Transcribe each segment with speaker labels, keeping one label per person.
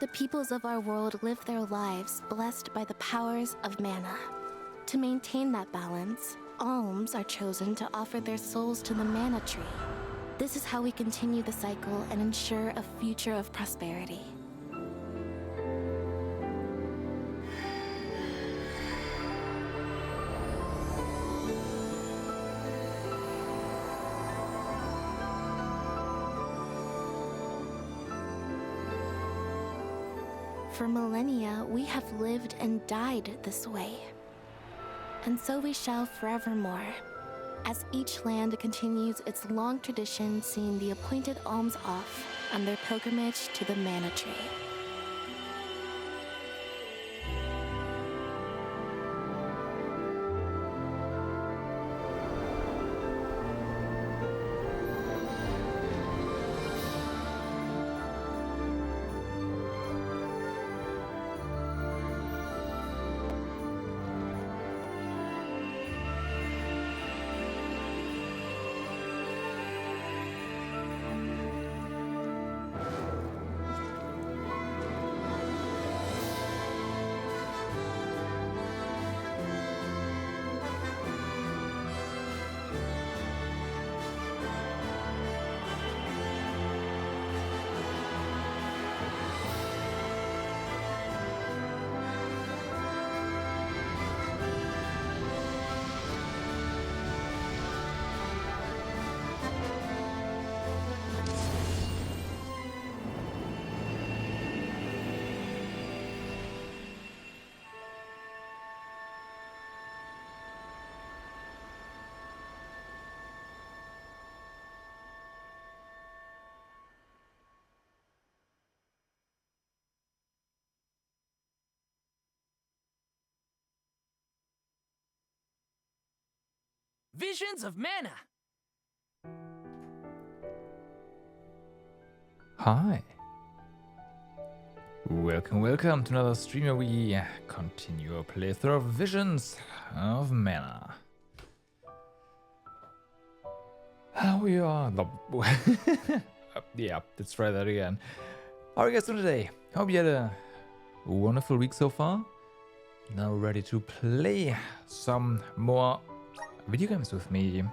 Speaker 1: the peoples of our world live their lives blessed by the powers of mana. To maintain that balance, alms are chosen to offer their souls to the mana tree. This is how we continue the cycle and ensure a future of prosperity. For millennia, we have lived and died this way. And so we shall forevermore, as each land continues its long tradition seeing the appointed alms off on their pilgrimage to the mana tree.
Speaker 2: Visions of Mana!
Speaker 3: Hi. Welcome to another stream where we continue our playthrough of Visions of Mana. How we are... yeah, let's try that again. How are you guys doing today? Hope you had a wonderful week so far. Now ready to play some more video games with me.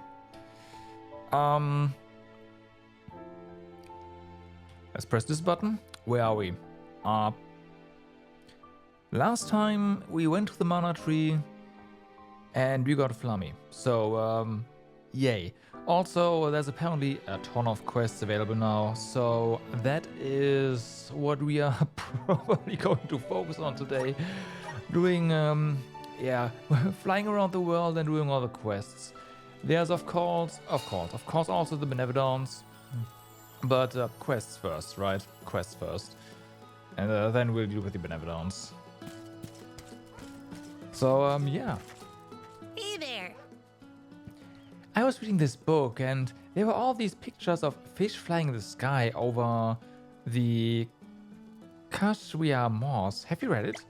Speaker 3: Let's press this button. Where are we? Last time we went to the mana tree and we got Flammy. So, yay. Also, there's apparently a ton of quests available now. So that is what we are probably going to focus on today. Doing, yeah, flying around the world and doing all the quests. There's of course also the Benevolence. But quests first, right? Quests first. And then we'll deal with the Benevolence. So, yeah.
Speaker 1: Hey there!
Speaker 3: I was reading this book and there were all these pictures of fish flying in the sky over the Kashwia Moss. Have you read it?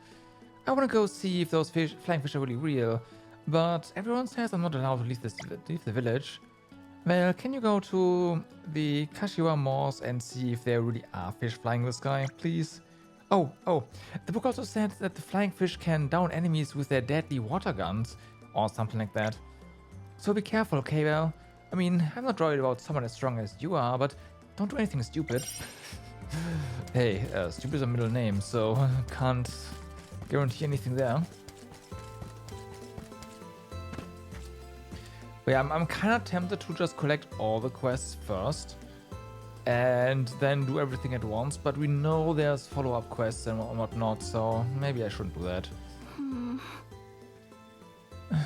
Speaker 3: I want to go see if those flying fish are really real, but everyone says I'm not allowed to leave the village. Well, can you go to the Kashiwa Moss and see if there really are fish flying in the sky, please? Oh, the book also said that the flying fish can down enemies with their deadly water guns, or something like that. So be careful, okay, well? I mean, I'm not worried about someone as strong as you are, but don't do anything stupid. Hey, stupid is a middle name, so can't guarantee anything there. But yeah, I'm kind of tempted to just collect all the quests first and then do everything at once, but we know there's follow-up quests and whatnot, so maybe I shouldn't do that.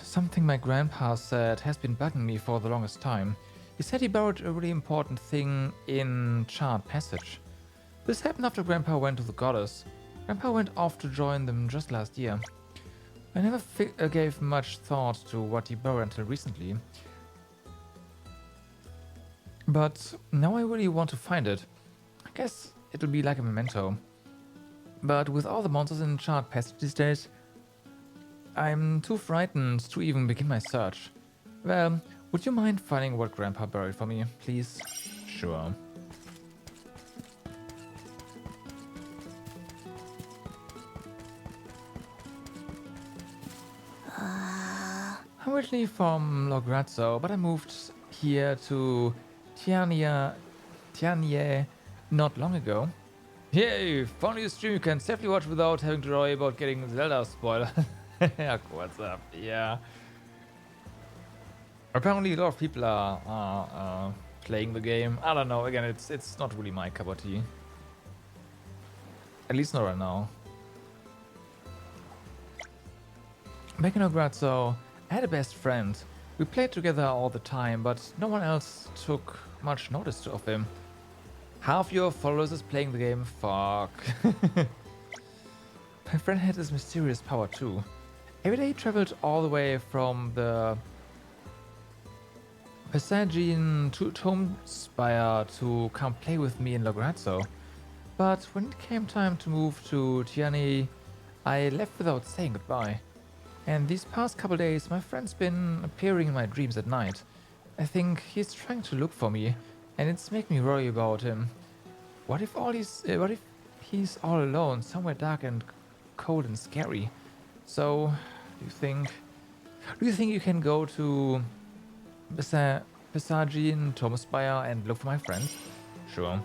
Speaker 3: Something my grandpa said has been bugging me for the longest time. He said he borrowed a really important thing in Charred Passage. This happened after Grandpa went to the Goddess. Grandpa went off to join them just last year. I never gave much thought to what he borrowed until recently. But now I really want to find it. I guess it'll be like a memento. But with all the monsters in Charred Passage these days, I'm too frightened to even begin my search. Well, would you mind finding what Grandpa buried for me, please? Sure. originally from Lograzzo, but I moved here to Tianye not long ago. Yay! Finally a stream you can safely watch without having to worry about getting Zelda spoiler. Yeah, what's up? Yeah. Apparently a lot of people are playing the game. I don't know. Again, it's not really my cup of tea. At least not right now. Back in Lograzzo, I had a best friend. We played together all the time, but no one else took much notice of him. Half your followers is playing the game. Fuck. My friend had this mysterious power too. Every day he traveled all the way from the Passagian to Tomespire to come play with me in Lograzzo. But when it came time to move to Tiani, I left without saying goodbye. And these past couple days, my friend's been appearing in my dreams at night. I think he's trying to look for me, and it's making me worry about him. What if he's all alone, somewhere dark and cold and scary? So, do you think you can go to Passagian Tomespire and look for my friend? Sure.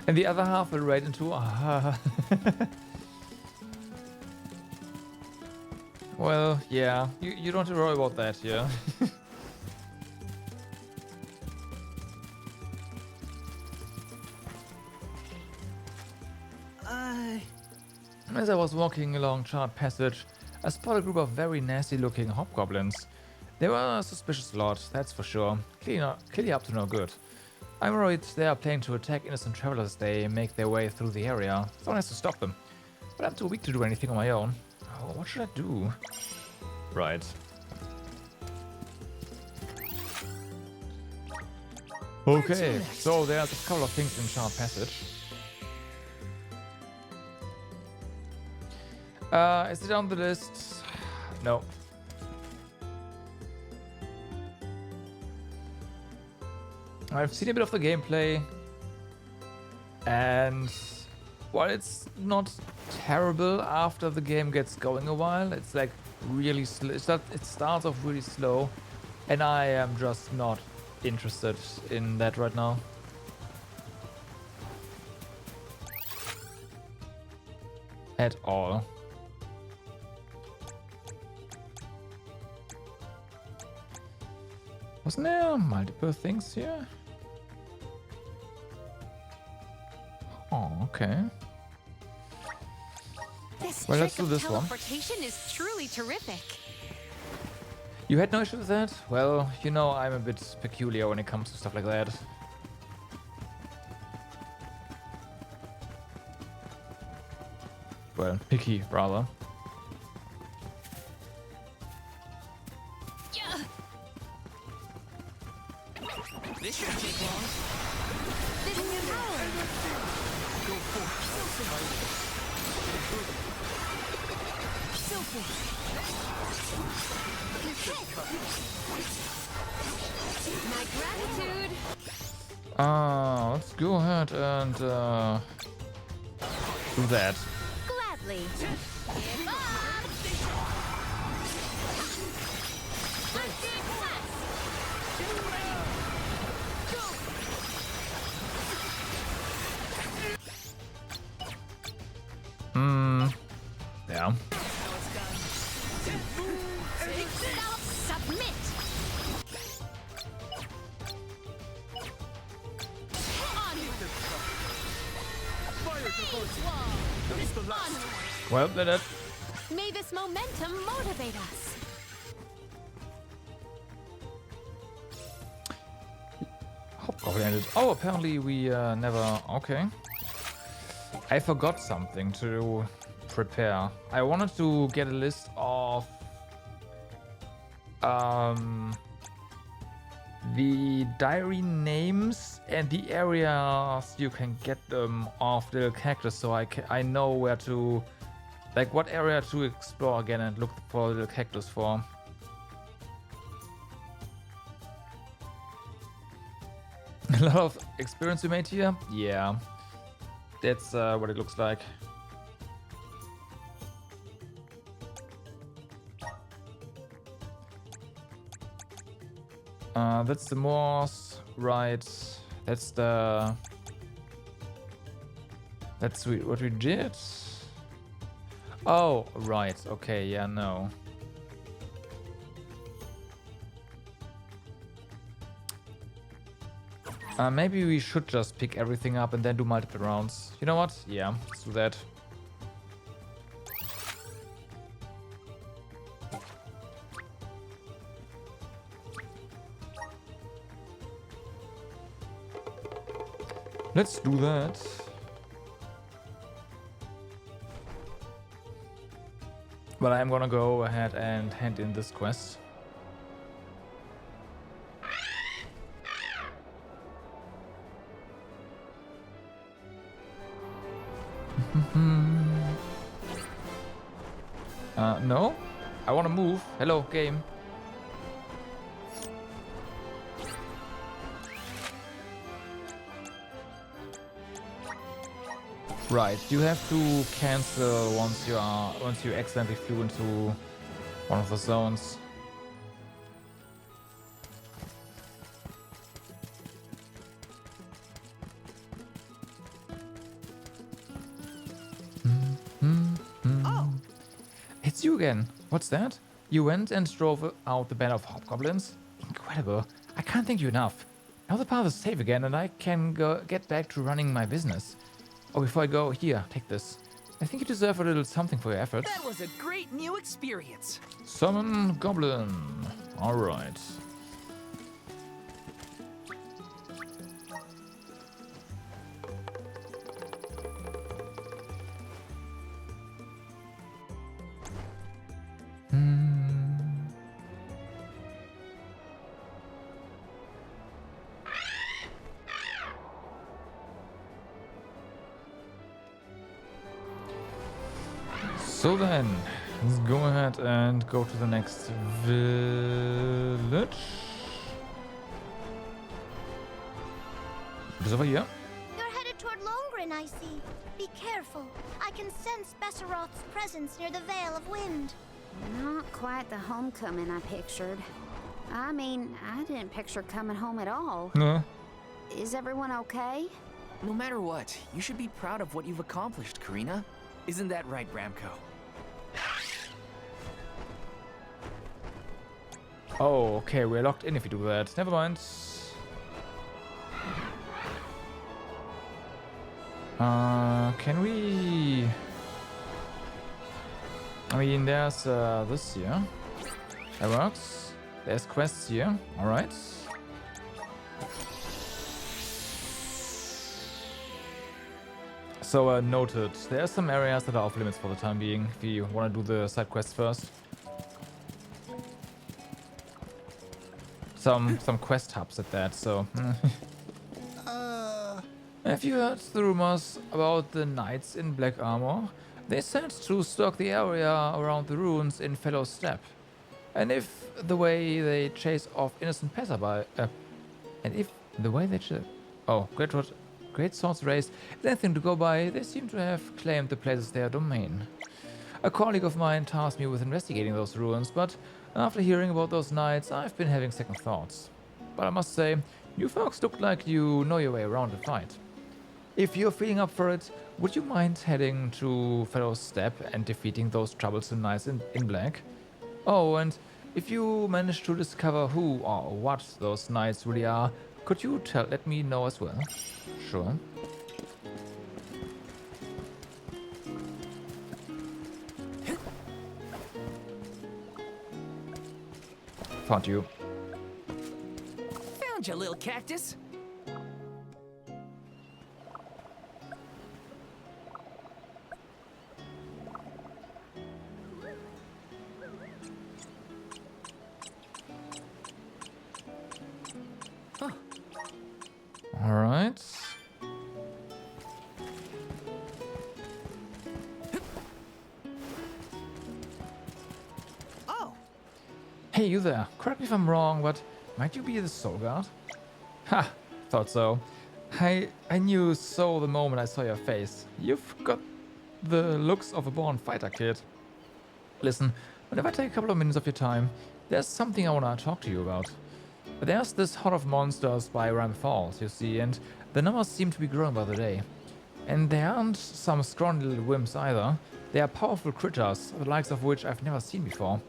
Speaker 3: And the other half will raid into Well, yeah, you don't have to worry about that, yeah. As I was walking along Charred Passage, I spotted a group of very nasty-looking hobgoblins. They were a suspicious lot, that's for sure. Clearly up to no good. I'm worried they are planning to attack innocent travelers as they make their way through the area. Someone has to stop them. But I'm too weak to do anything on my own. Oh, what should I do? Right. Okay, so there's a couple of things in Charred Passage. Is it on the list? No. I've seen a bit of the gameplay, and while it's not terrible after the game gets going a while, it's like really slow. It starts off really slow, and I am just not interested in that right now. At all. Wasn't there multiple things here? Oh, okay. Well, let's do this one.
Speaker 4: Teleportation is truly terrific.
Speaker 3: You had no issue with that? Well, you know I'm a bit peculiar when it comes to stuff like that. Well, picky, rather.
Speaker 2: This shouldn't take long.
Speaker 4: This new power. So my gratitude.
Speaker 3: Let's go ahead and do that.
Speaker 4: Gladly. Give up.
Speaker 3: Yeah.
Speaker 4: Submit.
Speaker 3: Well, did it.
Speaker 4: May this momentum motivate us.
Speaker 3: Hobgoblin ended. Oh, apparently we never. Okay. I forgot something to prepare. I wanted to get a list of the diary names and the areas you can get them off Little Cactus, so I know where to, like, what area to explore again and look for Little Cactus for. A lot of experience we made here? Yeah. That's what it looks like. That's the Morse, right? That's the... That's what we did? Oh, right. Okay, yeah, no. Maybe we should just pick everything up and then do multiple rounds. You know what? Yeah, let's do that. Let's do that. But I'm gonna go ahead and hand in this quest. No? I wanna move. Hello, game. Right, you have to cancel once you accidentally flew into one of the zones. It's you again. What's that? You went and drove out the band of hobgoblins? Incredible. I can't thank you enough. Now the path is safe again and I can get back to running my business. Oh, before I go, here, take this. I think you deserve a little something for your efforts.
Speaker 2: That was a great new experience.
Speaker 3: Summon Goblin. Alright. So then, let's go ahead and go to the next village. It's over here.
Speaker 5: You're headed toward Longren, I see. Be careful. I can sense Besseroth's presence near the Veil of Wind.
Speaker 6: Not quite the homecoming I pictured. I mean, I didn't picture coming home at all.
Speaker 3: No.
Speaker 6: Is everyone okay?
Speaker 2: No matter what, you should be proud of what you've accomplished, Karina. Isn't that right, Bramco?
Speaker 3: Oh, okay, we're locked in if we do that. Never mind. Can we... I mean, there's this here. That works. There's quests here. Alright. So, noted. There are some areas that are off limits for the time being, if you want to do the side quests first. Some quest hubs at that, so... Have you heard the rumors about the knights in black armor? They said to stalk the area around the ruins in Fellow Steppe. And if the way they chase off innocent passerby... Great Swords race is anything to go by, they seem to have claimed the place as their domain. A colleague of mine tasked me with investigating those ruins, but after hearing about those knights, I've been having second thoughts. But I must say, you folks look like you know your way around a fight. If you're feeling up for it, would you mind heading to Fellow Steppe and defeating those troublesome knights in black? Oh, and if you manage to discover who or what those knights really are, could you let me know as well? Sure. Found you.
Speaker 2: Found you, little cactus. Huh.
Speaker 3: All right. Hey, you there. Correct me if I'm wrong, but might you be the Soul Guard? Ha! Thought so. I knew so the moment I saw your face. You've got the looks of a born fighter, kid. Listen, whenever I take a couple of minutes of your time, there's something I want to talk to you about. But there's this horde of monsters by Ram Falls, you see, and the numbers seem to be growing by the day. And they aren't some scrawny little wimps either. They are powerful critters, the likes of which I've never seen before.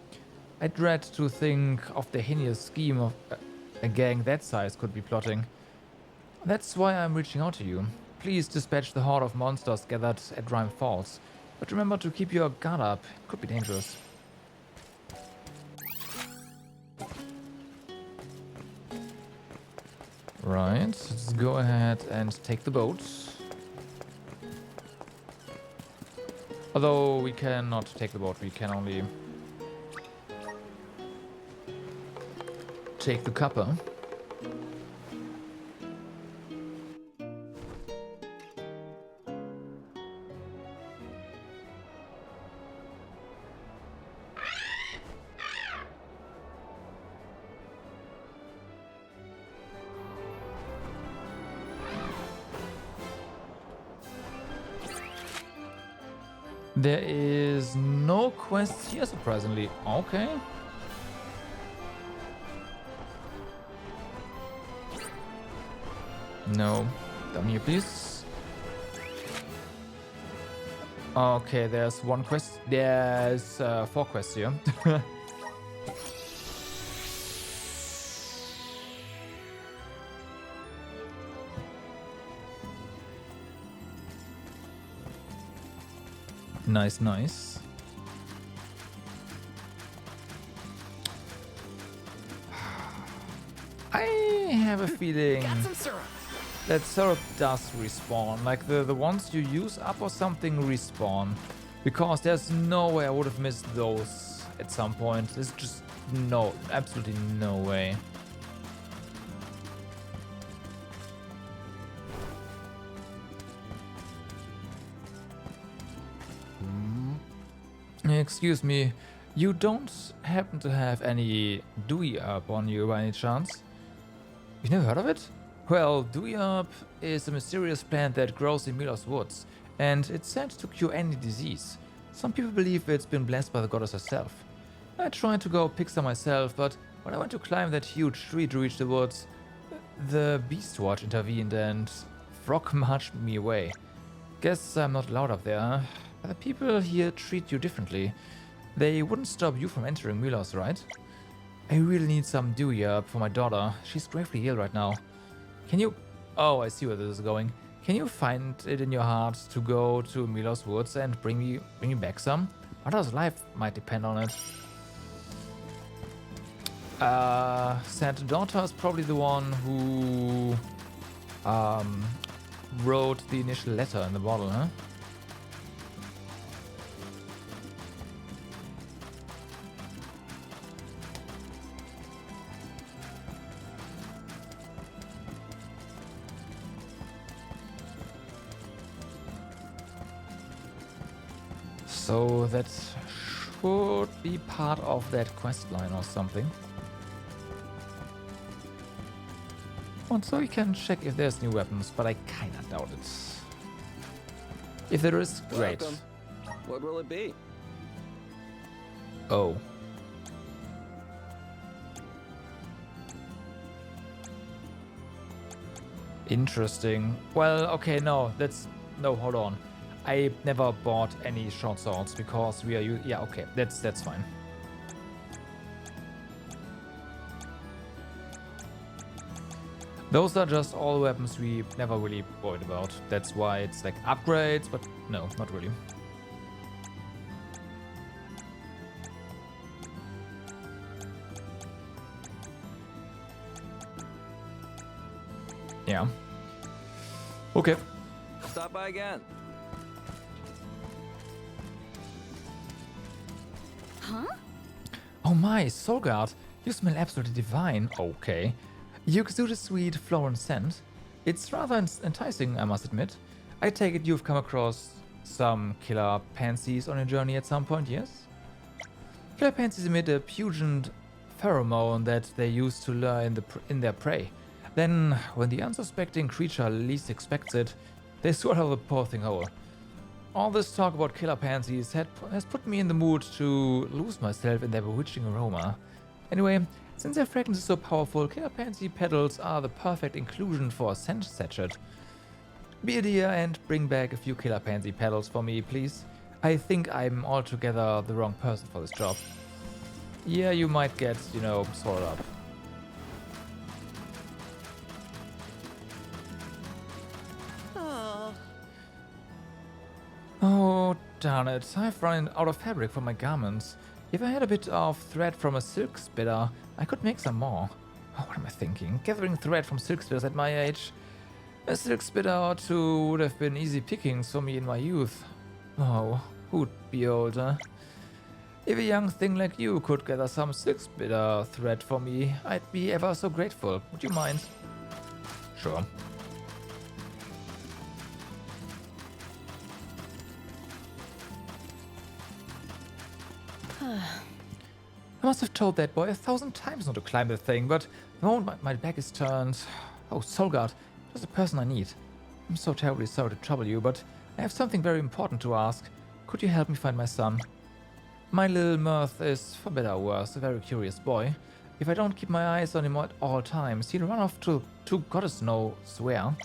Speaker 3: I dread to think of the heinous scheme of a gang that size could be plotting. That's why I'm reaching out to you. Please dispatch the horde of monsters gathered at Rime Falls. But remember to keep your guard up. It could be dangerous. Right, let's go ahead and take the boat. Although we cannot take the boat, we can only take the copper. There is no quest here, surprisingly. Okay. No. Down here, please. Okay, there's one quest. There's 4 quests here. Nice, nice. I have a feeling
Speaker 2: Got some syrup.
Speaker 3: that syrup does respawn. Like the ones you use up or something respawn. Because there's no way I would have missed those at some point. There's just no, absolutely no way. Excuse me, you don't happen to have any Dewey Herb on you by any chance? You've never heard of it? Well, Dewey Herb is a mysterious plant that grows in Milos woods, and it's said to cure any disease. Some people believe it's been blessed by the goddess herself. I tried to go pick some myself, but when I went to climb that huge tree to reach the woods, the Beast Watch intervened and frog marched me away. Guess I'm not allowed up there, huh? The people here treat you differently. They wouldn't stop you from entering Milos, right? I really need some Dewey Herb for my daughter. She's gravely ill right now. Can you... Oh, I see where this is going. Can you find it in your heart to go to Milos Woods and bring me back some? My daughter's life might depend on it. Santa Daughter is probably the one who wrote the initial letter in the bottle, huh? So that should be part of that quest line or something. And so we can check if there's new weapons, but I kinda doubt it. If there is, great.
Speaker 7: Welcome. What will it be?
Speaker 3: Oh. Interesting. Well, okay, no, hold on. I never bought any short swords because we are yeah, okay, that's fine. Those are just all weapons we never really worried about. That's why it's like upgrades, but no, not really. Yeah. Okay.
Speaker 7: Stop by again.
Speaker 3: Oh my, Solgard, you smell absolutely divine. Okay. You exude a sweet floral scent. It's rather enticing, I must admit. I take it you've come across some killer pansies on your journey at some point, yes? Killer pansies emit a pungent pheromone that they use to lure in their prey. Then, when the unsuspecting creature least expects it, they swallow the poor thing whole. All this talk about killer pansies has put me in the mood to lose myself in their bewitching aroma. Anyway, since their fragrance is so powerful, killer pansy petals are the perfect inclusion for a scent sachet. Be a dear and bring back a few killer pansy petals for me, please. I think I'm altogether the wrong person for this job. Yeah, you might get, you know, sorted up. Oh, darn it. I've run out of fabric for my garments. If I had a bit of thread from a silk spinner, I could make some more. Oh, what am I thinking? Gathering thread from silk spinners at my age? A silk spinner or two would have been easy pickings for me in my youth. Oh, who'd be older? If a young thing like you could gather some silk spinner thread for me, I'd be ever so grateful. Would you mind? Sure. I must have told that boy 1,000 times not to climb the thing, but the moment my back is turned... Oh, Solgard, just the person I need. I'm so terribly sorry to trouble you, but I have something very important to ask. Could you help me find my son? My little Mirth is, for better or worse, a very curious boy. If I don't keep my eyes on him at all times, he'll run off to goddess knows where.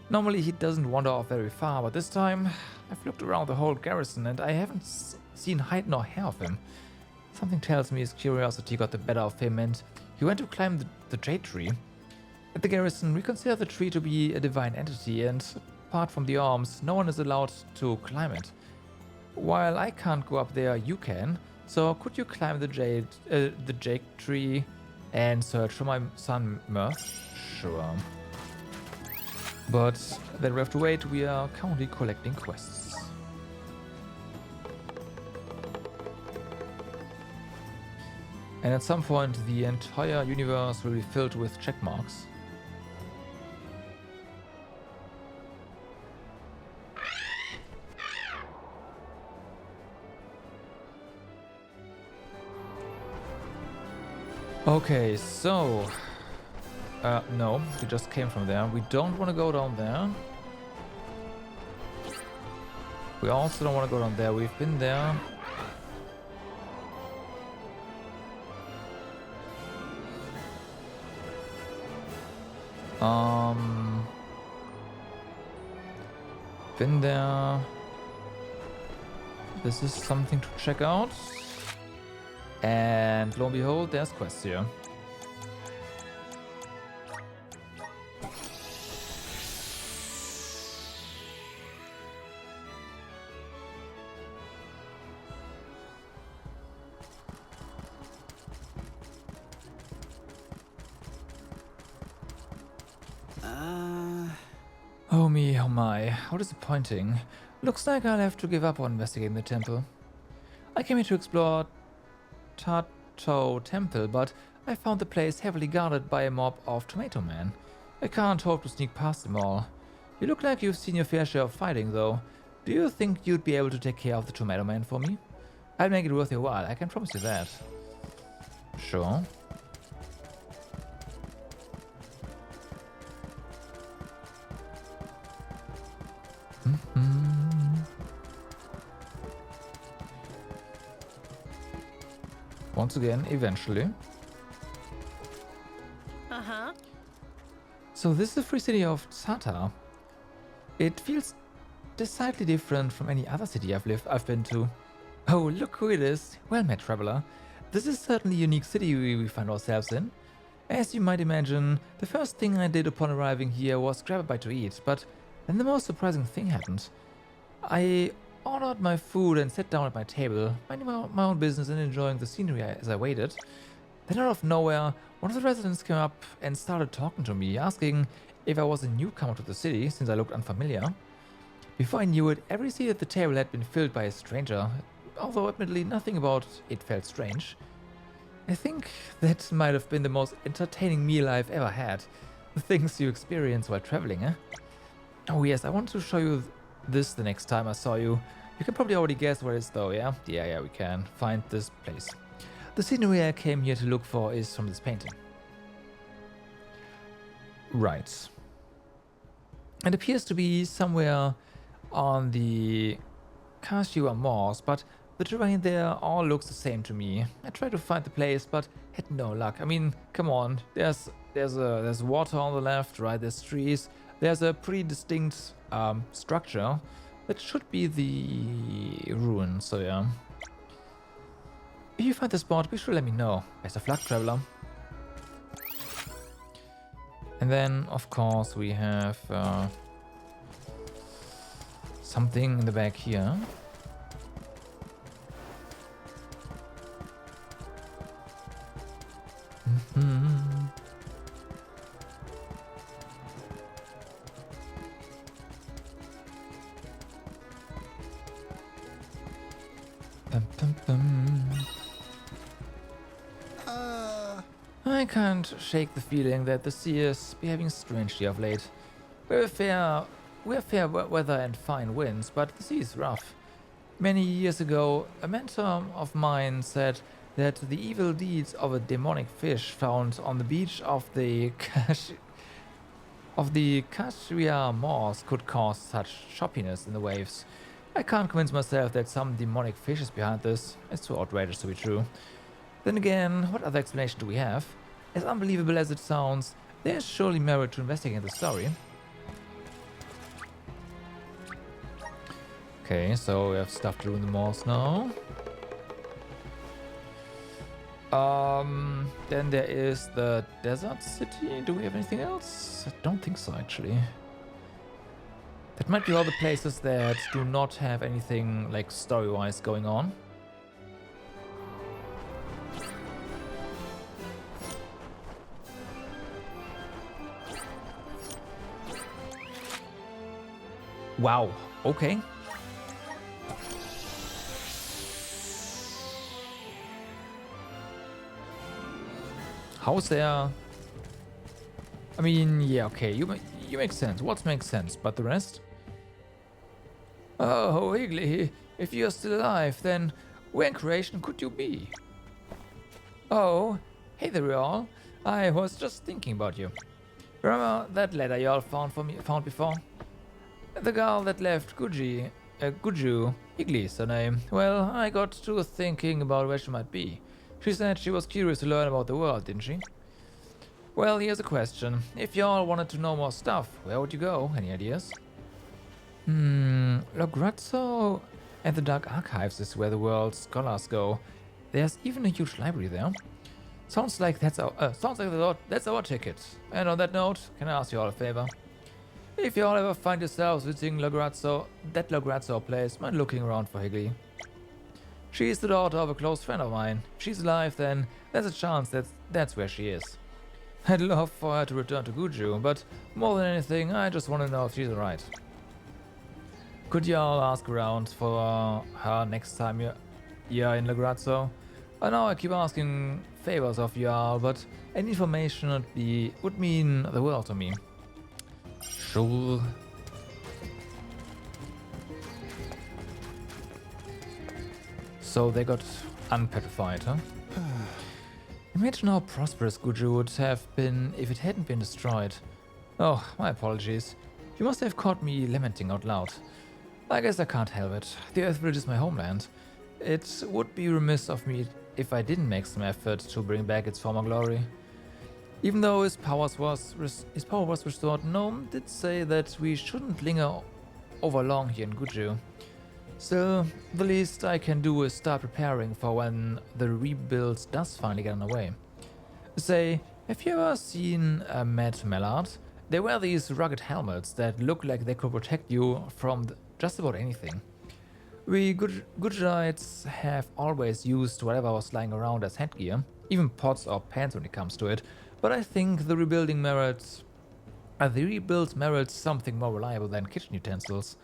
Speaker 3: Normally he doesn't wander off very far, but this time I've looked around the whole garrison and I haven't seen hide nor hair of him. Something tells me his curiosity got the better of him and he went to climb the jade tree. At the garrison, we consider the tree to be a divine entity, and apart from the arms, no one is allowed to climb it. While I can't go up there, you can. So could you climb the jade tree and search for my son Mirth? Sure. But then we have to wait. We are currently collecting quests. And at some point, the entire universe will be filled with check marks. Okay, so... no, we just came from there. We don't want to go down there. We also don't want to go down there. We've been there. Been there. This is something to check out. And lo and behold, there's quests here. Oh me, oh my, how disappointing. Looks like I'll have to give up on investigating the temple. I came here to explore Tato Temple, but I found the place heavily guarded by a mob of Tomato Men. I can't hope to sneak past them all. You look like you've seen your fair share of fighting, though. Do you think you'd be able to take care of the Tomato Man for me? I'll make it worth your while, I can promise you that. Sure. Once again, eventually.
Speaker 4: Uh-huh.
Speaker 3: So this is the free city of Tsata. It feels decidedly different from any other city I've been to. Oh, look who it is. Well met, traveler. This is certainly a unique city we find ourselves in. As you might imagine, the first thing I did upon arriving here was grab a bite to eat, but then the most surprising thing happened. I ordered my food and sat down at my table, minding my own business and enjoying the scenery as I waited. Then out of nowhere, one of the residents came up and started talking to me, asking if I was a newcomer to the city, since I looked unfamiliar. Before I knew it, every seat at the table had been filled by a stranger, although admittedly nothing about it felt strange. I think that might have been the most entertaining meal I've ever had. The things you experience while traveling, eh? Oh yes, I want to show you this the next time I saw you. You can probably already guess where it is though, yeah? Yeah, we can find this place. The scenery I came here to look for is from this painting. Right. It appears to be somewhere on the Kashua Moors, but the terrain there all looks the same to me. I tried to find the place, but had no luck. I mean, come on. There's water on the left, right? There's trees. There's a pretty distinct structure that should be the ruin. So yeah. If you find the spot, be sure to let me know. Best of luck, traveler. And then, of course, we have something in the back here. Dum, dum, dum. I can't shake the feeling that the sea is behaving strangely of late. We have fair weather and fine winds, but the sea is rough. Many years ago, a mentor of mine said that the evil deeds of a demonic fish found on the beach of the Kashria Moors could cause such choppiness in the waves. I can't convince myself that some demonic fish is behind this. It's too outrageous to be true. Then again, what other explanation do we have? As unbelievable as it sounds, there is surely merit to investigate the story. Okay, so we have stuff to do in the malls now. Then there is the desert city. Do we have anything else? I don't think so, actually. That might be all the places that do not have anything like story-wise going on. Wow, okay. How's there? I mean, yeah, okay, you make sense. What makes sense, but the rest? Oh, Higgly, if you're still alive, then where in creation could you be? Oh, hey there, y'all. I was just thinking about you. Remember that letter y'all found before? The girl that left Guju, Higgly's her name. Well, I got to thinking about where she might be. She said she was curious to learn about the world, didn't she? Well, here's a question. If y'all wanted to know more stuff, where would you go? Any ideas? Lograzzo and the Dark Archives is where the world's scholars go. There's even a huge library there. Sounds like that's our ticket. And on that note, can I ask you all a favor? If you all ever find yourselves visiting that Lograzzo place, mind looking around for Higgly. She's the daughter of a close friend of mine. If she's alive, then there's a chance that's where she is. I'd love for her to return to Guju, but more than anything, I just want to know if she's alright. Could y'all ask around for her next time you're in Lograzzo? I know I keep asking favors of y'all, but any information would mean the world to me. Sure. So they got unpetrified, huh? Imagine how prosperous Guju would have been if it hadn't been destroyed. Oh, my apologies. You must have caught me lamenting out loud. I guess I can't help it. The Earth Village is my homeland. It would be remiss of me if I didn't make some effort to bring back its former glory. Even though his power was restored, Gnome did say that we shouldn't linger over long here in Guju. Still, the least I can do is start preparing for when the rebuild does finally get underway. Say, have you ever seen a Mad Mallard? They wear these rugged helmets that look like they could protect you from just about anything. We Gujarites have always used whatever was lying around as headgear, even pots or pans when it comes to it, but I think the rebuild merits something more reliable than kitchen utensils.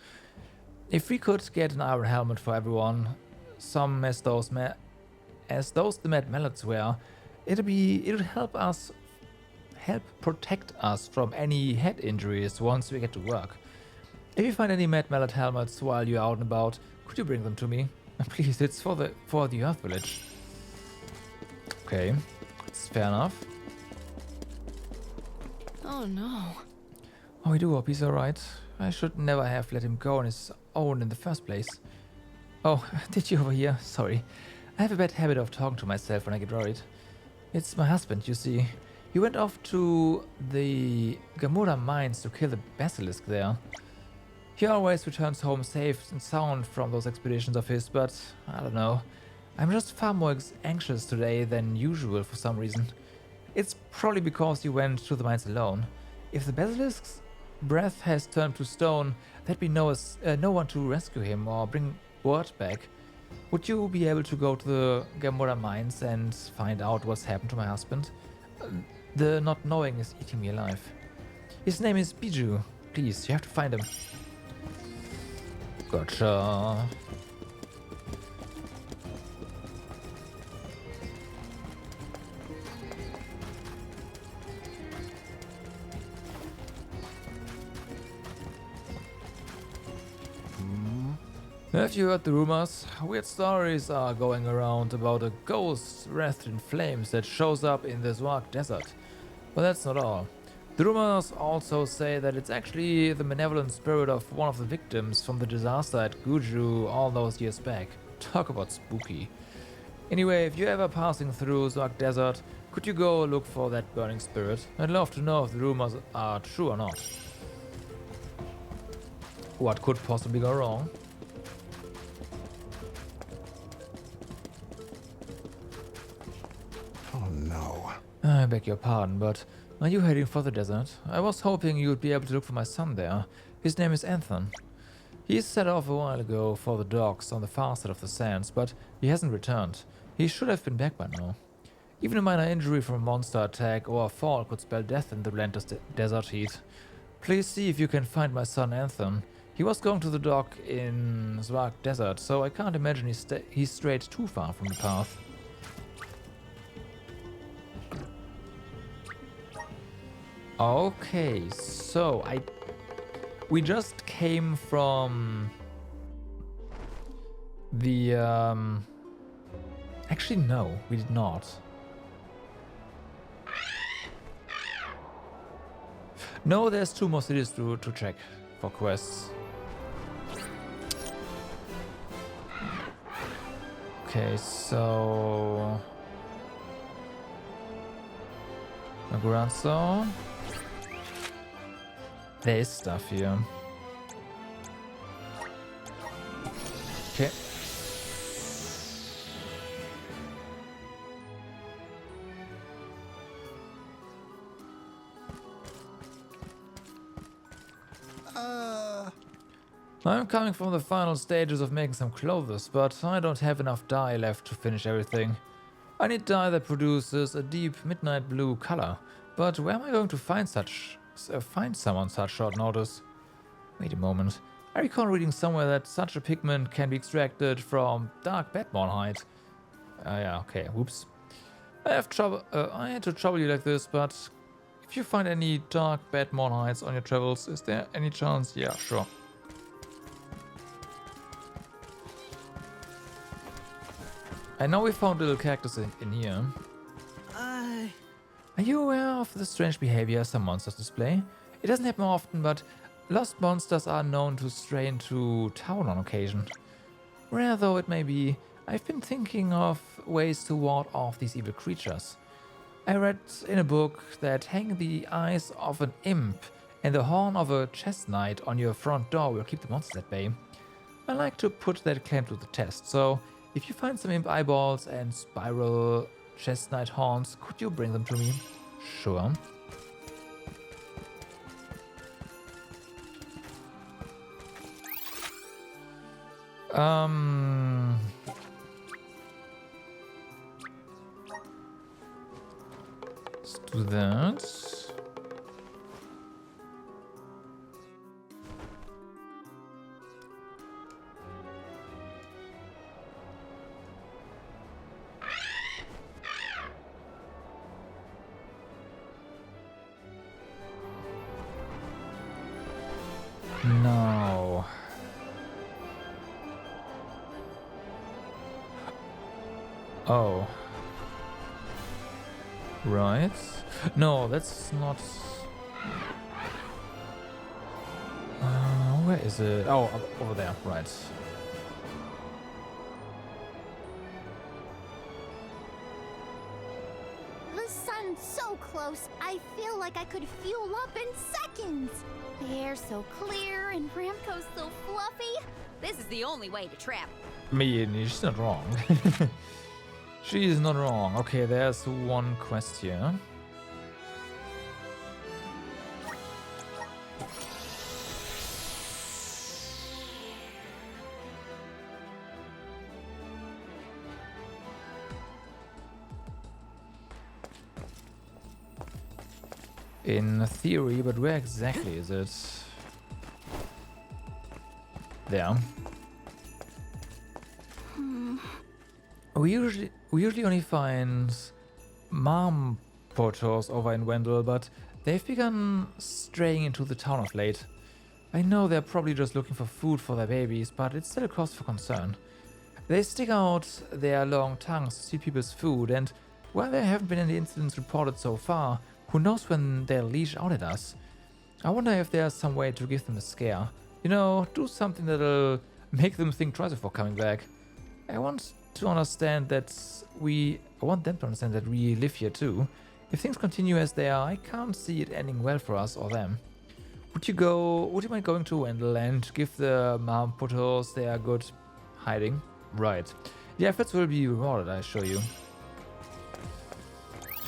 Speaker 3: If we could get an iron helmet for everyone, some as those the Mad Mallards wear, it would help protect us from any head injuries once we get to work. If you find any Mad Mallard helmets while you're out and about, could you bring them to me? Please, it's for the Earth Village. Okay, it's fair enough.
Speaker 4: Oh no.
Speaker 3: Oh, I do hope he's alright. I should never have let him go on his own in the first place. Oh, did you overhear? Sorry. I have a bad habit of talking to myself when I get worried. It's my husband, you see. He went off to the Gamora mines to kill the basilisk there. He always returns home safe and sound from those expeditions of his, but I don't know. I'm just far more anxious today than usual for some reason. It's probably because he went to the mines alone. If the basilisk's breath has turned to stone, there'd be no one to rescue him or bring word back. Would you be able to go to the Gamora mines and find out what's happened to my husband? The not knowing is eating me alive. His name is Bijou. Please, you have to find him. Gotcha. Have you heard the rumors? Weird stories are going around about a ghost wrapped in flames that shows up in the Zwag Desert. But that's not all. The rumors also say that it's actually the malevolent spirit of one of the victims from the disaster at Guju all those years back. Talk about spooky. Anyway, if you're ever passing through Zwag Desert, could you go look for that burning spirit? I'd love to know if the rumors are true or not. What could possibly go wrong?
Speaker 8: Oh no.
Speaker 3: I beg your pardon, but are you heading for the desert? I was hoping you'd be able to look for my son there. His name is Anthon. He set off a while ago for the docks on the far side of the sands, but he hasn't returned. He should have been back by now. Even a minor injury from a monster attack or a fall could spell death in the relentless desert heat. Please see if you can find my son Anthon. He was going to the dock in Zwag Desert, so I can't imagine he strayed too far from the path. Okay, so we just came from the actually no, we did not. No, there's 2 more cities to check for quests. Okay, so Magranzo. There is stuff here. Okay. I'm coming from the final stages of making some clothes, but I don't have enough dye left to finish everything. I need dye that produces a deep midnight blue color, but where am I going to find someone such short notice? Wait a moment. I recall reading somewhere that such a pigment can be extracted from dark Batmon hide. Yeah, okay, whoops. I had to trouble you like this, but if you find any dark Batmon hides on your travels, is there any chance? Yeah, sure. I know we found a little cactus in here. Are you aware of the strange behavior some monsters display? It doesn't happen often, but lost monsters are known to stray into town on occasion. Rare though it may be, I've been thinking of ways to ward off these evil creatures. I read in a book that hanging the eyes of an imp and the horn of a chest knight on your front door will keep the monsters at bay. I like to put that claim to the test, so if you find some imp eyeballs and spiral chest knight horns, could you bring them to me? Sure. Let's do that. No. Oh. Right. No, that's not... where is it? Oh, over there. Right.
Speaker 5: I'm so close. I feel like I could fuel up in seconds.
Speaker 6: The air's so clear and Ramco's so fluffy.
Speaker 4: This is the only way to trap.
Speaker 3: I mean, she's not wrong. She is not wrong. Okay, there's one quest here. In theory, but where exactly is it? There. We usually only find mom portals over in Wendell, but they've begun straying into the town of late. I know they're probably just looking for food for their babies, but it's still a cause for concern. They stick out their long tongues to steal people's food, and while there haven't been any incidents reported so far, who knows when they'll leash out at us? I wonder if there's some way to give them a scare. You know, do something that'll make them think twice before coming back. I want them to understand that we live here too. If things continue as they are, I can't see it ending well for us or them. Would you mind going to Wendell and give the mom portals their good hiding? Right. The efforts will be rewarded, I assure you.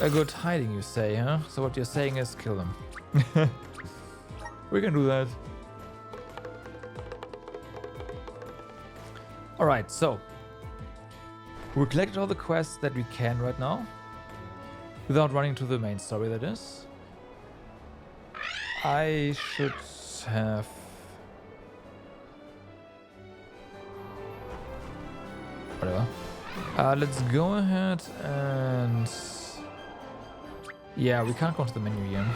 Speaker 3: A good hiding, you say, huh? So what you're saying is kill them. We can do that. Alright, so we collected all the quests that we can right now. Without running to the main story, that is. I should have... whatever. Let's go ahead and... yeah, we can't go to the menu again.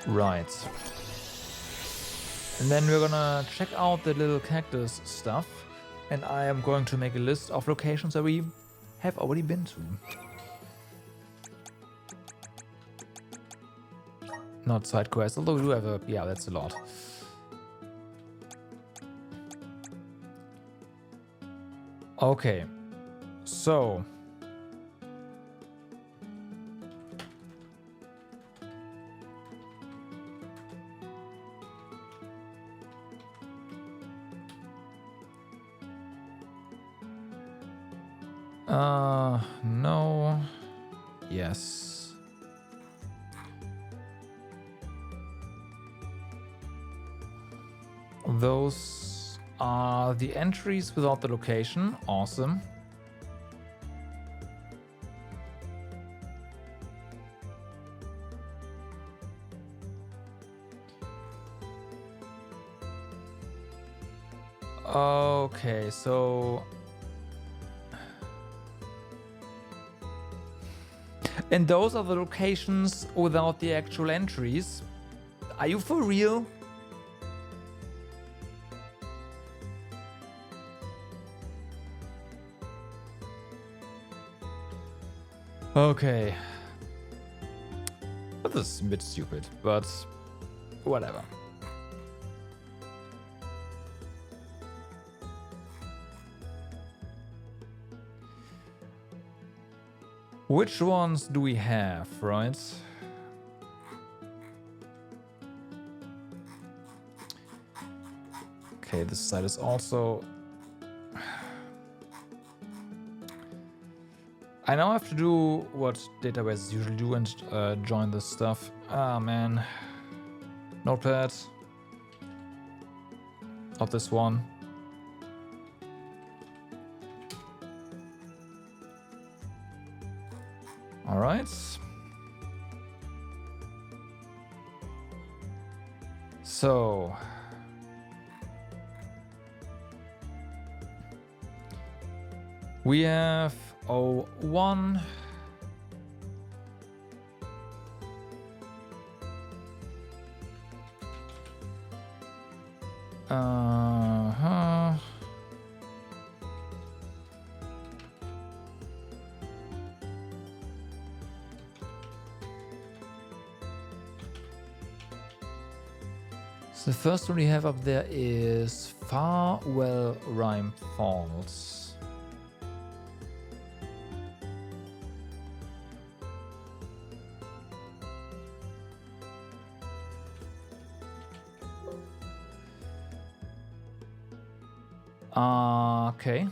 Speaker 3: Right. And then we're gonna check out the little cactus stuff. And I am going to make a list of locations that we have already been to. Not side quests, although we do have a... yeah, that's a lot. Okay. So... no. Yes. Those are the entries without the location. Awesome. Okay, so... and those are the locations without the actual entries. Are you for real? Okay. Well, this is a bit stupid, but whatever. Which ones do we have, right? Okay, this side is also... I now have to do what databases usually do and join this stuff. Ah, man. Notepad. Not this one. All right. So... we have 01. Uh-huh. So the first one we have up there is Farwell Rhyme Falls. Okay.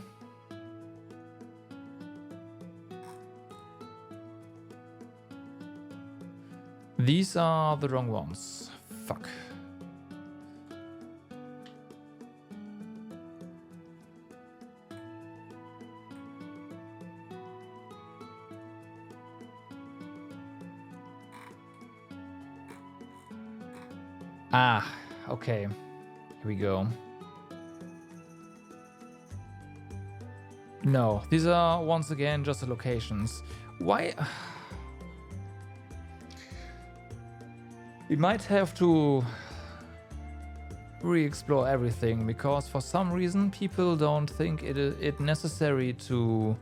Speaker 3: These are the wrong ones. Fuck. Ah, okay. Here we go. No, these are once again just the locations. Why? We might have to re-explore everything because for some reason people don't think it necessary to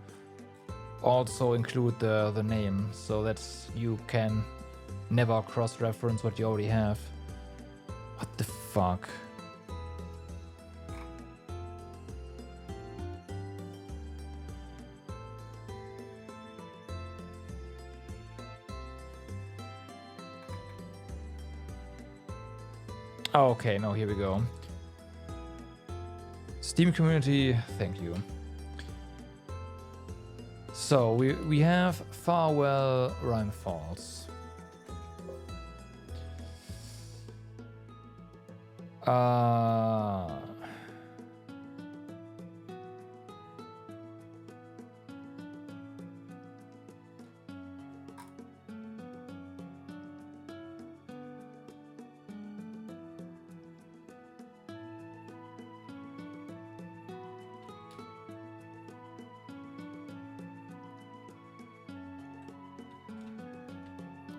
Speaker 3: also include the name so that you can never cross-reference what you already have. What the fuck? Oh, okay, no, here we go. Steam community, thank you. So we have Farwell Rhyme Falls.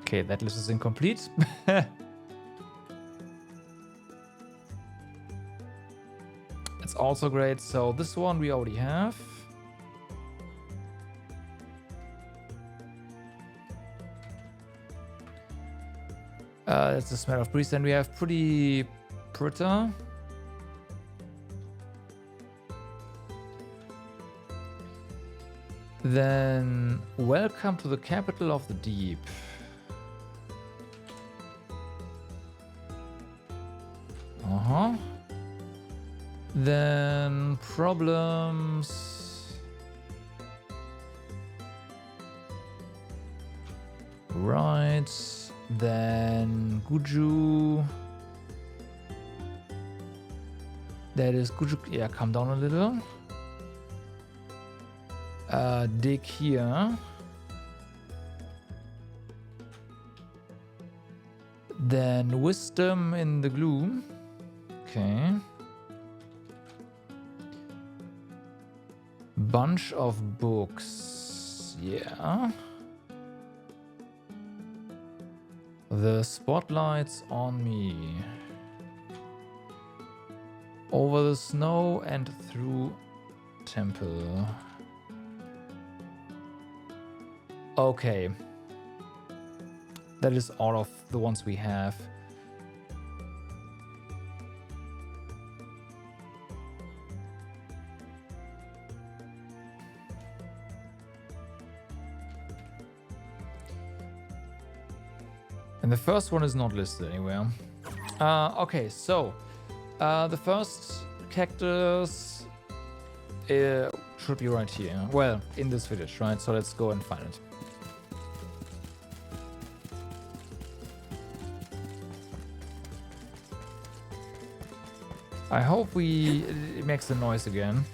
Speaker 3: Okay, that list is incomplete. It's also great. So this one we already have. That's the Smell of Breeze. Then we have Pretty Pritta. Then Welcome to the Capital of the Deep. Then Problems. Right. Then Guju. That is Guju. Yeah, calm down a little. Dig here. Then Wisdom in the Gloom. Okay. Bunch of books. Yeah. The spotlight's on me. Over the snow and through temple. Okay. That is all of the ones we have. And the first one is not listed anywhere. Okay, so the first cactus should be right here. Well, in this village, right? So let's go and find it. I hope it makes the noise again.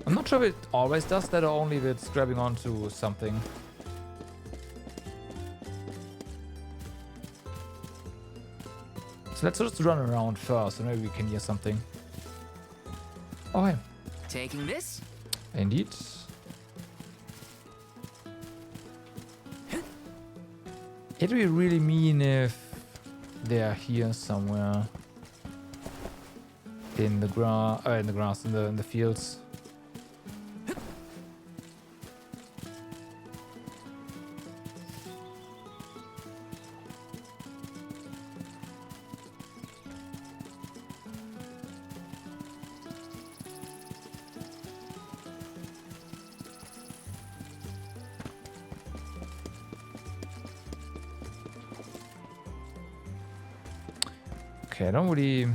Speaker 3: I'm not sure if it always does that or only if it's grabbing onto something. So let's just run around first and maybe we can hear something. Oh, hey.
Speaker 2: Taking this?
Speaker 3: Indeed. It would be really mean if they are here somewhere. in the grass, in the fields. Okay, I don't really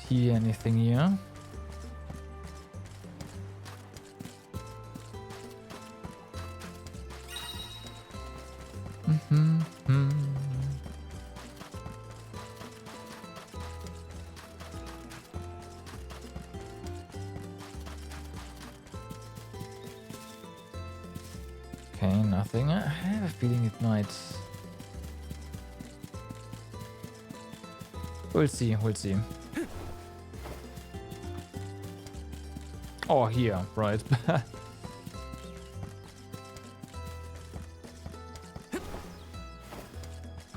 Speaker 3: hear anything here. Okay, nothing. I have a feeling it might. We'll see, we'll see. Oh, here, right.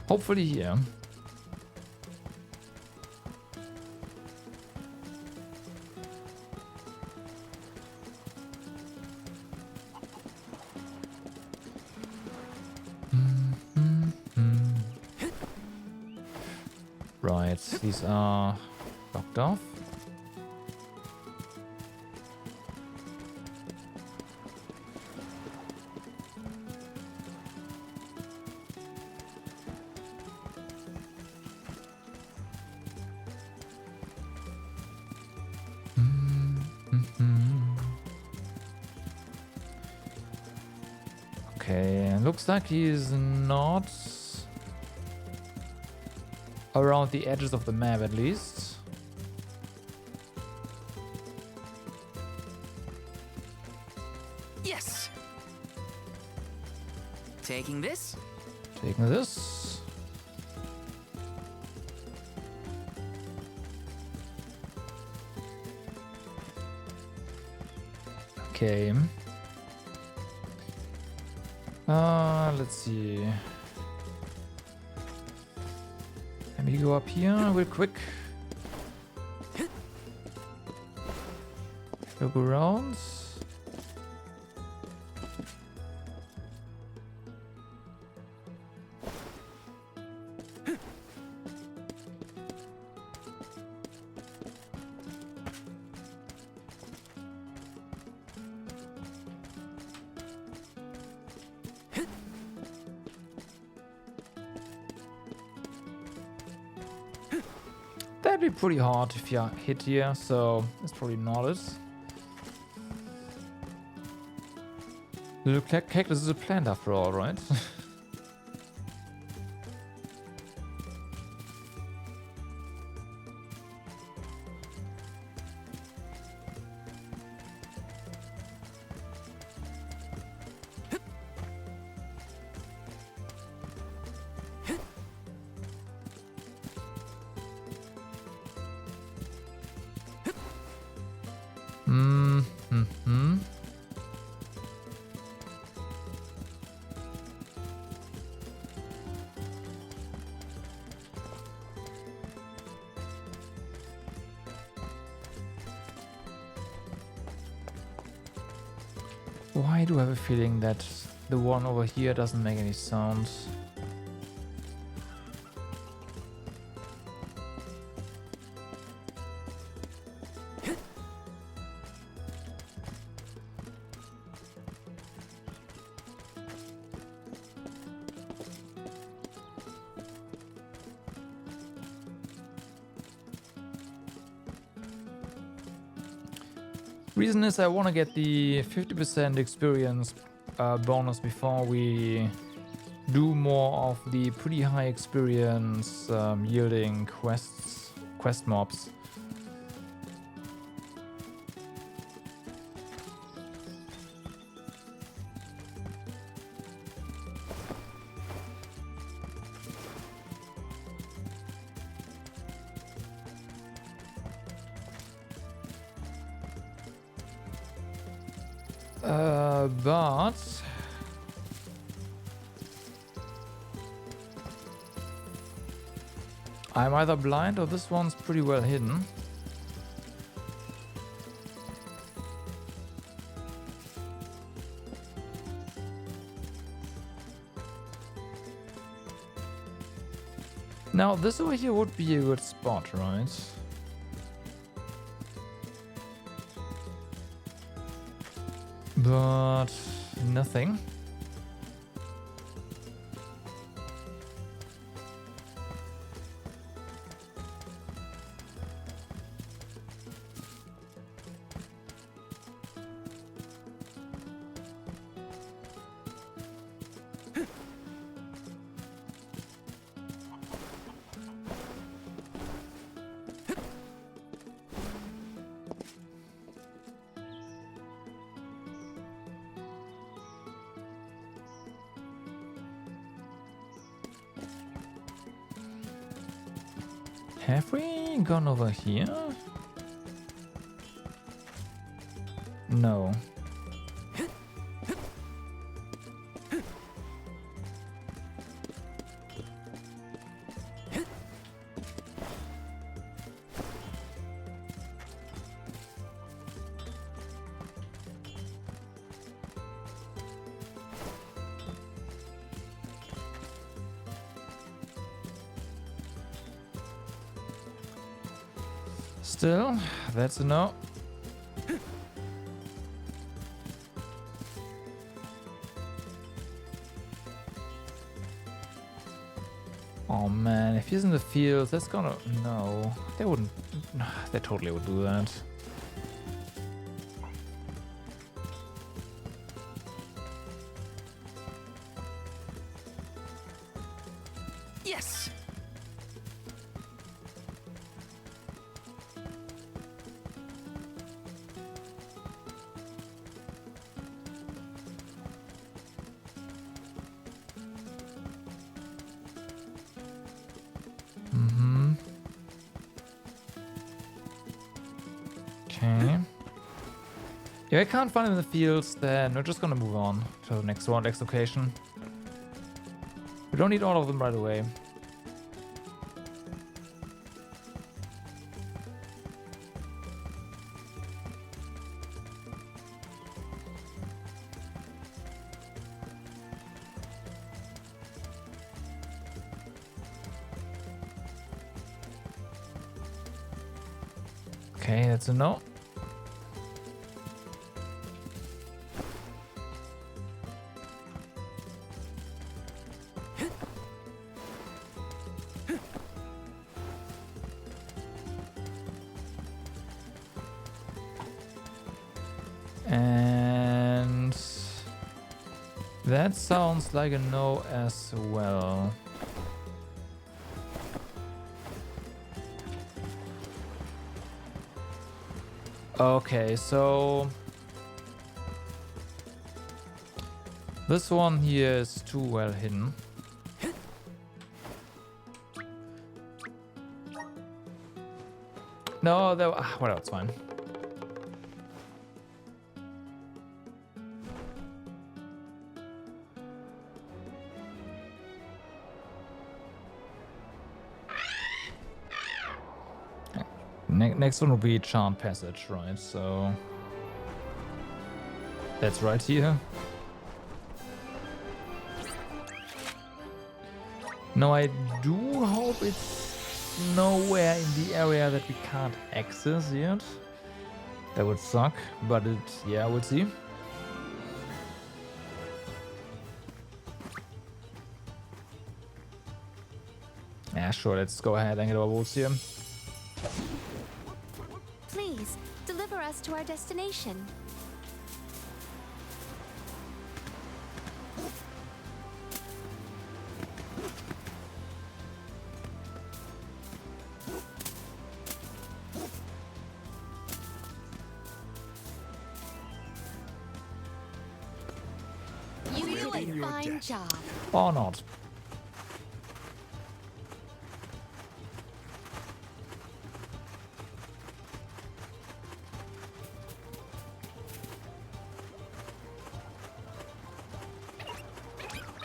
Speaker 3: Hopefully here. Right, these are locked off. Okay, looks like he is not around the edges of the map, at least.
Speaker 2: Yes. Taking this.
Speaker 3: Taking this. Okay. Let's see. Let me go up here real quick. Look around. That'd be pretty hard if you hit here, so that's probably not it. Little cactus is a plant after all, right? Why do I have a feeling that the one over here doesn't make any sounds? Reason is I want to get the 50% experience bonus before we do more of the pretty high experience yielding quest mobs. But I'm either blind or this one's pretty well hidden. Now, this over here would be a good spot, right? But nothing. Have we gone over here? No. Still, that's a no. Oh man, if he's in the field, that's gonna... No, they wouldn't... They totally would do that.
Speaker 2: Yes!
Speaker 3: Okay. If I can't find him in the fields, then we're just gonna move on to the next one, next location. We don't need all of them right away. Okay, that's a no. And that sounds like a no as well. Okay, so this one here is too well hidden. No, whatever, it's fine. Next one will be Charmed Passage, right? So that's right here. Now I do hope it's nowhere in the area that we can't access yet. That would suck, but yeah, we'll see. Yeah, sure, let's go ahead and get our votes here.
Speaker 1: Please, deliver us to our destination. You did a fine job.
Speaker 3: Or not.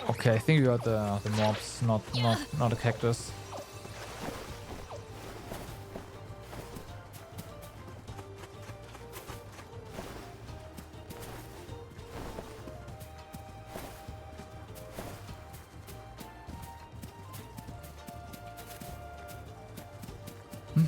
Speaker 3: Okay, I think we got the mobs, not a cactus. Okay,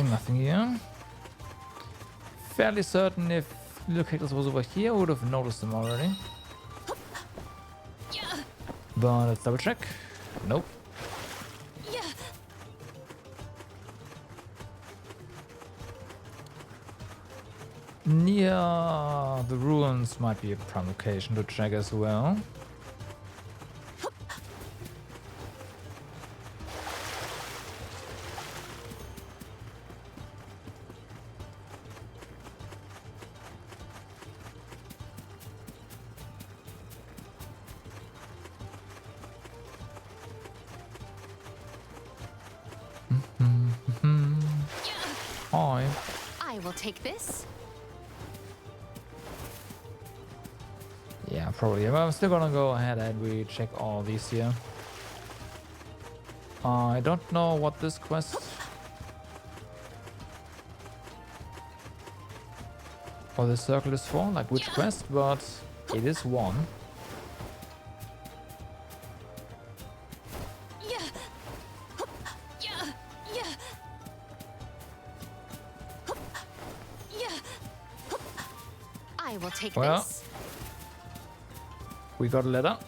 Speaker 3: nothing here. Fairly certain if little cactus was over here, I would have noticed them already. But let's double check. Nope. Near the ruins might be a prime location to check as well. Hi.
Speaker 4: I will take this.
Speaker 3: Yeah, probably. But I'm still gonna go ahead and recheck all these here. I don't know what this quest or the circle is for, like which quest, but it is one.
Speaker 4: I will take
Speaker 3: Well.
Speaker 4: this.
Speaker 3: We got a letter.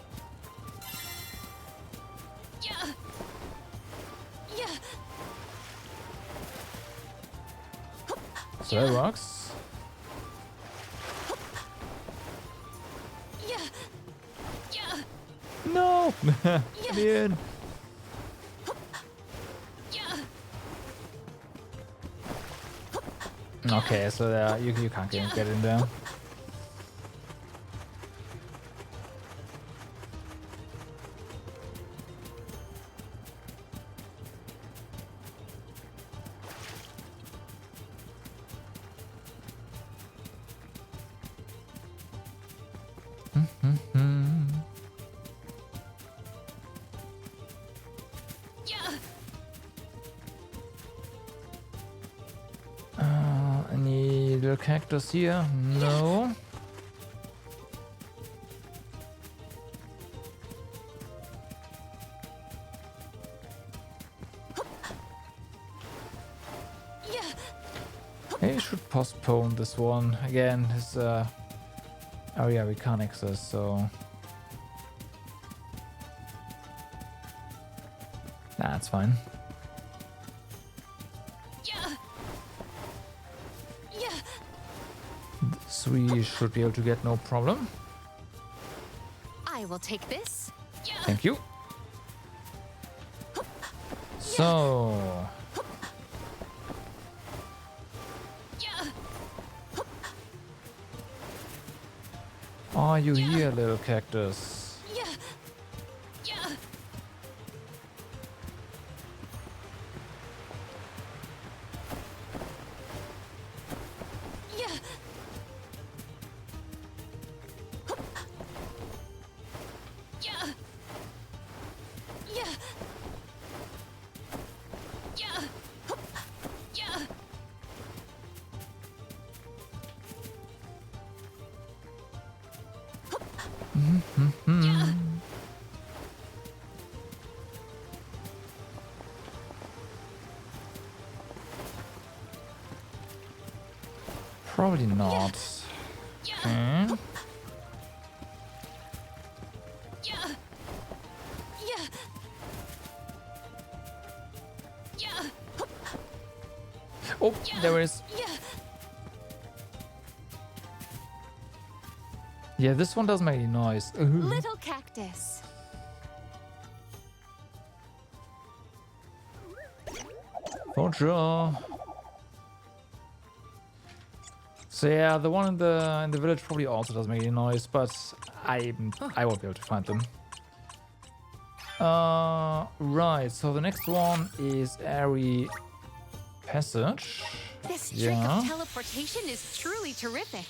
Speaker 3: So that works. No! Man. Okay, so you can't get in there. Any little cactus here? No. Maybe we should postpone this one. Again, this area we can't access, so... Nah, it's fine. This we should be able to get no problem.
Speaker 4: I will take this.
Speaker 3: Thank you. So... Are you here, little cactus? Probably not. Okay. Oh, there is. Yeah, this one doesn't make any noise.
Speaker 4: Little cactus.
Speaker 3: For sure. So yeah, the one in the village probably also doesn't make any noise, but I won't be able to find them. Right. So the next one is Airy Passage.
Speaker 4: This trick of teleportation is truly terrific.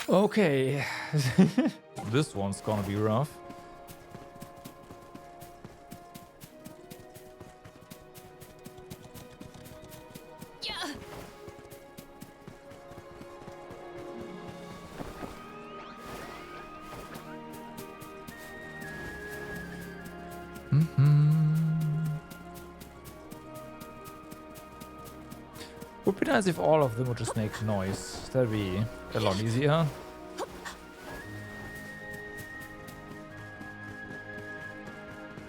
Speaker 3: Okay. This one's gonna be rough.
Speaker 4: Yeah.
Speaker 3: Would be nice if all of them would just make noise. That'd be a lot easier.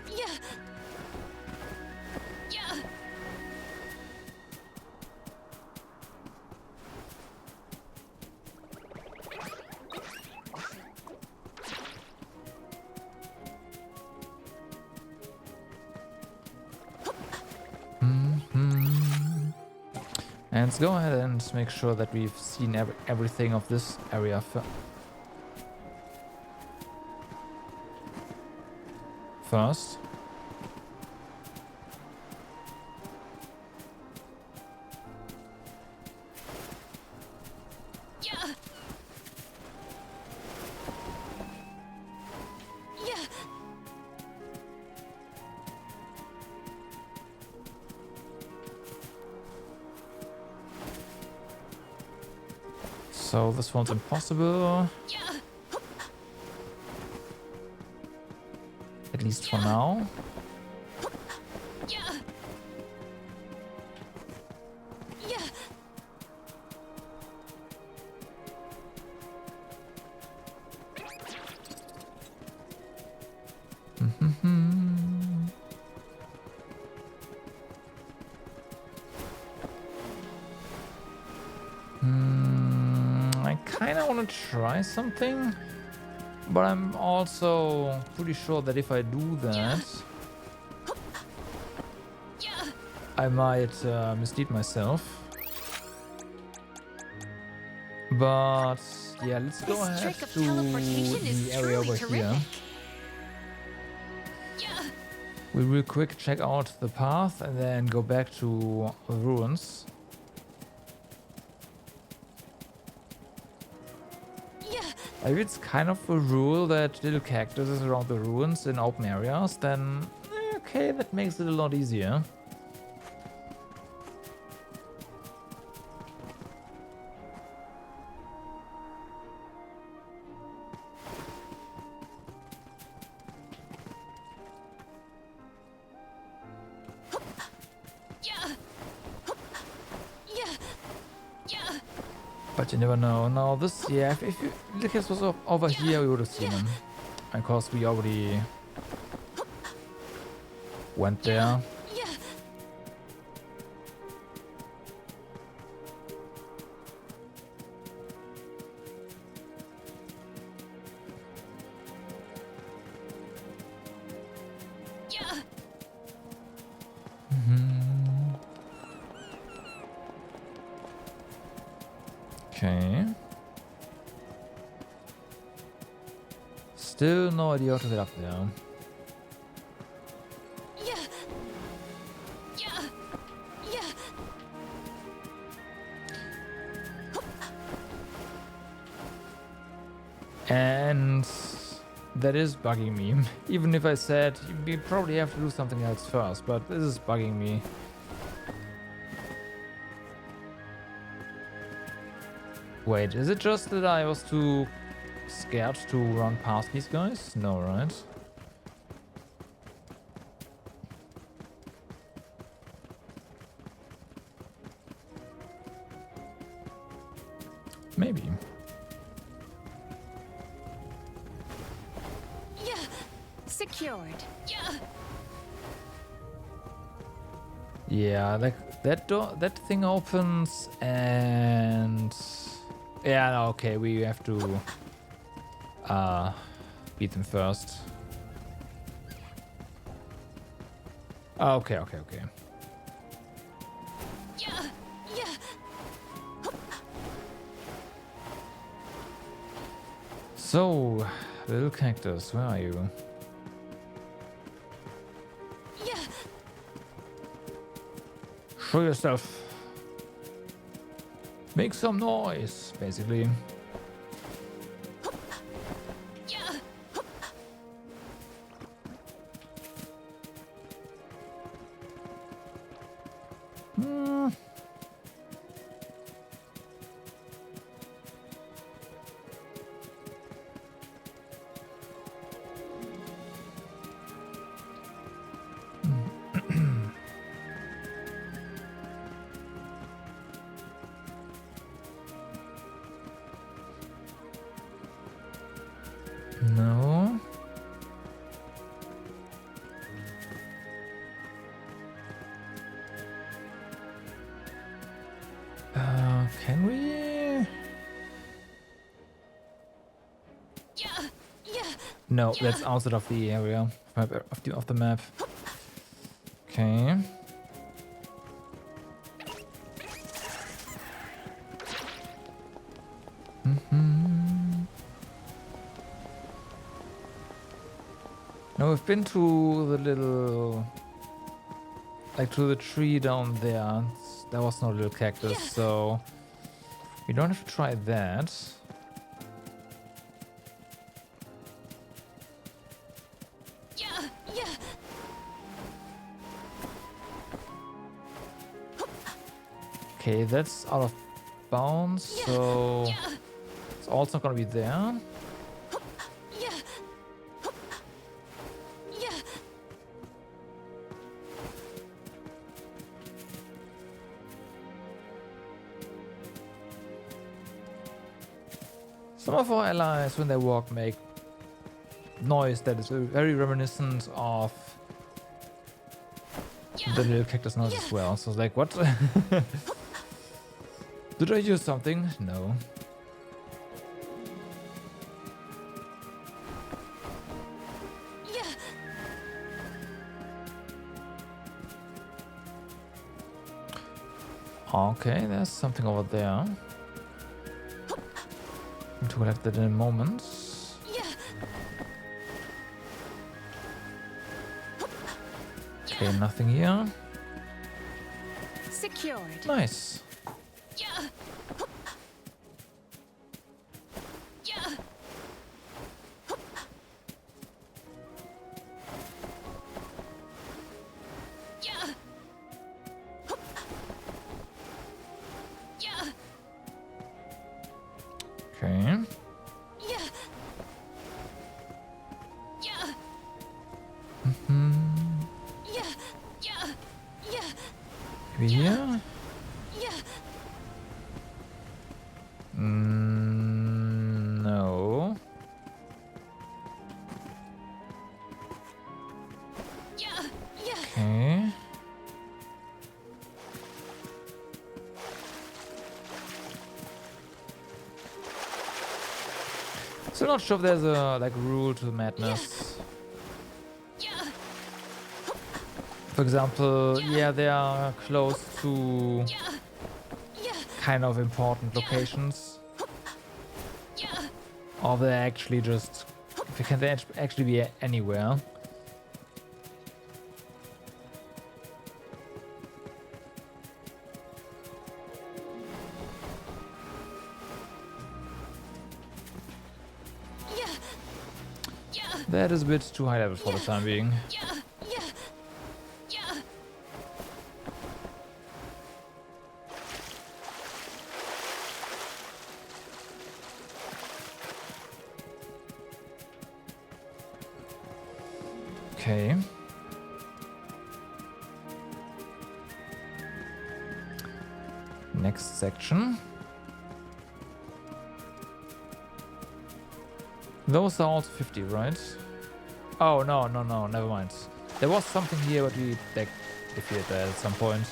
Speaker 4: Yeah. Yeah.
Speaker 3: And let's go ahead and make sure that we've seen everything of this area first.
Speaker 4: Yeah. Yeah.
Speaker 3: So this one's impossible,
Speaker 4: Yeah.
Speaker 3: at least for now.
Speaker 4: Yeah. Yeah.
Speaker 3: I kind of want to try something, but I'm also pretty sure that if I do that,
Speaker 4: Yeah.
Speaker 3: I might mislead myself. But yeah, let's go
Speaker 4: This
Speaker 3: ahead
Speaker 4: trick of
Speaker 3: to
Speaker 4: teleportation is
Speaker 3: the area
Speaker 4: truly
Speaker 3: over
Speaker 4: terrific.
Speaker 3: here.
Speaker 4: Yeah.
Speaker 3: We will quick check out the path and then go back to the ruins.
Speaker 4: Yeah.
Speaker 3: If it's kind of a rule that little cactuses around the ruins in open areas, then okay, that makes it a lot easier.
Speaker 4: Yeah. Yeah. Yeah.
Speaker 3: But you never know. Now this, yeah, if you, Lucas was over here, we would have seen him. Of course, we already went there.
Speaker 4: Yeah. Yeah.
Speaker 3: Okay. Still no idea how to get up there.
Speaker 4: Yeah. Yeah. Yeah.
Speaker 3: And that is bugging me. Even if I said we probably have to do something else first, but this is bugging me. Wait, is it just that I was too scared to run past these guys? No, right? Maybe.
Speaker 4: Yeah.
Speaker 6: Secured.
Speaker 4: Yeah.
Speaker 3: Yeah, like that door, that thing opens, and yeah, no, okay, we have to beat them first. Okay, okay, okay.
Speaker 4: Yeah. Yeah.
Speaker 3: So, little cactus, where are you?
Speaker 4: Yeah.
Speaker 3: Show yourself. Make some noise, basically. No. Can we? No, that's outside of the area of the map. Okay. Now we've been to the little, like to the tree down there. There was no little cactus, so we don't have to try that. Okay, that's out of bounds, so it's also gonna be there. Some of our allies, when they walk, make noise that is very reminiscent of the little cactus noise as well. So it's like, what? Did I use something? No. Okay, there's something over there. To collect that in a moment. Okay, nothing here.
Speaker 4: Secured.
Speaker 3: Nice. Okay. Maybe here? No. Okay. Still not sure if there's a like rule to the madness. For example, yeah, they are close to kind of important locations. Or they actually just, can they actually be anywhere? That is a bit too high level for the time being. Okay. Next section. Those are all 50, right? Oh, no, never mind. There was something here, but we defeated that at some point.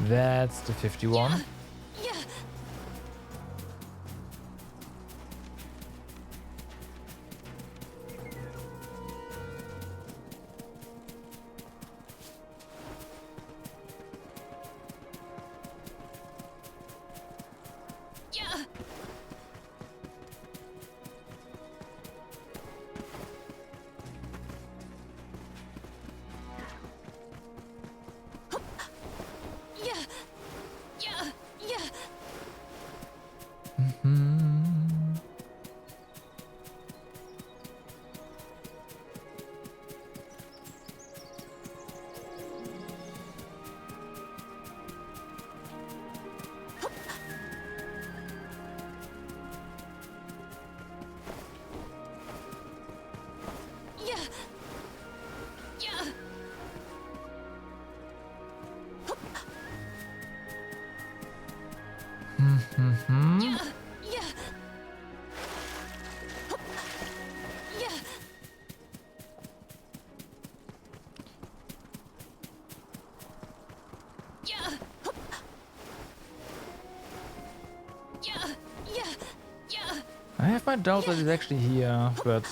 Speaker 3: That's the 51. have my doubt that it's actually here, but...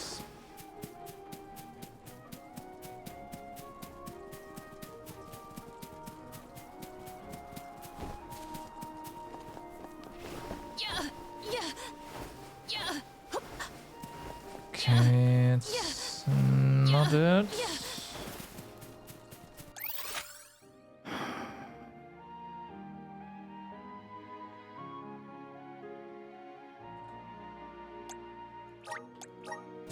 Speaker 3: Okay, it's not it.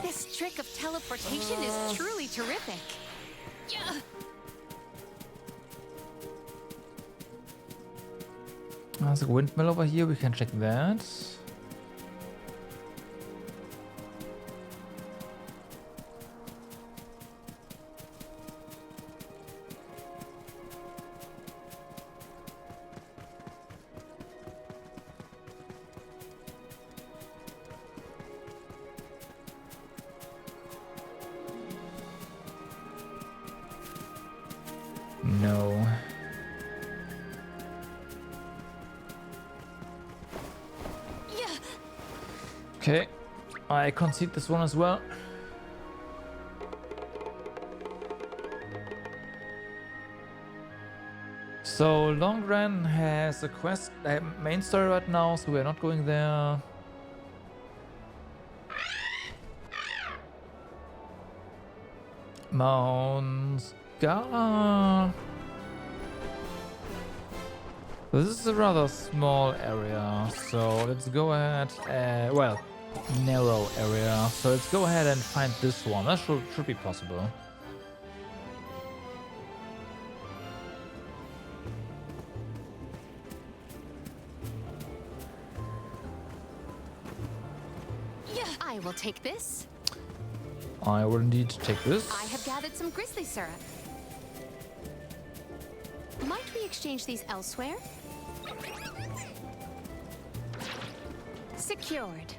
Speaker 4: This trick of teleportation is truly terrific.
Speaker 3: There's a windmill over here, we can check that. No. Okay, I concede this one as well. So Longren has a quest, main story right now, so we're not going there. Mount Gala. This is a rather small area, so let's go ahead. Well, narrow area. So let's go ahead and find this one. That should be possible.
Speaker 4: I will take this.
Speaker 3: I will need to take this.
Speaker 4: I have gathered some grizzly syrup. Might we exchange these elsewhere? Secured.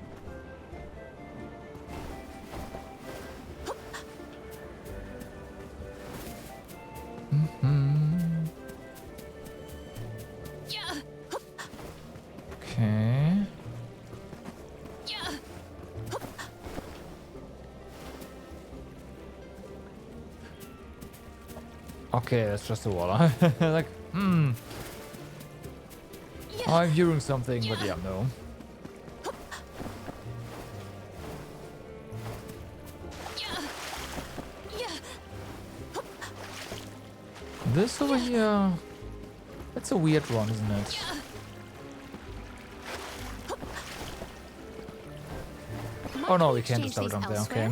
Speaker 3: Okay. Okay, that's just a wall. Like, I'm hearing something, but yeah, no. This over here, that's a weird one, isn't it? Oh no, we can't just have it jump there, okay.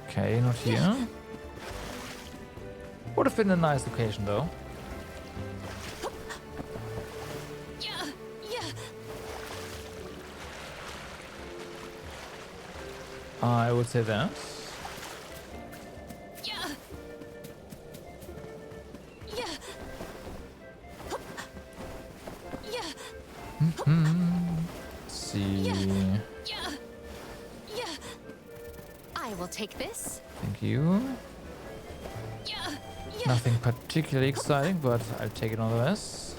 Speaker 3: Okay, not here. Would have been a nice location though. I would say that. See.
Speaker 4: I will take this.
Speaker 3: Thank you. Nothing particularly exciting, but I'll take it nonetheless.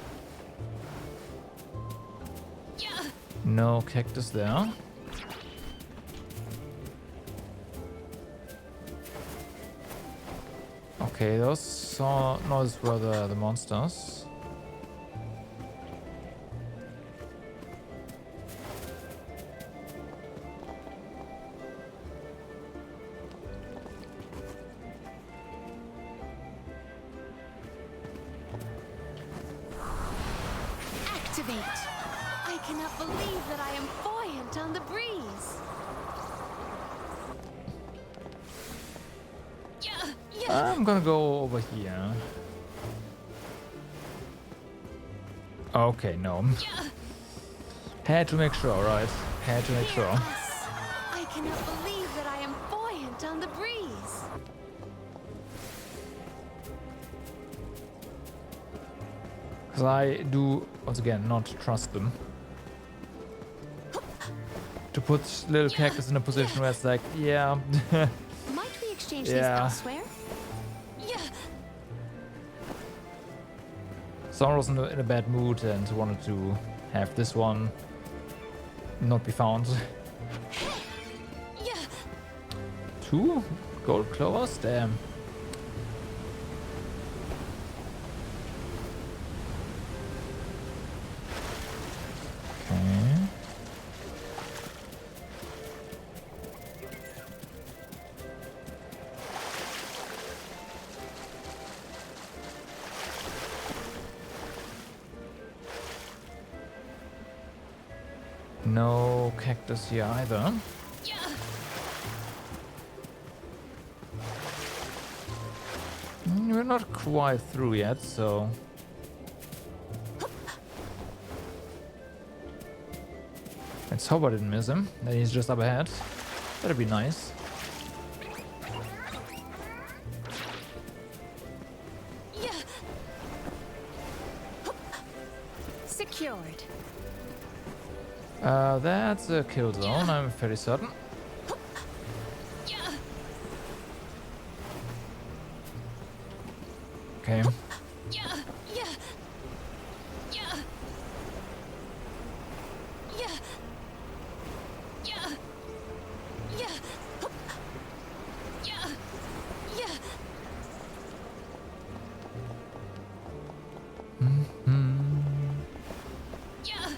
Speaker 3: No cactus there. Okay, those were the monsters.
Speaker 4: Activate. I cannot believe that I am buoyant on the breeze.
Speaker 3: I'm gonna go over here. Okay, no. Had to make sure, right? Had to make sure.
Speaker 4: I cannot believe that I am buoyant on the breeze.
Speaker 3: Because I do, once again, not trust them. To put little cactus in a position where it's like, yeah.
Speaker 4: Might we exchange
Speaker 3: Yeah.
Speaker 4: these elsewhere?
Speaker 3: Someone was in a bad mood and wanted to have this one not be found.
Speaker 4: Yeah.
Speaker 3: 2 gold clovers? Damn. Okay. No cactus here either.
Speaker 4: Yeah.
Speaker 3: We're not quite through yet, so... Let's hope I didn't miss him. That he's just up ahead. That'd be nice.
Speaker 4: Yeah. Secured.
Speaker 3: That's a kill zone, I'm fairly certain.
Speaker 4: Yeah.
Speaker 3: Okay.
Speaker 4: Yeah. Yeah. Yeah. Yeah. Yeah. Yeah. Yeah. Yeah. Yeah.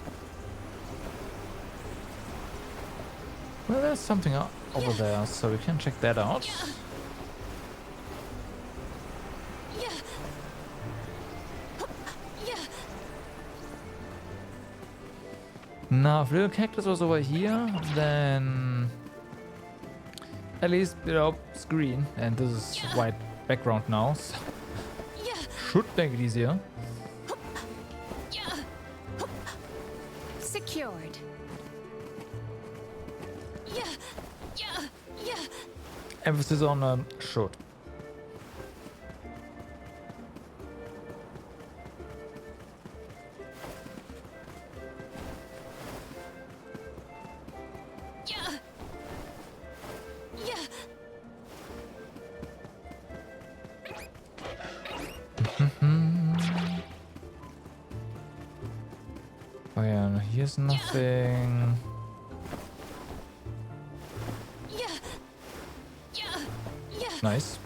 Speaker 3: Well, there's something over there, so we can check that out.
Speaker 4: Yeah. Yeah.
Speaker 3: Now, if little cactus was over here, then at least, you know, it's green, and this is white background now, so
Speaker 4: Yeah.
Speaker 3: should make it easier.
Speaker 4: Yeah. Secured. Yeah. Yeah. Yeah.
Speaker 3: Emphasis on should.
Speaker 4: Yeah. Yeah.
Speaker 3: Oh yeah, no, here's nothing.
Speaker 4: Yeah. Yeah. Yeah.
Speaker 3: Nice.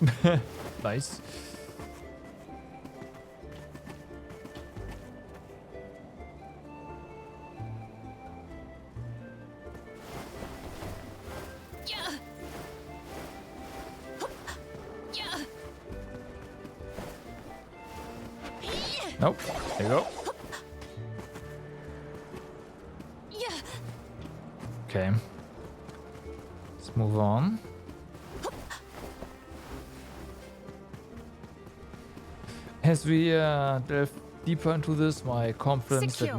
Speaker 3: Nice.
Speaker 4: Yeah. Yeah.
Speaker 3: Nope. There you go.
Speaker 4: Yeah.
Speaker 3: Okay. Let's move on. As we delve deeper into this, my confidence that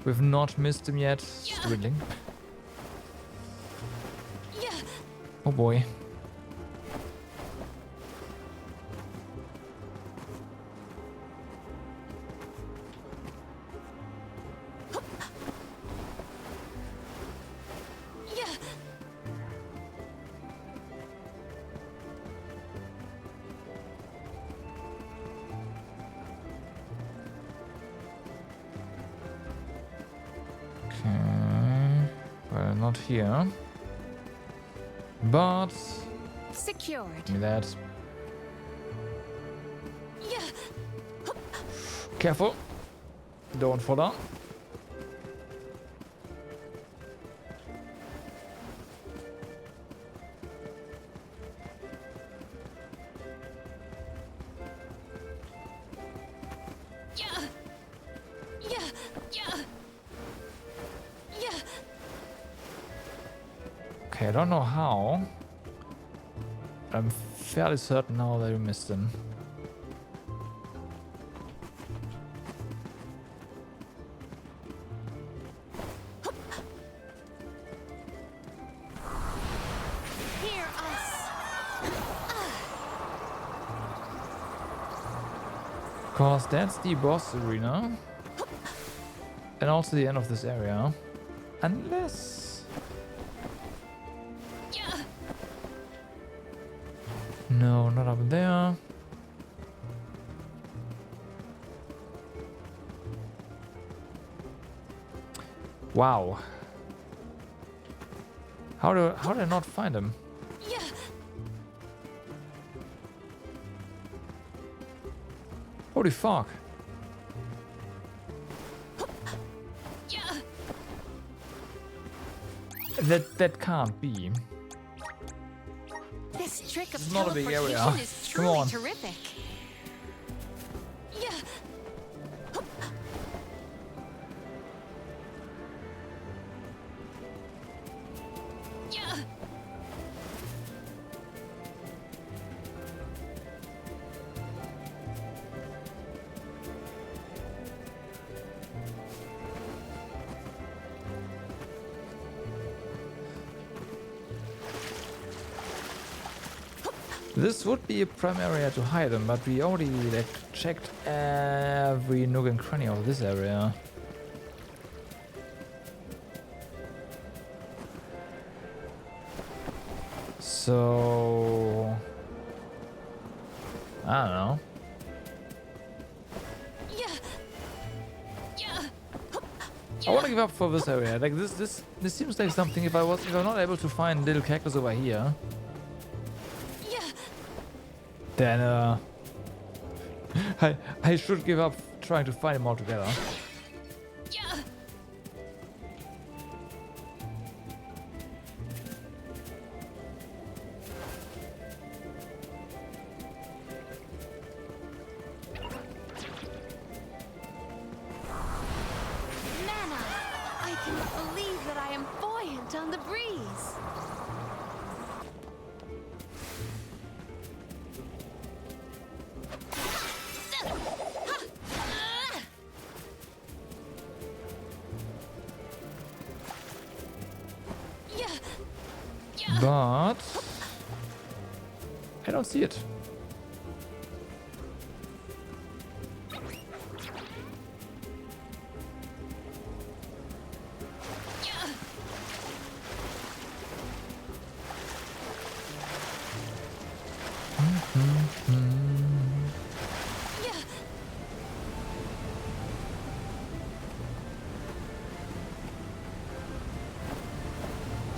Speaker 3: we've not missed him yet is dwindling.
Speaker 4: Yeah.
Speaker 3: Oh boy.
Speaker 4: Yeah.
Speaker 3: Okay. Well, not here. But
Speaker 4: Secured.
Speaker 3: give me that.
Speaker 4: Yeah.
Speaker 3: Careful. Don't fall down.
Speaker 4: Yeah. Yeah. Yeah. Yeah.
Speaker 3: Okay, I don't know how. I'm fairly certain now that we missed him.
Speaker 4: Hear us.
Speaker 3: Because that's the boss arena. And also the end of this area. Unless...
Speaker 4: Yeah.
Speaker 3: No, not up there. Wow. How did I not find him?
Speaker 4: Yeah.
Speaker 3: Holy fuck.
Speaker 4: Yeah.
Speaker 3: That can't be.
Speaker 4: This trick of
Speaker 3: It's not a big area.
Speaker 4: teleportation is
Speaker 3: Come
Speaker 4: truly
Speaker 3: on.
Speaker 4: terrific. Yeah. Yeah.
Speaker 3: This would be a prime area to hide him, but we already like checked every nook and cranny of this area. So I don't know.
Speaker 4: Yeah. Yeah.
Speaker 3: I want to give up for this area. Like this seems like something. If I'm not able to find little cactus over here,
Speaker 4: Yeah.
Speaker 3: then I should give up trying to find them all together.
Speaker 4: Yeah. Mana! I cannot believe that I am buoyant on the breeze. Yeah. Yeah.
Speaker 3: But I don't see it.
Speaker 4: Yeah. Yeah.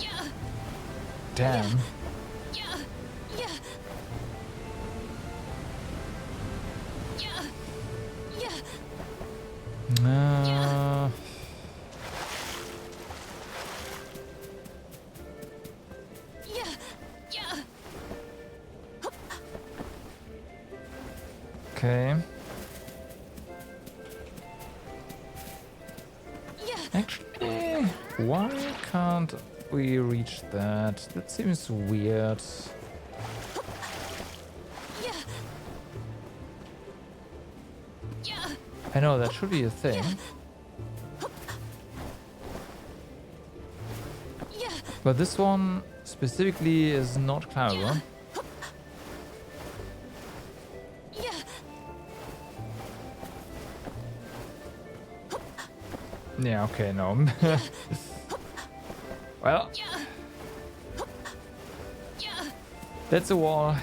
Speaker 4: Yeah.
Speaker 3: Damn.
Speaker 4: Yeah. Yeah. Yeah. Yeah. Yeah. Yeah.
Speaker 3: Okay.
Speaker 4: Yeah.
Speaker 3: Actually, why can't we reach that? That seems weird.
Speaker 4: Yeah. Yeah.
Speaker 3: I know that should be a thing,
Speaker 4: Yeah.
Speaker 3: but this one specifically is not climbable.
Speaker 4: Yeah.
Speaker 3: Yeah, okay, no. Well,
Speaker 4: Yeah. Yeah.
Speaker 3: that's a wall.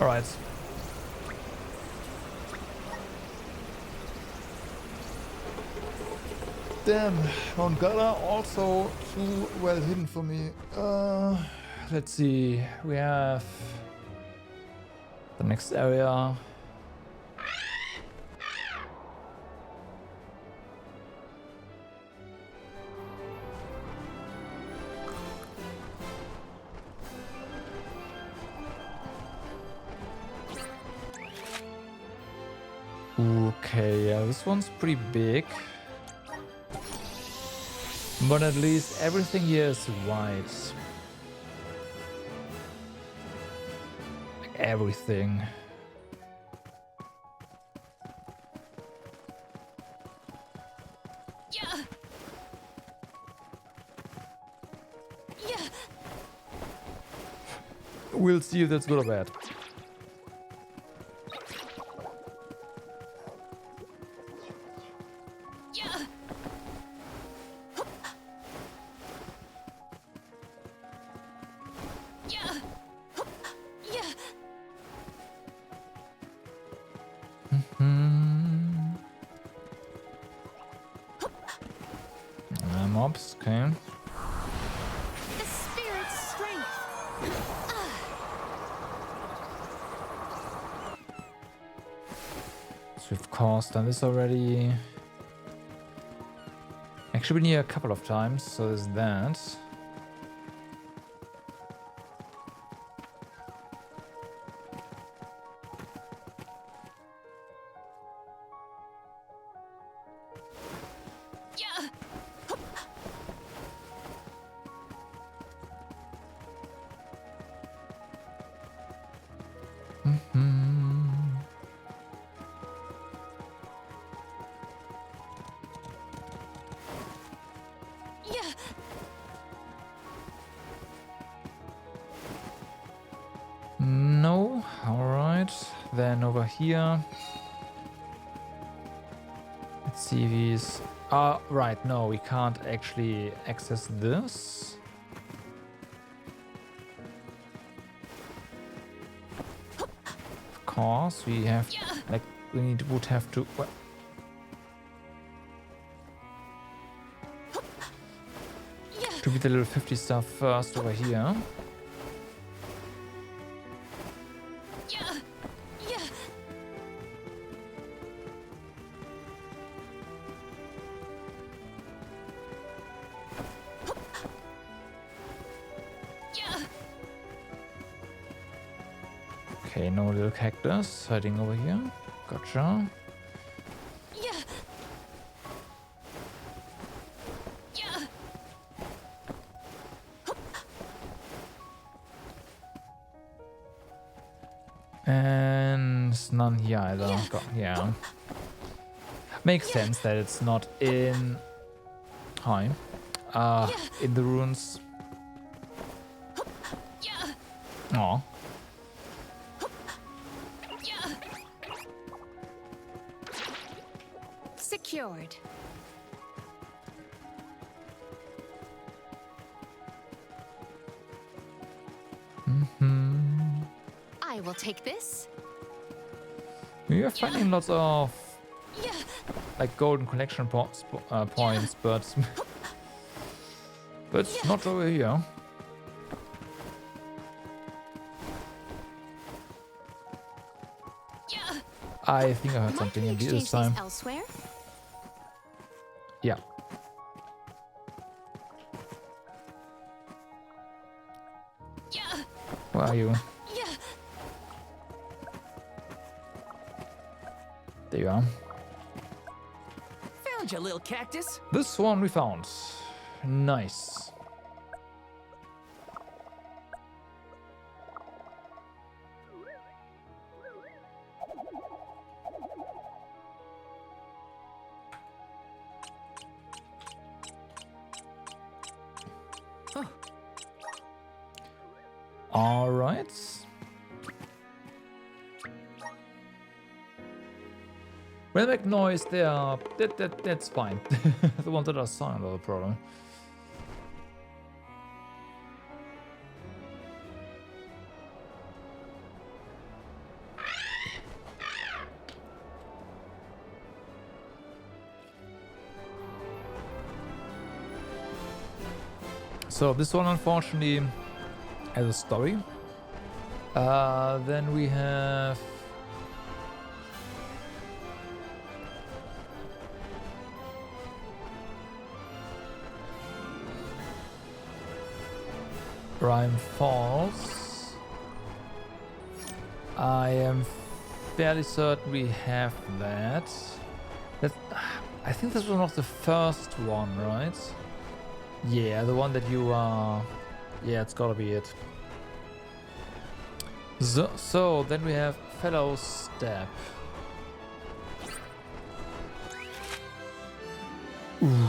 Speaker 3: Alright. Damn, Mount Gala also too well hidden for me. Let's see. We have the next area. Okay, yeah, this one's pretty big. But at least everything here is white. Everything.
Speaker 4: Yeah. Yeah.
Speaker 3: We'll see if that's good or bad.
Speaker 4: Yeah. Yeah. Yeah.
Speaker 3: Mobs, okay.
Speaker 4: The spirit's strength.
Speaker 3: So we've of course done this already. Actually, been here a couple of times, so there's that.
Speaker 4: Yeah. Yeah.
Speaker 3: No, alright. Then over here. Let's see these. Right, no, we can't actually access this. Of course, we have, like, would have to. What? To be the level 50 stuff first over here.
Speaker 4: Yeah. Yeah. Yeah.
Speaker 3: Okay, no little cactus hiding over here. Gotcha.
Speaker 4: Yeah. Yeah.
Speaker 3: And none here either.
Speaker 4: Yeah.
Speaker 3: Yeah. Makes sense that it's not in. Hi. In the ruins.
Speaker 4: Yeah.
Speaker 3: Aw.
Speaker 4: Yeah. Secured. I will take this.
Speaker 3: We are finding lots of
Speaker 4: Yeah.
Speaker 3: like golden collection points, but it's not over here.
Speaker 4: Yeah.
Speaker 3: I think I heard
Speaker 4: Might
Speaker 3: something
Speaker 4: we
Speaker 3: in
Speaker 4: exchange
Speaker 3: this time.
Speaker 4: these elsewhere?
Speaker 3: Yeah.
Speaker 4: Yeah.
Speaker 3: Where are you?
Speaker 4: Yeah.
Speaker 3: There you are.
Speaker 2: Found you, little cactus.
Speaker 3: This one we found. Nice. All right. When they make noise, they are that's fine. The ones that are silent are the problem. So this one, unfortunately, has a story. Then we have Rhyme Falls. I am fairly certain we have that. I think this was not the first one, right? Yeah, the one that you are. Yeah, it's gotta be it. So then we have Fellow Step. Ooh.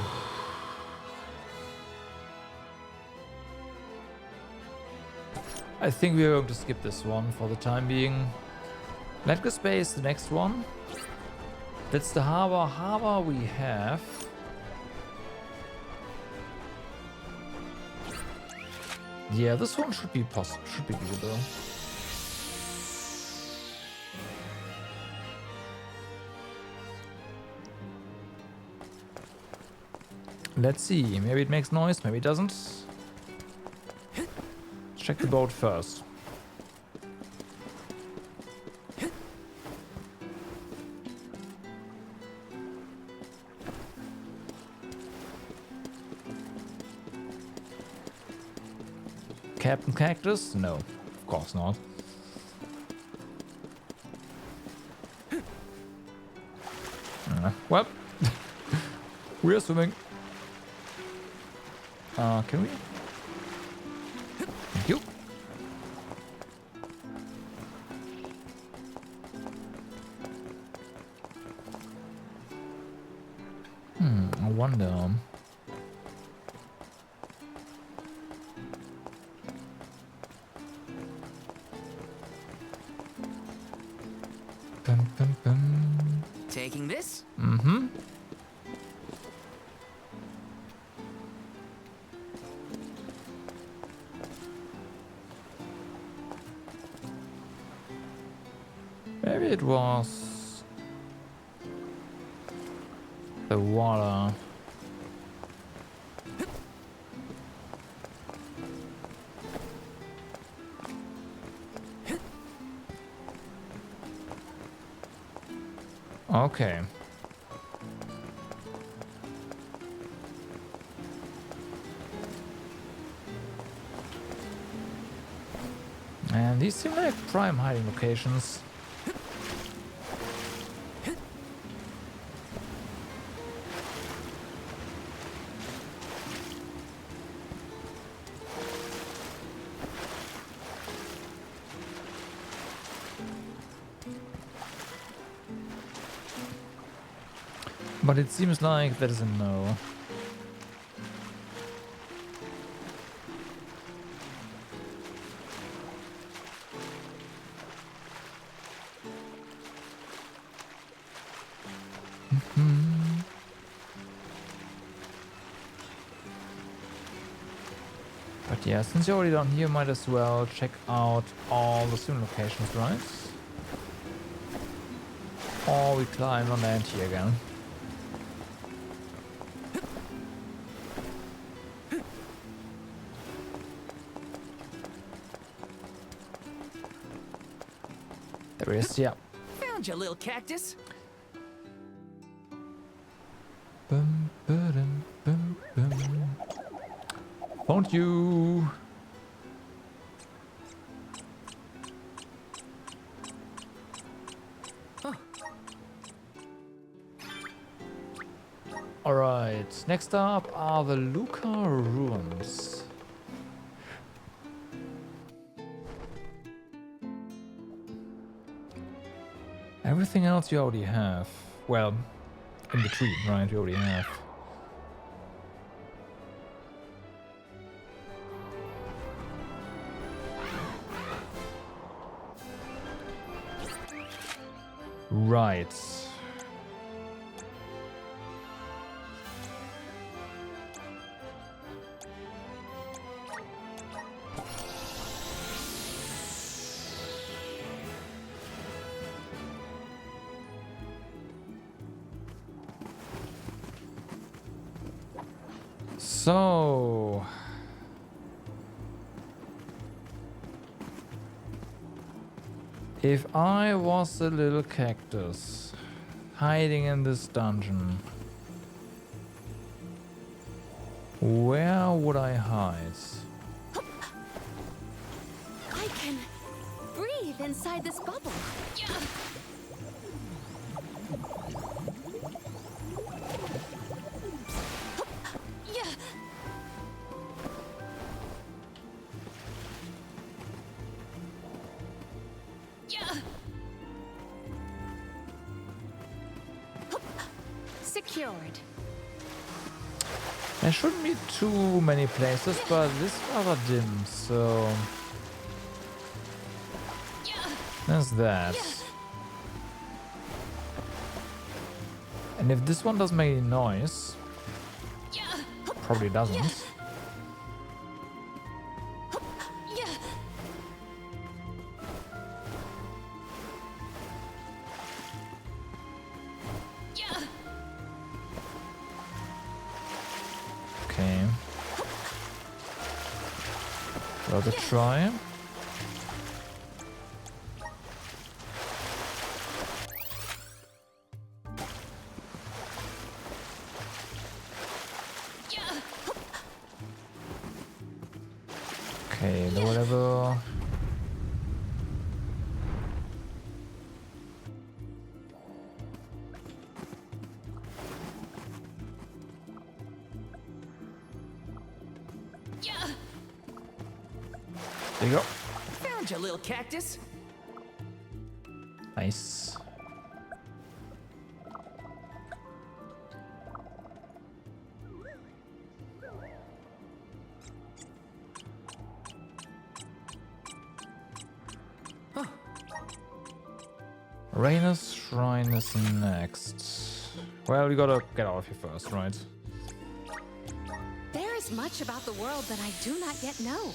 Speaker 3: I think we are going to skip this one for the time being. Ledgers Bay is the next one. That's the harbor. Harbor we have. Yeah, this one should be doable. Let's see. Maybe it makes noise, maybe it doesn't. Check the boat first. Captain Cactus? No, of course not. Well, we're swimming. Can we? Thank you. I wonder. Bum, bum, bum.
Speaker 2: Taking this?
Speaker 3: Mm-hmm. Maybe it was the water. Okay. And these seem like prime hiding locations. But it seems like there is a no. But yeah, since you're already down here, might as well check out all the swim locations, right? Or we climb on land here again. There is, yeah.
Speaker 2: Found you, little cactus.
Speaker 3: Bum, ba-dum, bum, bum. Found you.
Speaker 2: Huh.
Speaker 3: Alright, next up are the Luca ruins. Everything else you already have. Well, in the tree, right? You already have. Right. So, if I was a little cactus hiding in this dungeon, where would I hide?
Speaker 4: I can breathe inside this bubble. Secured.
Speaker 3: There shouldn't be too many places, but this is rather dim, so there's that. And if this one doesn't make any noise, probably doesn't. Worth a try. Okay, lower level. There you go.
Speaker 2: Found you, little cactus.
Speaker 3: Nice. Rainus Shrine is next. Well, we gotta get out of here first, right?
Speaker 4: There is much about the world that I do not yet know.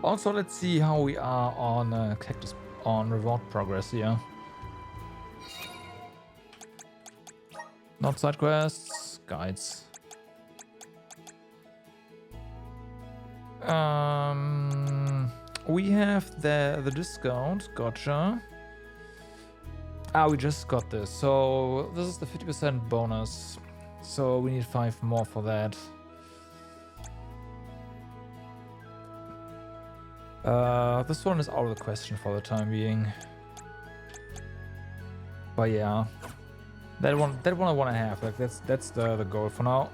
Speaker 3: Also, let's see how we are on cactus on reward progress here. Not side quests, guides. We have the discount. Gotcha. Ah, we just got this. So this is the 50% bonus. So we need 5 more for that. This one is out of the question for the time being. But yeah, that one I want to have. Like that's the goal for now.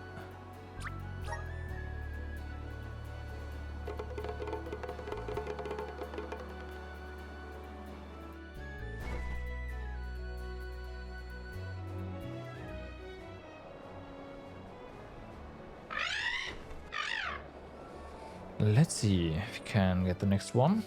Speaker 3: Let's see if we can get the next one.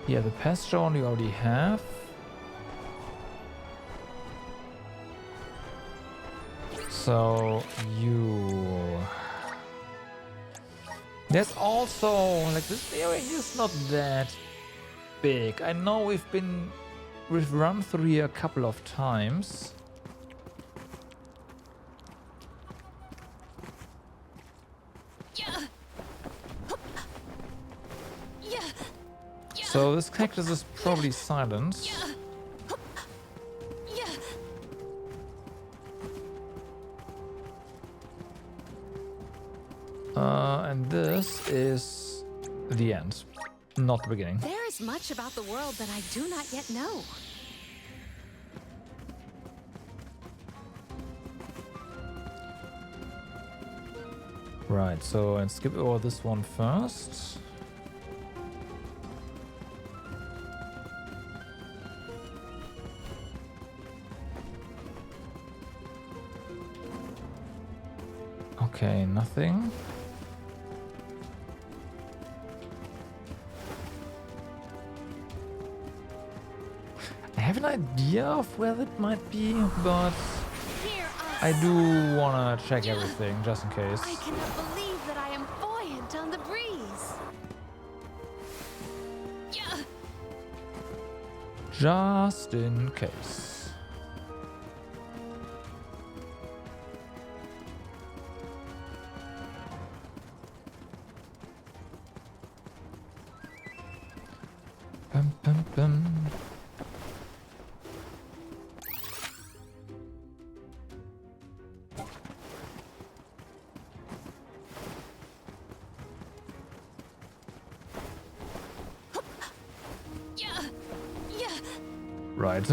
Speaker 3: Yeah, the pasture one we already have. So you... There's also, like, this area is not that big. I know we've run through here a couple of times. So this cactus is probably silent. And this is the end, not the beginning.
Speaker 4: There is much about the world that I do not yet know.
Speaker 3: Right, so let's skip over this one first. Okay, nothing. I have an idea of where that might be, but I do wanna check everything just in case.
Speaker 4: I cannot believe that I am buoyant on the breeze.
Speaker 3: Just in case. Bum, bum, bum. Right.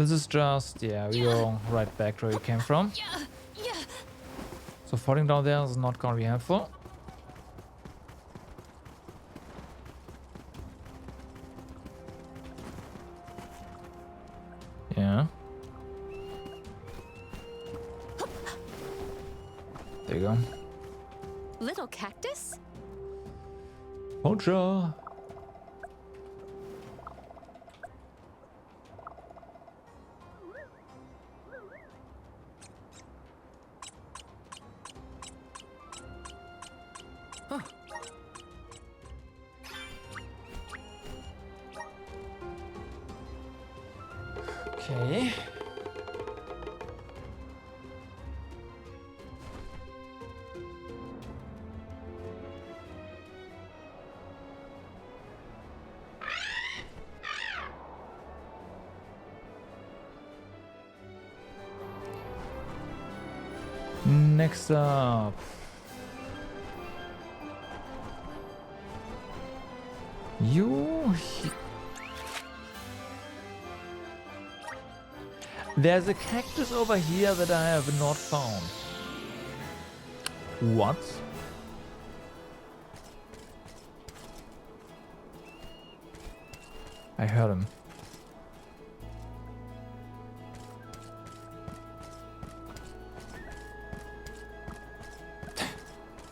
Speaker 3: This is just, yeah, we go right back to where we came from. So falling down there is not gonna be helpful. Yeah. There you go.
Speaker 4: Little cactus?
Speaker 3: Bonjour. Okay. Next up. There's a cactus over here that I have not found. What? I heard him.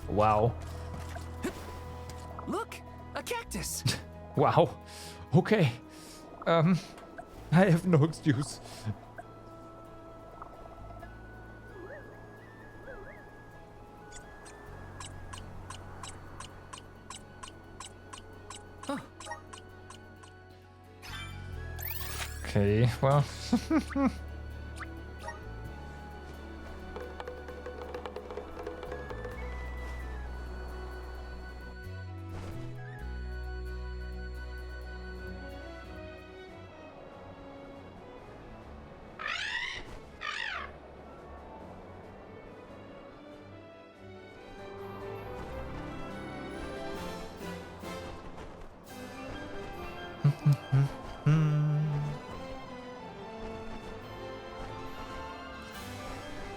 Speaker 3: Wow.
Speaker 2: Look, a cactus.
Speaker 3: Wow. Okay. I have no excuse. Okay, well.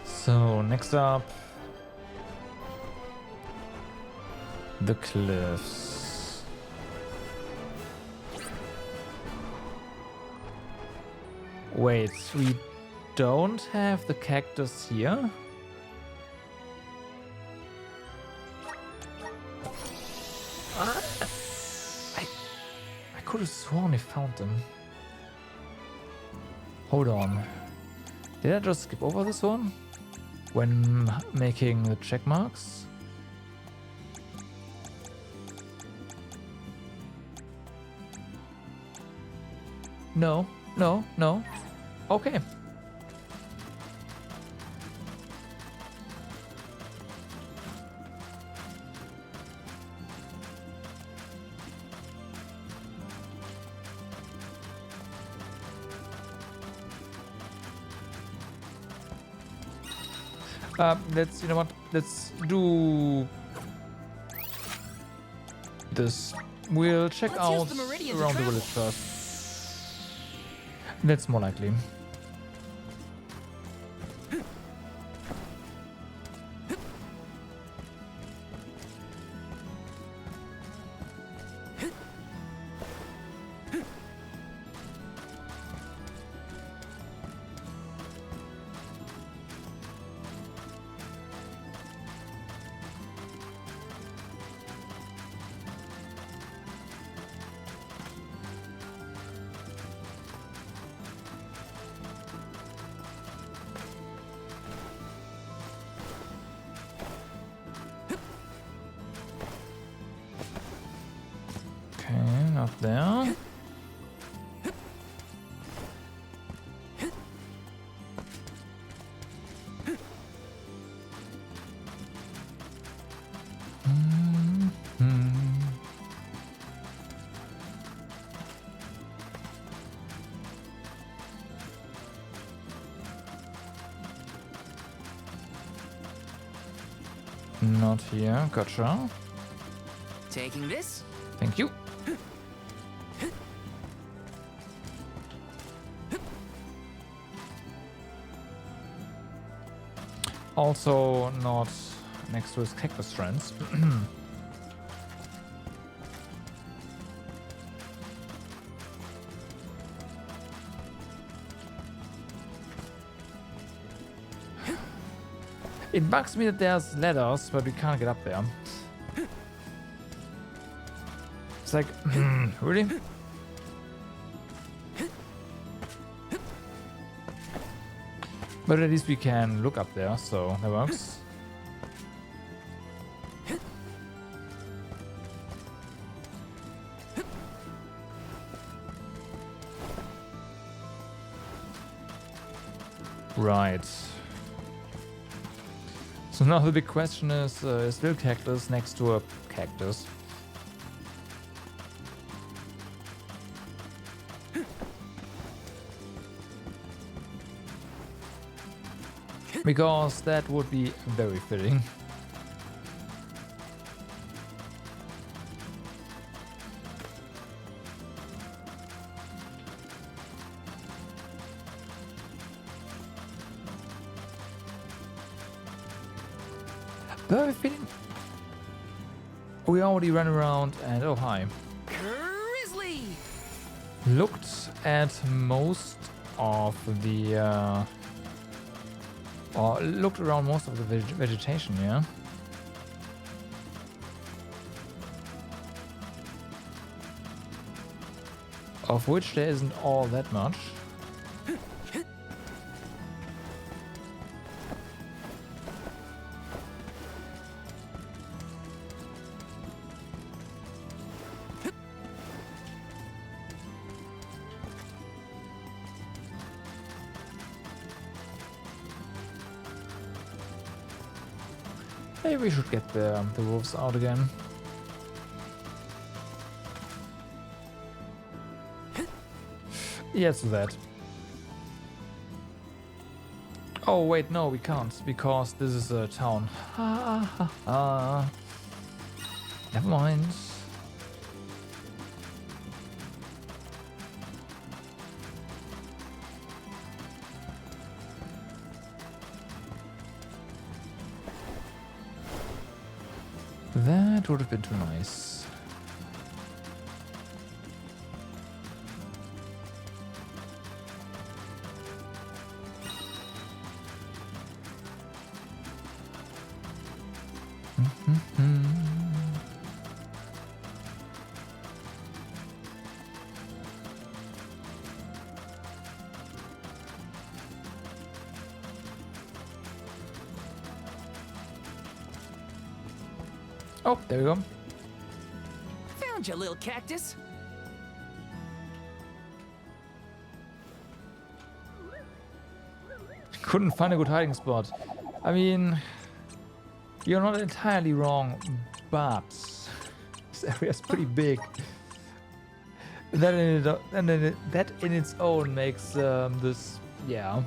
Speaker 3: So, next up, the cliffs. Wait, we don't have the cactus here? I could have sworn I found them. Hold on. Did I just skip over this one? When making the check marks? No, no, no. Okay. You know what? Let's do this. We'll check out
Speaker 2: the meridian
Speaker 3: around
Speaker 2: to
Speaker 3: the
Speaker 2: travel.
Speaker 3: village first. That's more likely. Okay, not there. Not here, gotcha.
Speaker 2: Taking this?
Speaker 3: Thank you. Also not next to his cactus friends. It bugs me that there's ladders, but we can't get up there. It's like, really? But at least we can look up there, so that works. Right. So now the big question is real cactus next to a cactus? Because that would be very fitting. Very fitting. We already ran around and oh hi.
Speaker 2: Grizzly!
Speaker 3: Looked at most of the or looked around most of the vegetation, yeah? Of which there isn't all that much. Maybe we should get the wolves out again. Yeah, let's do that. Oh wait, no, we can't, because this is a town. Never mind. That would have been too nice. Oh, there we go.
Speaker 2: Found you, little cactus.
Speaker 3: Couldn't find a good hiding spot. I mean, you're not entirely wrong, but this area is pretty big. That in its own makes this, yeah,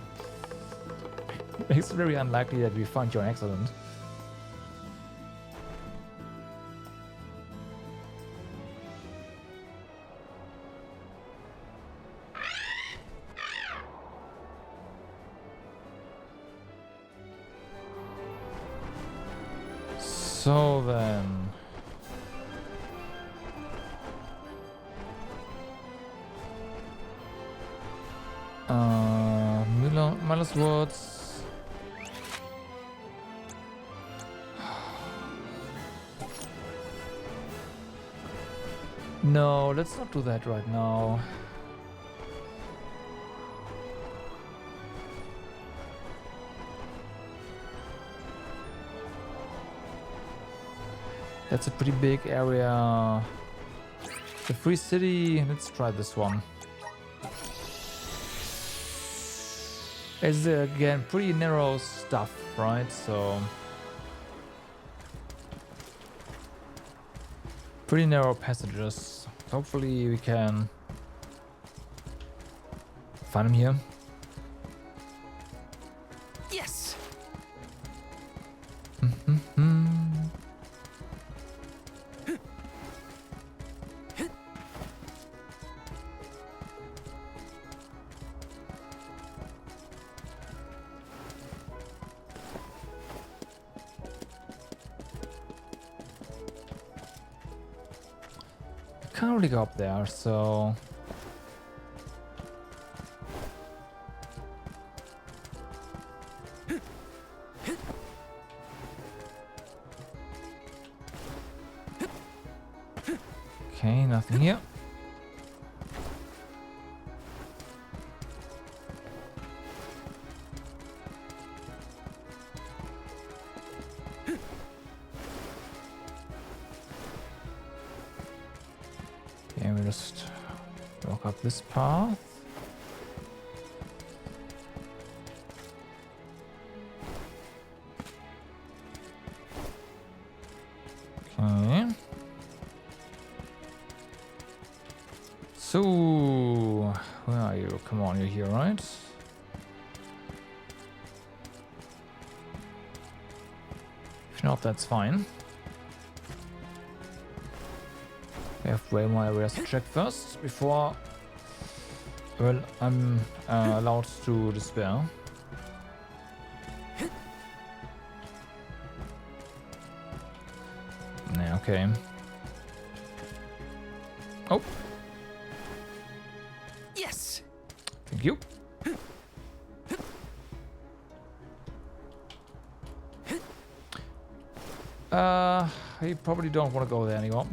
Speaker 3: makes it very unlikely that we find you an accident. So then, Miller's Woods. No, let's not do that right now. That's a pretty big area. The Free City, let's try this one. It's again pretty narrow stuff, right? So pretty narrow passages. Hopefully we can find him here.
Speaker 2: Yes.
Speaker 3: can't really go up there, so... Okay, nothing here. Okay, we just walk up this path. Okay. So, where are you? Come on, you're here, right? If not, that's fine. We have way more areas to check first before, well, I'm allowed to despair. Yeah, okay. Oh,
Speaker 2: Yes!
Speaker 3: thank you. I probably don't want to go there anymore.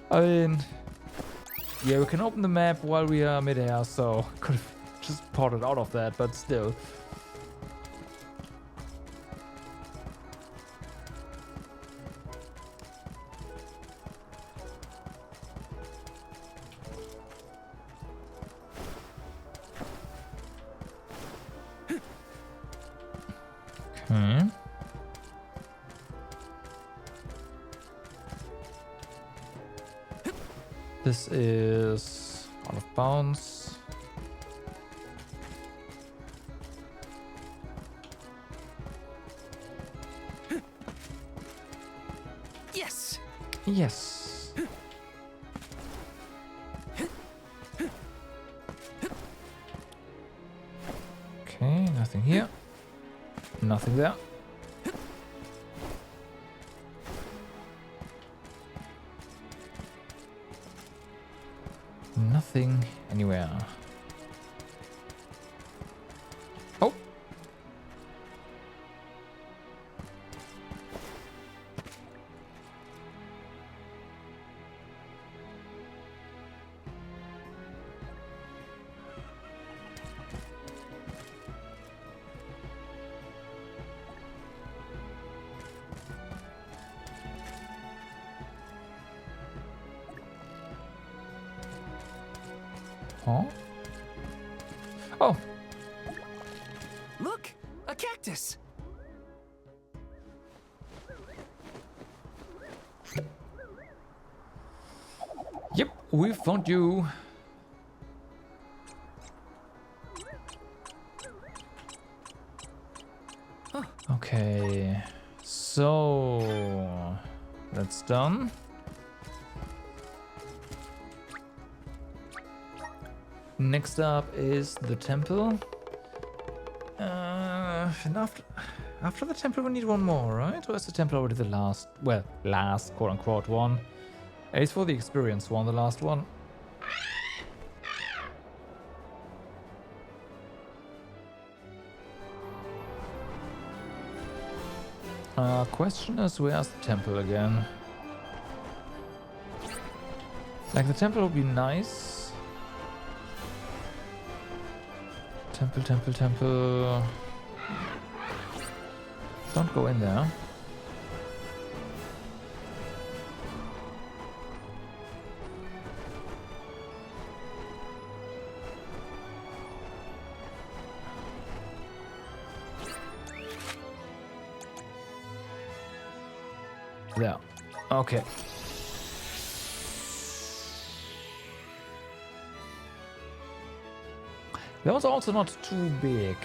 Speaker 3: I mean, yeah, we can open the map while we are mid-air, so could have just ported out of that, but still. Okay. This is out of bounds.
Speaker 2: Yes!
Speaker 3: Yes. Okay, nothing here. Nothing there. Nothing anywhere. Oh. Huh? Oh,
Speaker 2: Look! A cactus!
Speaker 3: yep, we found you. Okay, so that's done. Next up is the temple. And after the temple we need one more, right? Or is the temple already the last, well, last quote-unquote one? At least for the experience one, the last one. Question is, where's the temple again? Like, the temple would be nice. Temple. Don't go in there. There. Okay. That was also not too big.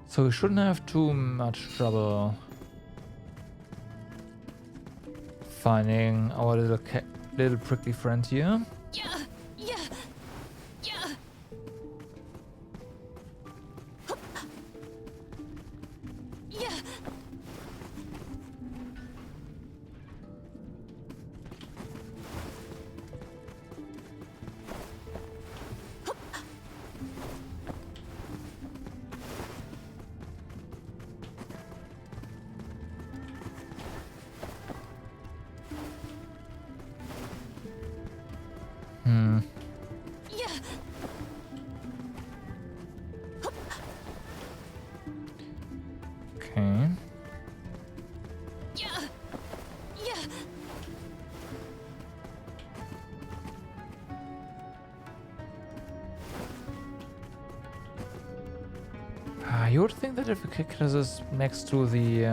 Speaker 3: So we shouldn't have too much trouble finding our little prickly friend here.
Speaker 4: Yeah. Yeah.
Speaker 3: Okay.
Speaker 4: Yeah. Yeah.
Speaker 3: You would think that if we kick this next to the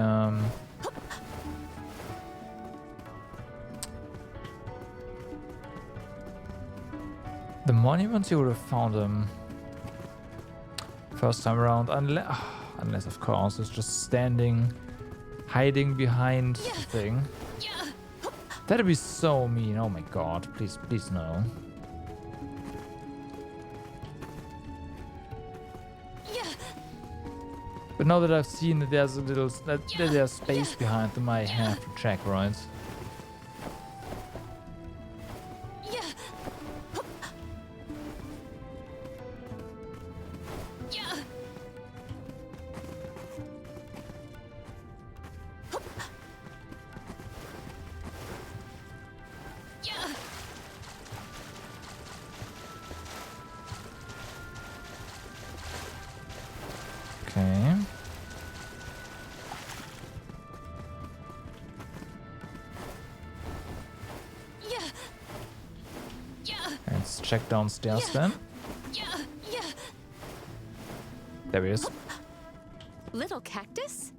Speaker 3: monuments, you would have found them first time around, unless of course it's just standing, hiding behind the thing.
Speaker 4: Yeah.
Speaker 3: That'd be so mean. Oh my god, please, please no.
Speaker 4: Yeah.
Speaker 3: But now that I've seen that there's a little that there's space behind them, I have to check, right?
Speaker 4: Yeah. Yeah. Yeah.
Speaker 3: Okay.
Speaker 4: Yeah. Yeah.
Speaker 3: Let's check downstairs then.
Speaker 4: Yeah. Yeah.
Speaker 3: There he is.
Speaker 4: Little cactus?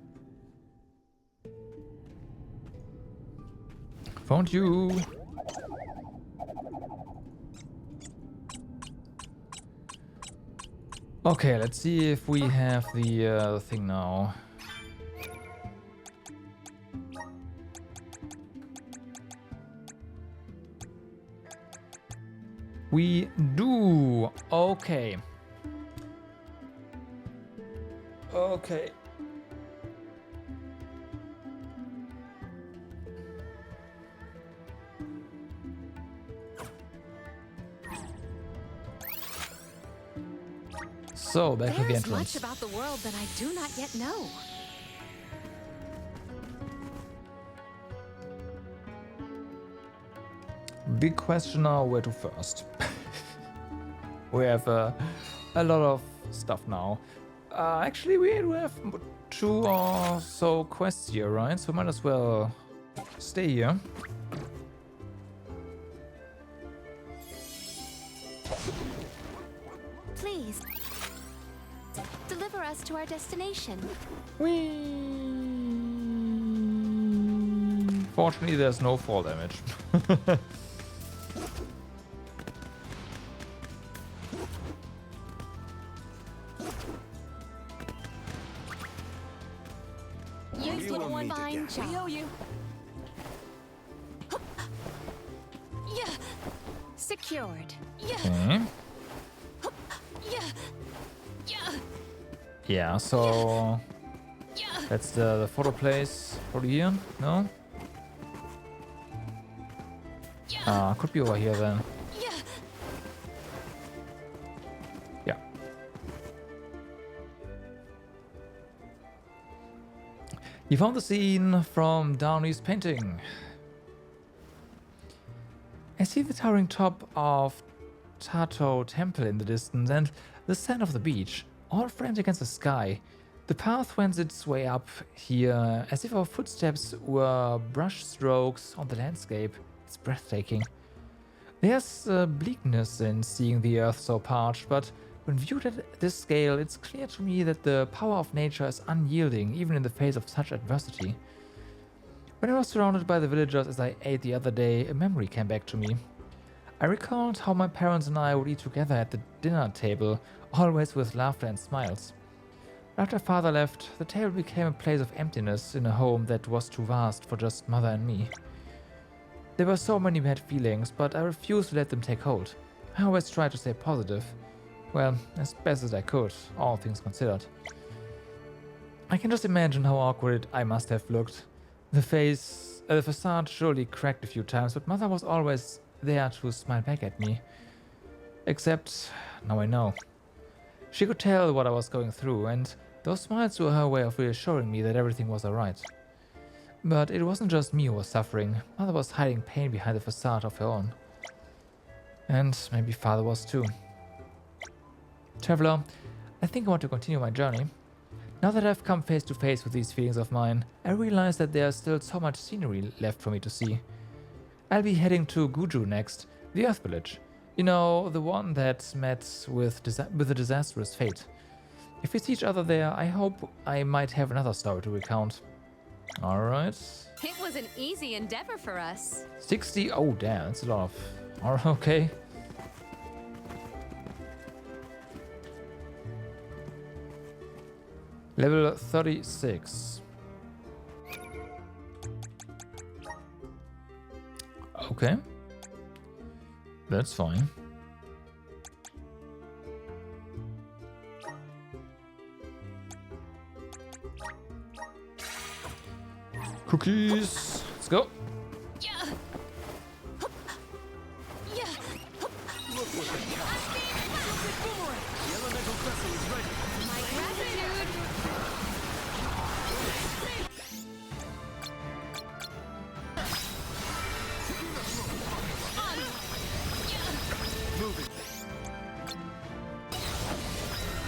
Speaker 3: Found you. Okay, let's see if we have the thing now. We do. Okay. Okay. So, back to the
Speaker 4: There's
Speaker 3: entrance.
Speaker 4: much about the world that I do not yet know.
Speaker 3: Big question now, where to first? We have a lot of stuff now. Actually, we do have 2 or so quests here, right? So might as well stay here.
Speaker 4: Please. Deliver us to our destination.
Speaker 3: Fortunately, there's no fall damage.
Speaker 4: Use little one fine job. We owe you. Yeah. Secured. Yeah.
Speaker 3: Okay.
Speaker 4: Yeah. Yeah.
Speaker 3: Yeah, so
Speaker 4: Yeah.
Speaker 3: that's the photo place probably here, no? Could be over here then.
Speaker 4: Yeah.
Speaker 3: Yeah. You found the scene from Downey's painting. I see the towering top of Tato Temple in the distance and the sand of the beach, all framed against the sky. The path wends its way up here, as if our footsteps were brush strokes on the landscape. It's breathtaking. There's bleakness in seeing the earth so parched, but when viewed at this scale, it's clear to me that the power of nature is unyielding, even in the face of such adversity. When I was surrounded by the villagers as I ate the other day, a memory came back to me. I recalled how my parents and I would eat together at the dinner table, always with laughter and smiles. After father left, the table became a place of emptiness in a home that was too vast for just mother and me. There were so many bad feelings, but I refused to let them take hold. I always tried to stay positive. Well, as best as I could, all things considered. I can just imagine how awkward I must have looked. The facade surely cracked a few times, but mother was always there to smile back at me. Except, now I know. She could tell what I was going through, and those smiles were her way of reassuring me that everything was alright. But it wasn't just me who was suffering. Mother was hiding pain behind the facade of her own. And maybe father was too. Traveler, I think I want to continue my journey. Now that I've come face to face with these feelings of mine, I realize that there's still so much scenery left for me to see. I'll be heading to Guju next, the Earth Village. You know, the one that met with a disastrous fate. If we see each other there, I hope I might have another story to recount. Alright.
Speaker 4: It was an easy endeavor for us.
Speaker 3: 60, oh damn, that's a lot of... Alright, okay. Level 36. Okay. That's fine. Cookies. Let's go.
Speaker 4: Yeah. Yeah. My gratitude.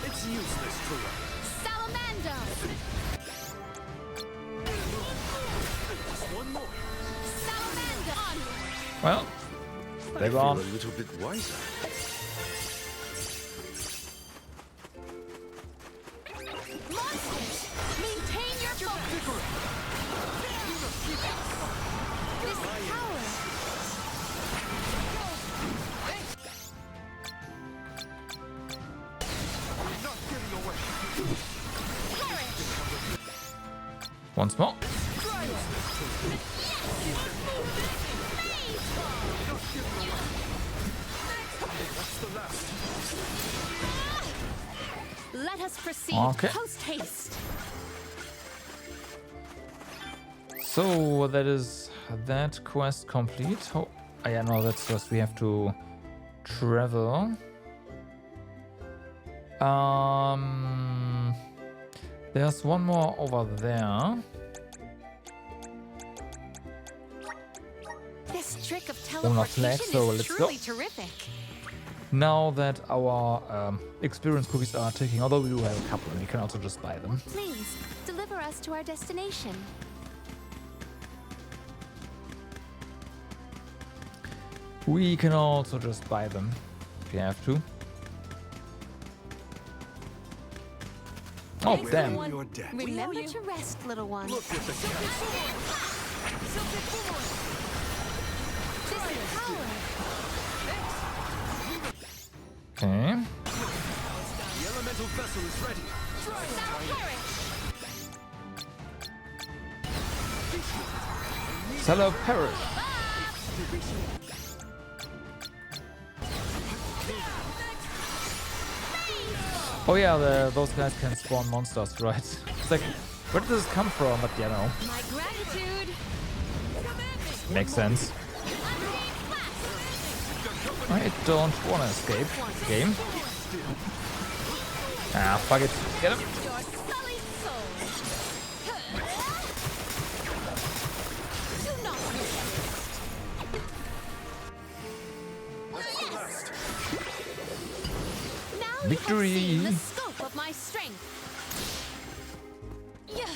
Speaker 8: It's useless to run.
Speaker 4: Salamander.
Speaker 8: One more.
Speaker 4: Salamander. On.
Speaker 3: Well,
Speaker 8: I
Speaker 3: they're
Speaker 8: feel
Speaker 3: gone.
Speaker 8: a little bit wiser.
Speaker 4: Monsters, maintain your focus. This power.
Speaker 8: Not getting away.
Speaker 4: Perish.
Speaker 3: Once more.
Speaker 8: That's the last.
Speaker 4: Let us proceed
Speaker 3: Okay.
Speaker 4: post haste.
Speaker 3: So that is that quest complete. Oh, yeah, no, that's just we have to travel. There's one more over there.
Speaker 4: This trick of
Speaker 3: Oh, not left,
Speaker 4: teleportation
Speaker 3: so
Speaker 4: is
Speaker 3: let's go.
Speaker 4: truly terrific.
Speaker 3: Now that our experience cookies are ticking, although we do have a couple, and we can also just buy them.
Speaker 4: Please deliver us to our destination.
Speaker 3: We can also just buy them if you have to. Oh,
Speaker 4: Thanks,
Speaker 3: damn.
Speaker 4: everyone.
Speaker 8: You're dead.
Speaker 4: Remember to rest, little one.
Speaker 8: Look at the cat.
Speaker 4: This is power.
Speaker 3: Okay.
Speaker 8: The elemental vessel is ready.
Speaker 4: Thou perish.
Speaker 3: Seller perish. Oh yeah, those guys can spawn monsters, right? It's like, where did this come from? But yeah, no.
Speaker 4: My gratitude.
Speaker 3: Makes sense. I don't want to escape. Game. Ah, fuck it. Get him.
Speaker 4: Your sullied soul. Do not resist. Now
Speaker 3: Victory.
Speaker 4: you have seen the scope of my strength. Yeah.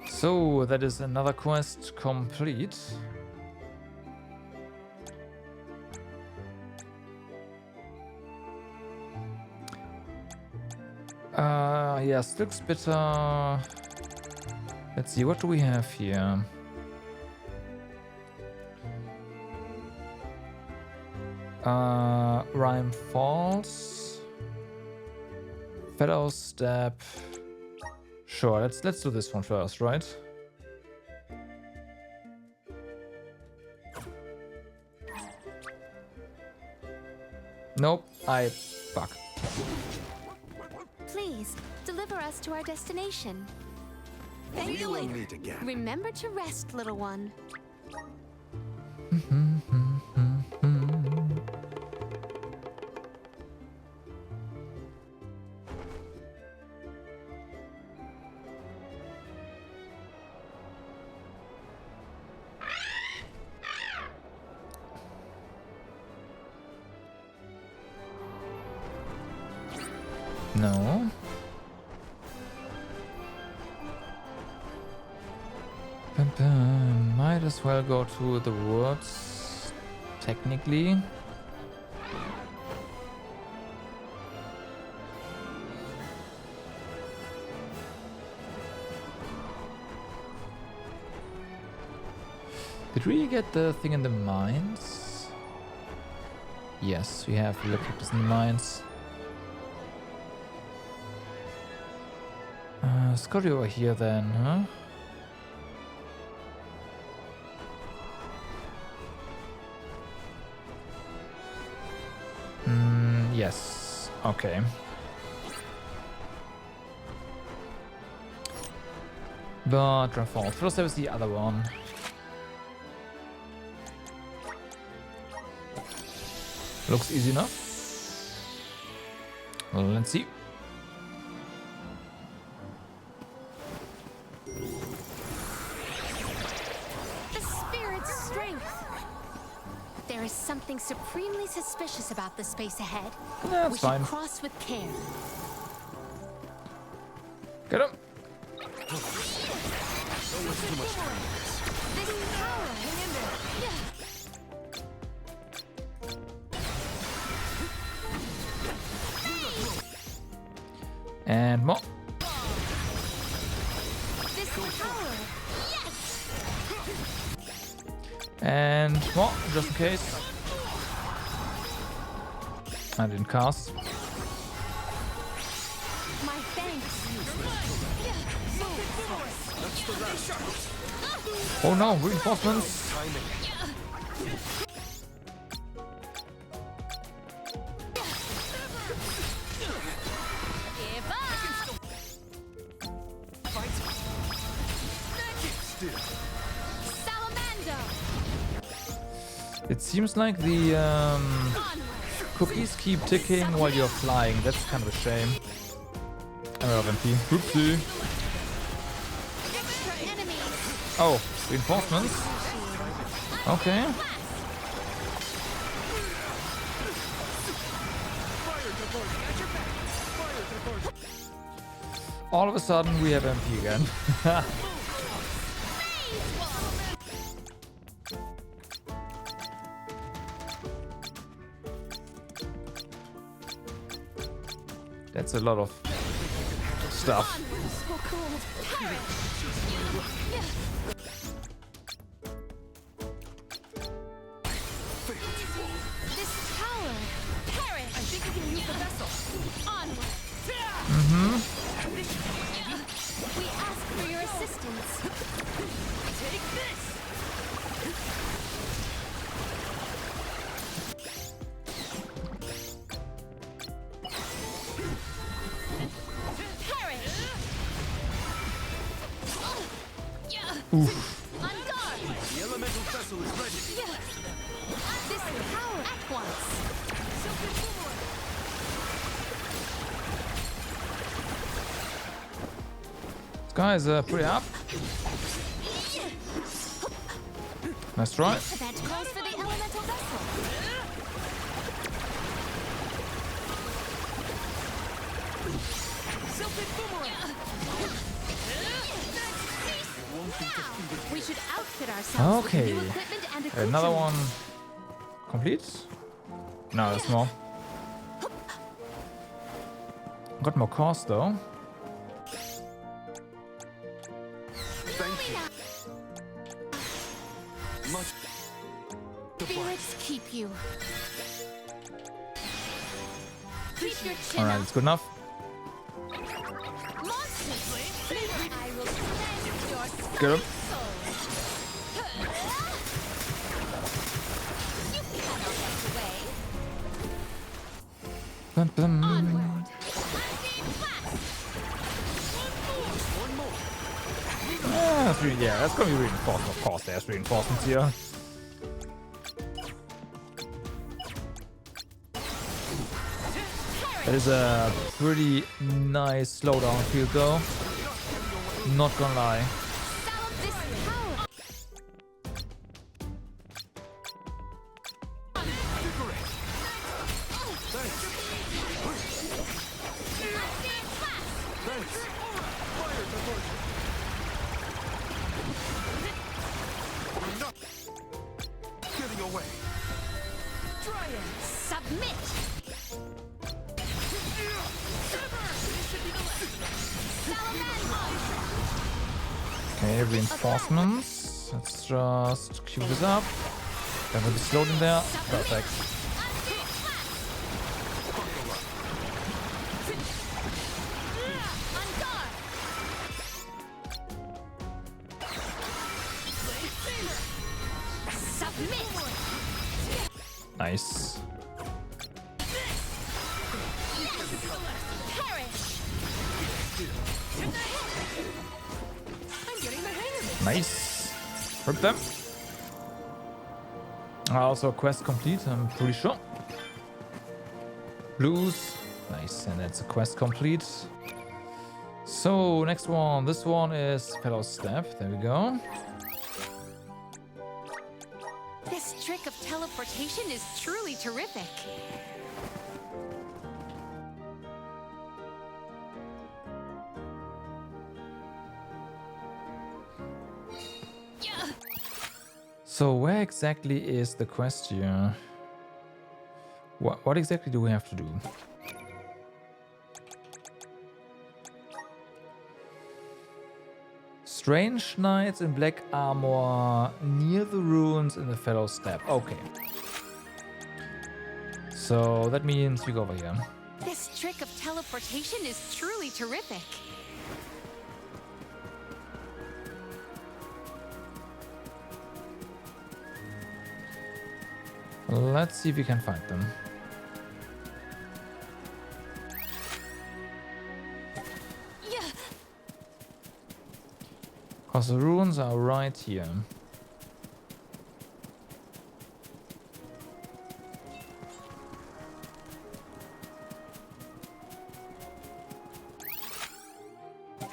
Speaker 3: So that is another quest complete. Yeah, Silk Spitter. Let's see, what do we have here? Rhyme Falls. Fellow Step. Sure, let's do this one first, right? Nope, fuck.
Speaker 4: Please deliver us to our destination.
Speaker 8: We will meet again.
Speaker 4: Remember to rest, little one.
Speaker 3: No. Might as well go to the woods, technically. Did we get the thing in the mines? Yes, we have the cactus in the mines. Let's go over here then, huh? Yes. Okay. But Raffles. First, there was the other one. Looks easy enough. Well, let's see.
Speaker 4: The spirit's strength. There is something supremely suspicious about the space ahead.
Speaker 3: That's
Speaker 4: We
Speaker 3: fine.
Speaker 4: should cross with care.
Speaker 3: Get him.
Speaker 4: This power. Hang in there.
Speaker 3: And more.
Speaker 4: This power.
Speaker 3: And more, just in case. I didn't cast.
Speaker 4: My thanks.
Speaker 3: Oh no, reinforcements.
Speaker 4: Give up. Salamander.
Speaker 3: It seems like the
Speaker 4: Onward.
Speaker 3: cookies keep ticking while you're flying. That's kind of a shame. I'm out of MP. Oopsie.
Speaker 4: Extra enemies.
Speaker 3: Oh, reinforcements. Okay. All of a sudden we have MP again. That's a lot of stuff.
Speaker 4: This power. Perish. I think we can use the vessel. Onward. We ask for your assistance. Take this. Perish. On guard.
Speaker 8: The elemental vessel is ready.
Speaker 4: This power at once.
Speaker 3: This guy is pretty up. Nice try.
Speaker 4: Event calls for the elemental vessel. We should outfit ourselves
Speaker 3: Okay.
Speaker 4: with new equipment and
Speaker 3: Another one
Speaker 4: accoutrements.
Speaker 3: complete? No, there's more. Got more cost though.
Speaker 8: Thank you. Much
Speaker 4: Spirits keep you. Keep your chin
Speaker 3: Alright,
Speaker 4: up.
Speaker 3: it's good enough.
Speaker 4: Monsters! I will cleanse your
Speaker 3: Get him.
Speaker 4: soul. You cannot get away.
Speaker 3: Bum, bum.
Speaker 4: Onward.
Speaker 3: Yeah, that's gonna be reinforcement. Of course, there's reinforcements here. That is a pretty nice slowdown field though. Not gonna lie.
Speaker 4: This power.
Speaker 8: your way.
Speaker 4: Submit!
Speaker 3: Okay, reinforcements. Let's just queue this up. Then we'll be slowed in there. Perfect. Nice. Nice. Rip them. Also quest complete, I'm pretty sure. Blues. Nice, and that's a quest complete. So, next one. This one is Fellow Step. There we go.
Speaker 4: This trick of teleportation is truly terrific.
Speaker 3: So where exactly is the quest here? What exactly do we have to do? Strange knights in black armor near the ruins in the Fellow Step. Okay. So that means we go over here.
Speaker 4: This trick of teleportation is truly terrific.
Speaker 3: Let's see if we can find them. Because the ruins are right here.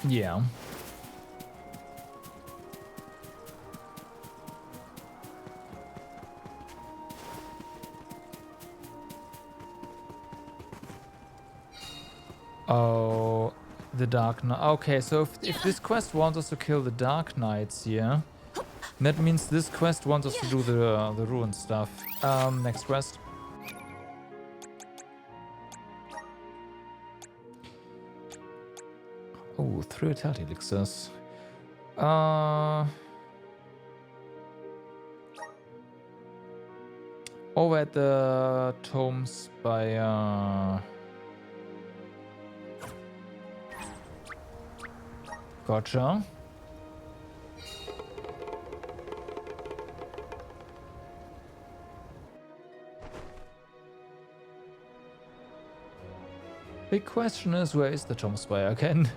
Speaker 3: Yeah. Oh, the Dark Knight. Okay, so if this quest wants us to kill the Dark Knights here, that means this quest wants us to do the ruin stuff. Next quest. Oh, 3 vitality elixirs. Over at the tomes by Gotcha. Big question is, where is the Tom Spire again?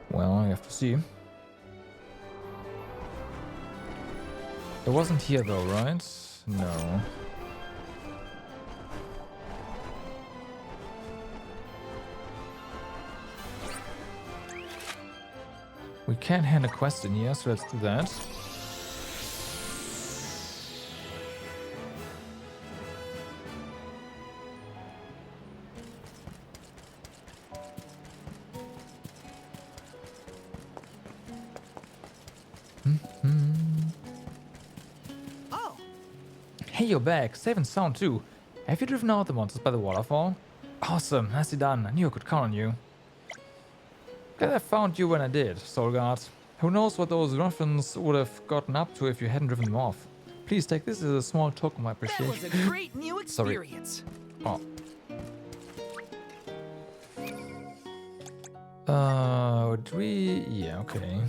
Speaker 3: Well, I have to see. It wasn't here though, right? No. We can hand a quest in here, so let's do that.
Speaker 2: Oh,
Speaker 3: Hey, you're back. Safe and sound too. Have you driven out the monsters by the waterfall? Awesome, nicely done. I knew I could count on you. Glad I found you when I did, Solgard. Who knows what those ruffians would have gotten up to if you hadn't driven them off. Please take this as a small token of my
Speaker 2: that was
Speaker 3: appreciation.
Speaker 2: a great new experience.
Speaker 3: Oh. Do we... Yeah, okay.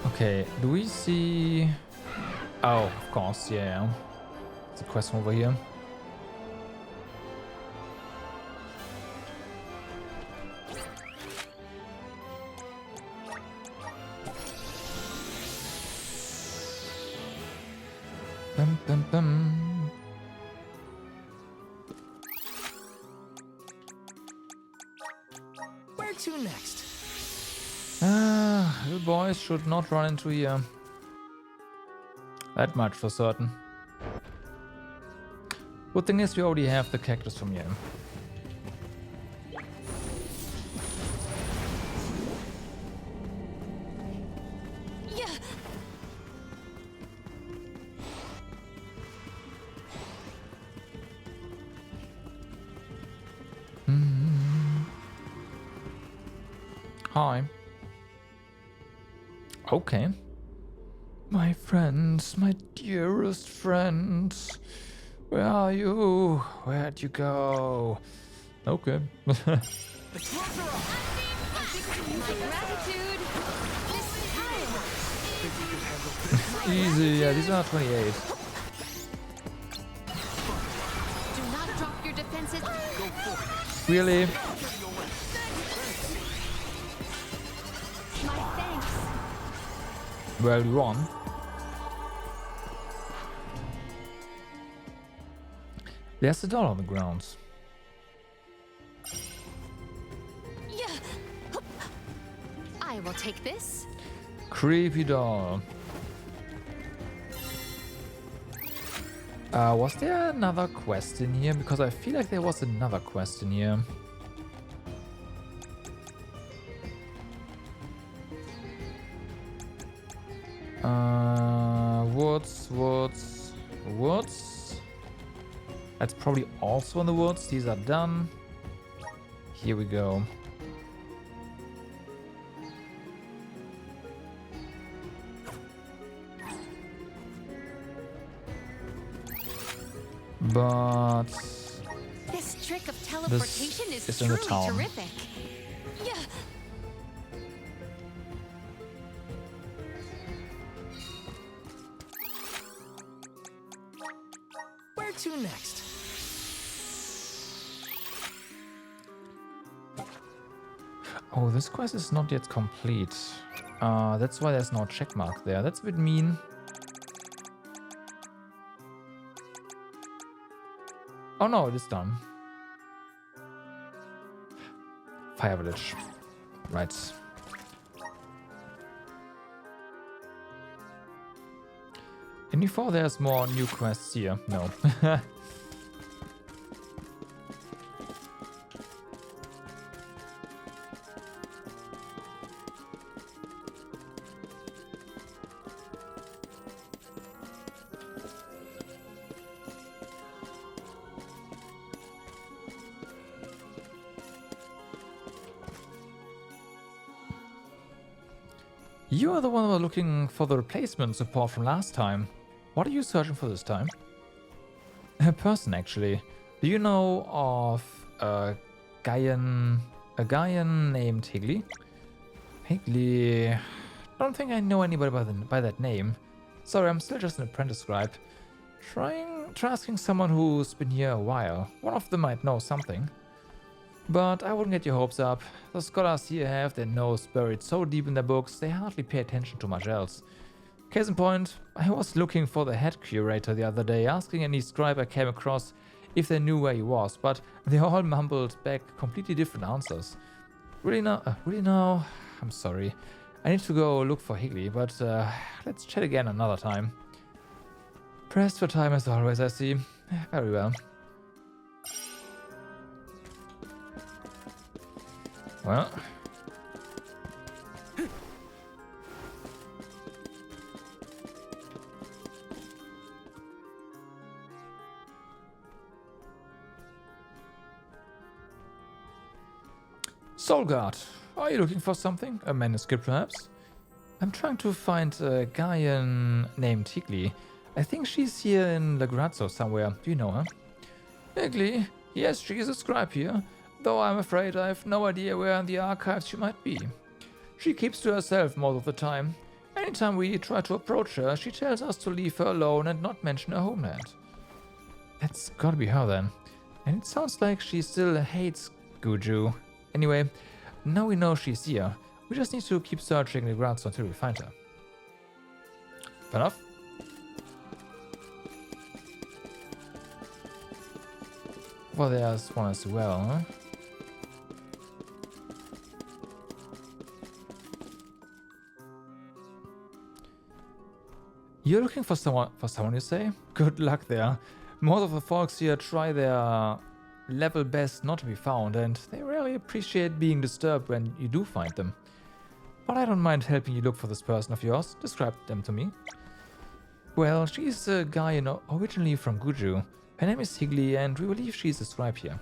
Speaker 3: Okay, do we see... Oh, of course, yeah. It's a quest over here. Bum, bum, bum.
Speaker 2: Where to next?
Speaker 3: You boys should not run into here. That much for certain. Good thing is we already have the cactus from here.
Speaker 4: Yeah.
Speaker 3: Hi. Okay. My friends, my dearest friends. Where are you? Where'd you go? Okay.
Speaker 4: My gratitude. This time.
Speaker 3: Easy, yeah, these are 28.
Speaker 4: Do not drop your defenses.
Speaker 3: Really?
Speaker 4: My thanks.
Speaker 3: Well, you won. There's a doll on the ground.
Speaker 4: Yeah. I will take this.
Speaker 3: Creepy doll. Was there another quest in here? Because I feel like there was another quest in here. Woods. That's probably also in the woods. These are done. Here we go. But
Speaker 4: This trick of teleportation
Speaker 3: is
Speaker 4: is
Speaker 3: in the
Speaker 4: truly
Speaker 3: town.
Speaker 4: terrific. Yeah.
Speaker 2: Where to next?
Speaker 3: oh, this quest is not yet complete. That's why there's no check mark there. That's a bit mean. Oh no, it is done. Fire Village. Right. And before there's more new quests here. No. You are the one who was looking for the replacement support from last time. What are you searching for this time? A person, actually. Do you know of a Gaian named Higley? Higley... Don't think I know anybody by that name. Sorry, I'm still just an apprentice scribe. Try asking someone who's been here a while. One of them might know something. But I wouldn't get your hopes up. The scholars here have their nose buried so deep in their books, they hardly pay attention to much else. Case in point, I was looking for the head curator the other day, asking any scribe I came across if they knew where he was, but they all mumbled back completely different answers. Really now? I'm sorry. I need to go look for Higley, but let's chat again another time. Pressed for time as always, I see. Very well. Well. Solgard, are you looking for something? A manuscript, perhaps? I'm trying to find a Gaian named Higley. I think she's here in Lagrazzo somewhere. Do you know her? Higley? Yes, she is a scribe here. Though I'm afraid I have no idea where in the archives she might be. She keeps to herself most of the time. Anytime we try to approach her, she tells us to leave her alone and not mention her homeland. That's gotta be her then. And it sounds like she still hates Guju. Anyway, now we know she's here. We just need to keep searching the grounds until we find her. Fair enough? Well, there's one as well, huh? You're looking for someone, you say? Good luck there. Most of the folks here try their level best not to be found, and they rarely appreciate being disturbed when you do find them. But I don't mind helping you look for this person of yours. Describe them to me. Well, she's a guy originally from Guju. Her name is Higley, and we believe she's a scribe here.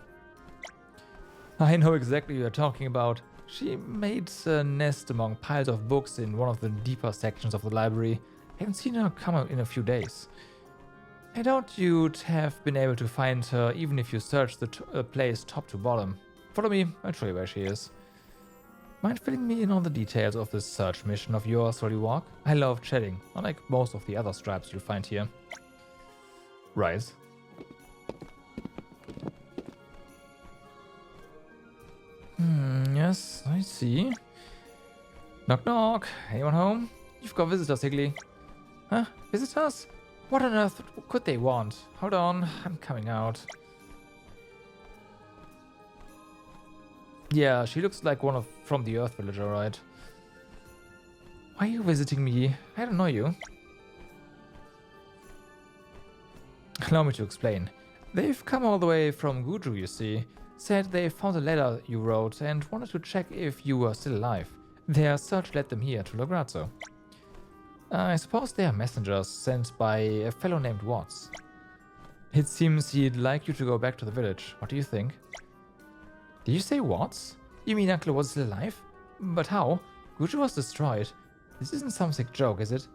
Speaker 3: I know exactly what you're talking about. She made a nest among piles of books in one of the deeper sections of the library. Haven't seen her come out in a few days. I doubt you'd have been able to find her even if you searched the place top to bottom. Follow me, I'll show you where she is. Mind filling me in on the details of this search mission of yours while you walk? I love chatting, unlike most of the other stripes you'll find here. Right. Yes, I see. Knock knock. Anyone home? You've got visitors, Higley. Huh? Visitors? What on earth could they want? Hold on, I'm coming out. Yeah, she looks like one from the Earth Village, alright. Why are you visiting me? I don't know you. Allow me to explain. They've come all the way from Guju, you see. Said they found a letter you wrote and wanted to check if you were still alive. Their search led them here to Lograzzo. I suppose they are messengers sent by a fellow named Watts. It seems he'd like you to go back to the village. What do you think? Did you say Watts? You mean Uncle Watts still alive? But how? Guju was destroyed. This isn't some sick joke, is it?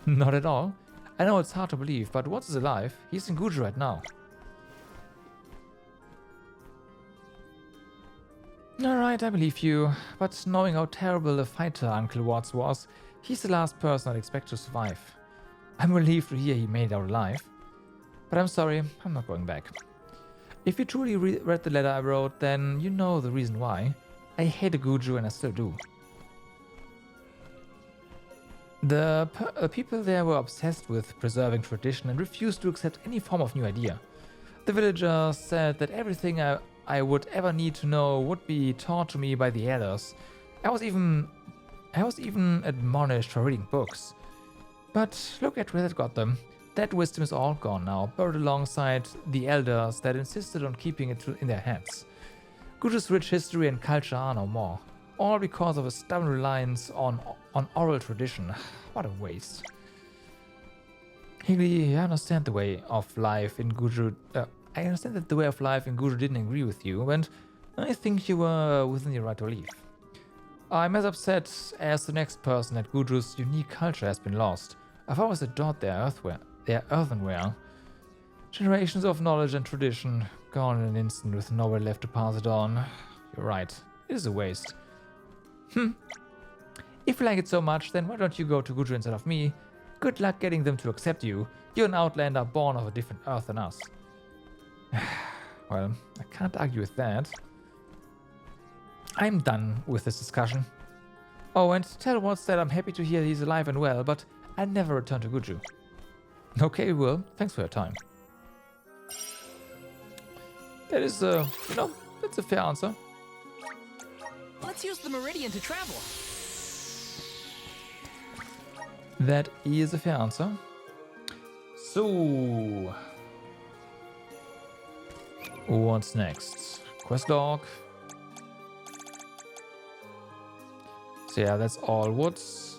Speaker 3: Not at all. I know it's hard to believe, but Watts is alive. He's in Guju right now. Alright, I believe you. But knowing how terrible a fighter Uncle Watts was, he's the last person I'd expect to survive. I'm relieved to hear he made it out alive. But I'm sorry, I'm not going back. If you truly read the letter I wrote, then you know the reason why. I hated Guju and I still do. The people there were obsessed with preserving tradition and refused to accept any form of new idea. The villagers said that everything I would ever need to know would be taught to me by the elders. I was even admonished for reading books. But look at where that got them. That wisdom is all gone now, buried alongside the elders that insisted on keeping it in their heads. Guju's rich history and culture are no more. All because of a stubborn reliance on oral tradition. What a waste. Higley, I understand the way of life in Guju. I understand that the way of life in Guju didn't agree with you, and I think you were within your right to leave. I'm as upset as the next person that Guju's unique culture has been lost. I've always adored their earthenware. Generations of knowledge and tradition gone in an instant with nowhere left to pass it on. You're right, it is a waste. If you like it so much, then why don't you go to Guju instead of me? Good luck getting them to accept you. You're an outlander born of a different earth than us. Well, I can't argue with that. I'm done with this discussion. Oh, and tell Watts that I'm happy to hear he's alive and well, but I'll never return to Guju. Okay, well, thanks for your time. That is, that's a fair answer.
Speaker 2: Let's use the Meridian to travel.
Speaker 3: That is a fair answer. So, what's next? Quest log. So yeah, that's all woods.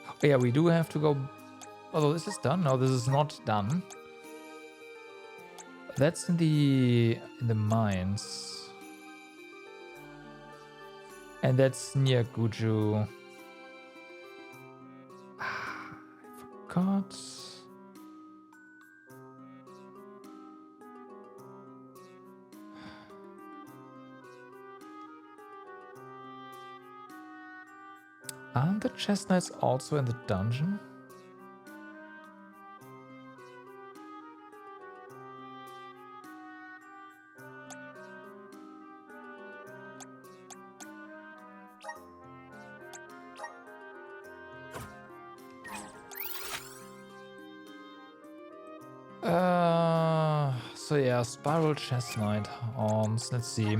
Speaker 3: Oh, yeah, we do have to go. Although this is done. No, this is not done. That's in the mines. And that's near Guju. I forgot. Aren't the chestnuts also in the dungeon? So yeah, spiral chestnut horns. Let's see.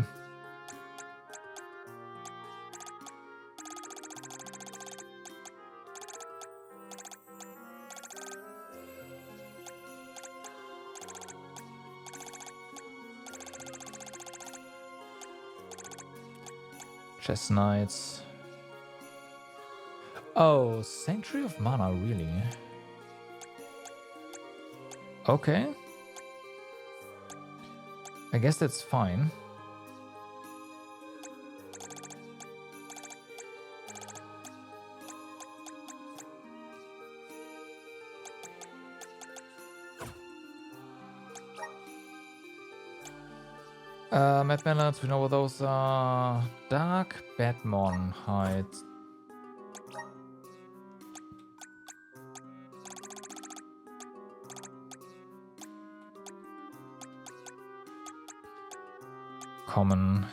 Speaker 3: Chess Knights. Oh, Sanctuary of Mana, really? Okay. I guess that's fine. Mad Mallards, we know what those are. Dark Batmon Heights. Common.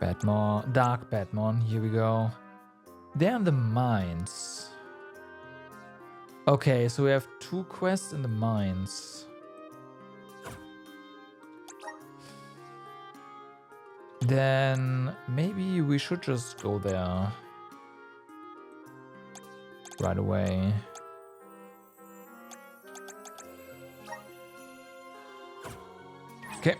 Speaker 3: Batmon, Dark Batmon, here we go. They're in the mines. Okay, so we have 2 quests in the mines. Then maybe we should just go there right away. Okay.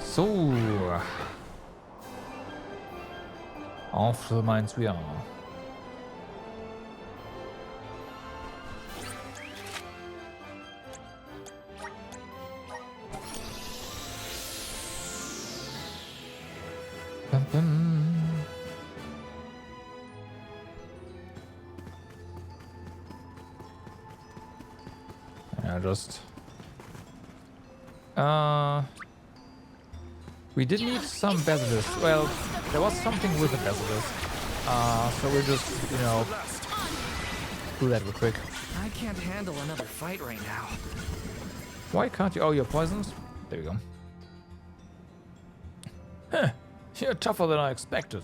Speaker 3: So, off to the mines we are. Bum, bum. Yeah, just we did need some basilisks. Well, there was something with the basilisk. So we'll just, you know, do that real quick.
Speaker 2: I can't handle another fight right now.
Speaker 3: Why can't you? Oh, you're poisoned? There we go. Huh, you're tougher than I expected.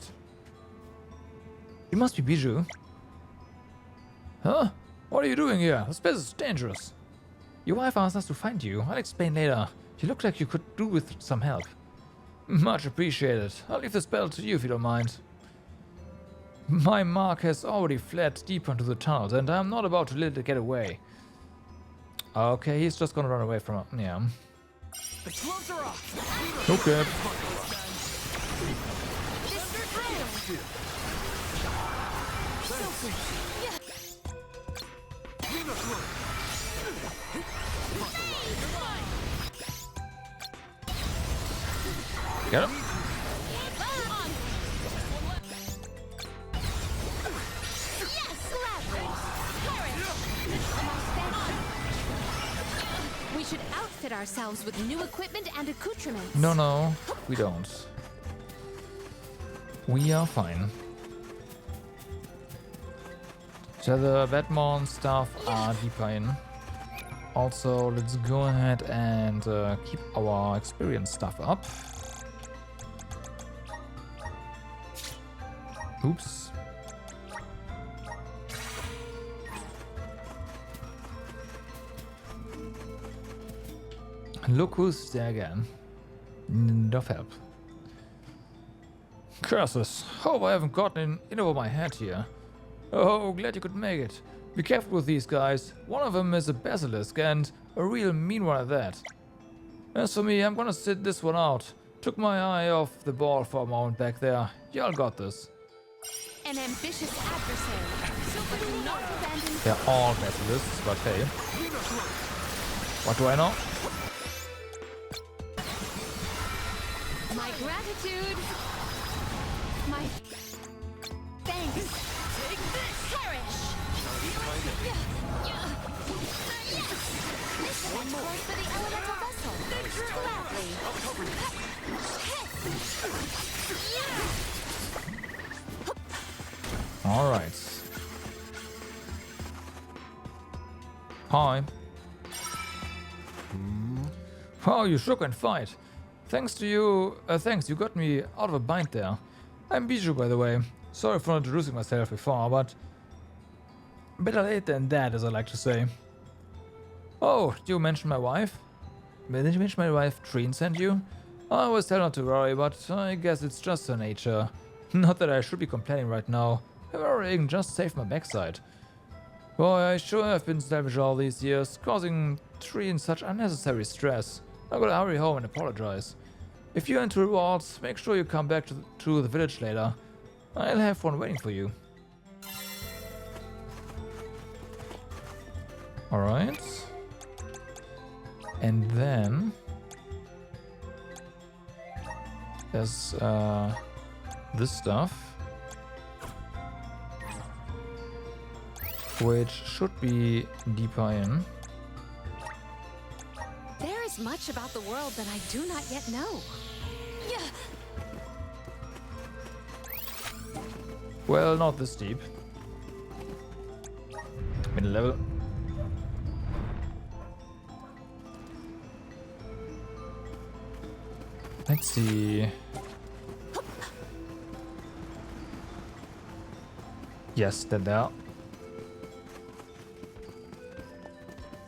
Speaker 3: You must be Bijou. Huh? What are you doing here? This place is dangerous. Your wife asked us to find you. I'll explain later. You look like you could do with some help. Much appreciated. I'll leave the spell to you if you don't mind. My mark has already fled deeper into the tunnels, and I'm not about to let it get away. Okay, he's just gonna run away from her. Yeah.
Speaker 2: The gloves are off.
Speaker 3: Okay. Get him.
Speaker 4: We should outfit ourselves with new equipment and accoutrements.
Speaker 3: No, we don't. We are fine. So the Batmon stuff are deeper in. Also, let's go ahead and keep our experience stuff up. Oops. Look who's there again. Need of help. Curses. Hope I haven't gotten in over my head here. Oh, glad you could make it. Be careful with these guys. One of them is a basilisk and a real mean one at that. As for me, I'm gonna sit this one out. Took my eye off the ball for a moment back there. Y'all got this.
Speaker 4: An ambitious adversary. So do not abandon.
Speaker 3: They're all basilisks, but hey. What do I know?
Speaker 4: My gratitude. My thanks. Take this. Perish. This one calls for the elemental vessel. Gladly.
Speaker 3: All right. Hi. Wow, you shook and fight. Thanks, you got me out of a bind there. I'm Bijou, by the way. Sorry for not introducing myself before, but better late than that, as I like to say. Oh, did you mention my wife? Did you mention my wife Trine sent you? I always tell her not to worry, but I guess it's just her nature. Not that I should be complaining right now. Her worrying just saved my backside. Boy, I sure have been selfish all these years, causing Trine such unnecessary stress. I gotta hurry home and apologize. If you're into rewards, make sure you come back to the village later. I'll have one waiting for you. Alright. And then there's this stuff, which should be deeper in.
Speaker 4: There is much about the world that I do not yet know.
Speaker 3: Well, not this deep. Middle level. Let's see. Yes, they're there.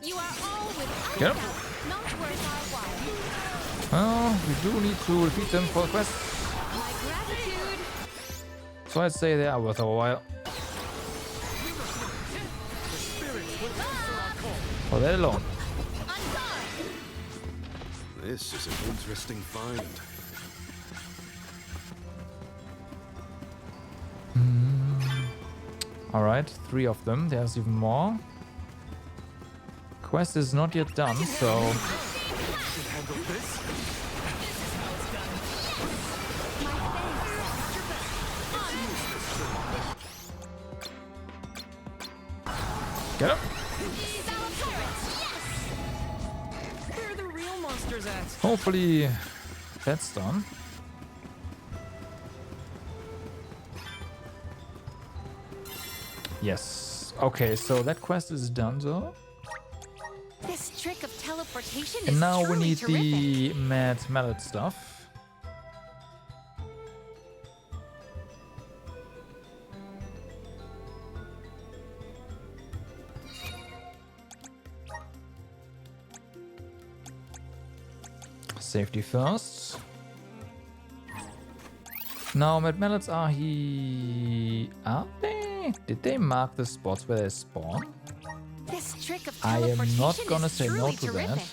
Speaker 4: You are all without
Speaker 3: Yep.
Speaker 4: doubt not worth our while.
Speaker 3: Well, we do need to repeat them for the quest,
Speaker 4: My gratitude.
Speaker 3: so I'd say they are worth our while. For that alone.
Speaker 8: This is an interesting find.
Speaker 3: Alright, 3 of them. There's even more. Quest is not yet done, so get up.
Speaker 2: Where are the real monsters at?
Speaker 3: Hopefully that's done. Yes. Okay, so that quest is done though.
Speaker 4: This trick of teleportation
Speaker 3: And
Speaker 4: is
Speaker 3: now we
Speaker 4: truly
Speaker 3: need
Speaker 4: terrific.
Speaker 3: the Mad Mallet stuff. Safety first. Now, Mad Mallets are they? Did they mark the spots where they spawn?
Speaker 4: This trick of
Speaker 3: I am
Speaker 4: teleportation
Speaker 3: not gonna
Speaker 4: is
Speaker 3: say no
Speaker 4: truly
Speaker 3: to that.
Speaker 4: terrific.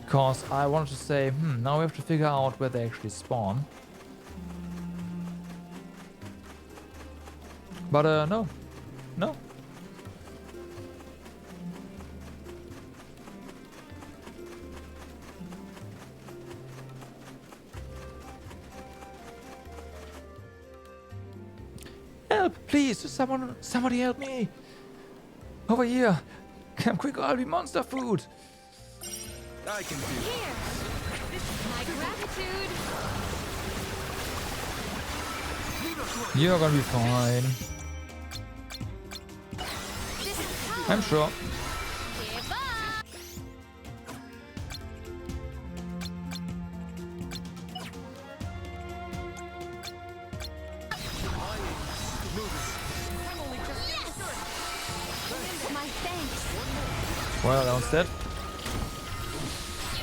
Speaker 3: Because I wanted to say, now we have to figure out where they actually spawn. But no. No. Help, please, somebody help me. Over here. Come quick, I'll be monster food.
Speaker 8: I can do it.
Speaker 4: Here. My gratitude.
Speaker 3: You're gonna be fine.
Speaker 4: This is how
Speaker 3: I'm sure.
Speaker 4: give up. My thanks.
Speaker 3: Well, that one's dead.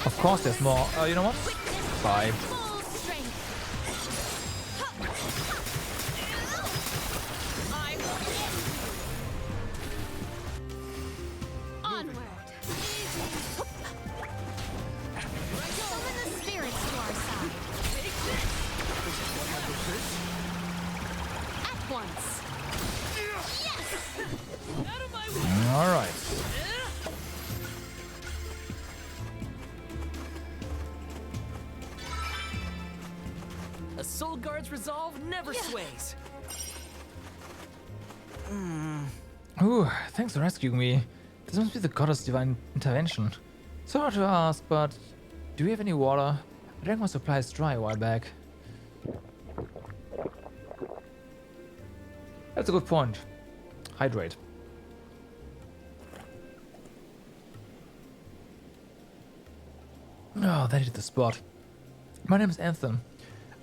Speaker 3: Of course there's more. You know what? Bye.
Speaker 4: Full strength. Onward. Summon the spirits to our side. At once.
Speaker 3: All right.
Speaker 2: A Soul Guard's resolve never sways.
Speaker 3: Ooh, thanks for rescuing me. This must be the goddess divine intervention. Sorry to ask, but do we have any water? I drank my supplies dry a while back. That's a good point. Hydrate. Oh, that is the spot. My name is Anthem.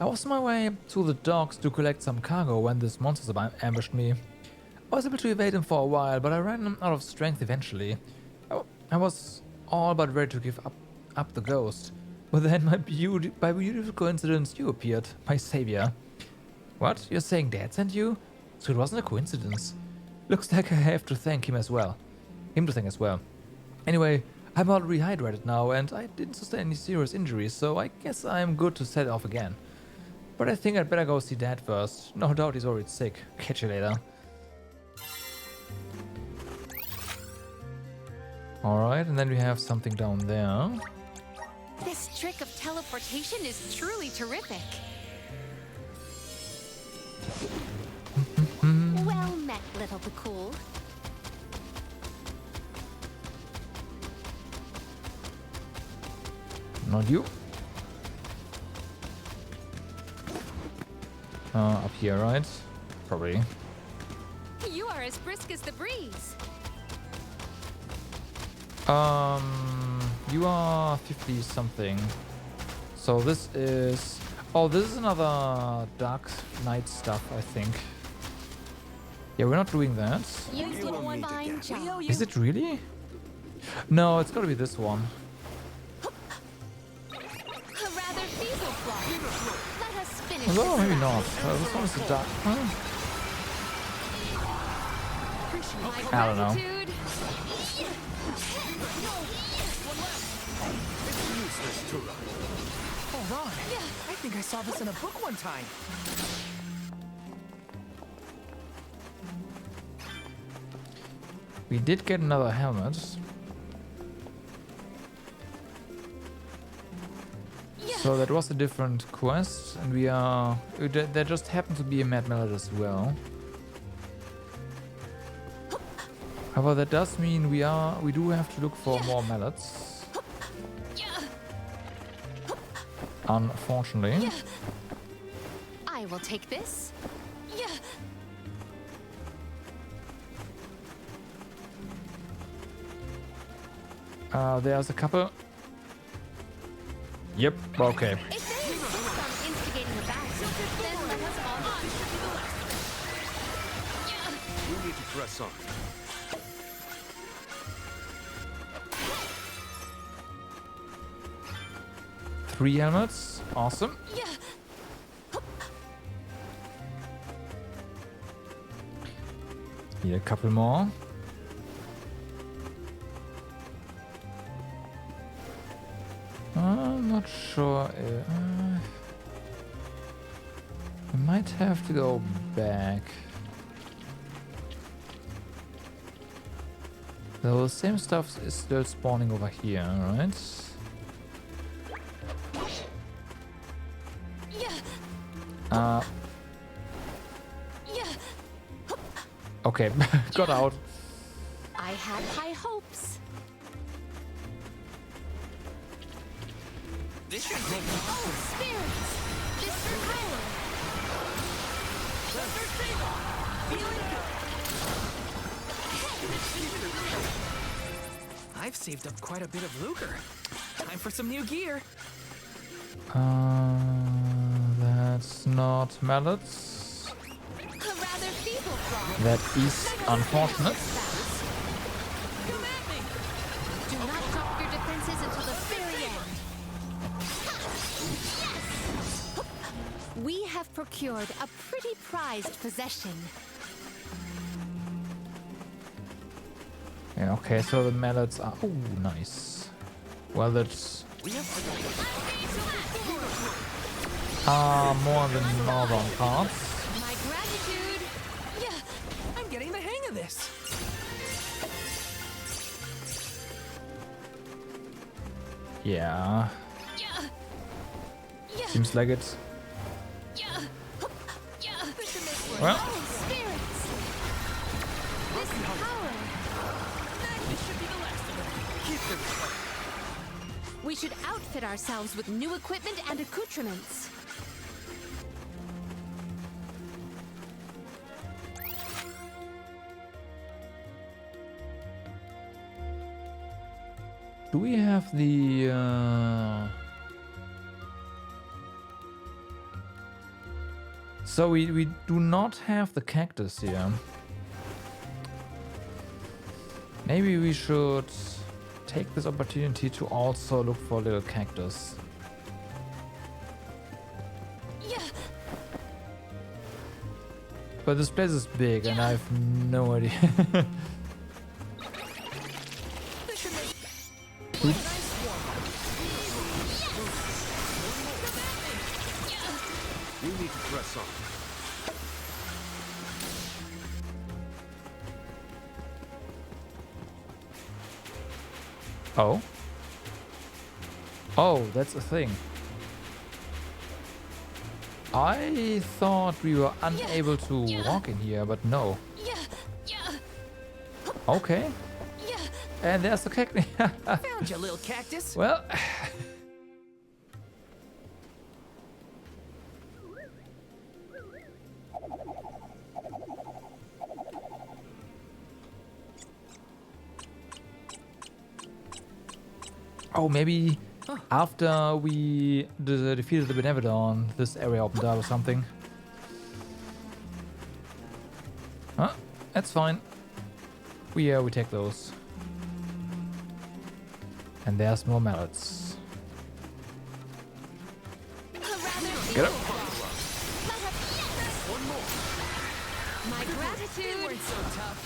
Speaker 3: I was on my way to the docks to collect some cargo when this monster ambushed me. I was able to evade him for a while, but I ran out of strength eventually. I was all but ready to give up the ghost. But then by beautiful coincidence, you appeared, my savior. What? You're saying Dad sent you? So it wasn't a coincidence. Looks like I have to thank him as well. Anyway, I'm all rehydrated now and I didn't sustain any serious injuries, so I guess I'm good to set off again. But I think I'd better go see Dad first. No doubt he's already sick. Catch you later. Alright, and then we have something down there.
Speaker 4: This trick of teleportation is truly terrific. Well met, little Bakul.
Speaker 3: Not you. Up here, right? Probably.
Speaker 4: You are as brisk as the breeze.
Speaker 3: You are 50 something. So this is... Oh, this is another Dark Knight stuff, I think. Yeah, we're not doing that.
Speaker 4: You did a fine job.
Speaker 3: Is it really? No, it's gotta be this one.
Speaker 4: A rather feeble flaw. Let us finish
Speaker 3: Although,
Speaker 4: this
Speaker 3: maybe
Speaker 4: round.
Speaker 3: not. This one is the Dark... Huh?
Speaker 4: My
Speaker 3: I don't know.
Speaker 4: gratitude.
Speaker 2: Hold on. I think I saw this in a book one time.
Speaker 3: We did get another helmet. So that was a different quest, and we are... There just happened to be a Mad Mallet as well. However, that does mean we do have to look for more mallets. Unfortunately.
Speaker 4: I will take this.
Speaker 3: There's a couple. Yep, okay.
Speaker 4: If they insist on instigating a battle, then let us all
Speaker 8: We need to press on.
Speaker 3: Three helmets. Awesome. Here, a couple more. I'm not sure. We might have to go back. The same stuff is still spawning over here, right? Okay, got out.
Speaker 4: I had high hopes.
Speaker 2: This should make
Speaker 4: Oh, spirits! Mr. Kyler!
Speaker 2: I've saved up quite a bit of lucre. Time for some new gear.
Speaker 3: That's not mallets.
Speaker 4: A rather feeble flaw.
Speaker 3: That is unfortunate.
Speaker 4: Come at me! Do not drop your defenses until the very end. We have procured a pretty prized possession.
Speaker 3: Yeah, okay, so the mallets are... Oh, nice. Well, that's... more than northern parts.
Speaker 4: My gratitude!
Speaker 2: I'm getting the hang of this.
Speaker 3: Yeah. Seems like it. Well,
Speaker 4: Oh, spirits! This power!
Speaker 2: This should be the last of them. Keep them coming.
Speaker 4: We should outfit ourselves with new equipment and accoutrements.
Speaker 3: Do we have the... So we do not have the cactus here. Maybe we should take this opportunity to also look for little cactus. But this place is big and I have no idea. Oops.
Speaker 8: We need to press on.
Speaker 3: Oh. Oh, that's a thing. I thought we were unable to walk in here, but no. Okay. And there's the cactus.
Speaker 2: Found you, little cactus.
Speaker 3: Well. Oh, maybe after we defeated the Benevodon, this area opened up or something. Huh? That's fine. We take those. And there's more mallets. Get up.
Speaker 4: My gratitude.
Speaker 2: Weren't so tough.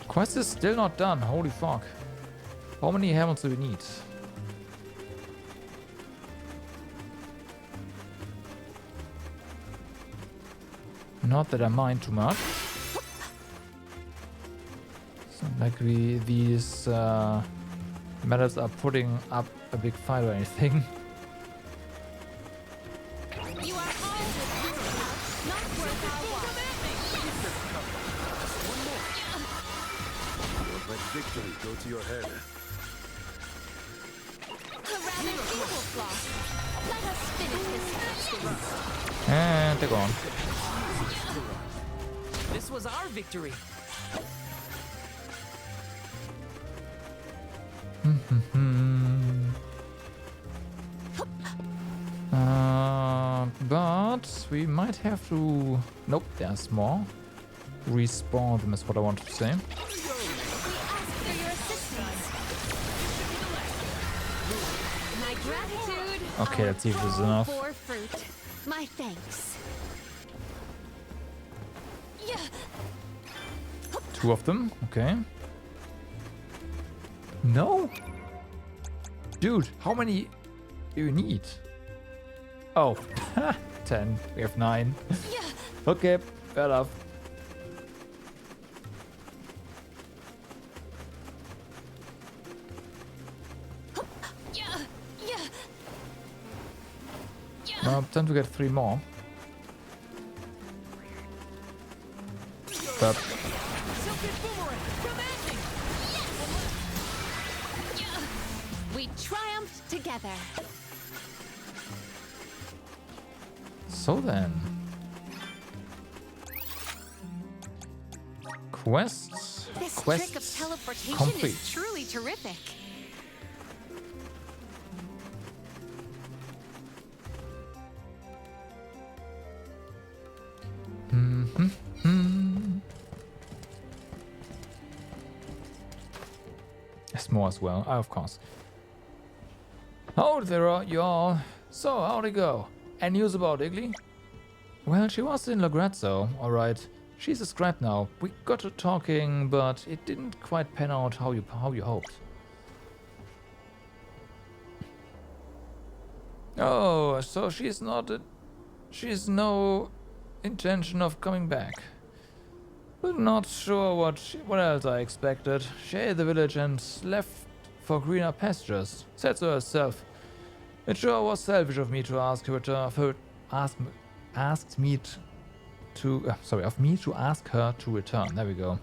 Speaker 3: Quest is still not done. Holy fuck. How many helmets do we need? Not that I mind too much. It's not like these medals are putting up a big fight or anything.
Speaker 4: You are all not worth our while.
Speaker 8: Let victory go to your head.
Speaker 4: A rather evil floss. Let us finish this.
Speaker 3: And they're gone.
Speaker 2: This was our victory. But we might have to... Nope, there's more. Respawn them is what I wanted to say.
Speaker 4: We ask for your assistance. My gratitude.
Speaker 3: Okay, let's see if this is enough.
Speaker 4: For fruit. My thanks.
Speaker 3: Two of them, okay. No? Dude, how many do you need? Oh, 10. We have 9. Okay, fair enough. Time to get 3 more. But
Speaker 4: We triumphed together.
Speaker 3: so then. Quests.
Speaker 4: This
Speaker 3: Quests
Speaker 4: trick of teleportation
Speaker 3: complete.
Speaker 4: is truly terrific.
Speaker 3: There's more as well, of course. Oh, there are you all. So, how'd it go? Any news about Igli? Well, she was in Lograzzo, alright. She's a scrap now. We got to talking, but it didn't quite pan out how you hoped. Oh, so she's no intention of coming back. But not sure what else I expected. She ate the village and left for greener pastures. Said so herself. It sure was selfish of me to ask her to ask me to ask her to return. There we go.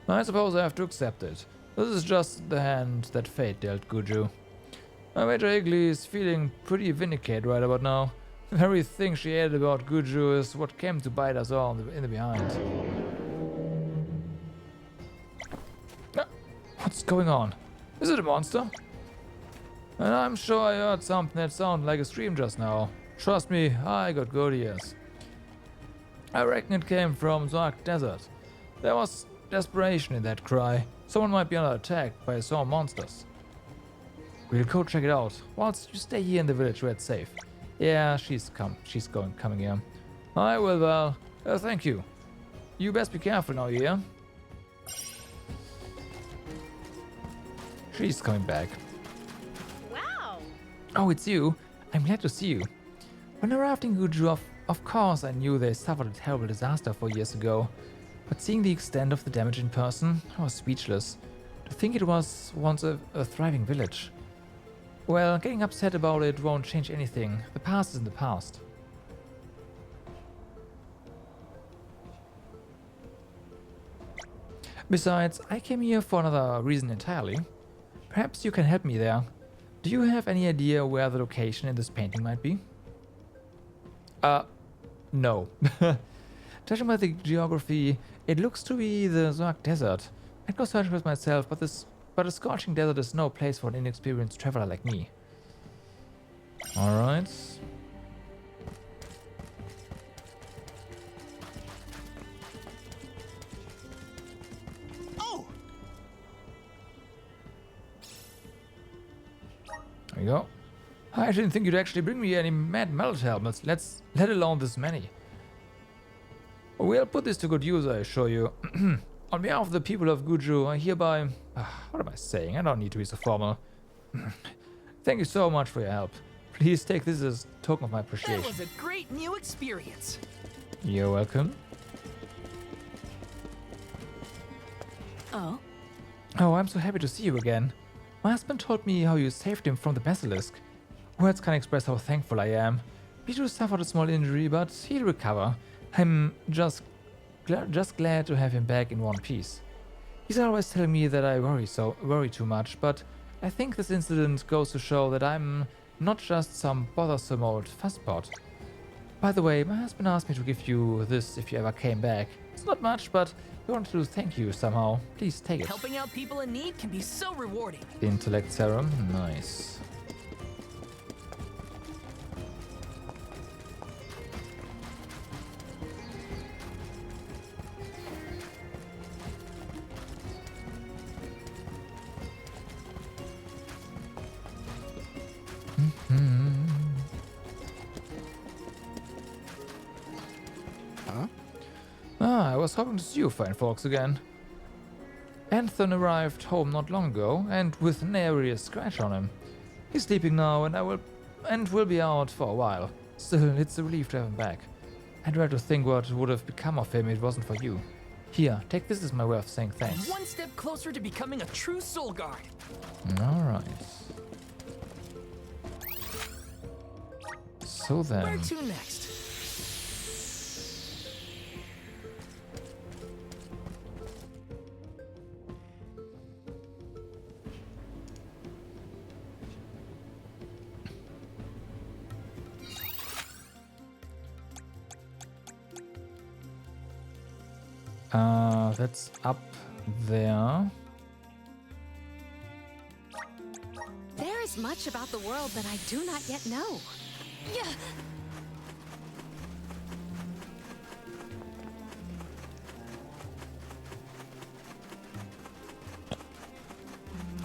Speaker 3: I suppose I have to accept it. This is just the hand that fate dealt Guju.
Speaker 2: Major Higley is feeling pretty vindicated right about now. The very thing she added about Guju is what came to bite us all in the behind. What's going on? Is it a monster? And I'm sure I heard something that sounded like a scream just now. Trust me, I got good ears. I reckon it came from Zark Desert. There was desperation in that cry. Someone might be under attack by some monsters. We'll go check it out. Whilst you stay here in the village where it's safe. Yeah, she's coming here. I will, well, thank you. You best be careful now, yeah? She's coming back.
Speaker 4: Wow!
Speaker 2: Oh, it's you. I'm glad to see you. When I arrived in Guju, of course I knew they suffered a terrible disaster 4 years ago. But seeing the extent of the damage in person, I was speechless. To think it was once a thriving village. Well, getting upset about it won't change anything. The past is in the past. Besides, I came here for another reason entirely. Perhaps you can help me there. Do you have any idea where the location in this painting might be? No. Judging by the geography, it looks to be the Zark Desert. I'd go searching with myself, but a scorching desert is no place for an inexperienced traveler like me. Alright.
Speaker 9: Oh!
Speaker 2: There you go. I didn't think you'd actually bring me any mad mallet helmets, let alone this many. We'll put this to good use, I assure you. On behalf of the people of Guju, I hereby... what am I saying? I don't need to be so formal. Thank you so much for your help. Please take this as a token of my appreciation.
Speaker 9: That was a great new experience.
Speaker 2: You're welcome.
Speaker 4: Oh?
Speaker 2: Oh, I'm so happy to see you again. My husband told me how you saved him from the basilisk. Words can't express how thankful I am. Bijou suffered a small injury, but he'll recover. I'm just glad to have him back in one piece. He's always telling me that I worry too much, but I think this incident goes to show that I'm not just some bothersome old fusspot. By the way, my husband asked me to give you this if you ever came back. It's not much, but he wanted to thank you somehow. Please take it.
Speaker 9: Helping out people in need can be so rewarding.
Speaker 2: Intellect serum, nice. I was hoping to see you fine folks again. Anthon arrived home not long ago, and with nary a scratch on him. He's sleeping now, and will be out for a while. Still, it's a relief to have him back. I'd rather think what would have become of him if it wasn't for you. Here, take this as my way of saying thanks.
Speaker 9: One step closer to becoming a true soul guard.
Speaker 2: Alright. So then...
Speaker 9: Where to next?
Speaker 2: That's up there.
Speaker 4: There is much about the world that I do not yet know. Yeah.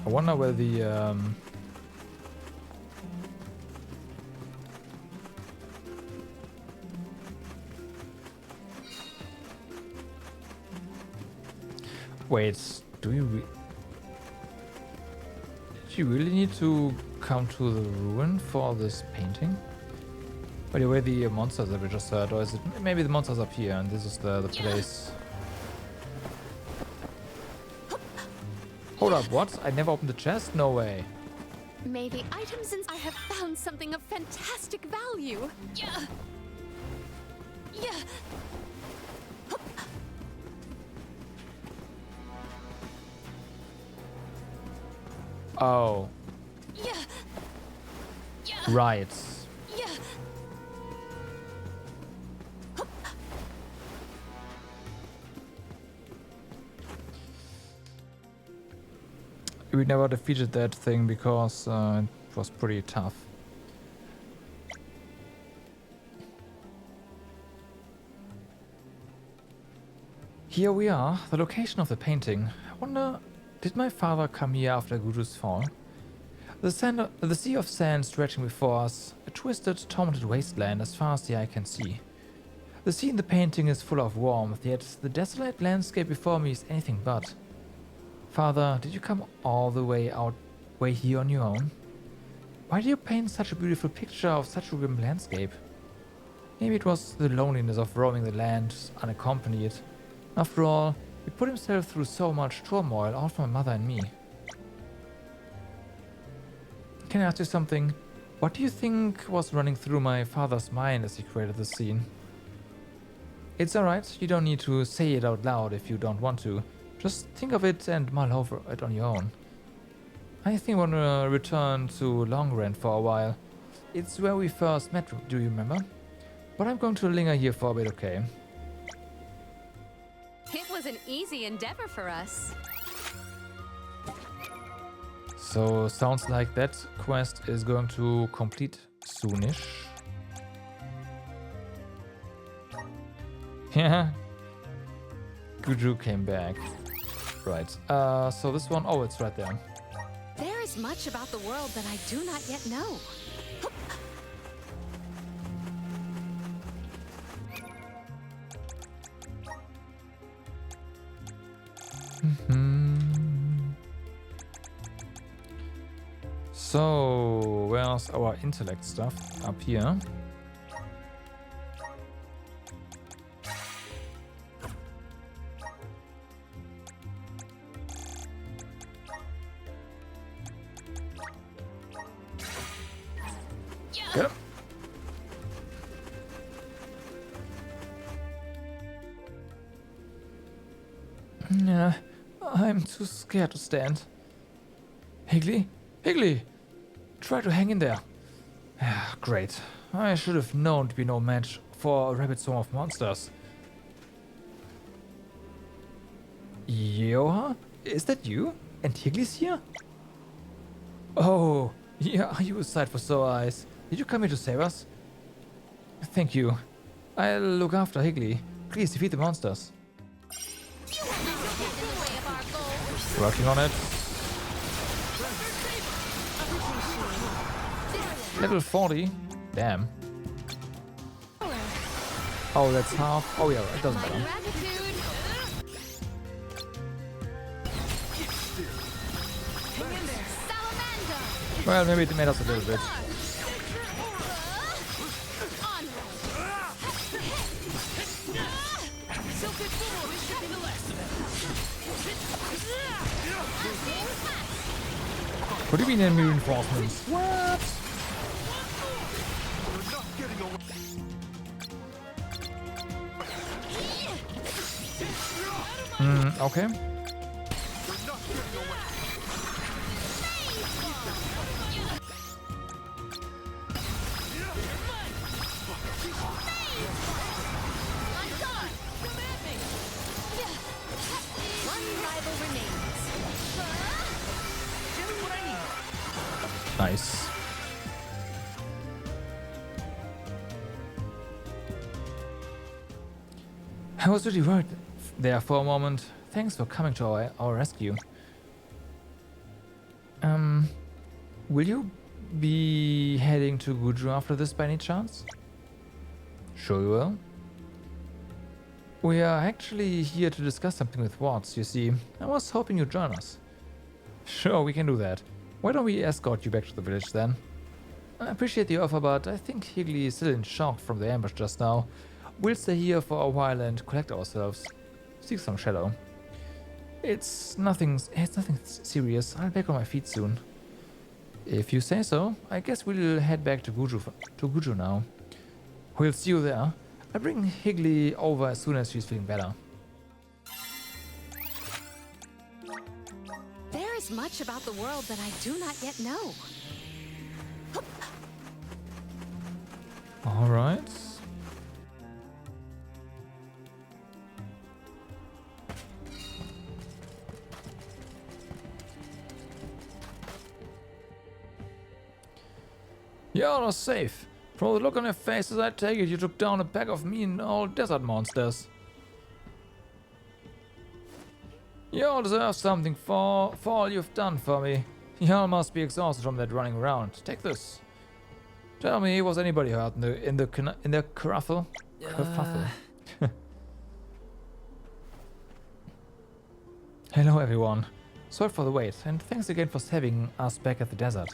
Speaker 2: I wonder where the wait, do you really need to come to the ruin for this painting? By the way, the monsters that we just heard, or is it maybe the monsters up here and this is the place? Hold up, what? I never opened the chest? No way.
Speaker 4: May the items in I have found something of fantastic value. Yeah. Yeah.
Speaker 2: Oh.
Speaker 4: Yeah.
Speaker 2: Right. We never defeated that thing because it was pretty tough. Here we are, the location of the painting. I wonder, did my father come here after Guju's fall? The sea of sand stretching before us, a twisted, tormented wasteland as far as the eye can see. The sea in the painting is full of warmth, yet the desolate landscape before me is anything but. Father, did you come all the way here on your own? Why do you paint such a beautiful picture of such a grim landscape? Maybe it was the loneliness of roaming the land unaccompanied. After all, he put himself through so much turmoil, all for my mother and me. Can I ask you something? What do you think was running through my father's mind as he created the scene? It's alright, you don't need to say it out loud if you don't want to. Just think of it and mull over it on your own. I think I want to return to Longrand for a while. It's where we first met, do you remember? But I'm going to linger here for a bit, okay?
Speaker 4: It was an easy endeavor for us.
Speaker 2: So, sounds like that quest is going to complete soonish. Yeah. Guju came back. Right. So this one, oh, it's right there.
Speaker 4: There is much about the world that I do not yet know.
Speaker 2: So, where's our intellect stuff? Up here. Get him. Yeah, I'm too scared to stand. Higgly? Higgly! Try to hang in there. Great. I should have known to be no match for a rabid swarm of monsters. Yoha? Is that you? And Higgly's here? Oh, yeah, are you a sight for sore eyes? Did you come here to save us? Thank you. I'll look after Higgly. Please defeat the monsters. Working on it. Level 40. Damn. Oh, that's half. Oh yeah, it doesn't matter. Well, maybe it made us a little bit. What do you mean enemy reinforcements? What? Okay. Nice. I was really worried there for a moment. Thanks for coming to our rescue. Will you be heading to Guju after this by any chance? Sure you will. We are actually here to discuss something with Watts, you see. I was hoping you'd join us. Sure, we can do that. Why don't we escort you back to the village then? I appreciate the offer, but I think Higgly is still in shock from the ambush just now. We'll stay here for a while and collect ourselves. Seek some shadow. It's nothing serious. I'll be back on my feet soon. If you say so, I guess we'll head back to Guju now. We'll see you there. I'll bring Higgly over as soon as she's feeling better.
Speaker 4: There is much about the world that I do not yet know.
Speaker 3: You're not safe. From the look on your faces, I take it you took down a pack of mean old desert monsters. You all deserve something for all you've done for me. Y'all must be exhausted from that running around. Take this. Tell me, was anybody hurt in the kerfuffle? Kerfuffle. Hello everyone. Sorry for the wait, and thanks again for saving us back at the desert.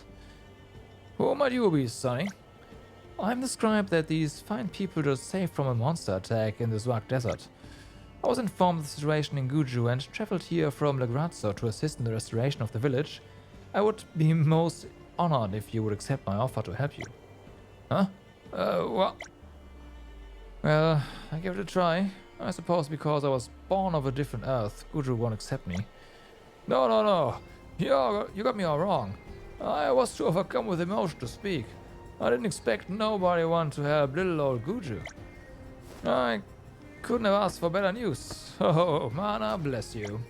Speaker 3: Who might you be, Sonny? I'm the scribe that these fine people just saved from a monster attack in the Zwak Desert. I was informed of the situation in Guju and traveled here from Legrazzo to assist in the restoration of the village. I would be most honored if you would accept my offer to help you. Huh? What? Well, I gave it a try. I suppose because I was born of a different Earth, Guju won't accept me. No. You got me all wrong. I was too overcome with emotion to speak. I didn't expect nobody want to help little old Guju. I couldn't have asked for better news. Oh, Mana bless you.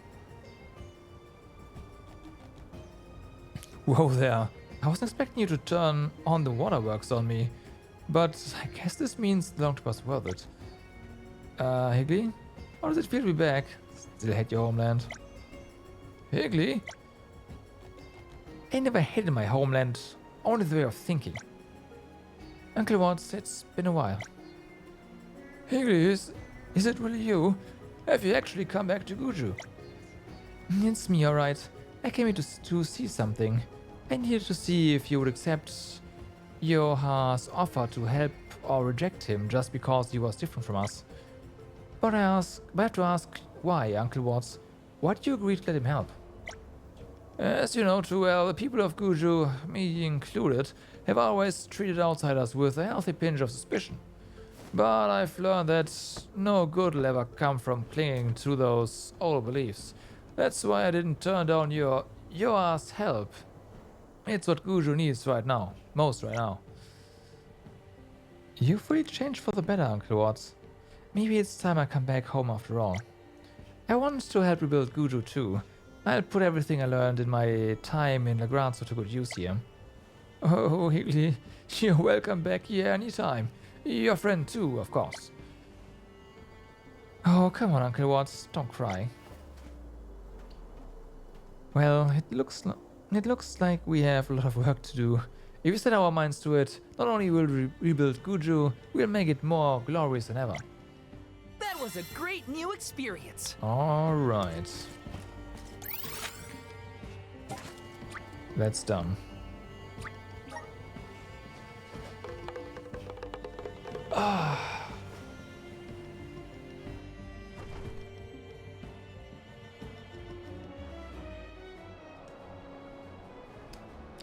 Speaker 3: Whoa there. I wasn't expecting you to turn on the waterworks on me. But I guess this means the long trip was worth it. Higley? How does it feel to be back? Still hate your homeland. Higley? I never hated my homeland, only the way of thinking. Uncle Watts, it's been a while. Higley, is it really you? Have you actually come back to Guju? It's me, alright. I came here to see something. I needed to see if you would accept Yoha's offer to help or reject him just because he was different from us. But I have to ask why, Uncle Watts. Why did you agree to let him help? As you know too well, the people of Guju, me included, have always treated outsiders with a healthy pinch of suspicion. But I've learned that no good will ever come from clinging to those old beliefs. That's why I didn't turn down Yoa's help. It's what Guju needs right now. Most right now. You've really changed for the better, Uncle Watts. Maybe it's time I come back home after all. I want to help rebuild Guju too. I'll put everything I learned in my time in Legrazzo to good use here. Oh, Higley, you're welcome back here anytime. Your friend too, of course. Oh, come on, Uncle Watts, don't cry. Well, it looks like we have a lot of work to do. If we set our minds to it, not only will we rebuild Guju, we'll make it more glorious than ever.
Speaker 9: That was a great new experience.
Speaker 3: Alright. That's done.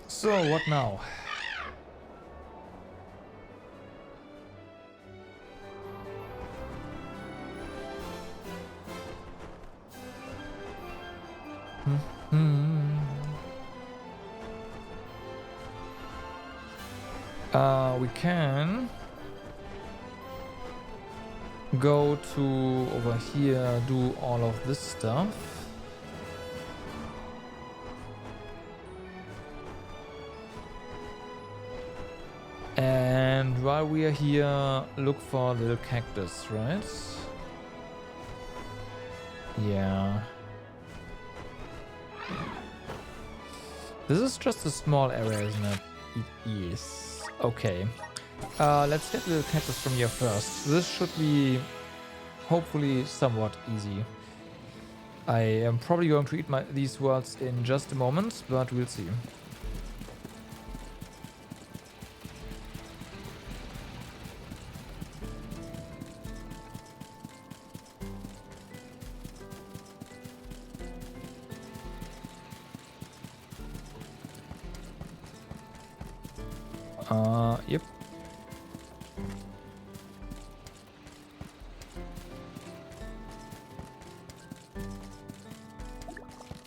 Speaker 3: So, what now? We can go to over here, do all of this stuff. And while we are here, look for a little cactus, right? Yeah. This is just a small area, isn't it? It is. Okay. Let's get a little cactus from here first. This should be hopefully somewhat easy. I am probably going to eat these words in just a moment, but we'll see. Yep.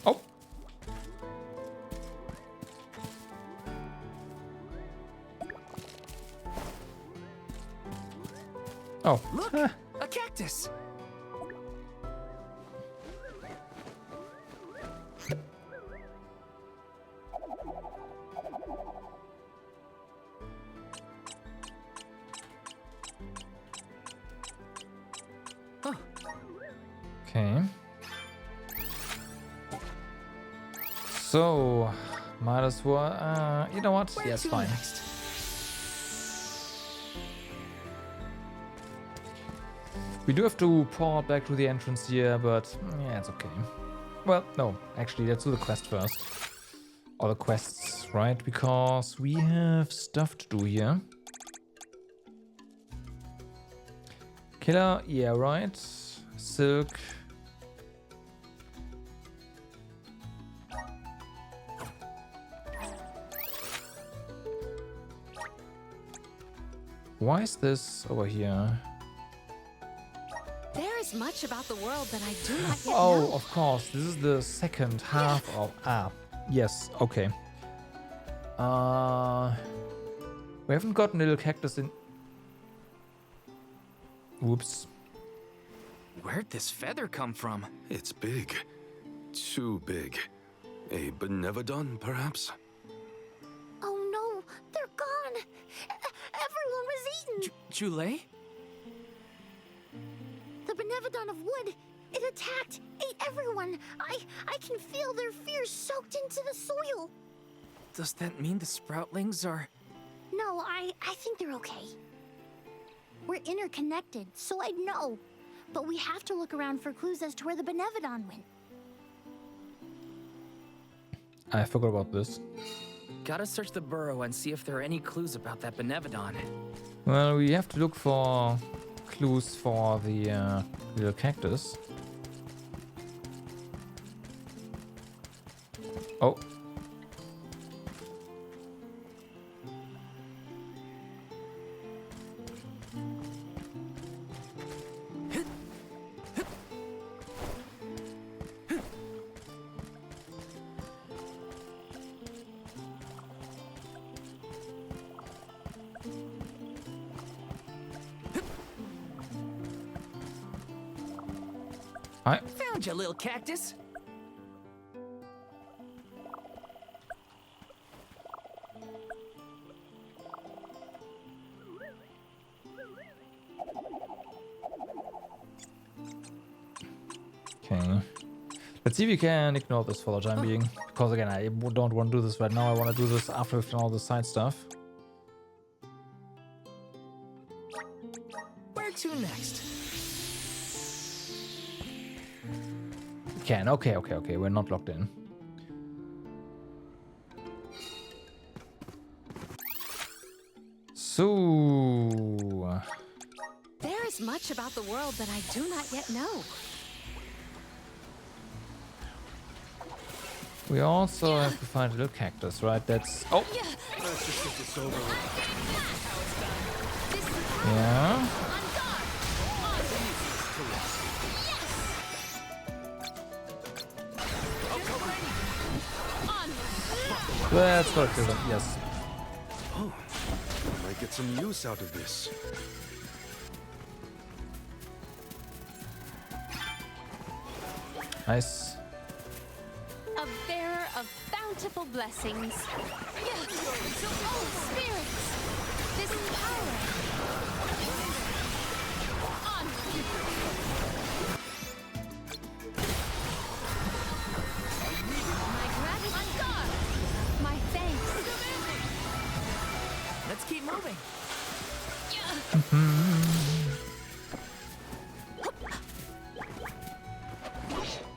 Speaker 3: Oh. Oh.
Speaker 9: Look, a cactus.
Speaker 2: So, might as well. You know what?
Speaker 9: Where
Speaker 2: Yeah, it's
Speaker 9: to
Speaker 2: fine.
Speaker 9: next?
Speaker 2: We do have to port back to the entrance here, but yeah, it's okay. Well, no, actually, let's do the quest first. Or the quests, right? Because we have stuff to do here. Killer, yeah, right. Silk. Why is this over here?
Speaker 4: There is much about the world that I do not yet
Speaker 2: Oh,
Speaker 4: know.
Speaker 2: of course. This is the second half of... yes, okay. We haven't gotten little cactus in... Whoops.
Speaker 9: Where'd this feather come from?
Speaker 8: It's big. Too big. A Benevodon, perhaps?
Speaker 5: Oh no, they're gone. Everyone was eaten.
Speaker 9: Jule?
Speaker 5: The Benevodon of wood. It attacked, ate everyone. I can feel their fear soaked into the soil.
Speaker 9: Does that mean the sproutlings are...
Speaker 5: No, I think they're okay. We're interconnected, so I'd know. But we have to look around for clues as to where the Benevodon went.
Speaker 2: I forgot about this.
Speaker 9: Gotta search the burrow and see if there are any clues about that Benevodon.
Speaker 2: Well, we have to look for clues for the little cactus. Oh. Hi.
Speaker 9: Found you, little cactus.
Speaker 2: Okay. Let's see if we can ignore this for the time being. Because again, I don't want to do this right now. I want to do this after we've done all the side stuff.
Speaker 9: Where to next?
Speaker 2: Can. Okay. We're not locked in. So...
Speaker 4: There is much about the world that I do not yet know.
Speaker 2: We also have to find a little cactus, right? That's... Oh!
Speaker 8: Let's just get this over with.
Speaker 2: Yeah. Let's go to them. Yes.
Speaker 8: Oh, I might get some use out of this.
Speaker 2: Nice.
Speaker 4: A bearer of bountiful blessings. Oh, spirits! This power! My gratitude! My thanks!
Speaker 9: Let's keep moving.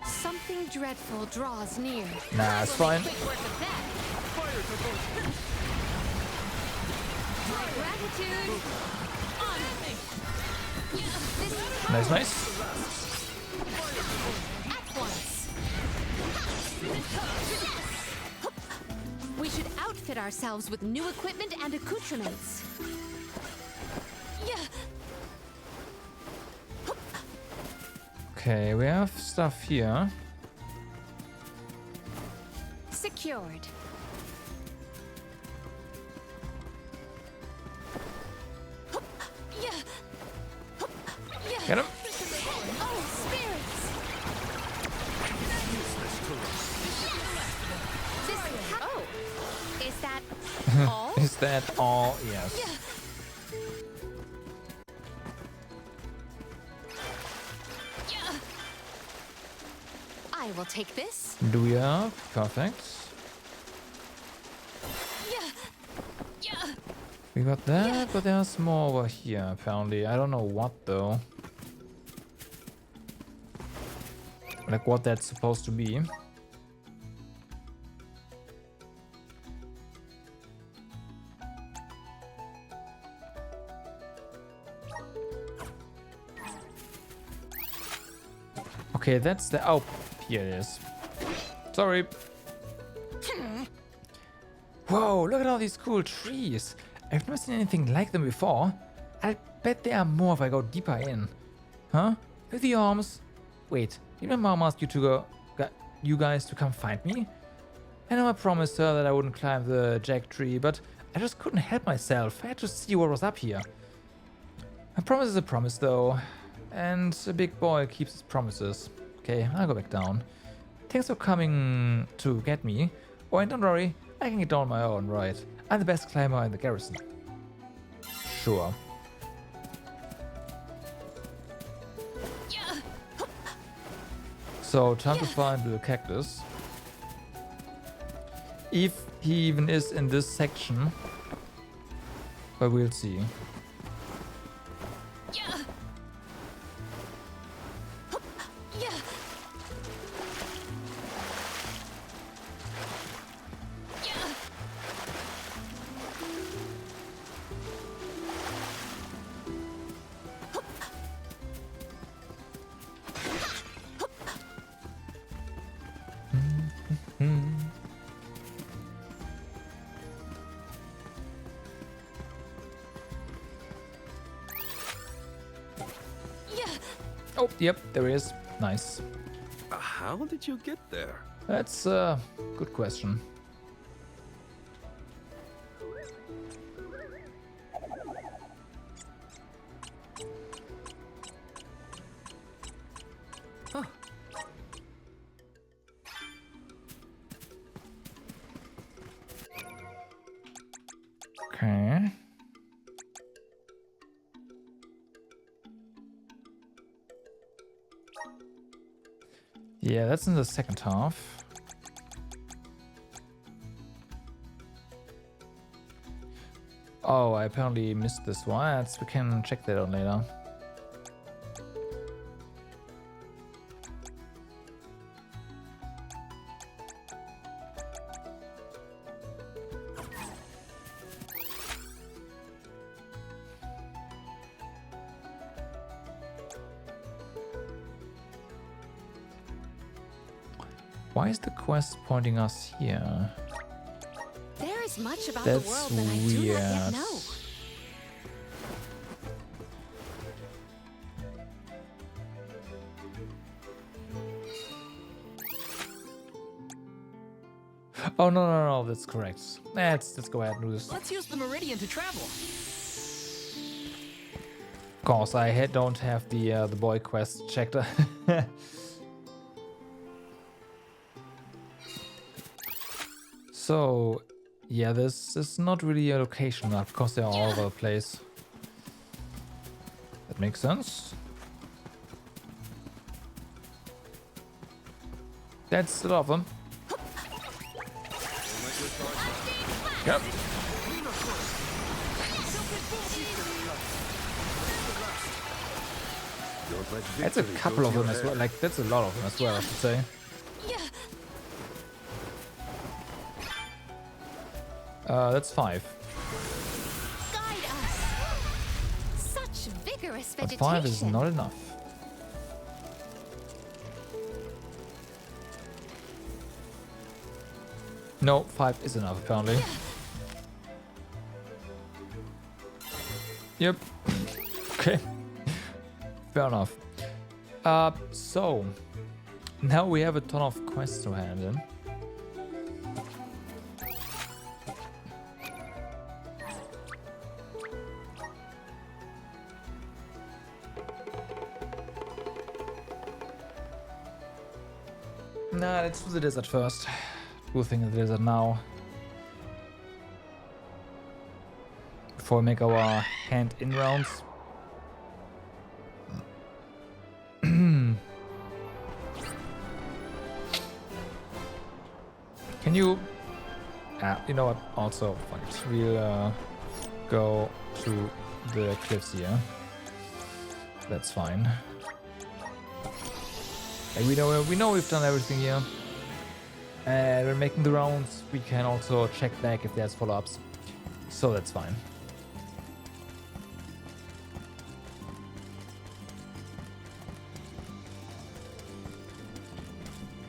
Speaker 4: Something dreadful draws near.
Speaker 2: Nah, it's fine.
Speaker 4: Quick work of that. My gratitude! This
Speaker 2: Nice,
Speaker 4: power
Speaker 2: nice.
Speaker 4: at once. We should outfit ourselves with new equipment and accoutrements.
Speaker 2: Okay, we have stuff here.
Speaker 4: Secured.
Speaker 2: Get him.
Speaker 4: Oh, spirits! Oh, is that all?
Speaker 2: Is that all? Yes.
Speaker 4: I will take this.
Speaker 2: Do we have? Perfect. We got that, but there's more over here, apparently. I don't know what, though. Like, what that's supposed to be. Okay, that's the... Oh, here it is. Sorry. Whoa, look at all these cool trees. I've never seen anything like them before. I bet there are more if I go deeper in. Huh? With the arms. Wait, did my mom ask you guys to come find me? I know I promised her that I wouldn't climb the jack tree, but I just couldn't help myself. I had to see what was up here. A promise is a promise, though. And a big boy keeps his promises. Okay, I'll go back down. Thanks for coming to get me. Oh, and don't worry, I can get down on my own, right? I'm the best climber in the garrison. Sure. So, time to find the cactus. If he even is in this section. But we'll see. Oh, yep, there he is. Nice.
Speaker 8: How did you get there?
Speaker 2: That's a good question.
Speaker 8: Huh.
Speaker 2: Okay. Yeah, that's in the second half. Oh, I apparently missed this one. We can check that out later. Why is the quest pointing us here?
Speaker 4: There is much about
Speaker 2: That's
Speaker 4: the world that I do not yet
Speaker 2: weird.
Speaker 4: know.
Speaker 2: Oh no, that's correct. Let's go ahead and do this.
Speaker 9: Let's use the Meridian to travel.
Speaker 2: Of course, I don't have the boy quest checked. So, yeah, this is not really a location map because they're all over the place. That makes sense. That's a lot of them. Yep. That's a couple of them as well. Like, that's a lot of them as well, I should say. That's 5.
Speaker 4: Guide us. Such vigorous
Speaker 2: But
Speaker 4: vegetation.
Speaker 2: 5 is not enough. No, 5 is enough, apparently. Yep. Okay. Fair enough. So now we have a ton of quests to hand in. Nah, let's do the desert first. We'll think of the desert now. Before we make our hand-in rounds. Can you You know what? Also, fuck it. We'll go to the cliffs here. That's fine. Like we know we've done everything here. And we're making the rounds. We can also check back if there's follow-ups. So that's fine.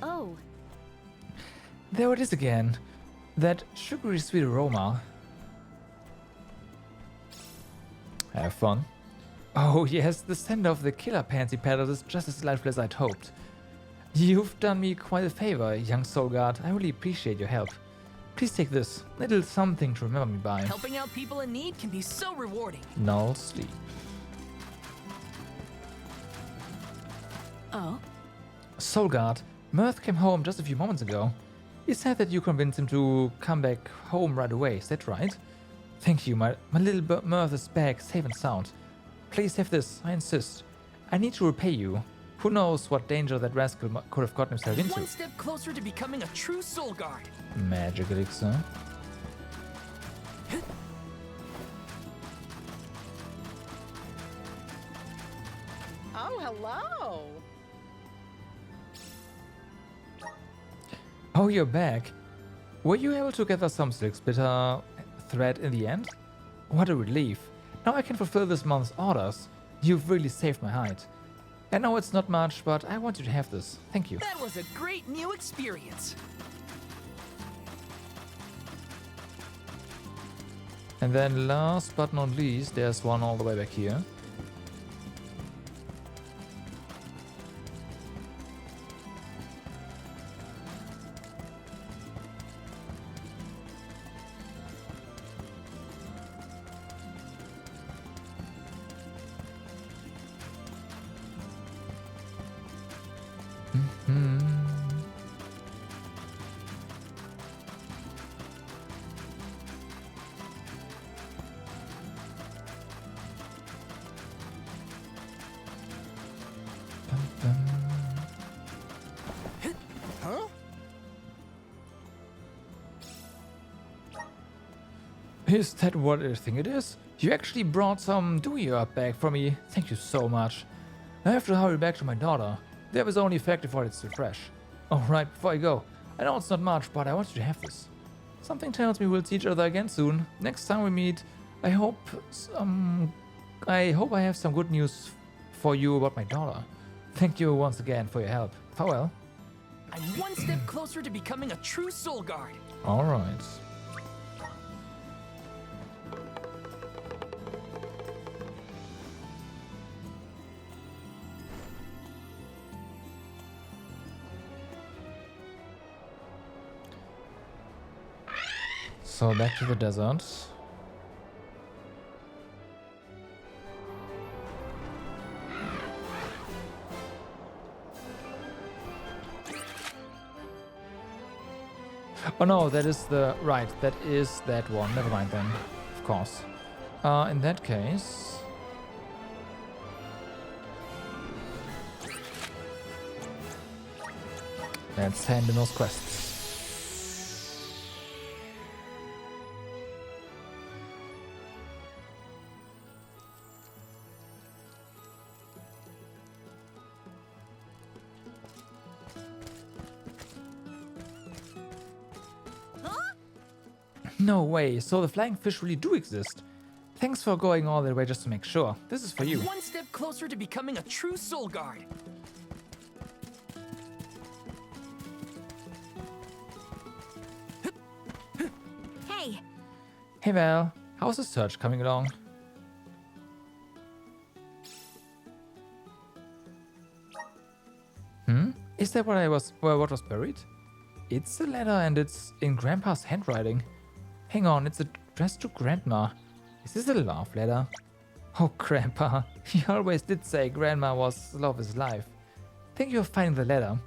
Speaker 4: Oh,
Speaker 2: There it is again. That sugary sweet aroma. Have fun. Oh yes, the scent of the killer pansy petals is just as delightful as I'd hoped. You've done me quite a favor, young soul guard. I really appreciate your help. Please take this. Little something to remember me by.
Speaker 9: Helping out people in need can be so rewarding.
Speaker 2: Null sleep.
Speaker 4: oh.
Speaker 2: Soul guard, Mirth came home just a few moments ago. He said that you convinced him to come back home right away. Is that right? Thank you, my little Mirth is back, safe and sound. Please have this, I insist. I need to repay you. Who knows what danger that rascal could have gotten himself into.
Speaker 9: One step closer to becoming a true soul guard.
Speaker 2: Magic elixir.
Speaker 10: Oh, hello.
Speaker 2: Oh, you're back. Were you able to gather some silk splitter thread in the end? What a relief. Now I can fulfill this month's orders. You've really saved my hide. I know it's not much, but I want you to have this. Thank you.
Speaker 9: That was a great new experience.
Speaker 2: And then last but not least, there's one all the way back here.
Speaker 10: Huh?
Speaker 2: Is that what I think it is? You actually brought some do-you-up back for me. Thank you so much. I have to hurry back to my daughter. That was only effective while it's still fresh. Alright, before I go. I know it's not much, but I want you to have this. Something tells me we'll see each other again soon. Next time we meet, I hope I have some good news for you about my daughter. Thank you once again for your help. Farewell.
Speaker 9: I'm one step closer to becoming a true soul guard.
Speaker 2: Alright. So back to the desert. Oh no, that is the... right, that is that one. Never mind then, of course. In that case... let's hand in those quests. No way, so the flying fish really do exist. Thanks for going all the way just to make sure. This is for you.
Speaker 9: One step closer to becoming a true soul guard.
Speaker 5: Hey,
Speaker 2: Hey Val, how's the search coming along? Is that what what was buried? It's a letter and it's in Grandpa's handwriting. Hang on, it's addressed to Grandma. Is this a love letter? Oh, Grandpa, he always did say Grandma was the love of his life. Thank you for finding the letter.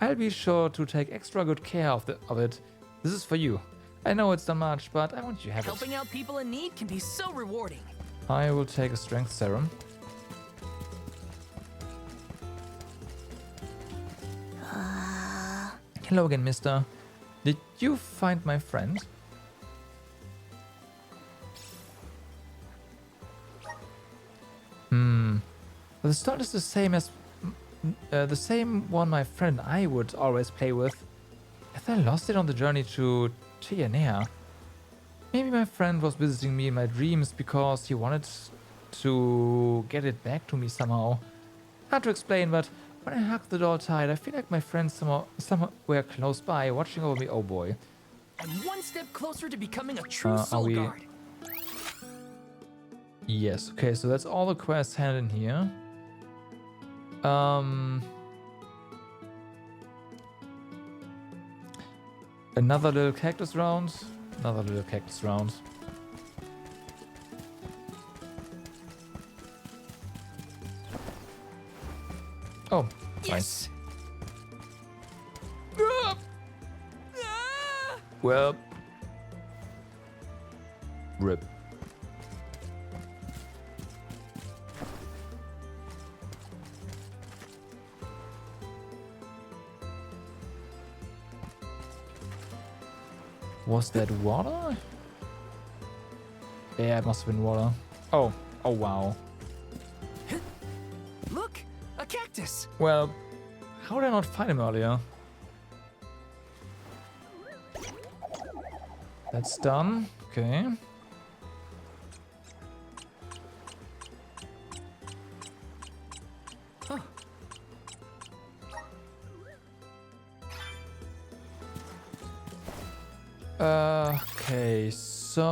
Speaker 2: I'll be sure to take extra good care of it. This is for you. I know it's not much, but I want you to have it.
Speaker 9: Helping out people in need can be so rewarding.
Speaker 2: I will take a strength serum. Hello again, mister. Did you find my friend? The stone is the same as the same one my friend and I would always play with. Have I lost it on the journey to Tianea? Maybe my friend was visiting me in my dreams because he wanted to get it back to me somehow. Hard to explain, but when I hug the doll tight, I feel like my friend somewhere close by, watching over me. Oh boy.
Speaker 9: I'm one step closer to becoming a true soul
Speaker 2: we...
Speaker 9: guard.
Speaker 2: Yes, okay, so that's all the quests handed in here. Another little cactus round. Another little cactus round. Oh,
Speaker 9: Yes.
Speaker 2: nice. Well, rip. Was that water? Yeah, it must have been water. Oh, oh wow.
Speaker 9: Look, a cactus.
Speaker 2: Well, how did I not find him earlier? That's done. Okay.
Speaker 9: Huh.
Speaker 2: Okay, so...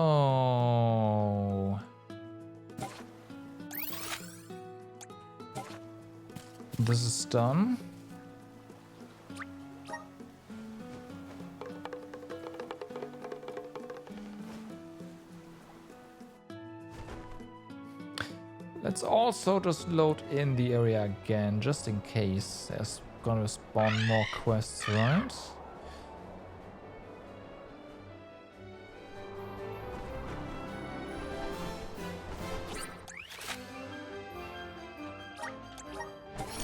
Speaker 2: This is done. Let's also just load in the area again, just in case there's gonna spawn more quests, right?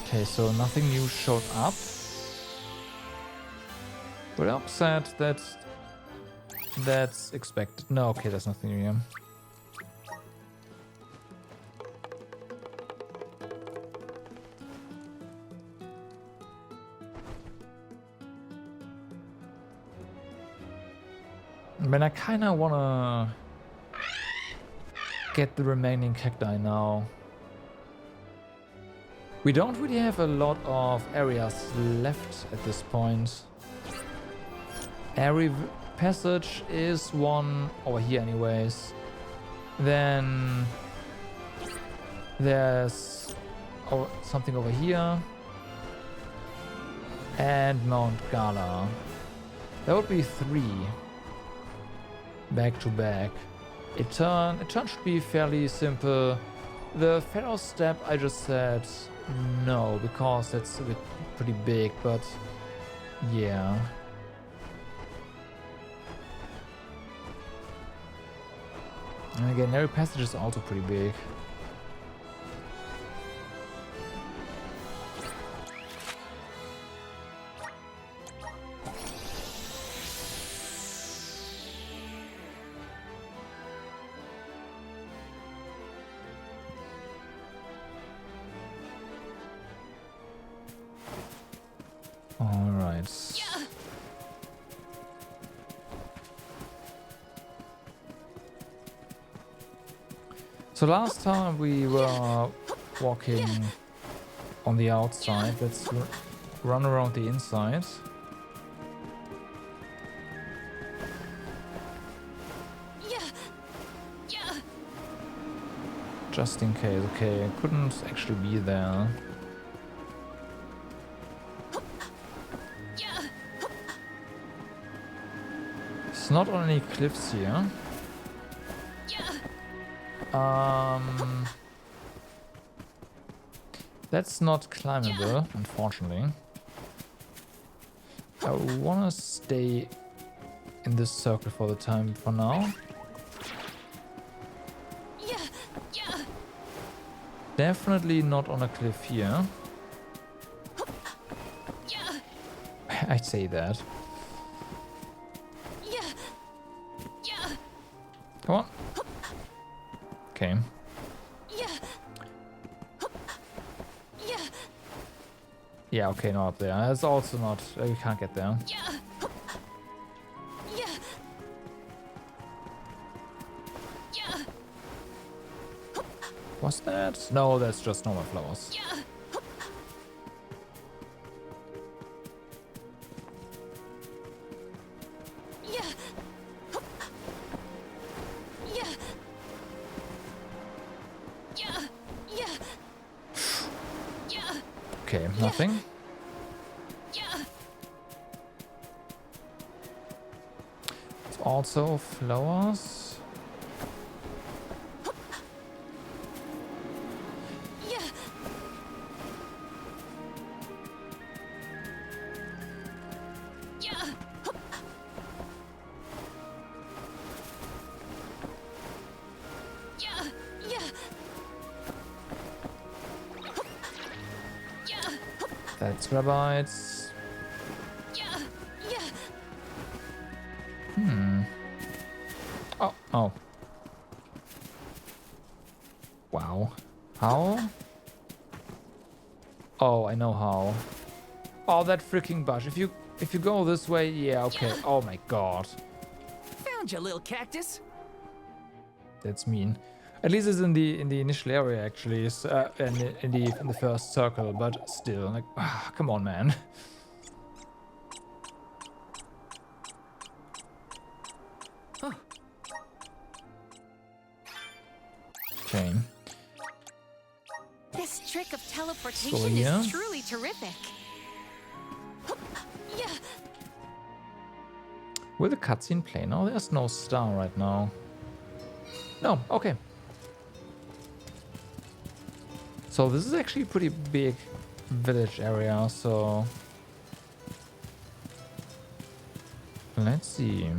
Speaker 2: Okay, so nothing new showed up. But upset that's expected. No, okay, there's nothing new here. I mean, I kinda wanna get the remaining cacti now. We don't really have a lot of areas left at this point. Airy Passage is one over here anyways. Then there's something over here. And Mount Gala. That would be 3. Back to back. A turn should be fairly simple. The Pharaoh Step I just said no, because that's a bit pretty big, but yeah. And again, Airy Passage is also pretty big. Alright. So last time we were walking on the outside. Let's run around the inside. Just in case. Okay, I couldn't actually be there. It's not on any cliffs here. That's not climbable, unfortunately. I wanna stay in this circle for the time for now. Definitely not on a cliff here. I'd say that. Come on. Okay. Yeah, okay, not up there. It's also not... you can't get there. What's that? No, that's just normal flowers. Okay, nothing. It's also flowers. That's rabbits. Oh. Wow. How? Oh, I know how. Oh, that freaking bush. If you go this way, yeah, okay. Oh my god.
Speaker 9: Found you, little cactus.
Speaker 2: That's mean. At least it's in the initial area actually, in the first circle, but still, like, come on, man. Okay.
Speaker 4: This trick of
Speaker 2: So,
Speaker 4: teleportation
Speaker 2: yeah.
Speaker 4: is truly terrific.
Speaker 2: Will the cutscene play now? There's no star right now. No, okay. So this is actually a pretty big village area, so... Let's see.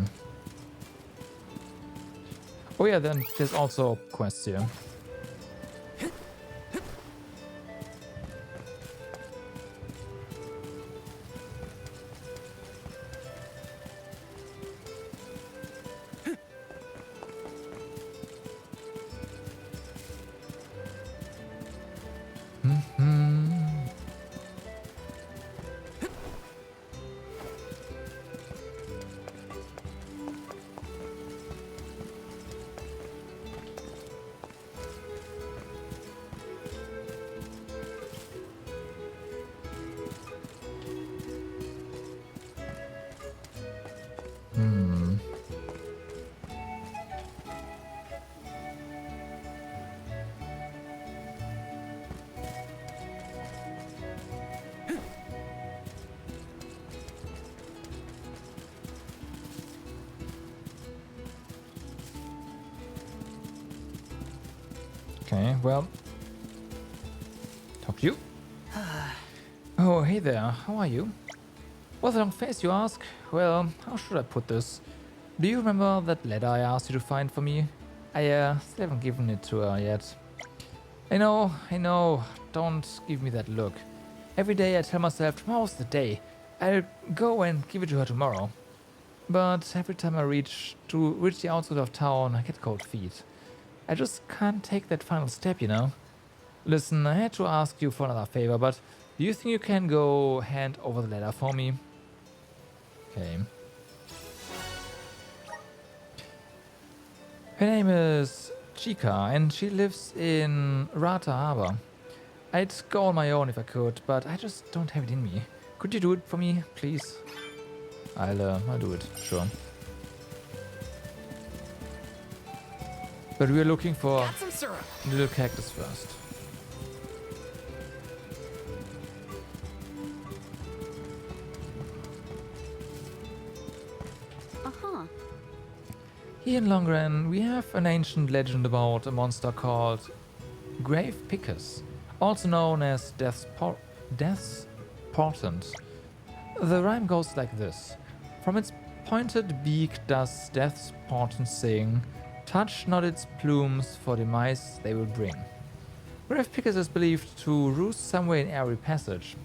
Speaker 2: Oh yeah, then there's also quests here. Okay, well, talk to you. Oh, hey there, how are you? What's a long face, you ask? Well, how should I put this? Do you remember that letter I asked you to find for me? I still haven't given it to her yet. I know, don't give me that look. Every day I tell myself tomorrow's the day. I'll go and give it to her tomorrow. But every time I reach the outside of town, I get cold feet. I just can't take that final step, you know? Listen, I had to ask you for another favor, but do you think you can go hand over the letter for me? Okay. Her name is Chica, and she lives in Rata Harbor. I'd go on my own if I could, but I just don't have it in me. Could you do it for me, please? I'll do it, sure. But we're looking for
Speaker 9: Got some syrup.
Speaker 2: little cactus first. Here in Longren, we have an ancient legend about a monster called Grave Picus, also known as Death's Portent. The rhyme goes like this. From its pointed beak does Death's Portent sing, touch not its plumes, for demise they will bring. Grave Picus is believed to roost somewhere in Airy Passage.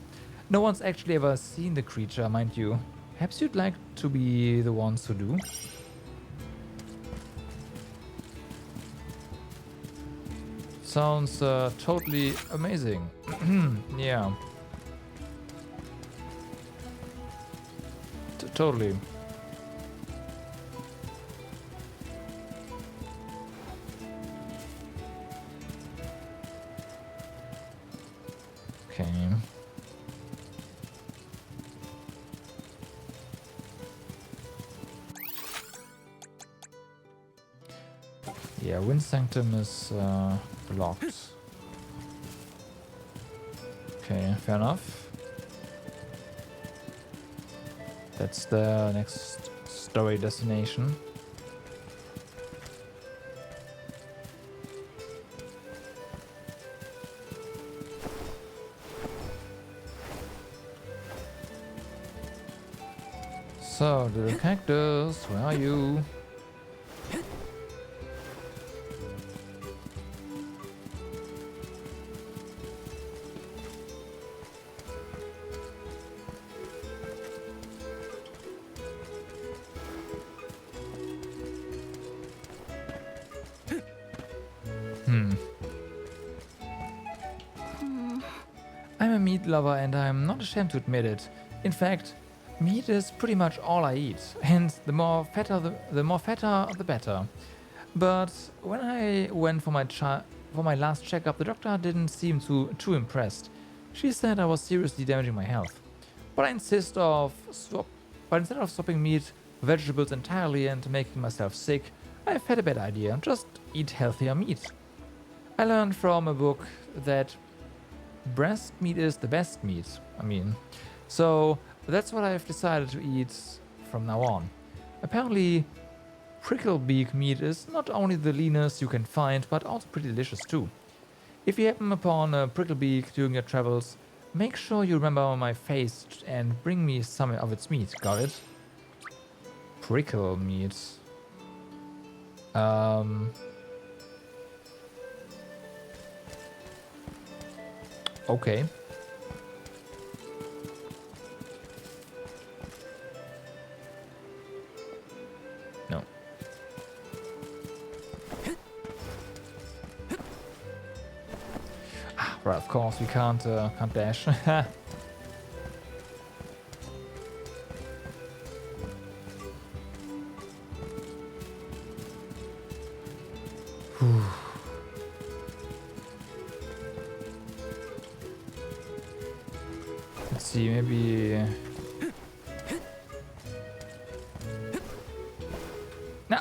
Speaker 2: No one's actually ever seen the creature, mind you. Perhaps you'd like to be the ones who do? Sounds totally amazing. Yeah. totally. Okay. Yeah, Wind Sanctum is blocked. Okay, fair enough. That's the next story destination. So, little cactus, where are you? I'm a meat lover and I'm not ashamed to admit it. In fact, meat is pretty much all I eat, and the more fatter the better. But when I went for my last checkup, the doctor didn't seem too impressed. She said I was seriously damaging my health. But instead of swapping meat, vegetables entirely and making myself sick, I've had a bad idea. Just eat healthier meat. I learned from a book that breast meat is the best meat. So that's what I've decided to eat from now on. Apparently, pricklebeak meat is not only the leanest you can find, but also pretty delicious too. If you happen upon a pricklebeak during your travels, make sure you remember my face and bring me some of its meat. Got it? Prickle meat. Okay. No. Right, of course we can't dash. Let's see, maybe. No.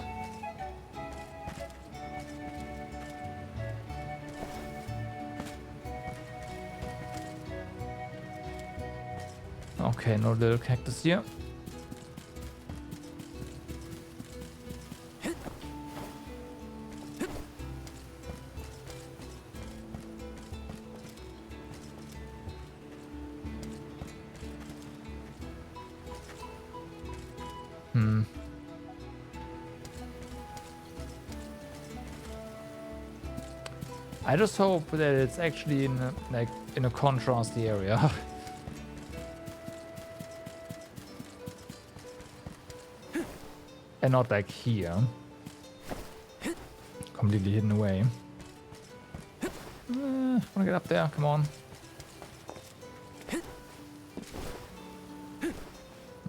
Speaker 2: Okay, no little cactus here. I just hope that it's actually in a contrasty area. And not like here. Completely hidden away. Wanna get up there? Come on.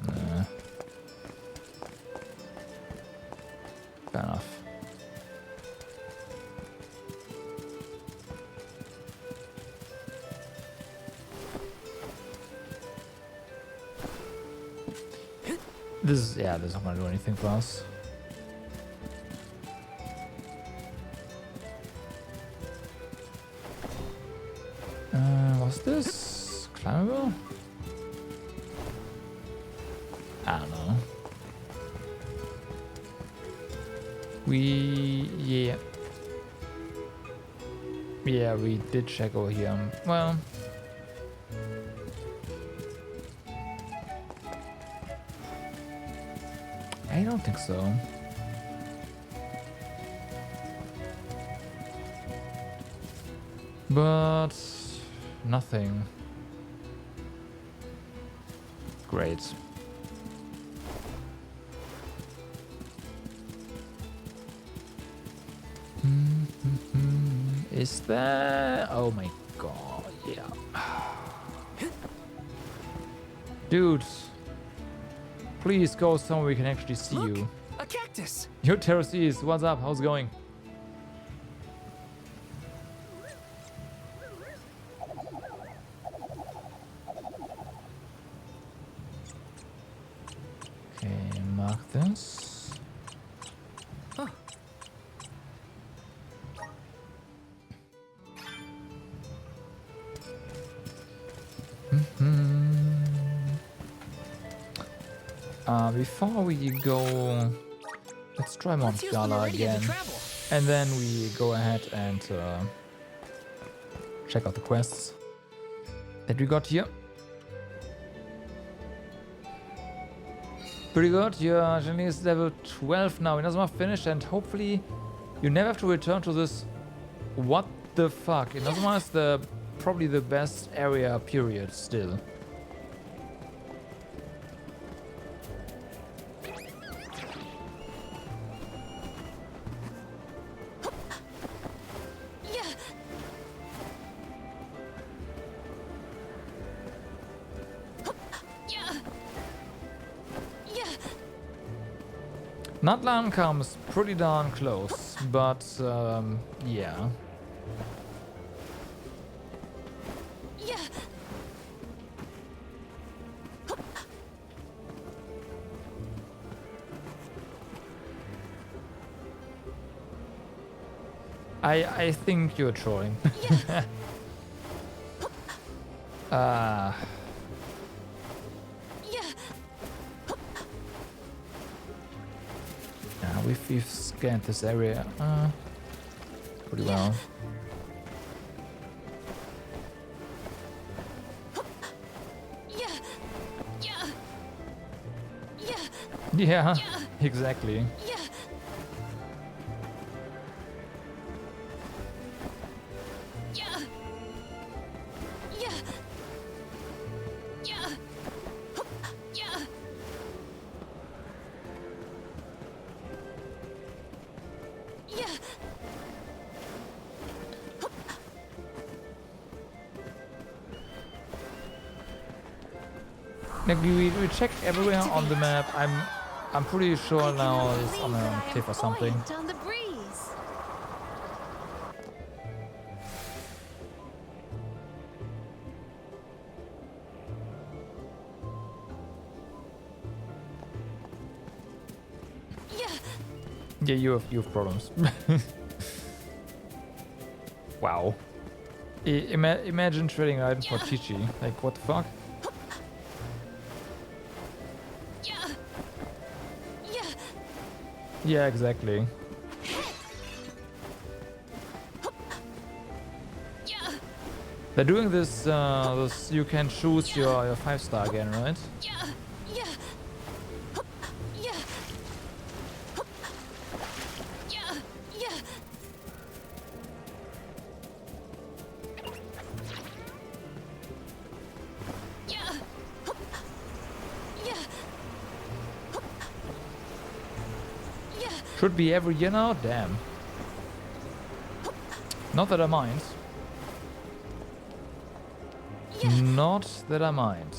Speaker 2: Nah. Fair enough. This is not gonna do anything for us. What's this? Climbable? I don't know. Yeah, we did check over here. Well, I don't think so. But nothing. Great. Is there? Oh my god, yeah. Dude. Please go somewhere we can actually see
Speaker 9: Look,
Speaker 2: you.
Speaker 9: a cactus.
Speaker 2: Yo, Terraces, what's up? How's it going? Okay, mark this.
Speaker 9: Huh.
Speaker 2: Before we go, let's try Mount
Speaker 9: Let's use when we're
Speaker 2: Gala
Speaker 9: ready to
Speaker 2: again,
Speaker 9: travel.
Speaker 2: and then we go ahead and check out the quests that we got here. Pretty good. Your journey is level 12 now. Inazuma finished, and hopefully you never have to return to this. What the fuck? Inazuma is probably the best area, period, still. Natlan comes pretty darn close, but yeah. I think you're trolling. We've scanned this area pretty well. Yeah, exactly. Like we checked everywhere on the map. I'm pretty sure now it's on a cliff or something.
Speaker 4: On the breeze.
Speaker 2: Yeah, you have problems. Wow. Imagine trading items for Chi-Chi. Like, what the fuck? Yeah, exactly. They're doing this, you can choose your 5-star again, right? Should be every year now? Damn. Not that I mind. Not that I mind.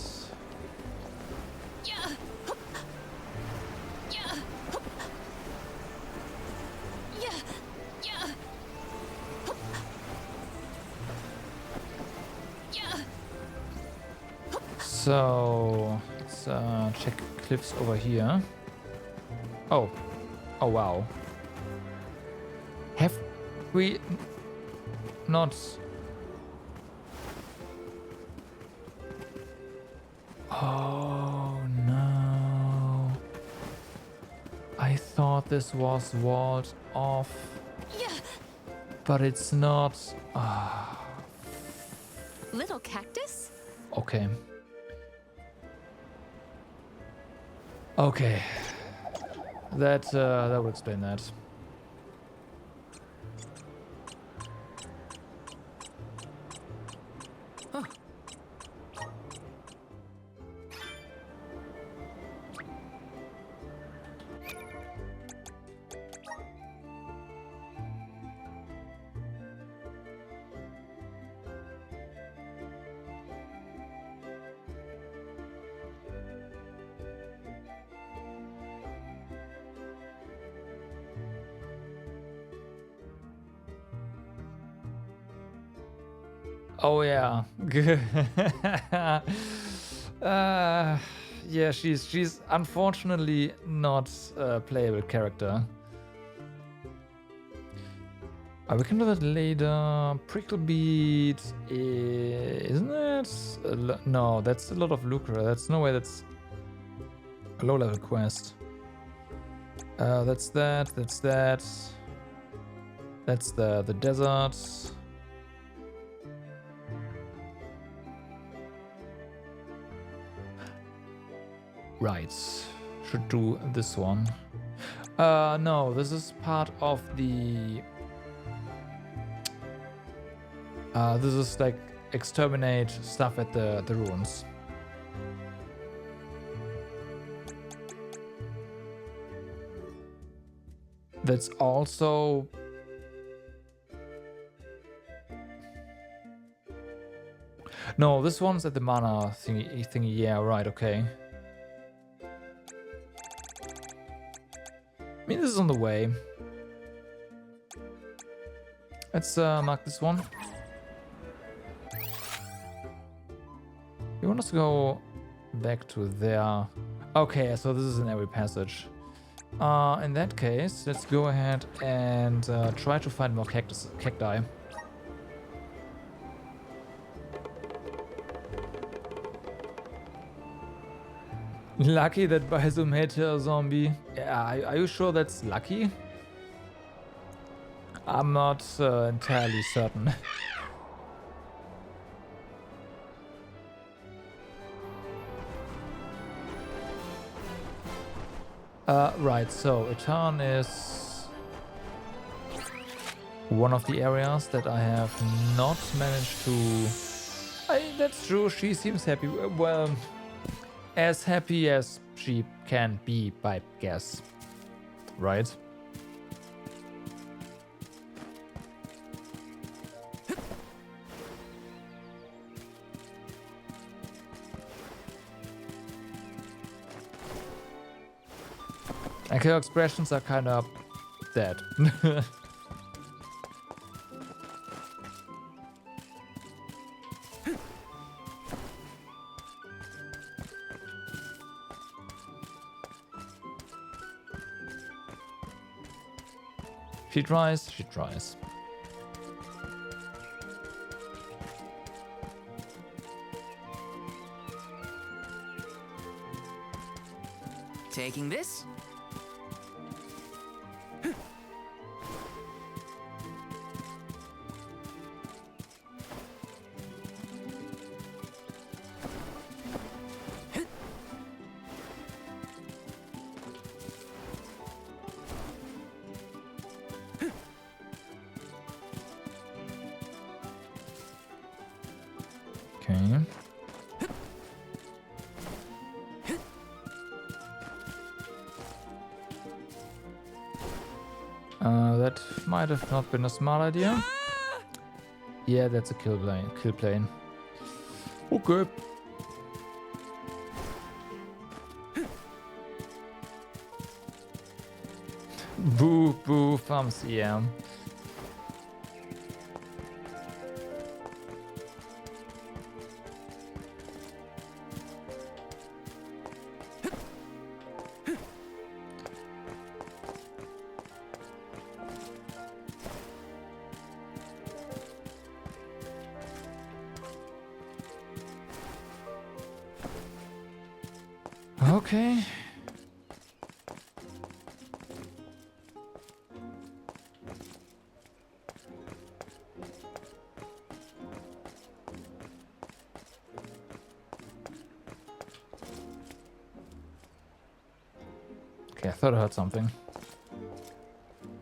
Speaker 2: So, let's check cliffs over here. Oh. Oh, wow. Have we not... Oh, no. I thought this was walled off. But it's not.
Speaker 4: Little cactus?
Speaker 2: Okay. Okay. That would explain that.
Speaker 9: Huh.
Speaker 2: Oh yeah. Yeah, she's unfortunately not a playable character. We can do that later. Prickle bead, isn't it? No, that's a lot of lucre. That's no way. That's a low-level quest. That's that. That's that. That's the desert. Right. Should do this one. No, this is part of the. This is like exterminate stuff at the ruins. That's also. No, this one's at the mana thingy. Yeah, right, okay. I mean, this is on the way. Let's mark this one. You want us to go back to there? Okay, so this is in every passage. In that case, let's go ahead and try to find more cacti. Lucky that Baizum hit a zombie. Yeah, are you sure that's lucky? I'm not entirely certain. Right, so Etan is one of the areas that I have not managed to... that's true, she seems happy. Well, as happy as she can be, I guess. Right? Her expressions are kind of dead. She tries, she tries.
Speaker 9: Taking this?
Speaker 2: Okay. That might have not been a smart idea. Yeah, that's a kill plane. Okay. Boo, boo, thumbs, yeah. Okay. Okay, I thought I heard something.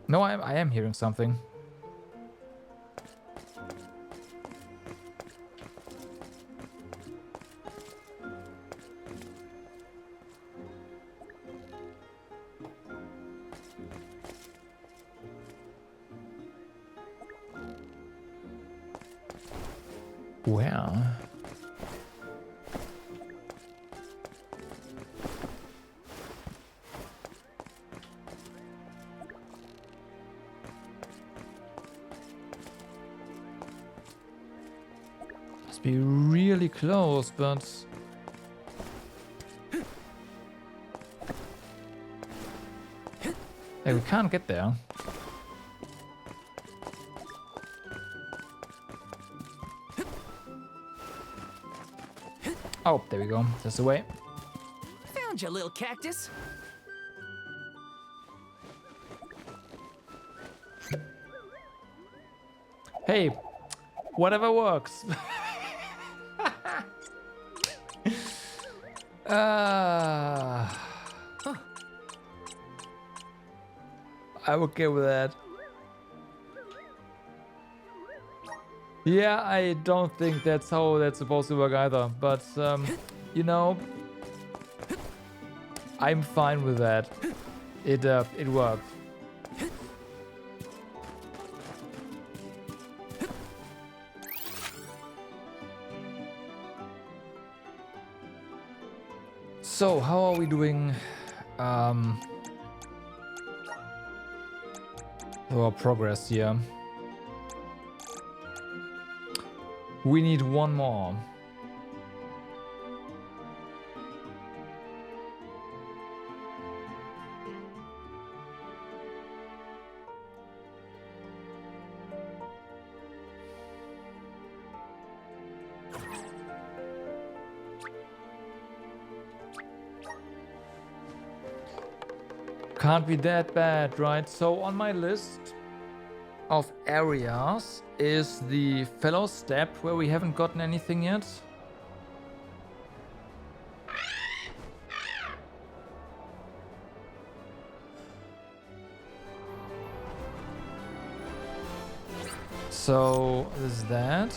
Speaker 2: No, I am hearing something. Where? Must be really close, but... Hey, we can't get there. Oh, there we go. That's the way.
Speaker 9: Found you, little cactus.
Speaker 2: Hey, whatever works. I'm okay with that. Yeah, I don't think that's how that's supposed to work either. But, you know, I'm fine with that. It worked. So, how are we doing? Our progress here. We need one more. Can't be that bad, right? So on my list of areas is the Fellow Step, where we haven't gotten anything yet. So there's that.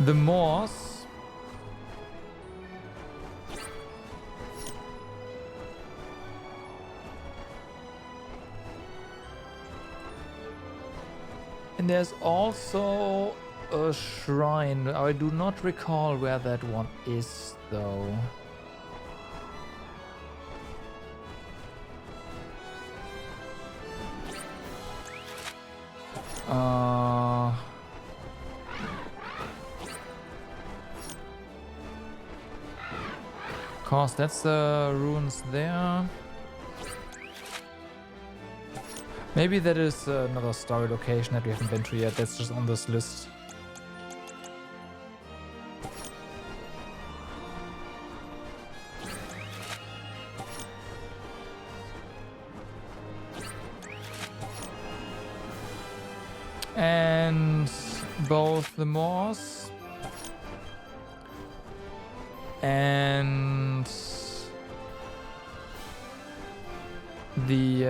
Speaker 2: The Moors. And there's also a shrine. I do not recall where that one is, though. Of course, that's the ruins there. Maybe that is another story location that we haven't been to yet. That's just on this list. And both the Moors and the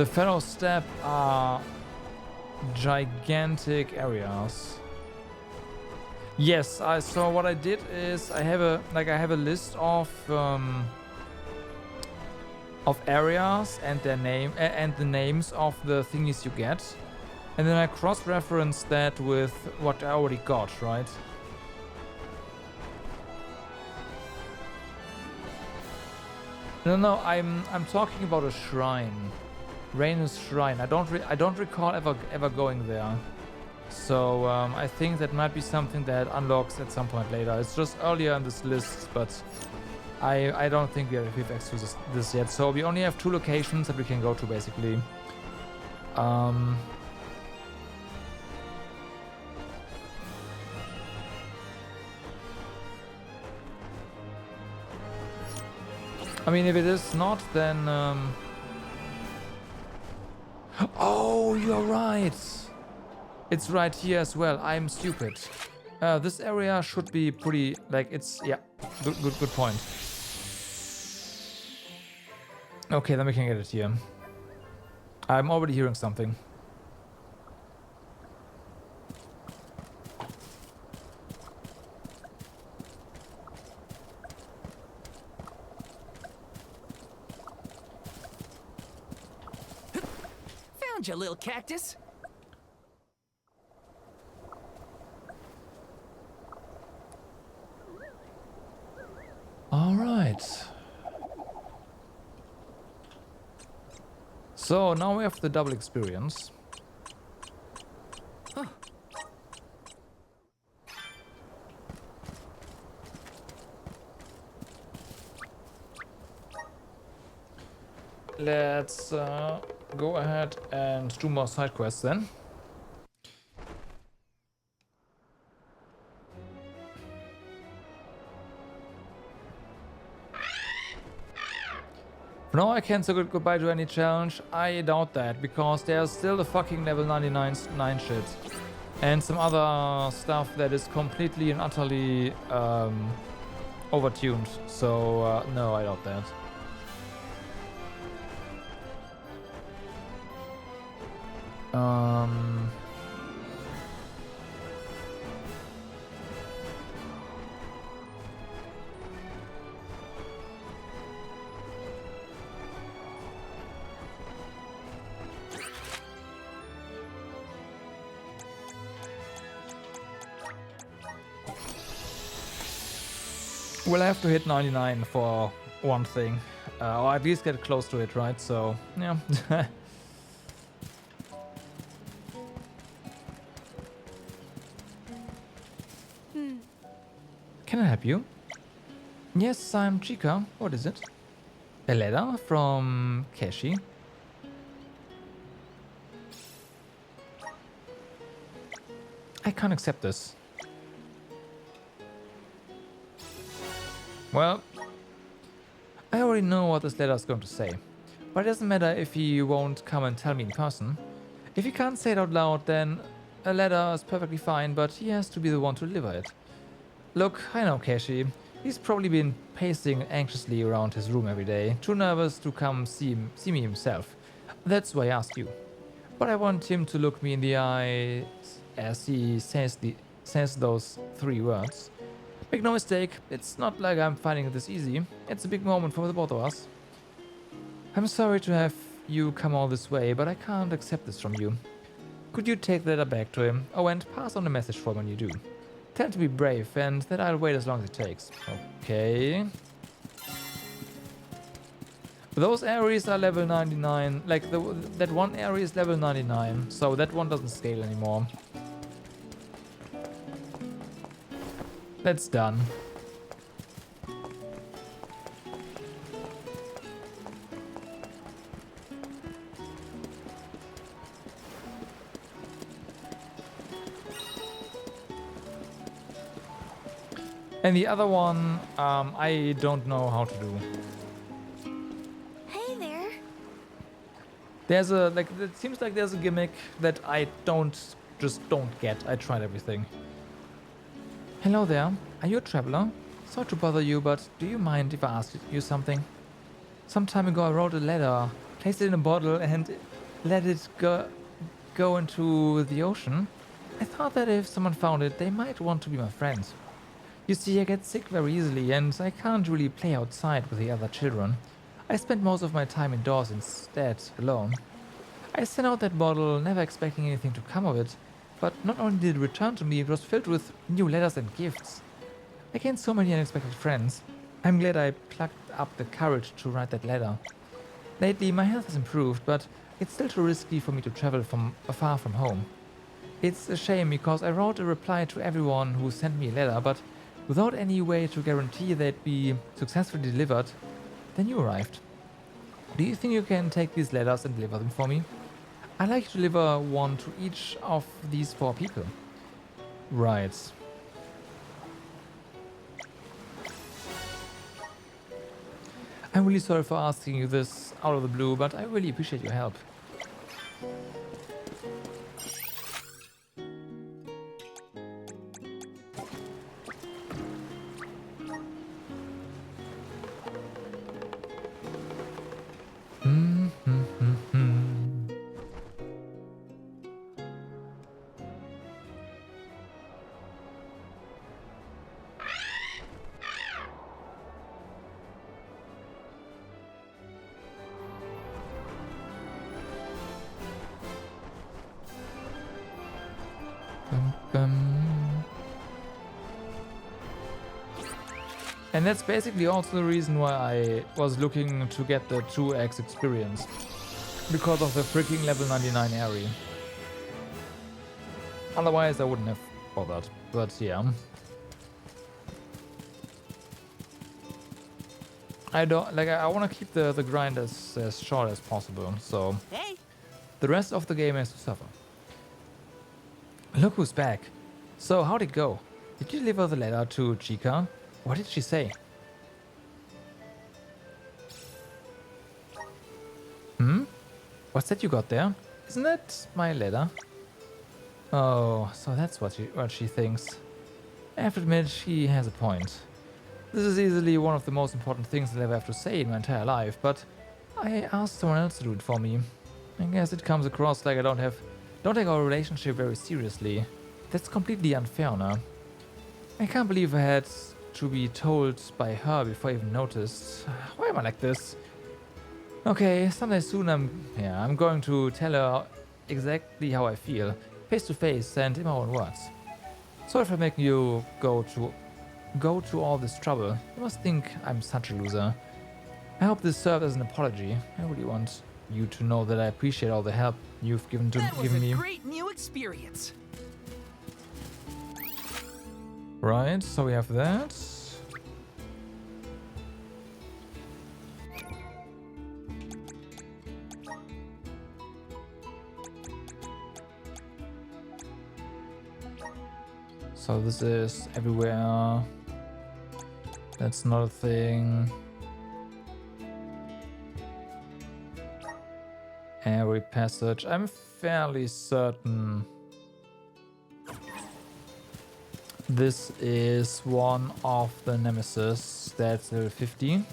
Speaker 2: Fellow Step are gigantic areas. Yes, so what I did is I have a list of areas and their name and the names of the thingies you get, and then I cross-reference that with what I already got, right? No, I'm talking about a shrine, Rainus Shrine. I don't recall ever going there, so I think that might be something that unlocks at some point later. It's just earlier in this list, but I don't think we've accessed this yet. So we only have 2 locations that we can go to, basically. I mean, if it is not, then... Oh, you're right! It's right here as well. I'm stupid. This area should be pretty... Like, it's... Yeah, good point. Okay, then we can get it here. I'm already hearing something.
Speaker 9: Found you, little cactus.
Speaker 2: All right. So now we have the double experience.
Speaker 9: Huh.
Speaker 2: Let's go ahead and do more side quests then. For now I can't say goodbye to any challenge. I doubt that, because there's still the fucking level 99 shit. And some other stuff that is completely and utterly overtuned. So no, I doubt that. We'll have to hit 99 for one thing. Or at least get close to it, right? So, yeah. Can I help you? Yes, I'm Chica. What is it? A letter from Keshi. I can't accept this. Well, I already know what this letter is going to say, but it doesn't matter if he won't come and tell me in person. If he can't say it out loud, then a letter is perfectly fine, but he has to be the one to deliver it. Look, I know Keshi. He's probably been pacing anxiously around his room every day, too nervous to come see me himself. That's why I asked you. But I want him to look me in the eyes as he says those 3 words. Make no mistake, it's not like I'm finding this easy. It's a big moment for the both of us. I'm sorry to have you come all this way, but I can't accept this from you. Could you take the letter back to him? Oh, and pass on the message for him when you do. Tell him to be brave and that I'll wait as long as it takes. Okay. Those areas are level 99. Like, that one area is level 99, so that one doesn't scale anymore. That's done. And the other one, I don't know how to do.
Speaker 5: Hey there.
Speaker 2: There's a, like, it seems like there's a gimmick that I just don't get. I tried everything. Hello there. Are you a traveler? Sorry to bother you, but do you mind if I ask you something? Some time ago I wrote a letter, placed it in a bottle and let it go into the ocean. I thought that if someone found it, they might want to be my friends. You see, I get sick very easily and I can't really play outside with the other children. I spend most of my time indoors instead, alone. I sent out that bottle, never expecting anything to come of it. But not only did it return to me, it was filled with new letters and gifts. I gained so many unexpected friends. I'm glad I plucked up the courage to write that letter. Lately, my health has improved, but it's still too risky for me to travel from far from home. It's a shame because I wrote a reply to everyone who sent me a letter, but without any way to guarantee they'd be successfully delivered, then you arrived. Do you think you can take these letters and deliver them for me? I'd like to deliver one to each of these 4 people. Right. I'm really sorry for asking you this out of the blue, but I really appreciate your help. Bum, bum. And that's basically also the reason why I was looking to get the 2x experience. Because of the freaking level 99 area. Otherwise I wouldn't have bothered. But yeah. I don't like. I want to keep the grind as short as possible. So
Speaker 10: Hey.
Speaker 2: the rest of the game has to suffer. Look who's back. So how'd it go? Did you deliver the letter to Chica? What did she say? What's that you got there? Isn't that my letter? Oh, so that's what she thinks. I have to admit, she has a point. This is easily one of the most important things I'll ever have to say in my entire life, but I asked someone else to do it for me. I guess it comes across like I don't take our relationship very seriously. That's completely unfair, now. I can't believe I had to be told by her before I even noticed. Why am I like this? Okay, someday soon I'm going to tell her exactly how I feel, face to face and in my own words. Sorry for making you go to all this trouble. You must think I'm such a loser. I hope this served as an apology. I really want you to know that I appreciate all the help you've given me.
Speaker 9: That was a great new experience.
Speaker 2: Right, so we have that. So this is everywhere. That's not a thing. Airy passage. I'm fairly certain this is one of the nemesis. That's level 50.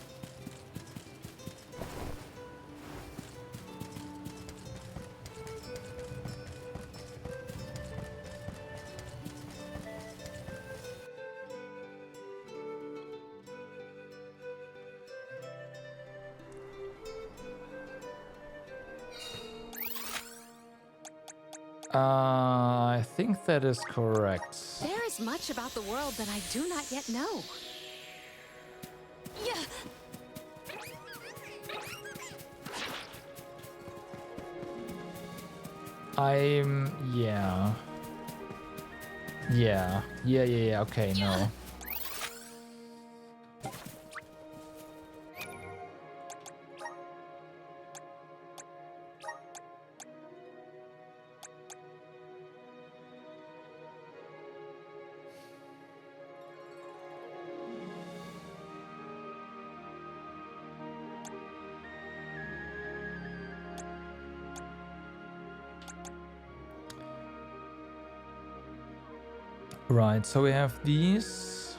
Speaker 2: I think that is correct.
Speaker 4: There is much about the world that I do not yet know. Yeah. Yeah, okay, no. Right, so we have these.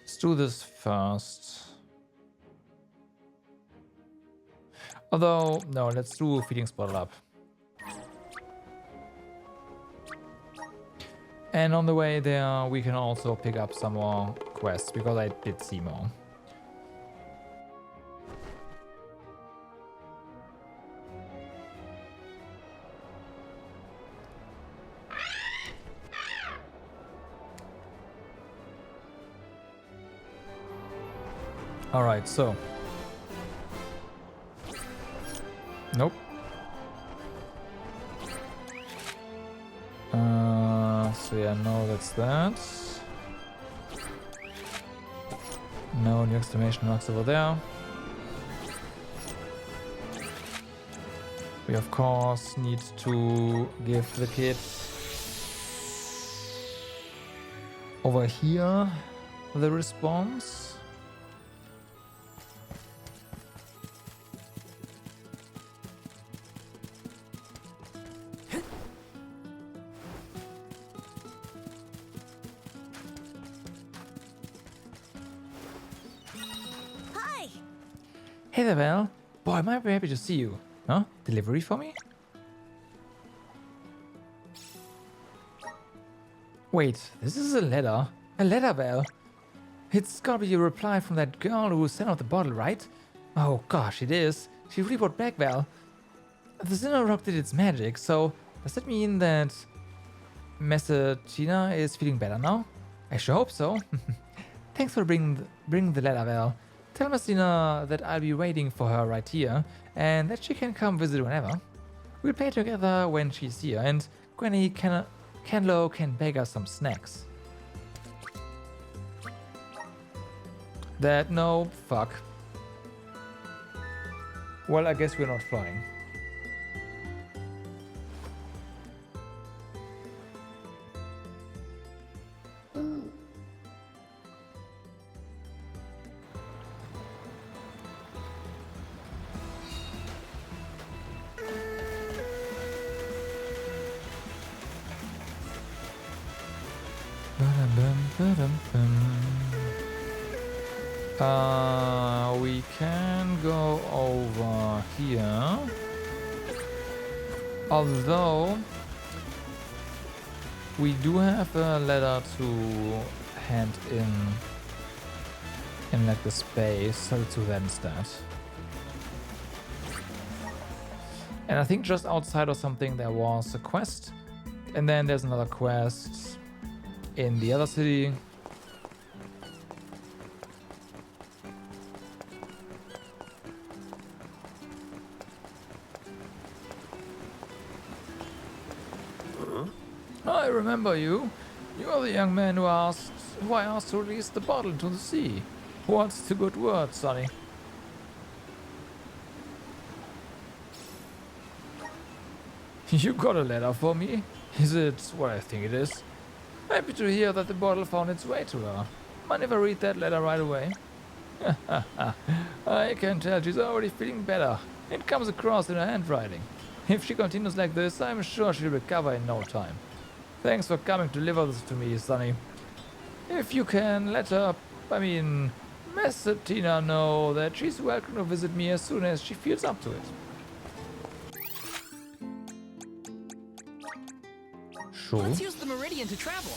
Speaker 4: Let's do this first. Although, no, let's do feeding Spotted up. And on the way there, we can also pick up some more quests, because I did see more. Alright, so. Nope. So yeah, no, that's that. No new exclamation marks over there. We of course need to give the kid over here the response. Hey there, Val. Boy, am I very happy to see you. Huh? Delivery for me? Wait, this is a letter. A letter, Val.
Speaker 2: It's gotta be a reply from that girl who sent out the bottle, right? Oh gosh, it is. She really brought back well. The Sinnoh Rock did its magic, so does that mean that Messagina is feeling better now? I sure hope so. Thanks for bringing the letter, Val. Tell Messagina that I'll be waiting for her right here, and that she can come visit whenever. We'll play together when she's here, and Granny Canlo can beg us some snacks. No, fuck. Well, I guess we're not flying. We can go over here. Although we do have a letter to hand in like the space, so let's do that instead. And I think just outside or something there was a quest, and then there's another quest in the other city. I remember you. You are the young man who I asked to release the bottle into the sea. What's the good word, Sonny? You got a letter for me? Is it what I think it is? Happy to hear that the bottle found its way to her. Mind if I read that letter right away? I can tell she's already feeling better. It comes across in her handwriting. If she continues like this, I'm sure she'll recover in no time. Thanks for coming to deliver this to me, Sonny. If you can let her, Messagina know that she's welcome to visit me as soon as she feels up to it. Sure.
Speaker 9: Let's use the Meridian to travel.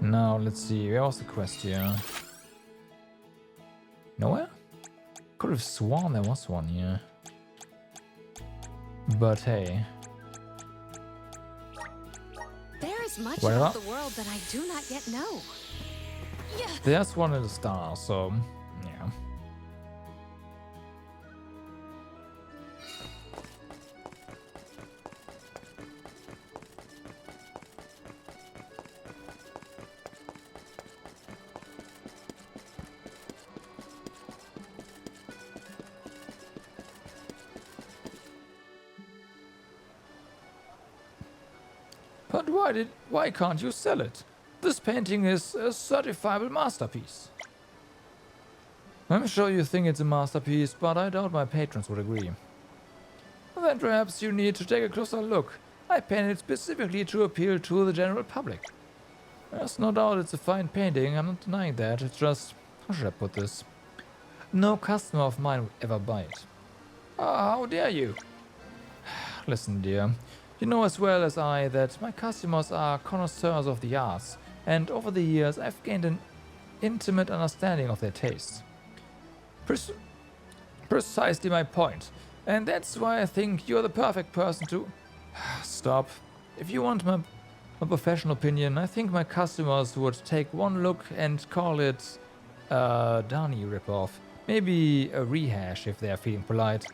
Speaker 2: Now, let's see. Where was the quest here? Nowhere? Could have sworn there was one here. But hey.
Speaker 4: There is much
Speaker 2: Where
Speaker 4: about
Speaker 2: are-
Speaker 4: the world that I do not yet know. Yeah.
Speaker 2: There's one in the star, so yeah. But why can't you sell it? This painting is a certifiable masterpiece. I'm sure you think it's a masterpiece, but I doubt my patrons would agree. Then perhaps you need to take a closer look. I painted it specifically to appeal to the general public. There's no doubt it's a fine painting, I'm not denying that. It's just, how should I put this? No customer of mine would ever buy it. How dare you? Listen, dear. You know as well as I that my customers are connoisseurs of the arts, and over the years I've gained an intimate understanding of their tastes. Precisely my point, and that's why I think you're the perfect person to... Stop. If you want my professional opinion, I think my customers would take one look and call it a Dani ripoff. Maybe a rehash if they're feeling polite.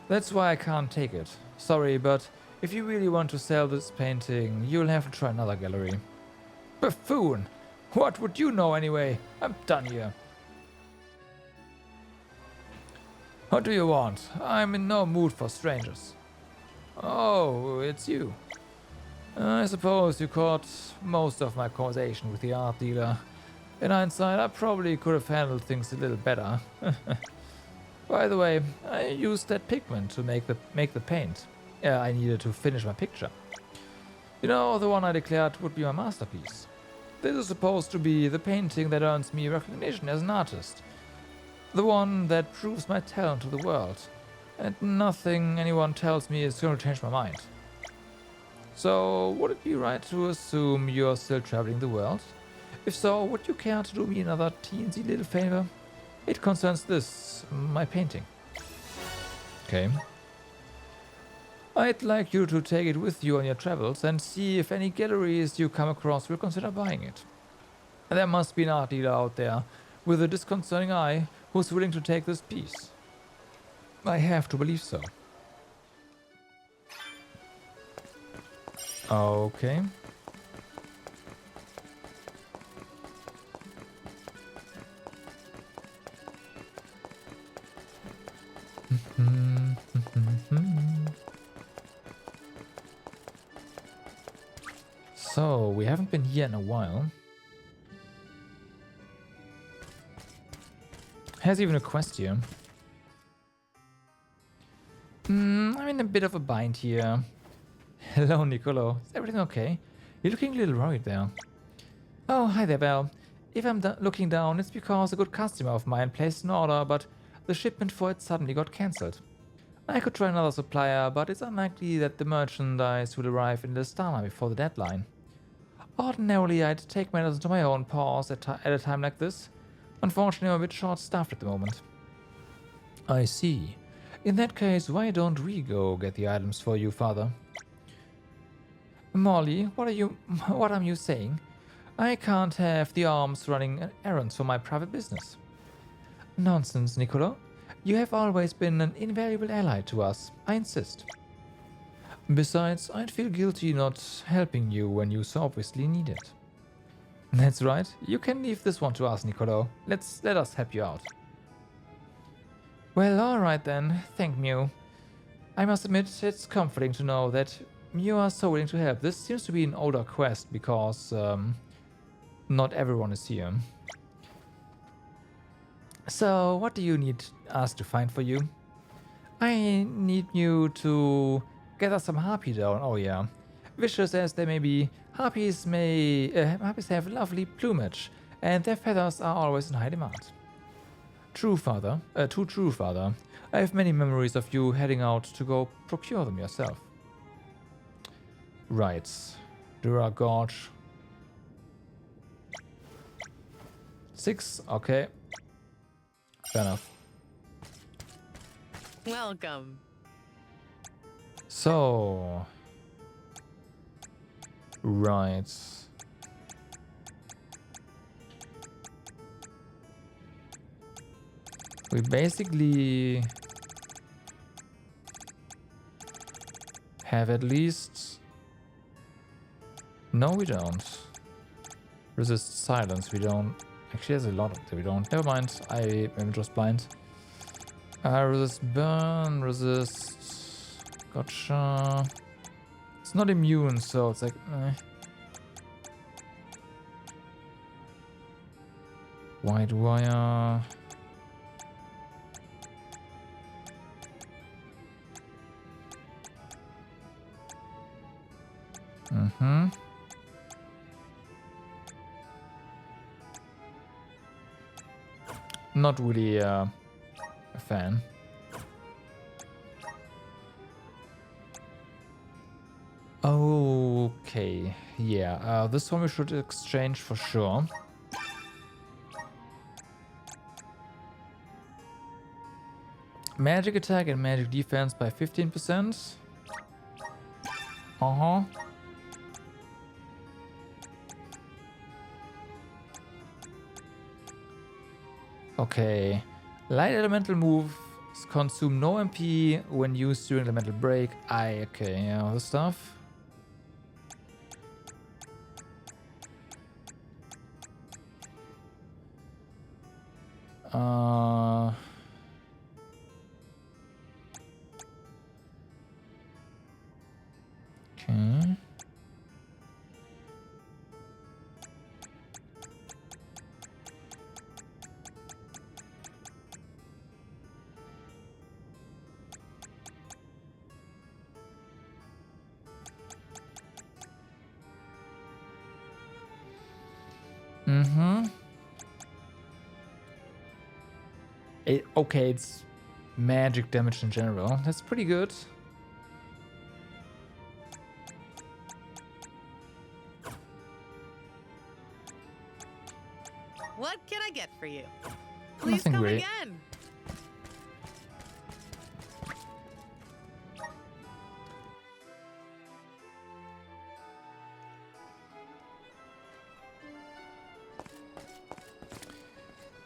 Speaker 2: That's why I can't take it. Sorry, but if you really want to sell this painting, you'll have to try another gallery. Buffoon! What would you know anyway? I'm done here. What do you want? I'm in no mood for strangers. Oh, it's you. I suppose you caught most of my conversation with the art dealer. In hindsight, I probably could have handled things a little better. By the way, I used that pigment to make the paint. I needed to finish my picture. You know, the one I declared would be my masterpiece. This is supposed to be the painting that earns me recognition as an artist. The one that proves my talent to the world. And nothing anyone tells me is going to change my mind. So, would it be right to assume you're still traveling the world? If so, would you care to do me another teensy little favor? It concerns this, my painting. Okay. I'd like you to take it with you on your travels and see if any galleries you come across will consider buying it. There must be an art dealer out there with a disconcerting eye who's willing to take this piece. I have to believe so. Okay. So, we haven't been here in a while. Has even a quest here. I'm in a bit of a bind here. Hello, Nicolo. Is everything okay? You're looking a little worried there. Oh, hi there, Val. If I'm looking down, it's because a good customer of mine placed an order, but the shipment for it suddenly got cancelled. I could try another supplier, but it's unlikely that the merchandise will arrive in the Astana before the deadline. Ordinarily, I'd take matters into my own paws at a time like this. Unfortunately, I'm a bit short-staffed at the moment. I see. In that case, why don't we go get the items for you, Father? Molly, what am you saying? I can't have the arms running errands for my private business. Nonsense, Nicolo. You have always been an invaluable ally to us. I insist. Besides, I'd feel guilty not helping you when you so obviously need it. That's right. You can leave this one to us, Nicolo. Let us help you out. Well, alright then. Thank you. I must admit, it's comforting to know that you are so willing to help. This seems to be an older quest because not everyone is here. So, what do you need us to find for you? I need you to gather some harpy down. Oh yeah. Vicious as they may be, harpies have lovely plumage, and their feathers are always in high demand. True, Father. Too true, Father. I have many memories of you heading out to go procure them yourself. Right. Dura Gorge. 6, okay. Fair enough.
Speaker 10: Welcome.
Speaker 2: So... Right. We basically have at least... No, we don't. Resist silence, we don't. Actually, there's a lot that we don't. Never mind, I am just blind. Resist burn, resist... Gotcha. It's not immune, so it's like... White wire... Mm-hmm. Not really a fan. Okay, yeah, this one we should exchange for sure. Magic attack and magic defense by 15%. Uh-huh. Okay. Light elemental moves consume no MP when used during elemental break. Okay, yeah, all the stuff. Okay. Mm-hmm. Okay, it's magic damage in general. That's pretty good.
Speaker 10: What can I get for you? Please
Speaker 2: Nothing
Speaker 10: come
Speaker 2: great.
Speaker 10: again.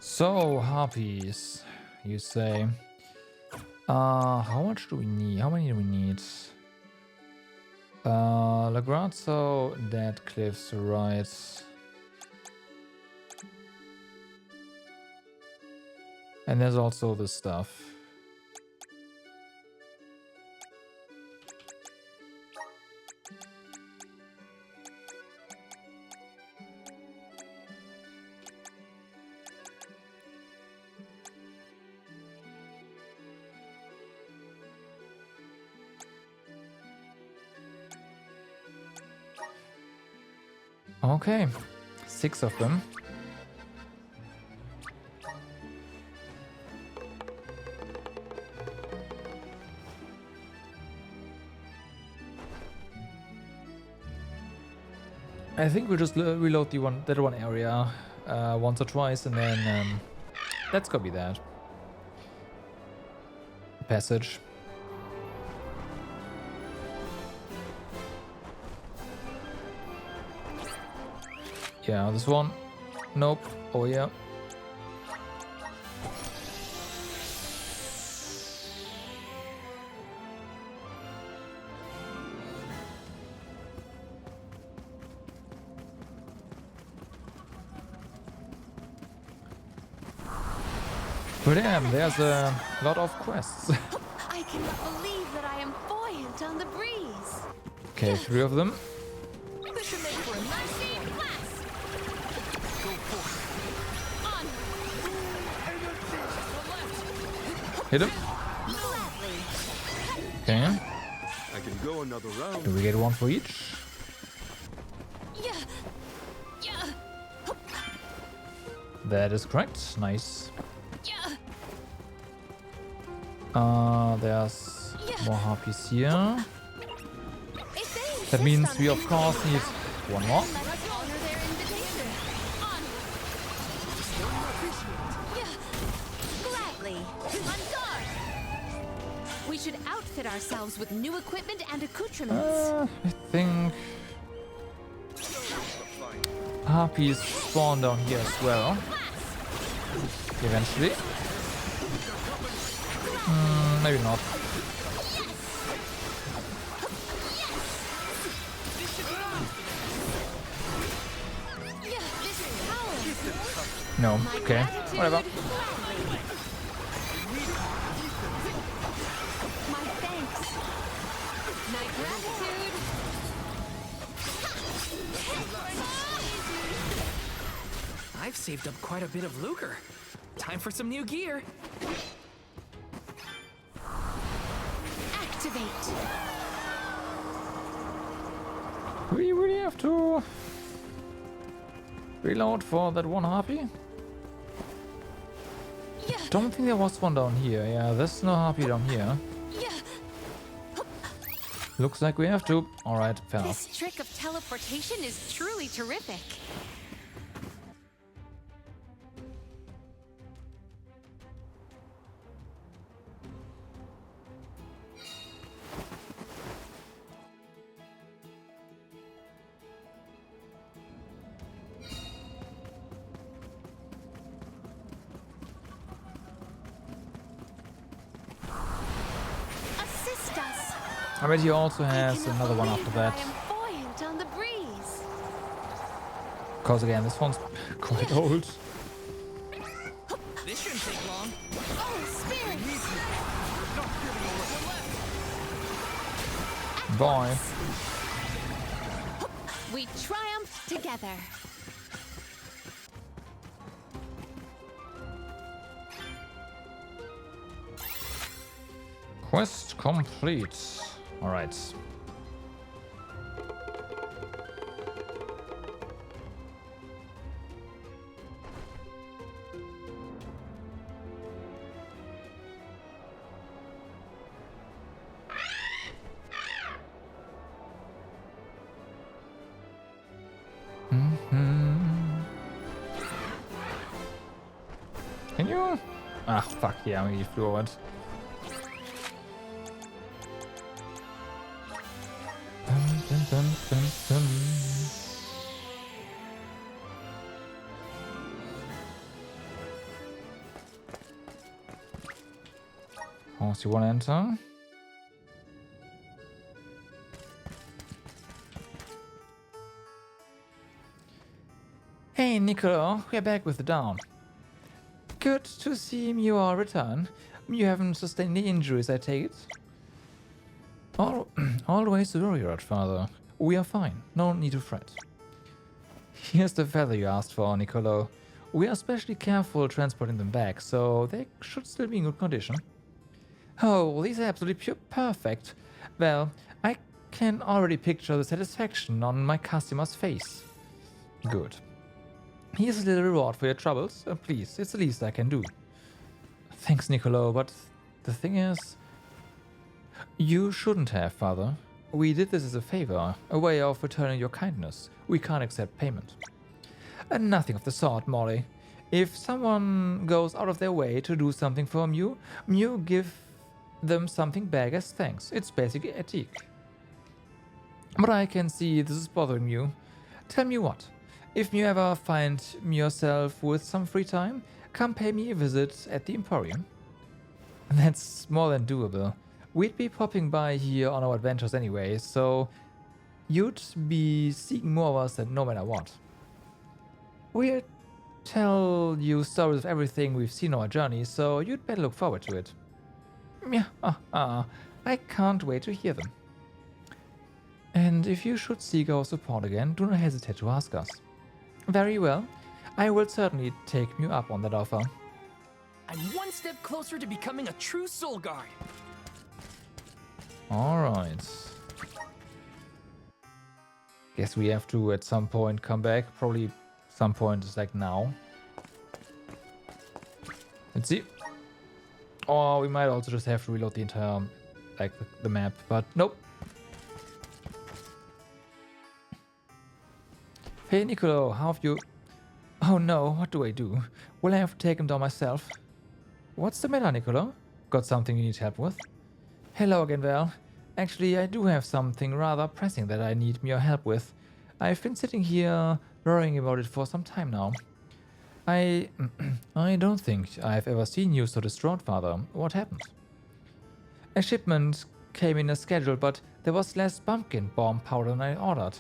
Speaker 2: So, harpies, you say. How much do we need? How many do we need? Lagrazzo, Dead Cliffs, right. And there's also this stuff. Okay, 6 of them. I think we'll just reload that one area once or twice, and then let's copy that. Passage. Yeah, this one. Nope. Oh yeah. But damn, there's a lot of quests.
Speaker 4: I cannot believe that I am buoyant on the breeze.
Speaker 2: Okay, 3 of them.
Speaker 4: This should make for a nice speed class. On.
Speaker 2: Hit him.
Speaker 4: Gladly.
Speaker 2: Okay.
Speaker 8: I can go another round.
Speaker 2: Do we get one for each?
Speaker 4: Yeah. Yeah.
Speaker 2: That is correct. Nice.
Speaker 4: Yeah.
Speaker 2: There's more harpies here.
Speaker 4: If they
Speaker 2: That
Speaker 4: insist
Speaker 2: means
Speaker 4: on
Speaker 2: we of
Speaker 4: being
Speaker 2: course
Speaker 4: called
Speaker 2: need
Speaker 4: back,
Speaker 2: one more.
Speaker 4: let us honor their invitation. On. Yeah. Gladly. On guard. We should outfit ourselves with new equipment and accoutrements.
Speaker 2: I think harpies spawn down here as well. Eventually. Maybe not.
Speaker 4: Yeah, this power.
Speaker 2: No.
Speaker 4: My
Speaker 2: Okay.
Speaker 4: gratitude.
Speaker 2: Whatever.
Speaker 4: Gladly. My thanks. My gratitude.
Speaker 9: I've saved up quite a bit of lucre. Time for some new gear.
Speaker 4: Activate.
Speaker 2: We really have to reload for that one harpy?
Speaker 4: Yeah.
Speaker 2: Don't think there was one down here. Yeah, there's no harpy down here.
Speaker 4: Yeah.
Speaker 2: Looks like we have to. Alright, fair enough.
Speaker 4: This trick of teleportation is truly terrific. Assist us.
Speaker 2: I bet he also has
Speaker 4: cannot
Speaker 2: another one
Speaker 4: believe
Speaker 2: after that.
Speaker 4: I am buoyant on the breeze.
Speaker 2: Because again, this one's quite old.
Speaker 9: This shouldn't take long.
Speaker 4: Oh, spirits!
Speaker 2: Bye.
Speaker 4: We triumph together.
Speaker 2: Quest complete. Alright. Can you? Ah, fuck yeah, I mean, he flew over it. Dun, dun, dun, dun, dun. Horse, you wanna enter? Hey, Niccolo, we're back with the Dawn. Good to see you all return. You haven't sustained any injuries, I take it? Always the worry, Father. We are fine. No need to fret. Here's the feather you asked for, Niccolo. We are especially careful transporting them back, so they should still be in good condition. Oh, these are absolutely perfect. Well, I can already picture the satisfaction on my customer's face. Good. Here's a little reward for your troubles. Please, it's the least I can do. Thanks, Niccolo, but the thing is... You shouldn't have, Father. We did this as a favor, a way of returning your kindness. We can't accept payment. Nothing of the sort, Molly. If someone goes out of their way to do something for Mew, Mew give them something back as thanks. It's basically ethique. But I can see this is bothering you. Tell me what. If you ever find yourself with some free time, come pay me a visit at the Emporium. That's more than doable. We'd be popping by here on our adventures anyway, so you'd be seeing more of us than no matter what. We'll tell you stories of everything we've seen on our journey, so you'd better look forward to it. Yeah, I can't wait to hear them. And if you should seek our support again, do not hesitate to ask us. Very well. I will certainly take you up on that offer.
Speaker 9: I'm one step closer to becoming a true soul guard.
Speaker 2: Alright. Guess we have to at some point come back. Probably some point is like now. Let's see. Or we might also just have to reload the entire, like, the map. But nope. Hey, Niccolo, how have you... Oh no, what do I do? Will I have to take him down myself? What's the matter, Niccolo? Got something you need help with? Hello again, Val. Actually, I do have something rather pressing that I need your help with. I've been sitting here worrying about it for some time now. I don't think I've ever seen you so distraught, Father. What happened? A shipment came in as scheduled, but there was less pumpkin bomb powder than I ordered.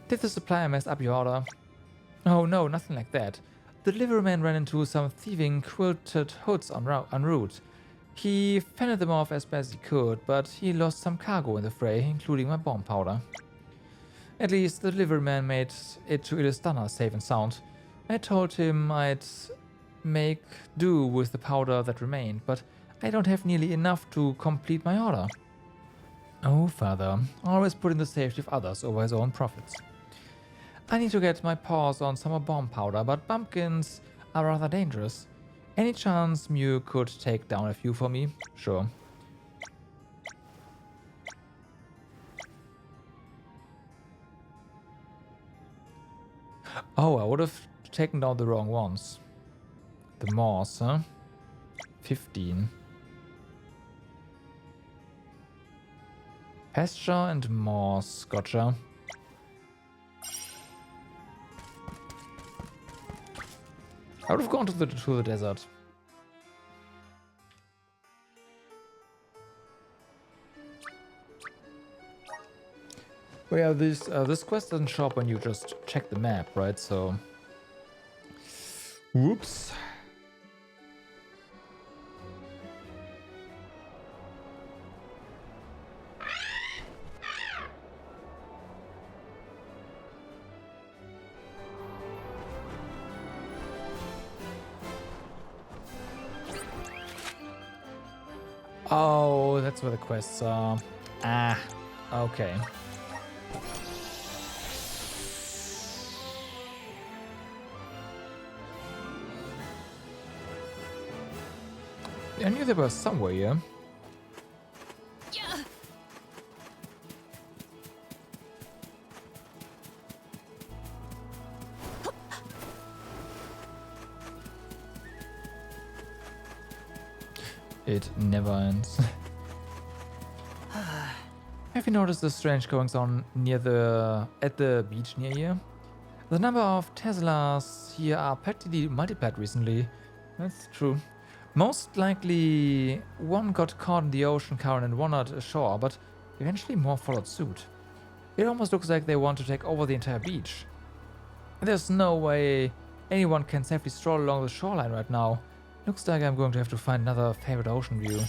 Speaker 2: Did the supplier mess up your order? Oh no, nothing like that. The deliveryman ran into some thieving quilted hoods en route. He fended them off as best he could, but he lost some cargo in the fray, including my bomb powder. At least the deliveryman made it to Ilistana safe and sound. I told him I'd make do with the powder that remained, but I don't have nearly enough to complete my order. Oh, Father, always putting the safety of others over his own profits. I need to get my paws on some more bomb powder, but pumpkins are rather dangerous. Any chance Mew could take down a few for me? Sure. Oh, I would have taken down the wrong ones. The moss, huh? 15. Pasture and moss, gotcha. I would have gone to the desert. Well, yeah, this quest doesn't show up when you just check the map, right? So, whoops. Oh, that's where the quests are. Ah, okay. I knew there was somewhere here. It never ends. Have you noticed the strange goings on at the beach near here? The number of Teslas here are practically multiplied recently. That's true. Most likely one got caught in the ocean current and wandered ashore, but eventually more followed suit. It almost looks like they want to take over the entire beach. There's no way anyone can safely stroll along the shoreline right now. Looks like I'm going to have to find another favorite ocean view.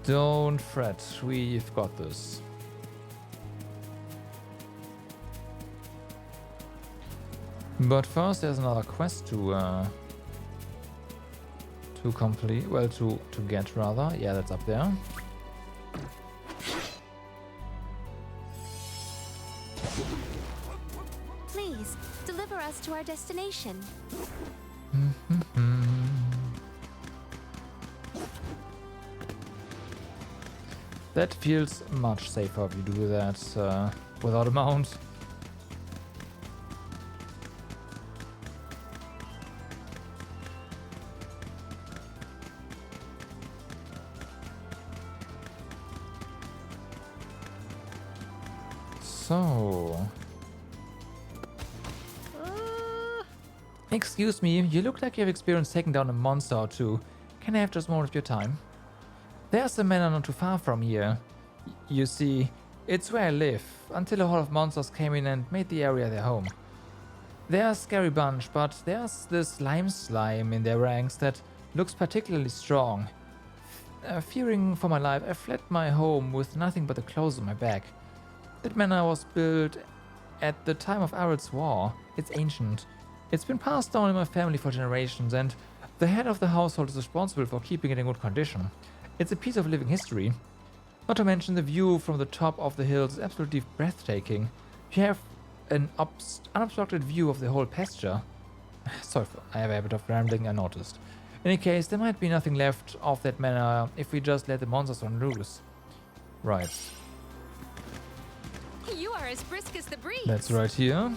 Speaker 2: Don't fret, we've got this. But first there's another quest to complete, well, to get rather. Yeah, that's up there.
Speaker 4: Please, deliver us to our destination.
Speaker 2: That feels much safer if you do that without a mount. So... Excuse me, you look like you've experienced taking down a monster or two. Can I have just more of your time? There's a manor not too far from here. You see, it's where I live, until a horde of monsters came in and made the area their home. They're a scary bunch, but there's this slime in their ranks that looks particularly strong. Fearing for my life, I fled my home with nothing but the clothes on my back. That manor was built at the time of Aril's War. It's ancient. It's been passed down in my family for generations, and the head of the household is responsible for keeping it in good condition. It's a piece of living history. Not to mention the view from the top of the hills is absolutely breathtaking. You have an unobstructed view of the whole pasture. Sorry, I have a habit of rambling, I noticed. In any case, there might be nothing left of that manor if we just let the monsters run loose. Right.
Speaker 4: You are as brisk as the breeze.
Speaker 2: That's right here.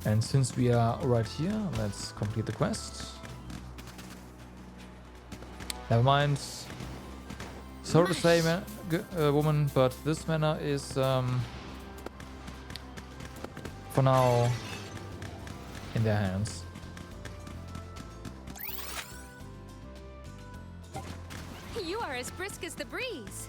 Speaker 2: And since we are right here, let's complete the quest. Never mind. Sorry to say, woman, but this manor is, for now, in their hands.
Speaker 4: You are as brisk as the breeze.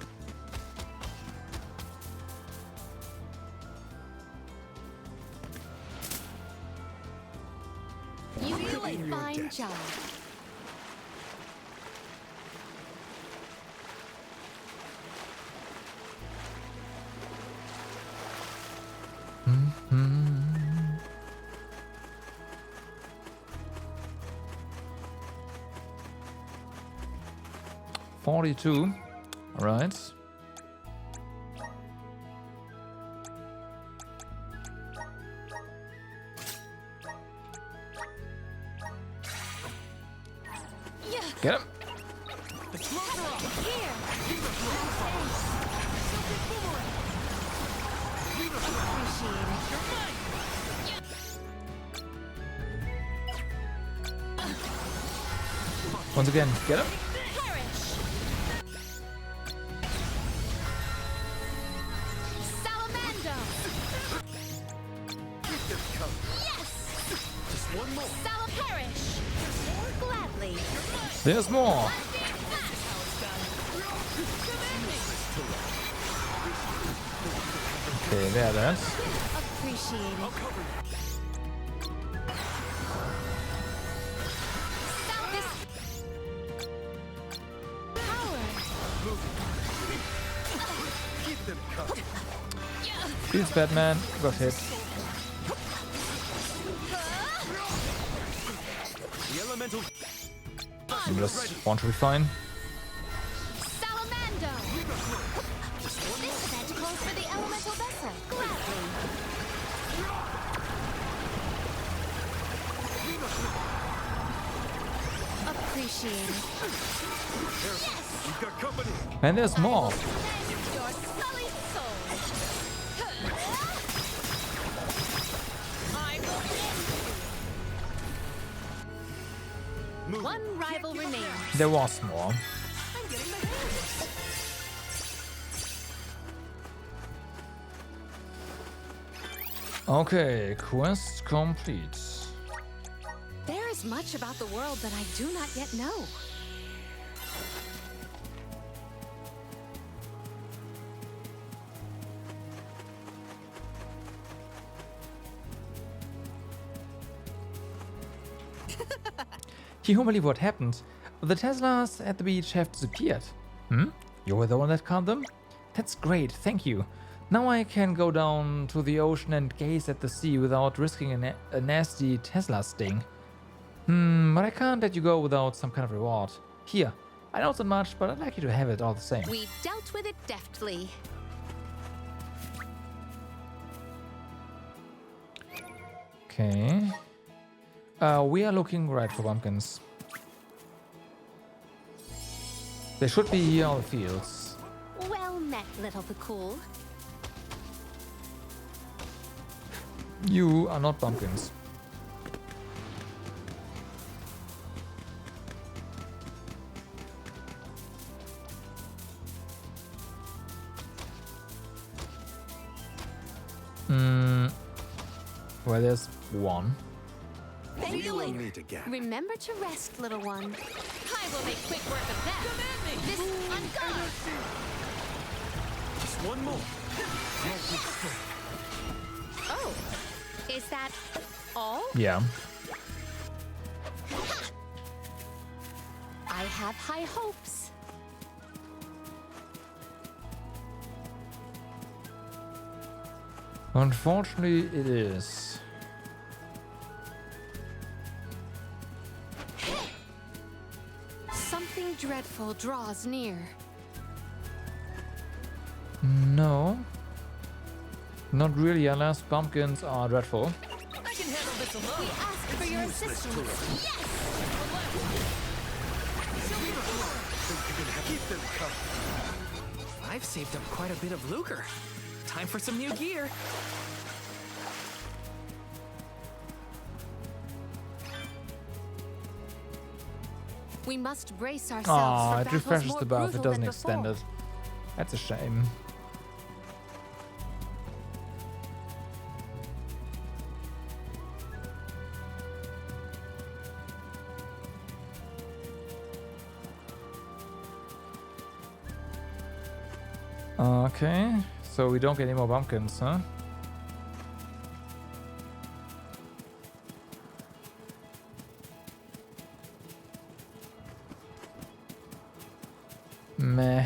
Speaker 4: You do a fine job.
Speaker 2: Mm-hmm. 42. All right. Get him. Once again, get him.
Speaker 4: Salamander. Yes.
Speaker 8: Just one more.
Speaker 4: Salaperish. Gladly.
Speaker 2: There's more. Okay, there that.
Speaker 4: Appreciate it.
Speaker 2: Feels bad, man. Got hit.
Speaker 8: The elemental.
Speaker 2: Just want to be fine.
Speaker 4: Salamander. This event calls for the elemental vessel. Gladly. Appreciate it.
Speaker 8: You've got company.
Speaker 2: And there's more.
Speaker 4: Your One rival remains.
Speaker 2: There was more. Okay, quest complete.
Speaker 4: There is much about the world that I do not yet know.
Speaker 2: You won't believe what happened. The Teslas at the beach have disappeared. Hmm? You were the one that caught them? That's great, thank you. Now I can go down to the ocean and gaze at the sea without risking a nasty Tesla sting. But I can't let you go without some kind of reward. Here, I know it's not much, but I'd like you to have it all the same.
Speaker 4: We dealt with it deftly.
Speaker 2: Okay. We are looking right for pumpkins. They should be here on the fields.
Speaker 4: Well met, little Cool.
Speaker 2: You are not pumpkins. Well, there's one.
Speaker 4: Thank you
Speaker 8: We'll
Speaker 4: later.
Speaker 8: meet again.
Speaker 4: Remember to rest, little one. I will make quick work of that. This on guard.
Speaker 8: Just one more.
Speaker 4: Oh, is that all?
Speaker 2: Yeah.
Speaker 4: I have high hopes.
Speaker 2: Unfortunately, it is.
Speaker 4: Something dreadful draws near.
Speaker 2: No. Not really, unless pumpkins are dreadful.
Speaker 10: I can handle this alone.
Speaker 4: We ask for your assistance. Yes!
Speaker 8: Keep them coming.
Speaker 9: I've saved up quite a bit of lucre. Time for some new gear.
Speaker 4: We must brace ourselves
Speaker 2: Ah,
Speaker 4: for
Speaker 2: it
Speaker 4: battles
Speaker 2: refreshes
Speaker 4: more
Speaker 2: the buff, it
Speaker 4: brutal
Speaker 2: doesn't
Speaker 4: than
Speaker 2: extend
Speaker 4: before.
Speaker 2: it. That's a shame. Okay, so we don't get any more pumpkins, huh? Meh.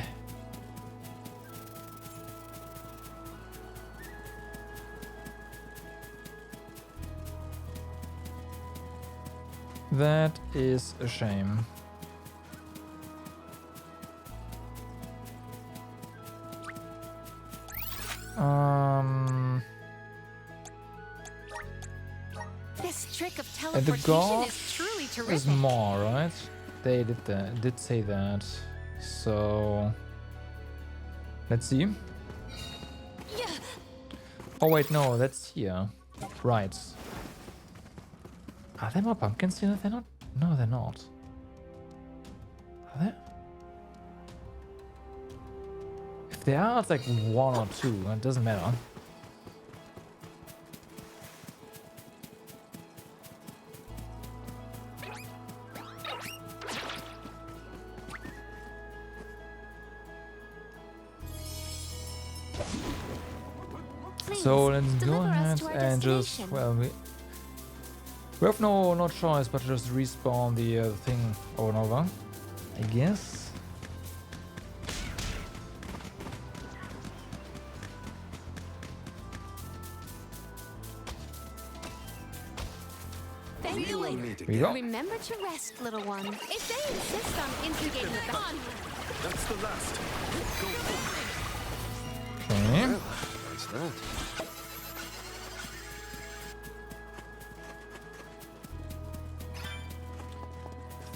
Speaker 2: That is a shame.
Speaker 4: This trick of
Speaker 2: And the
Speaker 4: teleportation
Speaker 2: god
Speaker 4: is truly
Speaker 2: is
Speaker 4: terrific.
Speaker 2: more, right? They did say that. So let's see.
Speaker 4: Yeah.
Speaker 2: Oh wait, no, that's here. Right. Are there more pumpkins here? They're not. No, they're not. Are there? If there are, it's like one or two. It doesn't matter.
Speaker 1: Please,
Speaker 2: So let's go
Speaker 1: deliver us
Speaker 2: ahead
Speaker 1: to our
Speaker 2: and just,
Speaker 1: destination.
Speaker 2: well, we have no choice but to just respawn the thing over and over, I guess.
Speaker 4: Thank you
Speaker 8: We'll
Speaker 4: later.
Speaker 8: meet
Speaker 2: Here we
Speaker 8: again.
Speaker 2: go.
Speaker 4: Remember to rest, little one. If they insist on instigating the con,
Speaker 8: That's the last. Go forward.
Speaker 2: Okay.
Speaker 8: Well, that's that.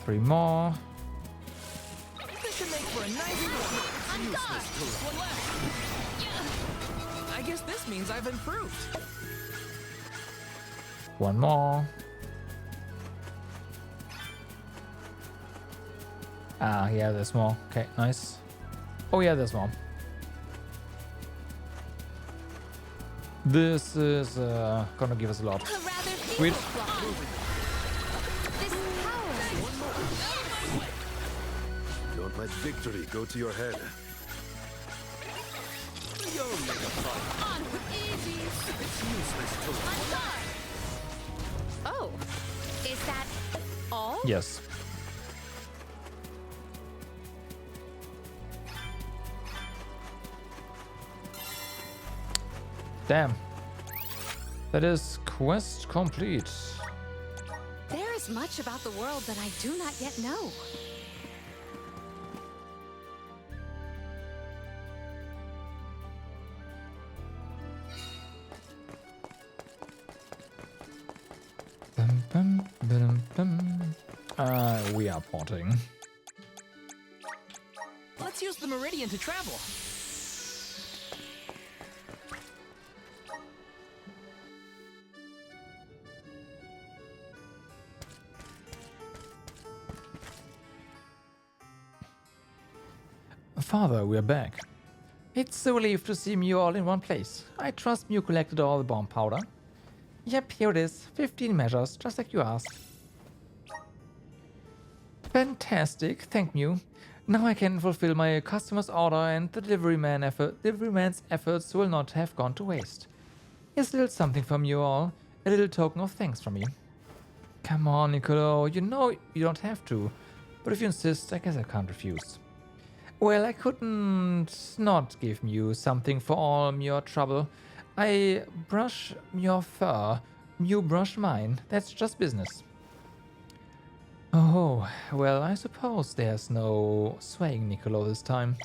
Speaker 2: Three more.
Speaker 9: This should make for a nice one. One left. I guess this means I've improved.
Speaker 2: One more. Ah, yeah, there's more. Okay, nice. Oh yeah, there's more. This is gonna give us a lot.
Speaker 4: A rather
Speaker 2: Sweet.
Speaker 4: peaceful flock. This power.
Speaker 8: Don't let victory go to your head.
Speaker 4: On with easy.
Speaker 8: It's useless to
Speaker 4: On guard. Oh, is that all?
Speaker 2: Yes. Damn. That is quest complete.
Speaker 4: There is much about the world that I do not yet know.
Speaker 2: Bum, bum, bum, bum. We are porting.
Speaker 10: Let's use the Meridian to travel.
Speaker 2: Father, we're back. It's a relief to see you all in one place. I trust you collected all the bomb powder. Yep, here it is. 15 measures, just like you asked. Fantastic, thank you. Now I can fulfill my customer's order and the deliveryman's efforts will not have gone to waste. Here's a little something from you all. A little token of thanks from me. Come on, Niccolo. You know you don't have to. But if you insist, I guess I can't refuse. Well, I couldn't not give you something for all your trouble. I brush your fur, you brush mine. That's just business. Oh, well, I suppose there's no swaying Niccolo this time.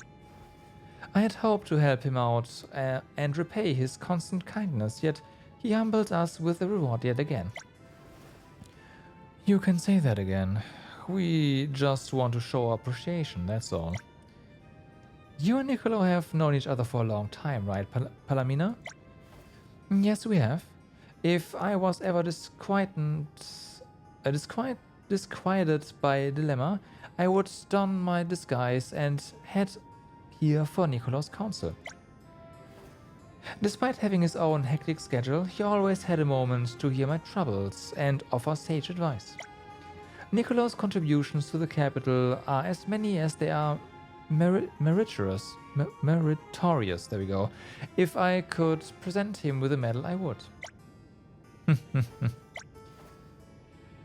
Speaker 2: I had hoped to help him out and repay his constant kindness, yet he humbled us with a reward yet again. You can say that again. We just want to show appreciation, that's all. You and Niccolo have known each other for a long time, right, Palamina? Yes, we have. If I was ever disquieted by a dilemma, I would don my disguise and head here for Niccolo's counsel. Despite having his own hectic schedule, he always had a moment to hear my troubles and offer sage advice. Niccolo's contributions to the capital are as many as they are meritorious. There we go. If I could present him with a medal, I would.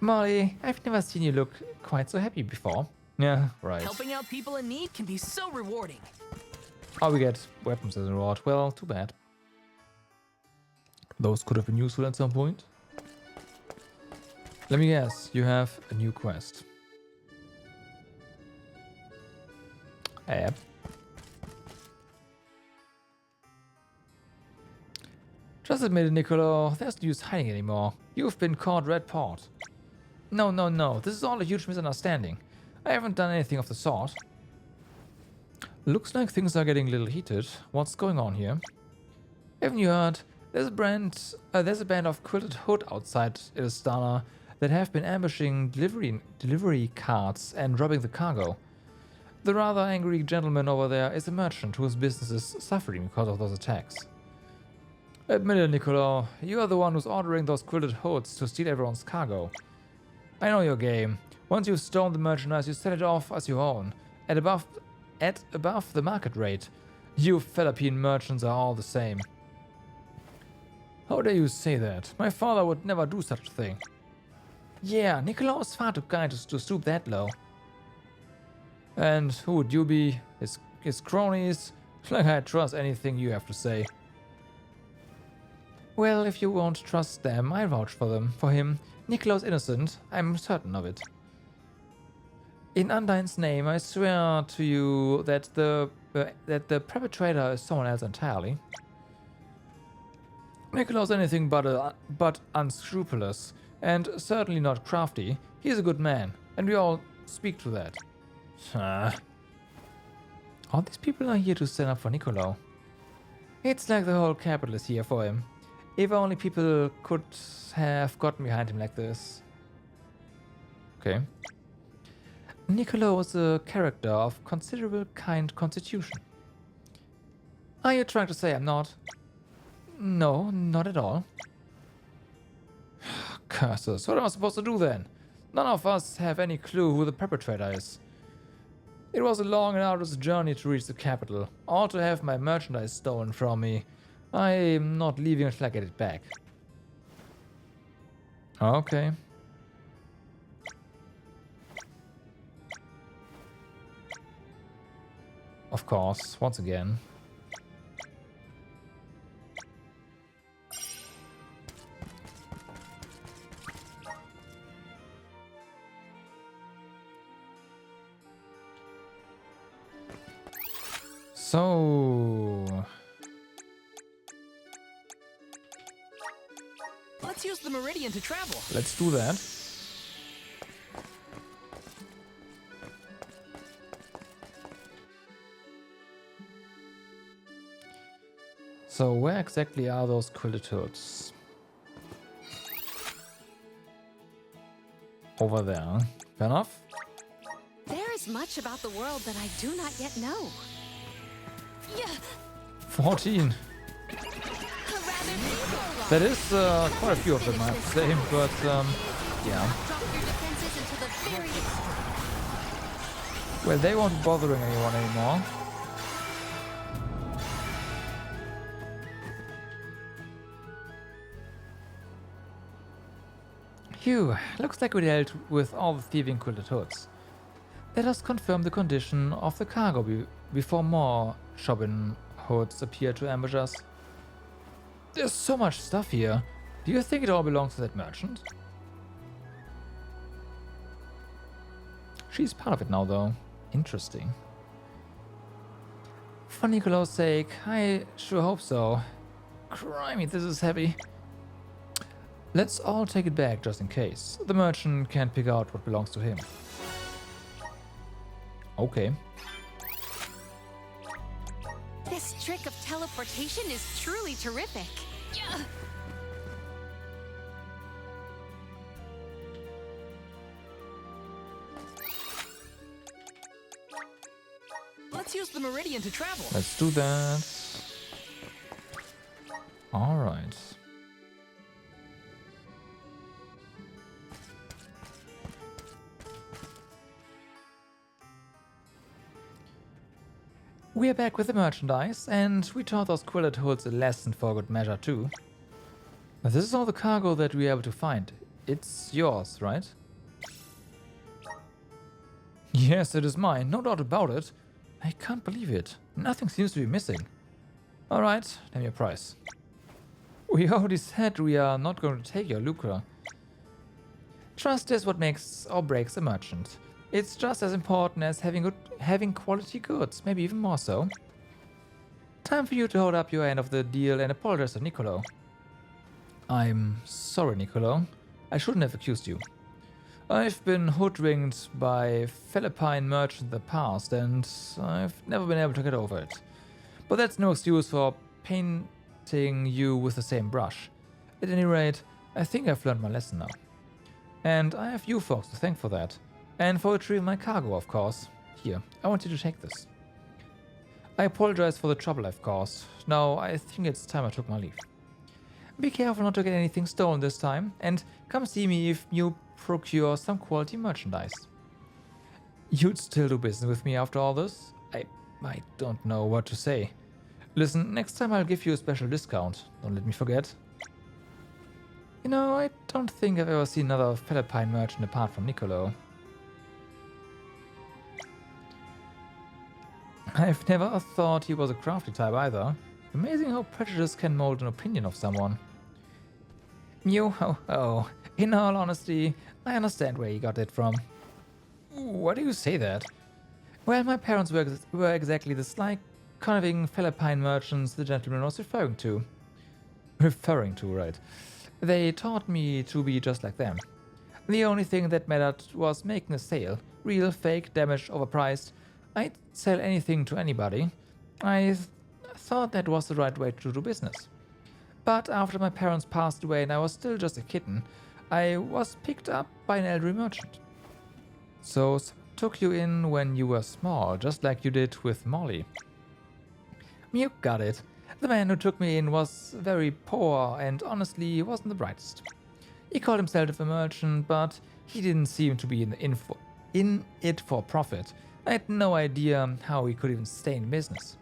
Speaker 2: Molly, I've never seen you look quite so happy before. Yeah, right.
Speaker 10: Helping out people in need can be so rewarding.
Speaker 2: Oh, we get weapons as a reward. Well, too bad. Those could have been useful at some point. Let me guess, you have a new quest. Yep. Just admit it, Niccolo, there's no use hiding anymore. You've been caught red-paw. No, this is all a huge misunderstanding. I haven't done anything of the sort. Looks like things are getting a little heated. What's going on here? Haven't you heard? There's a band of quilted hood outside Ilistana that have been ambushing delivery carts and robbing the cargo. The rather angry gentleman over there is a merchant whose business is suffering because of those attacks. Admit it, Niccolo, you are the one who's ordering those quilted hoods to steal everyone's cargo. I know your game. Once you stone the merchandise, you sell it off as your own, at above the market rate. You Philippine merchants are all the same. How dare you say that? My father would never do such a thing. Yeah, Niccolo is far too kind to stoop that low. And who would you be? His cronies? Like I trust anything you have to say. Well, if you won't trust them, I vouch for him. Niccolo's innocent, I'm certain of it. In Undyne's name, I swear to you that the perpetrator is someone else entirely. Niccolo's anything but unscrupulous, and certainly not crafty. He's a good man, and we all speak to that. All these people are here to stand up for Niccolo. It's like the whole capital is here for him. If only people could have gotten behind him like this. Okay. Niccolo is a character of considerable kind constitution. Are you trying to say I'm not? No, not at all. Curses, what am I supposed to do then? None of us have any clue who the perpetrator is. It was a long and arduous journey to reach the capital, all to have my merchandise stolen from me. I'm not leaving until I get it back. Okay. Of course, once again. So...
Speaker 10: Let's use the Meridian to travel.
Speaker 2: let's do that. So where exactly are those quilted hoods? Over there. Fair enough.
Speaker 4: There is much about the world that I do not yet know. Yeah,
Speaker 2: 14.
Speaker 4: a rather feeble one.
Speaker 2: That is quite a few of them, I have to say, but yeah.
Speaker 4: Drop your defenses into the very
Speaker 2: Well, they won't be bothering anyone anymore. Phew, looks like we dealt with all the thieving quilted hoods. Let us confirm the condition of the cargo before more Chobin hoods appear to ambush us. There's so much stuff here. Do you think it all belongs to that merchant? She's part of it now, though. Interesting. For Niccolo's sake, I sure hope so. Crimey, this is heavy. Let's all take it back just in case. The merchant can't pick out what belongs to him. Okay.
Speaker 4: This trick of teleportation is truly terrific. Yeah.
Speaker 10: Let's use the Meridian to travel.
Speaker 2: Let's do that. Alright. We're back with the merchandise, and we taught those quilted hoods a lesson for good measure too. Now, this is all the cargo that we were able to find. It's yours, right? Yes, it is mine, no doubt about it. I can't believe it. Nothing seems to be missing. Alright, name your price. We already said we are not going to take your lucre. Trust is what makes or breaks a merchant. It's just as important as having quality goods, maybe even more so. Time for you to hold up your end of the deal and apologize to Niccolo. I'm sorry, Niccolo. I shouldn't have accused you. I've been hoodwinked by Philippine merchants in the past, and I've never been able to get over it. But that's no excuse for painting you with the same brush. At any rate, I think I've learned my lesson now. And I have you folks to thank for that. And for retrieving my cargo, of course. Here, I want you to take this. I apologize for the trouble I've caused. Now, I think it's time I took my leave. Be careful not to get anything stolen this time, and come see me if you procure some quality merchandise. You'd still do business with me after all this? I don't know what to say. Listen, next time I'll give you a special discount. Don't let me forget. You know, I don't think I've ever seen another Philippine merchant apart from Niccolo. I've never thought he was a crafty type either. Amazing how prejudice can mold an opinion of someone. Yo ho ho. In all honesty, I understand where he got it from. Why do you say that? Well, my parents were exactly the sly, conniving Philippine merchants the gentleman was referring to. Referring to, right. They taught me to be just like them. The only thing that mattered was making a sale. Real, fake, damaged, overpriced. I'd sell anything to anybody. I thought that was the right way to do business. But after my parents passed away and I was still just a kitten, I was picked up by an elderly merchant. So took you in when you were small, just like you did with Molly. You got it. The man who took me in was very poor and honestly wasn't the brightest. He called himself a merchant, but he didn't seem to be in it for profit. I had no idea how he could even stay in business.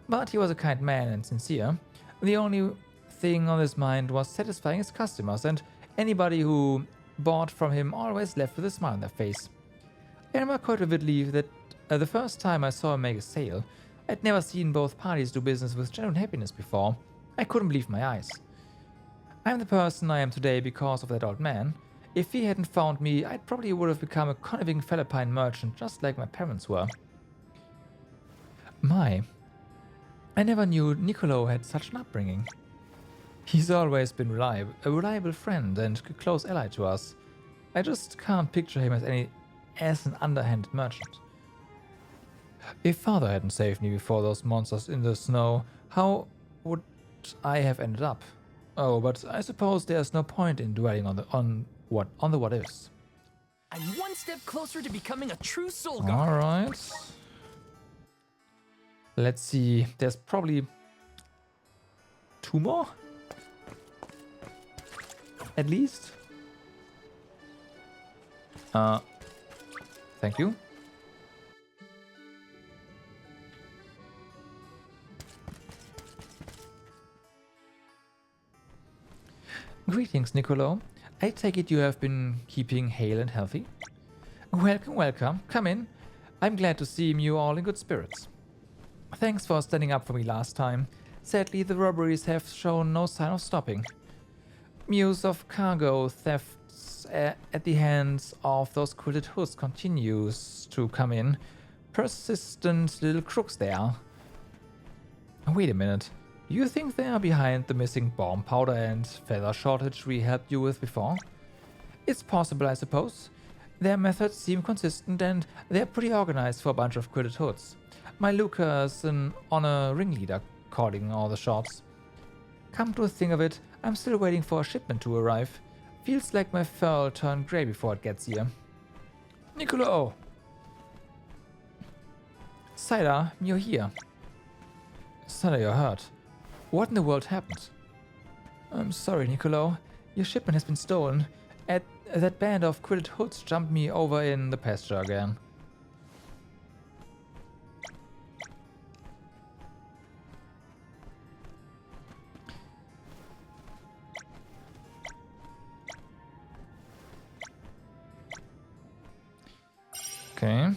Speaker 2: But he was a kind man and sincere. The only thing on his mind was satisfying his customers, and anybody who bought from him always left with a smile on their face. I remember quite vividly that the first time I saw him make a sale, I'd never seen both parties do business with genuine happiness before. I couldn't believe my eyes. I'm the person I am today because of that old man. If he hadn't found me, I probably would have become a conniving Philippine merchant just like my parents were. I never knew Niccolo had such an upbringing. He's always been a reliable friend and a close ally to us. I just can't picture him as an underhanded merchant. If Father hadn't saved me before those monsters in the snow, how would I have ended up? Oh, but I suppose there's no point in dwelling on the what ifs.
Speaker 10: I'm one step closer to becoming a true soul guard.
Speaker 2: All right. Let's see. There's probably 2 more, at least. Thank you. Greetings, Niccolo. I take it you have been keeping hale and healthy? Welcome, welcome. Come in. I'm glad to see you all in good spirits. Thanks for standing up for me last time. Sadly, the robberies have shown no sign of stopping. News of cargo thefts at the hands of those quilted hoods continues to come in. Persistent little crooks they are. Wait a minute. You think they are behind the missing bomb powder and feather shortage we helped you with before? It's possible, I suppose. Their methods seem consistent and they're pretty organized for a bunch of quilted hoods. My Luca's an honor ringleader calling all the shots. Come to think of it, I'm still waiting for a shipment to arrive. Feels like my fur will turn grey before it gets here. Niccolo! Cider, you're here. Cider, you're hurt. What in the world happened? I'm sorry, Niccolo. Your shipment has been stolen. That band of quilted hoods jumped me over in the pasture again. Okay.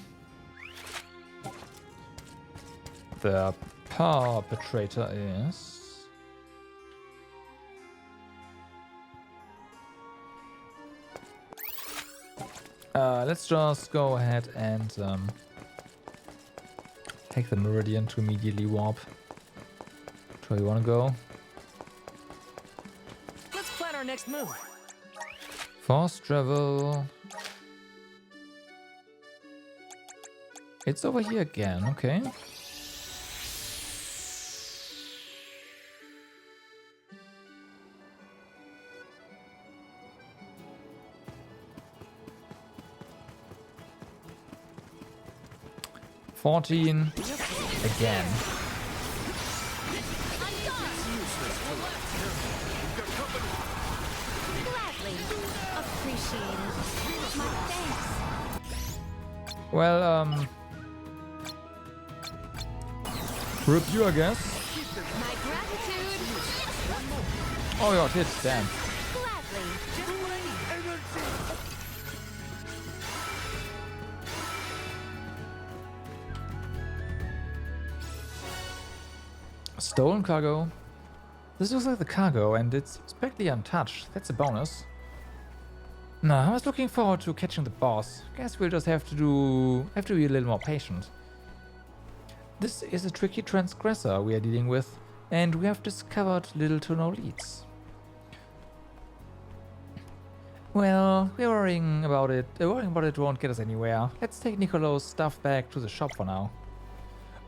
Speaker 2: The perpetrator is... let's just go ahead and take the Meridian to immediately warp to where we want to go.
Speaker 10: Let's plan our next move.
Speaker 2: Fast travel. It's over here again, okay. $14 again.
Speaker 4: Gladly. Appreciate it. My thanks.
Speaker 2: Well, rip you, I guess.
Speaker 4: My gratitude.
Speaker 2: Oh, your hits, damn.
Speaker 4: Gladly.
Speaker 2: Stolen cargo. This looks like the cargo, and it's practically untouched. That's a bonus. No, I was looking forward to catching the boss. Guess we'll just have to be a little more patient. This is a tricky transgressor we are dealing with, and we have discovered little to no leads. Well, we're worrying about it. Worrying about it won't get us anywhere. Let's take Niccolo's stuff back to the shop for now.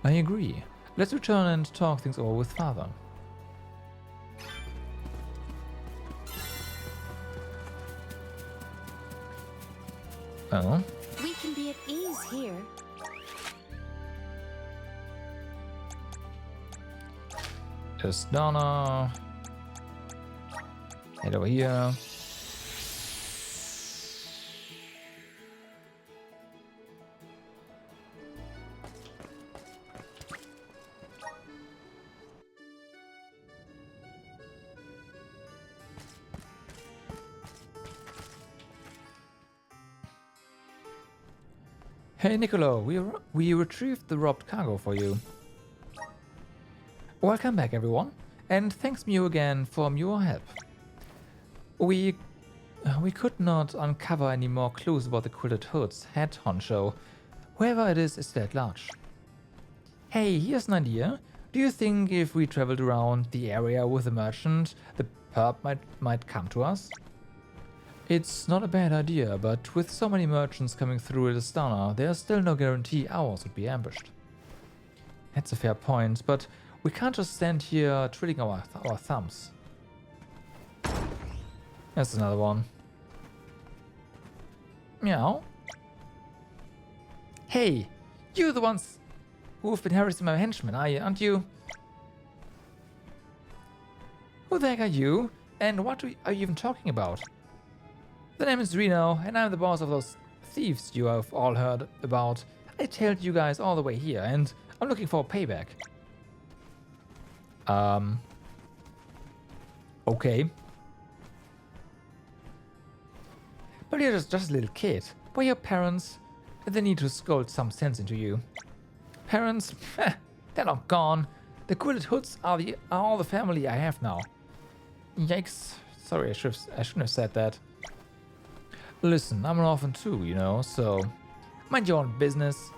Speaker 2: I agree. Let's return and talk things over with Father. Oh.
Speaker 1: We can be a
Speaker 6: ease here.
Speaker 2: Just Donna. Head over here. Hey Niccolo, we retrieved the robbed cargo for you. Welcome back everyone, and thanks Mew again for your help. We could not uncover any more clues about the Quilted Hood's head honcho. Whoever it is still at large. Hey, here's an idea. Do you think if we traveled around the area with a merchant, the perp might come to us? It's not a bad idea, but with so many merchants coming through Elistana, there's still no guarantee ours would be ambushed. That's a fair point, but we can't just stand here twiddling our thumbs. That's another one. Meow. Hey, you're the ones who've been harassing my henchmen, aren't you? Who the heck are you? And what are you even talking about? The name is Reno, and I'm the boss of those thieves you have all heard about. I tailed you guys all the way here, and I'm looking for a payback. Okay. But you're just a little kid. Why your parents? They need to scold some sense into you. Parents? They're not gone. The Quilted Hoods are all the family I have now. Yikes. Sorry, I shouldn't have said that. Listen, I'm an orphan too, you know, so mind your own business.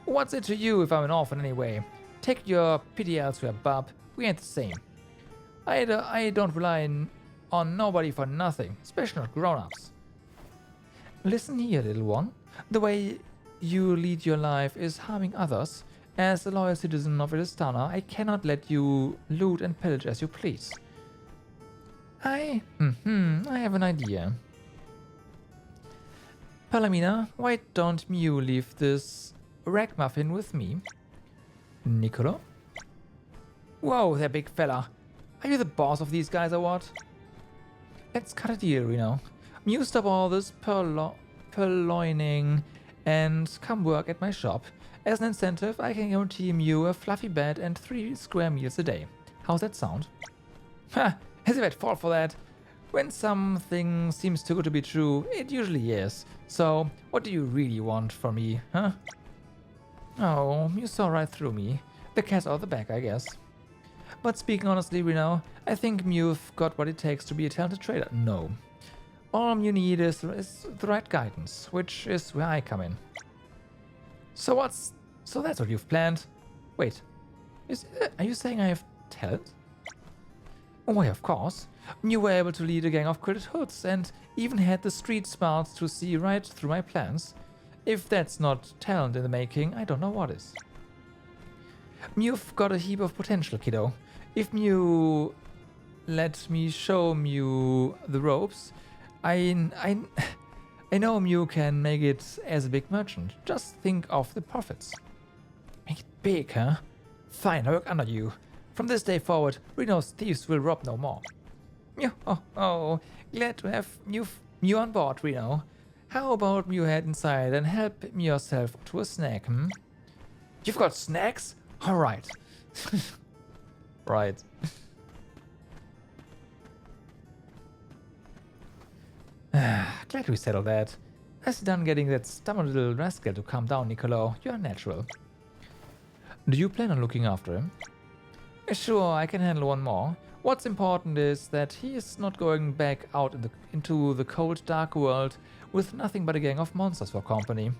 Speaker 2: What's it to you if I'm an orphan anyway? Take your pity elsewhere, bub. We ain't the same. I don't rely on nobody for nothing, especially not grown-ups. Listen here, little one. The way you lead your life is harming others. As a loyal citizen of Elistana, I cannot let you loot and pillage as you please. I have an idea. Palamina, why don't you leave this ragamuffin with me? Niccolo? Whoa there, big fella. Are you the boss of these guys or what? Let's cut a deal, Reno. You stop all this purloining and come work at my shop. As an incentive, I can guarantee you a fluffy bed and 3 square meals a day. How's that sound? Ha! As if I'd fall for that. When something seems too good to be true, it usually is. So, what do you really want from me, huh? Oh, you saw right through me. The cat's out of the bag, I guess. But speaking honestly, Reno, I think you've got what it takes to be a talented trader. No. All you need is the right guidance, which is where I come in. So that's what you've planned? Wait, are you saying I have talent? Why, of course. You were able to lead a gang of Quilted Hoods and even had the street smarts to see right through my plans. If that's not talent in the making, I don't know what is. You've got a heap of potential, kiddo. If you let me show you the ropes, I know you can make it as a big merchant. Just think of the profits. Make it big, huh? Fine, I work under you. From this day forward, Reno's thieves will rob no more. Oh, glad to have you on board, Reno. How about you head inside and help yourself to a snack, You've got snacks? Alright. Right. Glad we settled that. As done getting that stubborn little rascal to calm down, Niccolo. You're natural. Do you plan on looking after him? Sure, I can handle one more. What's important is that he is not going back out into the cold, dark world with nothing but a gang of monsters for company.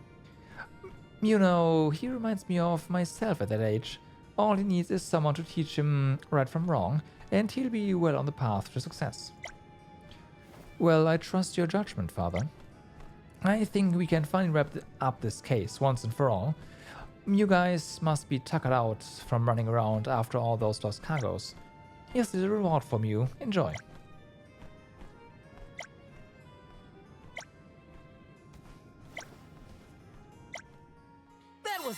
Speaker 2: You know, he reminds me of myself at that age. All he needs is someone to teach him right from wrong, and he'll be well on the path to success. Well, I trust your judgment, Father. I think we can finally wrap up this case once and for all. You guys must be tuckered out from running around after all those lost cargoes. Here's the reward from you. Enjoy.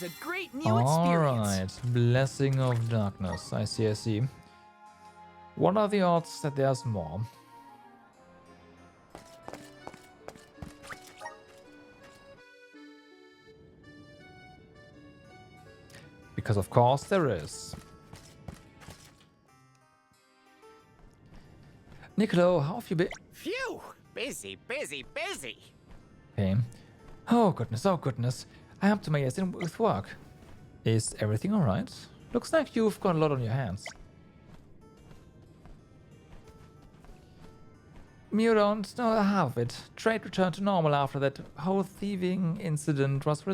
Speaker 10: is a great new experience.
Speaker 2: Alright, Blessing of Darkness. I see, I see. What are the odds that there's more? Because of course there is. Niccolo, how have you been?
Speaker 11: Phew! Busy, busy, busy.
Speaker 2: Okay. Oh goodness. I am up to my ears in with work. Is everything alright? Looks like you've got a lot on your hands. You don't know half of it. Trade returned to normal after that whole thieving incident was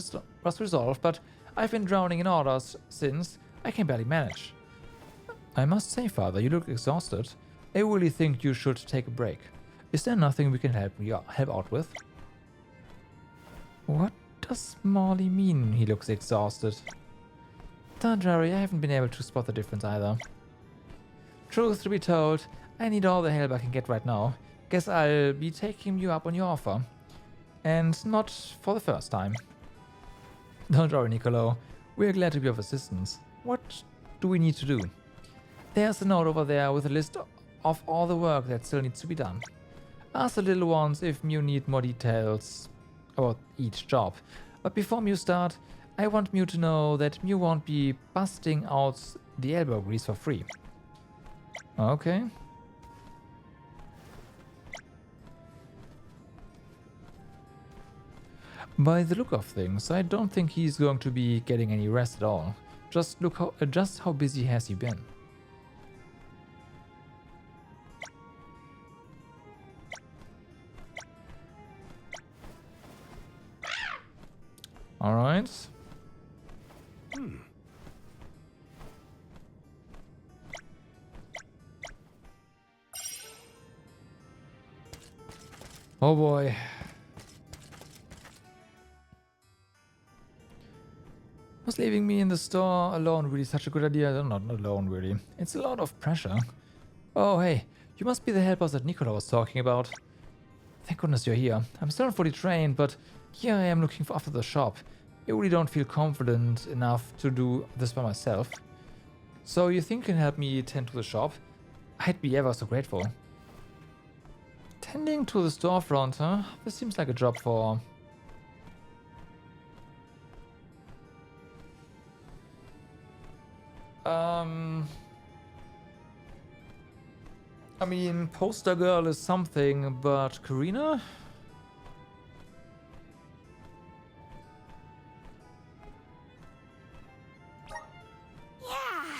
Speaker 2: resolved, but I've been drowning in orders since. I can barely manage. I must say, Father, you look exhausted. I really think you should take a break. Is there nothing we can help out with? What does Molly mean he looks exhausted? Don't worry, I haven't been able to spot the difference either. Truth to be told, I need all the help I can get right now. Guess I'll be taking you up on your offer. And not for the first time. Don't worry, Niccolo. We're glad to be of assistance. What do we need to do? There's a note over there with a list of all the work that still needs to be done. Ask the little ones if you need more details about each job. But before Mew start, I want Mew to know that Mew won't be busting out the elbow grease for free. Okay. By the look of things, I don't think he's going to be getting any rest at all. Just how busy has he been? All right. Oh boy. Was leaving me in the store alone really such a good idea? Not alone, really. It's a lot of pressure. Oh, hey, you must be the helpers that Niccolo was talking about. Thank goodness you're here. I'm still not fully trained, but here I am looking after the shop. I really don't feel confident enough to do this by myself. So you think you can help me tend to the shop? I'd be ever so grateful. Tending to the storefront, huh? This seems like a job for... I mean, poster girl is something, but Karina?
Speaker 5: Yeah.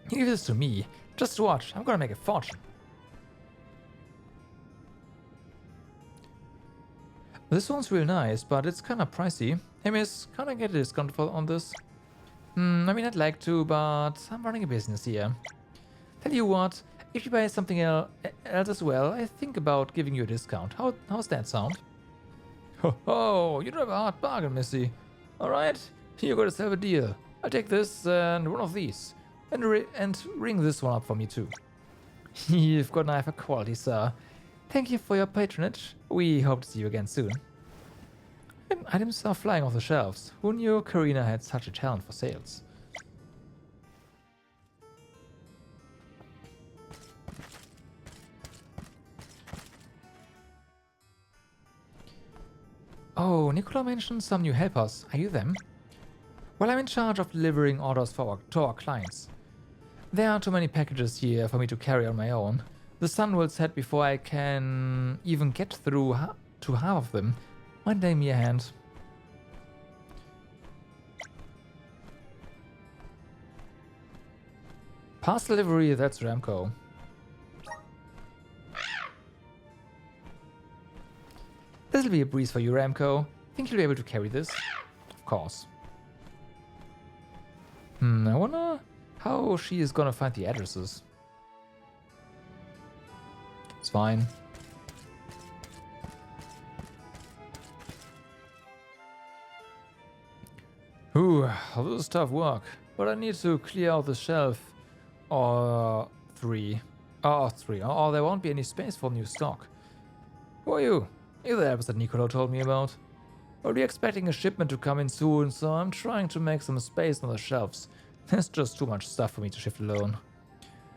Speaker 2: You give this to me. Just watch, I'm gonna make a fortune. This one's real nice, but it's kinda pricey. Hey miss, can I get a discount on this? I mean, I'd like to, but I'm running a business here. Tell you what, if you buy something else as well, I think about giving you a discount. How's that sound? Ho, you don't have a hard bargain, Missy. Alright, you got yourself a deal. I'll take this and one of these. And ring this one up for me too. You've got an eye for quality, sir. Thank you for your patronage. We hope to see you again soon. Items are flying off the shelves. Who knew Karina had such a talent for sales? Oh, Niccolo mentioned some new helpers. Are you them? Well, I'm in charge of delivering orders to our clients. There are too many packages here for me to carry on my own. The sun will set before I can even get through to half of them. Mind lending me a hand? Parcel delivery, that's Remco. This'll be a breeze for you, Remco. Think you'll be able to carry this? Of course. I wonder how she is gonna find the addresses. It's fine. Ooh, this is tough work. But I need to clear out the shelf. Or three. Or there won't be any space for new stock. Who are you? You're the helpers that Niccolo told me about. I'll be expecting a shipment to come in soon, so I'm trying to make some space on the shelves. There's just too much stuff for me to shift alone.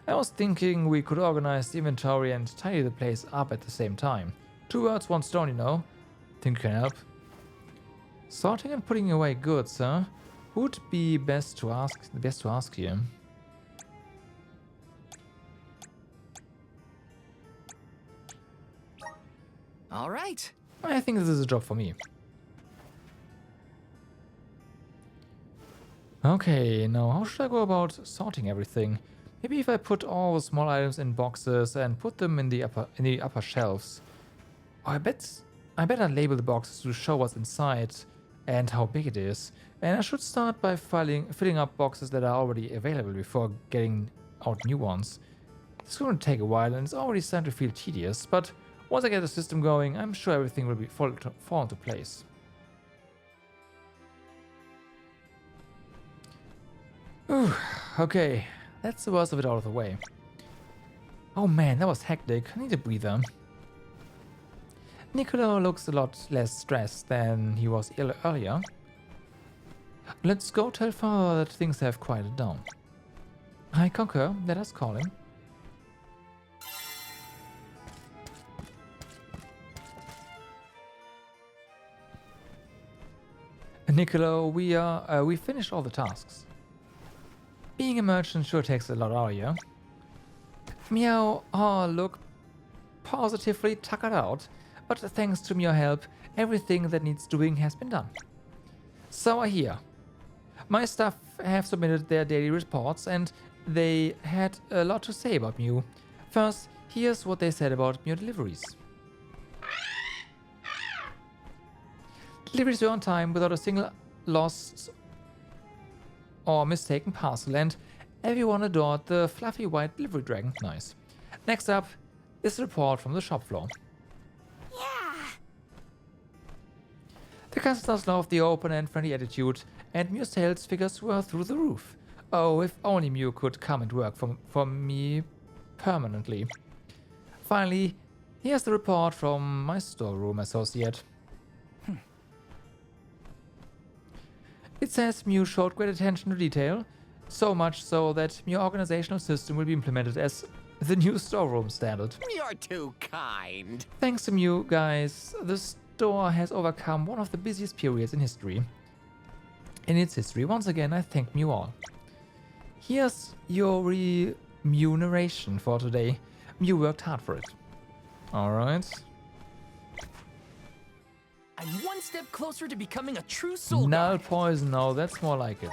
Speaker 2: I was thinking we could organize the inventory and tidy the place up at the same time. 2 birds, 1 stone, you know. Think you can help? Sorting and putting away goods, huh? Who'd be best to ask here?
Speaker 9: All right.
Speaker 2: I think this is a job for me. Okay, now how should I go about sorting everything? Maybe if I put all the small items in boxes and put them in the upper shelves. Oh, I bet I label the boxes to show what's inside and how big it is. And I should start by filling up boxes that are already available before getting out new ones. It's going to take a while and it's already starting to feel tedious, but once I get the system going, I'm sure everything will fall into place. Ooh, okay, that's the worst of it out of the way. Oh man, that was hectic. I need a breather. Niccolo looks a lot less stressed than he was earlier. Let's go tell father that things have quieted down. I concur, let us call him. Niccolo, we finished all the tasks. Being a merchant sure takes a lot out of you. Meow, look positively tuckered out, but thanks to your help, everything that needs doing has been done. So I hear. My staff have submitted their daily reports and they had a lot to say about Mew. First, here's what they said about Mew deliveries. Deliveries were on time without a single lost or mistaken parcel, and everyone adored the fluffy white delivery dragon. Nice. Next up is a report from the shop floor.
Speaker 5: Yeah.
Speaker 1: The customers loved the open and friendly attitude, and Mew's sales figures were through the roof. Oh, if only Mew could come and work for me permanently. Finally, here's the report from my storeroom associate. It says Mew showed great attention to detail, so much so that Mew organizational system will be implemented as the new storeroom standard.
Speaker 11: You're too kind.
Speaker 1: Thanks to Mew, guys, the store has overcome one of the busiest periods in history. In its history, once again, I thank Mew all. Here's your remuneration for today. Mew worked hard for it. Alright.
Speaker 10: I'm one step closer to becoming a true soul
Speaker 1: Null
Speaker 10: guard.
Speaker 1: poison, no, that's more like it.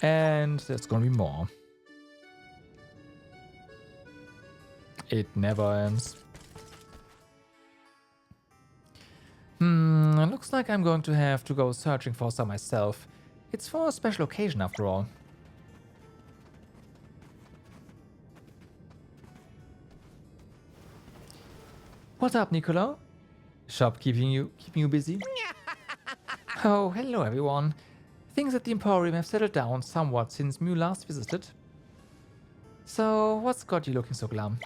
Speaker 1: And there's gonna be more. It never ends. Looks like I'm going to have to go searching for some myself. It's for a special occasion after all. What's up, Niccolo? Shop keeping you busy? Oh, hello everyone. Things at the Emporium have settled down somewhat since Mew last visited. So, what's got you looking so glum?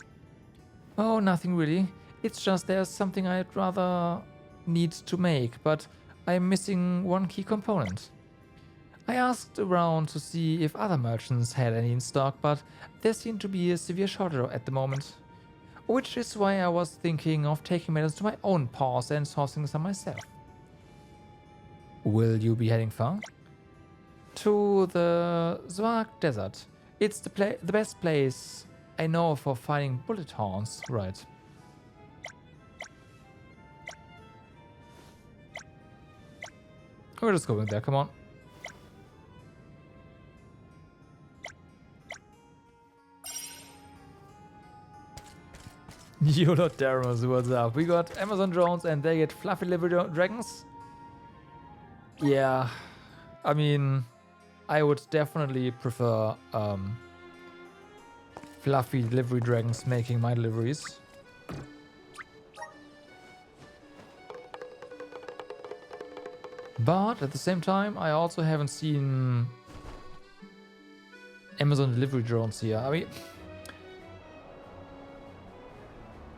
Speaker 1: Oh, nothing really. It's just there's something I'd rather need to make, but I'm missing one key component. I asked around to see if other merchants had any in stock, but there seemed to be a severe shortage at the moment. Which is why I was thinking of taking matters to my own paws and sourcing some myself. Will you be heading far? To the Zwag Desert. It's the best place I know for finding bullet horns, right? We're just going there, come on. YOLO Terrors, what's up? We got Amazon drones and they get fluffy delivery dragons. Yeah, I mean, I would definitely prefer fluffy delivery dragons making my deliveries. But at the same time, I also haven't seen Amazon delivery drones here. I mean,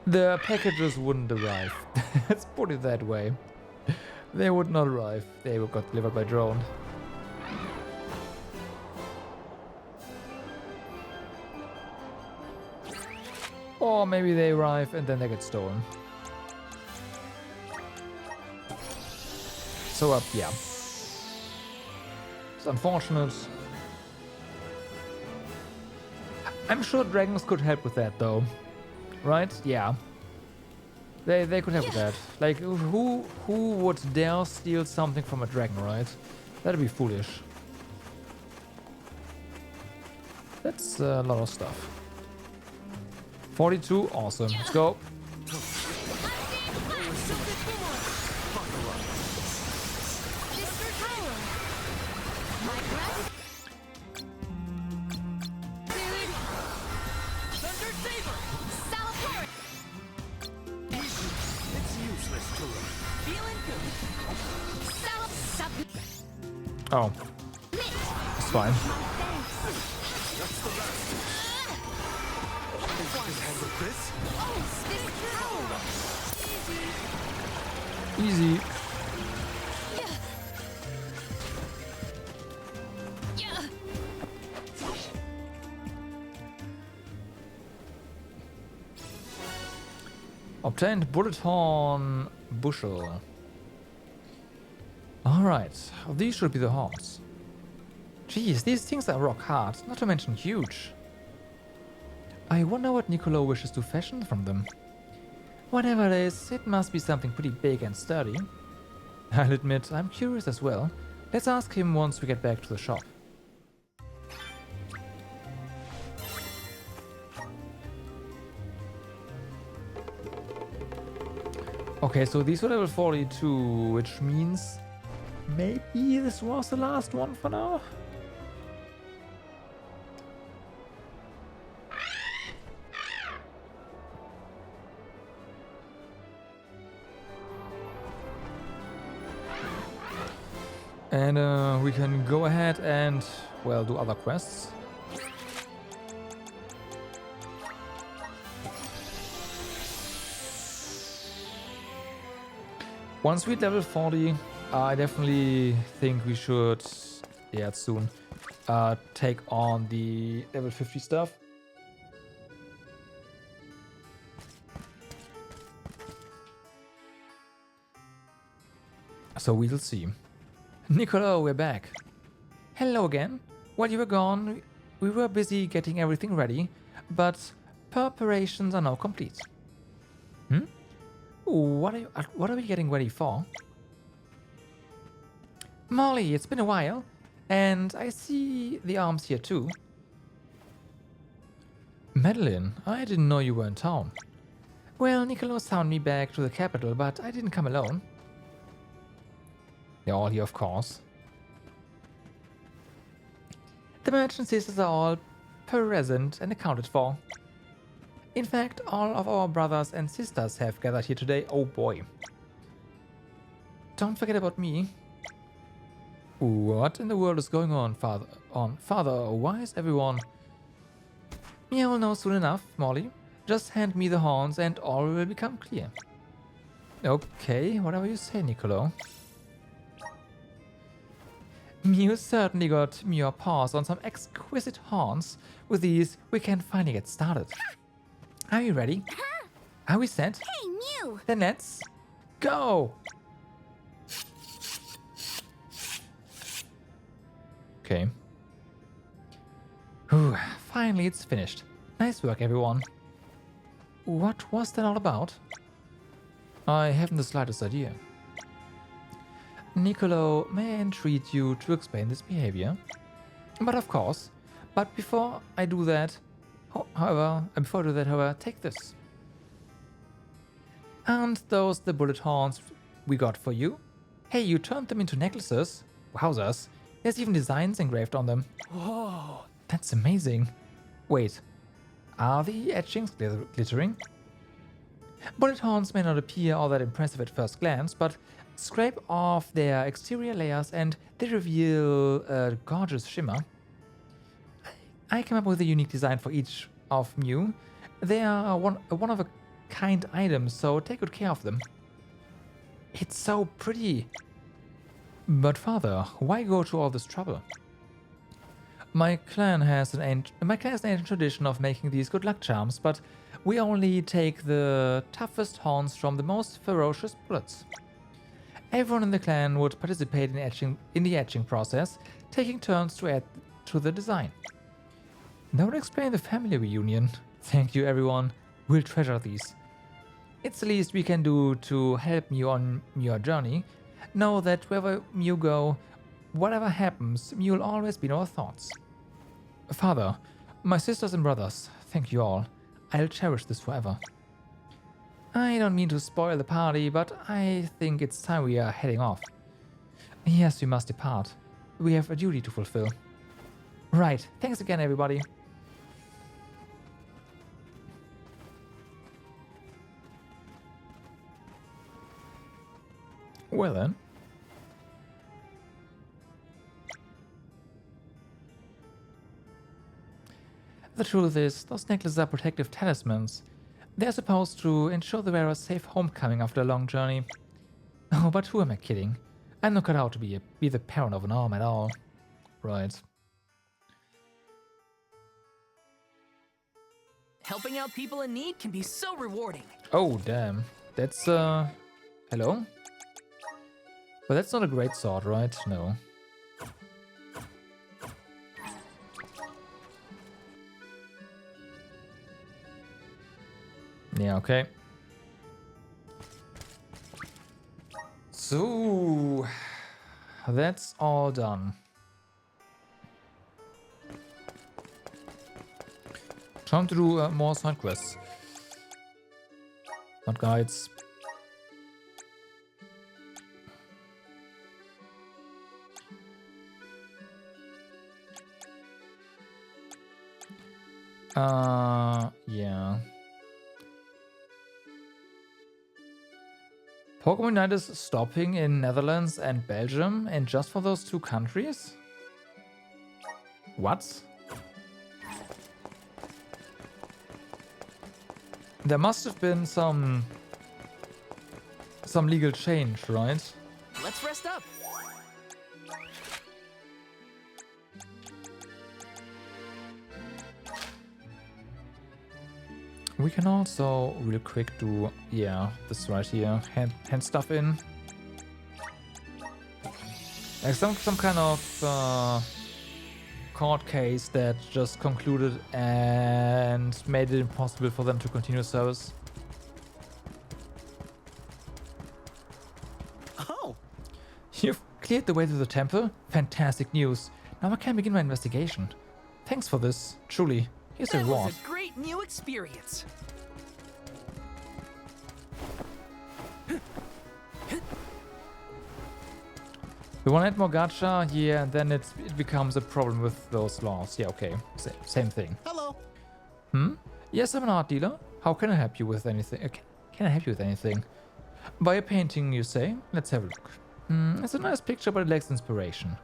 Speaker 2: The packages wouldn't arrive. Let's put it that way. They would not arrive. They got delivered by drone. Or maybe they arrive and then they get stolen. So yeah. It's unfortunate. I'm sure dragons could help with that though. Right? Yeah. They could help with that. Like who would dare steal something from a dragon, right? That'd be foolish. That's a lot of stuff. 42, awesome. Let's go. Oh, it's fine. Easy. Obtained bullet horn bushel. Alright, these should be the horns. Geez, these things are rock hard, not to mention huge. I wonder what Niccolo wishes to fashion from them. Whatever it is, it must be something pretty big and sturdy. I'll admit, I'm curious as well. Let's ask him once we get back to the shop. Okay, so these were level 42, which means maybe this was the last one for now? And we can go ahead and, well, do other quests. Once we hit level 40, I definitely think we should, yeah, soon, take on the level 50 stuff. So we'll see. Niccolo, we're back. Hello again. While you were gone, we were busy getting everything ready, but preparations are now complete. What are we getting ready for? Molly, it's been a while, and I see the arms here too. Madeline, I didn't know you were in town. Well, Niccolo summoned me back to the capital, but I didn't come alone. They're all here, of course. The merchant sisters are all present and accounted for. In fact, all of our brothers and sisters have gathered here today. Oh boy. Don't forget about me. What in the world is going on, Father? Father, why is everyone... You'll know soon enough, Molly. Just hand me the horns and all will become clear. Okay, whatever you say, Niccolo. You certainly got your paws on some exquisite horns. With these, we can finally get started. Are you ready? Are we set?
Speaker 5: Hey, Mew!
Speaker 2: Then let's go! Okay. Whew, finally it's finished. Nice work, everyone. What was that all about? I haven't the slightest idea. Niccolo, may I entreat you to explain this behavior? But of course. But before I do that, however, take this. Aren't those the bullet horns we got for you? Hey, you turned them into necklaces? Wowzers. There's even designs engraved on them.
Speaker 10: Whoa.
Speaker 2: That's amazing. Wait, are the etchings glittering? Bullet horns may not appear all that impressive at first glance, but scrape off their exterior layers and they reveal a gorgeous shimmer. I came up with a unique design for each of you. They are one of kind items, so take good care of them. It's so pretty. But father, why go to all this trouble? My clan has an ancient tradition of making these good luck charms, but we only take the toughest horns from the most ferocious bullets. Everyone in the clan would participate in the etching process, taking turns to add to the design. That would explain the family reunion. Thank you, everyone. We'll treasure these. It's the least we can do to help you on your journey. Know that wherever you go, whatever happens, you'll always be in our thoughts. Father, my sisters and brothers, thank you all. I'll cherish this forever. I don't mean to spoil the party, but I think it's time we are heading off. Yes, we must depart. We have a duty to fulfill. Right, thanks again, everybody. Well then. The truth is, those necklaces are protective talismans. They're supposed to ensure the wearer's safe homecoming after a long journey. Oh, but who am I kidding? I'm not cut out to be the parent of an arm at all. Right.
Speaker 10: Helping out people in need can be so rewarding.
Speaker 2: Oh, damn. That's, hello? But that's not a great sword, right? No. Yeah, okay. So, that's all done. Time to do more side quests. Not guides. Yeah. Pokemon Unite is stopping in Netherlands and Belgium, and just for those two countries? What? There must have been some legal change, right?
Speaker 10: Let's rest up.
Speaker 2: We can also real quick do, yeah, this right here, hand stuff in. Like some kind of court case that just concluded and made it impossible for them to continue service.
Speaker 11: Oh!
Speaker 2: You've cleared the way to the temple? Fantastic news. Now I can begin my investigation. Thanks for this, truly. Here's a
Speaker 10: That
Speaker 2: reward.
Speaker 10: was a great new experience.
Speaker 2: We want to add more gacha, yeah, and then it becomes a problem with those laws. Yeah, okay, same thing.
Speaker 11: Hello.
Speaker 2: Yes, I'm an art dealer. How can I help you with anything? Can I help you with anything? Buy a painting, you say? Let's have a look. It's a nice picture, but it lacks inspiration.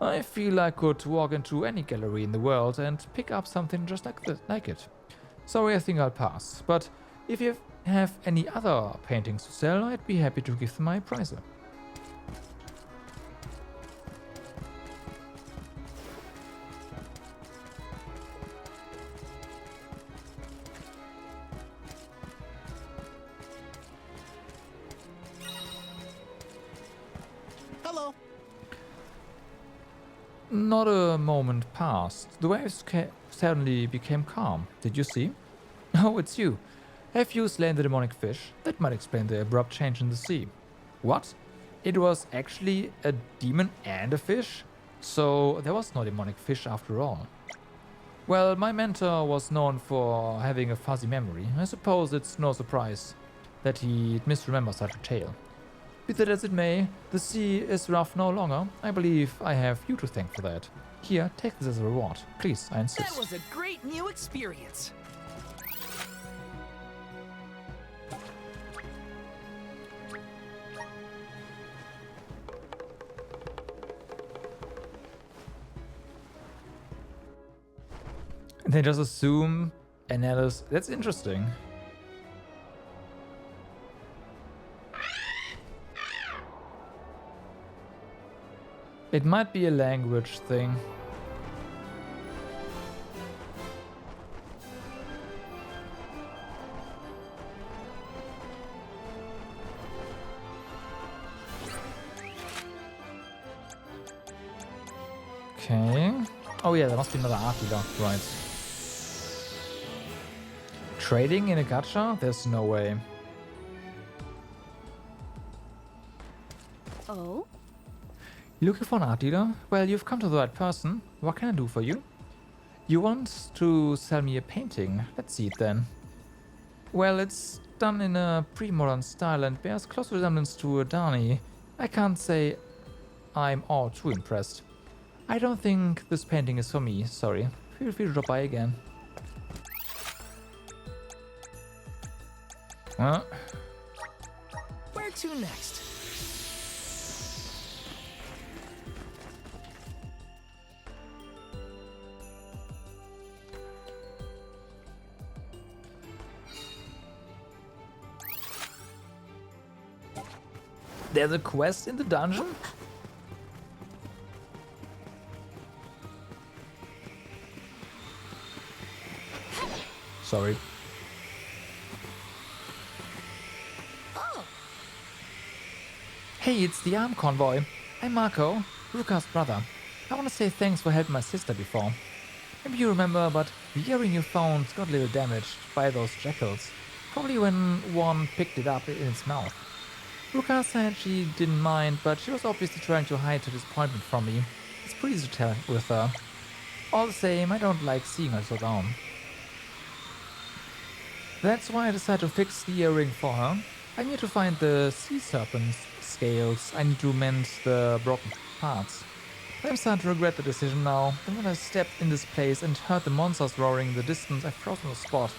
Speaker 2: I feel I could walk into any gallery in the world and pick up something just like it. Sorry, I think I'll pass. But if you have any other paintings to sell, I'd be happy to give them my price.
Speaker 11: Hello.
Speaker 2: Not a moment passed. The waves suddenly became calm. Did you see? Oh, it's you. Have you slain the demonic fish? That might explain the abrupt change in the sea. What? It was actually a demon and a fish? So there was no demonic fish after all. Well, my mentor was known for having a fuzzy memory. I suppose it's no surprise that he'd misremember such a tale. Be that as it may, the sea is rough no longer. I believe I have you to thank for that. Here, take this as a reward. Please, I insist.
Speaker 10: That was a great new experience.
Speaker 2: They just assume Annalise. That's interesting. It might be a language thing. Okay. Oh yeah, there must be another art dealer, right. Trading in a gacha? There's no way.
Speaker 4: Oh?
Speaker 2: You looking for an art dealer? Well, you've come to the right person. What can I do for you? You want to sell me a painting? Let's see it then. Well, it's done in a pre-modern style and bears close resemblance to a Dani. I can't say I'm all too impressed. I don't think this painting is for me, sorry. Feel free to drop by again.
Speaker 10: Where to next?
Speaker 2: There's a quest in the dungeon? Sorry. Hey, it's the arm convoy. I'm Marco, Ruka's brother. I want to say thanks for helping my sister before. Maybe you remember, but the earring you found got a little damaged by those jackals. Probably when one picked it up in its mouth. Ruka said she didn't mind, but she was obviously trying to hide her disappointment from me. It's pretty easy to tell with her. All the same, I don't like seeing her so down. That's why I decided to fix the earring for her. I need to find the sea serpent's scales. I need to mend the broken parts. I'm starting to regret the decision now. Then when I stepped in this place and heard the monsters roaring in the distance, I froze on the spot.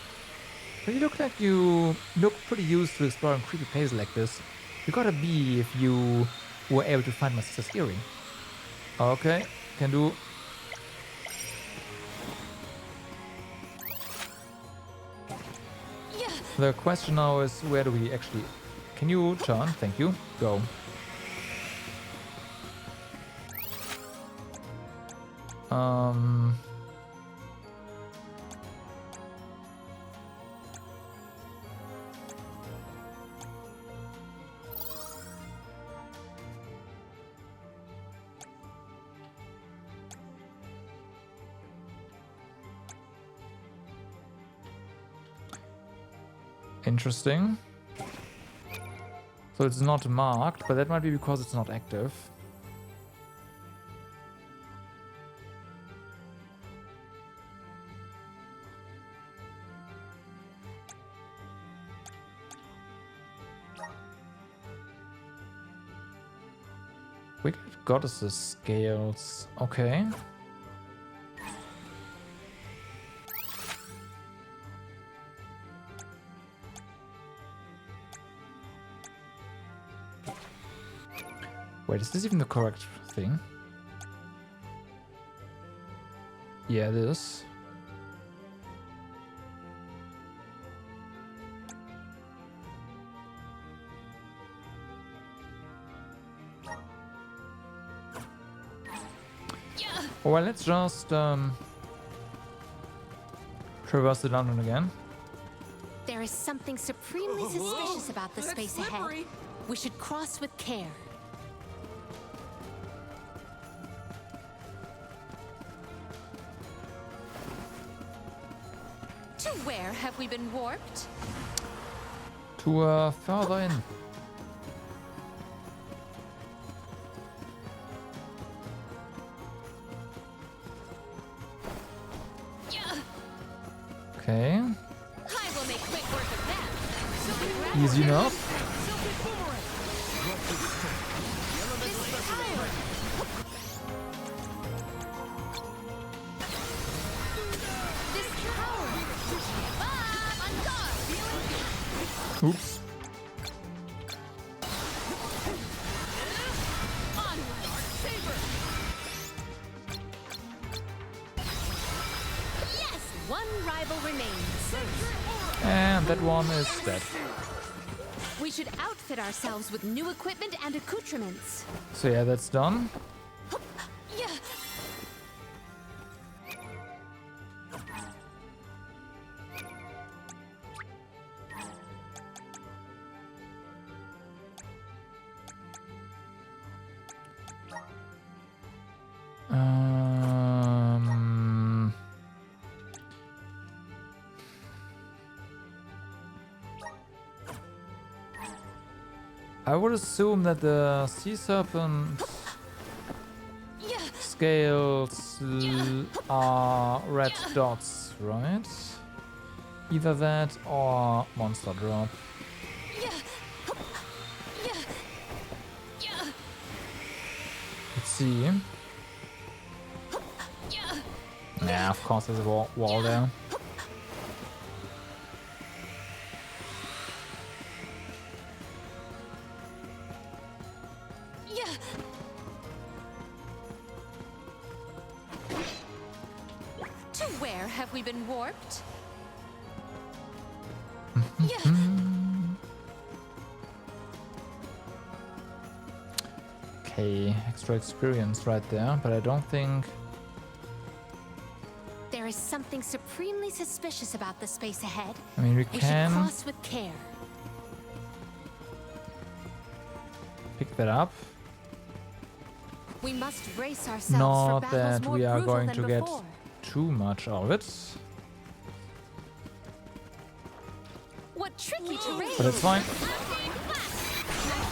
Speaker 2: But you look pretty used to exploring creepy places like this. You gotta be if you were able to find my sister's earring. Okay, can do. The question now is, where do we actually... Can you turn? Thank you. Go. Interesting. So it's not marked, but that might be because it's not active. Wicked Goddesses scales. Okay. Wait, is this even the correct thing? Yeah, it is. Well, let's just traverse the dungeon again.
Speaker 4: There is something supremely suspicious about the space ahead. We should cross with care. To where have we been warped?
Speaker 2: To further in. Okay.
Speaker 4: I will make quick work of them.
Speaker 2: Easy enough. Oops.
Speaker 4: Yes, one rival remains.
Speaker 2: And that one is dead.
Speaker 4: We should outfit ourselves with new equipment and accoutrements.
Speaker 2: So yeah, that's done. I would assume that the sea serpent scales are red dots, right? Either that or monster drop. Let's see. Yeah, of course there's a wall there.
Speaker 4: To where have we been warped?
Speaker 2: Okay, extra experience right there, but I don't think...
Speaker 4: There is something supremely suspicious about the space ahead.
Speaker 2: I mean, we
Speaker 4: We should
Speaker 2: can
Speaker 4: cross with care.
Speaker 2: pick that up.
Speaker 4: We must brace ourselves for
Speaker 2: Not
Speaker 4: battles
Speaker 2: that
Speaker 4: more
Speaker 2: we are
Speaker 4: brutal
Speaker 2: going
Speaker 4: than
Speaker 2: to get
Speaker 4: before.
Speaker 2: too much out of it,
Speaker 4: What tricky terrain!
Speaker 2: but it's fine.
Speaker 4: My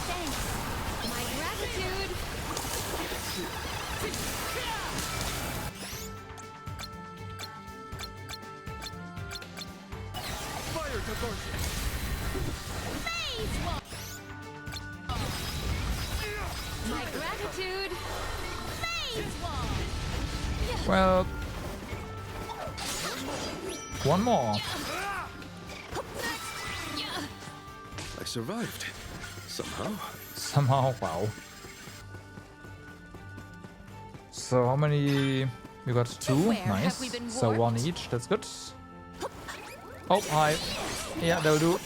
Speaker 4: thanks. My gratitude.
Speaker 10: Fire diversion.
Speaker 4: My gratitude.
Speaker 2: Well, one more.
Speaker 8: I survived. Somehow.
Speaker 2: Somehow, wow. So how many? We got two.
Speaker 4: where have
Speaker 2: Nice.
Speaker 4: we been
Speaker 2: So one
Speaker 4: warped?
Speaker 2: each. That's good. Oh, hi. Yeah, that'll do.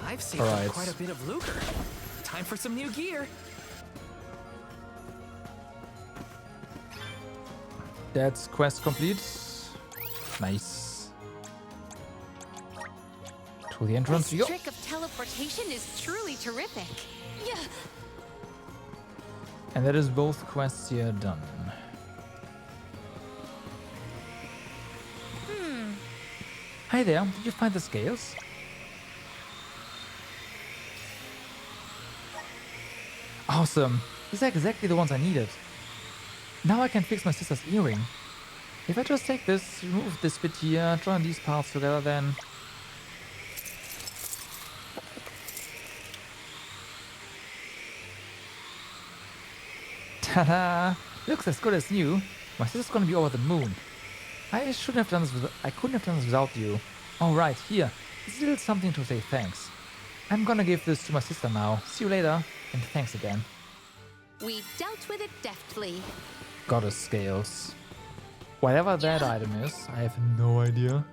Speaker 9: I've saved
Speaker 2: Alright.
Speaker 9: up quite a bit of lucre. Time for some new gear.
Speaker 2: That's quest complete. Nice. To the entrance
Speaker 4: This
Speaker 2: we go.
Speaker 4: trick of teleportation is truly terrific. Yeah.
Speaker 2: And that is both quests here done. Hi there, did you find the scales? Awesome! These are exactly the ones I needed. Now I can fix my sister's earring. If I just take this, remove this bit here, join these parts together, then... Ta-da! Looks as good as new. My sister's gonna be over the moon. I shouldn't have done this I couldn't have done this without you. Alright, here. It's a little something to say thanks. I'm gonna give this to my sister now. See you later, and thanks again.
Speaker 4: We dealt with it deftly.
Speaker 2: Goddess scales. Whatever that item is, I have no idea.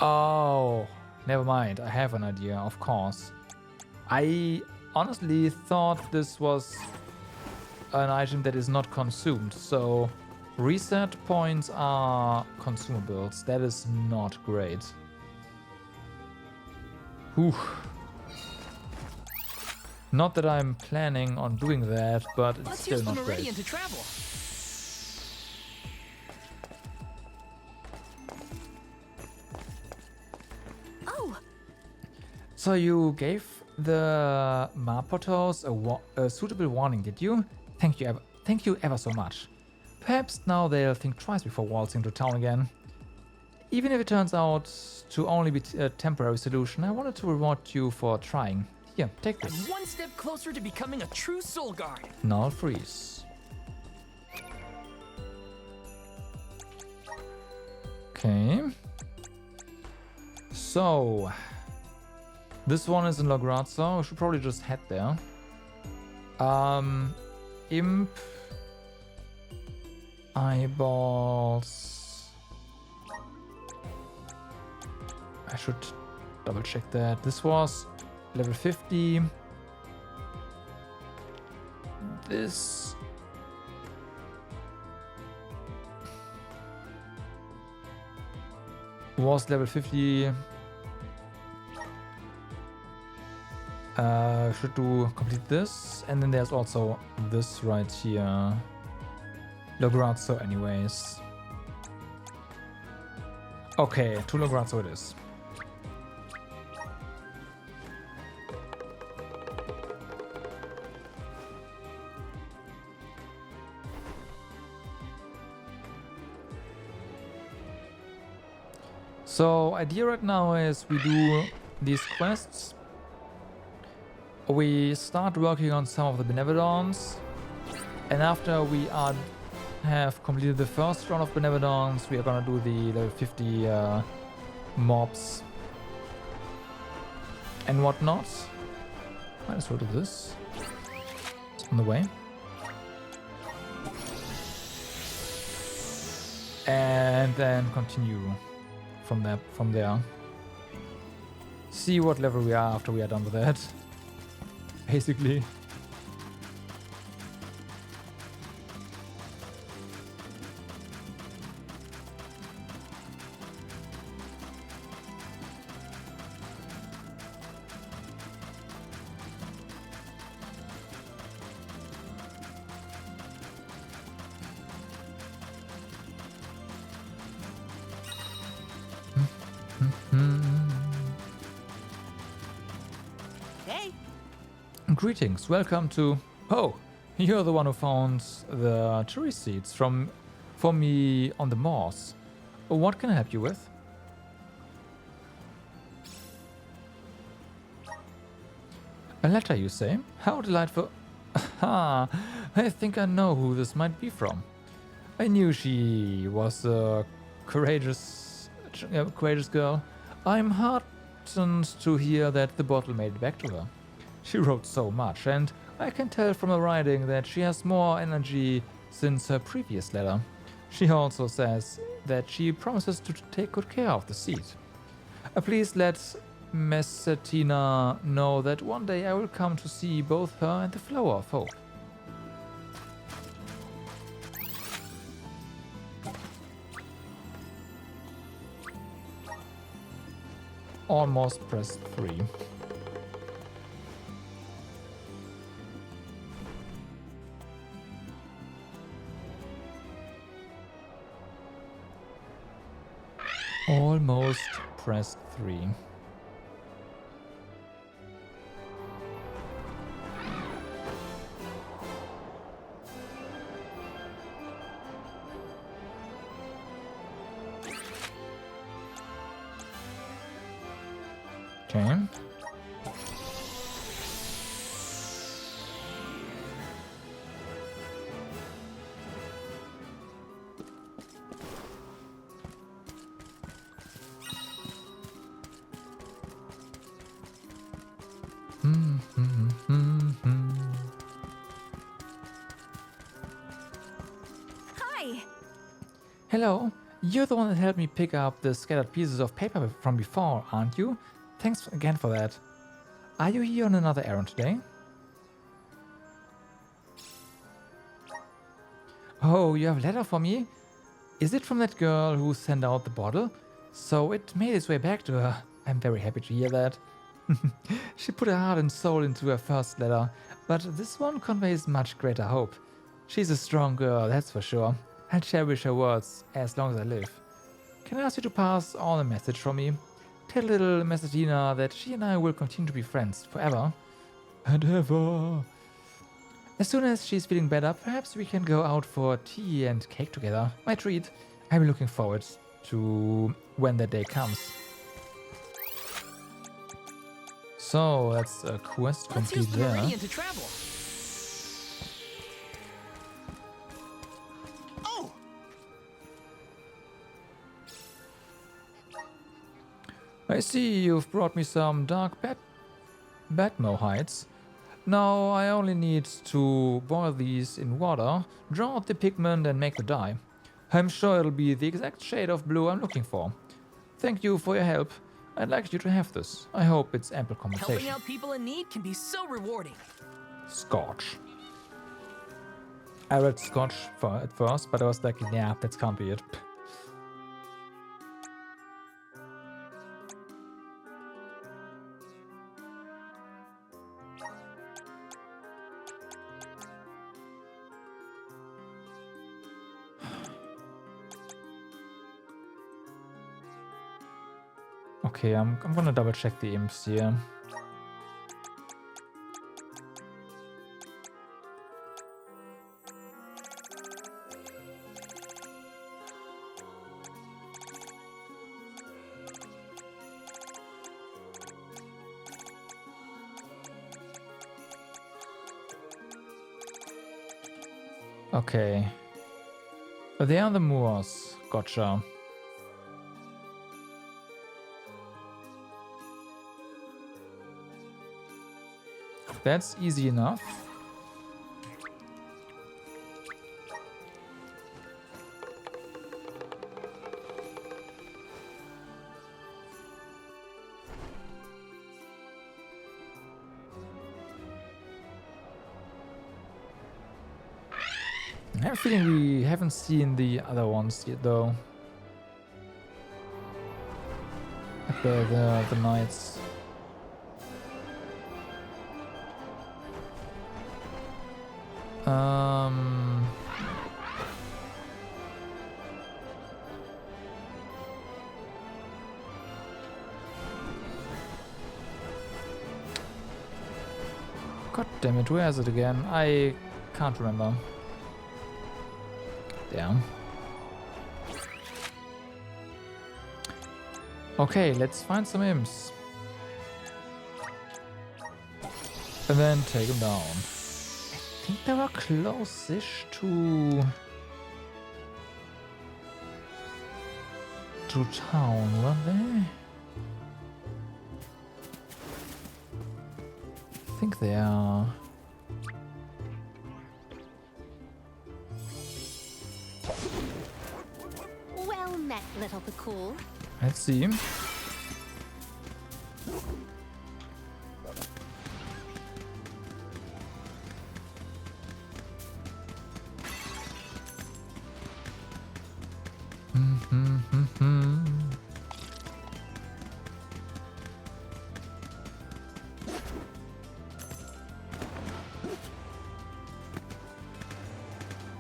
Speaker 2: Oh, never mind. I have an idea, of course. I honestly thought this was an item that is not consumed, so reset points are consumables. That is not great. Whew. Not that I'm planning on doing that, but it's
Speaker 10: Let's
Speaker 2: still
Speaker 10: use the
Speaker 2: not
Speaker 10: Meridian
Speaker 2: great.
Speaker 10: to travel.
Speaker 5: Oh,
Speaker 2: So you gave the Marpotos a suitable warning, did you? Thank you ever so much. Perhaps now they'll think twice before waltzing to town again. Even if it turns out to only be a temporary solution, I wanted to reward you for trying. Here, take this.
Speaker 10: One step closer to becoming a true soul guard.
Speaker 2: Null freeze. Okay. So, this one is in Lograzzo. We should probably just head there. Imp. Eyeballs. I should double check that. This was level 50. This was level 50. Should do complete this, and then there's also this right here. Lograzzo anyways. Okay, to Lograzzo it is. So idea right now is we do these quests. We start working on some of the Benevolence, and after we have completed the first round of Benevolence, we are gonna do the level 50 mobs and whatnot. Might as well do this. It's on the way. And then continue from there. See what level we are after we are done with that. Basically.
Speaker 10: Hey.
Speaker 2: Greetings, welcome to... Oh, you're the one who found the cherry seeds for me on the moss. What can I help you with? A letter, you say? How delightful. Ah, I think I know who this might be from. I knew she was a courageous girl. I'm heartened to hear that the bottle made it back to her. She wrote so much, and I can tell from her writing that she has more energy since her previous letter. She also says that she promises to take good care of the seed. Please let Messatina know that one day I will come to see both her and the Flower of Hope. Almost pressed 3. Almost pressed 3. Okay.
Speaker 4: Hi.
Speaker 2: Hello, you're the one that helped me pick up the scattered pieces of paper from before, aren't you? Thanks again for that. Are you here on another errand today? Oh, you have a letter for me? Is it from that girl who sent out the bottle? So it made its way back to her. I'm very happy to hear that. She put her heart and soul into her first letter, but this one conveys much greater hope. She's a strong girl, that's for sure. I'll cherish her words as long as I live. Can I ask you to pass on a message from me? Tell little Messatina that she and I will continue to be friends forever and ever. As soon as she's feeling better, perhaps we can go out for tea and cake together. My treat. I'm looking forward to when that day comes. So that's a quest complete there.
Speaker 10: Let's use the meridian to travel. Oh!
Speaker 2: I see you've brought me some dark Batmo hides. Now I only need to boil these in water, draw out the pigment and make the dye. I'm sure it'll be the exact shade of blue I'm looking for. Thank you for your help. I'd like you to have this. I hope it's ample compensation.
Speaker 10: Helping out people in need can be so rewarding.
Speaker 2: Scotch. I read Scotch at first, but I was like, yeah, that can't be it. Okay, I'm gonna double check the imps here. Okay. They are the Moors. Gotcha. That's easy enough. I have a feeling we haven't seen the other ones yet, though. Like the knights. God damn it, where is it again? I can't remember. Damn. Okay, let's find some imps. And then take them down. I think they were close-ish to town, weren't they? I think they are.
Speaker 4: Well met, little Bakul.
Speaker 2: Let's see.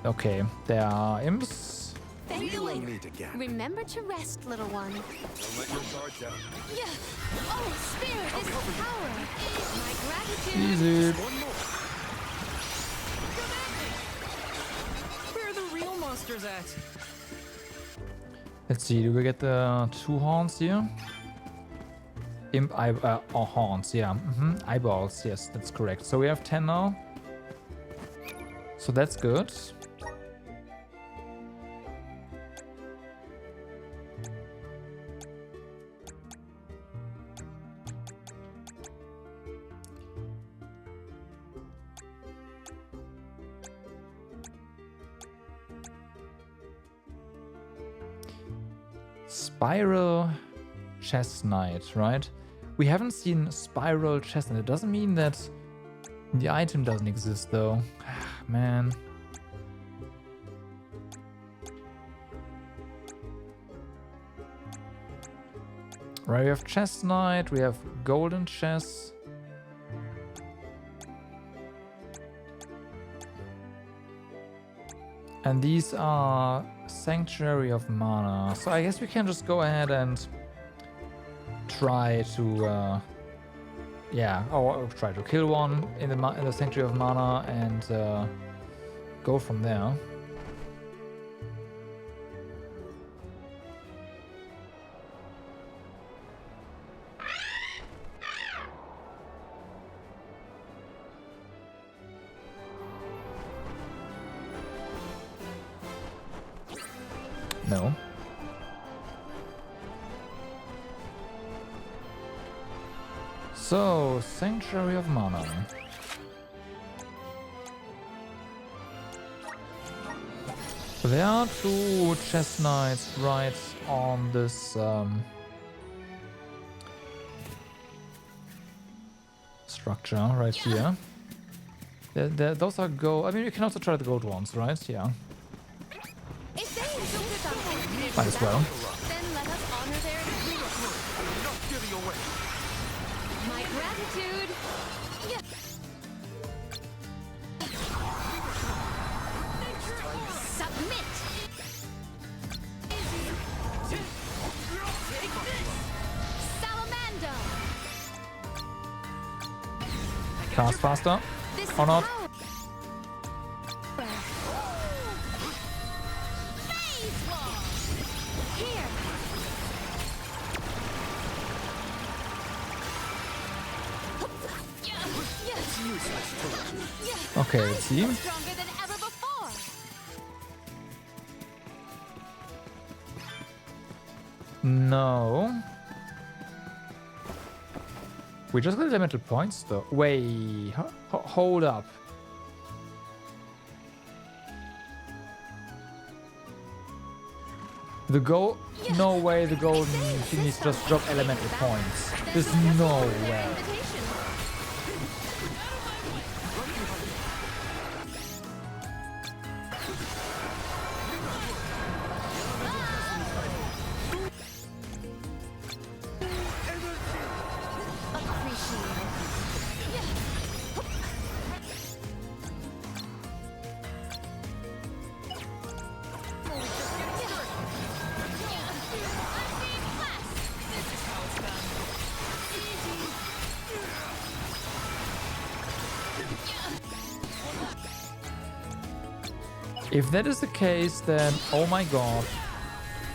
Speaker 2: Okay, there are imps.
Speaker 4: Thank you later. Remember to rest, little one.
Speaker 8: Don't let your guard down.
Speaker 4: Yeah. Oh, spirit, this is power. My gratitude.
Speaker 2: Easy.
Speaker 10: Where are the real monsters at?
Speaker 2: Let's see, do we get the 2 horns here? Imp eye horns, yeah. Eyeballs, yes, that's correct. So we have 10 now. So that's good. Spiral Chestnut, right? We haven't seen Spiral Chestnut. It doesn't mean that the item doesn't exist, though. Man. Right, we have Chestnut, we have Golden Chest. And these are Sanctuary of Mana. So I guess we can just go ahead and try to, try to kill one in the Sanctuary of Mana and go from there. No. So, Sanctuary of Mana. There are 2 chestnuts right on this structure right here. Those are gold. I mean, you can also try the gold ones, right? Yeah. Might as well.
Speaker 4: Then let us honor their my gratitude. Yeah. Submit.
Speaker 2: cast faster.
Speaker 4: This
Speaker 2: Or not.
Speaker 4: power- Phase wall. Here.
Speaker 2: Okay, let's see.
Speaker 4: Stronger than ever before.
Speaker 2: No. We just got elemental points though. Wait, hold up. The goal? No way the golden thingies just drop elemental points. There's no way. If that is the case, then oh my god,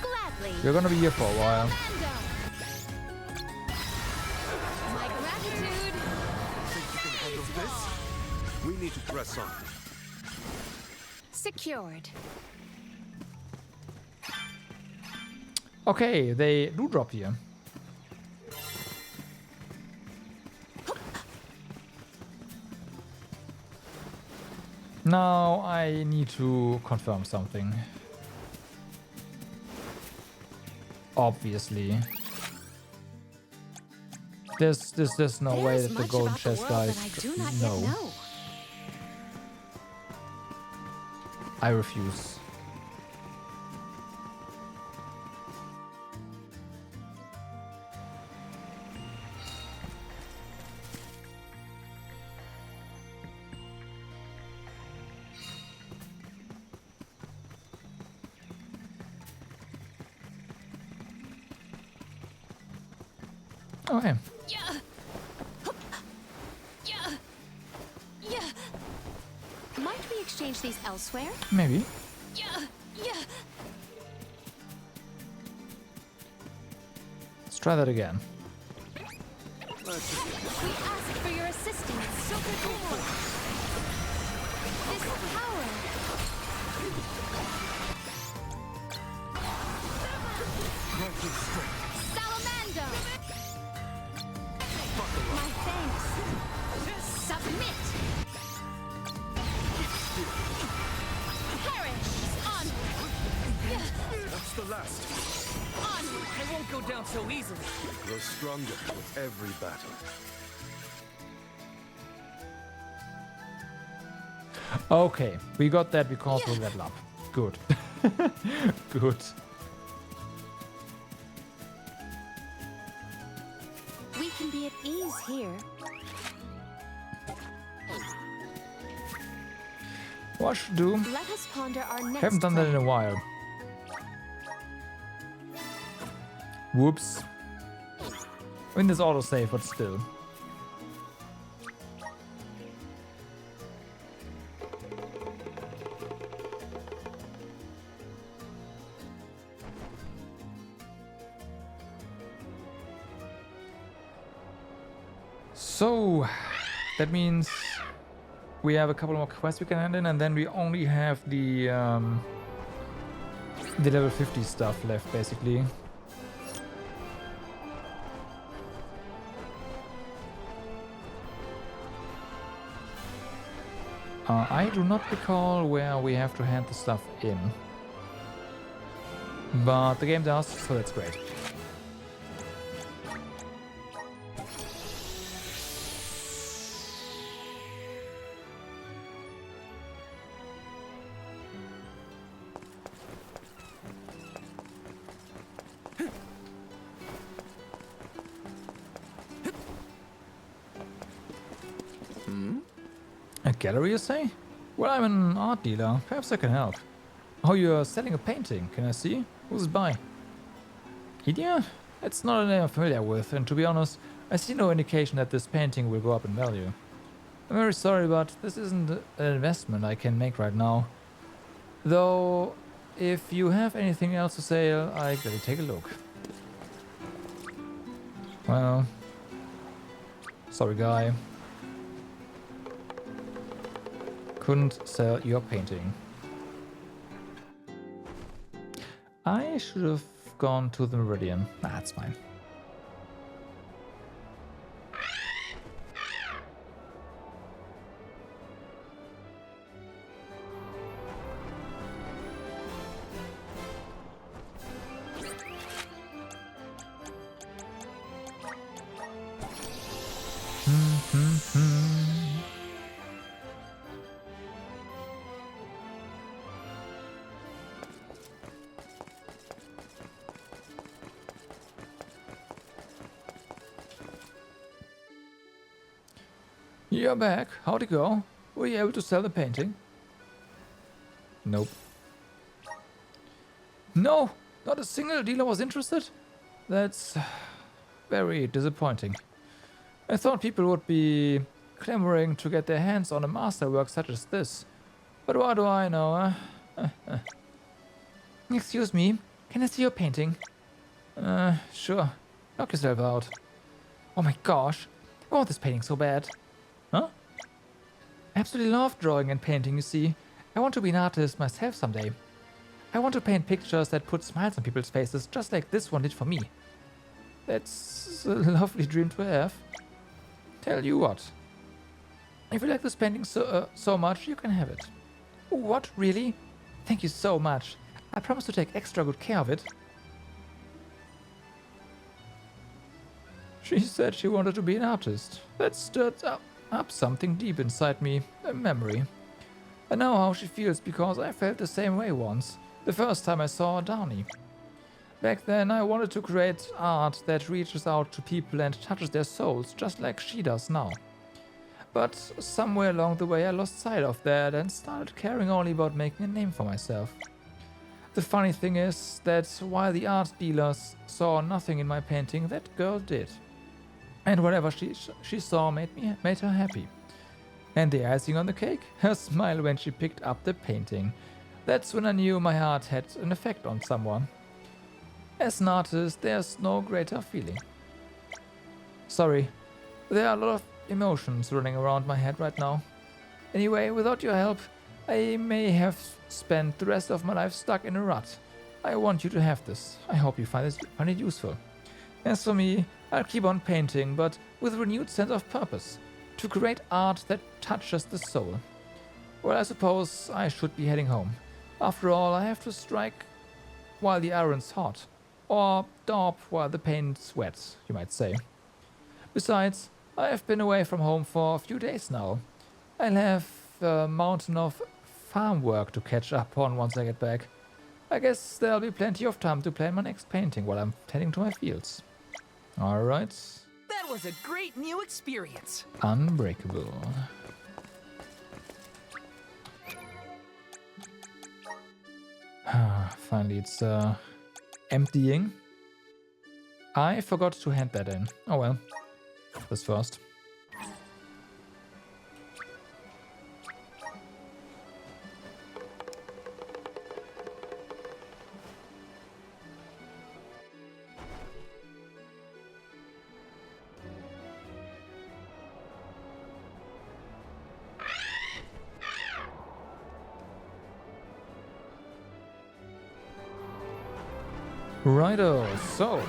Speaker 4: Gladly.
Speaker 2: you're gonna be here for a while.
Speaker 4: My gratitude.
Speaker 8: We need to press on.
Speaker 4: Secured.
Speaker 2: Okay, they do drop here. Now I need to confirm something. Obviously. There's no way that the golden chest guys no. I refuse. Okay.
Speaker 4: Might we exchange these elsewhere?
Speaker 2: Maybe. Let's try that again.
Speaker 4: We ask for your assistance. So good. This power. Salamander. My thanks. Submit. Perish. On.
Speaker 8: That's the last.
Speaker 4: On.
Speaker 10: I won't go down so easily.
Speaker 8: Grow stronger with every battle.
Speaker 2: Okay, we got that because we level up. Good. Good.
Speaker 4: We can be at ease here.
Speaker 2: What should do?
Speaker 4: Let us ponder our next
Speaker 2: Haven't done that in a
Speaker 4: plan.
Speaker 2: while. Whoops. I mean, there's autosave, but still. So, that means we have a couple more quests we can hand in, and then we only have the level 50 stuff left, basically. I do not recall where we have to hand the stuff in, but the game does, so that's great. A gallery, you say? Well, I'm an art dealer. Perhaps I can help. Oh, you're selling a painting. Can I see? Who's it by? Idia? It's not a name I'm familiar with, and to be honest, I see no indication that this painting will go up in value. I'm very sorry, but this isn't an investment I can make right now. Though, if you have anything else to say, I gotta take a look. Well, sorry guy. Couldn't sell your painting. I should have gone to the Meridian. That's fine. You're back. How'd it go? Were you able to sell the painting? Nope. No! Not a single dealer was interested? That's very disappointing. I thought people would be clamoring to get their hands on a masterwork such as this. But what do I know, Excuse me, can I see your painting? Sure. Knock yourself out. Oh my gosh, I want this painting so bad. Huh? I absolutely love drawing and painting, you see. I want to be an artist myself someday. I want to paint pictures that put smiles on people's faces, just like this one did for me. That's a lovely dream to have. Tell you what. If you like this painting so much, you can have it. What, really? Thank you so much. I promise to take extra good care of it. She said she wanted to be an artist. That stirred up something deep inside me, a memory. I know how she feels because I felt the same way once, the first time I saw Downy. Back then I wanted to create art that reaches out to people and touches their souls, just like she does now. But somewhere along the way I lost sight of that and started caring only about making a name for myself. The funny thing is that while the art dealers saw nothing in my painting, that girl did. And whatever she saw made her happy. And the icing on the cake? Her smile when she picked up the painting. That's when I knew my art had an effect on someone. As an artist, there's no greater feeling. Sorry, there are a lot of emotions running around my head right now. Anyway, without your help, I may have spent the rest of my life stuck in a rut. I want you to have this. I hope you find it useful. As for me, I'll keep on painting, but with a renewed sense of purpose, to create art that touches the soul. Well, I suppose I should be heading home. After all, I have to strike while the iron's hot, or daub while the paint's wet, you might say. Besides, I have been away from home for a few days now. I'll have a mountain of farm work to catch up on once I get back. I guess there'll be plenty of time to plan my next painting while I'm tending to my fields. Alright.
Speaker 10: That was a great new experience.
Speaker 2: Unbreakable. Finally, it's emptying. I forgot to hand that in. Oh well. This first. Righto, so.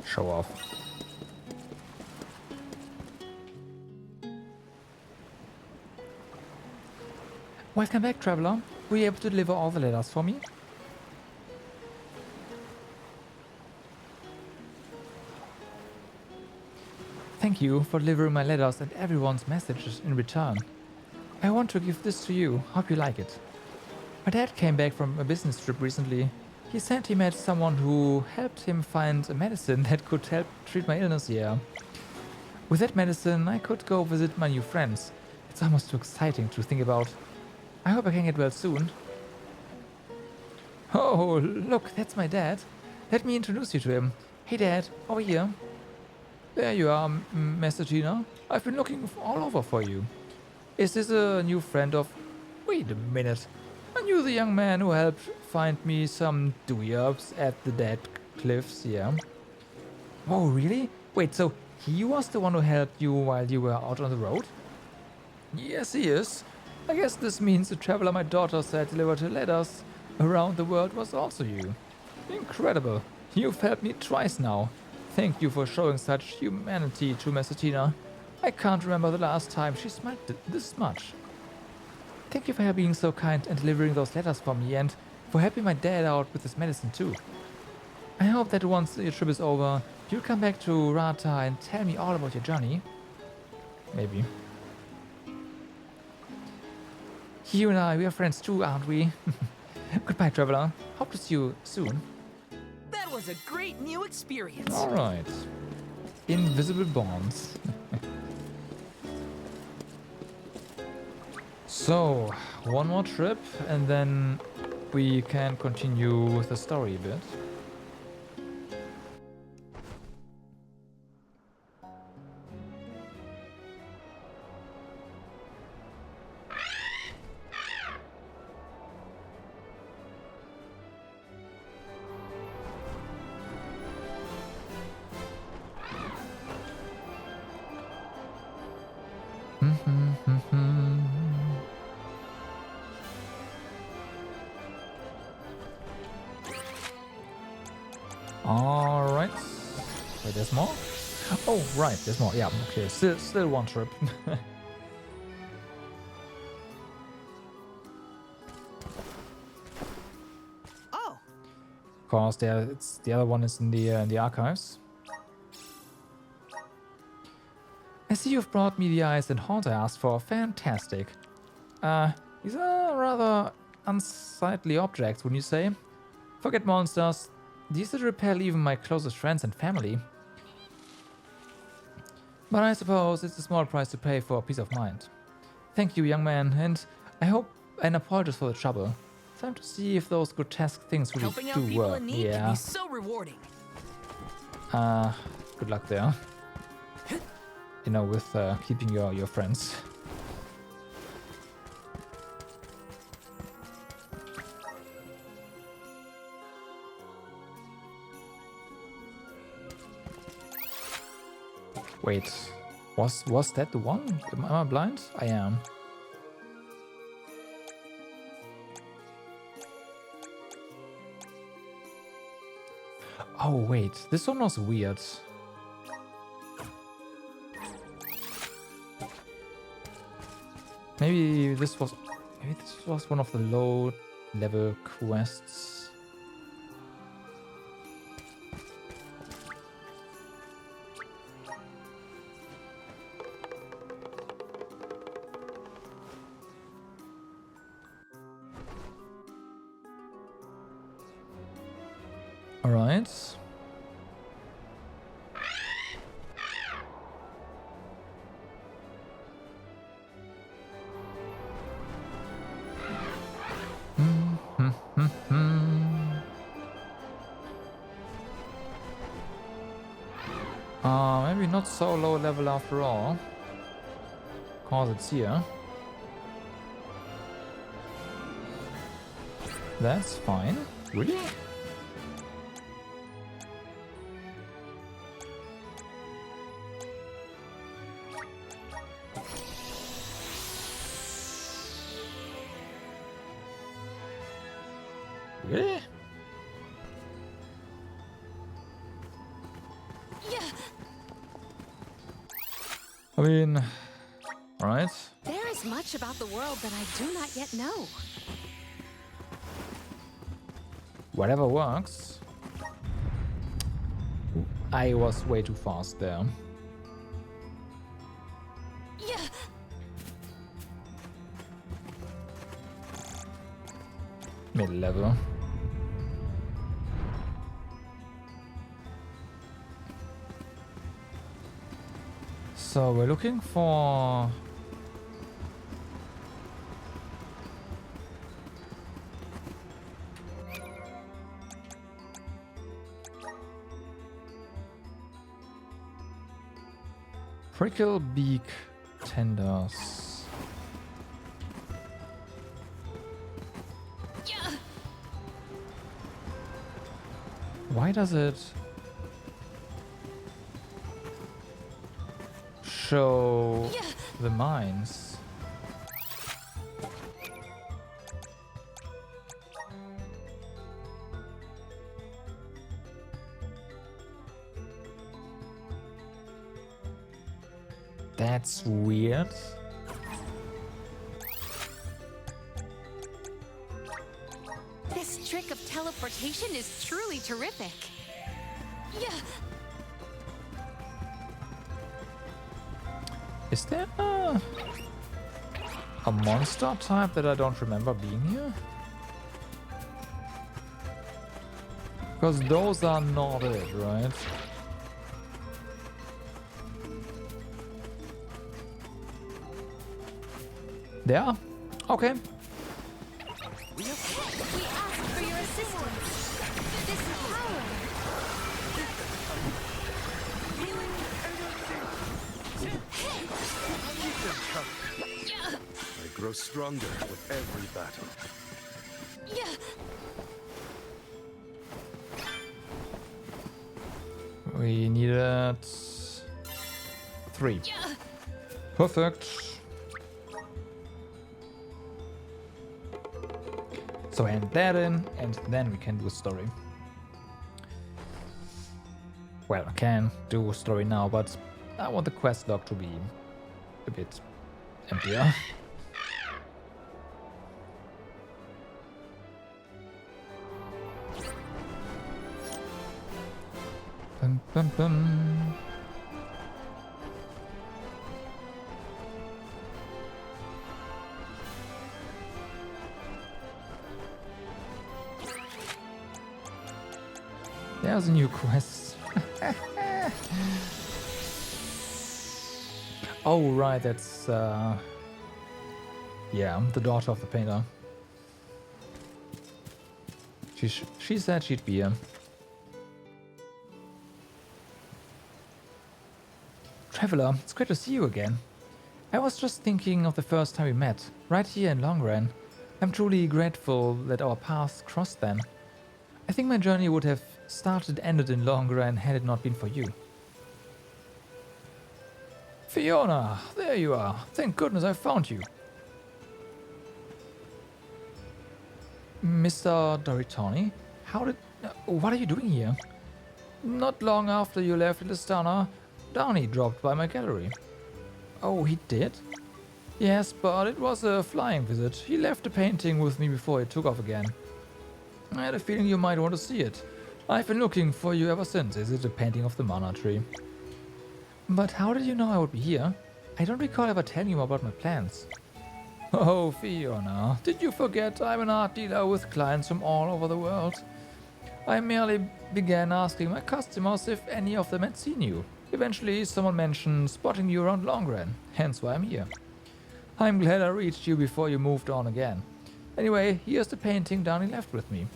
Speaker 2: Show off. Welcome back, traveler. Were you able to deliver all the letters for me? Thank you for delivering my letters and everyone's messages in return. I want to give this to you. Hope you like it. My dad came back from a business trip recently. He said he met someone who helped him find a medicine that could help treat my illness here. With that medicine, I could go visit my new friends. It's almost too exciting to think about. I hope I can get well soon. Oh, look, that's my dad. Let me introduce you to him. Hey, Dad, over here. There you are, Master Gina. I've been looking all over for you. Is this a new friend of... Wait a minute. I knew the young man who helped find me some dewy herbs at the Dead Cliffs, yeah. Oh, really? Wait, so he was the one who helped you while you were out on the road? Yes, he is. I guess this means the traveler my daughter said delivered her letters around the world was also you. Incredible. You've helped me twice now. Thank you for showing such humanity to Messetina. I can't remember the last time she smiled this much. Thank you for being so kind and delivering those letters for me, and for helping my dad out with his medicine too. I hope that once your trip is over, you'll come back to Rata and tell me all about your journey. Maybe. You and I, we are friends too, aren't we? Goodbye, traveler. Hope to see you soon.
Speaker 10: That was a great new experience.
Speaker 2: Alright. Invisible bonds. So, one more trip and then we can continue with the story a bit. Alright. Wait, there's more? Oh, right, there's more. Yeah, okay. Still one trip.
Speaker 10: Oh.
Speaker 2: Of course, the other one is in the archives. I see you've brought me the ice and haunt I asked for. Fantastic. These are rather unsightly objects, wouldn't you say? Forget monsters. These would repel even my closest friends and family. But I suppose it's a small price to pay for peace of mind. Thank you, young man, and I hope and apologize for the trouble. Time to see if those grotesque things really
Speaker 10: Helping out
Speaker 2: do
Speaker 10: people
Speaker 2: work.
Speaker 10: in need can
Speaker 2: Yeah.
Speaker 10: be so rewarding.
Speaker 2: Good luck there. You know, with keeping your friends. Wait, was that the one? Am I blind? I am. Oh wait, this one was weird. Maybe this was one of the low level quests. All right. Maybe not so low level after all. Cause it's here. That's fine. Really? Really? I mean, alright.
Speaker 4: There is much about the world that I do not yet know.
Speaker 2: Whatever works. I was way too fast there. Mid level. So we're looking for... Prickle beak tenders. Why does it show the mines? That's weird.
Speaker 4: This trick of teleportation is truly terrific.
Speaker 2: Is there a monster type that I don't remember being here? Because those are not it, right? They are? Okay.
Speaker 4: We ask for your assistance. This power.
Speaker 8: I grow stronger with every battle.
Speaker 2: We needed 3. Perfect. So hand that in, and then we can do a story. Well, I can do a story now, but I want the quest log to be a bit emptier. Bum, bum, bum. There's a new quest. Oh, right, that's yeah, the daughter of the painter. She said she'd be here. Traveler, it's great to see you again. I was just thinking of the first time we met, right here in Longren. I'm truly grateful that our paths crossed then. I think my journey would have started and ended in Longren had it not been for you. Fiona, there you are. Thank goodness I found you. Mr. Doritani, what are you doing here? Not long after you left Listana, Downey dropped by my gallery. Oh, he did? Yes, but it was a flying visit. He left the painting with me before it took off again. I had a feeling you might want to see it. I've been looking for you ever since. Is it a painting of the mana tree? But how did you know I would be here? I don't recall ever telling you about my plans. Oh, Fiona, did you forget I'm an art dealer with clients from all over the world? I merely began asking my customers if any of them had seen you. Eventually, someone mentioned spotting you around Longren, hence why I'm here. I'm glad I reached you before you moved on again. Anyway, here's the painting Downey left with me.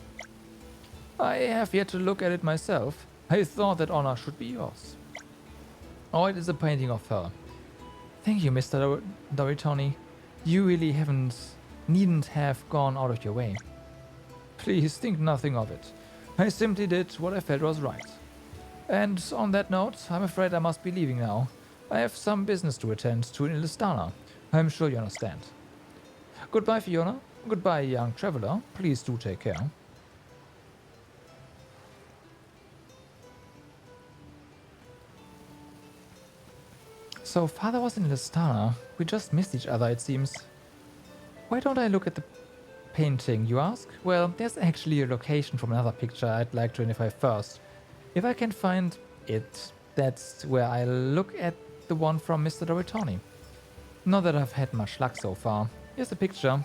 Speaker 2: I have yet to look at it myself. I thought that honor should be yours. Oh, it is a painting of her. Thank you, Mr. Doritani. You really needn't have gone out of your way. Please think nothing of it. I simply did what I felt was right. And on that note, I'm afraid I must be leaving now. I have some business to attend to in Listana. I'm sure you understand. Goodbye, Fiona. Goodbye, young traveler. Please do take care. So father was in Listana. We just missed each other, it seems. Why don't I look at the painting, you ask? Well, there's actually a location from another picture I'd like to identify first. If I can find it, that's where I'll look at the one from Mr. Doritani. Not that I've had much luck so far. Here's the picture.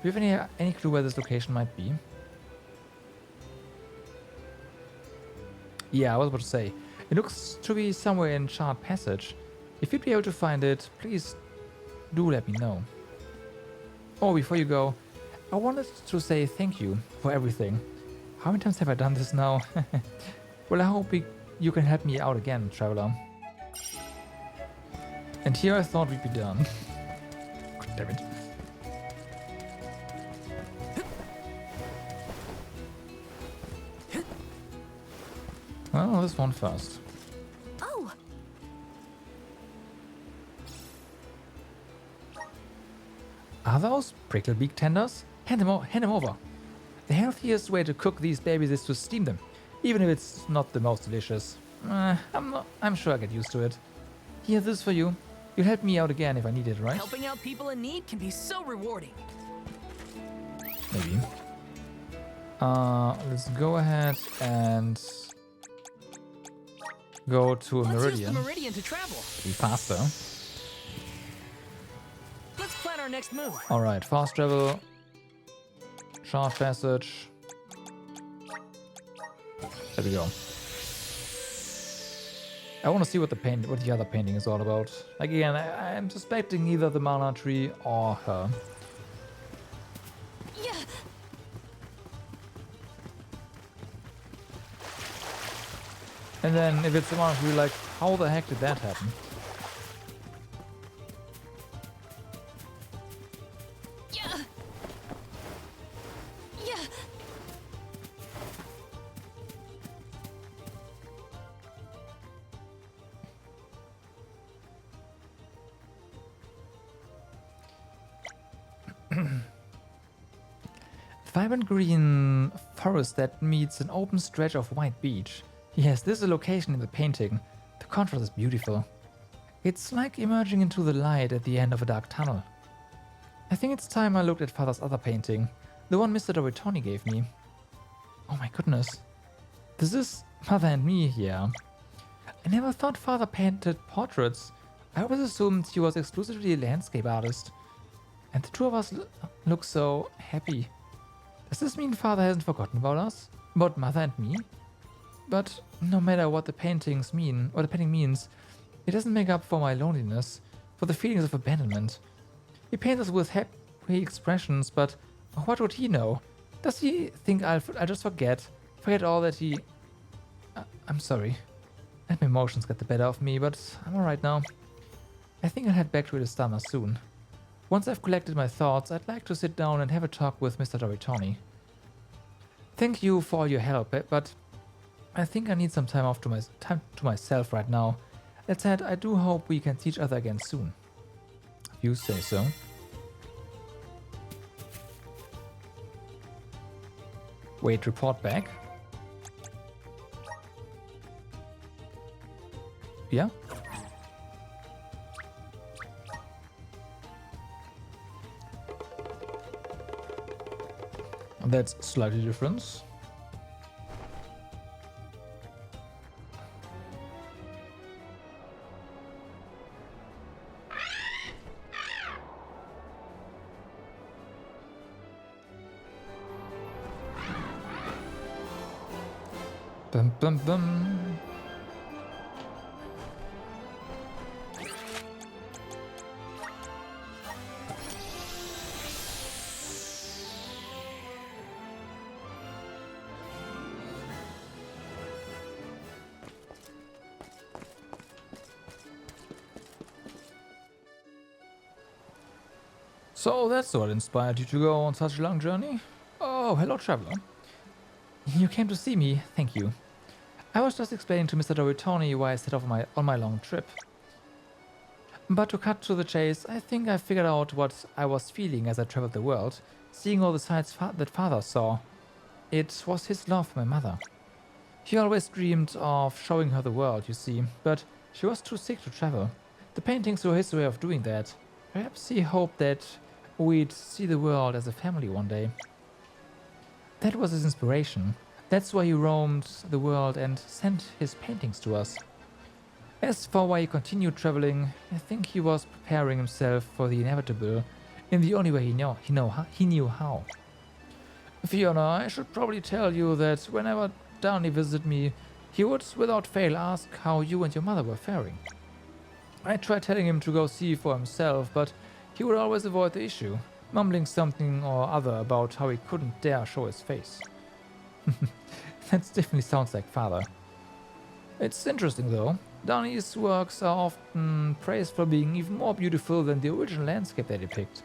Speaker 2: Do you have any clue where this location might be? Yeah, I was about to say. It looks to be somewhere in Shard Passage. If you'd be able to find it, please do let me know. Oh, before you go, I wanted to say thank you for everything. How many times have I done this now? Well, I hope you can help me out again, Traveler. And here I thought we'd be done. God damn it. Well, this one first.
Speaker 5: Oh,
Speaker 2: Are those prickle beak tenders? Hand them over. The healthiest way to cook these babies is to steam them, even if it's not the most delicious. I'm sure I get used to it. Here, this is for you. You'll help me out again if I need it, right?
Speaker 10: Helping out people in need can be so rewarding.
Speaker 2: Maybe. Let's go ahead and go to
Speaker 10: Let's use
Speaker 2: Meridian.
Speaker 10: the Meridian to travel.
Speaker 2: Be faster.
Speaker 10: Let's plan our next move.
Speaker 2: Alright, fast travel. Short passage. There we go. I want to see what the other painting is all about. Like, again, I'm suspecting either the mana tree or her.
Speaker 4: Yeah.
Speaker 2: And then if it's the mana tree, like, how the heck did that happen?
Speaker 4: Yeah. Yeah.
Speaker 2: Vibrant green forest that meets an open stretch of white beach. Yes, this is a location in the painting. The contrast is beautiful. It's like emerging into the light at the end of a dark tunnel. I think it's time I looked at Father's other painting, the one Mr. Doritoni gave me. Oh my goodness. This is Mother and me here. I never thought Father painted portraits. I always assumed he was exclusively a landscape artist. And the two of us look so happy. Does this mean Father hasn't forgotten about us? About Mother and me? But no matter what the paintings mean, or the painting means, it doesn't make up for my loneliness, for the feelings of abandonment. He paints us with happy expressions, but what would he know? Does he think I'll just forget all that he... I'm sorry. Let my emotions get the better of me, but I'm alright now. I think I'll head back to Elistana soon. Once I've collected my thoughts, I'd like to sit down and have a talk with Mr. Doritoni. Thank you for all your help, but I think I need some time to myself right now. That said, I do hope we can see each other again soon. If you say so. Wait, report back? Yeah? That's slightly different. Bum bum bum. So that's what inspired you to go on such a long journey? Oh, hello, traveler. You came to see me, thank you. I was just explaining to Mr. Doritoni why I set off on my long trip. But to cut to the chase, I think I figured out what I was feeling as I traveled the world, seeing all the sights that Father saw. It was his love for my mother. He always dreamed of showing her the world, you see, but she was too sick to travel. The paintings were his way of doing that. Perhaps he hoped that we'd see the world as a family one day. That was his inspiration. That's why he roamed the world and sent his paintings to us. As for why he continued traveling, I think he was preparing himself for the inevitable in the only way he knew how. Fiona, I should probably tell you that whenever Downey visited me, he would without fail ask how you and your mother were faring. I tried telling him to go see for himself, but he would always avoid the issue, mumbling something or other about how he couldn't dare show his face. That definitely sounds like father. It's interesting though. Downey's works are often praised for being even more beautiful than the original landscape they depict.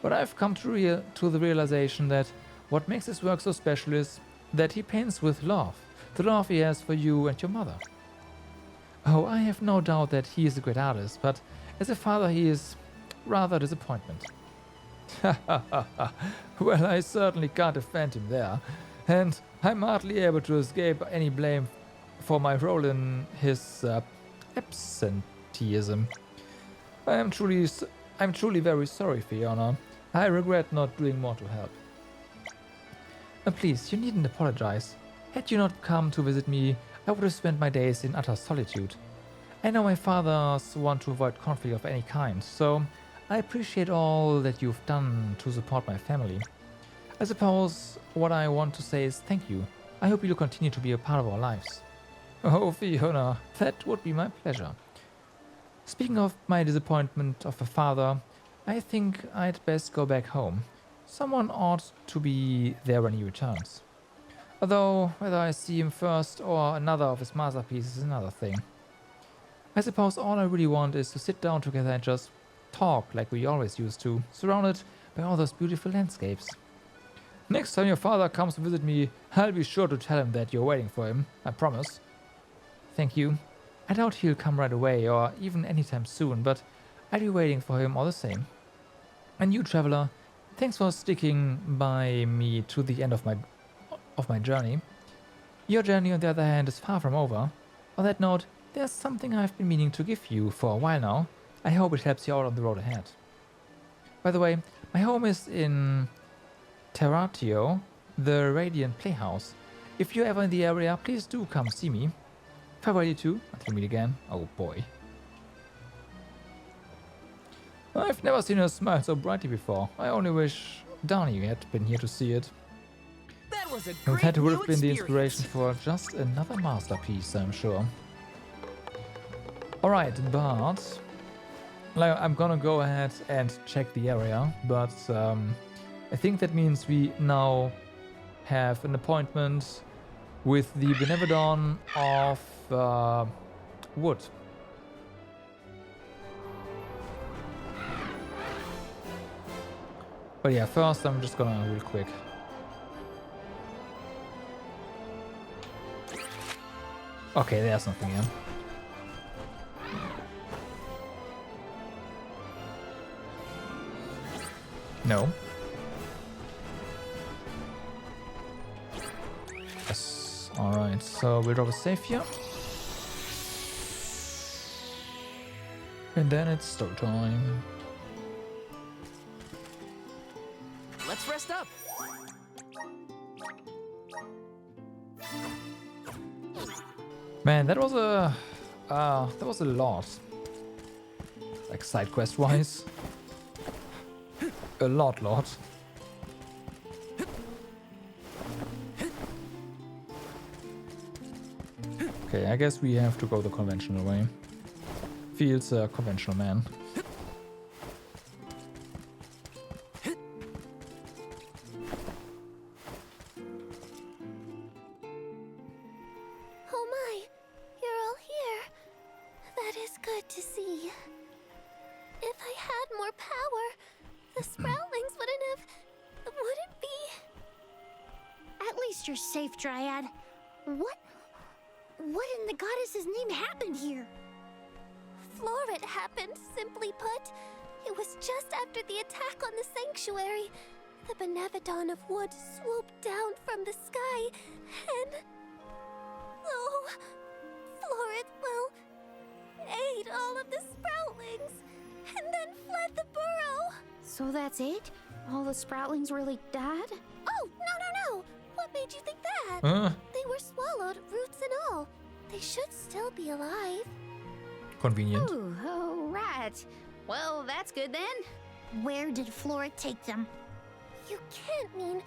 Speaker 2: But I've come to the realization that what makes his work so special is that he paints with love, the love he has for you and your mother. Oh, I have no doubt that he is a great artist, but as a father he is rather a disappointment. Well, I certainly can't defend him there, and I'm hardly able to escape any blame for my role in his absenteeism. I'm truly very sorry, Fiona. I regret not doing more to help. Please, you needn't apologize. Had you not come to visit me, I would have spent my days in utter solitude. I know my fathers want to avoid conflict of any kind, so I appreciate all that you've done to support my family. I suppose what I want to say is thank you. I hope you'll continue to be a part of our lives. Oh, Fiona, that would be my pleasure. Speaking of my disappointment of a father, I think I'd best go back home. Someone ought to be there when he returns. Although, whether I see him first or another of his masterpieces is another thing. I suppose all I really want is to sit down together and just talk like we always used to, surrounded by all those beautiful landscapes. Next time your father comes to visit me, I'll be sure to tell him that you're waiting for him, I promise. Thank you. I doubt he'll come right away or even anytime soon, but I'll be waiting for him all the same. And you, traveler, thanks for sticking by me to the end of my journey. Your journey, on the other hand, is far from over. On that note, there's something I've been meaning to give you for a while now. I hope it helps you out on the road ahead. By the way, my home is in Terratio, the Radiant Playhouse. If you're ever in the area, please do come see me. Farewell, you two. Until we meet again. Oh boy. I've never seen her smile so brightly before. I only wish Downey had been here to see it.
Speaker 10: That was a
Speaker 2: And
Speaker 10: great
Speaker 2: that would
Speaker 10: new
Speaker 2: have been the
Speaker 10: experience.
Speaker 2: inspiration for just another masterpiece, I'm sure. Alright, but I'm gonna go ahead and check the area, but I think that means we now have an appointment with the Benevodon of Wood. But yeah, first I'm just gonna real quick. Okay, there's nothing here. No. Yes. Alright, so we'll drop a save here. And then it's story time.
Speaker 10: Let's rest up.
Speaker 2: Man, that was a lot. Like side quest wise. A lot. Okay, I guess we have to go the conventional way. Feels a conventional man.
Speaker 5: Oh my, you're all here. That is good to see. If I had more power, the Sproutlings wouldn't be. At least you're safe, Dryad. What in the goddess's name happened here? Florid happened, simply put. It was just after the attack on the sanctuary. The Benevodon of Wood swooped down from the sky and... Oh, Florid, ate all of the Sproutlings and then fled the burrow.
Speaker 6: So that's it? All the Sproutlings really died?
Speaker 5: Oh, no. What made you think that? They were swallowed, roots and all. They should still be alive.
Speaker 2: Convenient.
Speaker 6: Oh, right. Well, that's good then.
Speaker 5: Where did Florid take them? You can't mean...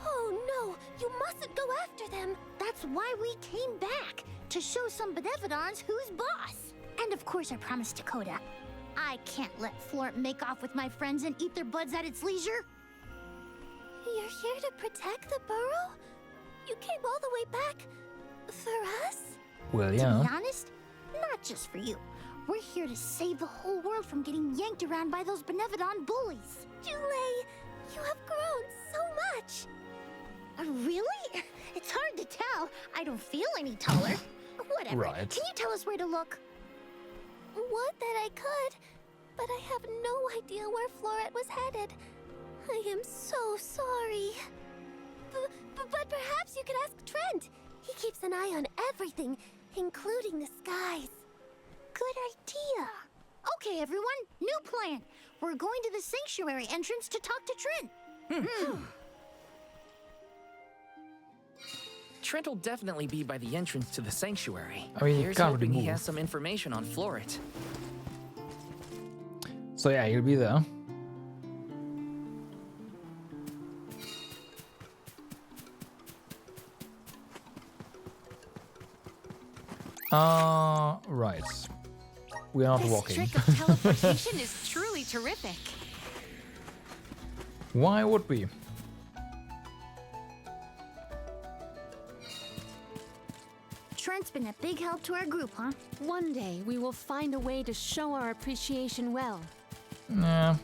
Speaker 5: Oh no, you mustn't go after them. That's why we came back, to show some Benevodons who's boss. And of course I promised Dakota. I can't let Florent make off with my friends and eat their buds at its leisure. You're here to protect the burrow? You came all the way back for us?
Speaker 2: Well,
Speaker 5: To
Speaker 2: yeah.
Speaker 5: be honest, not just for you. We're here to save the whole world from getting yanked around by those Benevodon bullies. Jule, you have grown so much. Really? It's hard to tell. I don't feel any taller. Whatever.
Speaker 2: Right.
Speaker 5: Can you tell us where to look? Would that I could, but I have no idea where Florent was headed. I am so sorry. But perhaps you could ask Trent. He keeps an eye on everything, including the skies. Good idea. Okay, everyone, new plan. We're going to the sanctuary entrance to talk to Trent.
Speaker 9: Trent will definitely be by the entrance to the sanctuary.
Speaker 2: I mean, he
Speaker 9: Here's
Speaker 2: can't really
Speaker 9: hoping he
Speaker 2: move.
Speaker 9: has some information on Florent.
Speaker 2: So yeah, he'll be there. Right. We are not
Speaker 4: This
Speaker 2: walking.
Speaker 4: trick of teleportation is truly terrific.
Speaker 2: Why would we?
Speaker 5: Trent's been a big help to our group, huh?
Speaker 4: One day we will find a way to show our appreciation well.
Speaker 2: Yeah.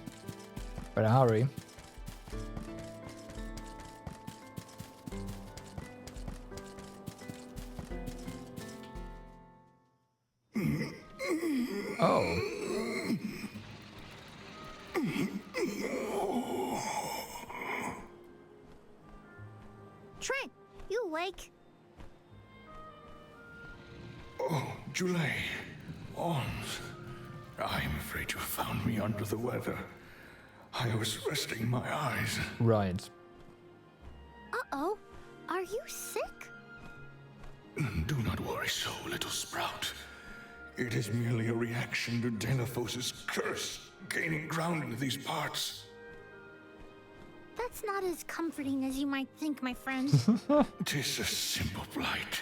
Speaker 2: Better hurry. Oh.
Speaker 5: Trent, you awake?
Speaker 8: Oh, Jule. Arms. I'm afraid you found me under the weather. I was resting my eyes.
Speaker 2: Right.
Speaker 5: Uh-oh. Are you sick?
Speaker 8: Do not worry so, little sprout. It is merely a reaction to Delaphos's curse gaining ground in these parts.
Speaker 5: That's not as comforting as you might think, my friend.
Speaker 8: 'Tis a simple blight.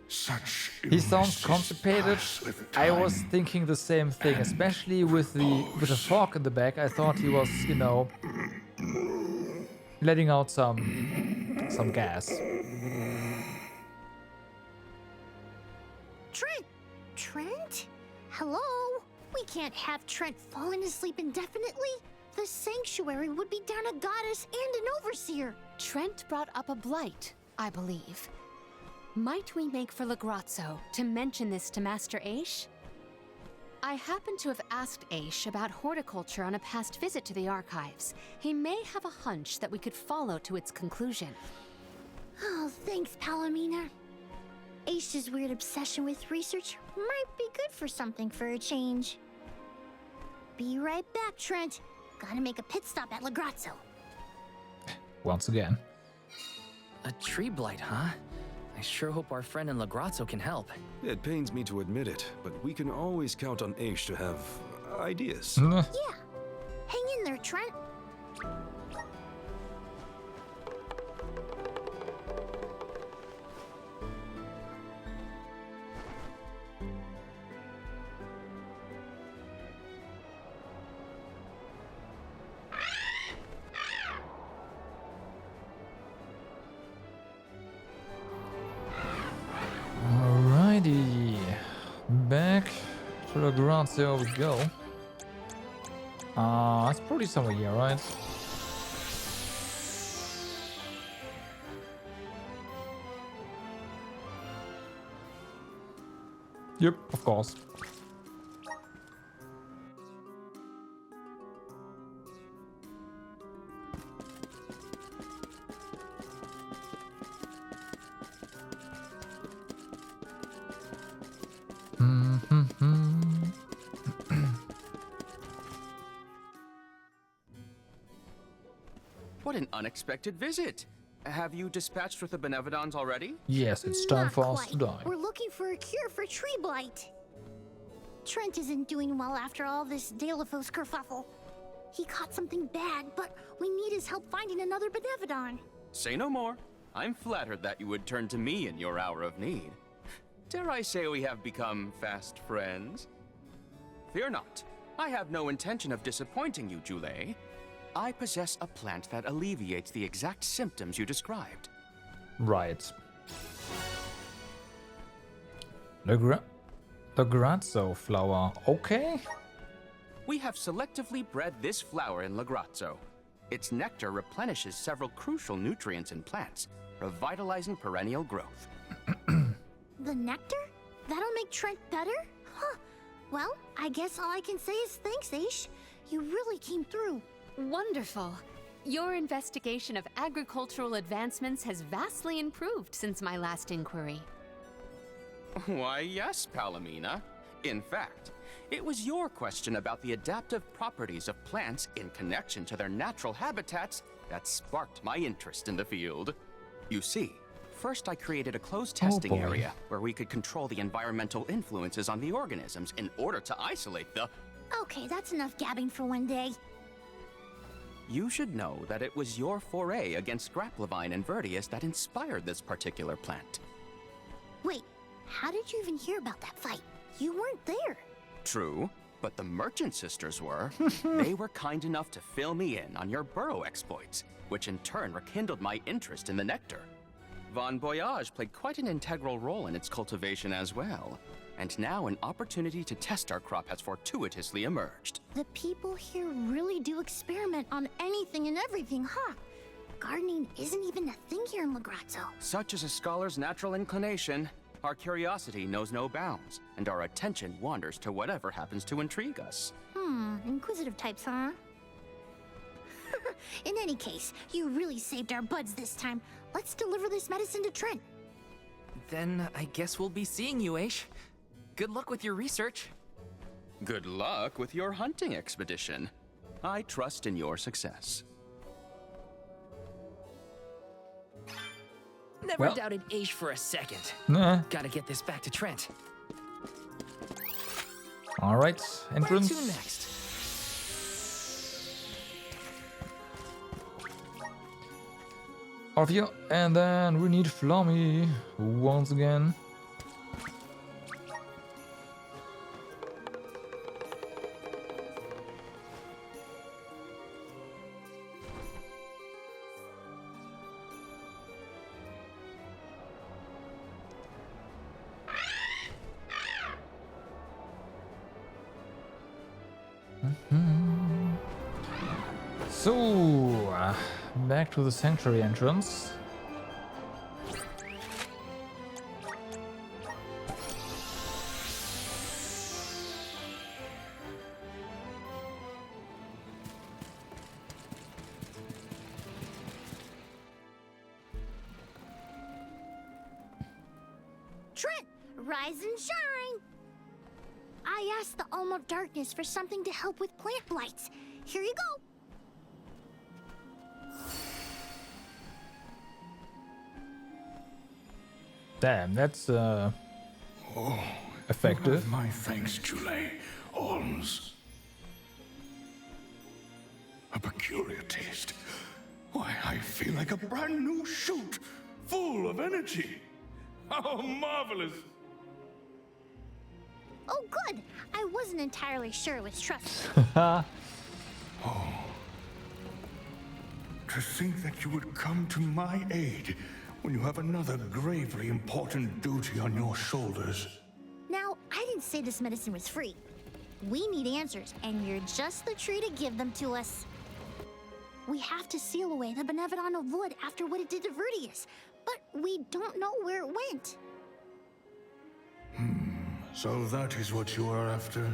Speaker 8: Such
Speaker 2: He sounds
Speaker 8: illnesses
Speaker 2: constipated.
Speaker 8: pass with
Speaker 2: I was
Speaker 8: time.
Speaker 2: thinking the same thing, especially with the fork in the back. I thought he was, you know, letting out some gas.
Speaker 5: Trent! Trent? Hello? We can't have Trent falling asleep indefinitely. The sanctuary would be down a goddess and an overseer.
Speaker 4: Trent brought up a blight, I believe. Might we make for Legrazzo to mention this to Master Aish? I happen to have asked Aish about horticulture on a past visit to the archives. He may have a hunch that we could follow to its conclusion.
Speaker 5: Oh, thanks, Palomina. Aish's weird obsession with research might be good for something for a change. Be right back, Trent. Gotta make a pit stop at Legrazzo.
Speaker 2: Once again.
Speaker 9: A tree blight, huh? I sure hope our friend in Legrazzo can help.
Speaker 8: It pains me to admit it, but we can always count on Aish to have ideas.
Speaker 5: Yeah. Hang in there, Trent.
Speaker 2: Alrighty. Back to the ground, there we go. It's probably somewhere here, right? Yep, of course.
Speaker 11: What an unexpected visit. Have you dispatched with the Benevodons already?
Speaker 2: Yes, it's time
Speaker 5: Not
Speaker 2: for us
Speaker 5: quite.
Speaker 2: to die.
Speaker 5: We're looking for a cure for tree blight. Trent isn't doing well after all this Delaphos kerfuffle. He caught something bad, but we need his help finding another Benevodon.
Speaker 11: Say no more. I'm flattered that you would turn to me in your hour of need. Dare I say we have become fast friends? Fear not. I have no intention of disappointing you, Jule. I possess a plant that alleviates the exact symptoms you described.
Speaker 2: Right. The Grazzo flower. Okay.
Speaker 11: We have selectively bred this flower in Lagrazzo. Its nectar replenishes several crucial nutrients in plants, revitalizing perennial growth.
Speaker 5: The nectar? That'll make Trent better? Huh. Well, I guess all I can say is thanks, Aish. You really came through.
Speaker 4: Wonderful. Your investigation of agricultural advancements has vastly improved since my last inquiry.
Speaker 11: Why, yes, Palomina. In fact, it was your question about the adaptive properties of plants in connection to their natural habitats that sparked my interest in the field. You see, first I created a closed testing area where we could control the environmental influences on the organisms in order to isolate the...
Speaker 5: Okay, that's enough gabbing for one day.
Speaker 11: You should know that it was your foray against Grapplevine and Vertius that inspired this particular plant.
Speaker 5: Wait, how did you even hear about that fight? You weren't there.
Speaker 11: True, but the Merchant Sisters were. They were kind enough to fill me in on your burrow exploits, which in turn rekindled my interest in the nectar. Von Voyage played quite an integral role in its cultivation as well. And now an opportunity to test our crop has fortuitously emerged.
Speaker 5: The people here really do experiment on anything and everything, huh? Gardening isn't even a thing here in Lagrazzo.
Speaker 11: Such is a scholar's natural inclination. Our curiosity knows no bounds, and our attention wanders to whatever happens to intrigue us.
Speaker 5: Inquisitive types, huh? In any case, you really saved our buds this time. Let's deliver this medicine to Trent.
Speaker 10: Then I guess we'll be seeing you, Aish. Good luck with your research.
Speaker 11: Good luck with your hunting expedition. I trust in your success.
Speaker 10: Never doubted Aish for a second.
Speaker 2: Nah.
Speaker 10: Gotta get this back to Trent.
Speaker 2: Alright, entrance.
Speaker 10: Where to next?
Speaker 2: Off you. And then we need Flummy once again. So, back to the sanctuary entrance.
Speaker 5: Trent, rise and shine! I asked the Alm of Darkness for something to help with plant blights. Here you go.
Speaker 2: Damn, that's effective.
Speaker 8: My thanks, Jule. Alms. A peculiar taste. Why, I feel like a brand new shoot, full of energy. How marvelous!
Speaker 5: Oh, good. I wasn't entirely sure it was trust.
Speaker 8: To think that you would come to my aid when you have another gravely important duty on your shoulders.
Speaker 5: Now, I didn't say this medicine was free. We need answers, and you're just the tree to give them to us. We have to seal away the Benevodon of Wood after what it did to Vertius, but we don't know where it went.
Speaker 8: So that is what you are after.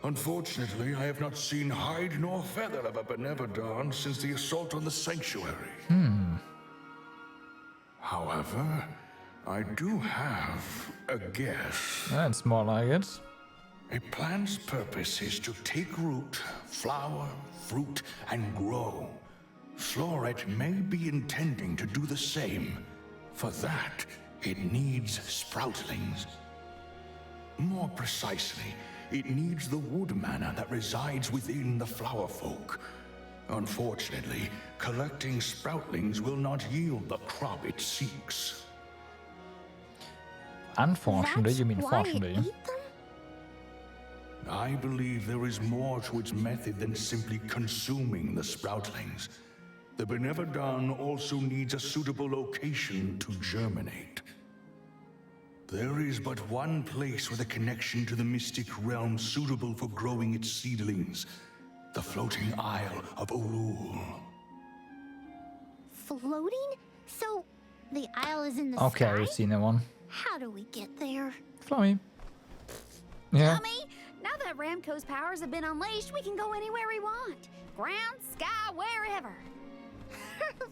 Speaker 8: Unfortunately, I have not seen hide nor feather of a Benevodon since the assault on the sanctuary. However, I do have a guess.
Speaker 2: That's more like it.
Speaker 8: A plant's purpose is to take root, flower, fruit, and grow. Floret may be intending to do the same. For that, it needs sproutlings. More precisely, it needs the wood mana that resides within the flower folk. Unfortunately, collecting sproutlings will not yield the crop it seeks.
Speaker 2: Unfortunately,
Speaker 5: That's
Speaker 2: you mean
Speaker 5: why
Speaker 2: fortunately.
Speaker 5: it ate them?
Speaker 8: I believe there is more to its method than simply consuming the sproutlings. The Benevodon also needs a suitable location to germinate. There is but one place with a connection to the mystic realm suitable for growing its seedlings. The floating Isle of Ulul.
Speaker 5: Floating? So, the isle is in the
Speaker 2: Okay,
Speaker 5: sky?
Speaker 2: we've seen that one.
Speaker 5: How do we get there?
Speaker 2: Flummy. Yeah.
Speaker 6: Dummy! Now that Ramco's powers have been unleashed, we can go anywhere we want. Ground, sky, wherever.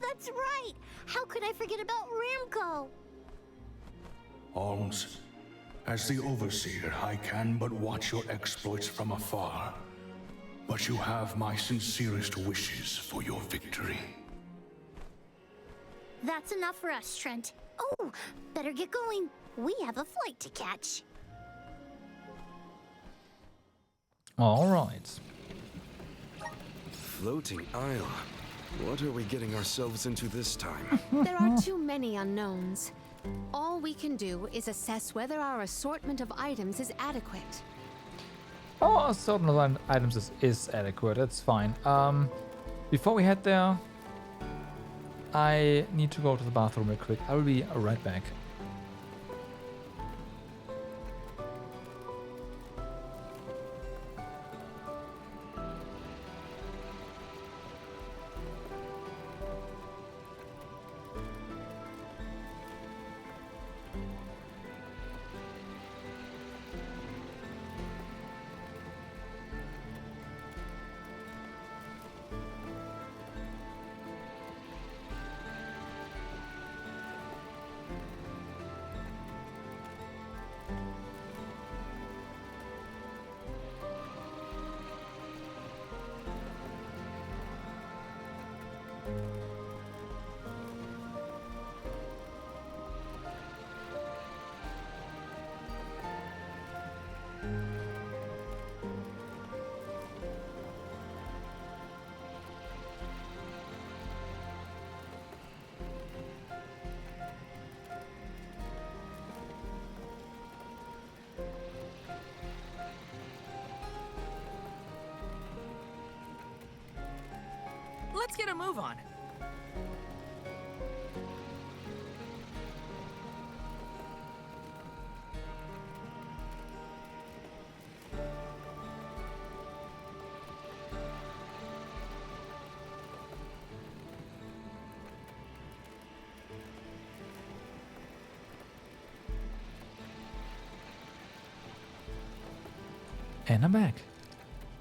Speaker 5: That's right! How could I forget about Ramco?
Speaker 8: Alms, as the Overseer, I can but watch your exploits from afar. But you have my sincerest wishes for your victory.
Speaker 5: That's enough for us, Trent. Oh, better get going. We have a flight to catch.
Speaker 2: All right.
Speaker 12: Floating Isle. What are we getting ourselves into this time?
Speaker 4: There are too many unknowns. All we can do is assess whether our assortment of items is adequate.
Speaker 2: Oh, certain items is adequate. That's fine. Before we head there, I need to go to the bathroom real quick. I will be right back.
Speaker 10: Let's get a move on.
Speaker 2: And I'm back.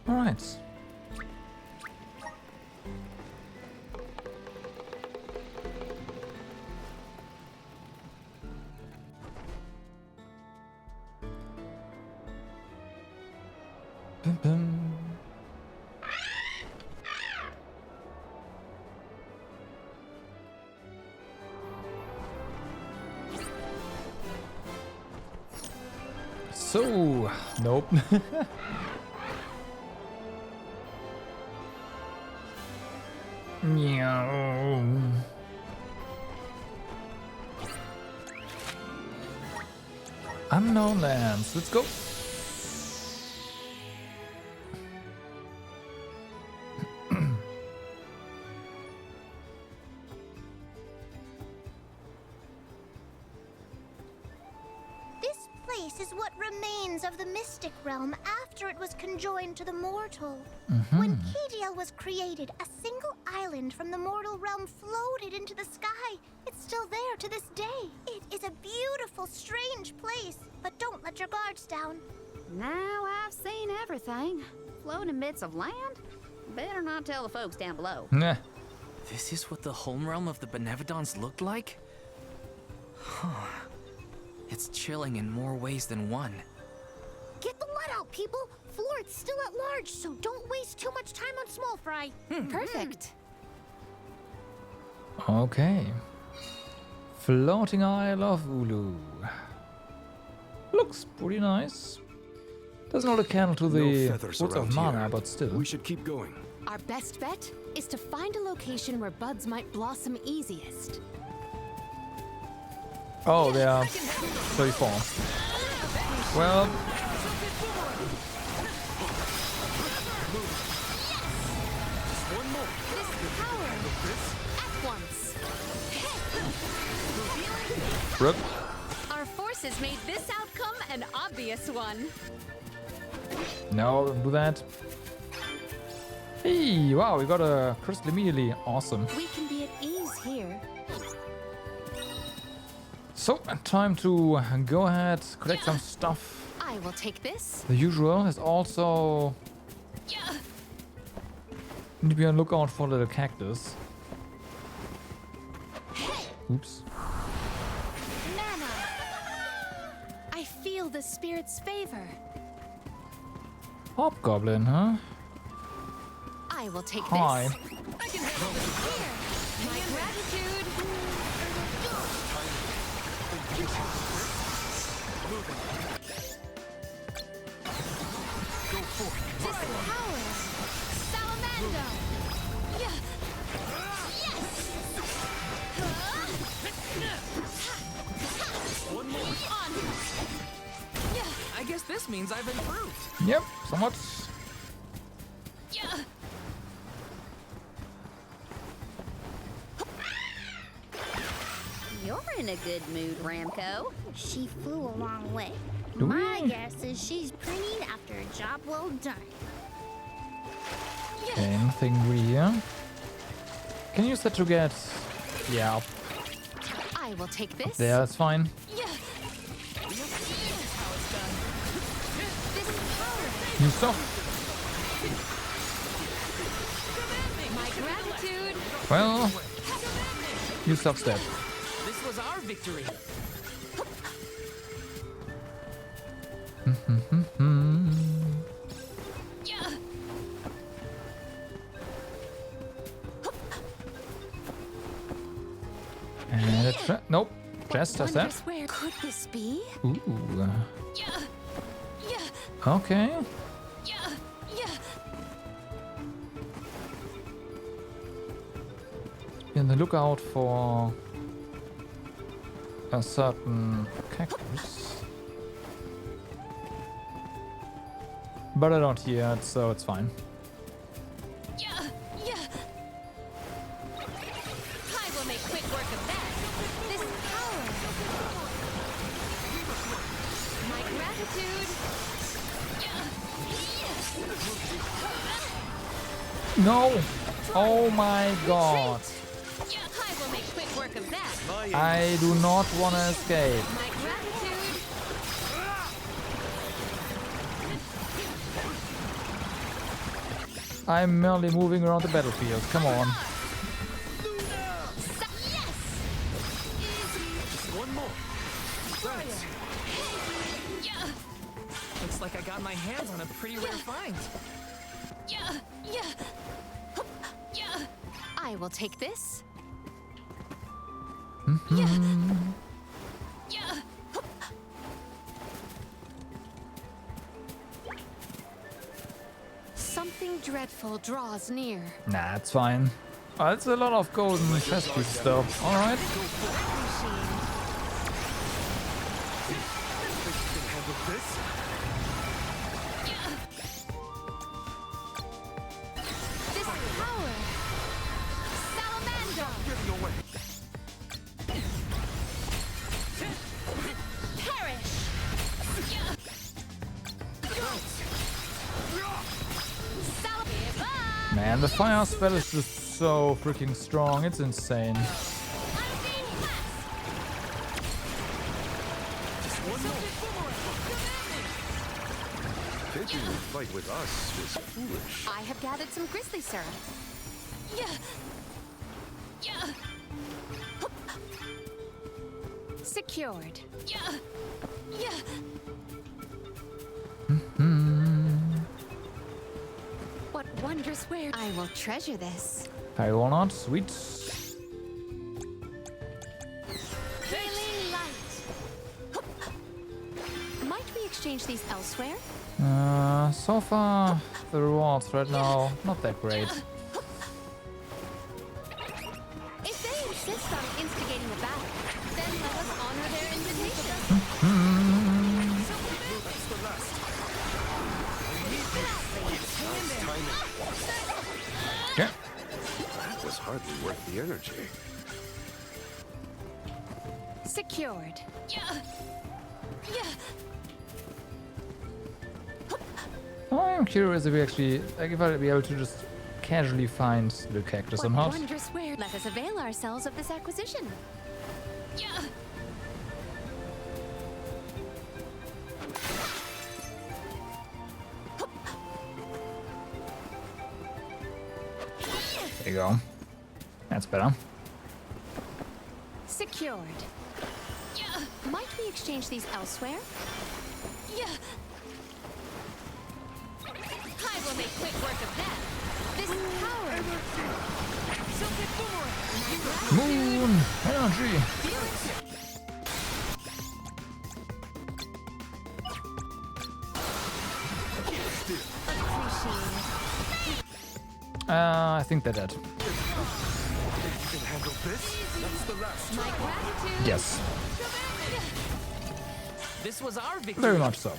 Speaker 2: All right. Bum, bum. So, nope. Meow. Unknown lands. Let's go.
Speaker 5: This place is what remains of the mystic realm after it was conjoined to the mortal. When Kadiel was created, a single island from the mortal realm floated into the sky. It's still there to this day. It is a beautiful, strange place, but don't let your guards down.
Speaker 6: Now I've seen everything. Floating bits of land? Better not tell the folks down below.
Speaker 2: Nah.
Speaker 10: This is what the home realm of the Benevodons looked like? Huh. It's chilling in more ways than one.
Speaker 5: Get the let out, people! Florid's still at large, so don't waste too much time on small fry.
Speaker 4: Perfect.
Speaker 2: Okay. Floating Isle of Ulu. Looks pretty nice. Doesn't hold a candle to the
Speaker 12: feathers
Speaker 2: Woods of
Speaker 12: around
Speaker 2: Mana,
Speaker 12: here.
Speaker 2: but still.
Speaker 12: We should keep going.
Speaker 4: Our best bet is to find a location where buds might blossom easiest.
Speaker 2: Oh, they are 34. Well, Brooke.
Speaker 4: Our forces made this outcome an obvious one.
Speaker 2: No, don't do that. Hey, wow, we got a crystal immediately. Awesome.
Speaker 4: We can be at ease here.
Speaker 2: So, time to go ahead, collect some stuff.
Speaker 4: I will take this.
Speaker 2: The usual is also... Need to be on lookout for little cactus. Oops.
Speaker 4: Mana. I feel the spirit's favor.
Speaker 2: Hobgoblin, huh?
Speaker 4: I will take
Speaker 2: Hi.
Speaker 4: this. I can handle this. Here. My gratitude. This power. Salamando. Yeah. Yes.
Speaker 10: One more.
Speaker 4: On. Yeah.
Speaker 10: I guess this means I've improved.
Speaker 2: Yep, somewhat.
Speaker 4: Yeah.
Speaker 6: You're in a good mood, Ramco.
Speaker 5: She flew a long way.
Speaker 2: Do
Speaker 5: My
Speaker 2: we?
Speaker 5: guess is she's preening after a job well done.
Speaker 2: Okay, nothing really here. Can you use that to get... Yeah, up
Speaker 4: I will take this.
Speaker 2: there, that's fine.
Speaker 4: Yeah. This power.
Speaker 2: You suck.
Speaker 4: My gratitude.
Speaker 2: Well, you suck step.
Speaker 10: This was our victory.
Speaker 4: Yeah.
Speaker 2: And nope, chest, that's that.
Speaker 4: Wonders where could this be?
Speaker 2: Ooh.
Speaker 4: Yeah. Yeah.
Speaker 2: Okay.
Speaker 4: Yeah. Yeah.
Speaker 2: Be on the lookout for a certain cactus. But I don't hear it, so it's fine.
Speaker 4: Yeah. Yeah. I will make quick work of that. This power. My gratitude. Yeah. Yeah.
Speaker 2: No! Oh my god.
Speaker 4: Yeah. I will make quick work of that.
Speaker 2: I do not want to escape.
Speaker 4: My gratitude.
Speaker 2: I'm merely moving around the battlefield. Come on.
Speaker 4: Yes.
Speaker 10: One more. Right.
Speaker 4: Yeah.
Speaker 10: Looks like I got my hands on a pretty rare find.
Speaker 4: Yeah. Yeah. Yeah. I will take this. Yeah. Yeah. Something dreadful draws near.
Speaker 2: Nah, it's fine. Oh, it's a lot of golden chest piece stuff. Alright.
Speaker 4: This power. Salamander. Perish. Salamander.
Speaker 2: Man, the fire spell is just so freaking strong. It's insane.
Speaker 12: Taking a fight with us was foolish.
Speaker 4: I have gathered some grizzly syrup. Yeah. Yeah. Secured. Yeah. Yeah. What wondrous where I will treasure this.
Speaker 2: I will not. Sweet.
Speaker 4: Healing light. Might we exchange these elsewhere?
Speaker 2: So far, the rewards right now, not that great.
Speaker 4: If they insist on instigating a battle, then let us honor their
Speaker 2: Okay.
Speaker 12: That was hardly worth the energy.
Speaker 4: Secured.
Speaker 2: I'm curious if we actually, like, if I'll be able to just casually find the cactus
Speaker 4: What
Speaker 2: somehow.
Speaker 4: wondrous where? Let us avail ourselves of this acquisition.
Speaker 2: There you go. That's better.
Speaker 4: Secured. Might we exchange these elsewhere? I will make quick work of them. This power.
Speaker 2: Moon energy. I think they're dead.
Speaker 12: You can handle this? That's the last.
Speaker 4: My gratitude.
Speaker 2: Yes,
Speaker 10: This was our victory.
Speaker 2: very much so.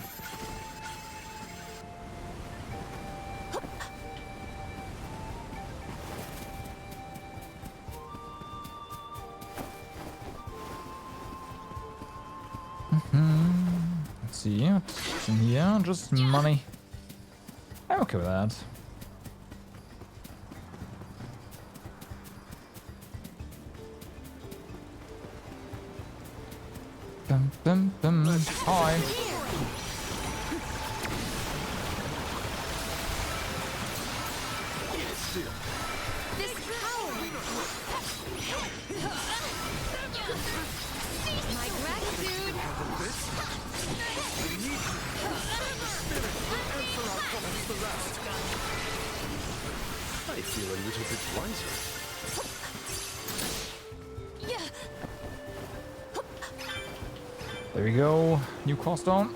Speaker 2: Let's see, what's in here? Just money. I'm okay with that. Bum, bum, bum. Hi.
Speaker 4: This power. My gratitude.
Speaker 12: I feel a little bit wiser.
Speaker 2: There we go. New core stone.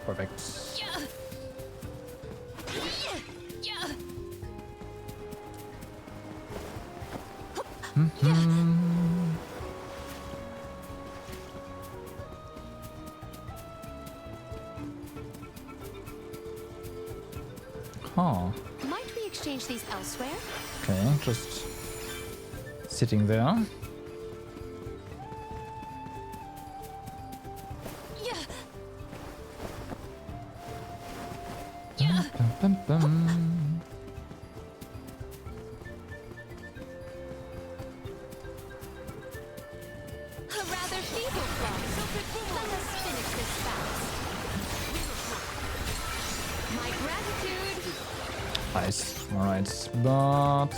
Speaker 2: Perfect. Huh.
Speaker 4: Might we exchange these elsewhere?
Speaker 2: Okay, just sitting there. Bum, bum, bum.
Speaker 4: A rather feeble flaw. Let us finish this fast. My gratitude.
Speaker 2: Nice. Alright, but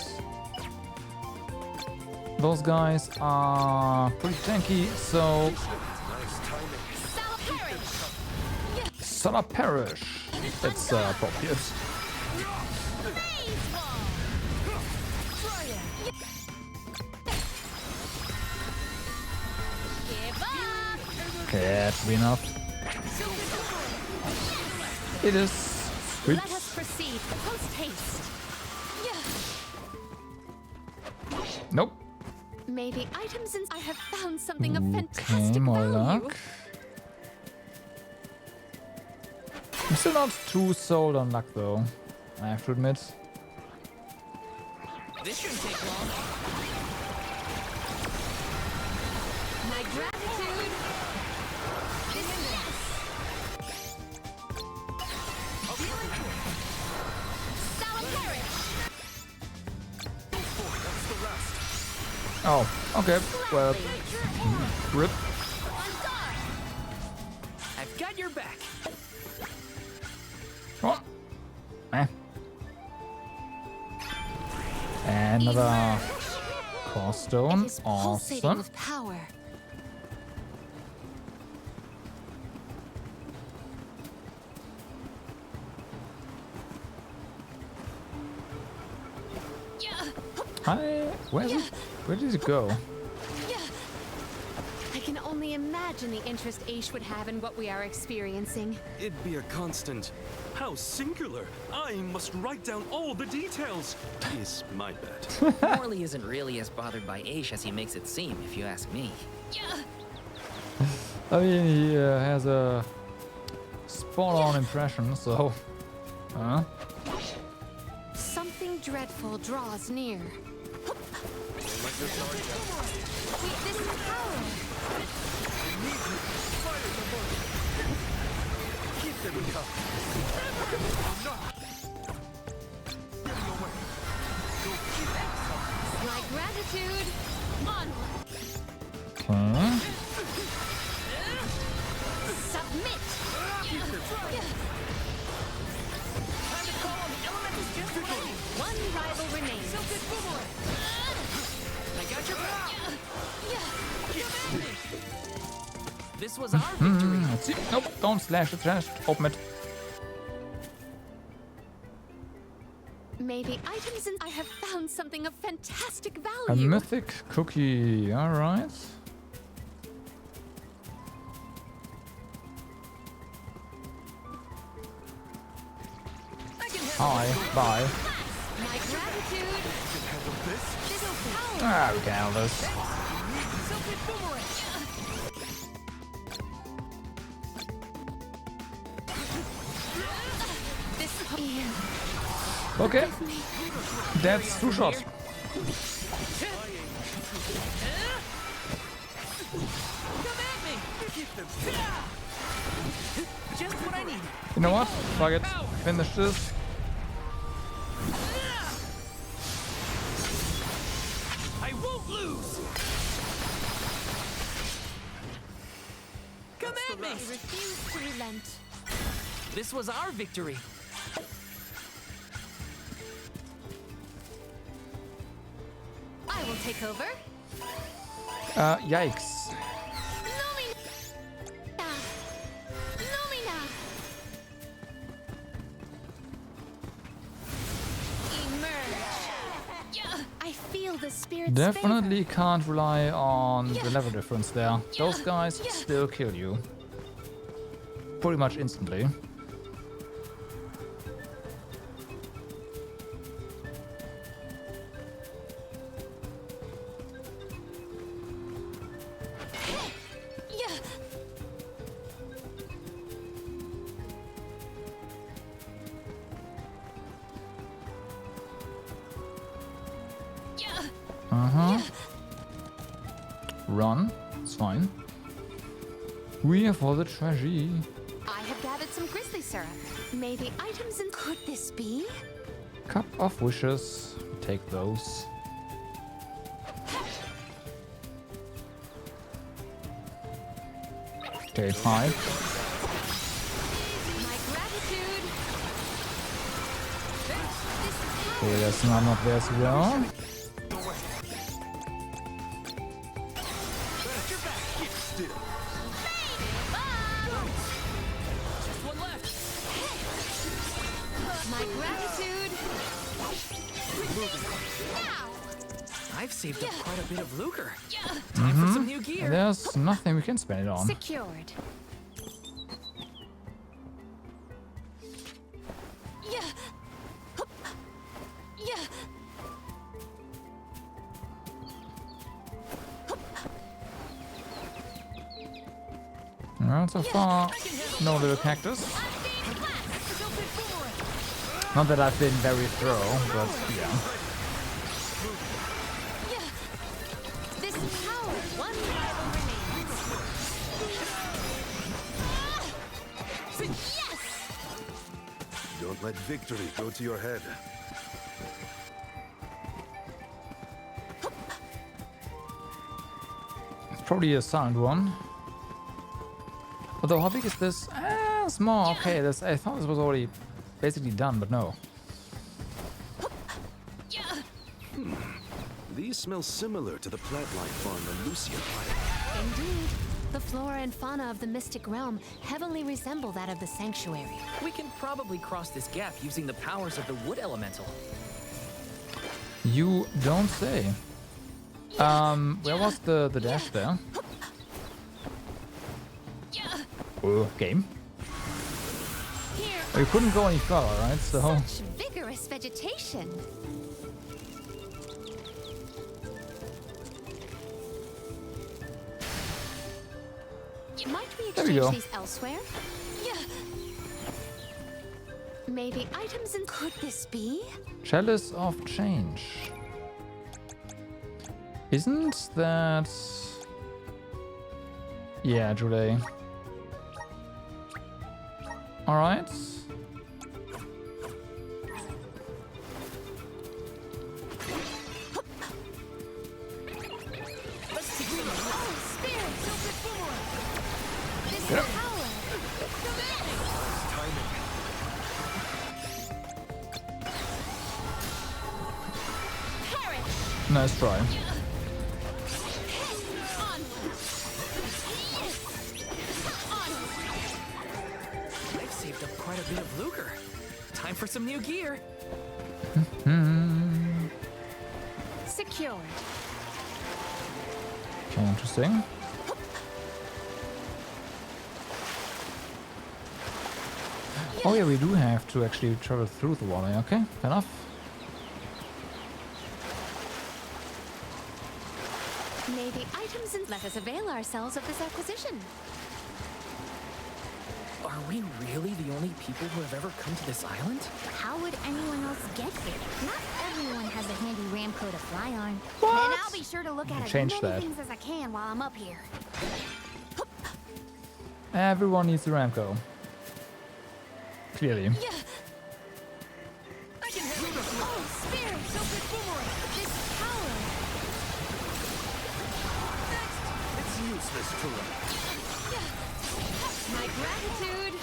Speaker 2: those guys are pretty tanky, so Sala Perish. That's appropriate. Okay, that should be enough. It is. Sweet.
Speaker 4: Let us proceed. Post haste.
Speaker 2: Nope.
Speaker 4: May the items in I have found something of
Speaker 2: Okay,
Speaker 4: fantastic
Speaker 2: more
Speaker 4: value.
Speaker 2: luck. I'm still not too sold on luck though, I have to admit.
Speaker 10: This shouldn't take long.
Speaker 4: My gratitude. This
Speaker 2: Oh, okay. Well, rip.
Speaker 10: I've got your back.
Speaker 2: Come on. Eh. Another core stone.
Speaker 4: pulsating
Speaker 2: Awesome.
Speaker 4: with power.
Speaker 2: Hi. Where's it? Where did it go?
Speaker 4: I can only imagine the interest Aish would have in what we are experiencing.
Speaker 12: It'd be a constant. How singular! I must write down all the details. Is my bet.
Speaker 10: Morley isn't really as bothered by Aish as he makes it seem, if you ask me.
Speaker 2: I mean, he has a spot-on impression, so. Huh?
Speaker 4: Something dreadful draws near. This is power. My gratitude. Onward.
Speaker 2: Okay.
Speaker 4: Submit. One rival remains.
Speaker 10: I got your back. This was our victory.
Speaker 2: Let's see. Nope, don't slash it, slash. Open it.
Speaker 4: May the items in I have found something of fantastic
Speaker 2: A
Speaker 4: value.
Speaker 2: mythic cookie. Alright. Hi. Bye.
Speaker 4: My gratitude. This power.
Speaker 2: Ah, we can handle this. Okay. That's 2 shots.
Speaker 10: Just what I need.
Speaker 2: You know what? Fuck it. Finish this.
Speaker 10: I won't lose. Come at me.
Speaker 4: I refuse to relent.
Speaker 10: This was our victory.
Speaker 4: I will take over.
Speaker 2: Yikes.
Speaker 4: Lumina. Emerge. I feel the spirit's
Speaker 2: Definitely can't rely on the level difference there. Those guys still kill you. Pretty much instantly. Run. It's fine. We are for the treasure.
Speaker 4: I have gathered some grizzly syrup. May the items in could this be?
Speaker 2: Cup of wishes. Take those. Okay, 5.
Speaker 4: My gratitude.
Speaker 2: Okay, that's not there as well.
Speaker 4: My gratitude.
Speaker 10: I've saved up quite a bit of lucre. Time for some new gear.
Speaker 2: There's nothing we can spend it on.
Speaker 4: Secured.
Speaker 2: Well, so far, no little cactus. Not that I've been very thorough, but yeah.
Speaker 4: This power, one rival remains. Yes!
Speaker 13: Don't let victory go to your head.
Speaker 2: It's probably a silent one. Although, how big is this? Small. Okay, this, I thought this was already basically done, but no.
Speaker 13: These smell similar to the plant life farm in Lucia.
Speaker 4: Indeed. The flora and fauna of the mystic realm heavily resemble that of the sanctuary.
Speaker 10: We can probably cross this gap using the powers of the wood elemental.
Speaker 2: You don't say. Where was the dash there? Game. You couldn't go any further, right? So.
Speaker 4: Such vigorous vegetation. Might we
Speaker 2: There we go.
Speaker 4: exchange these elsewhere? May the items in. Could this be?
Speaker 2: Chalice of Change. Isn't that... Yeah, Julie. Alright. Yep. Nice try.
Speaker 10: I've saved up quite a bit of lucre. Time for some new gear.
Speaker 4: Secured.
Speaker 2: Okay, interesting. Oh yeah, we do have to actually travel through the wall. Okay, fair enough.
Speaker 4: May the items and let us avail ourselves of this acquisition.
Speaker 10: Are we really the only people who have ever come to this island?
Speaker 6: How would anyone else get here? Not everyone has a handy Ramco to fly on.
Speaker 2: What?
Speaker 6: And I'll be sure to look at as
Speaker 2: Change
Speaker 6: many
Speaker 2: that.
Speaker 6: things as I can while I'm up here.
Speaker 2: Everyone needs a Ramco. Clearly.
Speaker 4: Yeah. I can handle this. Oh, spirit, so good boomerang. This power.
Speaker 12: It's useless to run.
Speaker 4: My gratitude.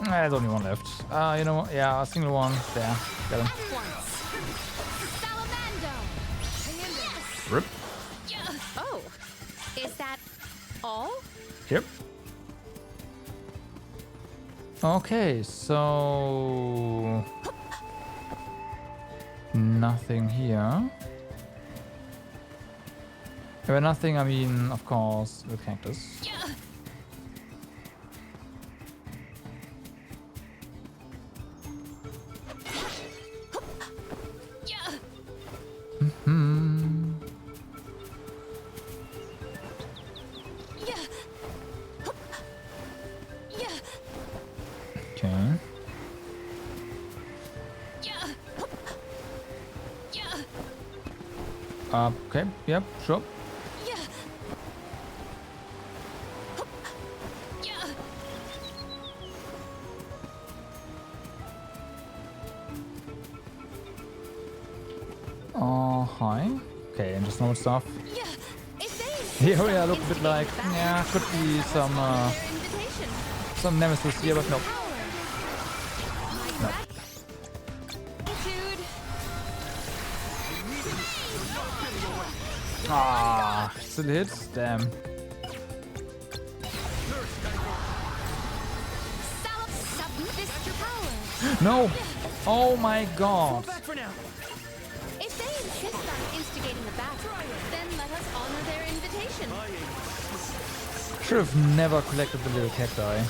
Speaker 2: There's only one left. You know what? Yeah, a single one. There. Got him.
Speaker 4: At once. Salamando. Yes.
Speaker 2: Rip.
Speaker 4: Oh, is that all?
Speaker 2: Yep. Okay, so... Nothing here. By nothing, I mean, of course, the cactus. Okay. Okay, yep, sure. Oh, hi. Okay, and just normal stuff. Here we are, look a bit like, yeah, could be some nemesis here, but no. No. Ah, still hits? Damn. No! Oh my god!
Speaker 4: If they insist on instigating a battle, then let us honor their invitation.
Speaker 2: Should have never collected the little cacti.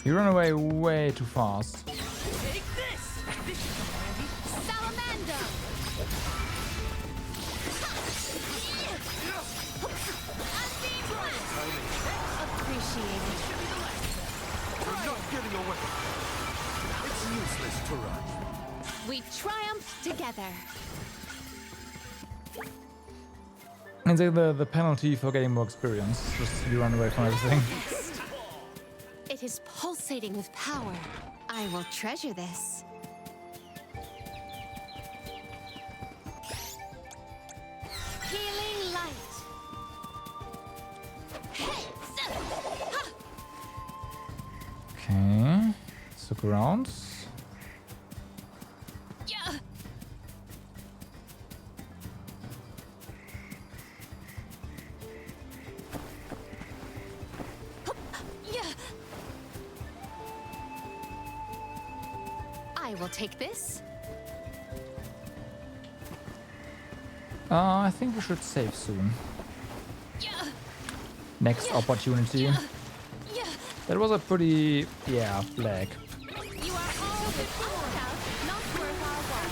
Speaker 2: You run away way too fast.
Speaker 4: Take this! Salamander! Appreciated.
Speaker 12: I'm not getting away. It's useless to run.
Speaker 4: We triumphed together.
Speaker 2: It's like the penalty for getting more experience. Just you run away from everything.
Speaker 4: It is pulsating with power. I will treasure this. Healing light.
Speaker 2: Okay. So grounds.
Speaker 4: I will take this.
Speaker 2: I think we should save soon. Next opportunity. That was a pretty, yeah, black.
Speaker 4: You are all with not worth our while.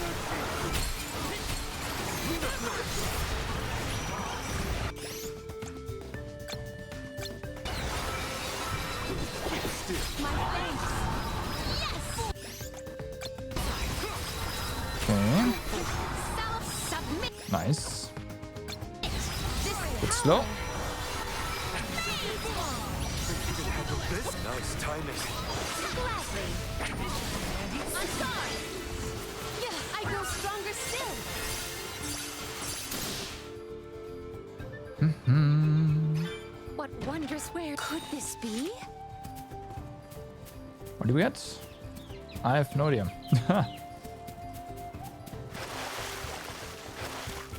Speaker 2: Nice. Bit slow.
Speaker 12: Nice timing.
Speaker 5: Gladly. On guard. Yeah, I grow stronger still.
Speaker 4: What wondrous where could this be?
Speaker 2: What do we get? I have no idea.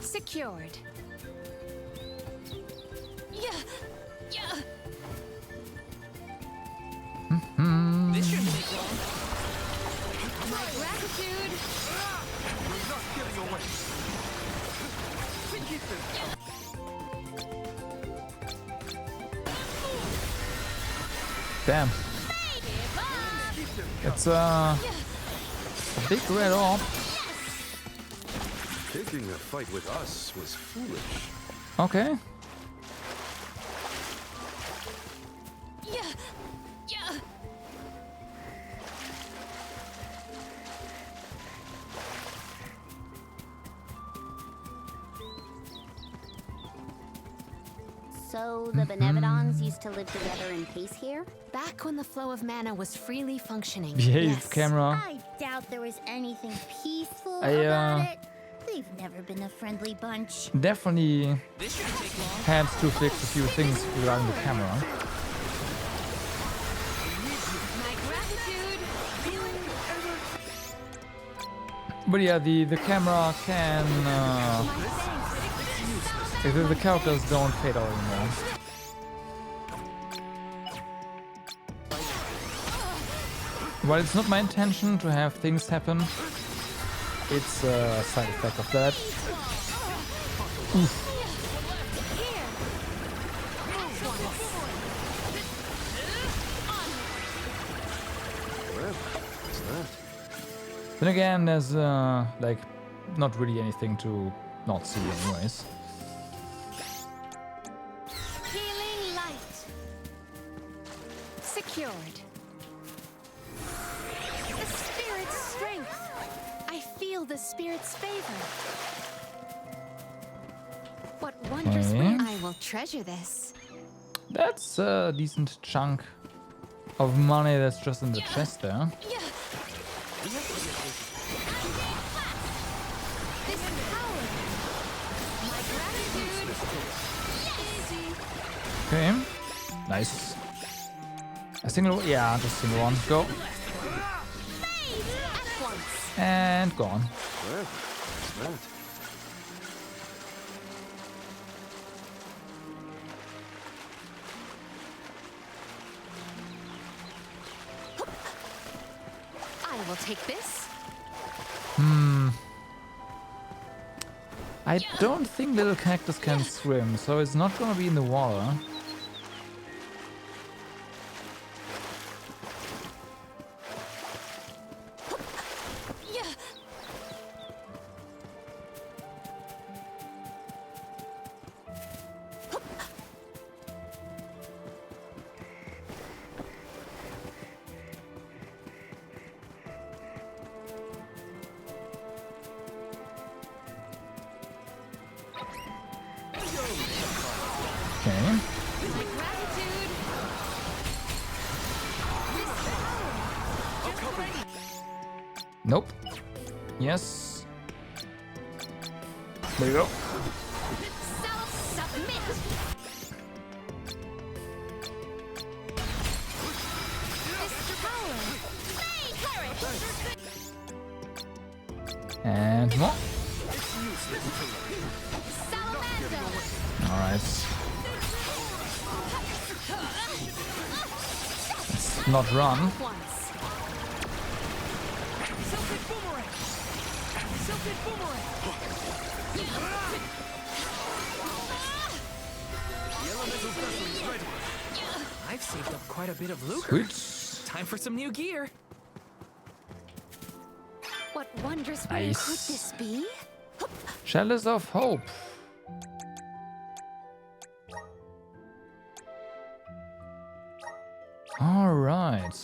Speaker 4: Secured.
Speaker 5: Yeah.
Speaker 10: This shouldn't take long.
Speaker 5: My gratitude.
Speaker 12: We're not giving away.
Speaker 2: Damn. It's a big red orb.
Speaker 13: Taking a fight with us was foolish.
Speaker 2: Okay.
Speaker 5: Yeah.
Speaker 6: So the Benevodons used to live together in peace here?
Speaker 4: Back when the flow of mana was freely functioning.
Speaker 2: Behave,
Speaker 4: yes.
Speaker 2: camera.
Speaker 5: I doubt there was anything peaceful
Speaker 2: I,
Speaker 5: about it. They've never been a friendly bunch.
Speaker 2: Definitely
Speaker 10: This shouldn't take long.
Speaker 2: had to fix a few things regarding the camera.
Speaker 5: My gratitude.
Speaker 2: But yeah, the camera can... the characters don't fade out anymore. While it's not my intention to have things happen, it's a side effect of that. Oof.
Speaker 13: Well, what's that?
Speaker 2: Then again, there's like not really anything to not see anyways.
Speaker 4: Healing light. Secured. The spirit's strength. I feel the spirit's favor. What wondrous
Speaker 2: Okay.
Speaker 4: way I will treasure this.
Speaker 2: That's a decent chunk of money that's just in the chest there.
Speaker 5: This power. My gratitude.
Speaker 2: Okay. Nice. A single, yeah, just single one. Go.
Speaker 5: At once.
Speaker 2: And gone.
Speaker 13: Well, what's that?
Speaker 4: I will take this.
Speaker 2: I don't think little cactus can swim, so it's not gonna be in the water. Okay.
Speaker 5: My gratitude. Just ready.
Speaker 2: Nope. Yes. There you go.
Speaker 5: Self-submit. This power. May perish.
Speaker 2: And more.
Speaker 5: Salamander.
Speaker 2: Alright. Let's not run.
Speaker 5: Once.
Speaker 12: Celtic boomerang. Celtic boomerang. The elemental vessel is ready.
Speaker 10: I've saved up quite a bit of lucre.
Speaker 2: Sweet.
Speaker 10: Time for some new gear.
Speaker 4: What wondrous way
Speaker 2: Nice.
Speaker 4: could this be?
Speaker 2: Chalice of Hope. Alright.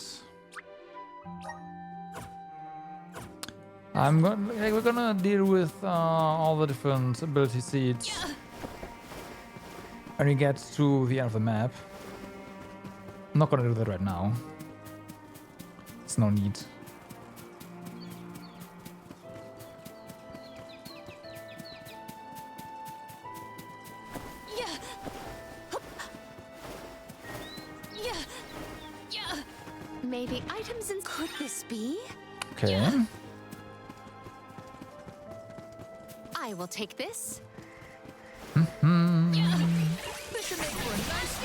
Speaker 2: We're gonna deal with all the different ability seeds when we get to the end of the map. I'm not gonna do that right now. It's no need.
Speaker 4: Maybe items and could this be?
Speaker 2: Okay.
Speaker 4: I will take this.
Speaker 5: This should make for a nice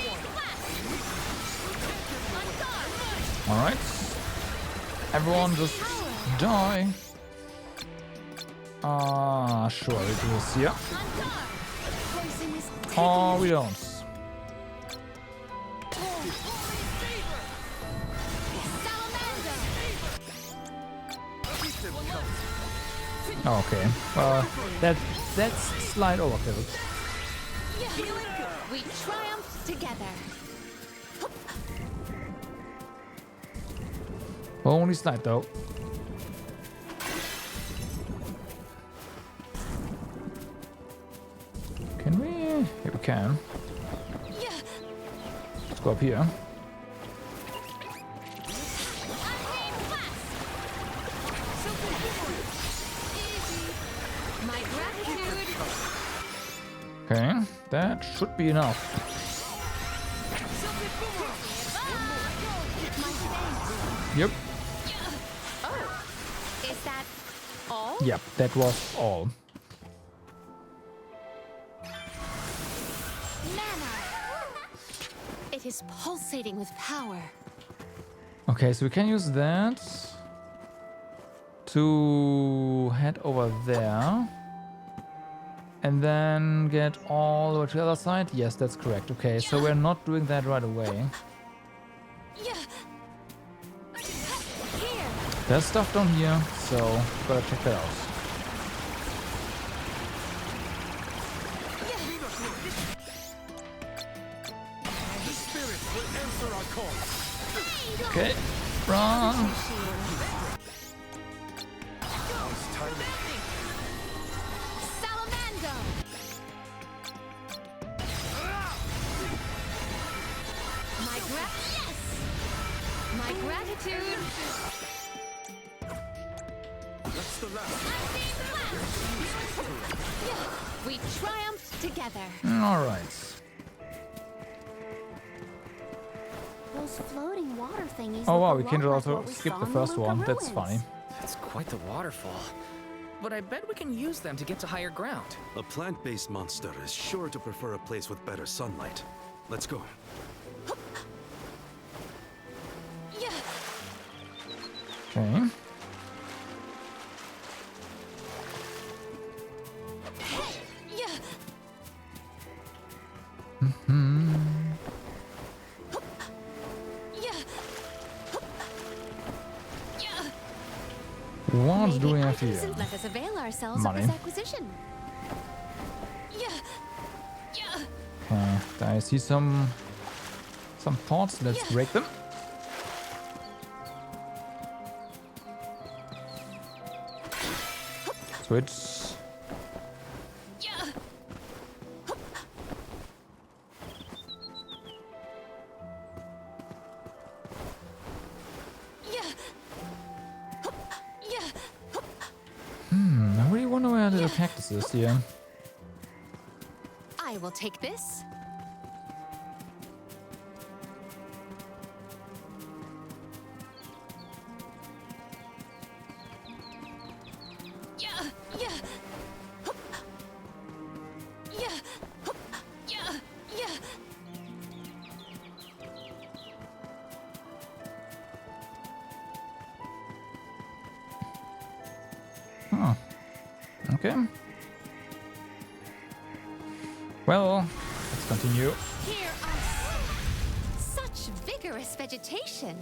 Speaker 5: one.
Speaker 2: All right. Everyone just die. Sure, we do this here. Oh, we don't. Okay. That's slight overkill.
Speaker 4: We triumph together.
Speaker 2: Only slight though. Can we? Yeah, we can. Let's go up here. Okay, that should be enough. Yep.
Speaker 4: Oh, is that all?
Speaker 2: Yep, that was all.
Speaker 4: It is pulsating with power.
Speaker 2: Okay, so we can use that to head over there. And then get all the way to the other side? Yes, that's correct. Okay, so we're not doing that right away. There's stuff down here, so gotta check that out. Okay, run!
Speaker 4: My gratitude.
Speaker 12: That's the last.
Speaker 4: We triumphed together.
Speaker 2: All right.
Speaker 6: Those floating water thingies.
Speaker 2: Oh wow,
Speaker 6: look
Speaker 2: we
Speaker 6: a
Speaker 2: can
Speaker 6: lot
Speaker 2: also
Speaker 6: like what we
Speaker 2: skip
Speaker 6: saw
Speaker 2: the
Speaker 6: in
Speaker 2: first
Speaker 6: Luca
Speaker 2: one. That's
Speaker 6: ruins.
Speaker 2: funny.
Speaker 10: That's quite the waterfall. But I bet we can use them to get to higher ground.
Speaker 13: A plant-based monster is sure to prefer a place with better sunlight. Let's go.
Speaker 2: Okay. What do we have here?
Speaker 4: Let us avail ourselves
Speaker 2: Money.
Speaker 4: of this acquisition.
Speaker 2: Okay, I see some pots. Let's break them. Switch. I really wonder where the cactus is here.
Speaker 4: I will take this.
Speaker 2: Huh. Okay. Well, let's continue.
Speaker 4: Here are such vigorous vegetation.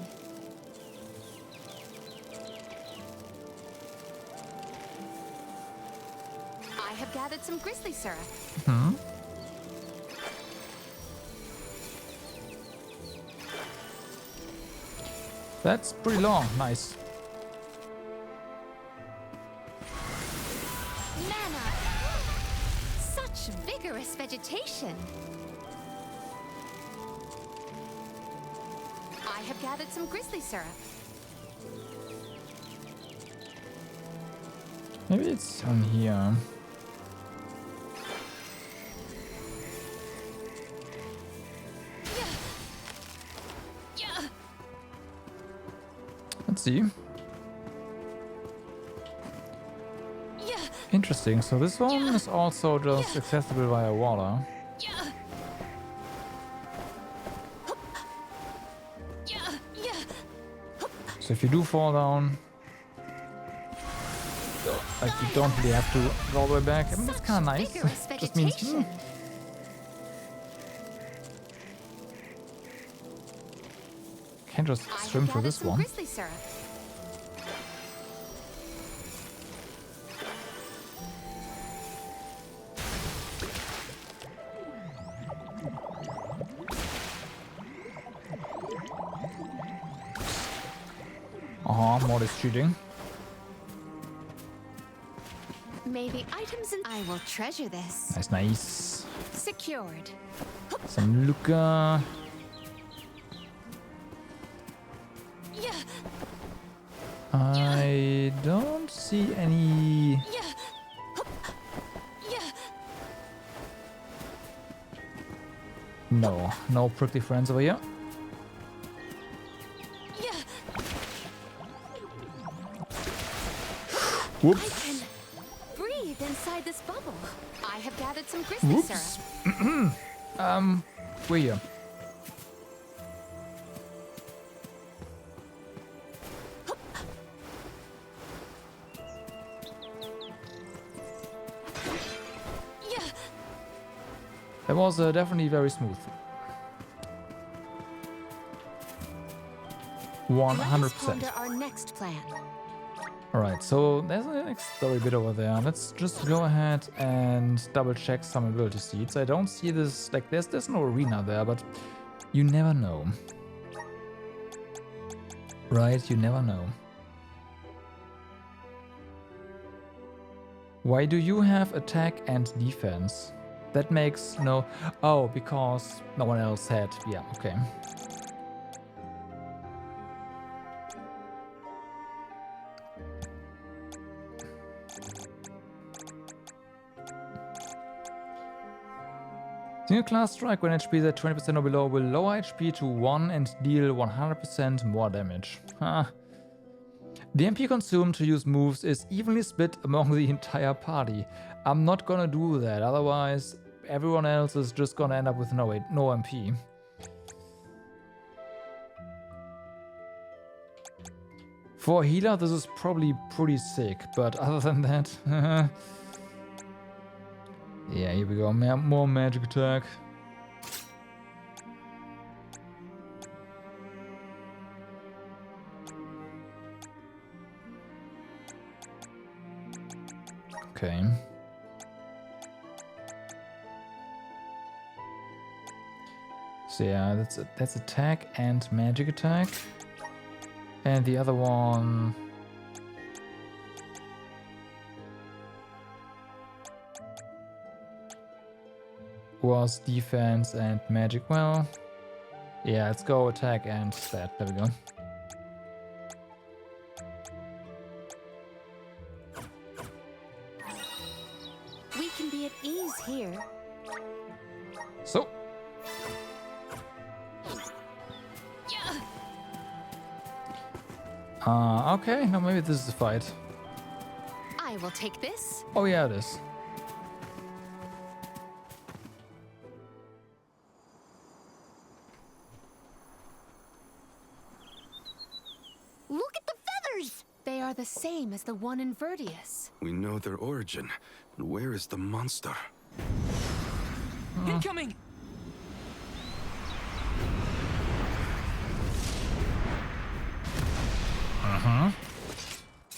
Speaker 4: I have gathered some grizzly syrup.
Speaker 2: Hmm. That's pretty long. Nice.
Speaker 4: I have gathered some grizzly syrup.
Speaker 2: Maybe it's on here. Let's see. Interesting. So this one is also just accessible via water. So if you do fall down, like you don't really have to go all the way back. I mean, that's kind of nice. Just means can't just swim through this one. Mod is cheating.
Speaker 4: Maybe items and I will treasure this.
Speaker 2: Nice, nice.
Speaker 4: Secured.
Speaker 2: Some Luca. I don't see any. No prickly friends over here. Whoops.
Speaker 4: I can breathe inside this bubble. I have gathered some grizzly syrup.
Speaker 2: We're here. That was definitely very smooth. 100%.
Speaker 4: Our next plan.
Speaker 2: Alright, so there's an next story bit over there. Let's just go ahead and double check some ability seeds. I don't see this, like there's no arena there, but you never know. Right, you never know. Why do you have attack and defense? That makes no... Oh, because no one else had... Yeah, okay. Single class strike when HP is at 20% or below will lower HP to 1 and deal 100% more damage. Huh. The MP consumed to use moves is evenly split among the entire party. I'm not gonna do that, otherwise everyone else is just gonna end up with no MP. For a healer, this is probably pretty sick, but other than that... yeah, here we go, more magic attack. Okay. So yeah, that's attack and magic attack. And the other one... was defense and magic. Well, yeah, let's go attack and stat. There we go.
Speaker 4: We can be at ease here.
Speaker 2: So. Okay, now maybe this is a fight.
Speaker 4: I will take this.
Speaker 2: Oh yeah, it is.
Speaker 4: Look at the feathers! They are the same as the one in Verdius.
Speaker 13: We know their origin, but where is the monster?
Speaker 10: Incoming!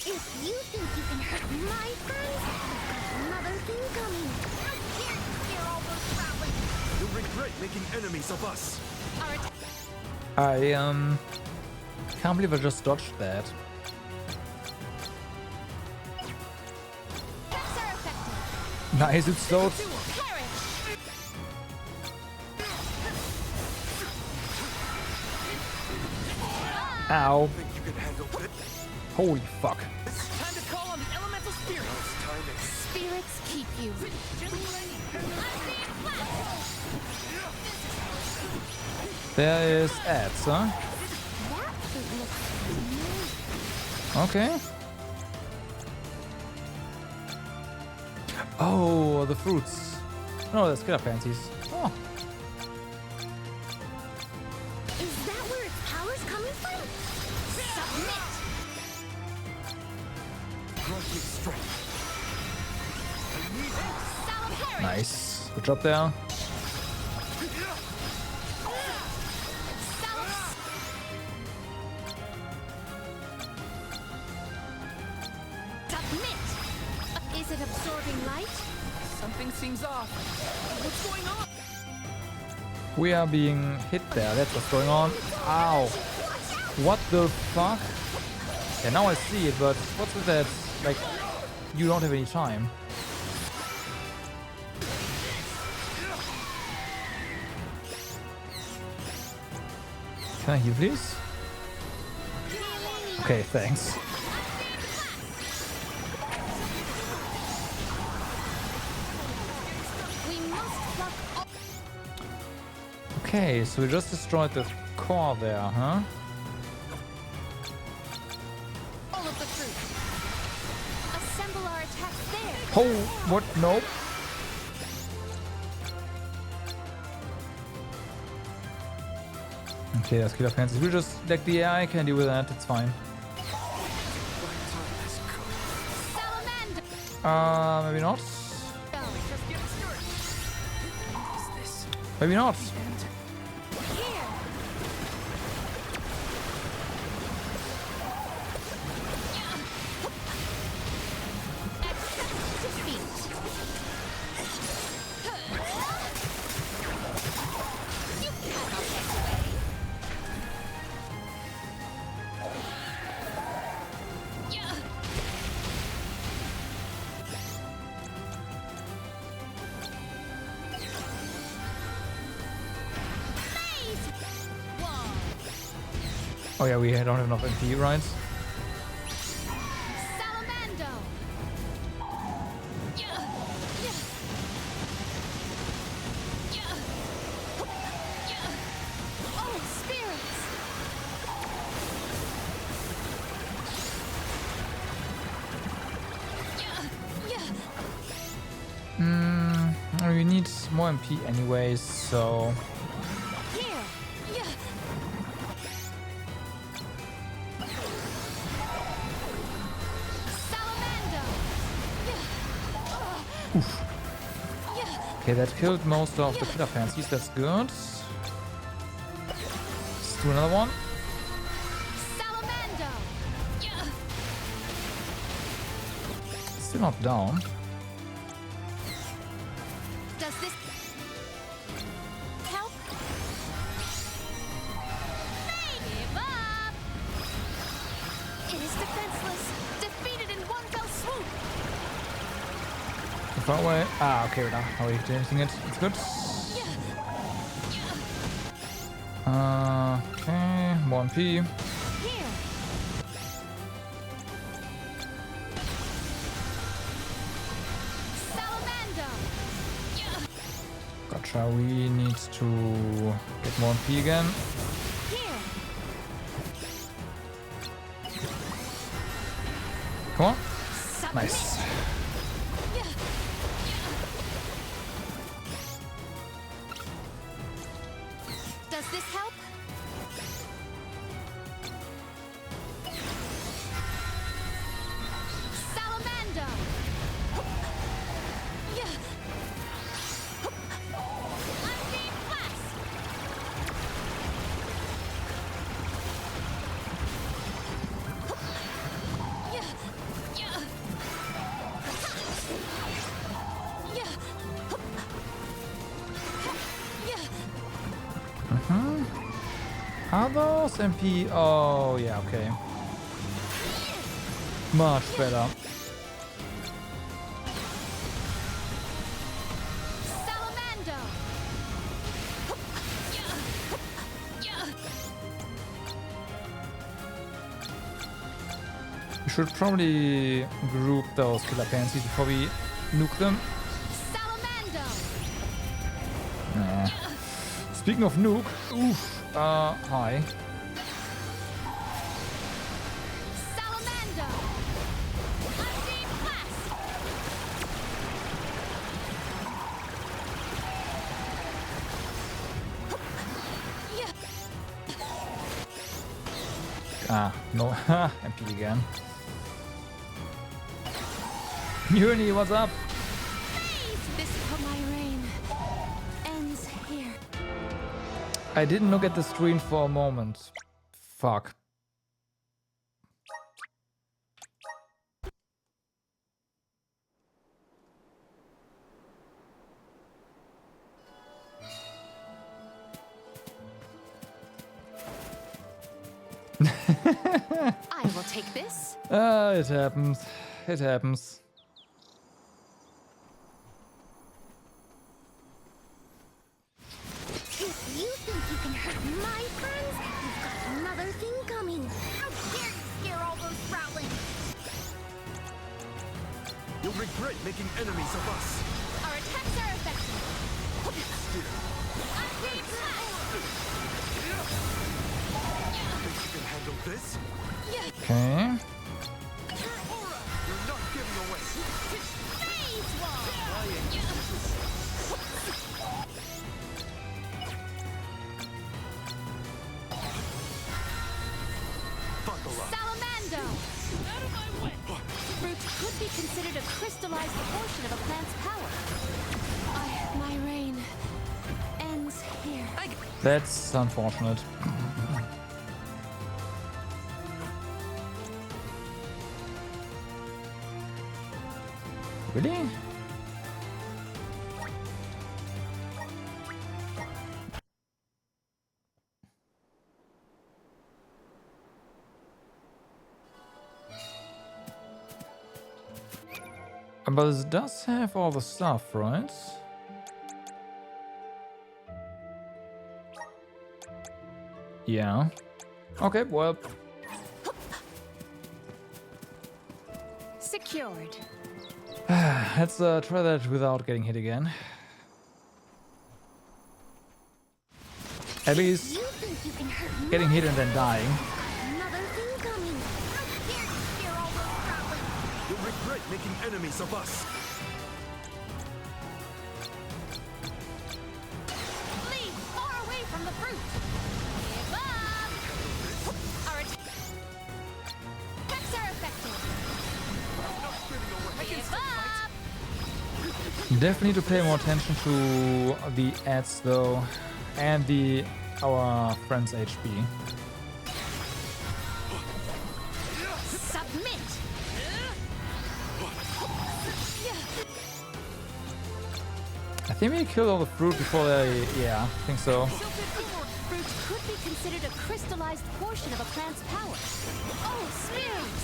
Speaker 5: If you think you can hurt my friends, I've got another thing coming. I can't scare all those Sproutlings.
Speaker 13: You'll regret making enemies of us.
Speaker 2: I can't believe I just dodged that. Nice, it's slowed. Ow.
Speaker 12: Think you can handle it?
Speaker 2: Holy fuck.
Speaker 10: Time to call on the elemental spirits.
Speaker 4: Spirits keep you.
Speaker 2: There is ads, huh? Okay. Oh, the fruits. No, the killer pansies. Oh.
Speaker 5: Is that where its power's coming from? Submit!
Speaker 2: Nice. Good job there.
Speaker 4: Is it absorbing light?
Speaker 10: Something seems off. What's going on?
Speaker 2: We are being hit there. That's what's going on. Ow. What the fuck? Yeah, now I see it, but what's with that? Like, you don't have any time. Can I heal, please? Okay, thanks. Okay, so we just destroyed the core there, huh?
Speaker 4: All of the fruit. Assemble our attacks there.
Speaker 2: Oh, what? Nope. Okay, that's killer pansies. We just like the AI can deal with that. It's fine. Maybe not. Maybe not. Oh yeah, we don't have enough MP, right?
Speaker 4: Salamando. Oh, spirits.
Speaker 2: We need more MP anyways, so... Okay, that killed most of the killer pansies. That's good. Let's do another one. Still not down.
Speaker 4: Does this help? Give up. It is defenseless. Defeated in one fell swoop.
Speaker 2: Far away. Ah, okay, now how are we changing it? It's good. Okay, more MP. Gotcha, we need to get more MP again. Come on. Nice.
Speaker 4: Does this help? Salamando. Unbeam blast.
Speaker 2: Are those MP? Oh, yeah, okay. Much better.
Speaker 4: Salamando.
Speaker 2: should probably group those killer pansies before we nuke them. Nah. Speaking of nuke, oof, hi. Ah, no, MP again. Uni, what's up?
Speaker 4: This for my reign ends here.
Speaker 2: I didn't look at the screen for a moment. Fuck.
Speaker 4: I will take this.
Speaker 2: It happens. It happens.
Speaker 5: If you think you can hurt my friends, you've got another thing coming. How dare you scare all those Rowlings?
Speaker 13: You'll regret making enemies of us.
Speaker 5: Our attacks are effective. Unchained Blast!
Speaker 13: Think you can handle this?
Speaker 2: Okay.
Speaker 13: You're not giving away.
Speaker 5: Phase Wall!
Speaker 13: Buckle up.
Speaker 4: Salamando! Out of my way! Fruit could be considered a crystallized portion of a plant's power. My reign ends here.
Speaker 2: That's unfortunate. Really? But it does have all the stuff, right? Yeah. Okay, well.
Speaker 4: Secured.
Speaker 2: Let's try that without getting hit again. At least getting hit and then dying.
Speaker 5: Another thing coming. How dare you scare all those Rowlings?
Speaker 13: You'll regret making enemies of us.
Speaker 4: Leave far away from the fruit. Give up. Our attacks are effective. Give up.
Speaker 2: Definitely need to pay more attention to the ads though, and our friend's HP.
Speaker 4: Submit.
Speaker 2: I think we killed all the fruit before they. Yeah, I think so.
Speaker 4: Fruit could be considered a crystallized portion of a plant's power. Oh, spears!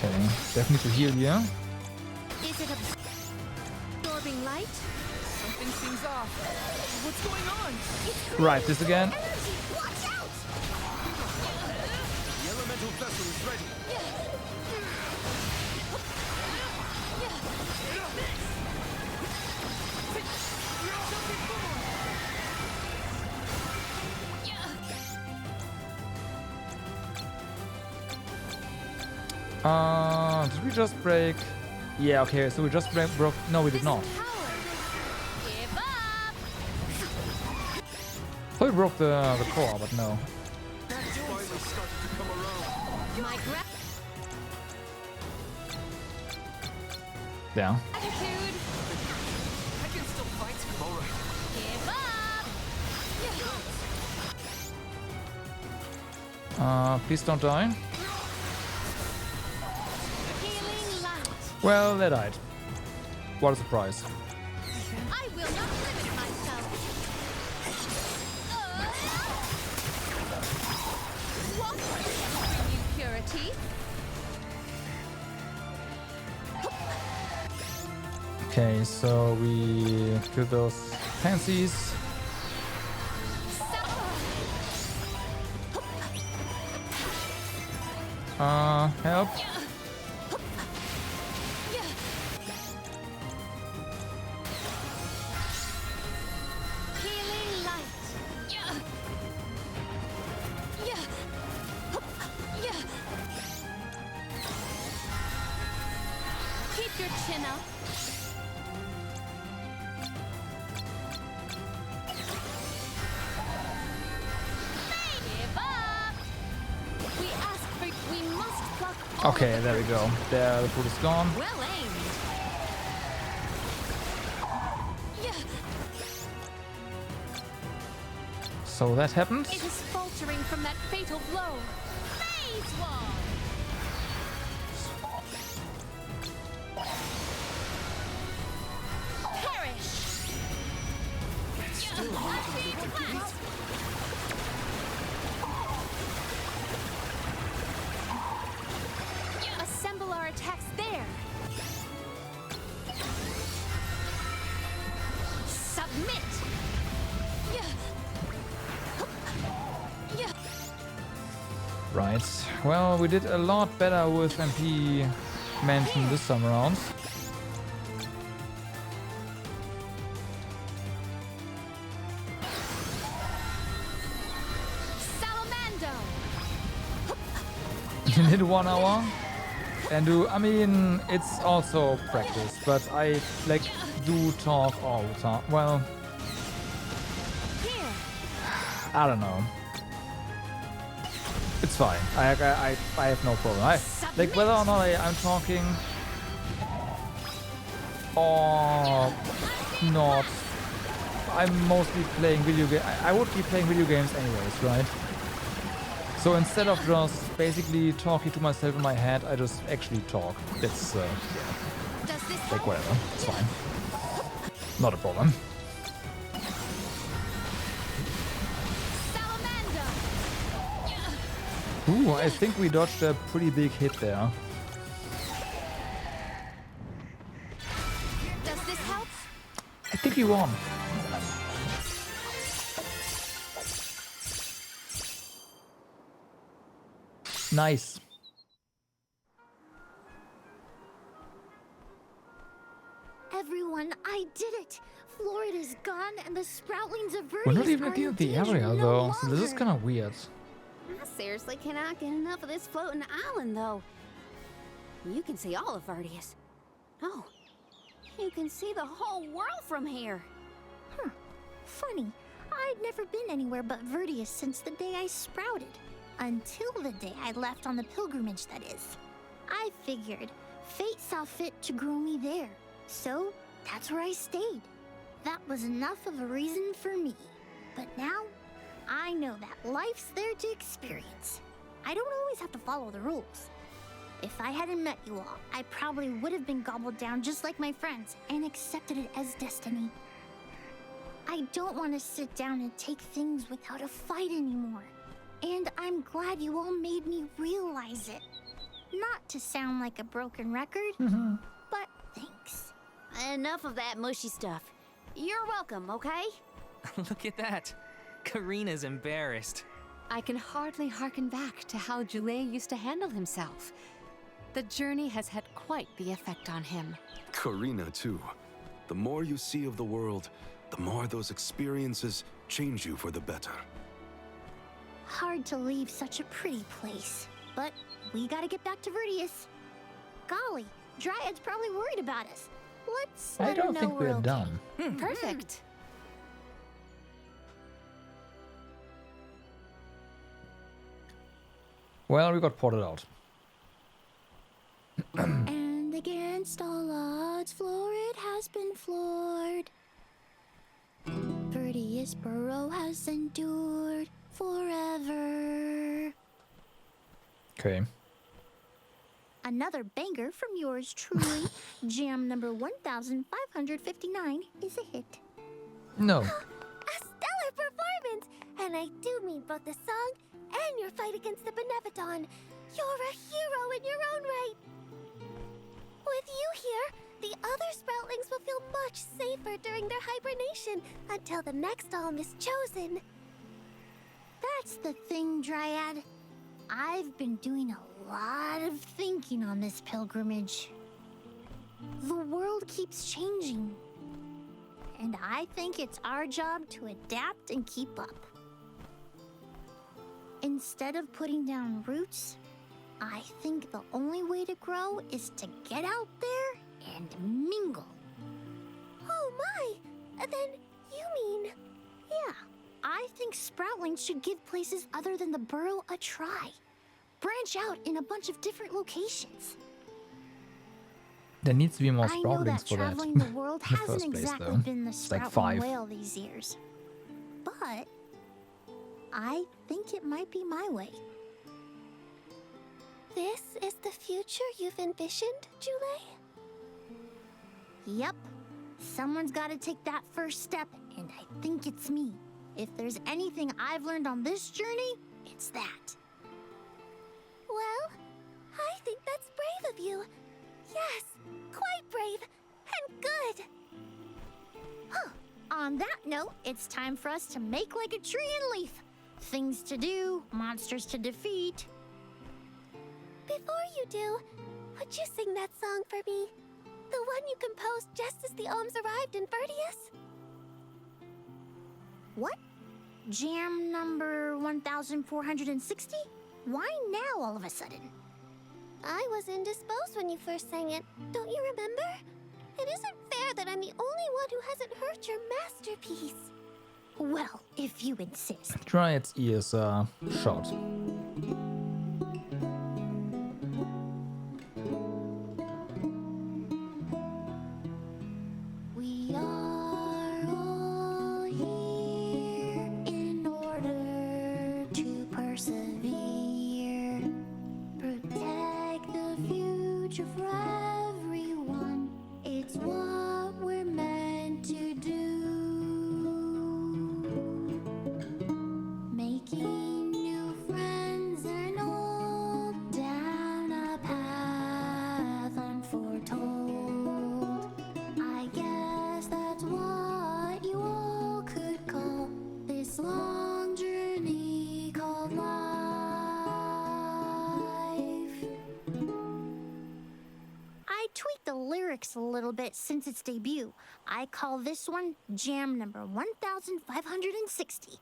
Speaker 2: Okay, definitely to heal here.
Speaker 4: Is it absorbing light? Something seems off. What's going on?
Speaker 2: Right, this again.
Speaker 5: Watch out!
Speaker 13: The elemental vessel is ready.
Speaker 2: Did we just break? Yeah, okay, so we just broke. No, we did not.
Speaker 4: Give up.
Speaker 2: So we broke the core, but no.
Speaker 13: Finally started to come around.
Speaker 4: My
Speaker 2: Yeah.
Speaker 4: gratitude. I can still fight.
Speaker 13: All right.
Speaker 4: Give up.
Speaker 2: Please don't die.
Speaker 4: Healing light.
Speaker 2: Well, they died. What a surprise.
Speaker 4: I will not limit myself. What will bring you purity?
Speaker 2: Okay, so we kill those pansies. Help.
Speaker 5: Healing light.
Speaker 1: Keep your chin up. Give up. We must pluck all
Speaker 2: Okay,
Speaker 1: of the
Speaker 2: there we go. There, the food is gone.
Speaker 1: Well aimed.
Speaker 2: So that happened.
Speaker 1: It is faltering from that fatal blow. Phase wall. Perish. Assemble our attacks there. Submit.
Speaker 2: Right. Well, we did a lot better with MP Mansion this time around.
Speaker 1: Salamando.
Speaker 2: In 1 hour. And I mean, it's also practice, but I like do talk all the time. Well, I don't know. It's fine. I have no problem. Like whether or not I'm talking or not, I'm mostly playing video games. I would be playing video games anyways, right? So instead of just basically talking to myself in my head, I just actually talk. It's yeah. Like whatever. It's fine. Not a problem. Ooh, I think we dodged a pretty big hit there.
Speaker 1: Does this help?
Speaker 2: I think we won. Nice.
Speaker 5: Everyone, I did it! Florida's gone and the sproutlings of Verdius
Speaker 2: We're not even
Speaker 5: are
Speaker 2: at the
Speaker 5: in
Speaker 2: end of the
Speaker 5: danger
Speaker 2: area
Speaker 5: no
Speaker 2: though, so this is
Speaker 5: longer.
Speaker 2: kind of weird.
Speaker 6: I seriously cannot get enough of this floating island, though. You can see all of Verdius. Oh, you can see the whole world from here.
Speaker 5: Huh. Funny. I'd never been anywhere but Verdius since the day I sprouted. Until the day I left on the pilgrimage, that is. I figured fate saw fit to grow me there. So, that's where I stayed. That was enough of a reason for me. But now, I know that life's there to experience. I don't always have to follow the rules. If I hadn't met you all, I probably would have been gobbled down just like my friends and accepted it as destiny. I don't want to sit down and take things without a fight anymore. And I'm glad you all made me realize it. Not to sound like a broken record, but thanks.
Speaker 6: Enough of that mushy stuff. You're welcome, okay?
Speaker 10: Look at that. Karina's embarrassed.
Speaker 4: I can hardly hearken back to how Joulet used to handle himself. The journey has had quite the effect on him.
Speaker 13: Karina, too. The more you see of the world, the more those experiences change you for the better.
Speaker 5: Hard to leave such a pretty place, but we gotta get back to Verdius. Golly, Dryad's probably worried about us. Let's
Speaker 2: I
Speaker 5: let her
Speaker 2: don't
Speaker 5: know
Speaker 2: think
Speaker 5: we're
Speaker 2: we're
Speaker 5: okay.
Speaker 2: done.
Speaker 4: Perfect.
Speaker 2: Well, we got ported out.
Speaker 5: And against all odds, Florid has been floored. Verdius Burrow has endured forever.
Speaker 2: Okay.
Speaker 5: Another banger from yours truly. Jam number 1559 is a hit.
Speaker 2: No.
Speaker 5: A stellar performance! And I do mean both the song and your fight against the Benevodon. You're a hero in your own right. With you here, the other sproutlings will feel much safer during their hibernation until the next alm is chosen. That's the thing, Dryad. I've been doing a lot of thinking on this pilgrimage. The world keeps changing, and I think it's our job to adapt and keep up. Instead of putting down roots, I think the only way to grow is to get out there and mingle.
Speaker 6: Oh my! Then you mean...
Speaker 5: Yeah, I think Sproutlings should give places other than the burrow a try. Branch out in a bunch of different locations.
Speaker 2: There needs to be more
Speaker 5: I know that
Speaker 2: Sproutlings for that.
Speaker 5: traveling the world
Speaker 2: In the
Speaker 5: hasn't
Speaker 2: first place,
Speaker 5: exactly
Speaker 2: though.
Speaker 5: been the
Speaker 2: It's like
Speaker 5: Sproutling
Speaker 2: 5.
Speaker 5: whale these years. But I think it might be my way.
Speaker 6: This is the future you've envisioned, Jule?
Speaker 5: Yep. Someone's got to take that first step, and I think it's me. If there's anything I've learned on this journey, it's that.
Speaker 6: Well, I think that's brave of you. Yes, quite brave and good.
Speaker 5: Huh. On that note, it's time for us to make like a tree and leaf. Things to do, monsters to defeat.
Speaker 6: Before you do, would you sing that song for me? The one you composed just as the alms arrived in Vertius?
Speaker 5: What? Jam number 1460? Why now all of a sudden?
Speaker 6: I was indisposed when you first sang it. Don't you remember? It isn't fair that I'm the only one who hasn't heard your masterpiece.
Speaker 5: Well, if you insist.
Speaker 2: Dryad's ears are short.
Speaker 5: We are all here in order to persevere. Protect the future for everyone. It's what we're meant to do. Making new friends and old down a path unforetold. I guess that's what you all could call this long journey called life. I tweaked the lyrics a little bit since its debut. I call this one Jam number 1560.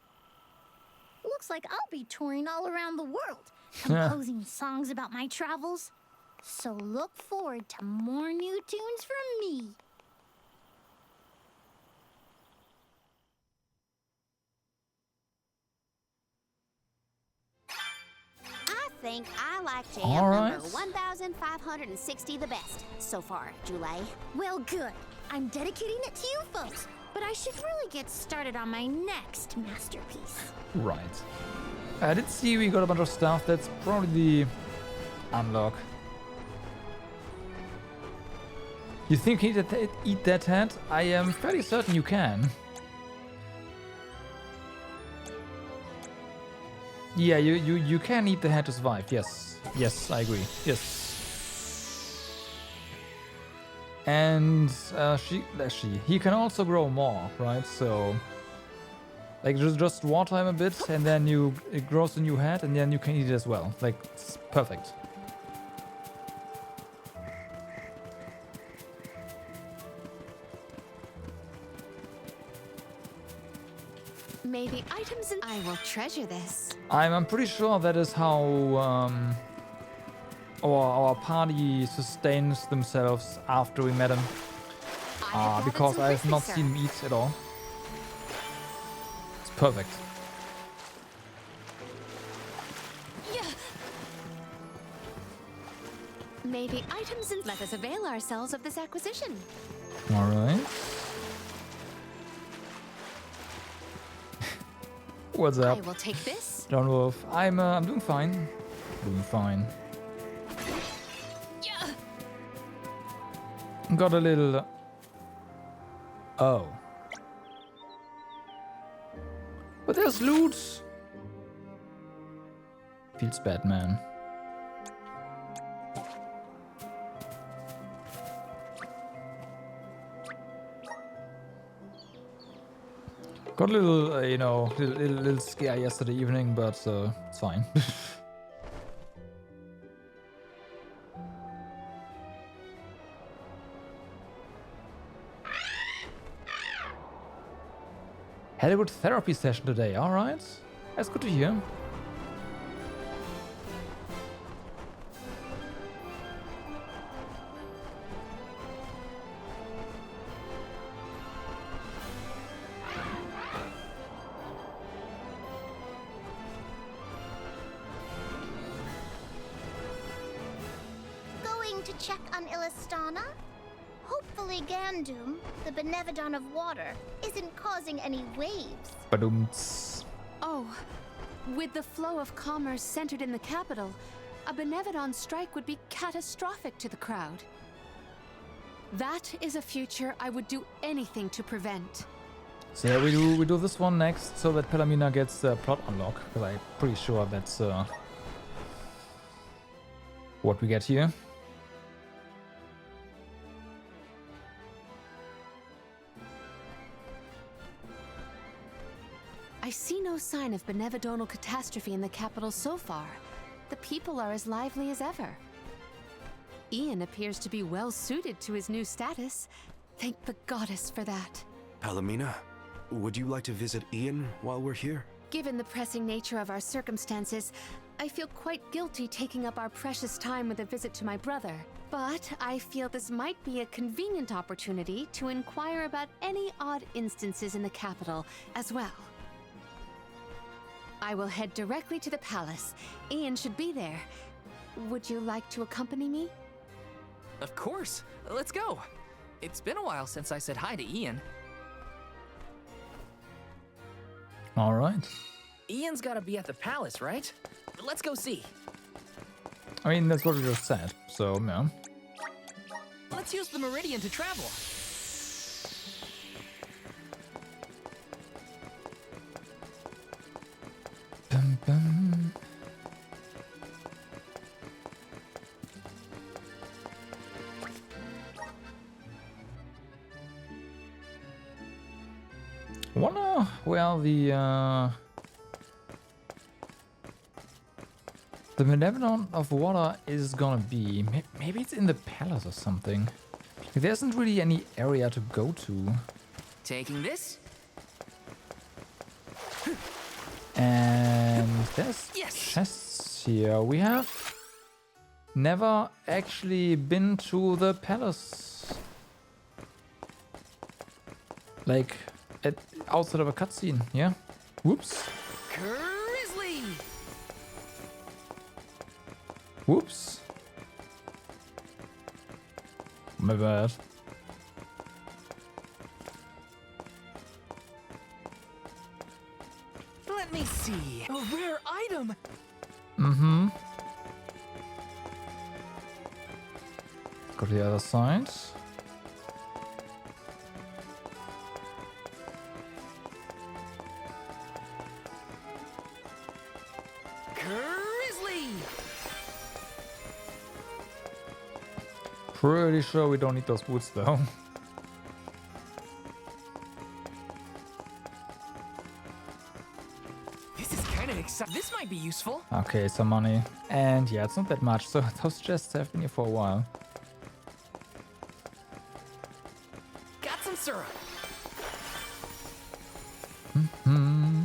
Speaker 5: Looks like I'll be touring all around the world, composing songs about my travels. So look forward to more new tunes from me.
Speaker 6: I think I like jam
Speaker 2: All right.
Speaker 6: number 1560 the best so far, Jule.
Speaker 5: Well, good. I'm dedicating it to you folks, but I should really get started on my next masterpiece.
Speaker 2: Right. I did see we got a bunch of stuff. That's probably the unlock. You think you can eat that head? I am fairly certain you can. Yeah, you can eat the head to survive. Yes. Yes, I agree. Yes. And he can also grow more, right? So like just water him a bit, and then it grows a new head, and then you can eat it as well. Like it's perfect.
Speaker 4: Maybe items and I will treasure this.
Speaker 2: I'm pretty sure that is how our party sustains themselves after we met him. Because I have not seen him eat at all. It's perfect.
Speaker 4: Yeah. Maybe items and let us avail ourselves of this acquisition.
Speaker 2: All right. What's up?
Speaker 4: I will take this.
Speaker 2: John Wolf. I'm doing fine. Doing fine.
Speaker 4: Yeah.
Speaker 2: Got a little. Oh. But there's loot. Feels bad, man. Got a little, little scare yesterday evening, but it's fine. Had a good therapy session today, alright? That's good to hear.
Speaker 5: Going to check on Illistana? Hopefully Gandum, the Benevodon of Water, isn't causing any waves.
Speaker 2: Badumts.
Speaker 4: Oh, with the flow of commerce centered in the capital, a Benevodon strike would be catastrophic to the crowd. That is a future I would do anything to prevent.
Speaker 2: So yeah, we do this one next so that Palamina gets the plot unlock, because I'm pretty sure that's what we get here.
Speaker 4: I see no sign of benevodonal catastrophe in the capital so far. The people are as lively as ever. Ian appears to be well suited to his new status. Thank the goddess for that.
Speaker 13: Palamina, would you like to visit Ian while we're here?
Speaker 4: Given the pressing nature of our circumstances, I feel quite guilty taking up our precious time with a visit to my brother. But I feel this might be a convenient opportunity to inquire about any odd instances in the capital as well. I will head directly to the palace. Ian should be there. Would you like to accompany me?
Speaker 10: Of course. Let's go. It's been a while since I said hi to Ian.
Speaker 2: Alright.
Speaker 10: Ian's gotta be at the palace, right? Let's go see.
Speaker 2: I mean, that's what we just said, so yeah.
Speaker 10: Let's use the Meridian to travel.
Speaker 2: Bum, bum. Wonder where the Benevolent of Water is gonna be. Maybe it's in the palace or something. There isn't really any area to go to.
Speaker 10: Taking this?
Speaker 2: And there's
Speaker 10: Yes.
Speaker 2: chests here. We have never actually been to the palace. Like, outside of a cutscene, yeah? Whoops.
Speaker 10: Grizzly!
Speaker 2: Whoops. My bad.
Speaker 10: Let me see. A rare item!
Speaker 2: Mm-hmm. Go to the other side.
Speaker 10: Grizzly!
Speaker 2: Pretty sure we don't need those boots though.
Speaker 10: This is kind of exciting. This might be useful.
Speaker 2: Okay, some money. And yeah, it's not that much, so those chests have been here for a while.
Speaker 10: Got some syrup.
Speaker 2: Hmm.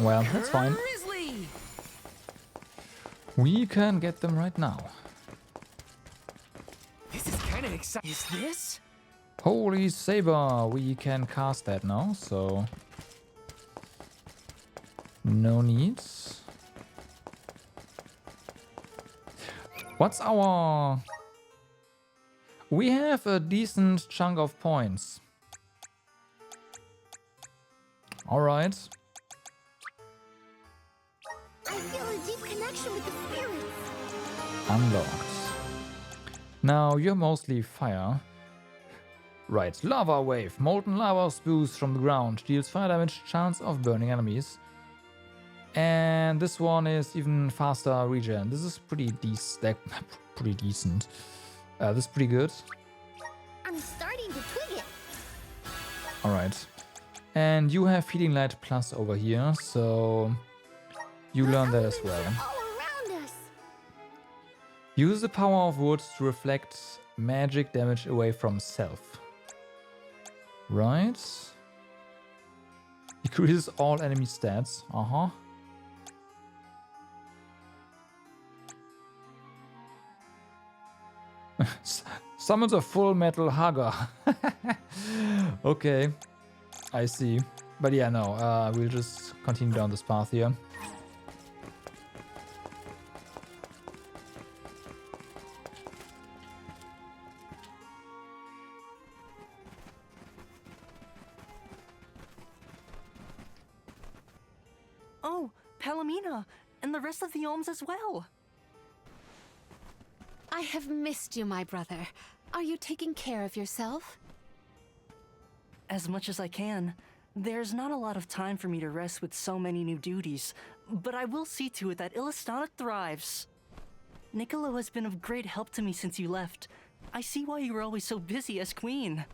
Speaker 2: Well, that's fine.
Speaker 10: Grizzly!
Speaker 2: We can get them right now.
Speaker 10: This is kind of exciting. Is this?
Speaker 2: Holy Saber! We can cast that now, so... no needs. What's our... We have a decent chunk of points. Alright.
Speaker 5: I feel a deep connection with the spirits.
Speaker 2: Unlocked. Now you're mostly fire. Right, lava wave. Molten lava spews from the ground. Deals fire damage, chance of burning enemies. And this one is even faster regen. This is pretty decent. This is pretty good.
Speaker 5: I'm starting to twig it.
Speaker 2: Alright. And you have Healing Light Plus over here, so you learn that as well.
Speaker 5: All around us.
Speaker 2: Use the power of wood to reflect magic damage away from self. Right. Decreases all enemy stats. Uh-huh. Summons a full metal hugger. Okay. I see. But yeah, no. We'll just continue down this path here.
Speaker 14: Oh, Palomina, and the rest of the Olms as well.
Speaker 4: I have missed you, my brother. Are you taking care of yourself?
Speaker 14: As much as I can. There's not a lot of time for me to rest with so many new duties, but I will see to it that Illistana thrives. Niccolo has been of great help to me since you left. I see why you were always so busy as queen.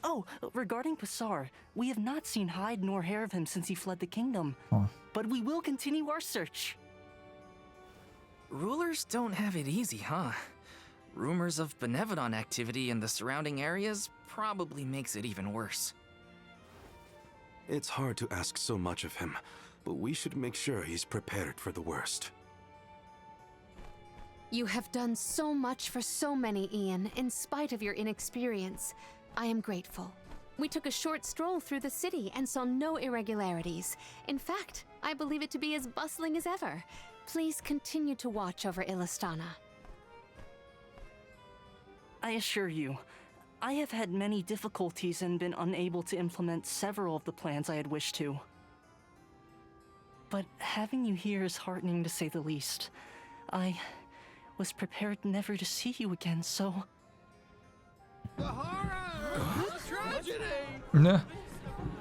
Speaker 14: Oh, regarding Passar, we have not seen hide nor hair of him since he fled the kingdom. But we will continue our search.
Speaker 10: Rulers don't have it easy, huh? Rumors of Benevodon activity in the surrounding areas probably makes it even worse.
Speaker 13: It's hard to ask so much of him, but we should make sure he's prepared for the worst.
Speaker 4: You have done so much for so many, Ian, in spite of your inexperience. I am grateful. We took a short stroll through the city and saw no irregularities. In fact, I believe it to be as bustling as ever. Please continue to watch over Illistana.
Speaker 14: I assure you, I have had many difficulties and been unable to implement several of the plans I had wished to. But having you here is heartening to say the least. I was prepared never to see you again, so...
Speaker 15: The horror! The tragedy!
Speaker 2: No.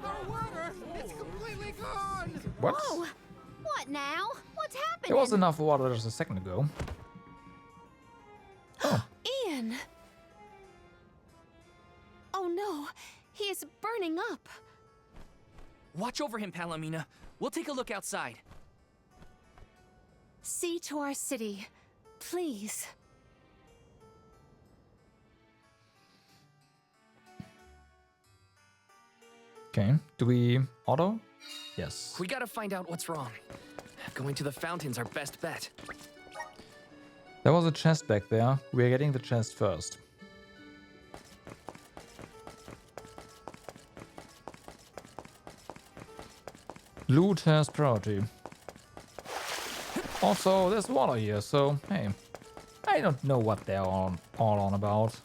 Speaker 15: The water! It's completely gone!
Speaker 2: What?
Speaker 6: Whoa! What now? What's happening?
Speaker 2: There was enough water just a second ago.
Speaker 4: Ian! Oh no, he is burning up.
Speaker 10: Watch over him, Palomina. We'll take a look outside.
Speaker 4: See to our city, please.
Speaker 2: Okay, do we auto? Yes.
Speaker 10: We gotta find out what's wrong. Going to the fountain's our best bet.
Speaker 2: There was a chest back there. We're getting the chest first. Loot has priority. Also, there's water here, so hey. I don't know what they're all on about.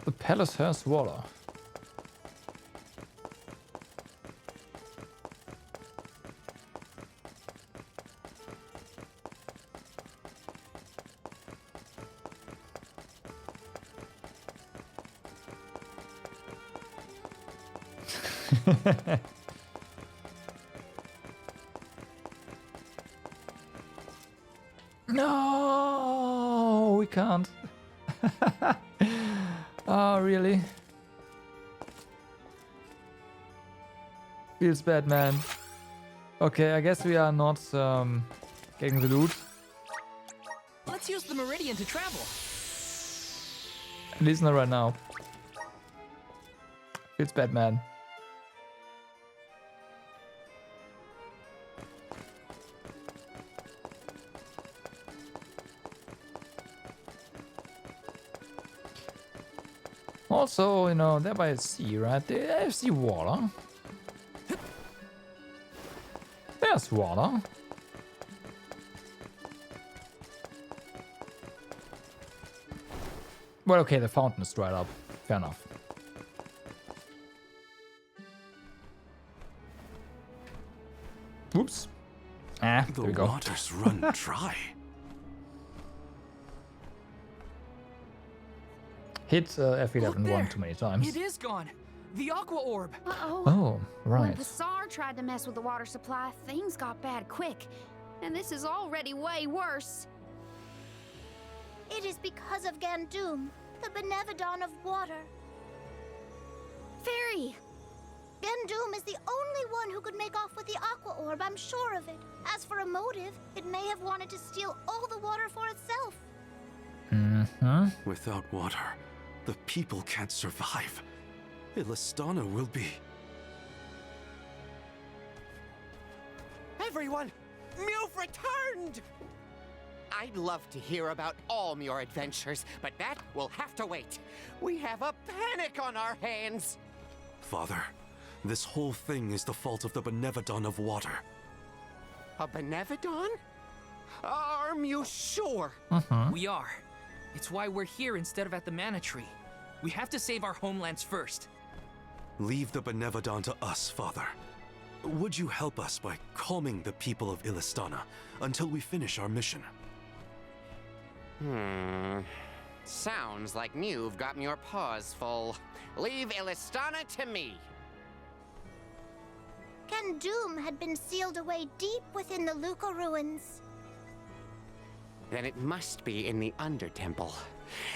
Speaker 2: The palace has water. No, we can't. Oh, really? Feels bad, man. Okay, I guess we are not getting the loot.
Speaker 10: Let's use the Meridian to travel.
Speaker 2: At least not right now. Feels bad, man. Also, you know, they're by the sea, right? They see water. There's water. Well, okay, the fountain is dried up. Fair enough. Oops. Ah, there we go.
Speaker 13: The waters run dry.
Speaker 2: Hit F11 one too many times.
Speaker 10: It is gone. The Aqua Orb.
Speaker 6: Uh-oh.
Speaker 2: Oh, right.
Speaker 6: When Passar tried to mess with the water supply, things got bad quick. And this is already way worse.
Speaker 5: It is because of Gandum, the Benevodon of water.
Speaker 6: Fairy!
Speaker 5: Gandum is the only one who could make off with the Aqua Orb, I'm sure of it. As for a motive, motive, it may have wanted to steal all the water for itself.
Speaker 13: Without water, the people can't survive. Illistana will be...
Speaker 16: Everyone! Mewf returned! I'd love to hear about all your adventures, but that will have to wait. We have a panic on our hands!
Speaker 13: Father, this whole thing is the fault of the Benevodon of Water.
Speaker 16: A Benevodon? Are you sure?
Speaker 10: We are. It's why we're here instead of at the Mana Tree. We have to save our homelands first.
Speaker 13: Leave the Benevodon to us, Father. Would you help us by calming the people of Illistana until we finish our mission?
Speaker 16: Sounds like you've got your paws full. Leave Illistana to me.
Speaker 5: Kandum had been sealed away deep within the Luca ruins.
Speaker 16: Then it must be in the Undertemple.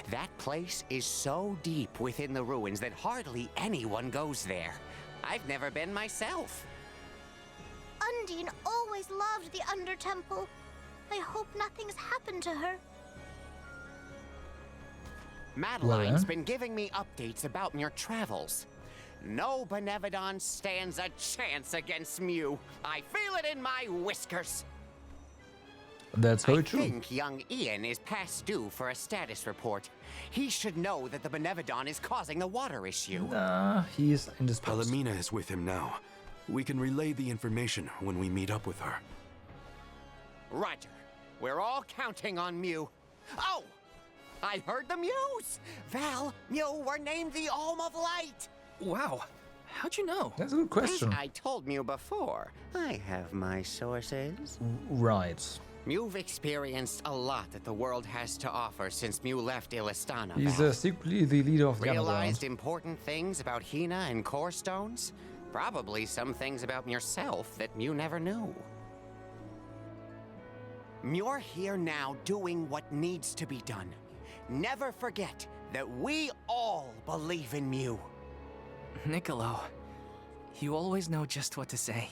Speaker 16: That place is so deep within the ruins that hardly anyone goes there. I've never been myself.
Speaker 5: Undine always loved the Undertemple. I hope nothing's happened to her.
Speaker 16: Madeline's been giving me updates about your travels. No Benevodon stands a chance against Mew. I feel it in my whiskers.
Speaker 2: That's very true.
Speaker 16: I think young Ian is past due for a status report. He should know that the Benevodon is causing the water issue.
Speaker 2: He's indisposed.
Speaker 13: Palamina is with him now. We can relay the information when we meet up with her.
Speaker 16: Roger. We're all counting on Mew. Oh! I heard the Mews! Val, Mew were named the Alm of Light!
Speaker 10: Wow. How'd you know?
Speaker 2: That's a good question.
Speaker 16: As I told Mew before, I have my sources.
Speaker 2: Right.
Speaker 16: Mew've experienced a lot that the world has to offer since Mew left Illistana.
Speaker 2: He's secretly the leader of the
Speaker 16: Realized important things about Hina and Core Stones? Probably some things about yourself that Mew never knew. You're here now doing what needs to be done. Never forget that we all believe in Mew.
Speaker 10: Niccolo, you always know just what to say.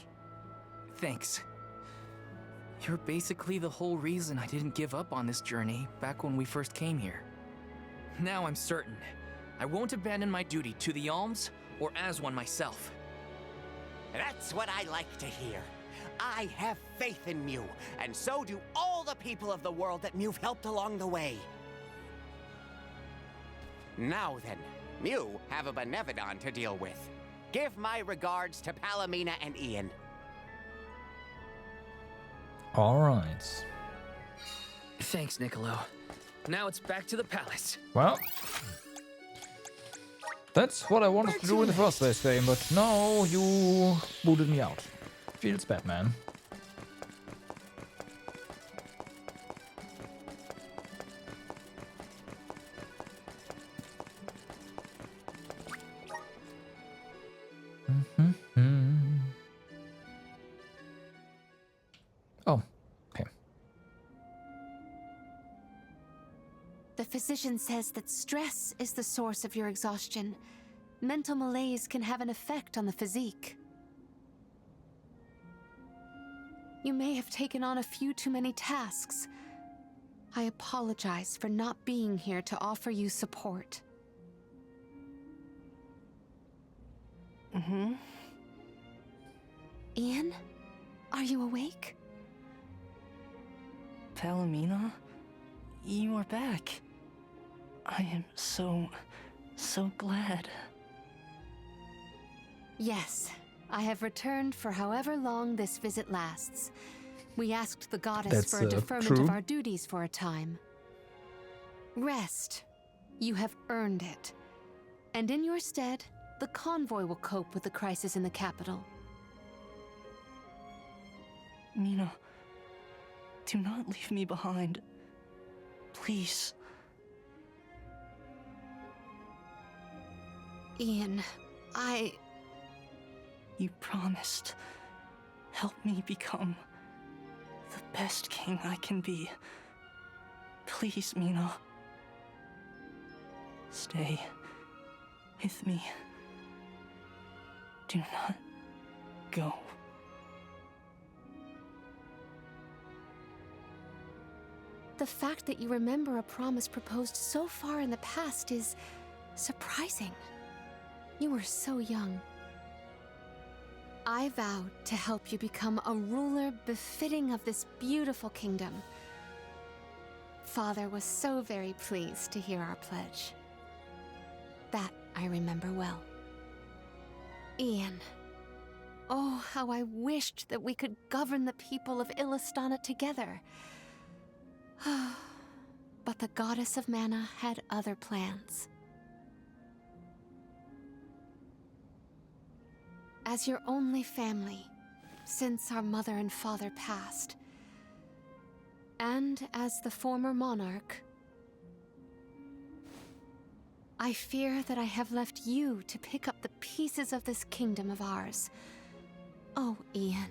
Speaker 10: Thanks. You're basically the whole reason I didn't give up on this journey back when we first came here. Now I'm certain I won't abandon my duty to the Alms or as one myself.
Speaker 16: That's what I like to hear. I have faith in Mew, and so do all the people of the world that Mew've helped along the way. Now then, Mew have a Benevodon to deal with. Give my regards to Palamina and Ian.
Speaker 2: Alright.
Speaker 10: Thanks, Niccolo. Now it's back to the palace.
Speaker 2: Well, that's what I wanted to do in the first place, game, but no, you booted me out. Feels bad, man. Oh, okay.
Speaker 4: The physician says that stress is the source of your exhaustion. Mental malaise can have an effect on the physique. You may have taken on a few too many tasks. I apologize for not being here to offer you support. Ian, are you awake?
Speaker 14: Palamina, you are back. I am so glad.
Speaker 4: Yes, I have returned for however long this visit lasts. We asked the goddess for a deferment of our duties for a time. Rest. You have earned it. And in your stead, the convoy will cope with the crisis in the capital.
Speaker 14: Mina, do not leave me behind. Please.
Speaker 4: Ian,
Speaker 14: You promised. Help me become the best king I can be. Please, Mina. Stay with me. Do not go.
Speaker 4: The fact that you remember a promise proposed so far in the past is surprising. You were so young. I vowed to help you become a ruler befitting of this beautiful kingdom. Father was so very pleased to hear our pledge. That I remember well. Ian. Oh, how I wished that we could govern the people of Illistana together. But the goddess of mana had other plans. As your only family, since our mother and father passed, and as the former monarch, I fear that I have left you to pick up the pieces of this kingdom of ours. Oh, Ian.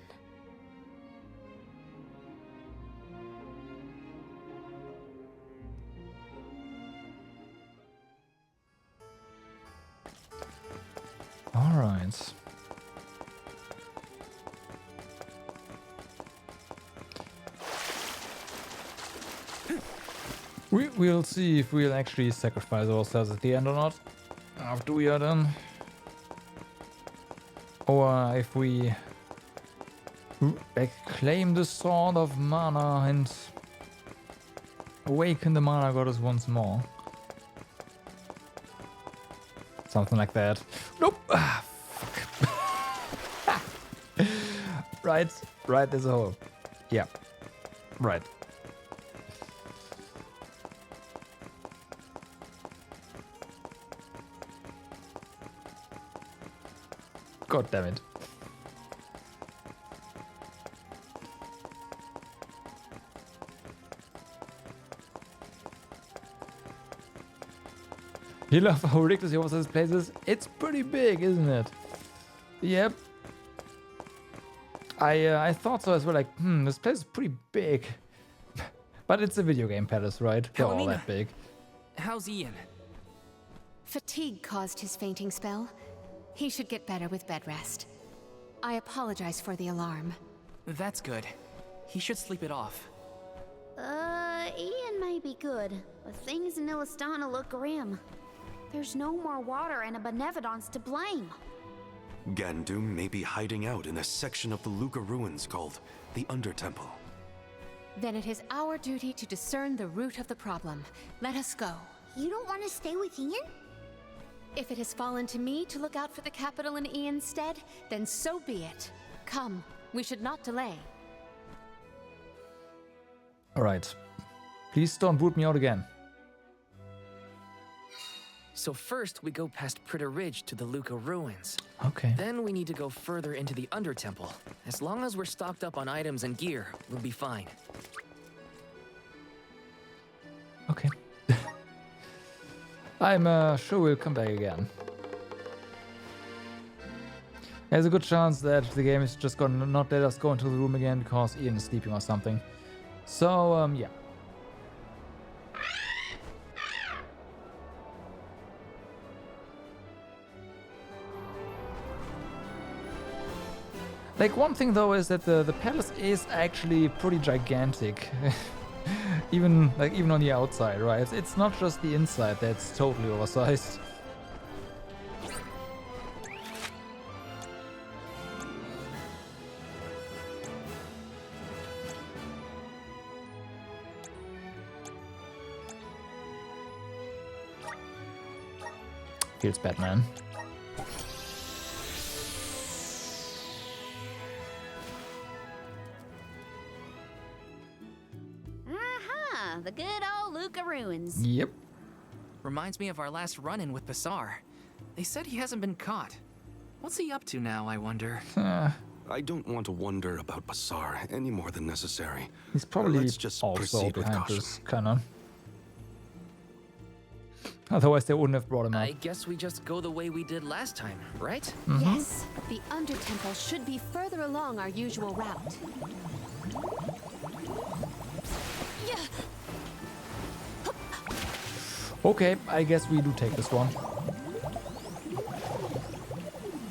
Speaker 2: All right. We'll see if we'll actually sacrifice ourselves at the end or not, after we are done. Or if we claim the Sword of Mana and awaken the Mana Goddess once more. Something like that. Nope! Ah, fuck. Right, there's a hole. Yeah. Right. God damn it. You love how ridiculous he was this place is? It's pretty big, isn't it? Yep. I thought so as well, like, this place is pretty big. But it's a video game palace, right? They're all that big.
Speaker 10: How's Ian?
Speaker 4: Fatigue caused his fainting spell. He should get better with bed rest. I apologize for the alarm.
Speaker 10: That's good. He should sleep it off.
Speaker 6: Ian may be good, but things in Illistana look grim. There's no more water and a Benevodon's to blame.
Speaker 13: Gandoom may be hiding out in a section of the Luca ruins called the Undertemple.
Speaker 4: Then it is our duty to discern the root of the problem. Let us go.
Speaker 6: You don't want to stay with Ian?
Speaker 4: If it has fallen to me to look out for the capital in Ian's stead, then so be it. Come, we should not delay.
Speaker 2: Alright. Please don't boot me out again.
Speaker 10: So first we go past Pritter Ridge to the Luca ruins.
Speaker 2: Okay.
Speaker 10: Then we need to go further into the Undertemple. As long as we're stocked up on items and gear, we'll be fine.
Speaker 2: Okay. I'm sure we'll come back again. There's a good chance that the game is just gonna not let us go into the room again because Ian is sleeping or something. So, yeah. Like, one thing though is that the palace is actually pretty gigantic. even on the outside, right? It's not just the inside that's totally oversized. Feels bad, man.
Speaker 6: The good old Luca ruins.
Speaker 2: Yep.
Speaker 10: Reminds me of our last run-in with Basar. They said he hasn't been caught. What's he up to now, I wonder?
Speaker 13: I don't want to wonder about Basar any more than necessary.
Speaker 2: He's probably
Speaker 13: Let's just
Speaker 2: also
Speaker 13: proceed with
Speaker 2: behind
Speaker 13: caution.
Speaker 2: this, kinda. Otherwise they wouldn't have brought him up.
Speaker 10: I guess we just go the way we did last time, right?
Speaker 4: Yes, the Undertemple should be further along our usual route.
Speaker 2: Okay, I guess we do take this one.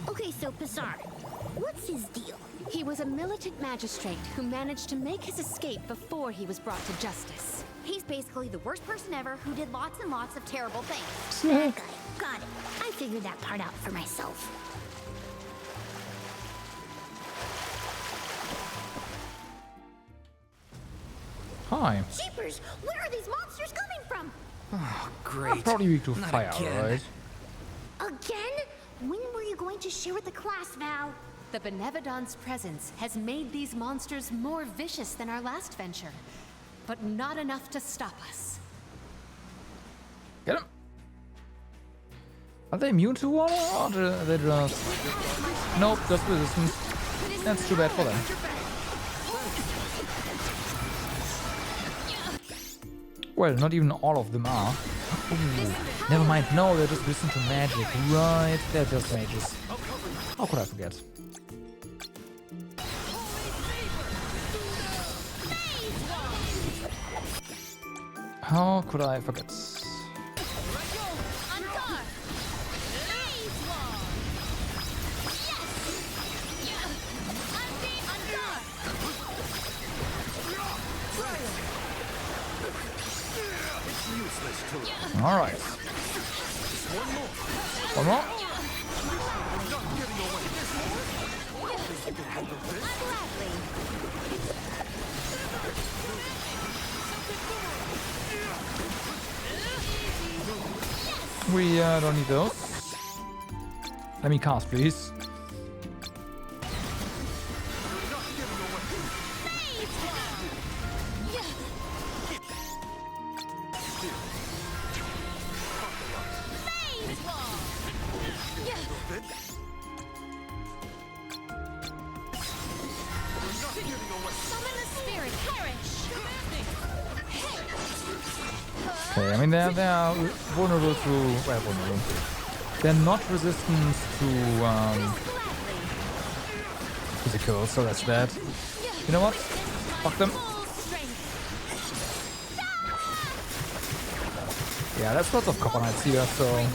Speaker 6: Okay, so Basar, what's his deal?
Speaker 4: He was a militant magistrate who managed to make his escape before he was brought to justice.
Speaker 6: He's basically the worst person ever who did lots and lots of terrible things.
Speaker 5: That guy. Got it. I figured that part out for myself.
Speaker 2: Hi.
Speaker 5: Jeepers! Where are these monsters coming from?
Speaker 10: Oh,
Speaker 2: I'm
Speaker 10: great.
Speaker 2: probably weak to
Speaker 10: Not
Speaker 2: fire,
Speaker 10: again.
Speaker 2: right?
Speaker 5: Again? When were you going to share with the class, Val?
Speaker 4: The Benevodon's presence has made these monsters more vicious than our last venture, but not enough to stop us.
Speaker 2: Get him. Are they immune to water or are they just... Nope, just resistance. That's too bad for them. Well, not even all of them are. Ooh, never mind, no, they're just resistant to magic. Right, they're just mages. How could I forget? How could I forget? All right. One more. We don't need those. Let me cast, please. Okay, I mean they are vulnerable to vulnerable. They're not resistant to physical, so that's bad. You know what? Fuck them. Yeah, there's lots of copper knights here, so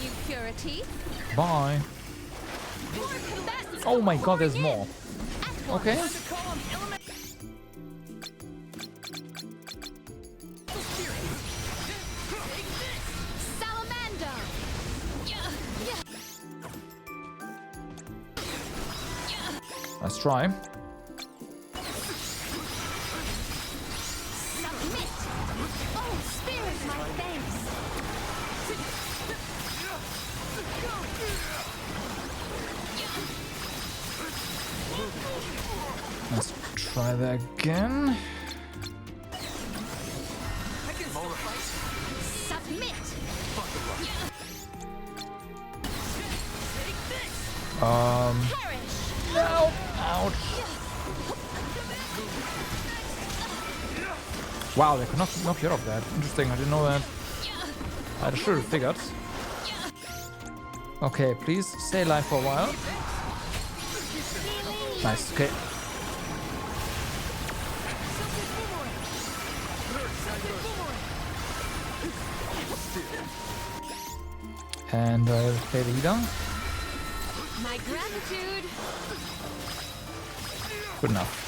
Speaker 2: bye. Oh my god, there's more. Okay. Let's try. Let's try that again. No! Ouch! Wow, they could knock you out of that. Interesting, I didn't know that. I should have figured. Okay, please stay alive for a while. Nice, okay. And play the healer.
Speaker 4: My gratitude.
Speaker 2: Good enough.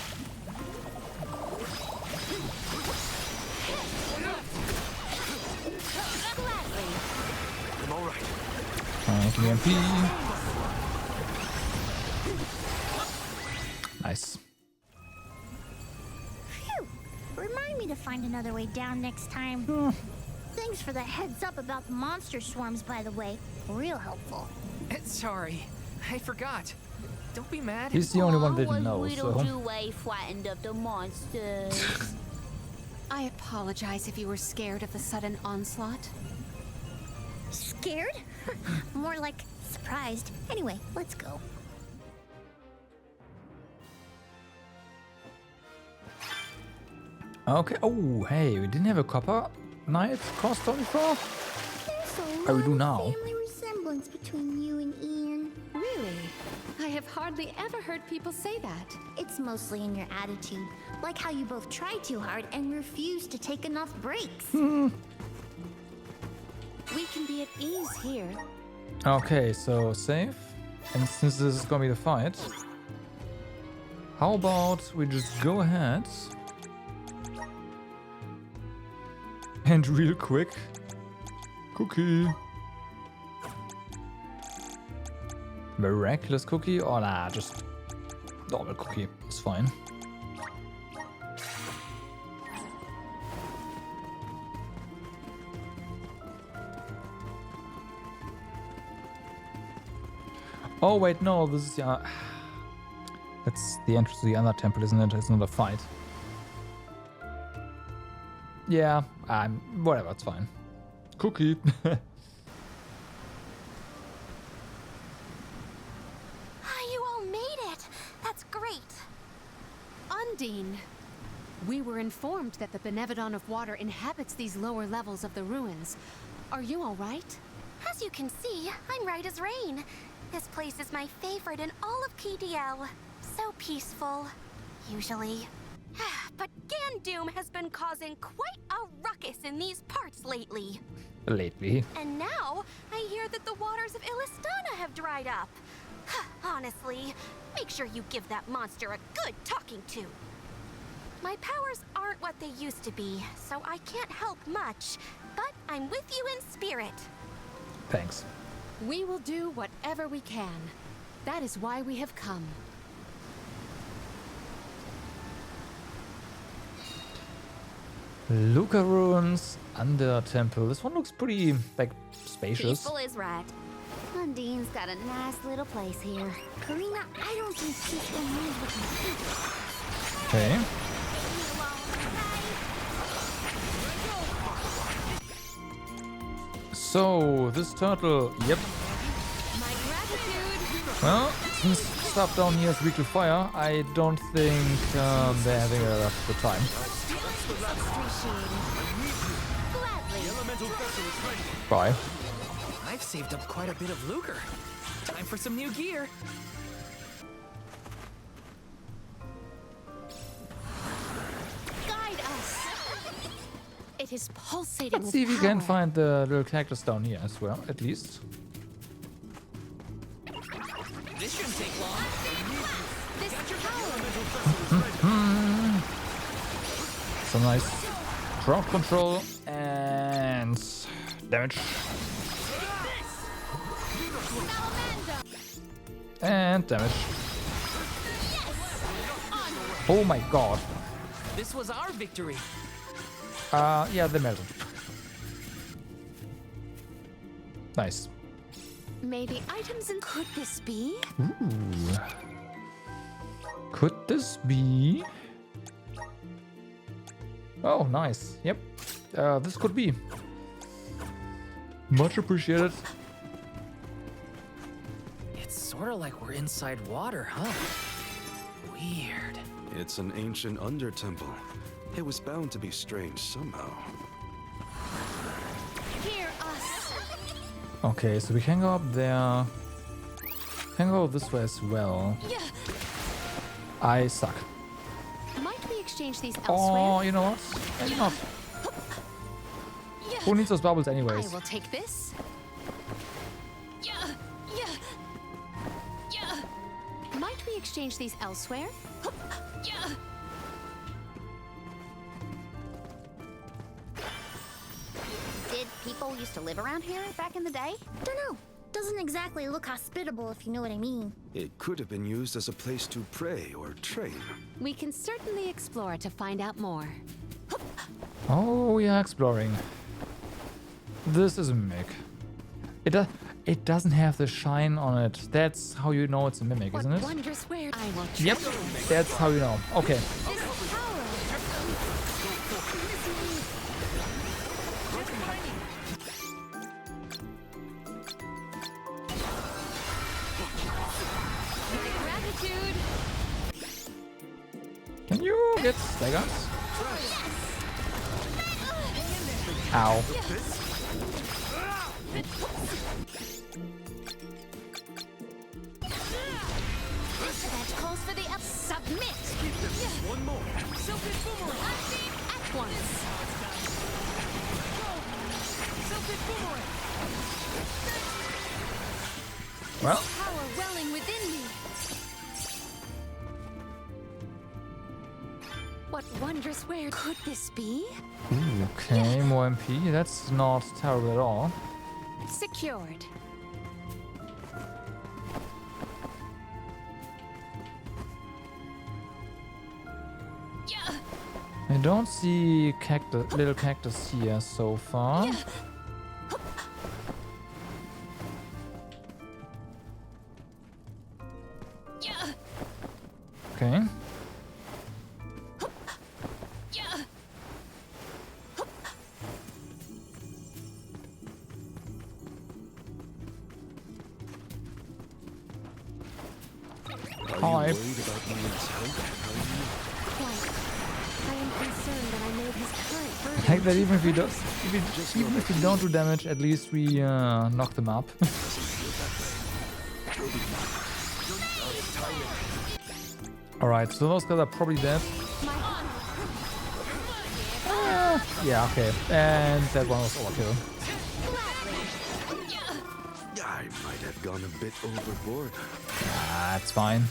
Speaker 13: I'm all right.
Speaker 2: EMP. Nice.
Speaker 5: Phew. Remind me to find another way down next time. Thanks for the heads up about the monster swarms, by the way. Real helpful.
Speaker 10: Sorry, I forgot. Don't be mad.
Speaker 2: He's the only one that didn't know, so...
Speaker 6: frightened of the monsters.
Speaker 4: I apologize if you were scared of the sudden onslaught.
Speaker 5: Scared? More like surprised. Anyway, let's go.
Speaker 2: Okay, oh, hey, we didn't have a copper knight costume before?
Speaker 5: There's
Speaker 2: Oh, we do now.
Speaker 5: family resemblance between you and Ian.
Speaker 4: Really? I have hardly ever heard people say that.
Speaker 5: It's mostly in your attitude. Like how you both try too hard and refuse to take enough breaks.
Speaker 4: We can be at ease here.
Speaker 2: Okay, so save. And since this is gonna be the fight, how about we just go ahead And real quick. Cookie. Miraculous cookie? Or nah, just normal cookie. It's fine. Oh wait, no, this is that's the entrance to the other temple, isn't it? It's not a fight. Yeah, whatever, it's fine. Cookie.
Speaker 5: You all made it! That's great!
Speaker 4: Undine! We were informed that the Benevodon of Water inhabits these lower levels of the ruins. Are you all right?
Speaker 5: As you can see, I'm right as rain. This place is my favorite in all of KDL. So peaceful, usually. But Gandoom has been causing quite a ruckus in these parts lately.
Speaker 2: Lately.
Speaker 5: And now, I hear that the waters of Illistana have dried up. Honestly, make sure you give that monster a good talking to. My powers aren't what they used to be, so I can't help much. But I'm with you in spirit.
Speaker 2: Thanks.
Speaker 4: We will do whatever we can. That is why we have come.
Speaker 2: Luca ruins, Under Temple. This one looks pretty, like, spacious.
Speaker 6: Peaceful is right. Undine's got a nice little place here. Karina, I don't think peaceful means we can.
Speaker 2: Okay. So, this turtle, yep. Well, since stuff down here is weak to fire, I don't think they're having a good time. Bye.
Speaker 10: I've saved up quite a bit of lucre. Time for some new gear.
Speaker 4: Guide us. It is pulsating.
Speaker 2: Let's see if we can find the little cactus down here as well, at least.
Speaker 10: This shouldn't take long.
Speaker 2: Some nice crowd control and damage. And damage. Oh my god.
Speaker 10: This was our victory.
Speaker 2: Yeah, they melted. Nice.
Speaker 4: Maybe items and could this be?
Speaker 2: Ooh. Could this be? Oh, nice. Yep. This could be. Much appreciated.
Speaker 10: It's sort of like we're inside water, huh? Weird.
Speaker 13: It's an ancient Undertemple. It was bound to be strange somehow.
Speaker 4: Hear us.
Speaker 2: Okay, so we can go up there. Can go this way as well. I suck.
Speaker 4: Might we exchange these
Speaker 2: Oh,
Speaker 4: elsewhere?
Speaker 2: you know what? Maybe not. Who needs those bubbles anyways?
Speaker 4: I will take this. Might we exchange these elsewhere?
Speaker 6: Did people used to live around here back in the day?
Speaker 5: Dunno. Doesn't exactly look hospitable, if you know what I mean.
Speaker 13: It could have been used as a place to pray or train.
Speaker 4: We can certainly explore to find out more.
Speaker 2: Oh, we are exploring. This is a mimic. It doesn't have the shine on it. That's how you know it's a mimic, isn't it?
Speaker 4: Wondrous where I will
Speaker 2: Yep, that's how you know. Okay. Can you get staggers? Ow.
Speaker 4: That calls for the up. Submit.
Speaker 12: One more.
Speaker 4: Silken boomerang. At once. Silken boomerang.
Speaker 2: Well.
Speaker 4: Power welling within me. What wondrous monstrous, where could this be?
Speaker 2: Ooh, okay, more MP. That's not terrible at all.
Speaker 4: Secured.
Speaker 2: I don't see little cactus here so far. Okay.
Speaker 13: Are you worried about Ian's health?
Speaker 4: I am concerned that I made his current version.
Speaker 2: Like that even if we don't do damage, at least we knock them up. Alright, so those guys are probably dead. Yeah, okay. And that one was overkill.
Speaker 13: I might have gone a bit overboard.
Speaker 2: Ah, it's fine.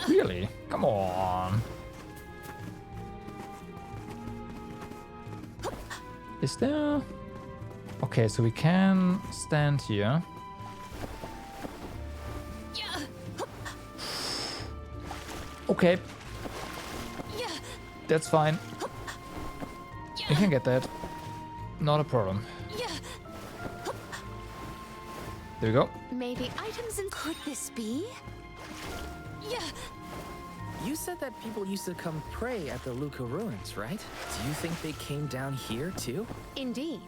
Speaker 2: Really? Come on. Is there... Okay, so we can stand here. Okay. That's fine. We can get that. Not a problem. There we go.
Speaker 4: Maybe items and could this be?
Speaker 10: You said that people used to come pray at the Luca ruins, right? Do you think they came down here too?
Speaker 4: Indeed.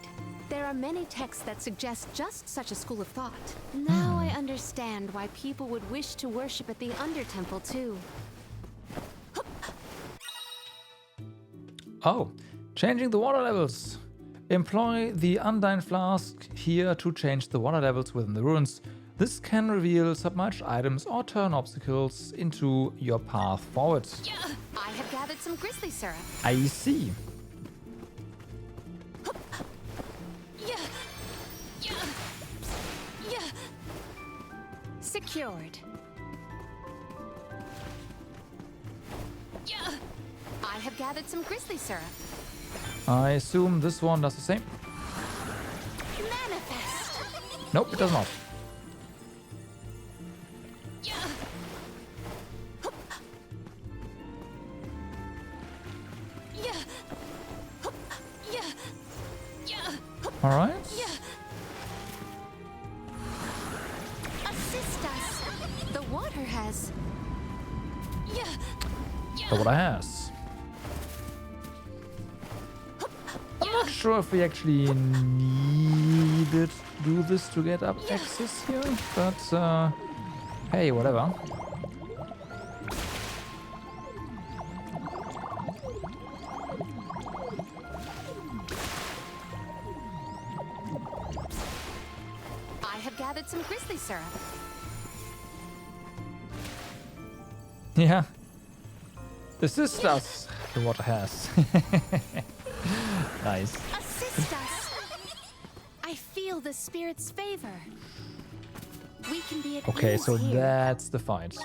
Speaker 4: There are many texts that suggest just such a school of thought. Now I understand why people would wish to worship at the Undertemple too.
Speaker 2: Oh, changing the water levels. Employ the Undyne Flask here to change the water levels within the ruins. This can reveal submerged items or turn obstacles into your path forward.
Speaker 4: I have gathered some grizzly syrup.
Speaker 2: I see.
Speaker 4: Secured. I have gathered some grizzly syrup.
Speaker 2: I assume this one does the same.
Speaker 4: Manifest.
Speaker 2: Nope, it does not. All right.
Speaker 4: Assist us. The water has.
Speaker 2: The water has. I'm not sure if we actually needed to do this to get up access here, but hey, whatever.
Speaker 4: I have gathered some grizzly syrup.
Speaker 2: Yeah. Assist us. The water has. Nice.
Speaker 4: Assist us. I feel the spirit's favor. We can be at
Speaker 2: Okay,
Speaker 4: ease
Speaker 2: so
Speaker 4: here.
Speaker 2: that's the fight.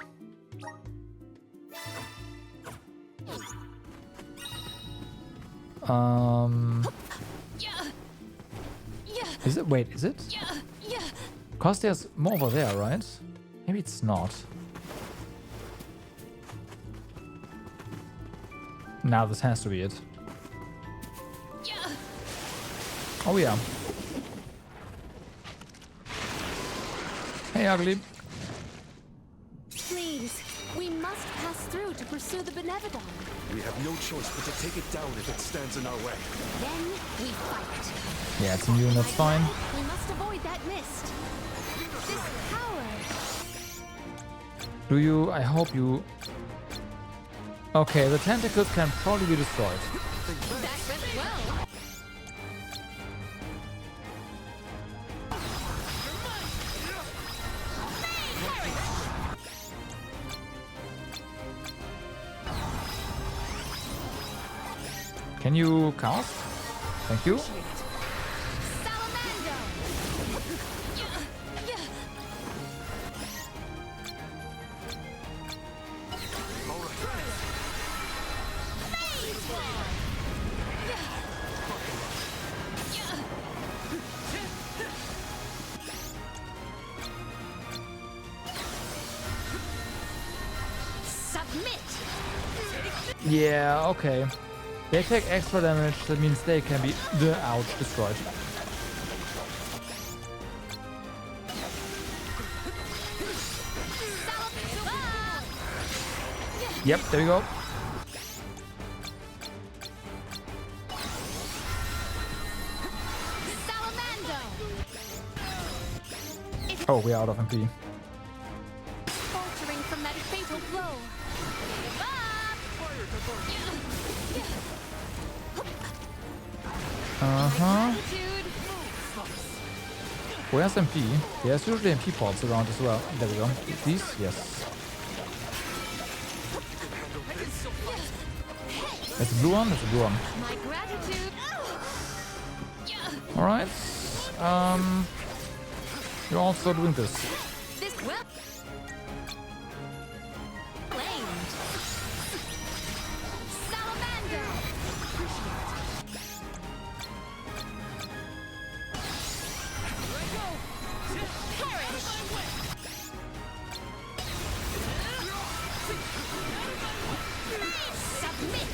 Speaker 2: Is it? Wait, is it? Because there's more over there, right? Maybe it's not. Now this has to be it. Oh yeah. Hey, ugly.
Speaker 4: Please, we must pass through to pursue the Benevodon.
Speaker 13: We have no choice but to take it down if it stands in our way.
Speaker 4: Then we fight.
Speaker 2: Yeah, it's immune, that's fine.
Speaker 4: We must avoid that mist. This power.
Speaker 2: Do you? I hope you... Okay, the tentacles can probably be destroyed.
Speaker 4: That went well.
Speaker 2: Can you cast? Thank you.
Speaker 6: Submit.
Speaker 2: Yeah, okay. They take extra damage, that means they can be destroyed. Yep, there we go. Oh, we're out of MP.
Speaker 6: Faltering from that fatal blow.
Speaker 2: Where's MP? There's usually MP pods around as well. There we go. These? Yes. That's a blue one? That's a blue one.
Speaker 6: My gratitude.
Speaker 2: Alright. You're also doing this.
Speaker 6: This well claimed. Salamander. Perish. Submit.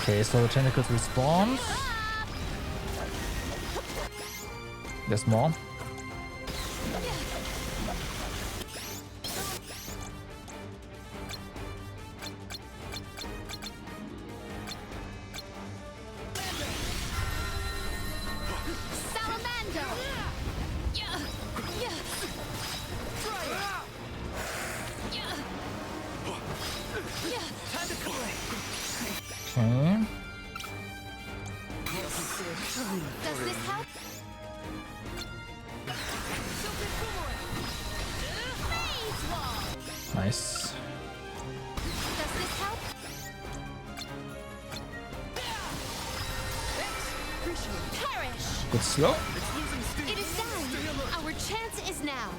Speaker 2: Okay, so the tentacles respawn. There's more.
Speaker 6: Salamander.
Speaker 2: Okay.
Speaker 6: Does this help?
Speaker 2: Nice.
Speaker 6: Does this help? Perish.
Speaker 2: Good slow.
Speaker 6: It is done. Our chance is now.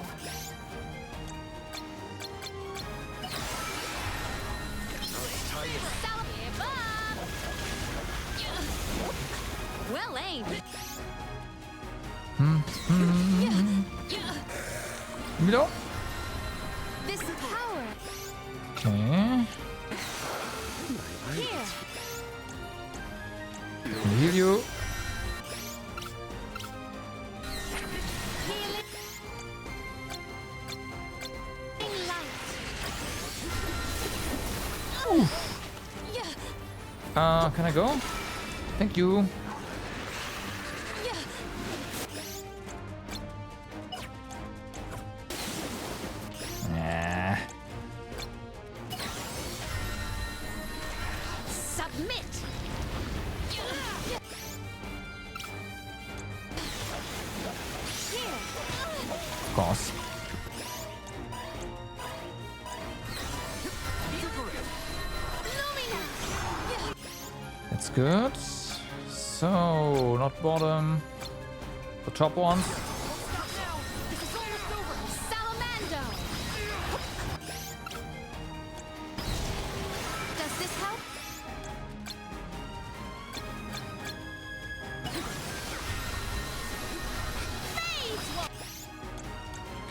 Speaker 6: Well aimed.
Speaker 2: Middle.
Speaker 6: This power.
Speaker 2: Okay.
Speaker 6: Here.
Speaker 2: Can heal you. Can I go? Thank you. Nah.
Speaker 6: Submit.
Speaker 2: Of course. That's good. So, not bottom. The top ones.
Speaker 6: Salamander. Does this help?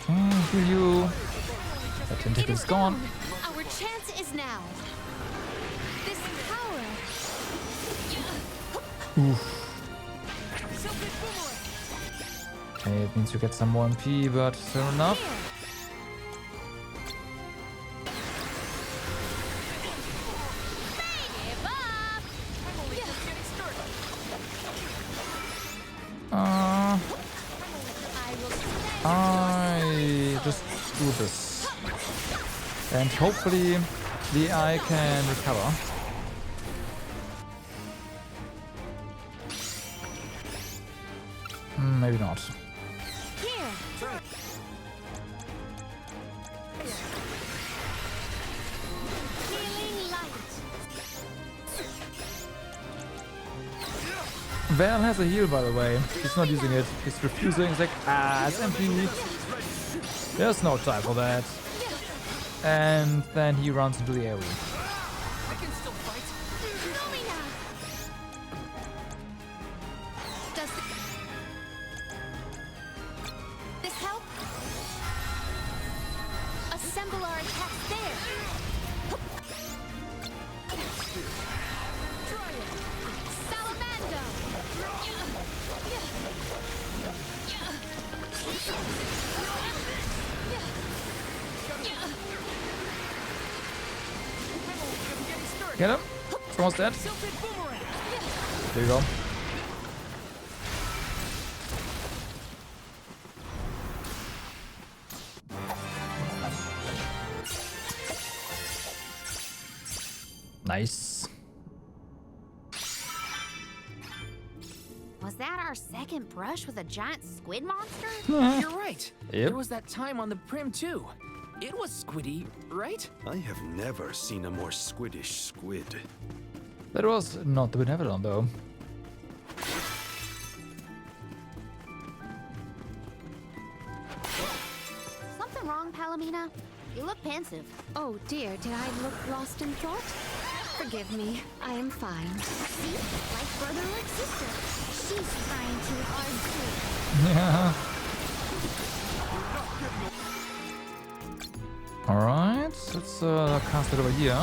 Speaker 2: Okay, heal you. That tentacle is gone.
Speaker 6: Our chance is now. This power.
Speaker 2: Oof. Okay, it means you get some more MP, but still enough. I just do this. And hopefully the eye can recover. Maybe not. Val has a heal, by the way. He's not using it. He's refusing. He's like, it's MP. There's no time for that. And then he runs into the area. Get him. It's almost dead. There you go. Nice.
Speaker 6: Was that our second brush with a giant squid monster?
Speaker 10: You're right.
Speaker 2: Yep.
Speaker 10: There was that time on the Prim too. It was squiddy, right?
Speaker 13: I have never seen a more squiddish squid.
Speaker 2: That was not the Benevolent though.
Speaker 6: Something wrong, Palomina? You look pensive.
Speaker 4: Oh dear, did I look lost in thought? Forgive me, I am fine.
Speaker 5: See? Like brother, like sister. She's trying too hard too.
Speaker 2: Yeah. Alright, let's cast it over here.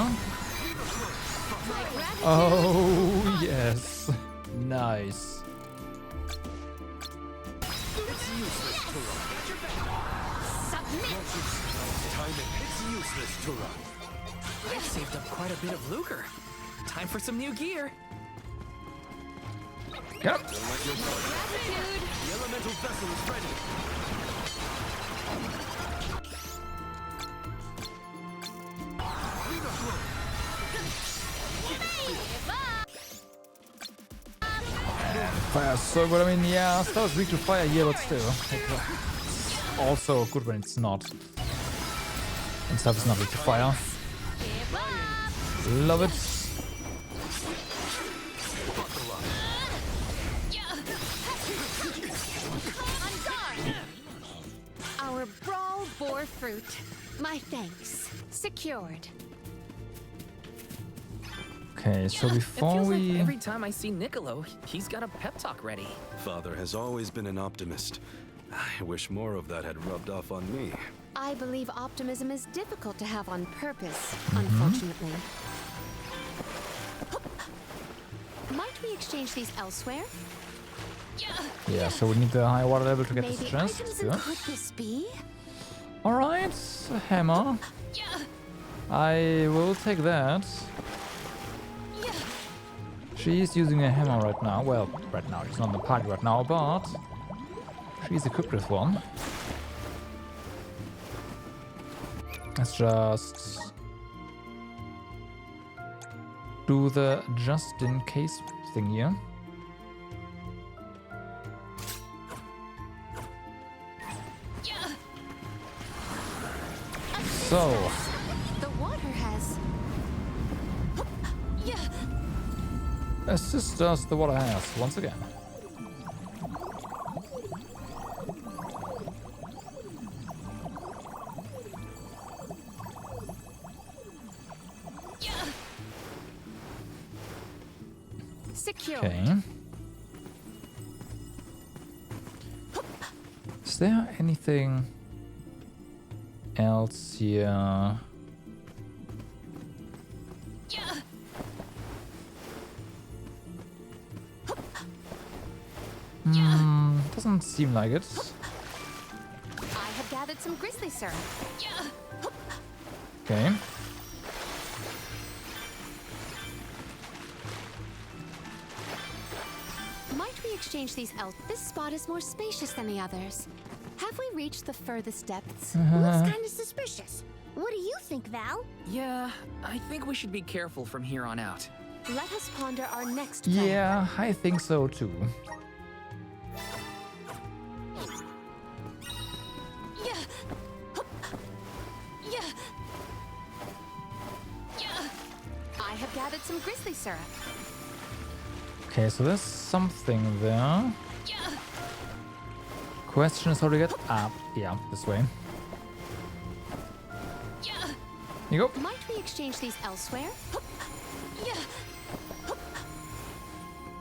Speaker 2: Oh, yes. Nice.
Speaker 13: It's useless to run.
Speaker 4: Submit!
Speaker 13: Timing. It's useless to run.
Speaker 10: I've saved up quite a bit of lucre. Time for some new gear.
Speaker 2: Get him.
Speaker 13: The elemental vessel is ready.
Speaker 2: Fire is so good. I mean, yeah, Star is weak to fire here, but still. It's also good when it's not. And stuff is not weak to fire. Love it.
Speaker 4: Our brawl bore fruit. My thanks. Secured.
Speaker 2: Okay, so
Speaker 10: It
Speaker 2: before
Speaker 10: feels
Speaker 2: we...
Speaker 10: like every time I see Niccolo, he's got a pep talk ready.
Speaker 13: Father has always been an optimist. I wish more of that had rubbed off on me.
Speaker 4: I believe optimism is difficult to have on purpose, unfortunately. Might we exchange these elsewhere?
Speaker 2: Yeah, so we need the high water level to get this
Speaker 4: Maybe
Speaker 2: chest.
Speaker 4: items
Speaker 2: Good.
Speaker 4: could this be?
Speaker 2: Alright, a hammer. I will take that. She's using a hammer right now. Well, right now. She's not in the party right now, but she's equipped with one. Let's just do the just in case thing here. So,
Speaker 4: The water has.
Speaker 2: assist us the water has once again.
Speaker 4: Secure.
Speaker 2: Okay. Is there anything else here? Doesn't seem like it.
Speaker 4: I have gathered some grizzly syrup.
Speaker 2: Okay.
Speaker 4: Might we exchange these This spot is more spacious than the others. Have we reached the furthest depths?
Speaker 5: Looks kind of suspicious. What do you think, Val?
Speaker 10: Yeah, I think we should be careful from here on out.
Speaker 4: Let us ponder our next plan.
Speaker 2: Yeah, I think so too.
Speaker 4: I have gathered some grizzly syrup.
Speaker 2: Okay, so there's something there. Question is how to get up. Yeah, this way. Here you go.
Speaker 4: Might we exchange these elsewhere?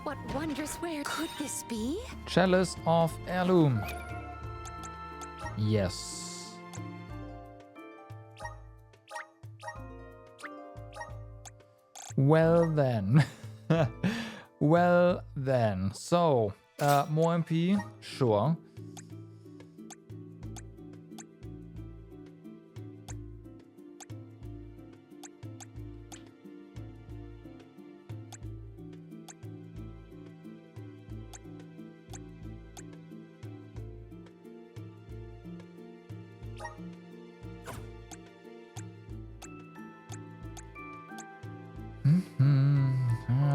Speaker 4: What wondrous where could this be?
Speaker 2: Chalice of Heirloom. Yes. Well then. Well then. So, more MP? Sure.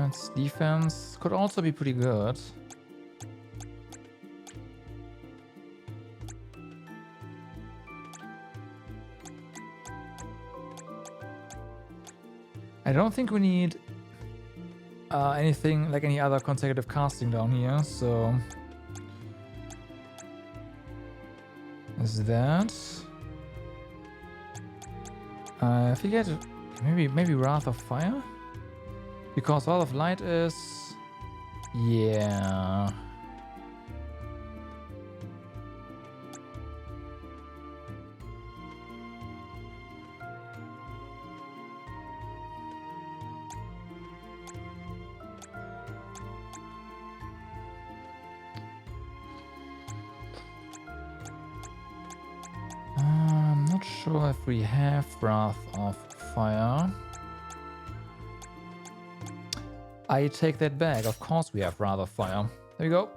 Speaker 2: Its defense could also be pretty good. I don't think we need anything like any other consecutive casting down here, so is that I forget, maybe Wrath of Fire, because Wall of Light is, yeah. I'm not sure if we have Wrath of Fire. I take that back. Of course we have Wrath of Fire. There we go.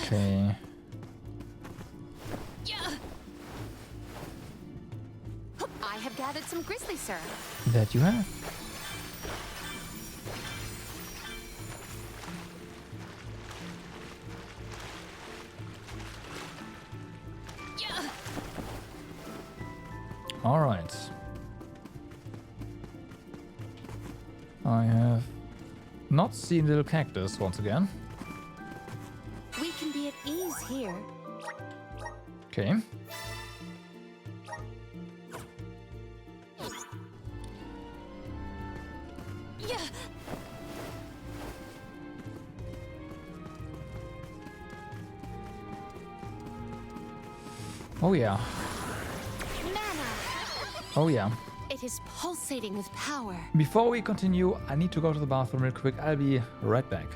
Speaker 2: Okay.
Speaker 4: I have gathered some grizzly syrup.
Speaker 2: That you have. All right. I have not seen Little Cactus once again.
Speaker 4: We can be at ease here.
Speaker 2: Okay. Oh yeah. Oh yeah.
Speaker 4: It is pulsating with power.
Speaker 2: Before we continue, I need to go to the bathroom real quick. I'll be right back.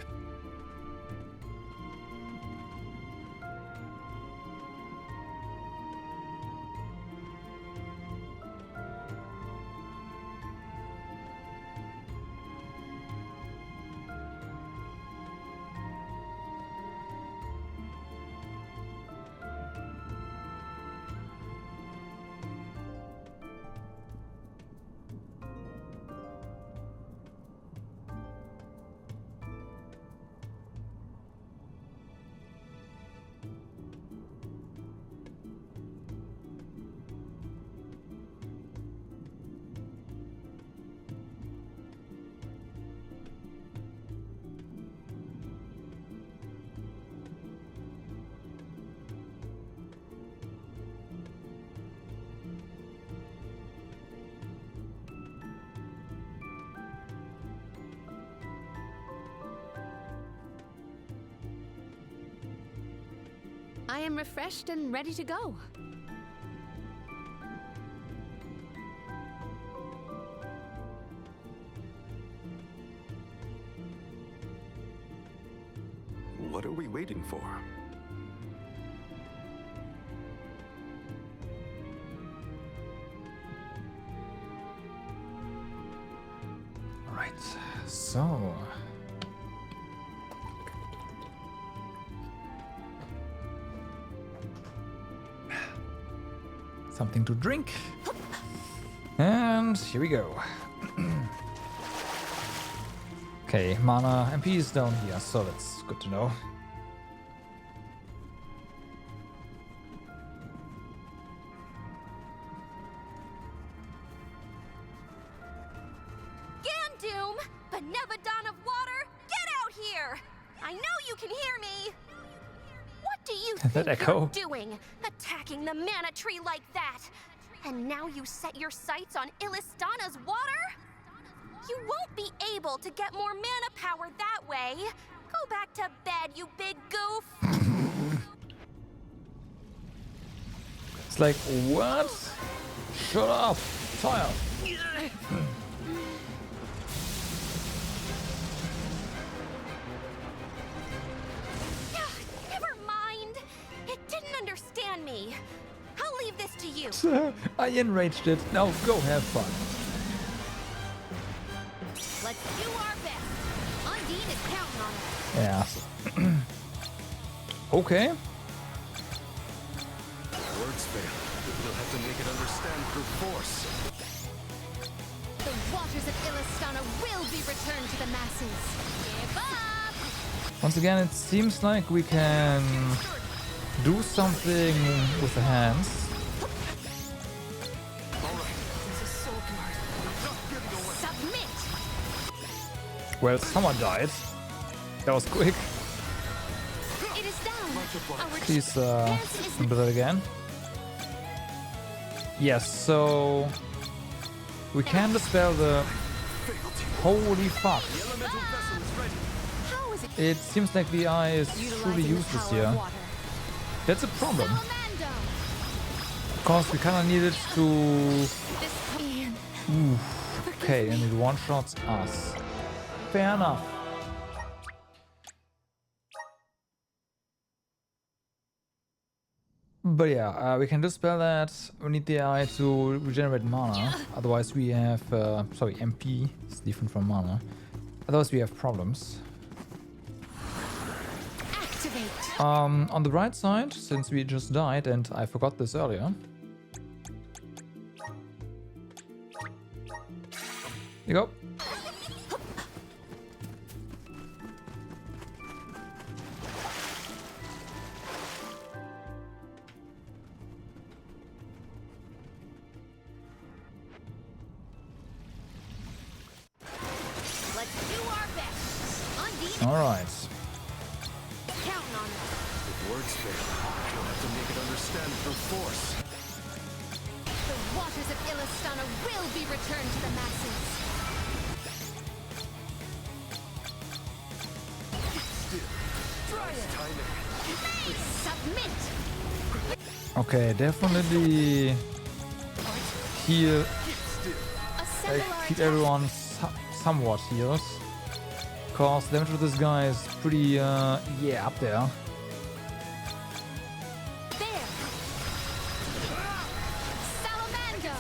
Speaker 4: I am refreshed and ready to go.
Speaker 13: What are we waiting for?
Speaker 2: Right, so something to drink, and here we go. Okay, mana MP is down here, so that's good to know.
Speaker 5: Gandoom! Benevodon of Water, get out here! I know you can hear me! What do you
Speaker 2: That
Speaker 5: think
Speaker 2: echo.
Speaker 5: you're doing? Attacking the mana tree like that? And now you set your sights on Illistana's water? You won't be able to get more mana power that way. Go back to bed, you big goof!
Speaker 2: It's like, what? Shut up! Tired.
Speaker 5: Never mind. It didn't understand me. I'll leave this to you.
Speaker 2: I enraged it. Now go have fun.
Speaker 6: do our best. Undine is counting on us.
Speaker 2: Yeah. Okay.
Speaker 12: Words fail. We'll have to make it understand through force.
Speaker 6: The waters of Illistana will be returned to the masses. Give up!
Speaker 2: Once again, it seems like we can do something with the hands.
Speaker 6: Submit!
Speaker 2: Well, someone died. That was quick.
Speaker 6: It is down. Our
Speaker 2: Please do that again. Yes, so we can dispel the... Holy fuck. It seems like the eye is truly useless here. That's a problem. Because we kinda need it to... Oof. Okay, and it one-shots us. Fair enough. But yeah, we can dispel that. We need the eye to regenerate mana. Otherwise we have... sorry, MP is different from mana. Otherwise we have problems. On the right side, since we just died, and I forgot this earlier. Here you go.
Speaker 6: Let's do our best. Undine.
Speaker 2: All right.
Speaker 6: Counting on us.
Speaker 12: If words fail, we'll have to make it understand through force.
Speaker 6: The waters of Illistana will be returned to the masses. Submit!
Speaker 2: Okay, definitely heal. Keep everyone somewhat healed. Cause damage with this guy is pretty, yeah, up there.
Speaker 6: There! Salamando!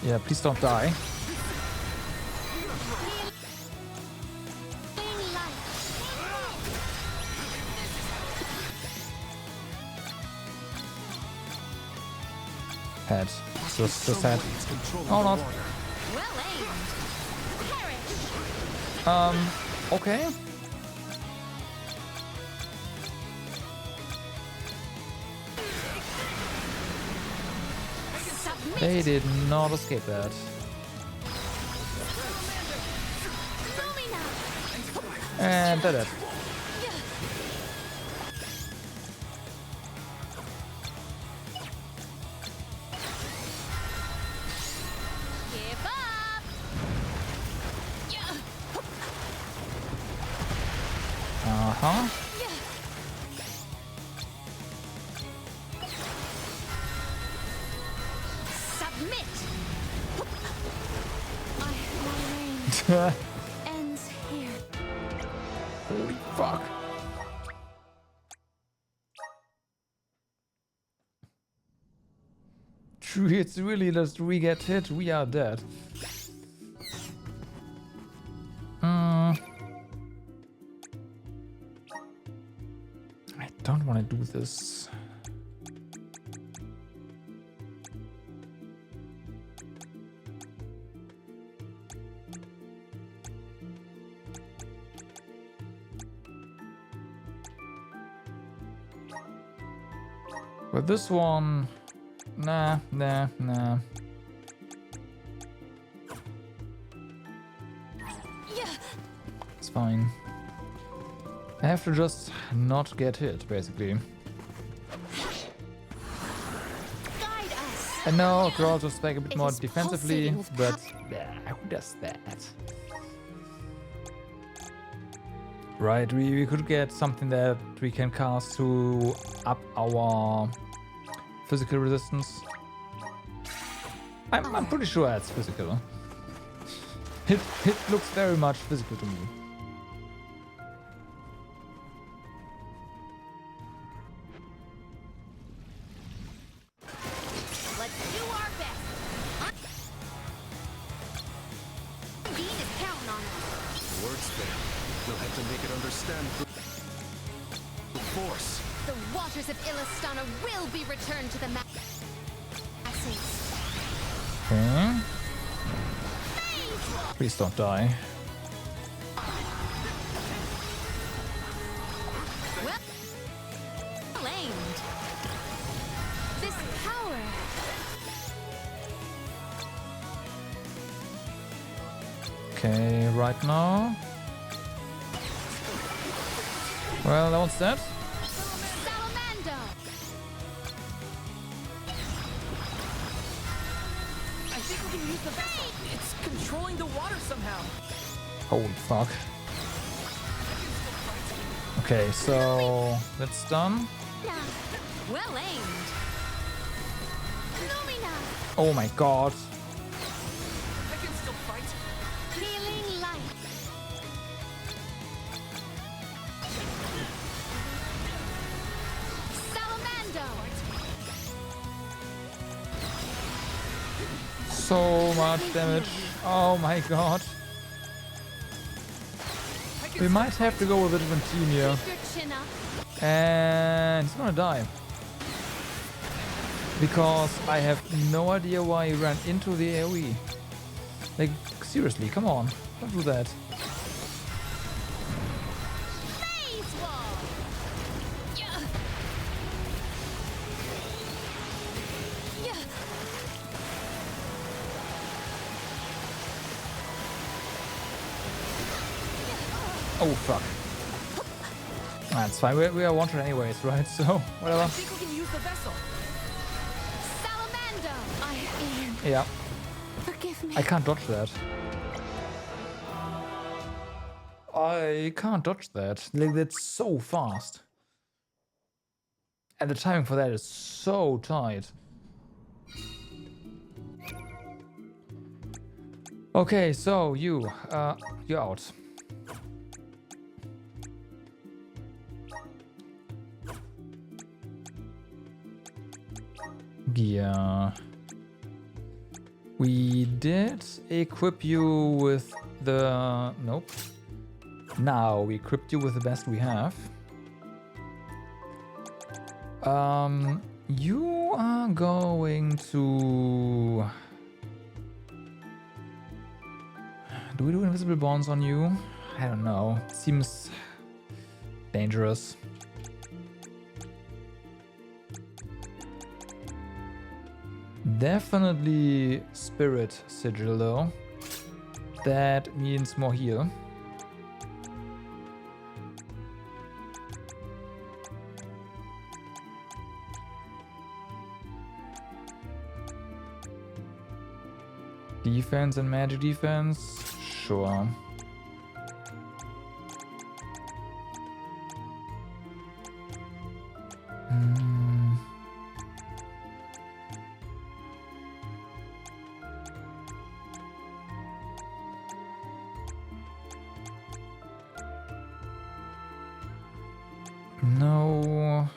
Speaker 2: Yeah, please don't die. Head. Just head. Oh, not.
Speaker 6: Well aimed. Perish!
Speaker 2: Okay. They did not escape that. And did it.
Speaker 6: Give up!
Speaker 2: Uh-huh.
Speaker 6: Submit! My reign ends here.
Speaker 2: Holy fuck. True, it's really just we get hit, we are dead. I don't want to do this. With this one, nah. It's fine. I have to just not get hit, basically.
Speaker 6: Guide us.
Speaker 2: I know I could also spec a bit
Speaker 6: It
Speaker 2: more
Speaker 6: is
Speaker 2: defensively,
Speaker 6: pulsating with
Speaker 2: but yeah, who does that? Right, we could get something that we can cast to up our physical resistance. I'm pretty sure it's physical. It looks very much physical to me.
Speaker 6: Let's do our best. Undine
Speaker 4: waters of Illistana will be returned to the masses.
Speaker 2: Okay. Please don't die.
Speaker 4: Well aimed. This power.
Speaker 2: Okay, right now. Well, that one's dead.
Speaker 4: Salamander.
Speaker 10: I think we can use the vessel. It's controlling the water somehow.
Speaker 2: Holy fuck. Okay, so that's done.
Speaker 4: Well aimed. Lumina.
Speaker 2: Oh my god.
Speaker 10: I can still fight.
Speaker 4: Healing light. Salamander.
Speaker 2: So much damage. Oh my god. We might have to go with a different team here.
Speaker 4: Keep your chin up.
Speaker 2: And he's gonna die. Because I have no idea why he ran into the AoE. Like, seriously, come on. Don't do that.
Speaker 4: Phase wall. Yeah. Yeah.
Speaker 2: Oh fuck. That's fine. We are wanted anyways, right? So, whatever.
Speaker 10: I think we can use the vessel.
Speaker 4: Salamander. I am.
Speaker 2: Yeah.
Speaker 4: Forgive me.
Speaker 2: I can't dodge that. I can't dodge that. Like, that's so fast. And the timing for that is so tight. Okay, so you're out. Yeah. We did equip you with the... Nope. Now we equipped you with the best we have. You are going to... Do we do invisible bonds on you? I don't know. Seems dangerous. Definitely Spirit Sigil though. That means more heal. Defense and magic defense? Sure. No.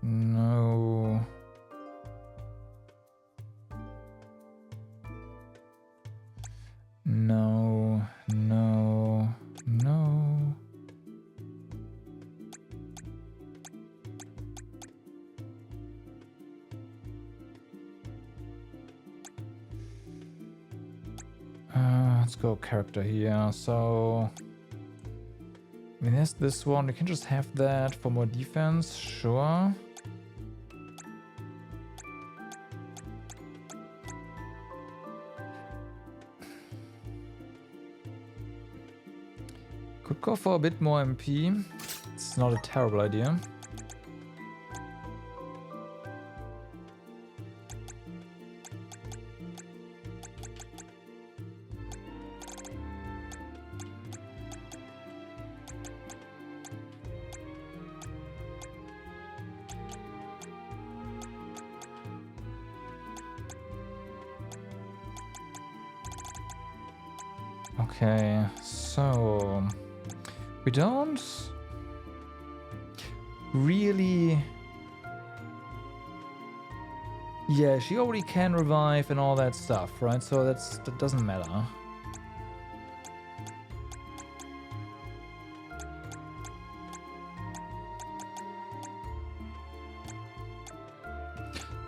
Speaker 2: No. No. No. No. Let's go character here. So I mean, there's this one. You can just have that for more defense, sure. Could go for a bit more MP. It's not a terrible idea. Okay, so we don't really... Yeah, she already can revive and all that stuff, right? So that doesn't matter.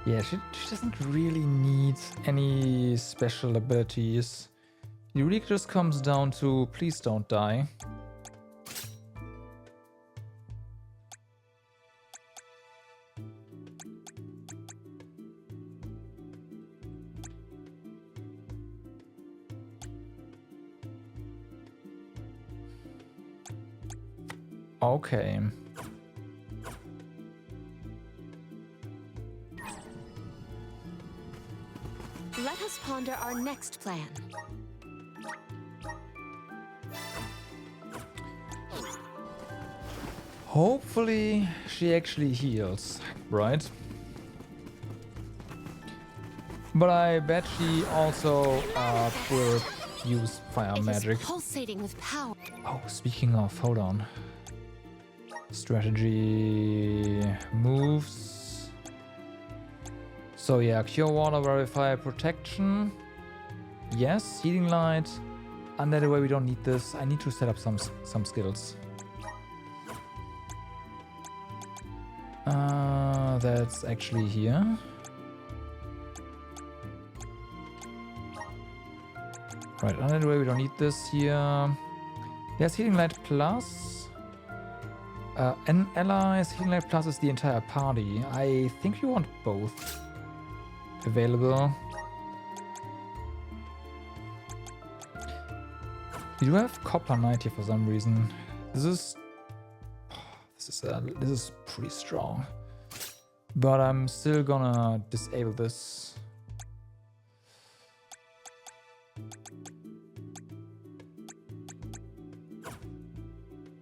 Speaker 2: Yeah, she doesn't really need any special abilities. It really just comes down to please don't die. Okay.
Speaker 4: Let us ponder our next plan.
Speaker 2: Hopefully she actually heals, right? But I bet she also will use fire magic.
Speaker 4: It is pulsating with power.
Speaker 2: Oh, speaking of, hold on. Strategy moves. So yeah, Cure Water, Verify Protection. Yes, Healing Light. And that way we don't need this. I need to set up some skills. That's actually here. Right, another way we don't need this here. There's Healing Light Plus. An ally's Healing Light Plus is the entire party. I think we want both available. We do have Copper Knight here for some reason. This is pretty strong. But I'm still gonna disable this.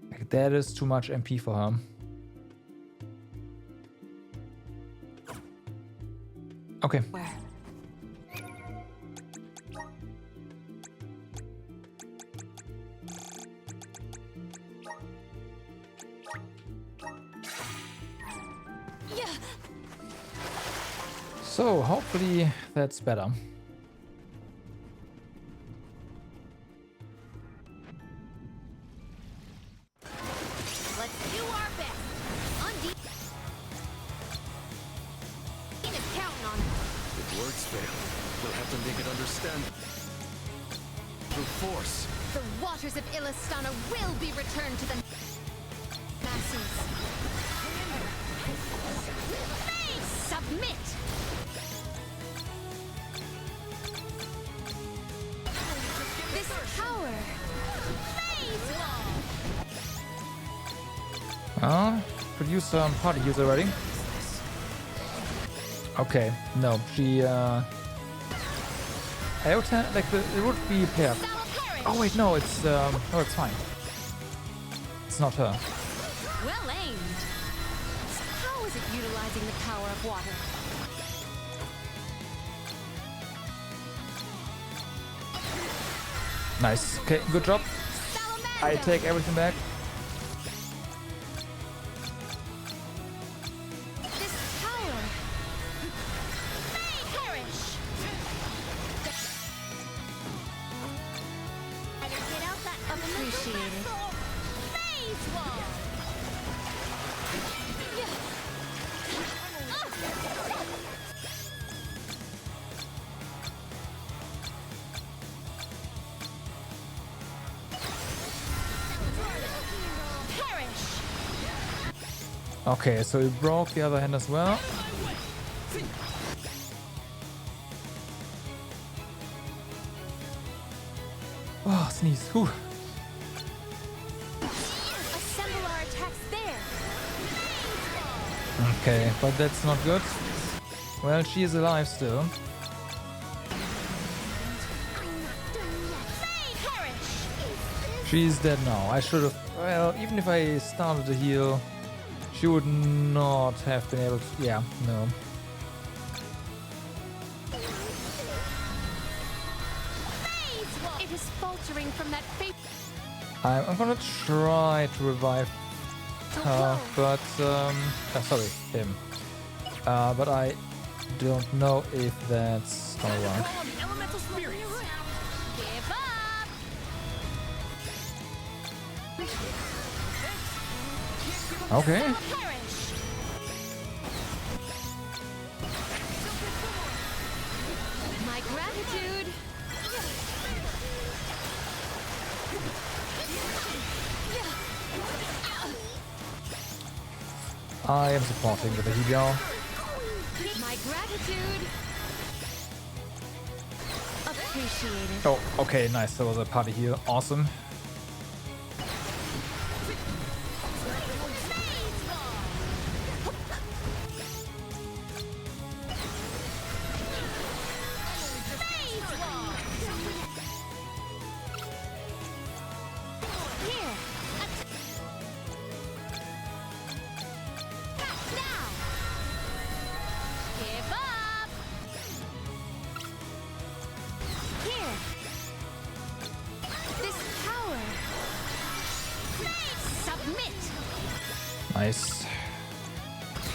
Speaker 2: Like, that is too much MP for her. Okay. So, hopefully that's better.
Speaker 6: Let's do our best. Undine is counting on us.
Speaker 12: If words fail, we'll have to make it understand through force.
Speaker 4: The waters of Illistana will be returned to the masses. They submit! This power!
Speaker 2: Well, produce some party user already. Okay, no, she I would like it would be player. Oh wait, no, it's it's fine. It's not her.
Speaker 4: Well aimed! How is it utilizing the power of water?
Speaker 2: Nice. Okay, good job. I take everything back.
Speaker 4: This power may perish! Appreciated. Phase wall!
Speaker 2: Okay, so we broke the other hand as well. Oh, sneeze. Whew.
Speaker 4: Assemble our attacks there!
Speaker 2: Okay, but that's not good. Well, she is alive still. She's dead now. I should have... Well, even if I started to heal, she would not have been able to... Yeah, no.
Speaker 4: It is faltering from that fate.
Speaker 2: I'm gonna try to revive her, but... sorry, him. But I don't know if that's gonna work.
Speaker 4: Give up!
Speaker 2: Okay.
Speaker 4: gratitude.
Speaker 2: I am supporting with the Hebiao.
Speaker 4: My gratitude. Appreciated.
Speaker 2: Oh, okay, nice. There was a party here. Awesome. Nice.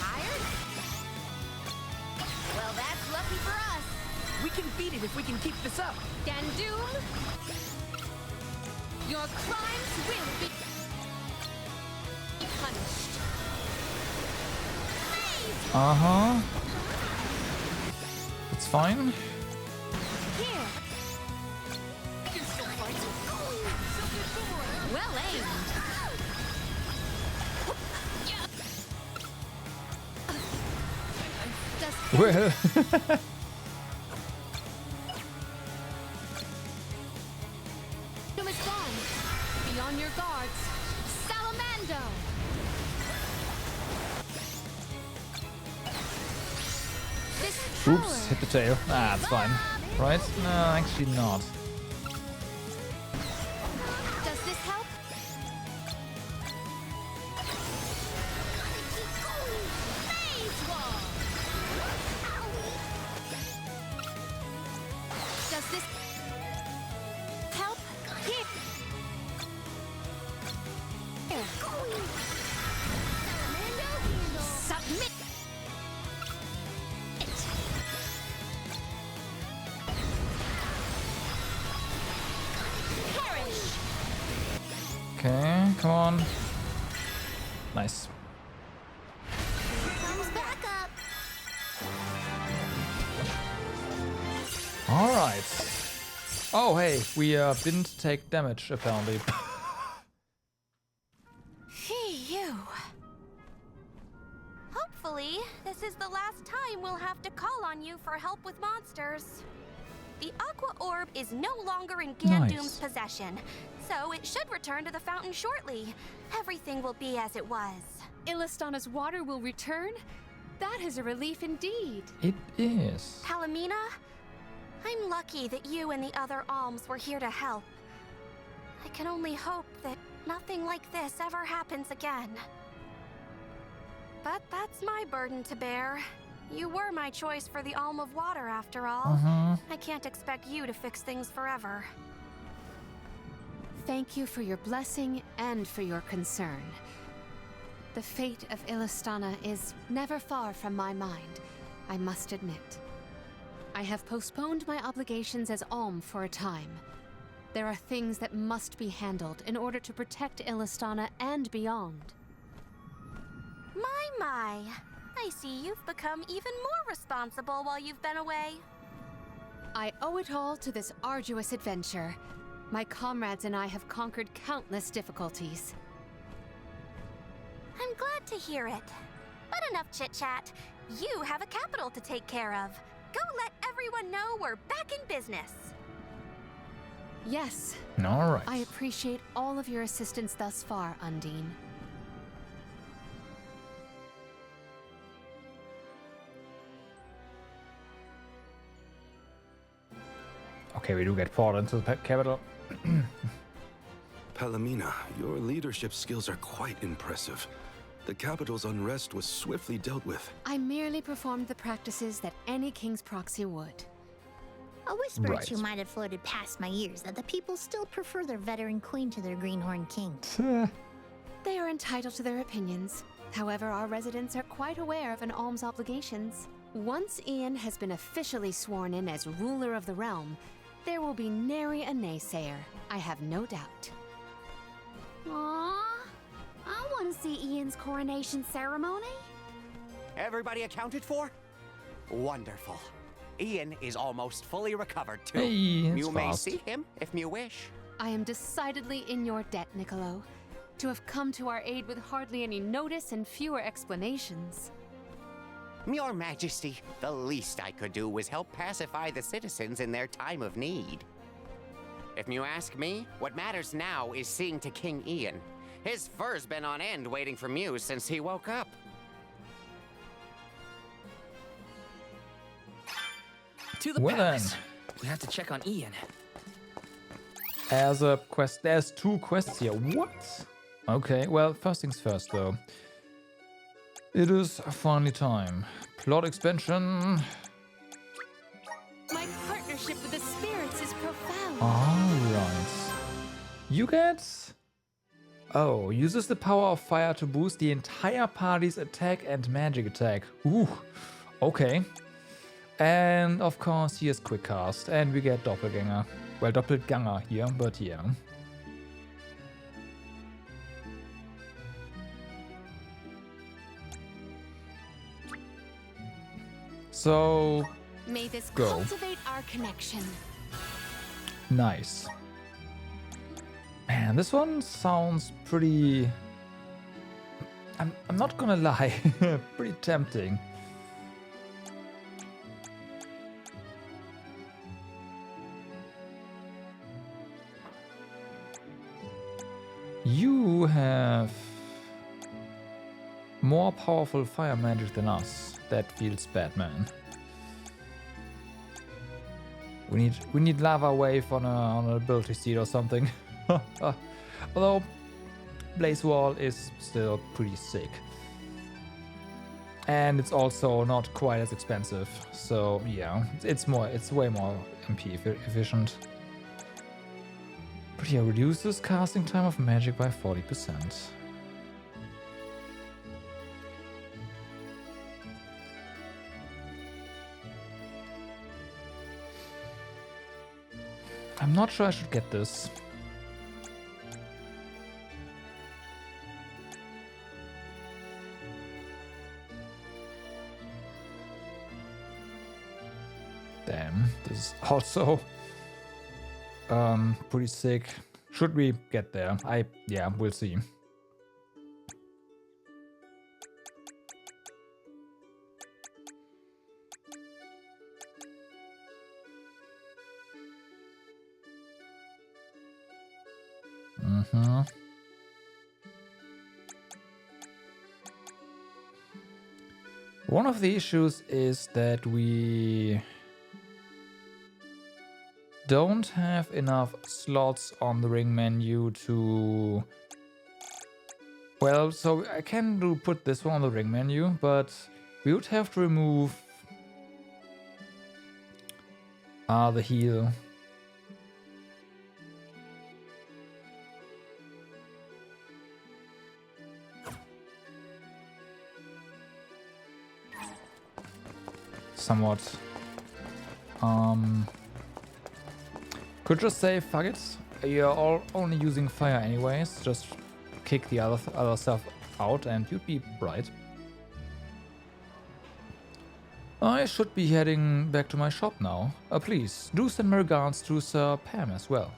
Speaker 6: Tired? Well, that's lucky for us.
Speaker 10: We can beat it if we can keep this up.
Speaker 4: Gandoom, your crimes will be punished.
Speaker 2: Uh-huh. It's fine.
Speaker 4: Here. Well aimed.
Speaker 2: Well.
Speaker 4: Doom is gone. Be on your guards. Salamando. This
Speaker 2: Oops, hit the tail. Ah, it's fine. Right? No, actually not.
Speaker 4: Does this help? Does this help? Here. Submit.
Speaker 2: Okay, come on. Nice.
Speaker 5: Comes back up.
Speaker 2: Alright. Oh, hey, we didn't take damage, apparently.
Speaker 1: You. Hopefully, this is the last time we'll have to call on you for help with monsters. The Aqua Orb is no longer in Gandoom's possession, so it should return to the fountain shortly. Everything will be as it was.
Speaker 4: Illistana's water will return? That is a relief indeed.
Speaker 2: It is.
Speaker 1: Palomina, I'm lucky that you and the other alms were here to help. I can only hope that nothing like this ever happens again. But that's my burden to bear. You were my choice for the Alm of Water, after all. I can't expect you to fix things forever.
Speaker 4: Thank you for your blessing and for your concern. The fate of Illistana is never far from my mind, I must admit. I have postponed my obligations as Alm for a time. There are things that must be handled in order to protect Illistana and beyond.
Speaker 1: My. I see you've become even more responsible while you've been away.
Speaker 4: I owe it all to this arduous adventure. My comrades and I have conquered countless difficulties.
Speaker 1: I'm glad to hear it. But enough chit-chat. You have a capital to take care of. Go let everyone know we're back in business.
Speaker 4: Yes.
Speaker 2: All right.
Speaker 4: I appreciate all of your assistance thus far, Undine.
Speaker 2: Okay, we do get poured into the capital.
Speaker 13: Palomina, your leadership skills are quite impressive. The capital's unrest was swiftly dealt with.
Speaker 4: I merely performed the practices that any king's proxy would.
Speaker 5: A whisper or two might have floated past my ears that the people still prefer their veteran queen to their greenhorn king.
Speaker 4: They are entitled to their opinions. However, our residents are quite aware of an alm's obligations. Once Ian has been officially sworn in as ruler of the realm, there will be nary a naysayer, I have no doubt.
Speaker 6: Aww. I want to see Ian's coronation ceremony.
Speaker 16: Everybody accounted for? Wonderful. Ian is almost fully recovered too.
Speaker 2: Hey, it's
Speaker 16: you may
Speaker 2: fast.
Speaker 16: see him if you wish.
Speaker 4: I am decidedly in your debt, Niccolo. To have come to our aid with hardly any notice and fewer explanations.
Speaker 16: Your Majesty, the least I could do was help pacify the citizens in their time of need. If you ask me, what matters now is seeing to King Ian. His fur's been on end waiting for Muse since he woke up.
Speaker 10: To the
Speaker 2: Well
Speaker 10: palace. We have to check on Ian.
Speaker 2: As a quest, there's 2 quests here. What? Okay, well, first things first, though. It is finally time. Plot expansion.
Speaker 4: My partnership with the spirits is profound.
Speaker 2: Alright. You get... Oh, uses the power of fire to boost the entire party's attack and magic attack. Ooh, okay. And of course, here's quick cast, and we get Doppelganger. Well, Doppelganger here, but yeah. So,
Speaker 4: May this
Speaker 2: go.
Speaker 4: cultivate our connection.
Speaker 2: Nice. Man, this one sounds pretty... I'm not gonna lie, pretty tempting. You have more powerful fire magic than us. That feels bad, man. We need lava wave on a ability seed or something. Although Blaze Wall is still pretty sick. And it's also not quite as expensive. So yeah, it's way more MP efficient. But yeah, reduces casting time of magic by 40%. I'm not sure I should get this. Damn, this is also pretty sick. Should we get there? Yeah, we'll see. One of the issues is that we don't have enough slots on the ring menu to... Well, so I can put this one on the ring menu, but we would have to remove the heal. Somewhat. Could just say, fuck it, you're all only using fire anyways, just kick the other stuff out and you'd be right. I should be heading back to my shop now. Please, do send my regards to Sir Pam as well.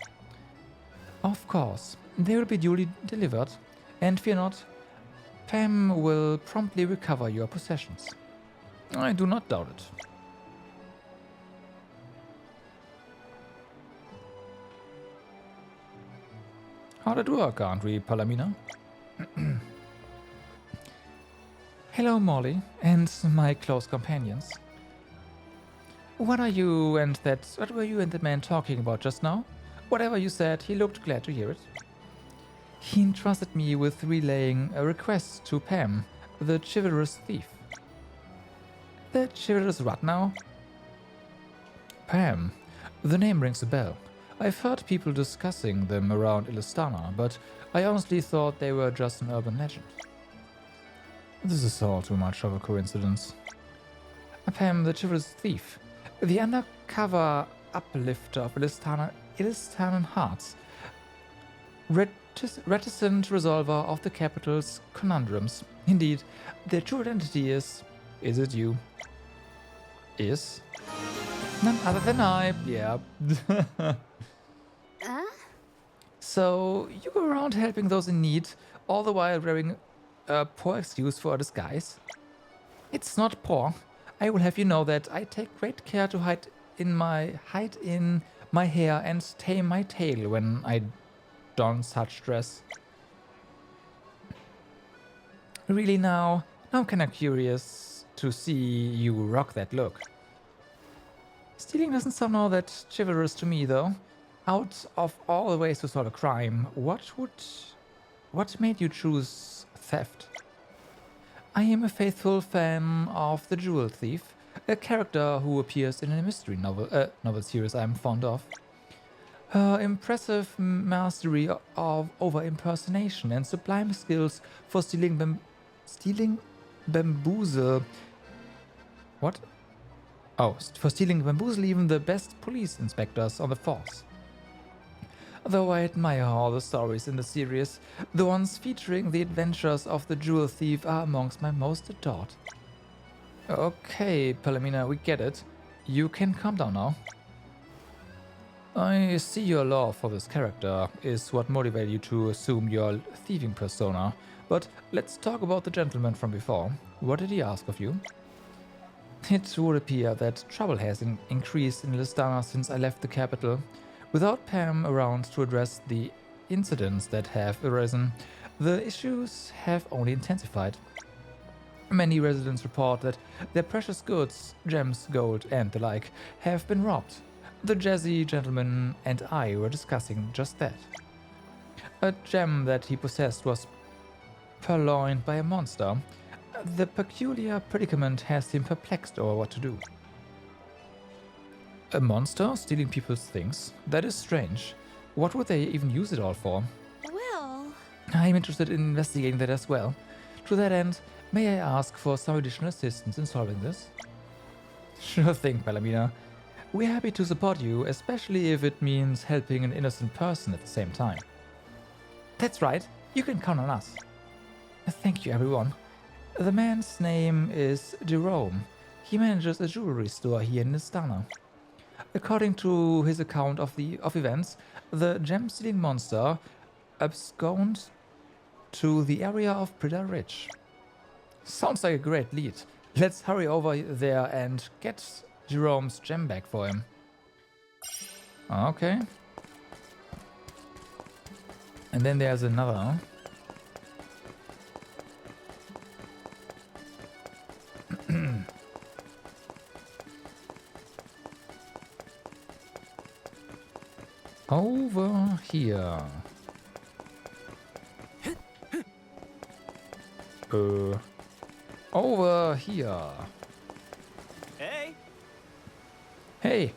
Speaker 2: Of course, they will be duly delivered, and fear not, Pam will promptly recover your possessions. I do not doubt it. How'd it work, aren't we, Palamina? Hello, Molly, and my close companions. What were you and the man talking about just now? Whatever you said, he looked glad to hear it. He entrusted me with relaying a request to Pam, the chivalrous thief. The chivalrous what now? Pam. The name rings a bell. I've heard people discussing them around Illistana, but I honestly thought they were just an urban legend. This is all too much of a coincidence. Pam, the chivalrous thief. The undercover uplifter of Illistanan hearts. Reticent resolver of the capital's conundrums. Indeed, their true identity is... Is it you? Is? None other than I. Yeah. So, you go around helping those in need, all the while wearing a poor excuse for a disguise? It's not poor. I will have you know that I take great care to hide in my hair and tame my tail when I don such dress. Really now I'm kinda curious to see you rock that look. Stealing doesn't sound all that chivalrous to me, though. Out of all the ways to solve a crime, what made you choose theft? I am a faithful fan of the Jewel Thief, a character who appears in a mystery novel series I'm fond of. Her impressive mastery of over impersonation and sublime skills for stealing bamboozle. What? Oh, for stealing bamboozle even the best police inspectors on the force. Though I admire all the stories in the series, the ones featuring the adventures of the Jewel Thief are amongst my most adored. Okay, Palomina, we get it. You can calm down now. I see your love for this character is what motivated you to assume your thieving persona, but let's talk about the gentleman from before. What did he ask of you? It would appear that trouble has increased in Listana since I left the capital. Without Pam around to address the incidents that have arisen, the issues have only intensified. Many residents report that their precious goods, gems, gold, and the like, have been robbed. The jazzy gentleman and I were discussing just that. A gem that he possessed was purloined by a monster. The peculiar predicament has him perplexed over what to do. A monster stealing people's things? That is strange. What would they even use it all for?
Speaker 5: Well,
Speaker 2: I'm interested in investigating that as well. To that end, may I ask for some additional assistance in solving this? Sure thing, Palomina. We're happy to support you, especially if it means helping an innocent person at the same time. That's right, you can count on us. Thank you, everyone. The man's name is Jerome. He manages a jewelry store here in Listana. According to his account of events, the gem-stealing monster absconded to the area of Prida Ridge. Sounds like a great lead. Let's hurry over there and get Jerome's gem back for him. Okay. And then there's another. Over here. Over here.
Speaker 9: Hey!
Speaker 2: Hey!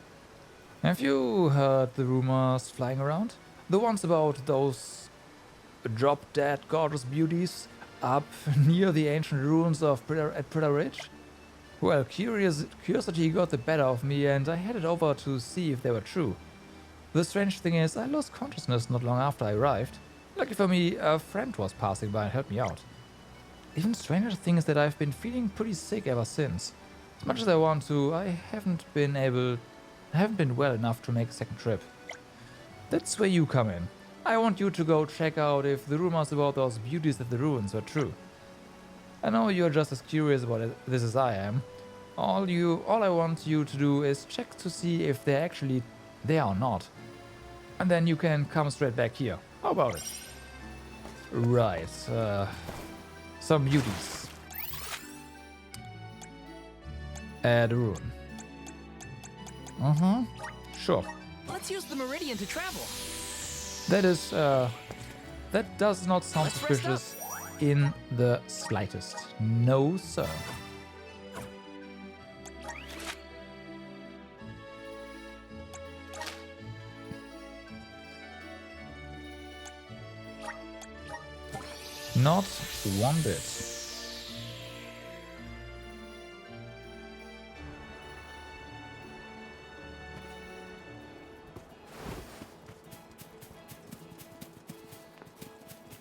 Speaker 2: Have you heard the rumors flying around? The ones about those drop-dead gorgeous beauties up near the ancient ruins of Prida Ridge? Well, curiosity got the better of me and I headed over to see if they were true. The strange thing is, I lost consciousness not long after I arrived. Lucky for me, a friend was passing by and helped me out. Even stranger thing is that I've been feeling pretty sick ever since. As much as I want to, I haven't been well enough to make a second trip. That's where you come in. I want you to go check out if the rumors about those beauties at the ruins are true. I know you're just as curious about this as I am. All I want you to do is check to see if they're actually there or not. And then you can come straight back here. How about it? Right, some beauties. Add a ruin. Sure.
Speaker 10: Let's use the meridian to travel.
Speaker 2: That is, that does not sound suspicious in the slightest. No, sir. Not one bit.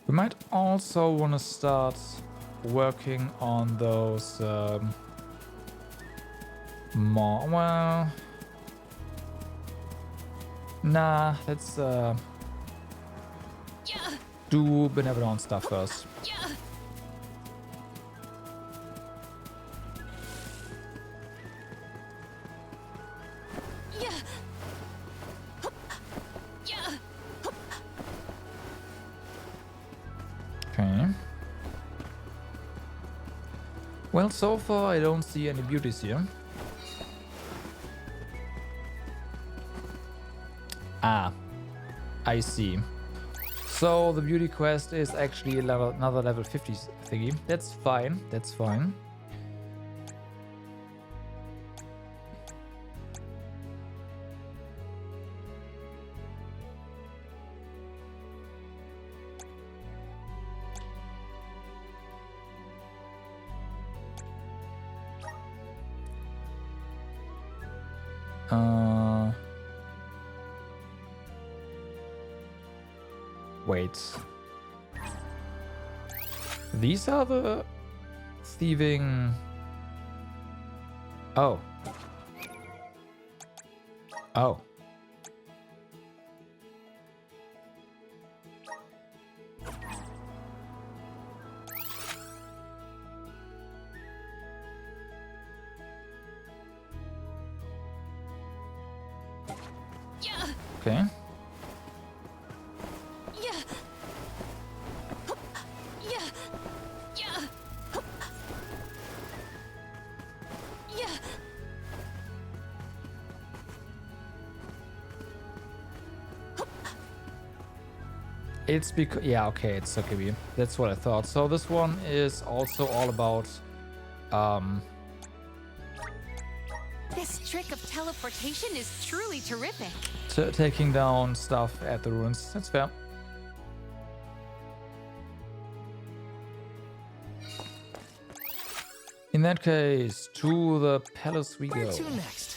Speaker 2: We might also want to start working on those more. Well, Nah, let's do benevolent stuff first. Okay. Well, so far I don't see any beauties here. Ah, I see. So the beauty quest is actually another level 50 thingy. That's fine. That's fine. Wait. These are the thieving... Oh. Oh. Okay. It's because, yeah, okay, it's Sokebi. That's what I thought. So this one is also all about,
Speaker 4: This trick of teleportation is truly terrific.
Speaker 2: taking down stuff at the ruins. That's fair. In that case, to the palace we go.
Speaker 10: Where to next?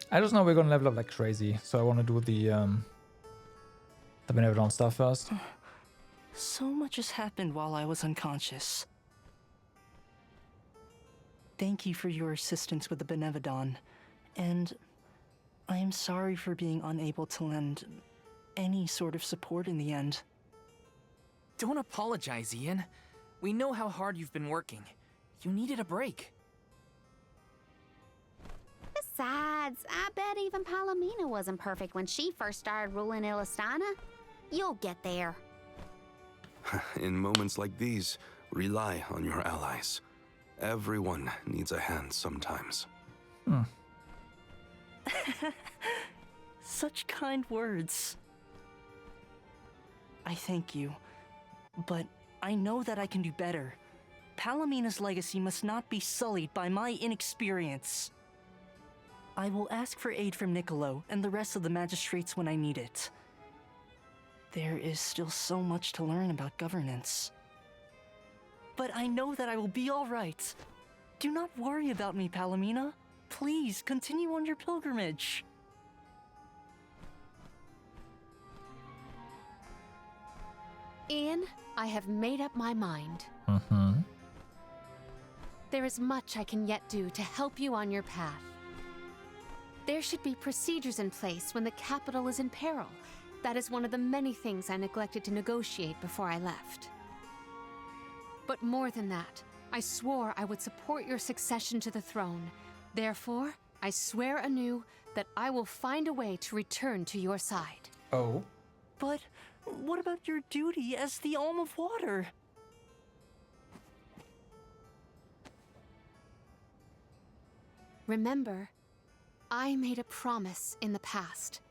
Speaker 2: I just know we're gonna level up like crazy, so I want to do the benevolent stuff first.
Speaker 14: So much has happened while I was unconscious. Thank you for your assistance with the Benevodon, and I am sorry for being unable to lend any sort of support in the end.
Speaker 10: Don't apologize, Ian. We know how hard you've been working. You needed a break.
Speaker 6: Besides, I bet even Palomina wasn't perfect when she first started ruling Illistana. You'll get there.
Speaker 13: In moments like these, rely on your allies. Everyone needs a hand sometimes.
Speaker 14: Such kind words. I thank you, but I know that I can do better. Palomina's legacy must not be sullied by my inexperience. I will ask for aid from Niccolo and the rest of the magistrates when I need it. There is still so much to learn about governance. But I know that I will be all right. Do not worry about me, Palomina. Please continue on your pilgrimage.
Speaker 4: Ian, I have made up my mind. There is much I can yet do to help you on your path. There should be procedures in place when the capital is in peril. That is one of the many things I neglected to negotiate before I left. But more than that, I swore I would support your succession to the throne. Therefore, I swear anew that I will find a way to return to your side.
Speaker 2: Oh.
Speaker 14: But what about your duty as the Alm of Water?
Speaker 4: Remember, I made a promise in the past.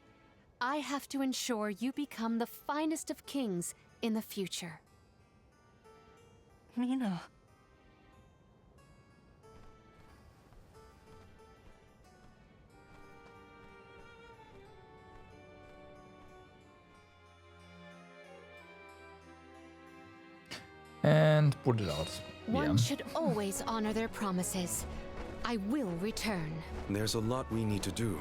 Speaker 4: I have to ensure you become the finest of kings in the future.
Speaker 14: Mina.
Speaker 2: And put it out.
Speaker 4: One should always honor their promises. I will return.
Speaker 13: There's a lot we need to do.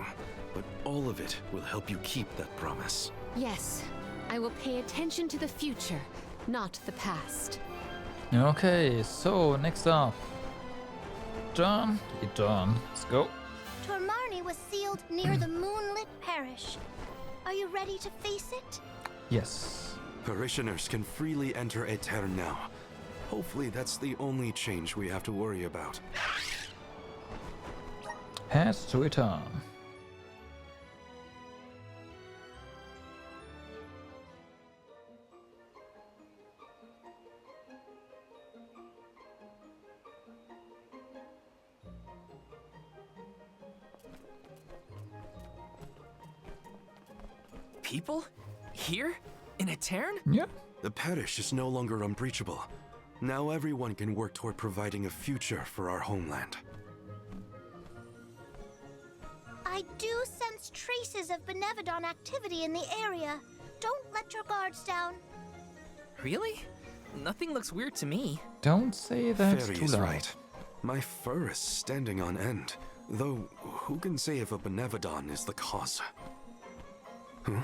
Speaker 13: but all of it will help you keep that promise.
Speaker 4: Yes, I will pay attention to the future, not the past.
Speaker 2: Okay, so next up. Done. Done. Let's go.
Speaker 5: Tormarni was sealed near the moonlit parish. Are you ready to face it?
Speaker 2: Yes.
Speaker 13: Parishioners can freely enter Aetern now. Hopefully that's the only change we have to worry about.
Speaker 2: Head to Aetern.
Speaker 10: People? Here? In Aetern?
Speaker 2: Yeah.
Speaker 13: The parish is no longer unbreachable. Now everyone can work toward providing a future for our homeland.
Speaker 5: I do sense traces of Benevodon activity in the area. Don't let your guards down.
Speaker 10: Really? Nothing looks weird to me.
Speaker 2: Don't say that
Speaker 13: Fairy
Speaker 2: too
Speaker 13: is
Speaker 2: loud.
Speaker 13: right. My fur is standing on end. Though, who can say if a Benevodon is the cause? Huh?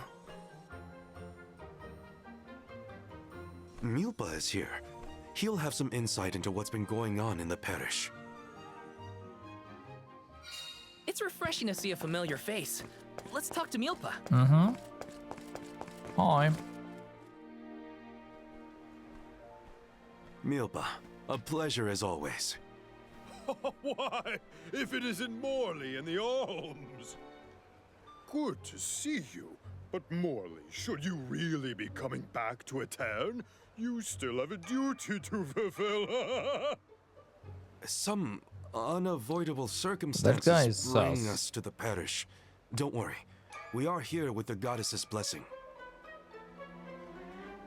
Speaker 13: Milpa is here. He'll have some insight into what's been going on in the parish.
Speaker 10: It's refreshing to see a familiar face. Let's talk to Milpa.
Speaker 2: Mm-hmm. Hi.
Speaker 13: Milpa, a pleasure as always.
Speaker 17: Why, if it isn't Morley and the Olms! Good to see you. But Morley, should you really be coming back to Aetern, you still have a duty to fulfill.
Speaker 13: Some unavoidable
Speaker 2: That guy
Speaker 13: circumstances
Speaker 2: is
Speaker 13: bring
Speaker 2: sus.
Speaker 13: us to the parish. Don't worry. We are here with the goddess's blessing.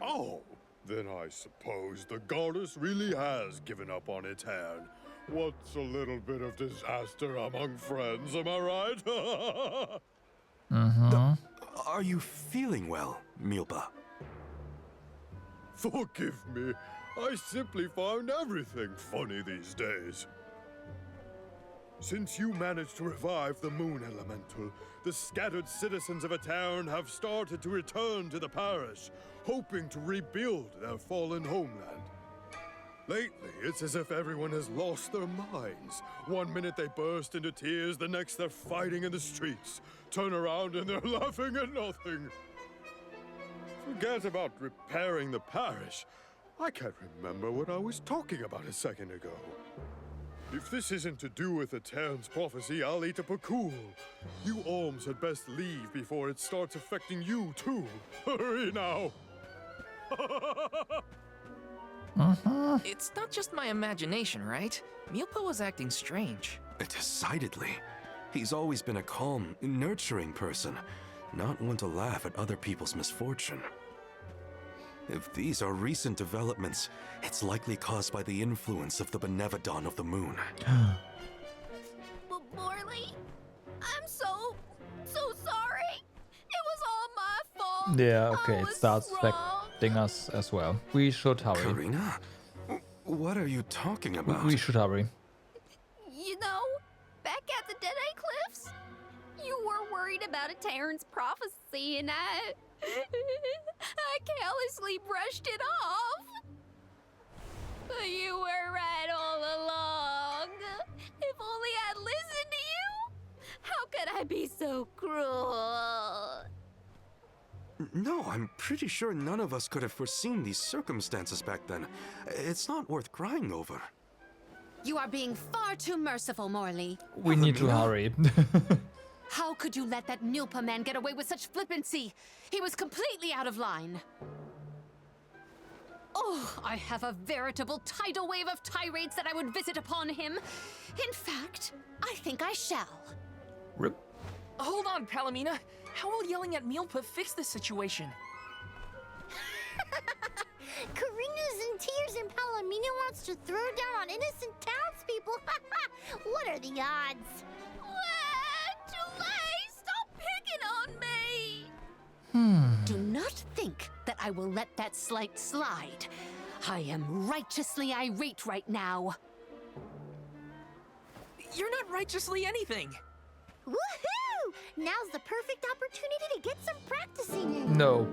Speaker 17: Oh, then I suppose the goddess really has given up on Aetern. What's a little bit of disaster among friends, am I right?
Speaker 2: Mm-hmm.
Speaker 13: Are you feeling well, Milpa?
Speaker 17: Forgive me. I simply find everything funny these days. Since you managed to revive the Moon Elemental, the scattered citizens of Aetern have started to return to the parish, hoping to rebuild their fallen homeland. Lately, it's as if everyone has lost their minds. One minute they burst into tears, the next they're fighting in the streets. Turn around and they're laughing at nothing. Forget about repairing the parish. I can't remember what I was talking about a second ago. If this isn't to do with Aetern's prophecy, I'll eat up a cool. You Olms had best leave before it starts affecting you, too. Hurry now!
Speaker 10: It's not just my imagination, right? Milpa was acting strange.
Speaker 13: Decidedly. He's always been a calm, nurturing person, not one to laugh at other people's misfortune. If these are recent developments, it's likely caused by the influence of the Benevodon of the Moon.
Speaker 6: Morley, I'm so sorry. It was all my fault.
Speaker 2: Yeah, okay, it starts affecting us as well. We should hurry.
Speaker 13: Karina? What are you talking about?
Speaker 2: We should hurry.
Speaker 6: You know, back at the Deadeye Cliffs, you were worried about Aetern's prophecy, and I carelessly brushed it off. But you were right all along. If only I'd listened to you. How could I be so cruel?
Speaker 13: No, I'm pretty sure none of us could have foreseen these circumstances back then. It's not worth crying over.
Speaker 4: You are being far too merciful, Morley.
Speaker 2: We need to hurry.
Speaker 4: How could you let that Milpa man get away with such flippancy? He was completely out of line. Oh, I have a veritable tidal wave of tirades that I would visit upon him. In fact, I think I shall.
Speaker 2: Rip.
Speaker 10: Hold on, Palomina. How will yelling at Milpa fix this situation?
Speaker 5: Karina's in tears and Palomina wants to throw down on innocent townspeople. What are the odds?
Speaker 6: Julie, stop picking on me!
Speaker 4: Do not think that I will let that slight slide. I am righteously irate right now.
Speaker 10: You're not righteously anything.
Speaker 5: Woohoo! Now's the perfect opportunity to get some practicing in.
Speaker 2: No.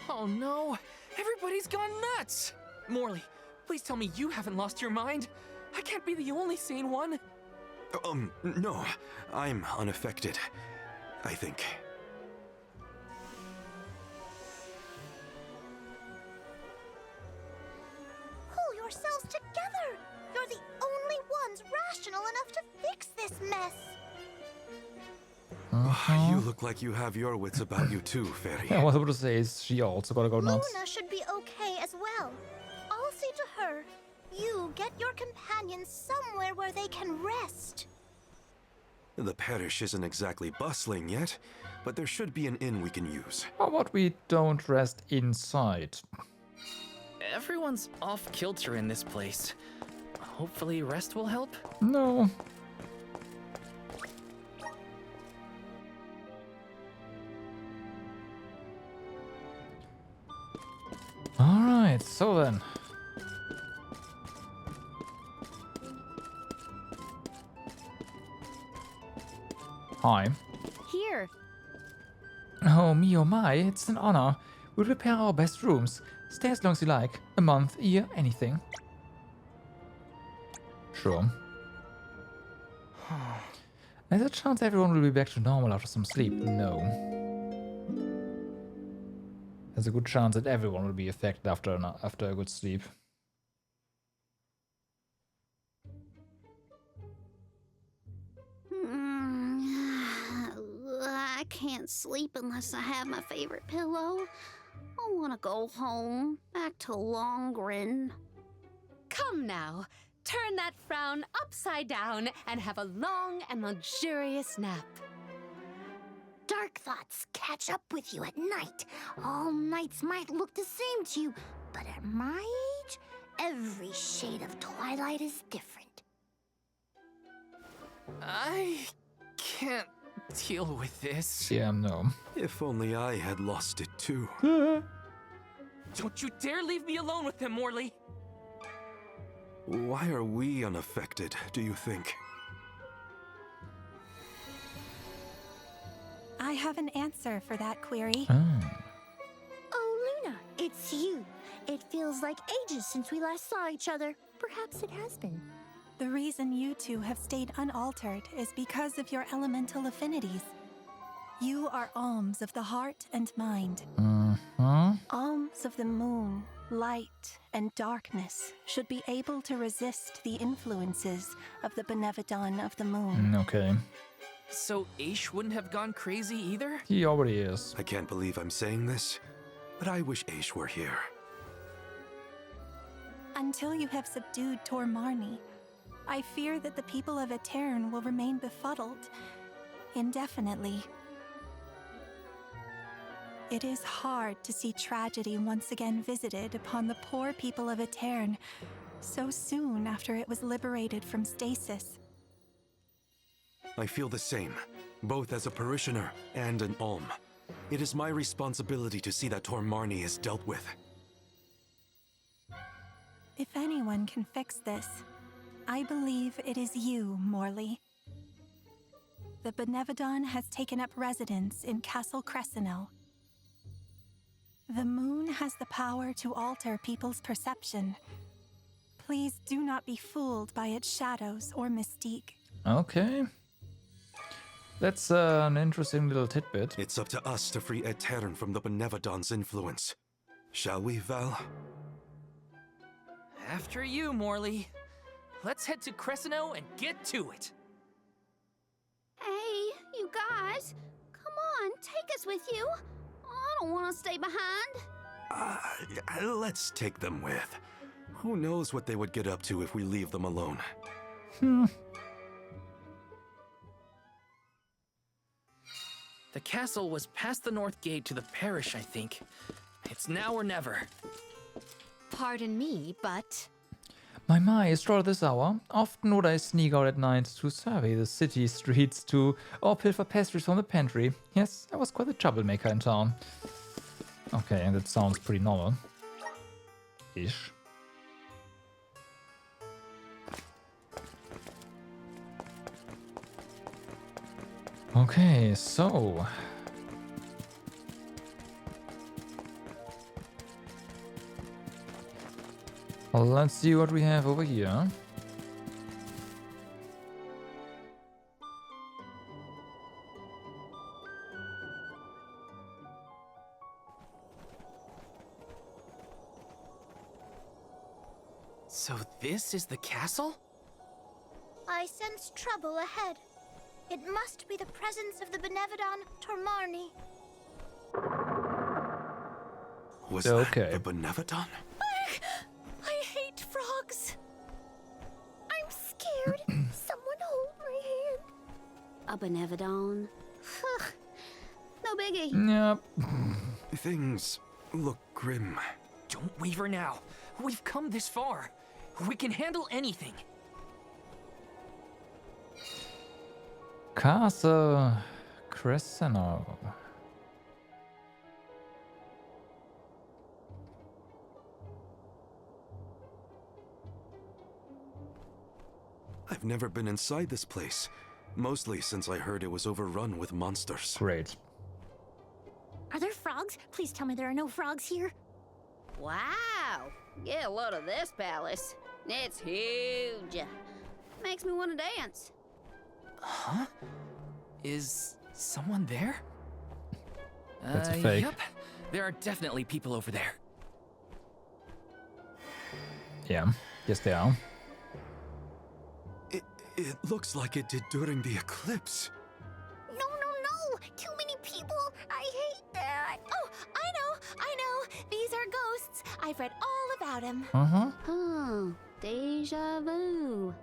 Speaker 10: Oh no, everybody's gone nuts! Morley, please tell me you haven't lost your mind. I can't be the only sane one.
Speaker 13: No, I'm unaffected, I think.
Speaker 5: Pull yourselves together! You're the only ones rational enough to fix this mess!
Speaker 13: You look like you have your wits about you too, Fairy.
Speaker 2: I was about to say, is she also gotta go nuts?
Speaker 5: Luna should be okay as well. I'll say to her, you get your companions somewhere where they can rest.
Speaker 13: The parish isn't exactly bustling yet, but there should be an inn we can use.
Speaker 2: How about we don't rest inside?
Speaker 10: Everyone's off kilter in this place. Hopefully rest will help?
Speaker 2: No. Alright, so then. Hi.
Speaker 4: Here.
Speaker 2: Oh me, oh my, it's an honor. We'll prepare our best rooms. Stay as long as you like. A month, a year, anything. Sure. There's a chance everyone will be back to normal after some sleep. No. There's a good chance that everyone will be affected after a good sleep.
Speaker 6: I can't sleep unless I have my favorite pillow. I want to go home, back to Longren.
Speaker 4: Come now, turn that frown upside down and have a long and luxurious nap.
Speaker 5: Dark thoughts catch up with you at night. All nights might look the same to you, but at my age, every shade of twilight is different.
Speaker 10: I can't deal with this.
Speaker 2: Yeah, no.
Speaker 13: If only I had lost it too.
Speaker 10: Don't you dare leave me alone with him, Morley!
Speaker 13: Why are we unaffected, do you think?
Speaker 18: I have an answer for that query.
Speaker 5: Oh, Luna, it's you. It feels like ages since we last saw each other. Perhaps it has been.
Speaker 18: The reason you two have stayed unaltered is because of your elemental affinities. You are alms of the heart and mind. Alms of the moon, light, and darkness should be able to resist the influences of the Benevodon of the moon.
Speaker 2: Okay.
Speaker 10: So Aish wouldn't have gone crazy either?
Speaker 2: He already is.
Speaker 13: I can't believe I'm saying this, but I wish Aish were here.
Speaker 18: Until you have subdued Tormarni, I fear that the people of Aetern will remain befuddled indefinitely. It is hard to see tragedy once again visited upon the poor people of Aetern so soon after it was liberated from stasis.
Speaker 13: I feel the same, both as a parishioner and an alm. It is my responsibility to see that Tormarni is dealt with.
Speaker 18: If anyone can fix this, I believe it is you, Morley. The Benevodon has taken up residence in Castle Crescenel. The moon has the power to alter people's perception. Please do not be fooled by its shadows or mystique.
Speaker 2: Okay. That's an interesting little tidbit.
Speaker 13: It's up to us to free Aetern from the Benevodon's influence. Shall we, Val?
Speaker 10: After you, Morley. Let's head to Crescenel and get to it.
Speaker 6: Hey, you guys, come on, take us with you. I don't want to stay behind.
Speaker 13: Let's take them with. Who knows what they would get up to if we leave them alone?
Speaker 10: The castle was past the north gate to the parish, I think. It's now or never.
Speaker 4: Pardon me, but...
Speaker 2: My, stroll this hour. Often would I sneak out at night to survey the city streets or pilfer pastries from the pantry. Yes, I was quite a troublemaker in town. Okay, that sounds pretty normal. Ish. Okay, so let's see what we have over here.
Speaker 10: So this is the castle?
Speaker 5: I sense trouble ahead. It must be the presence of the Benevodon Tormarni.
Speaker 13: Was
Speaker 2: Okay.
Speaker 13: that the Benevodon?
Speaker 5: I hate frogs. I'm scared. Someone hold my hand.
Speaker 6: A Benevodon? No biggie.
Speaker 2: Yep.
Speaker 13: Things look grim.
Speaker 10: Don't waver now. We've come this far. We can handle anything.
Speaker 2: Castle Cresceno.
Speaker 13: I've never been inside this place. Mostly since I heard it was overrun with monsters.
Speaker 2: Great.
Speaker 5: Are there frogs? Please tell me there are no frogs here.
Speaker 6: Wow! Get a load of this palace. It's huge. Makes me want to dance.
Speaker 10: Huh? Is someone there?
Speaker 2: That's a fake.
Speaker 10: Yep. There are definitely people over there.
Speaker 2: Yeah. Yes, they are.
Speaker 13: It looks like it did during the eclipse.
Speaker 5: No. Too many people. I hate that. Oh, I know. These are ghosts. I've read all about them.
Speaker 6: Huh. Deja vu.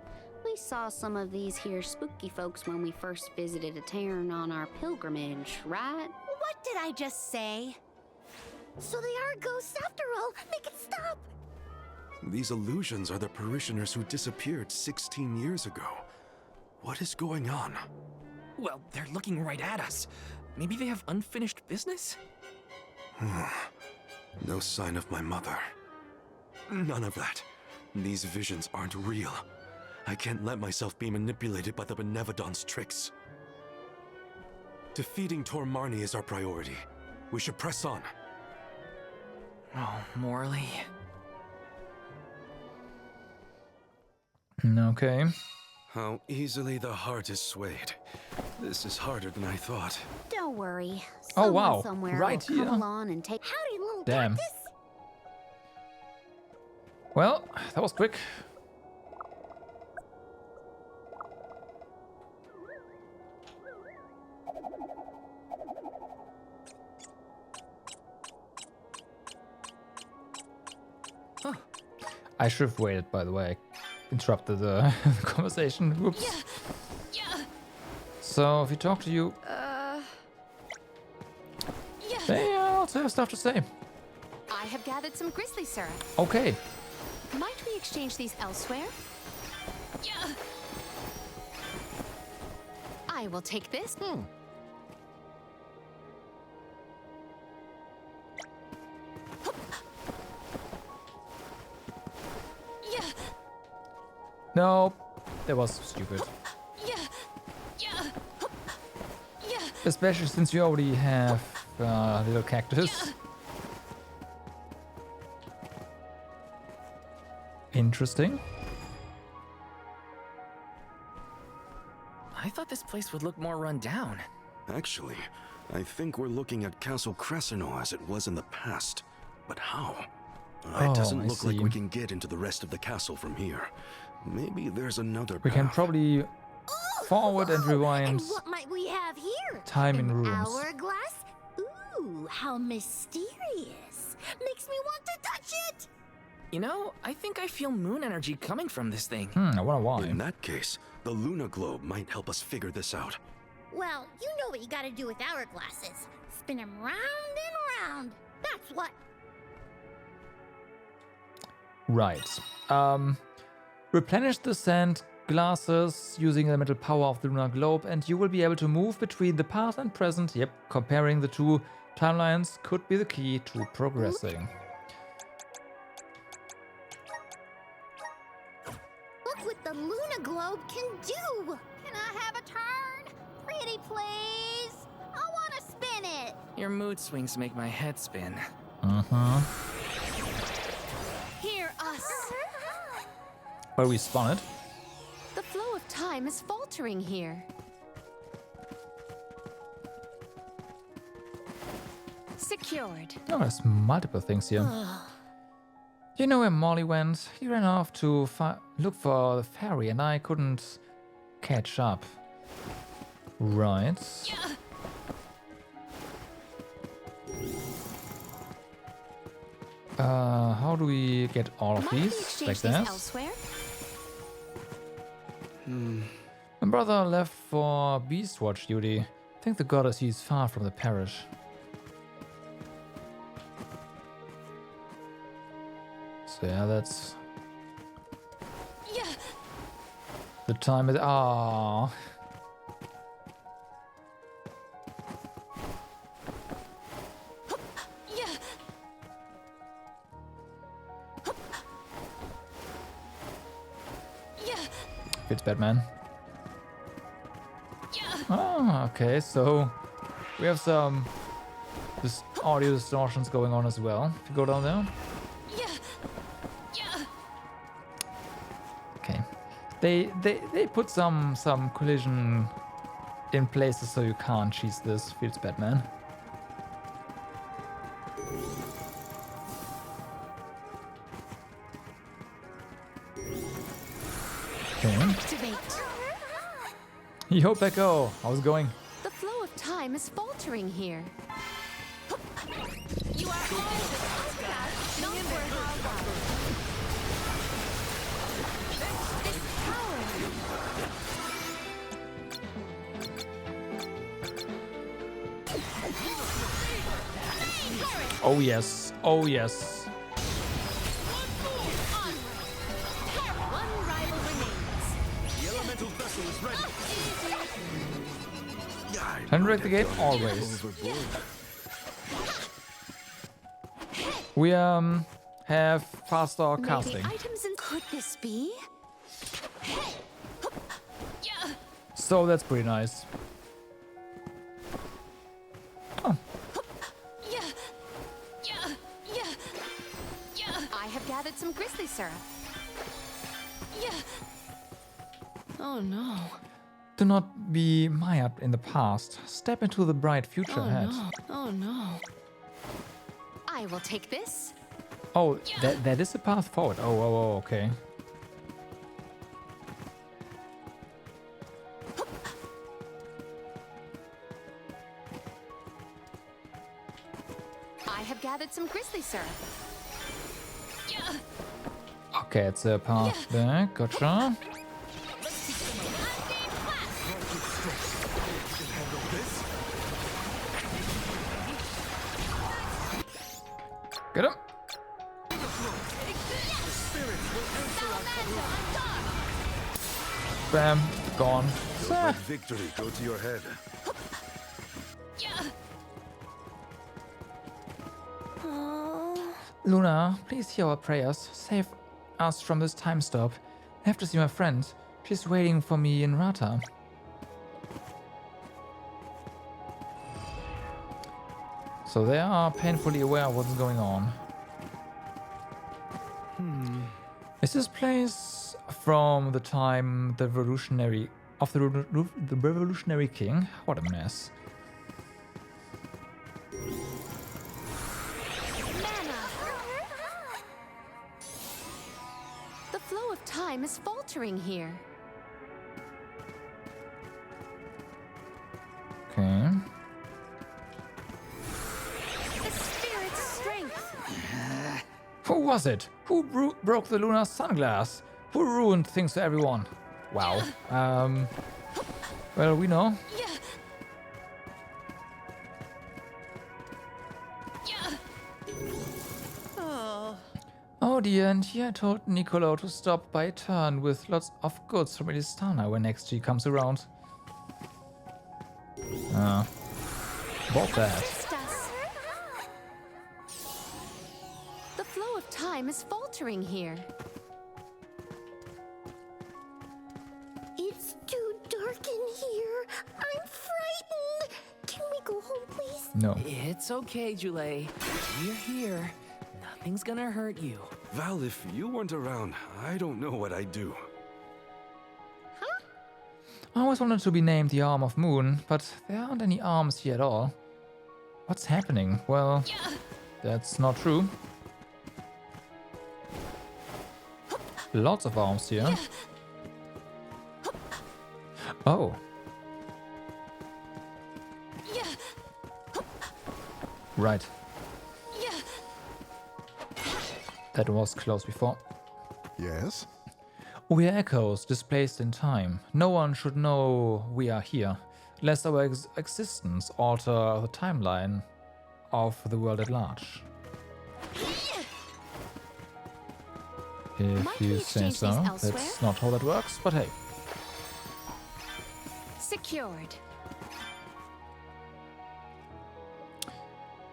Speaker 6: We saw some of these here spooky folks when we first visited a town on our pilgrimage, right?
Speaker 5: What did I just say? So they are ghosts after all. Make it stop.
Speaker 13: These illusions are the parishioners who disappeared 16 years ago. What is going on?
Speaker 10: Well, they're looking right at us. Maybe they have unfinished business?
Speaker 13: No sign of my mother. None of that. These visions aren't real. I can't let myself be manipulated by the Benevodon's tricks. Defeating Tormarni is our priority. We should press on.
Speaker 10: Oh, Morley.
Speaker 2: Okay.
Speaker 13: How easily the heart is swayed. This is harder than I thought.
Speaker 6: Don't worry.
Speaker 2: Oh,
Speaker 6: Someone
Speaker 2: wow.
Speaker 6: somewhere
Speaker 2: Right
Speaker 6: will
Speaker 2: here.
Speaker 6: come along and take. Howdy, little
Speaker 2: Damn.
Speaker 6: cactus.
Speaker 2: Well, that was quick.
Speaker 10: Huh.
Speaker 2: I should have waited, by the way. Interrupted the conversation. Whoops.
Speaker 6: Yeah.
Speaker 2: So, if you talk to you, they also have stuff to say.
Speaker 4: I have gathered some grizzly syrup.
Speaker 2: Okay.
Speaker 4: Might we exchange these elsewhere?
Speaker 6: Yeah.
Speaker 4: I will take this.
Speaker 6: Yeah.
Speaker 2: No, that was stupid.
Speaker 6: Yeah.
Speaker 2: Especially since you already have little cactus. Interesting.
Speaker 10: I thought this place would look more run down.
Speaker 13: Actually, I think we're looking at Castle Cresceno as it was in the past. But how? It doesn't
Speaker 2: I
Speaker 13: look like
Speaker 2: see.
Speaker 13: we can get into the rest of the castle from here. Maybe there's another
Speaker 2: We can
Speaker 13: path.
Speaker 2: probably forward and rewind.
Speaker 5: And what might we have here?
Speaker 2: Time in
Speaker 5: An
Speaker 2: rooms.
Speaker 5: hourglass? Ooh, how mysterious. Makes me want to touch it.
Speaker 10: You know, I think I feel moon energy coming from this thing.
Speaker 2: I wonder why.
Speaker 13: In that case, the Luna Globe might help us figure this out.
Speaker 5: Well, you know what you gotta do with hourglasses. Spin them round and round. That's what.
Speaker 2: Right. Replenish the sand glasses using the mental power of the lunar globe, and you will be able to move between the past and present. Yep, comparing the two timelines could be the key to progressing.
Speaker 5: Look what the Luna Globe can do. Can I have a turn?
Speaker 6: pretty, please. I want to spin it.
Speaker 10: Your mood swings make my head spin.
Speaker 4: Hear us.
Speaker 2: Where we spawn it?
Speaker 4: The flow of time is faltering here. Secured.
Speaker 2: Oh, there's multiple things here. You know where Molly went? He ran off to look for the ferry and I couldn't catch up. Right. How do we get all of these? Like that?
Speaker 4: Elsewhere?
Speaker 2: My brother left for beast watch duty. I think the goddess is far from the parish. So yeah, that's... The time is... Ah. It's Batman. Ah, okay, so we have some audio distortions going on as well. If you go down there. Okay. They put some collision in places so you can't cheese this. Feels Batman.
Speaker 4: Activate.
Speaker 2: Yo, Peko, how's it going?
Speaker 4: The flow of time is faltering here. You are
Speaker 2: Oh yes, oh yes. Henrik the Gate, always. We have faster casting.
Speaker 4: Items and could this be?
Speaker 2: So that's pretty nice. Oh.
Speaker 4: I have gathered some grizzly syrup.
Speaker 6: Oh no.
Speaker 2: Do not be mired in the past. Step into the bright future ahead.
Speaker 6: No. Oh no.
Speaker 4: I will take this.
Speaker 2: Oh, that is the path forward. Oh, okay.
Speaker 4: I have gathered some grizzly syrup.
Speaker 2: Okay, it's a path back. Gotcha. Get him. Bam. Gone.
Speaker 17: Let victory go to your head.
Speaker 2: Luna, please hear our prayers. Save us from this time stop. I have to see my friend. She's waiting for me in Rata. So they are painfully aware of what's going on. Is this place from the time the Revolutionary King? What a mess.
Speaker 4: The flow of time is faltering here.
Speaker 2: Okay.
Speaker 4: The spirit's strength.
Speaker 2: Who was it? Who broke the lunar sunglass? Who ruined things for everyone? Wow. Well, we know. Oh dear, and here I told Niccolo to stop by a turn with lots of goods from Elistana when next she comes around. About that.
Speaker 4: The flow of time is faltering here.
Speaker 5: It's too dark in here. I'm home, please?
Speaker 2: No.
Speaker 10: It's okay, Jule. We're here. Nothing's gonna hurt you.
Speaker 13: Val, if you weren't around, I don't know what I'd do.
Speaker 2: I always wanted to be named the Arm of Moon, but there aren't any arms here at all. What's happening? Well, that's not true. Lots of arms here. Oh. Right. That was close before.
Speaker 17: Yes?
Speaker 2: We are echoes displaced in time. No one should know we are here, lest our existence alter the timeline of the world at large. If you say so, that's not how that works, but hey.
Speaker 4: Secured.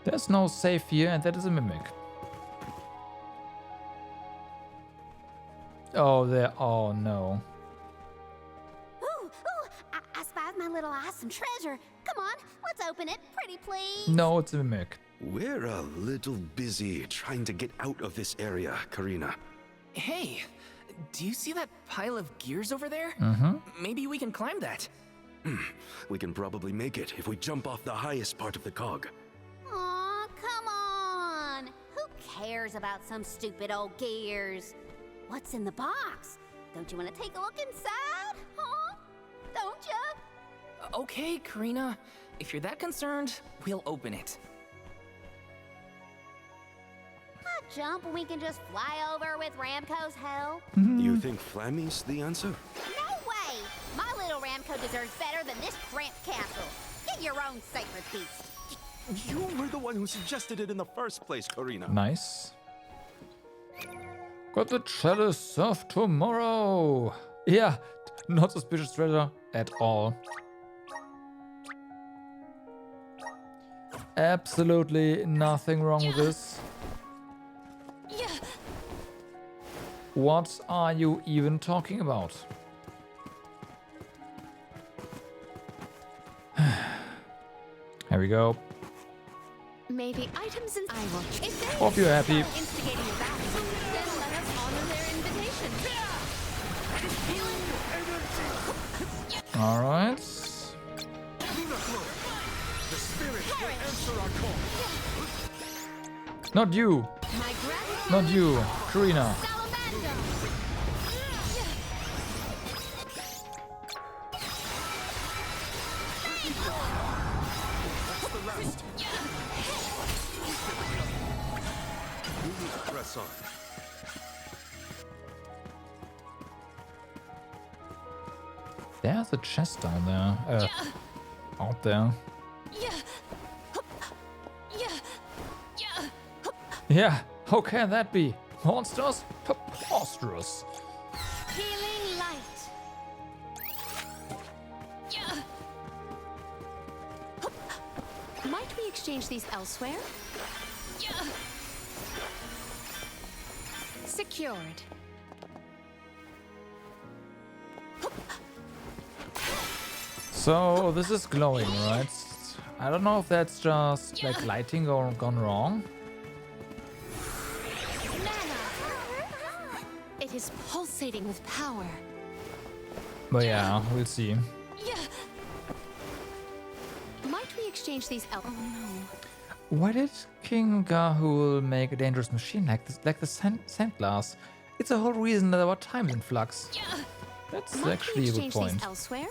Speaker 2: There's no safe here, and that is a mimic. Oh, there. Oh, no.
Speaker 5: Ooh, I spied my little awesome treasure. Come on, let's open it, pretty please.
Speaker 2: No, it's a mimic.
Speaker 13: We're a little busy trying to get out of this area, Karina.
Speaker 10: Hey, do you see that pile of gears over there?
Speaker 2: Mm-hmm.
Speaker 10: Maybe we can climb that.
Speaker 13: We can probably make it if we jump off the highest part of the cog.
Speaker 5: Aw, come on. Who cares about some stupid old gears? What's in the box? Don't you want to take a look inside? Huh? Don't you?
Speaker 10: Okay, Karina. If you're that concerned, we'll open it.
Speaker 5: A jump and we can just fly over with Ramco's help?
Speaker 13: You think Flammy's the answer?
Speaker 5: No way! My little Ramco deserves better than this cramped castle. Get your own sacred beast.
Speaker 13: You were the one who suggested it in the first place, Karina.
Speaker 2: Nice. Got the chalice of tomorrow. Yeah, not suspicious treasure at all. Absolutely nothing wrong with this. What are you even talking about? Here we go.
Speaker 4: Maybe items and I will. If they
Speaker 2: Hope you're happy.
Speaker 4: instigating a battle, then let us honor their invitation.
Speaker 2: All right.
Speaker 15: The spirit will answer our call.
Speaker 2: Not you. Not you, Karina.
Speaker 13: That's the rest. We need to press on.
Speaker 2: There's a chest down there. Out there. Yeah, how can that be? Monsters? Preposterous.
Speaker 4: Healing light. Might we exchange these elsewhere? Secured.
Speaker 2: So this is glowing, right? I don't know if that's just like lighting or gone wrong.
Speaker 4: It is pulsating with power.
Speaker 2: But yeah, we'll see.
Speaker 4: Might we exchange these Oh no.
Speaker 2: Why did King Gahul make a dangerous machine like this, like the sand glass? It's the whole reason that our time is in flux. That's
Speaker 4: Might
Speaker 2: actually
Speaker 4: we
Speaker 2: a good
Speaker 4: exchange
Speaker 2: point.
Speaker 4: these elsewhere?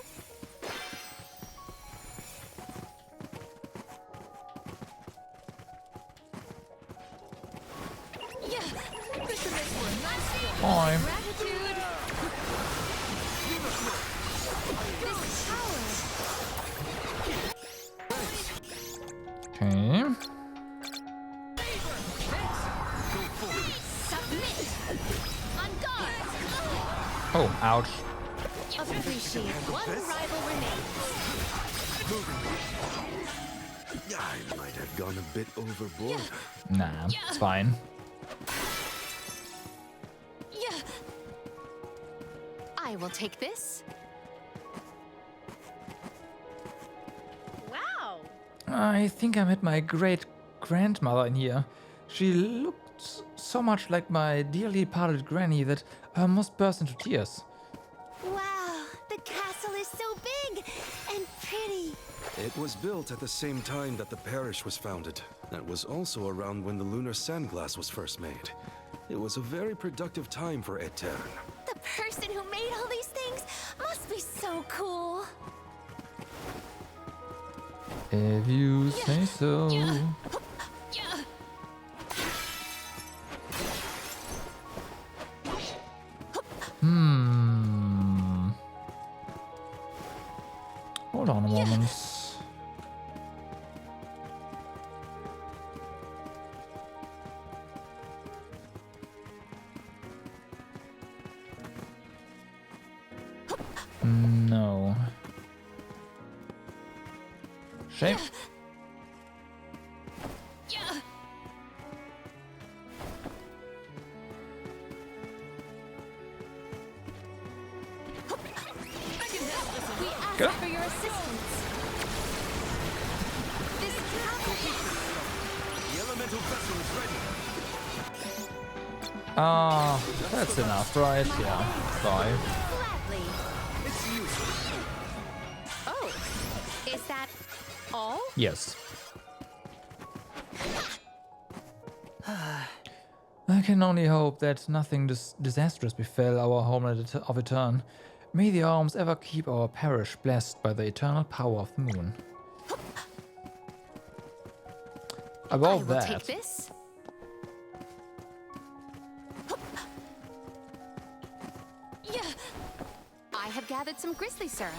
Speaker 2: Hi. Okay. Oh, ouch.
Speaker 4: Appreciate one rival remains.
Speaker 13: I might have gone a bit overboard.
Speaker 2: Nah, it's fine.
Speaker 4: I will take this.
Speaker 6: Wow.
Speaker 2: I think I met my great-grandmother in here. She looked so much like my dearly departed granny that I almost burst into tears.
Speaker 5: Wow, the castle is so big and pretty.
Speaker 13: It was built at the same time that the parish was founded. That was also around when the lunar sandglass was first made. It was a very productive time for Aetern.
Speaker 5: The person who made all these things must be so cool.
Speaker 2: If you say so. Hold on a moment. No. Shame.
Speaker 5: Go. For your assistance. This
Speaker 12: The elemental vessel is ready.
Speaker 2: That's enough, right? Yeah. 5.
Speaker 4: Gladly. Oh, is that all?
Speaker 2: Yes. I can only hope that nothing disastrous befell our homeland of Aetern. May the arms ever keep our parish blessed by the eternal power of the moon. About that.
Speaker 4: Take this. I have gathered some grizzly syrup.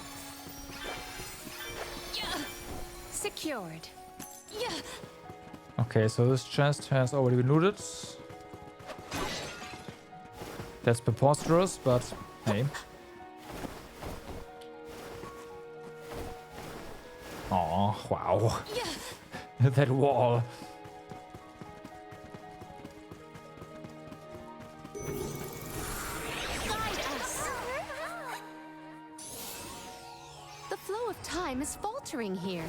Speaker 4: Secured.
Speaker 2: Okay, so this chest has already been looted. That's preposterous, but hey. Oh, wow. That wall.
Speaker 4: The flow of time is faltering here.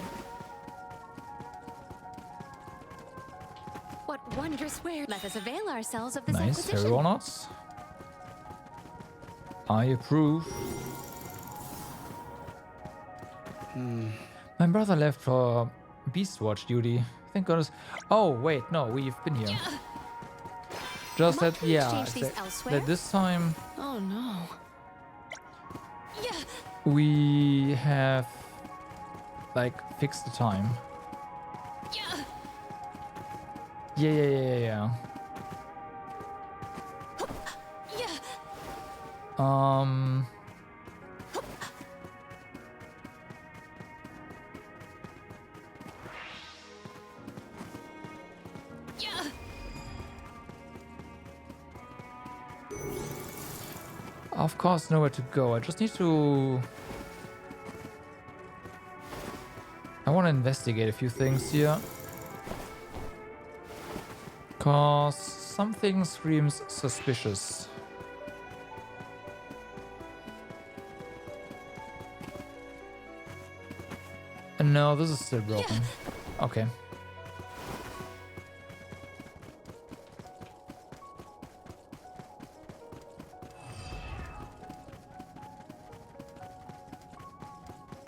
Speaker 4: What wondrous wares. Let us avail ourselves of this
Speaker 2: Nice,
Speaker 4: acquisition.
Speaker 2: Harry Walnuts. I approve. My brother left for Beastwatch duty. Thank goodness. Oh, wait, no, we've been here. Just that, yeah, that this time
Speaker 4: Oh no.
Speaker 2: we have, like, fixed the time. Yeah. Of course, nowhere to go. I just need to... I want to investigate a few things here. Cause something screams suspicious. No, this is still broken. Okay.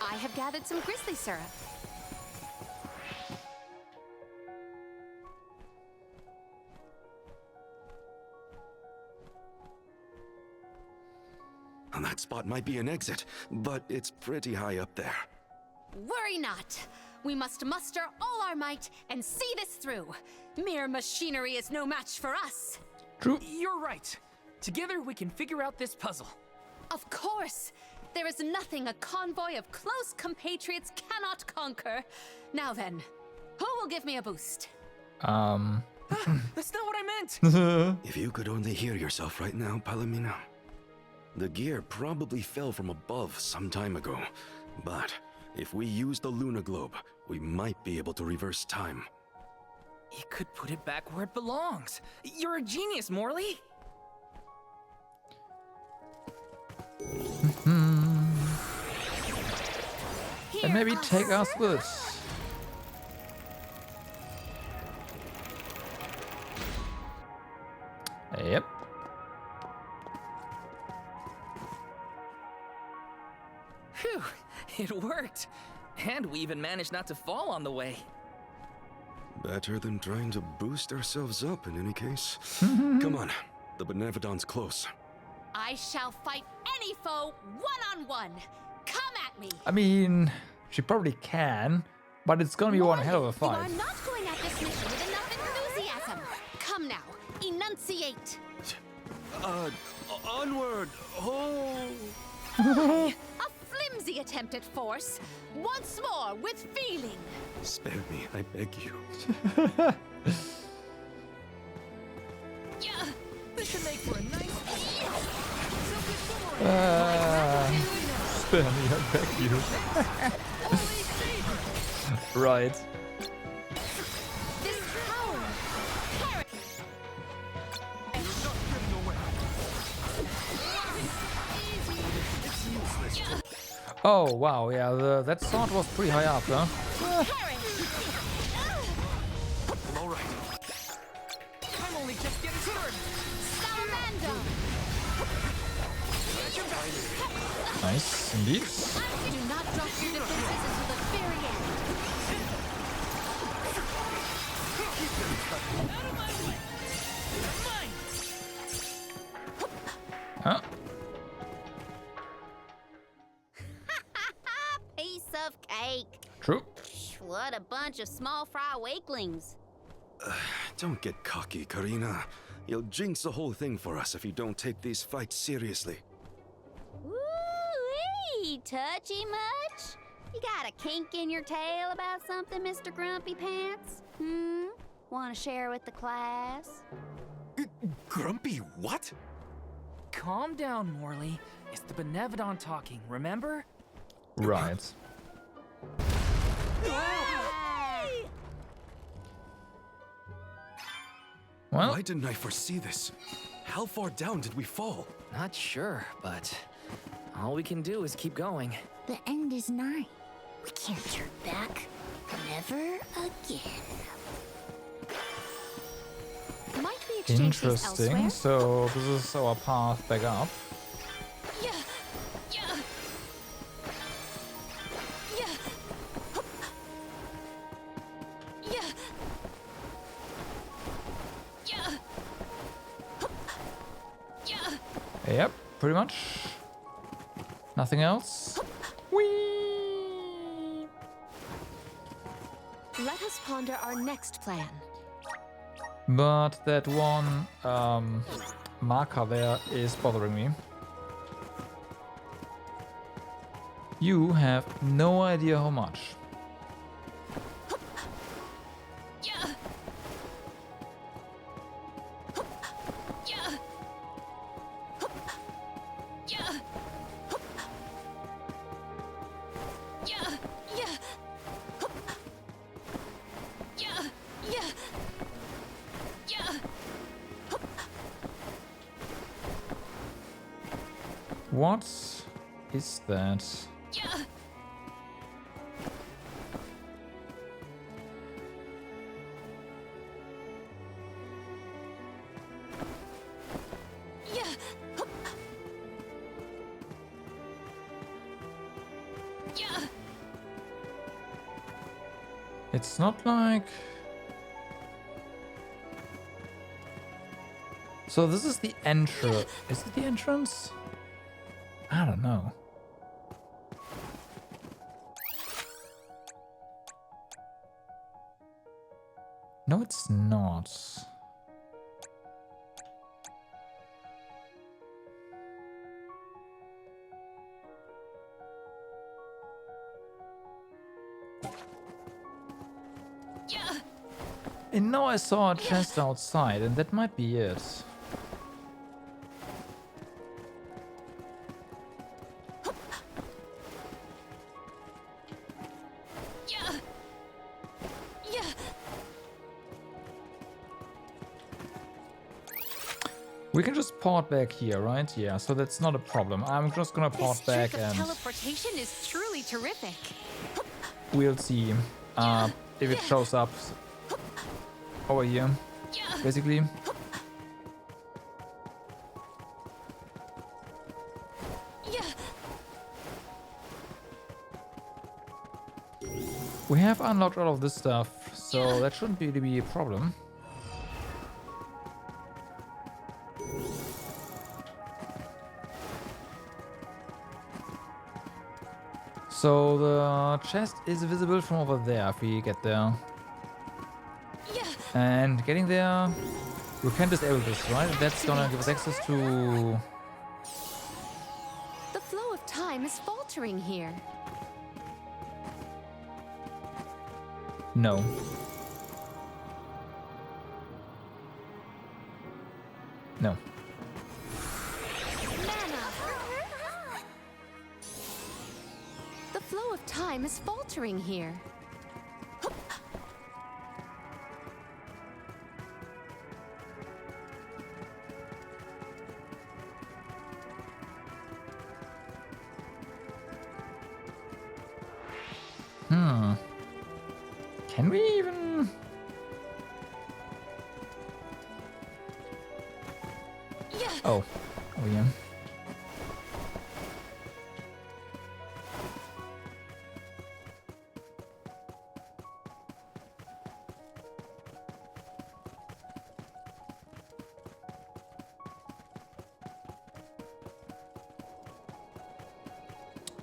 Speaker 4: I have gathered some grizzly syrup.
Speaker 13: And that spot might be an exit, but it's pretty high up there.
Speaker 4: Worry not. We must muster all our might and see this through. Mere machinery is no match for us.
Speaker 2: True.
Speaker 10: You're right. Together we can figure out this puzzle.
Speaker 4: Of course. There is nothing a convoy of close compatriots cannot conquer. Now then, who will give me a boost?
Speaker 10: That's not what I meant!
Speaker 13: If you could only hear yourself right now, Palomino. The gear probably fell from above some time ago, but if we use the Luna Globe, we might be able to reverse time.
Speaker 10: You could put it back where it belongs. You're a genius, Morley.
Speaker 2: And maybe take us with.
Speaker 10: Phew, it worked. And we even managed not to fall on the way.
Speaker 13: Better than trying to boost ourselves up in any case. Come on, the Benevodon's close.
Speaker 6: I shall fight any foe one-on-one. Come at me.
Speaker 2: I mean, she probably can, but it's gonna be one hell of a
Speaker 6: You are
Speaker 2: fight.
Speaker 6: not going at this mission with enough enthusiasm. Come now, enunciate.
Speaker 12: Onward! Oh!
Speaker 6: A flimsy attempt at force. Once more, with feeling.
Speaker 13: Spare me, I beg you.
Speaker 6: Yeah.
Speaker 10: This should make for a nice.
Speaker 2: Spare me, I beg you. Right.
Speaker 6: This power.
Speaker 2: Oh wow, yeah, that sword was pretty high up, huh?
Speaker 10: I'm all right. I'm only just getting started.
Speaker 6: Salamander.
Speaker 2: Nice, indeed.
Speaker 6: Do not drop your defenses until the very end. Out of my way.
Speaker 2: Huh?
Speaker 6: Piece of cake.
Speaker 2: True.
Speaker 6: What a bunch of small fry wakelings.
Speaker 13: Don't get cocky, Karina. You'll jinx the whole thing for us if you don't take these fights seriously.
Speaker 6: Woo-wee, touchy much? You got a kink in your tail about something, Mr. Grumpy Pants? Want to share with the class?
Speaker 13: Grumpy what?
Speaker 10: Calm down, Morley. It's the Benevodon talking, remember?
Speaker 2: Right. Well,
Speaker 13: why didn't I foresee this? How far down did we fall?
Speaker 10: Not sure, but all we can do is keep going.
Speaker 5: The end is nigh. We can't turn back. Never again.
Speaker 6: Might we exchange these
Speaker 2: interesting.
Speaker 6: elsewhere?
Speaker 2: So this is our path back up.
Speaker 6: Yeah. Yeah. Yeah. Yeah. Yeah. Yeah.
Speaker 2: Yep, pretty much. Nothing else.
Speaker 4: Let us ponder our next plan.
Speaker 2: But that one marker there is bothering me. You have no idea how much.
Speaker 6: Yeah. Yeah. Yeah. Yeah. Yeah. Yeah. Yeah. Yeah.
Speaker 2: What is that?
Speaker 6: Yeah. Yeah. Yeah.
Speaker 2: It's not like... So this is the entrance. Is it the entrance? I don't know. No, it's not.
Speaker 6: Yeah.
Speaker 2: And now I saw a chest outside, and that might be it.
Speaker 6: Yeah. Yeah.
Speaker 2: We can just port back here, right? Yeah, so that's not a problem. I'm just gonna port
Speaker 4: This
Speaker 2: back
Speaker 4: trick of
Speaker 2: and
Speaker 4: teleportation is truly terrific.
Speaker 2: we'll see if it shows up over here. Basically.
Speaker 6: Yeah.
Speaker 2: We have unlocked all of this stuff, so that shouldn't really be a problem. So the chest is visible from over there if we get there. And getting there, we can disable this, right? That's gonna give us access to...
Speaker 4: The flow of time is faltering here.
Speaker 2: No. No.
Speaker 4: The flow of time is faltering here.
Speaker 2: Can we even... Oh, yeah.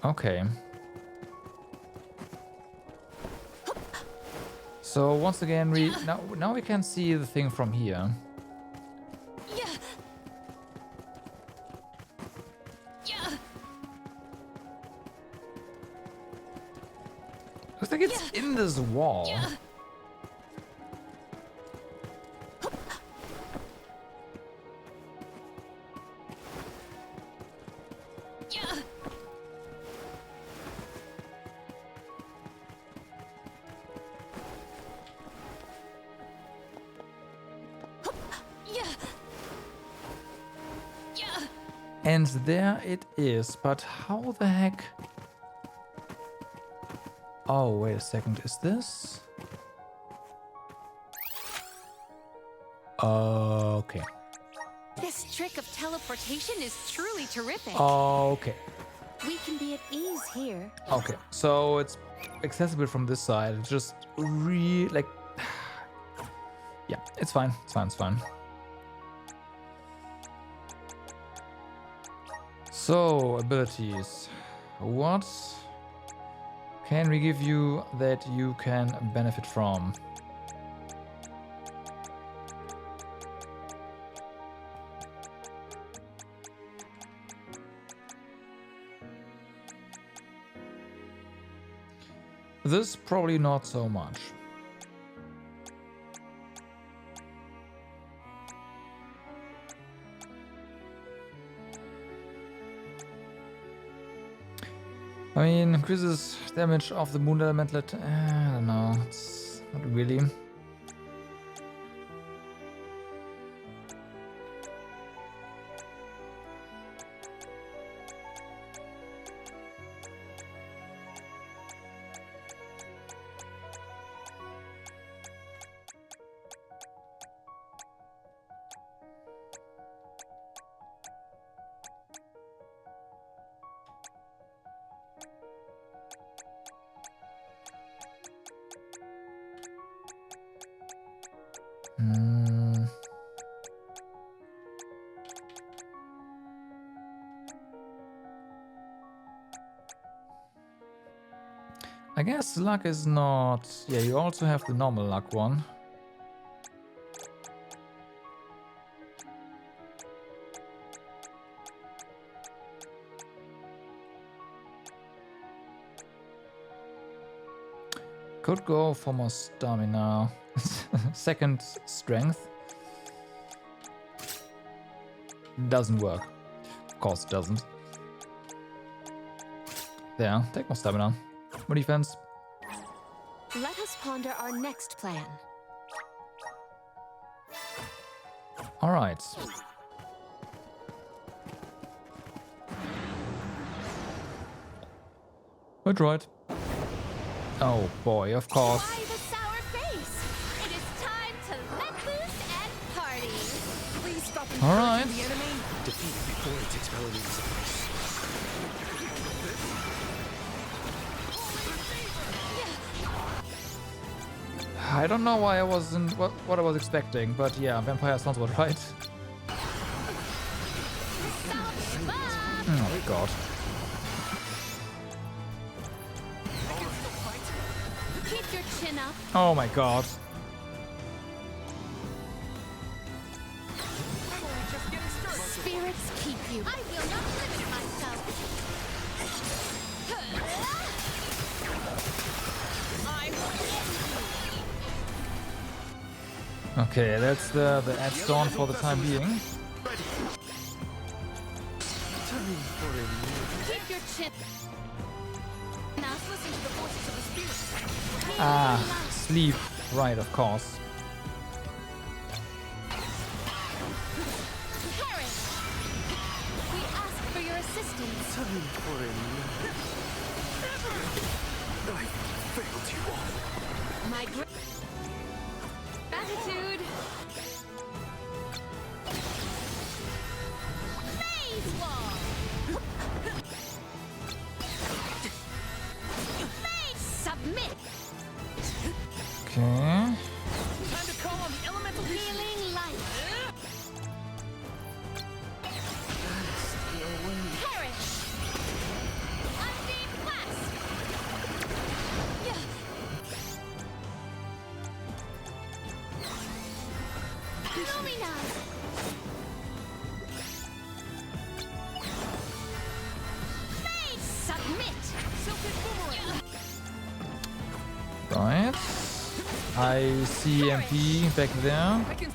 Speaker 2: Okay. So once again, now we can see the thing from here. Looks like it's in this wall. And there it is, but how the heck... Oh, wait a second, is this? Okay.
Speaker 4: This trick of teleportation is truly terrific.
Speaker 2: Okay.
Speaker 4: We can be at ease here.
Speaker 2: Okay, so it's accessible from this side. It's just like... Yeah, it's fine, it's fine, it's fine. So, abilities. What can we give you that you can benefit from? This probably not so much. I mean, increases damage of the moon elemental. I don't know. It's not really. I guess luck is not... Yeah, you also have the normal luck one. Could go for more stamina. Second strength. Doesn't work. Of course it doesn't. There, take more stamina. More defense.
Speaker 4: Let us ponder our next plan.
Speaker 2: All right. A droid. Oh boy, of course.
Speaker 6: Why the sour face? It is time to let loose and party.
Speaker 9: Please stop
Speaker 2: All right.
Speaker 9: the enemy. Defeat it before it takes Paladin's place.
Speaker 2: I don't know why I wasn't what I was expecting, but yeah, vampire sounds about right. Oh god.
Speaker 6: Keep your chin up.
Speaker 2: Oh my god.
Speaker 6: Spirits keep you. I will not limit myself. I will end you.
Speaker 2: Okay, that's the edge dawn for the time being.
Speaker 6: Keep your chin. Now listen to the voices of the spirits.
Speaker 2: Ah, sleep. Right, of course.
Speaker 6: Perish. We ask for your assistance.
Speaker 12: Time for a I failed you all.
Speaker 6: My gratitude. Phase wall. Phase submit.
Speaker 2: Okay.
Speaker 10: Time to call on the elemental
Speaker 6: Healing light. Perish. Undeep blast. Lumina. Phase submit. Silken boomerang.
Speaker 2: Right. I see MP back there.
Speaker 10: I can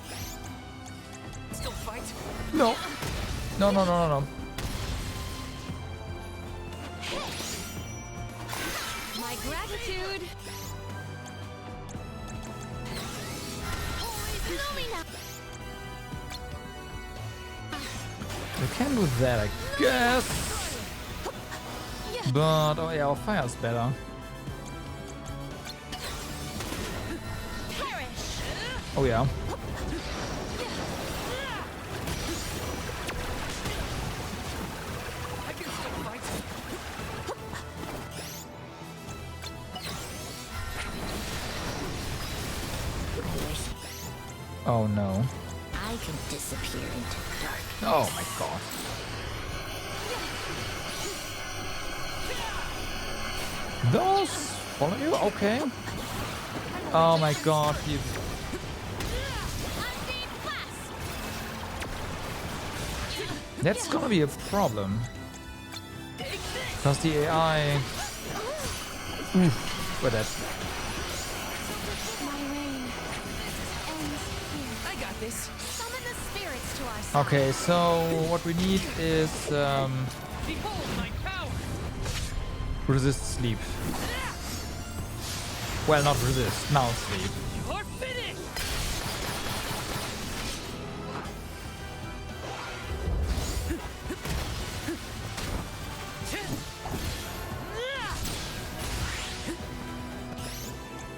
Speaker 10: still fight.
Speaker 2: No. No, no, no, no, no.
Speaker 6: My gratitude. Lumina.
Speaker 2: We can do that, I guess. But, oh yeah, our fire's better. Oh yeah.
Speaker 10: I can still fight.
Speaker 2: Oh no.
Speaker 5: I can disappear into the dark.
Speaker 2: Oh my god. Those follow you? Okay. Oh my god, you. That's gonna be a problem. Because the AI. Oof, with that.
Speaker 6: My reign ends here.
Speaker 10: I got this.
Speaker 6: Summon the spirits to our side.
Speaker 2: Okay, so what we need is
Speaker 10: Behold my power.
Speaker 2: resist sleep. Well, not resist, now sleep.
Speaker 10: You're finished.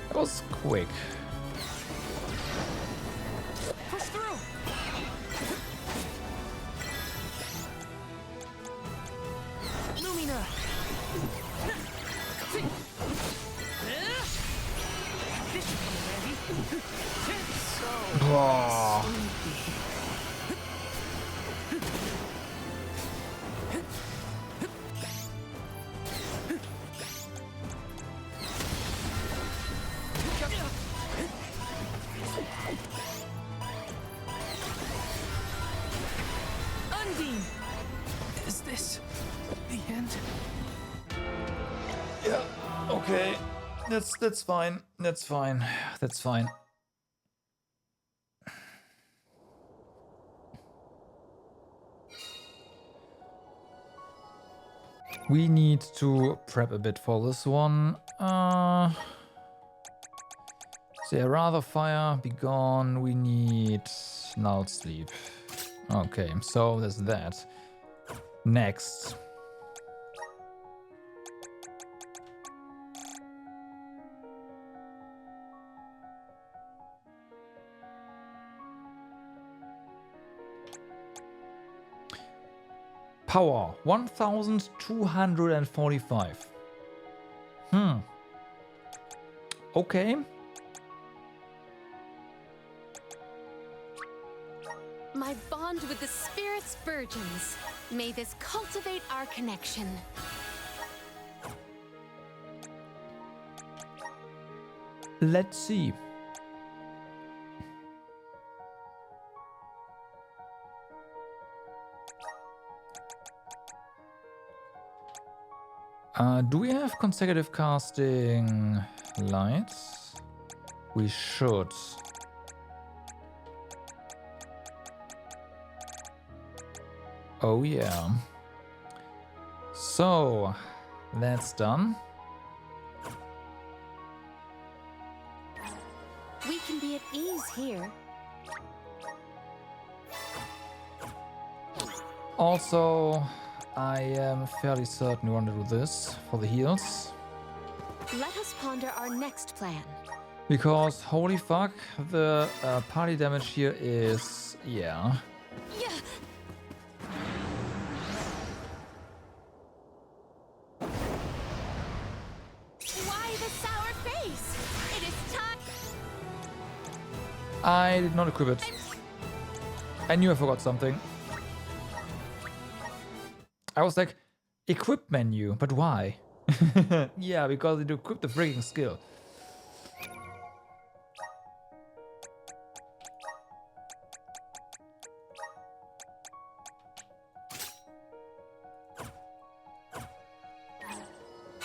Speaker 2: That was quick.
Speaker 10: Push through. Lumina. This should come in handy.
Speaker 2: Oh.
Speaker 10: Undine. Is this the end?
Speaker 2: Yeah. Okay. That's fine. That's fine. That's fine. We need to prep a bit for this one. Say rather fire, be gone. We need null sleep. Okay, so there's that. Next. Power 1245. Okay.
Speaker 4: My bond with the Spirit's virgins. May this cultivate our connection.
Speaker 2: Let's see. Do we have consecutive casting lights? We should. Oh yeah. So, that's done.
Speaker 4: We can be at ease here.
Speaker 2: Also, I am fairly certain we want to do this for the heals.
Speaker 4: Let us ponder our next plan.
Speaker 2: Because, holy fuck, the party damage here is... yeah.
Speaker 4: Yeah. Why the sour face? It is time.
Speaker 2: I did not equip it. I knew I forgot something. I was like, equip menu, but why? Yeah, because it equipped the freaking skill.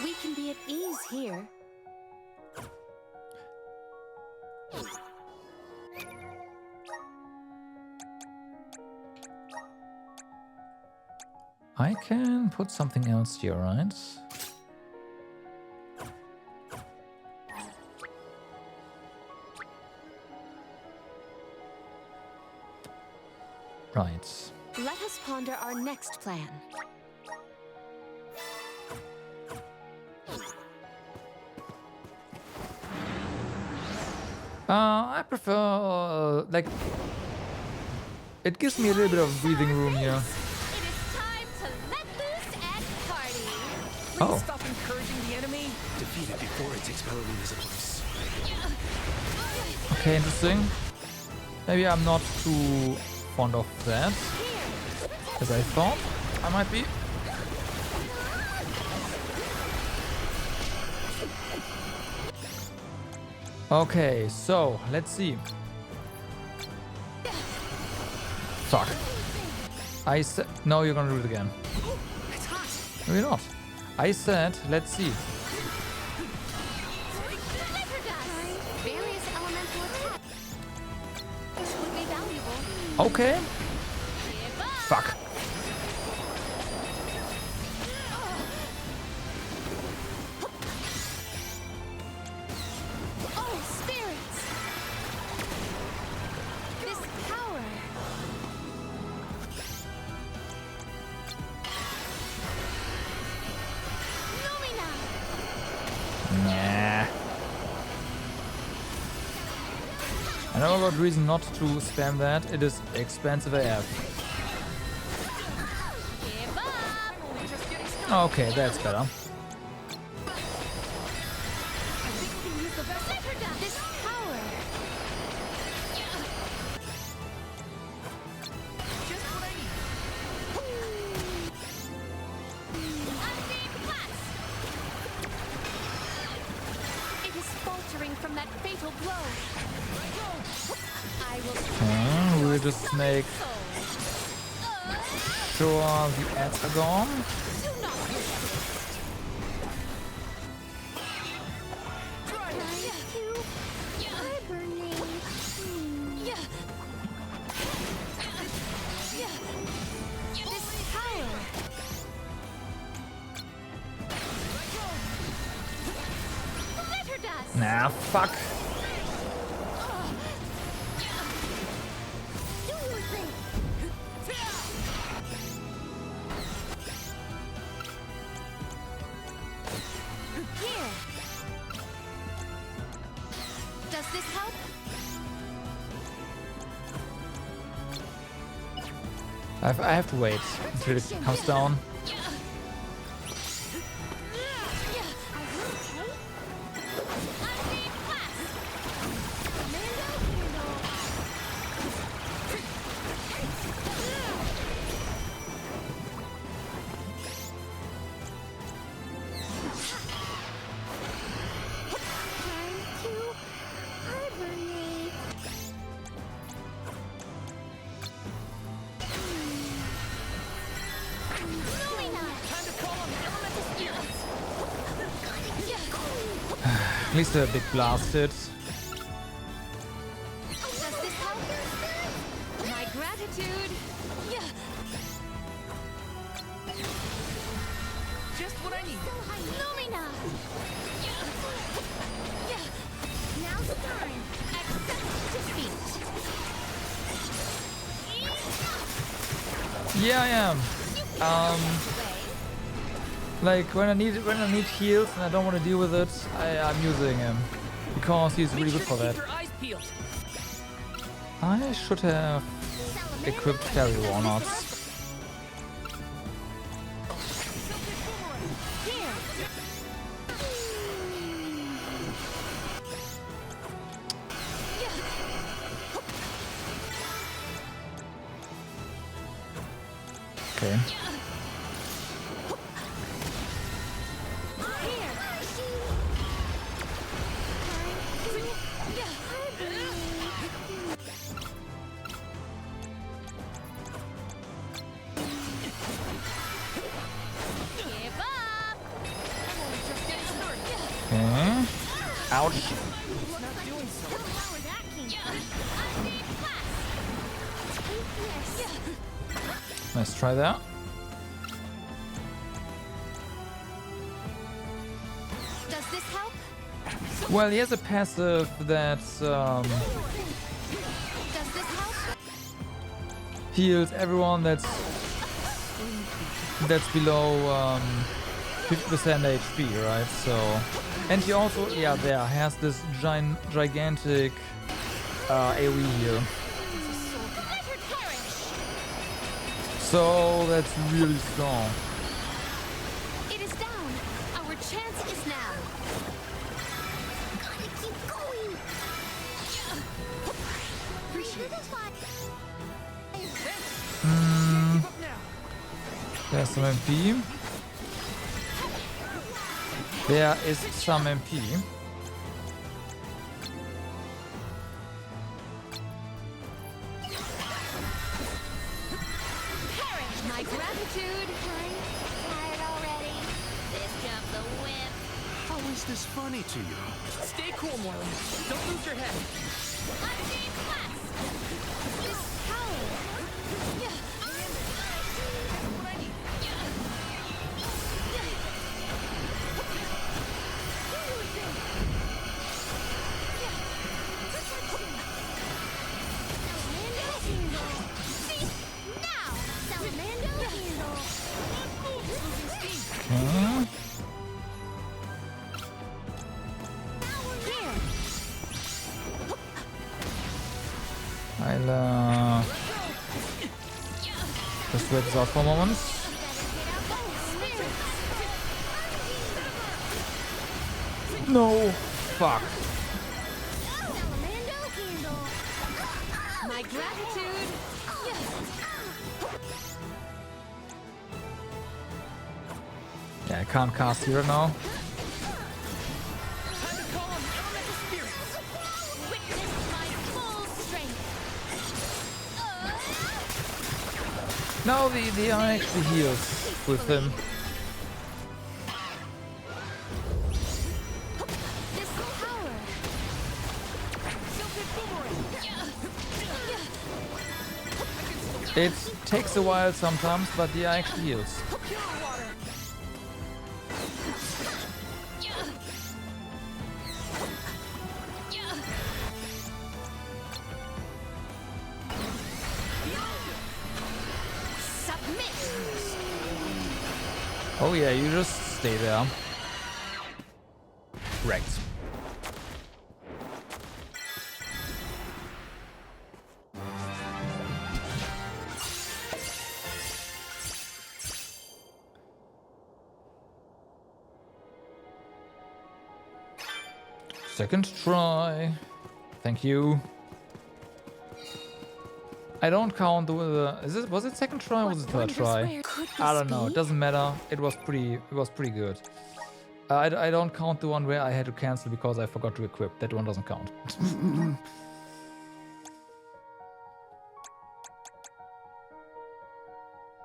Speaker 4: We can be at ease here.
Speaker 2: I can put something else here, right? Right.
Speaker 4: Let us ponder our next plan.
Speaker 2: I prefer, like, it gives me a little bit of breathing room here.
Speaker 9: Please stop encouraging the enemy. Defeat it before it takes Ballerina's place.
Speaker 2: Okay, interesting. Maybe I'm not too fond of that, as I thought I might be. Okay, so let's see. Fuck. I said no. You're gonna do it again. No, you're not. I said let's see.
Speaker 4: Various elemental attacks. This would be valuable.
Speaker 2: Okay. Fuck.
Speaker 4: Oh, spirits! This power.
Speaker 2: Nah. I know about reason not to spam that. It is expensive AF. Okay, that's better.
Speaker 4: This power. It is faltering from that fatal blow. I will.
Speaker 2: We'll just make sure the ads are gone. Nah, fuck.
Speaker 4: Here. Does this help?
Speaker 2: I have to wait until it comes down. At least a big blasted.
Speaker 6: Does this help? My gratitude. Yeah.
Speaker 10: Just what I need.
Speaker 6: Lumina. Yeah. Now's the time. Accept defeat.
Speaker 2: Yeah, I am. Like when I need heals and I don't want to deal with it, I'm using him because he's really good for that. I should have equipped Fairy Walnuts. Okay. Okay. Ouch. Let's try that.
Speaker 6: Does this help?
Speaker 2: Well, he has a passive that
Speaker 6: Does this help?
Speaker 2: heals everyone that's below 50% HP, right? So, and he also, yeah, there has this gigantic AoE heal. So that's really strong.
Speaker 6: It is down. Our chance is now. Gotta keep going.
Speaker 2: There's some MP. There is some MP.
Speaker 6: My gratitude.
Speaker 5: Tired already.
Speaker 6: This job's a whip.
Speaker 12: How is this funny to you?
Speaker 10: Stay cool, Morley. Don't lose your head.
Speaker 6: Unseen class. This power.
Speaker 2: Okay. I'll just wait this out for a moment. No, fuck.
Speaker 6: My gratitude.
Speaker 2: Yeah, I can't cast here now. No, the eye actually heals with him. It takes a while sometimes, but the eye actually heals. Oh yeah, you just stay there. Wrecked. Second try. Thank you. I don't count the. Was it second try or was it third try? I don't know. It doesn't matter. It was pretty good. I don't count the one where I had to cancel because I forgot to equip. That one doesn't count.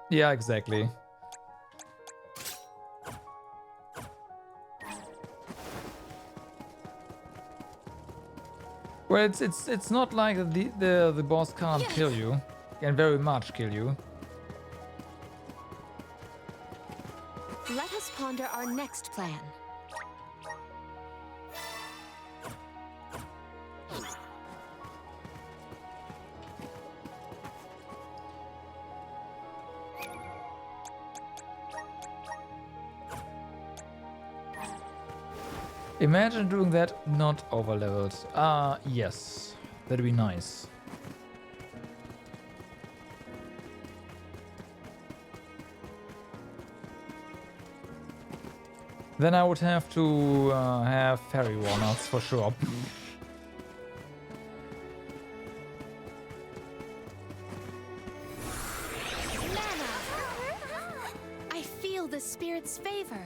Speaker 2: Yeah, exactly. Well, it's not like the boss can't kill you, can very much kill you.
Speaker 4: Let us ponder our next plan.
Speaker 2: Imagine doing that not over-leveled. Yes. That'd be nice. Then I would have to have fairy walnuts for sure.
Speaker 4: Mana! I feel the spirit's favor.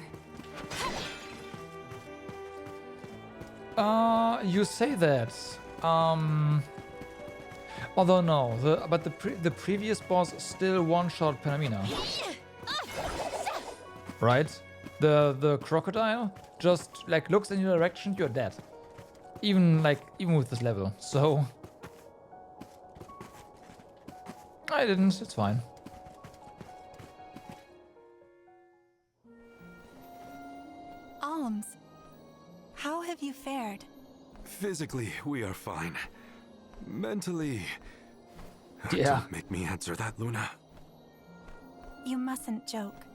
Speaker 2: You say that. Although no, the previous boss still one-shot Palamina. Right? The crocodile just like looks in your direction, you're dead. Even with this level. So I didn't, it's fine.
Speaker 18: Alms, how have you fared?
Speaker 13: Physically, we are fine. Mentally...
Speaker 2: Yeah.
Speaker 13: Don't make me answer that, Luna.
Speaker 18: You mustn't joke.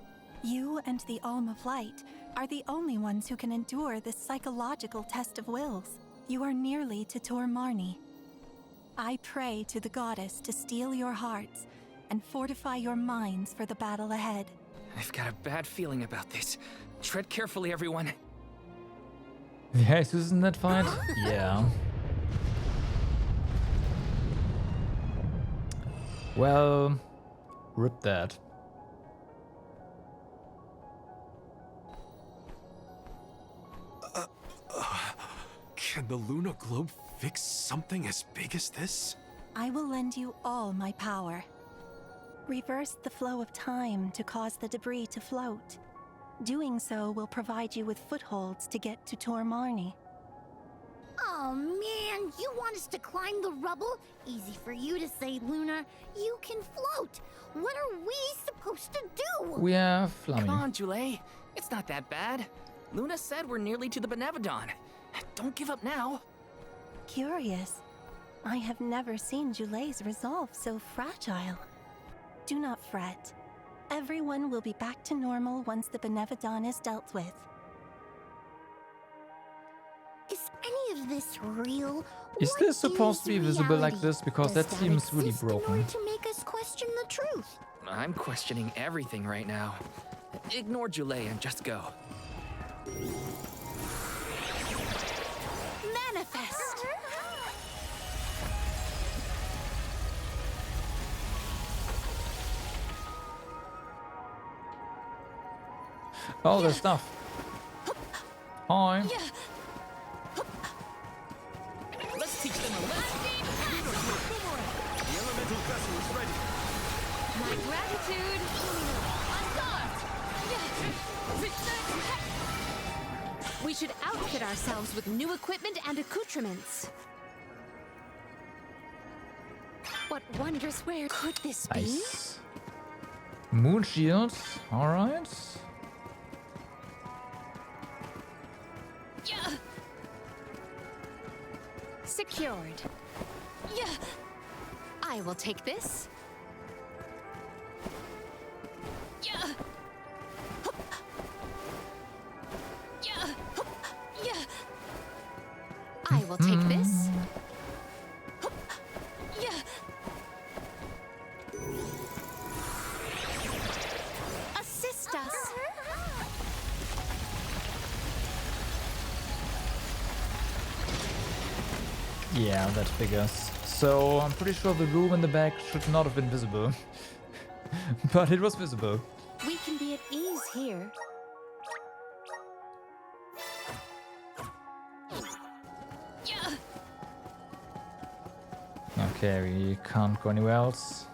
Speaker 18: You and the Alm of Light are the only ones who can endure this psychological test of wills. You are nearly to Tor Marni. I pray to the goddess to steel your hearts and fortify your minds for the battle ahead.
Speaker 10: I've got a bad feeling about this. Tread carefully, everyone.
Speaker 2: Yeah, is this in that fight? Yeah. Well, rip that.
Speaker 13: Can the Luna Globe fix something as big as this?
Speaker 18: I will lend you all my power. Reverse the flow of time to cause the debris to float. Doing so will provide you with footholds to get to Tor Marni.
Speaker 5: Oh man, you want us to climb the rubble? Easy for you to say, Luna. You can float. What are we supposed to do?
Speaker 2: We have Flammy.
Speaker 10: Come on, Jule. It's not that bad. Luna said we're nearly to the Benevodon. Don't give up now.
Speaker 18: Curious. I have never seen Jule's resolve so fragile. Do not fret. Everyone will be back to normal once the Benevodon is dealt with.
Speaker 5: Is any of this real?
Speaker 2: Is
Speaker 5: What
Speaker 2: this supposed to be visible like
Speaker 5: reality?
Speaker 2: this? Because
Speaker 5: Does
Speaker 2: that seems really
Speaker 5: exist in
Speaker 2: broken.
Speaker 5: order to make us question the truth?
Speaker 10: I'm questioning everything right now. Ignore Jule and just go.
Speaker 4: Manifest!
Speaker 2: Oh, there's stuff. Hi.
Speaker 10: Let's teach them a lesson.
Speaker 12: The elemental vessel is ready.
Speaker 6: My gratitude.
Speaker 4: We should outfit ourselves with new equipment and accoutrements. What wondrous where could this be?
Speaker 2: Nice. Moon shield. All right.
Speaker 4: Yeah. Secured. Yeah. I will take this. Yeah. Hup. Yeah. Hup. Yeah. I will take this. Hup. Yeah. Assist us.
Speaker 2: Yeah, that figures. So I'm pretty sure the room in the back should not have been visible. But it was visible.
Speaker 4: We can be at ease here. Yeah.
Speaker 2: Okay, we can't go anywhere else.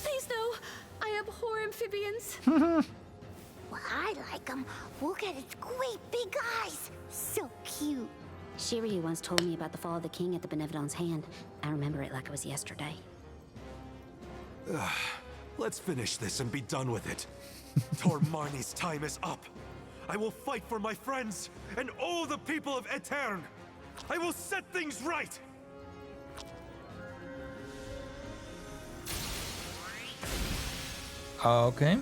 Speaker 6: Please no. amphibians?
Speaker 5: Well, I like them. Look at its great big eyes. So cute.
Speaker 19: Shiryu once told me about the fall of the king at the Benevodon's hand. I remember it like it was yesterday.
Speaker 13: Let's finish this and be done with it. Tor Marnie's time is up. I will fight for my friends and all the people of Aetern. I will set things right.
Speaker 2: Okay.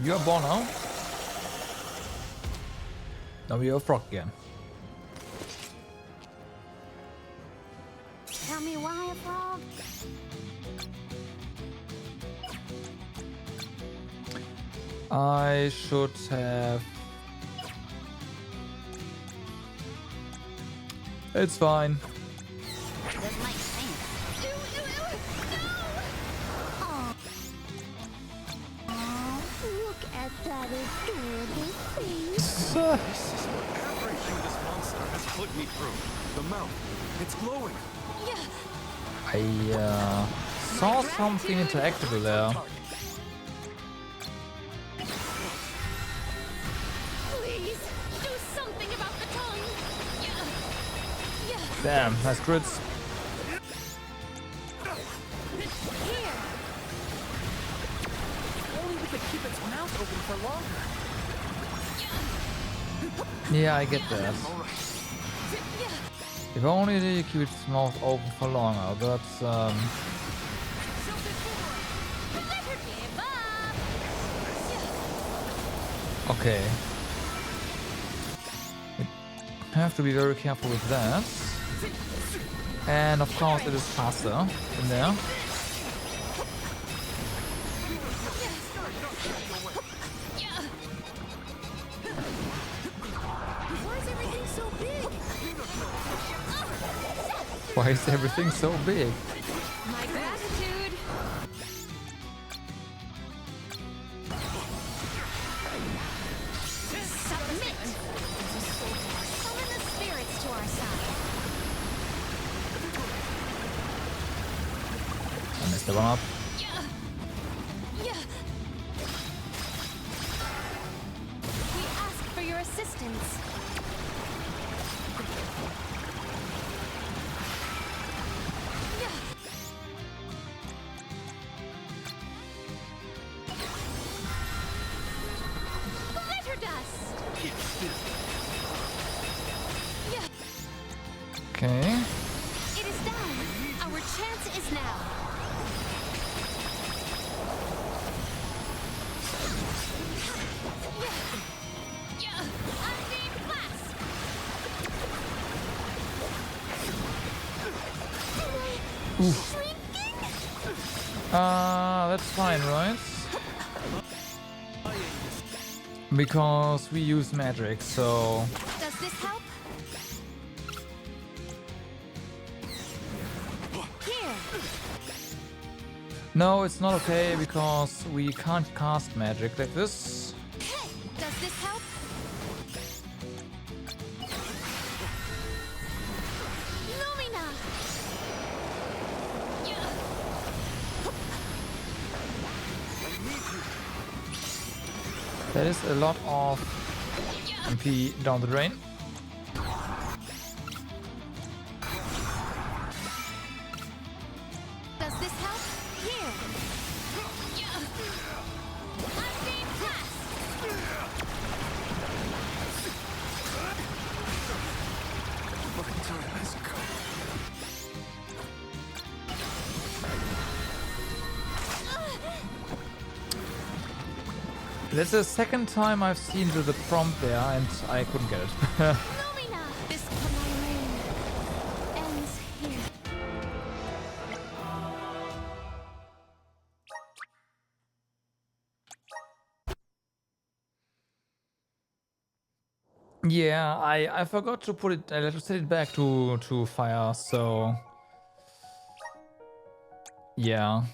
Speaker 2: You're born now. Now you're a frog again.
Speaker 5: Tell me why a frog?
Speaker 2: I should have... It's fine.
Speaker 5: Look at that adorable face.
Speaker 13: This is what everything this monster has put me through. The mouth, it's glowing.
Speaker 2: I saw something interactable there.
Speaker 6: Please, do something about the tongue.
Speaker 2: Damn, nice crits.
Speaker 6: Here.
Speaker 10: Only we could keep its mouth open for longer.
Speaker 2: Yeah, I get that. If only they keep its mouth open for longer, but okay. You have to be very careful with that. And of course it is faster in there. Why is everything so big?
Speaker 6: My gratitude.
Speaker 5: Submit. Summon the spirits to our side.
Speaker 2: I messed that one up.
Speaker 4: We ask for your assistance.
Speaker 6: Glitter dust.
Speaker 2: Okay.
Speaker 4: It is done. Our chance is now.
Speaker 2: Oof. That's fine, right? Because we use magic, so...
Speaker 4: Does this help? Here.
Speaker 2: No, it's not okay, because we can't cast magic like this.
Speaker 4: Does this help? Lumina.
Speaker 2: That is a lot of MP down the drain.
Speaker 4: Does this help? Here. I'm being
Speaker 2: That's the second time I've seen the prompt there and I couldn't get it.
Speaker 4: Lumina. This command reign ends here.
Speaker 2: Yeah, I forgot to put it, to set it back to fire, so... Yeah.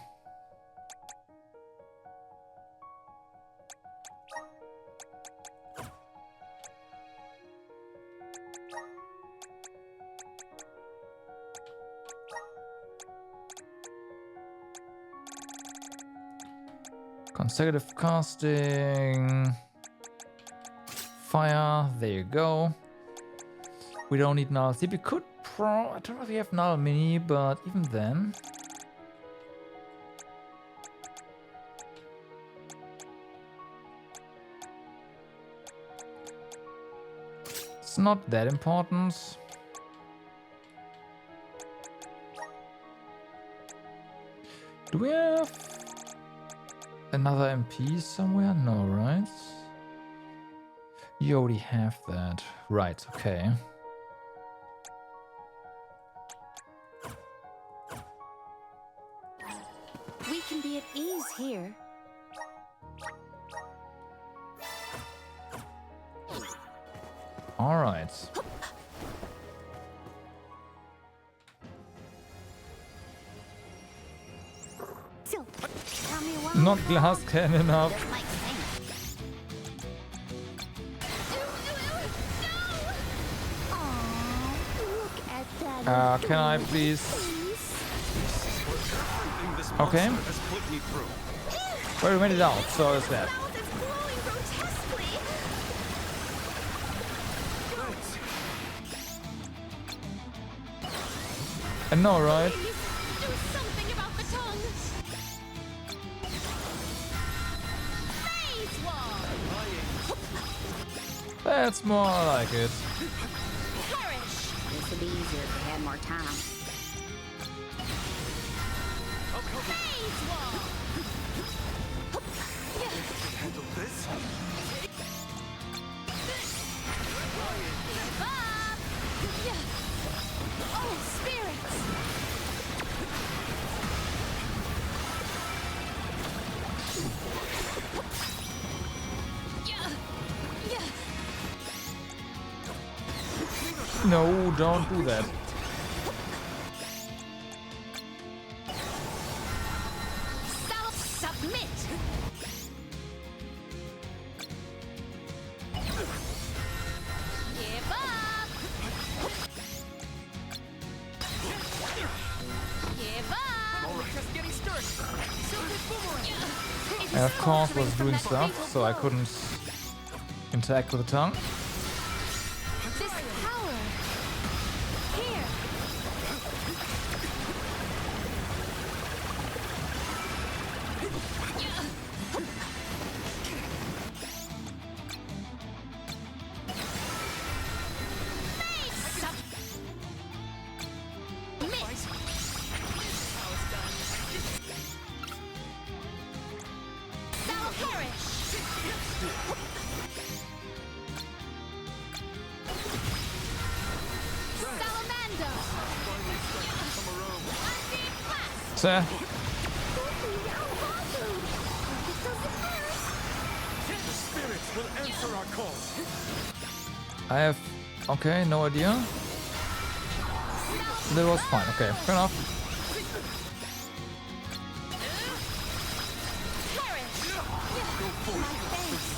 Speaker 2: Consecutive casting. Fire. There you go. We don't need Null. See, we could I don't know if we have Null Mini, but even then. It's not that important. Do we have another MP somewhere? No, right? You already have that. Right, okay.
Speaker 6: We can be at ease here.
Speaker 2: All right.
Speaker 6: So, tell me why.
Speaker 2: Not glass cannon enough. Can I please? Okay. Well, we made it out, so it's that. I know, right? That's more like it.
Speaker 19: This would be easier if we had more time.
Speaker 12: Handle this?
Speaker 6: Oh, spirits!
Speaker 2: No, don't do that.
Speaker 6: Submit! Give up! Give up!
Speaker 9: Alright, just getting started.
Speaker 2: I of course was doing stuff, so I couldn't interact with the tongue.
Speaker 6: This power! Here!
Speaker 2: Sir.
Speaker 12: The spirits will answer our call.
Speaker 2: I have... Okay, no idea. That was fine. Okay, fair enough.
Speaker 12: You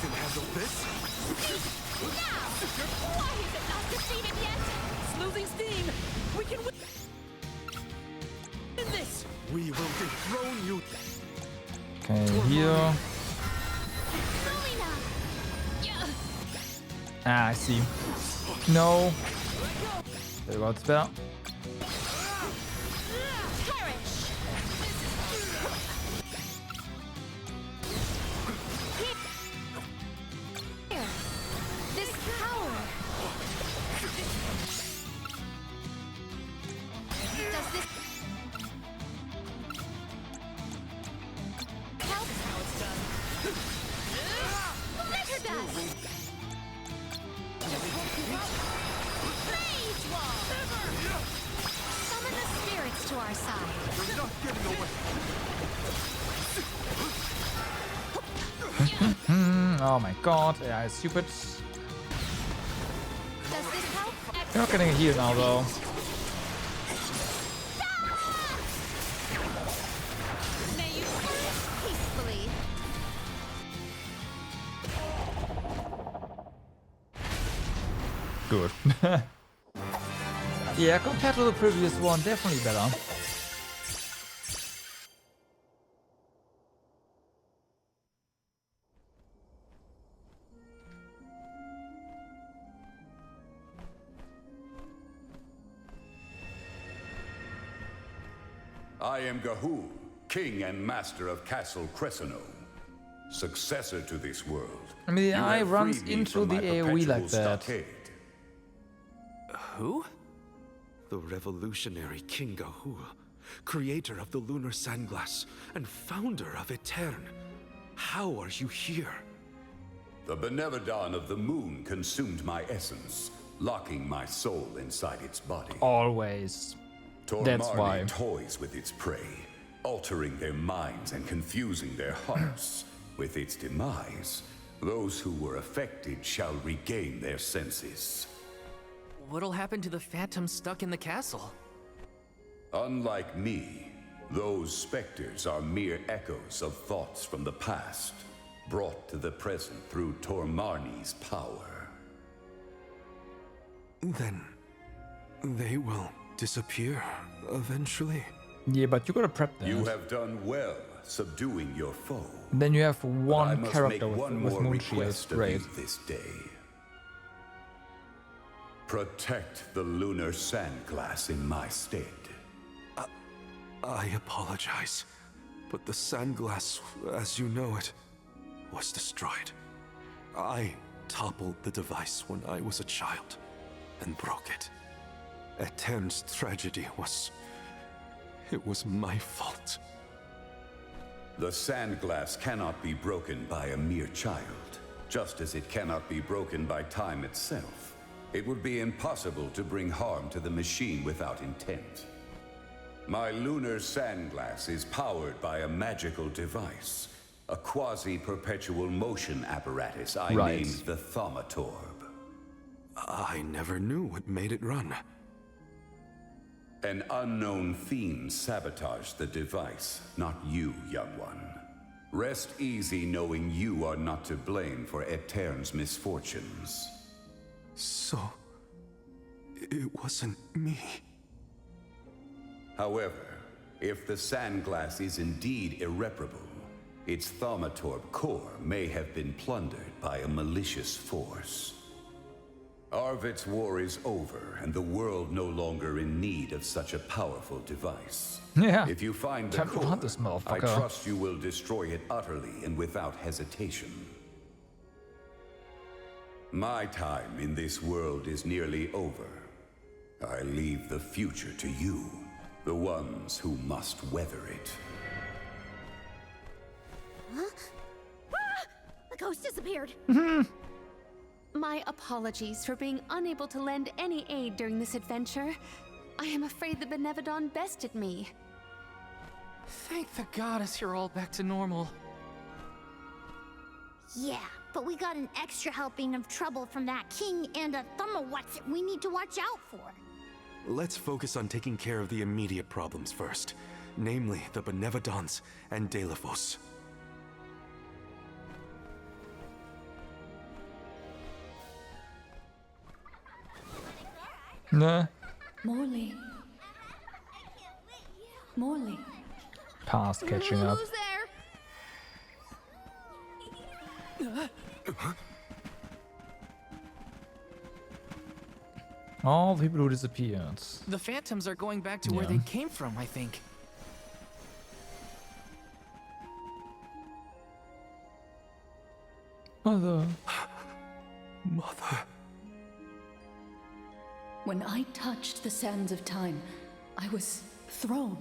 Speaker 12: can handle this?
Speaker 6: Why is it not defeated yet?
Speaker 9: It's losing steam. We can win this.
Speaker 12: We will dethrone you.
Speaker 2: Okay, here. Ah, I see. No. There we go, it's better.
Speaker 6: This power! Does this help? How it's done. Flicker dust! Blaze wall! Summon the spirits to our side.
Speaker 12: You're not getting away.
Speaker 2: Oh my god, yeah, it's stupid.
Speaker 6: Does this help?
Speaker 2: You're not getting a heal now though.
Speaker 6: May you perish peacefully.
Speaker 2: Good. Yeah, compared to the previous one, definitely better.
Speaker 20: I am Gahul, king and master of Castle Cresceno. Successor to this world.
Speaker 2: I mean, the
Speaker 20: You
Speaker 2: eye
Speaker 20: have
Speaker 2: runs
Speaker 20: freed me
Speaker 2: into
Speaker 20: from
Speaker 2: the
Speaker 20: my
Speaker 2: AoE like
Speaker 20: perpetual
Speaker 2: that.
Speaker 20: stockade.
Speaker 13: Who? The revolutionary King Gahul, creator of the Lunar Sandglass and founder of Etern. How are you here?
Speaker 20: The Benevodon of the moon consumed my essence, locking my soul inside its body.
Speaker 2: Always. That's why.
Speaker 20: Tormarni toys with its prey, altering their minds and confusing their hearts. With its demise, those who were affected shall regain their senses.
Speaker 10: What'll happen to the phantoms stuck in the castle?
Speaker 20: Unlike me, those specters are mere echoes of thoughts from the past, brought to the present through Tormarni's power.
Speaker 13: Then they will disappear eventually.
Speaker 2: Yeah, but you gotta prep that.
Speaker 20: You have done well subduing your foe.
Speaker 2: Then you have
Speaker 20: But I
Speaker 2: one
Speaker 20: must
Speaker 2: character
Speaker 20: make
Speaker 2: with,
Speaker 20: one
Speaker 2: with
Speaker 20: more
Speaker 2: Moon Shield.
Speaker 20: request of
Speaker 2: Great.
Speaker 20: you this day. Protect the lunar sandglass in my stead.
Speaker 13: I apologize, but the Sandglass, as you know it, was destroyed. I toppled the device when I was a child and broke it. Etern's tragedy was... it was my fault.
Speaker 20: The sandglass cannot be broken by a mere child, just as it cannot be broken by time itself. It would be impossible to bring harm to the machine without intent. My lunar sandglass is powered by a magical device, a quasi-perpetual motion apparatus I named the Thaumatorb.
Speaker 13: I never knew what made it run.
Speaker 20: An unknown fiend sabotaged the device, not you, young one. Rest easy knowing you are not to blame for Etern's misfortunes.
Speaker 13: So... it wasn't me.
Speaker 20: However, if the Sandglass is indeed irreparable, its Thaumatorb core may have been plundered by a malicious force. Arvid's war is over, and the world no longer in need of such a powerful device.
Speaker 2: Yeah.
Speaker 20: If you find the
Speaker 2: Time to
Speaker 20: core,
Speaker 2: hunt this
Speaker 20: I
Speaker 2: motherfucker.
Speaker 20: trust you will destroy it utterly and without hesitation. My time in this world is nearly over. I leave the future to you, the ones who must weather it.
Speaker 6: Huh? Ah! The ghost disappeared.
Speaker 4: My apologies for being unable to lend any aid during this adventure. I am afraid the Benevodon bested me.
Speaker 10: Thank the goddess you're all back to normal.
Speaker 5: Yeah, but we got an extra helping of trouble from that king and a Thumawatsit we need to watch out for.
Speaker 13: Let's focus on taking care of the immediate problems first, namely the Benevodons and Delphos.
Speaker 2: Nah.
Speaker 21: Morley. Morley.
Speaker 2: Past catching up.
Speaker 6: Who's there?
Speaker 2: All the people who disappeared.
Speaker 10: The phantoms are going back to where
Speaker 2: Yeah.
Speaker 10: they came from, I think.
Speaker 2: Mother.
Speaker 13: Mother.
Speaker 21: When I touched the sands of time, I was thrown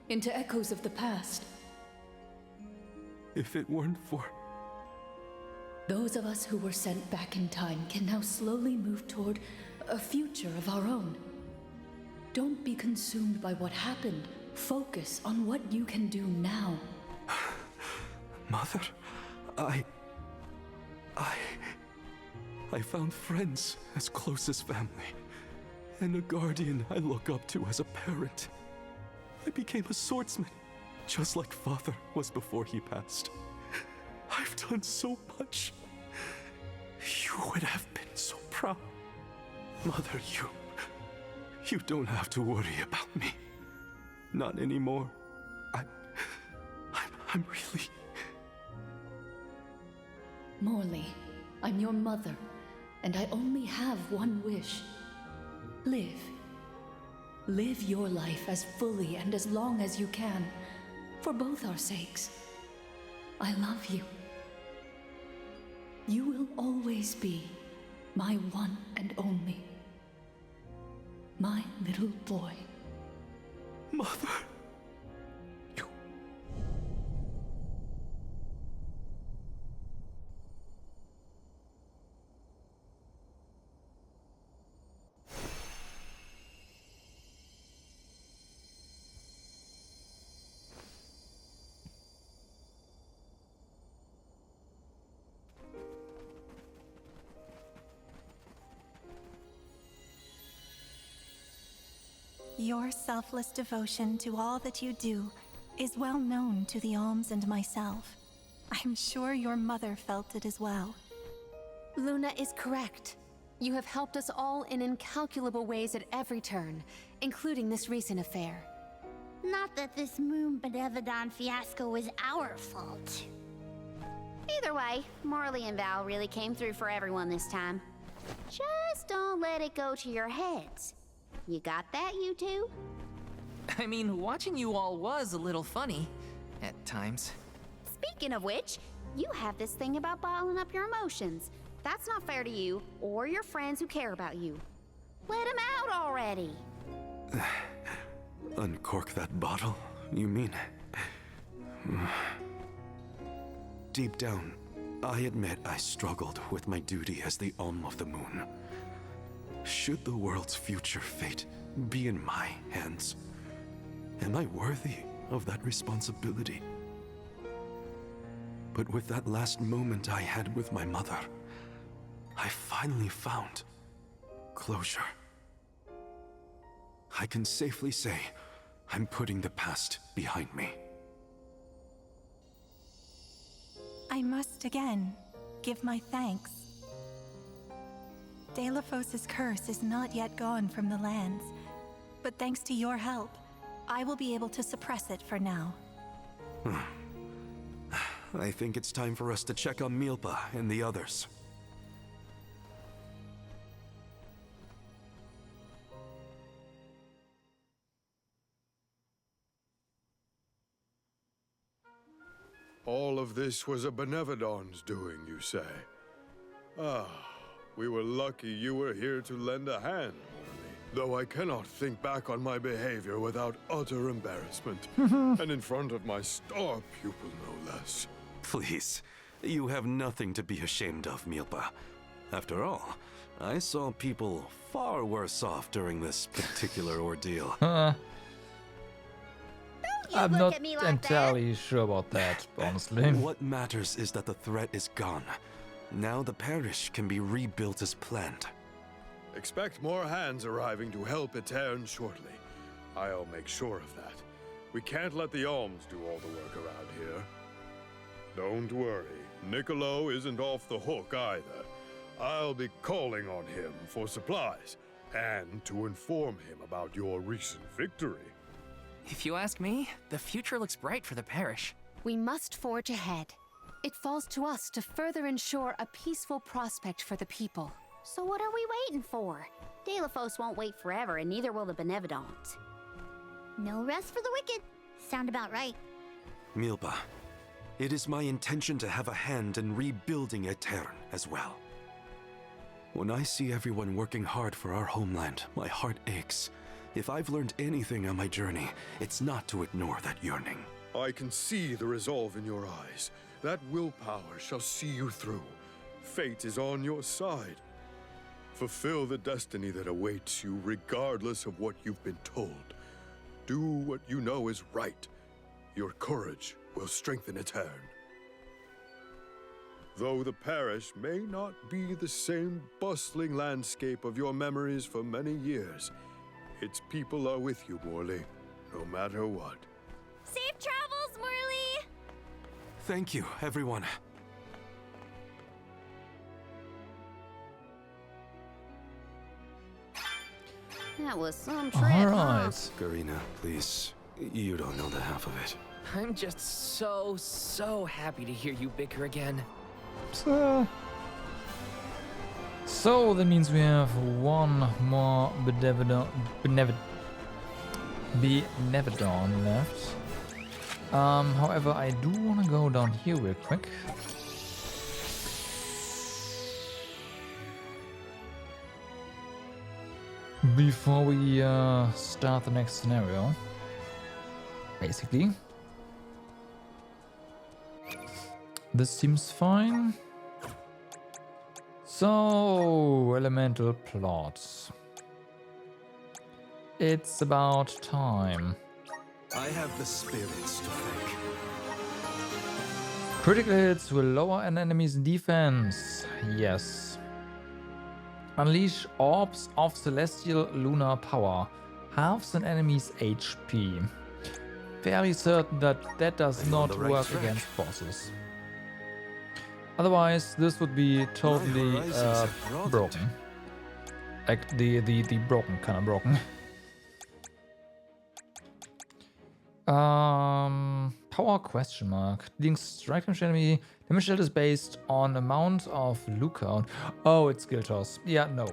Speaker 21: into echoes of the past.
Speaker 13: If it weren't for...
Speaker 21: Those of us who were sent back in time can now slowly move toward a future of our own. Don't be consumed by what happened. Focus on what you can do now.
Speaker 13: Mother, I found friends as close as family, and a guardian I look up to as a parent. I became a swordsman, just like Father was before he passed. I've done so much. You would have been so proud. Mother, you don't have to worry about me. Not anymore. I'm really...
Speaker 21: Morley, I'm your mother, and I only have one wish. Live. Live your life as fully and as long as you can, for both our sakes. I love you. You will always be my one and only. My little boy.
Speaker 13: Mother.
Speaker 18: Your selfless devotion to all that you do is well known to the Alms and myself. I'm sure your mother felt it as well.
Speaker 4: Luna is correct. You have helped us all in incalculable ways at every turn, including this recent affair.
Speaker 5: Not that this Moon Benevodon fiasco was our fault. Either way, Morley and Val really came through for everyone this time. Just don't let it go to your heads. You got that, you two?
Speaker 10: I mean, watching you all was a little funny at times.
Speaker 5: Speaking of which, you have this thing about bottling up your emotions. That's not fair to you or your friends who care about you. Let them out already.
Speaker 13: Uncork that bottle, you mean? Deep down, I admit I struggled with my duty as the Alm of the Moon. Should the world's future fate be in my hands, am I worthy of that responsibility? But with that last moment I had with my mother, I finally found closure. I can safely say I'm putting the past behind me.
Speaker 18: I must again give my thanks. Delafos's curse is not yet gone from the lands, but thanks to your help, I will be able to suppress it for now.
Speaker 13: I think it's time for us to check on Milpa and the others.
Speaker 17: All of this was a Benevodon's doing, you say? Ah, we were lucky you were here to lend a hand, Morley. Though I cannot think back on my behavior without utter embarrassment. And in front of my star pupil, no less.
Speaker 13: Please, you have nothing to be ashamed of, Milpa. After all, I saw people far worse off during this particular ordeal.
Speaker 2: I'm not entirely sure about that, honestly.
Speaker 13: What matters is that the threat is gone. Now the parish can be rebuilt as planned.
Speaker 17: Expect more hands arriving to help Aetern shortly. I'll make sure of that. We can't let the Alms do all the work around here. Don't worry, Niccolo isn't off the hook either. I'll be calling on him for supplies, and to inform him about your recent victory.
Speaker 10: If you ask me, the future looks bright for the parish.
Speaker 4: We must forge ahead. It falls to us to further ensure a peaceful prospect for the people.
Speaker 5: So what are we waiting for? Delafos won't wait forever, and neither will the Benevodons. No rest for the wicked. Sound about right.
Speaker 13: Milpa, it is my intention to have a hand in rebuilding Aetern as well. When I see everyone working hard for our homeland, my heart aches. If I've learned anything on my journey, it's not to ignore that yearning.
Speaker 17: I can see the resolve in your eyes. That willpower shall see you through. Fate is on your side. Fulfill the destiny that awaits you regardless of what you've been told. Do what you know is right. Your courage will strengthen Aetern. Though the parish may not be the same bustling landscape of your memories for many years, its people are with you, Morley, no matter what.
Speaker 5: Safe travels, Morley!
Speaker 13: Thank you, everyone.
Speaker 5: That was some trip,
Speaker 2: Alright.
Speaker 13: Garina, please. You don't know the half of it.
Speaker 10: I'm just so happy to hear you bicker again.
Speaker 2: So that means we have one more Benevodon left. However, I do want to go down here real quick. Before we start the next scenario. Basically. This seems fine. So, elemental plots. It's about time.
Speaker 13: I have the spirits to thank.
Speaker 2: Critical hits will lower an enemy's defense. Yes. Unleash orbs of celestial lunar power. Halves an enemy's HP. Very certain that that does not work against bosses. Otherwise, this would be totally broken. Like the broken kind of broken. Power question mark. Dealing strike damage enemy. Damage that is based on amount of loot count. Oh, it's skill toss. Yeah, no.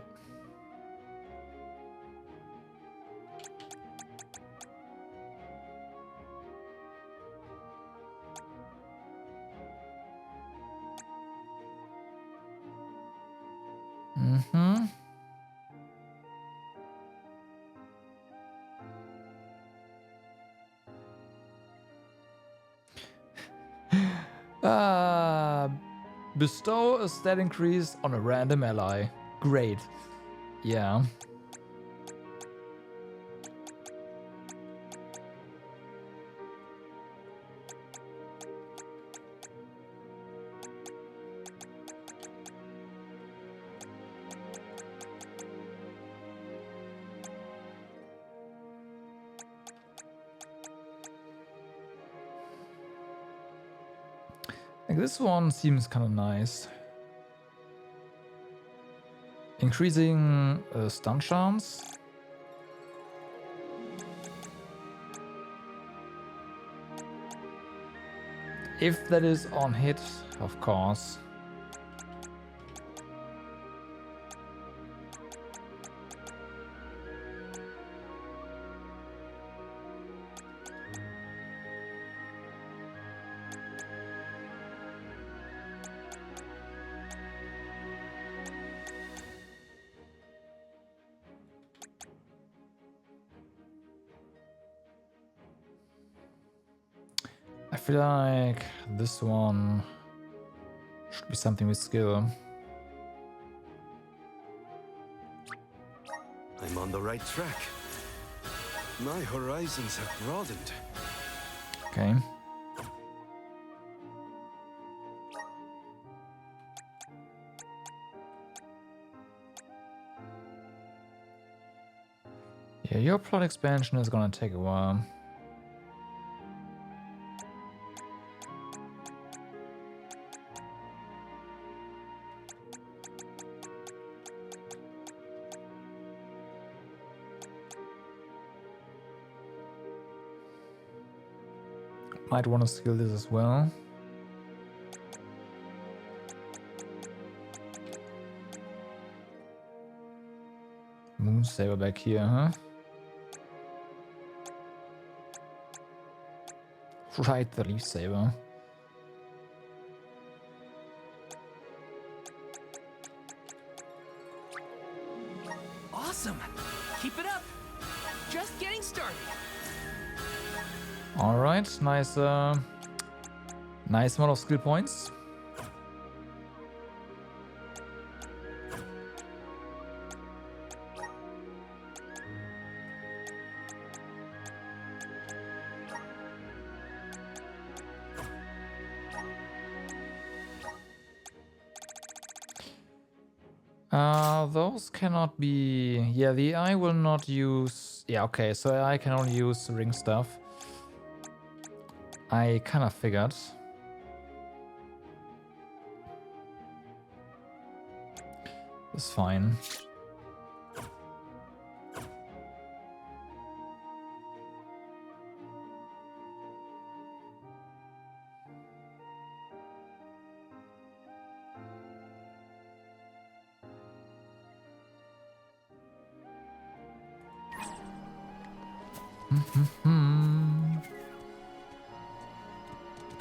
Speaker 2: Mm-hmm. Bestow a stat increase on a random ally. Great. Yeah. Like this one seems kind of nice. Increasing stun chance. If that is on hit, of course. I feel like this one should be something with skill.
Speaker 13: I'm on the right track. My horizons have broadened.
Speaker 2: Okay. Yeah, your plot expansion is gonna take a while. Might want to skill this as well. Moonsaber back here, huh? Right, the Leaf Saber.
Speaker 10: Awesome! Keep it up! Just getting started!
Speaker 2: All right, nice, nice amount of skill points. Those cannot be. Yeah, the eye will not use. Yeah, okay, so I can only use ring stuff. I kind of figured. It's fine.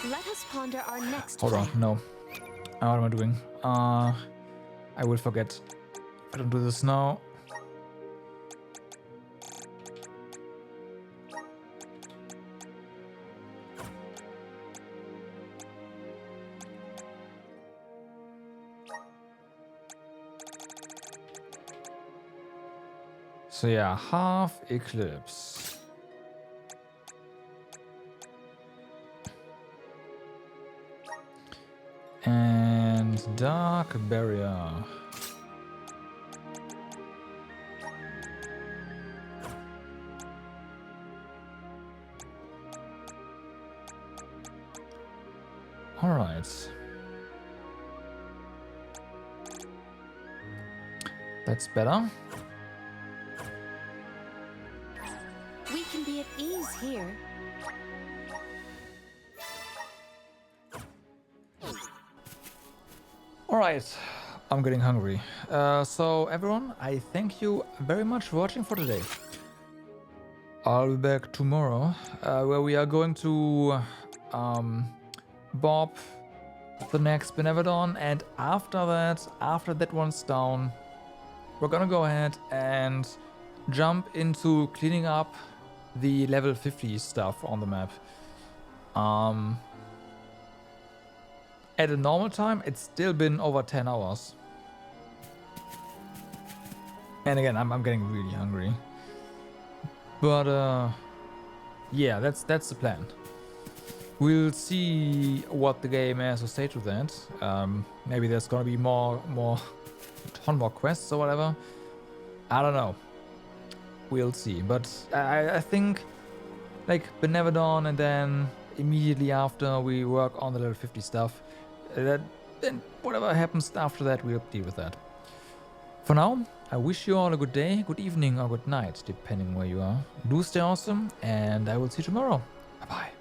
Speaker 4: Let us ponder our next
Speaker 2: Hold on,
Speaker 4: plan.
Speaker 2: no. What am I doing? I will forget. I don't do this now. So yeah, half eclipse. And dark barrier. All right. That's better.
Speaker 4: We can be at ease here.
Speaker 2: Alright, I'm getting hungry. So everyone, I thank you very much for watching for today. I'll be back tomorrow, where we are going to Bob the next Benevodon, and after that one's down, we're gonna go ahead and jump into cleaning up the level 50 stuff on the map. At a normal time, it's still been over 10 hours. And again, I'm getting really hungry. But yeah, that's the plan. We'll see what the game has to say to that. Maybe there's gonna be ton more quests or whatever. I don't know. We'll see. But I think like Benevodon, and then immediately after we work on the level 50 stuff. Then whatever happens after that, we'll deal with that. For now, I wish you all a good day, good evening, or good night, depending where you are. Do stay awesome, and I will see you tomorrow. Bye-bye.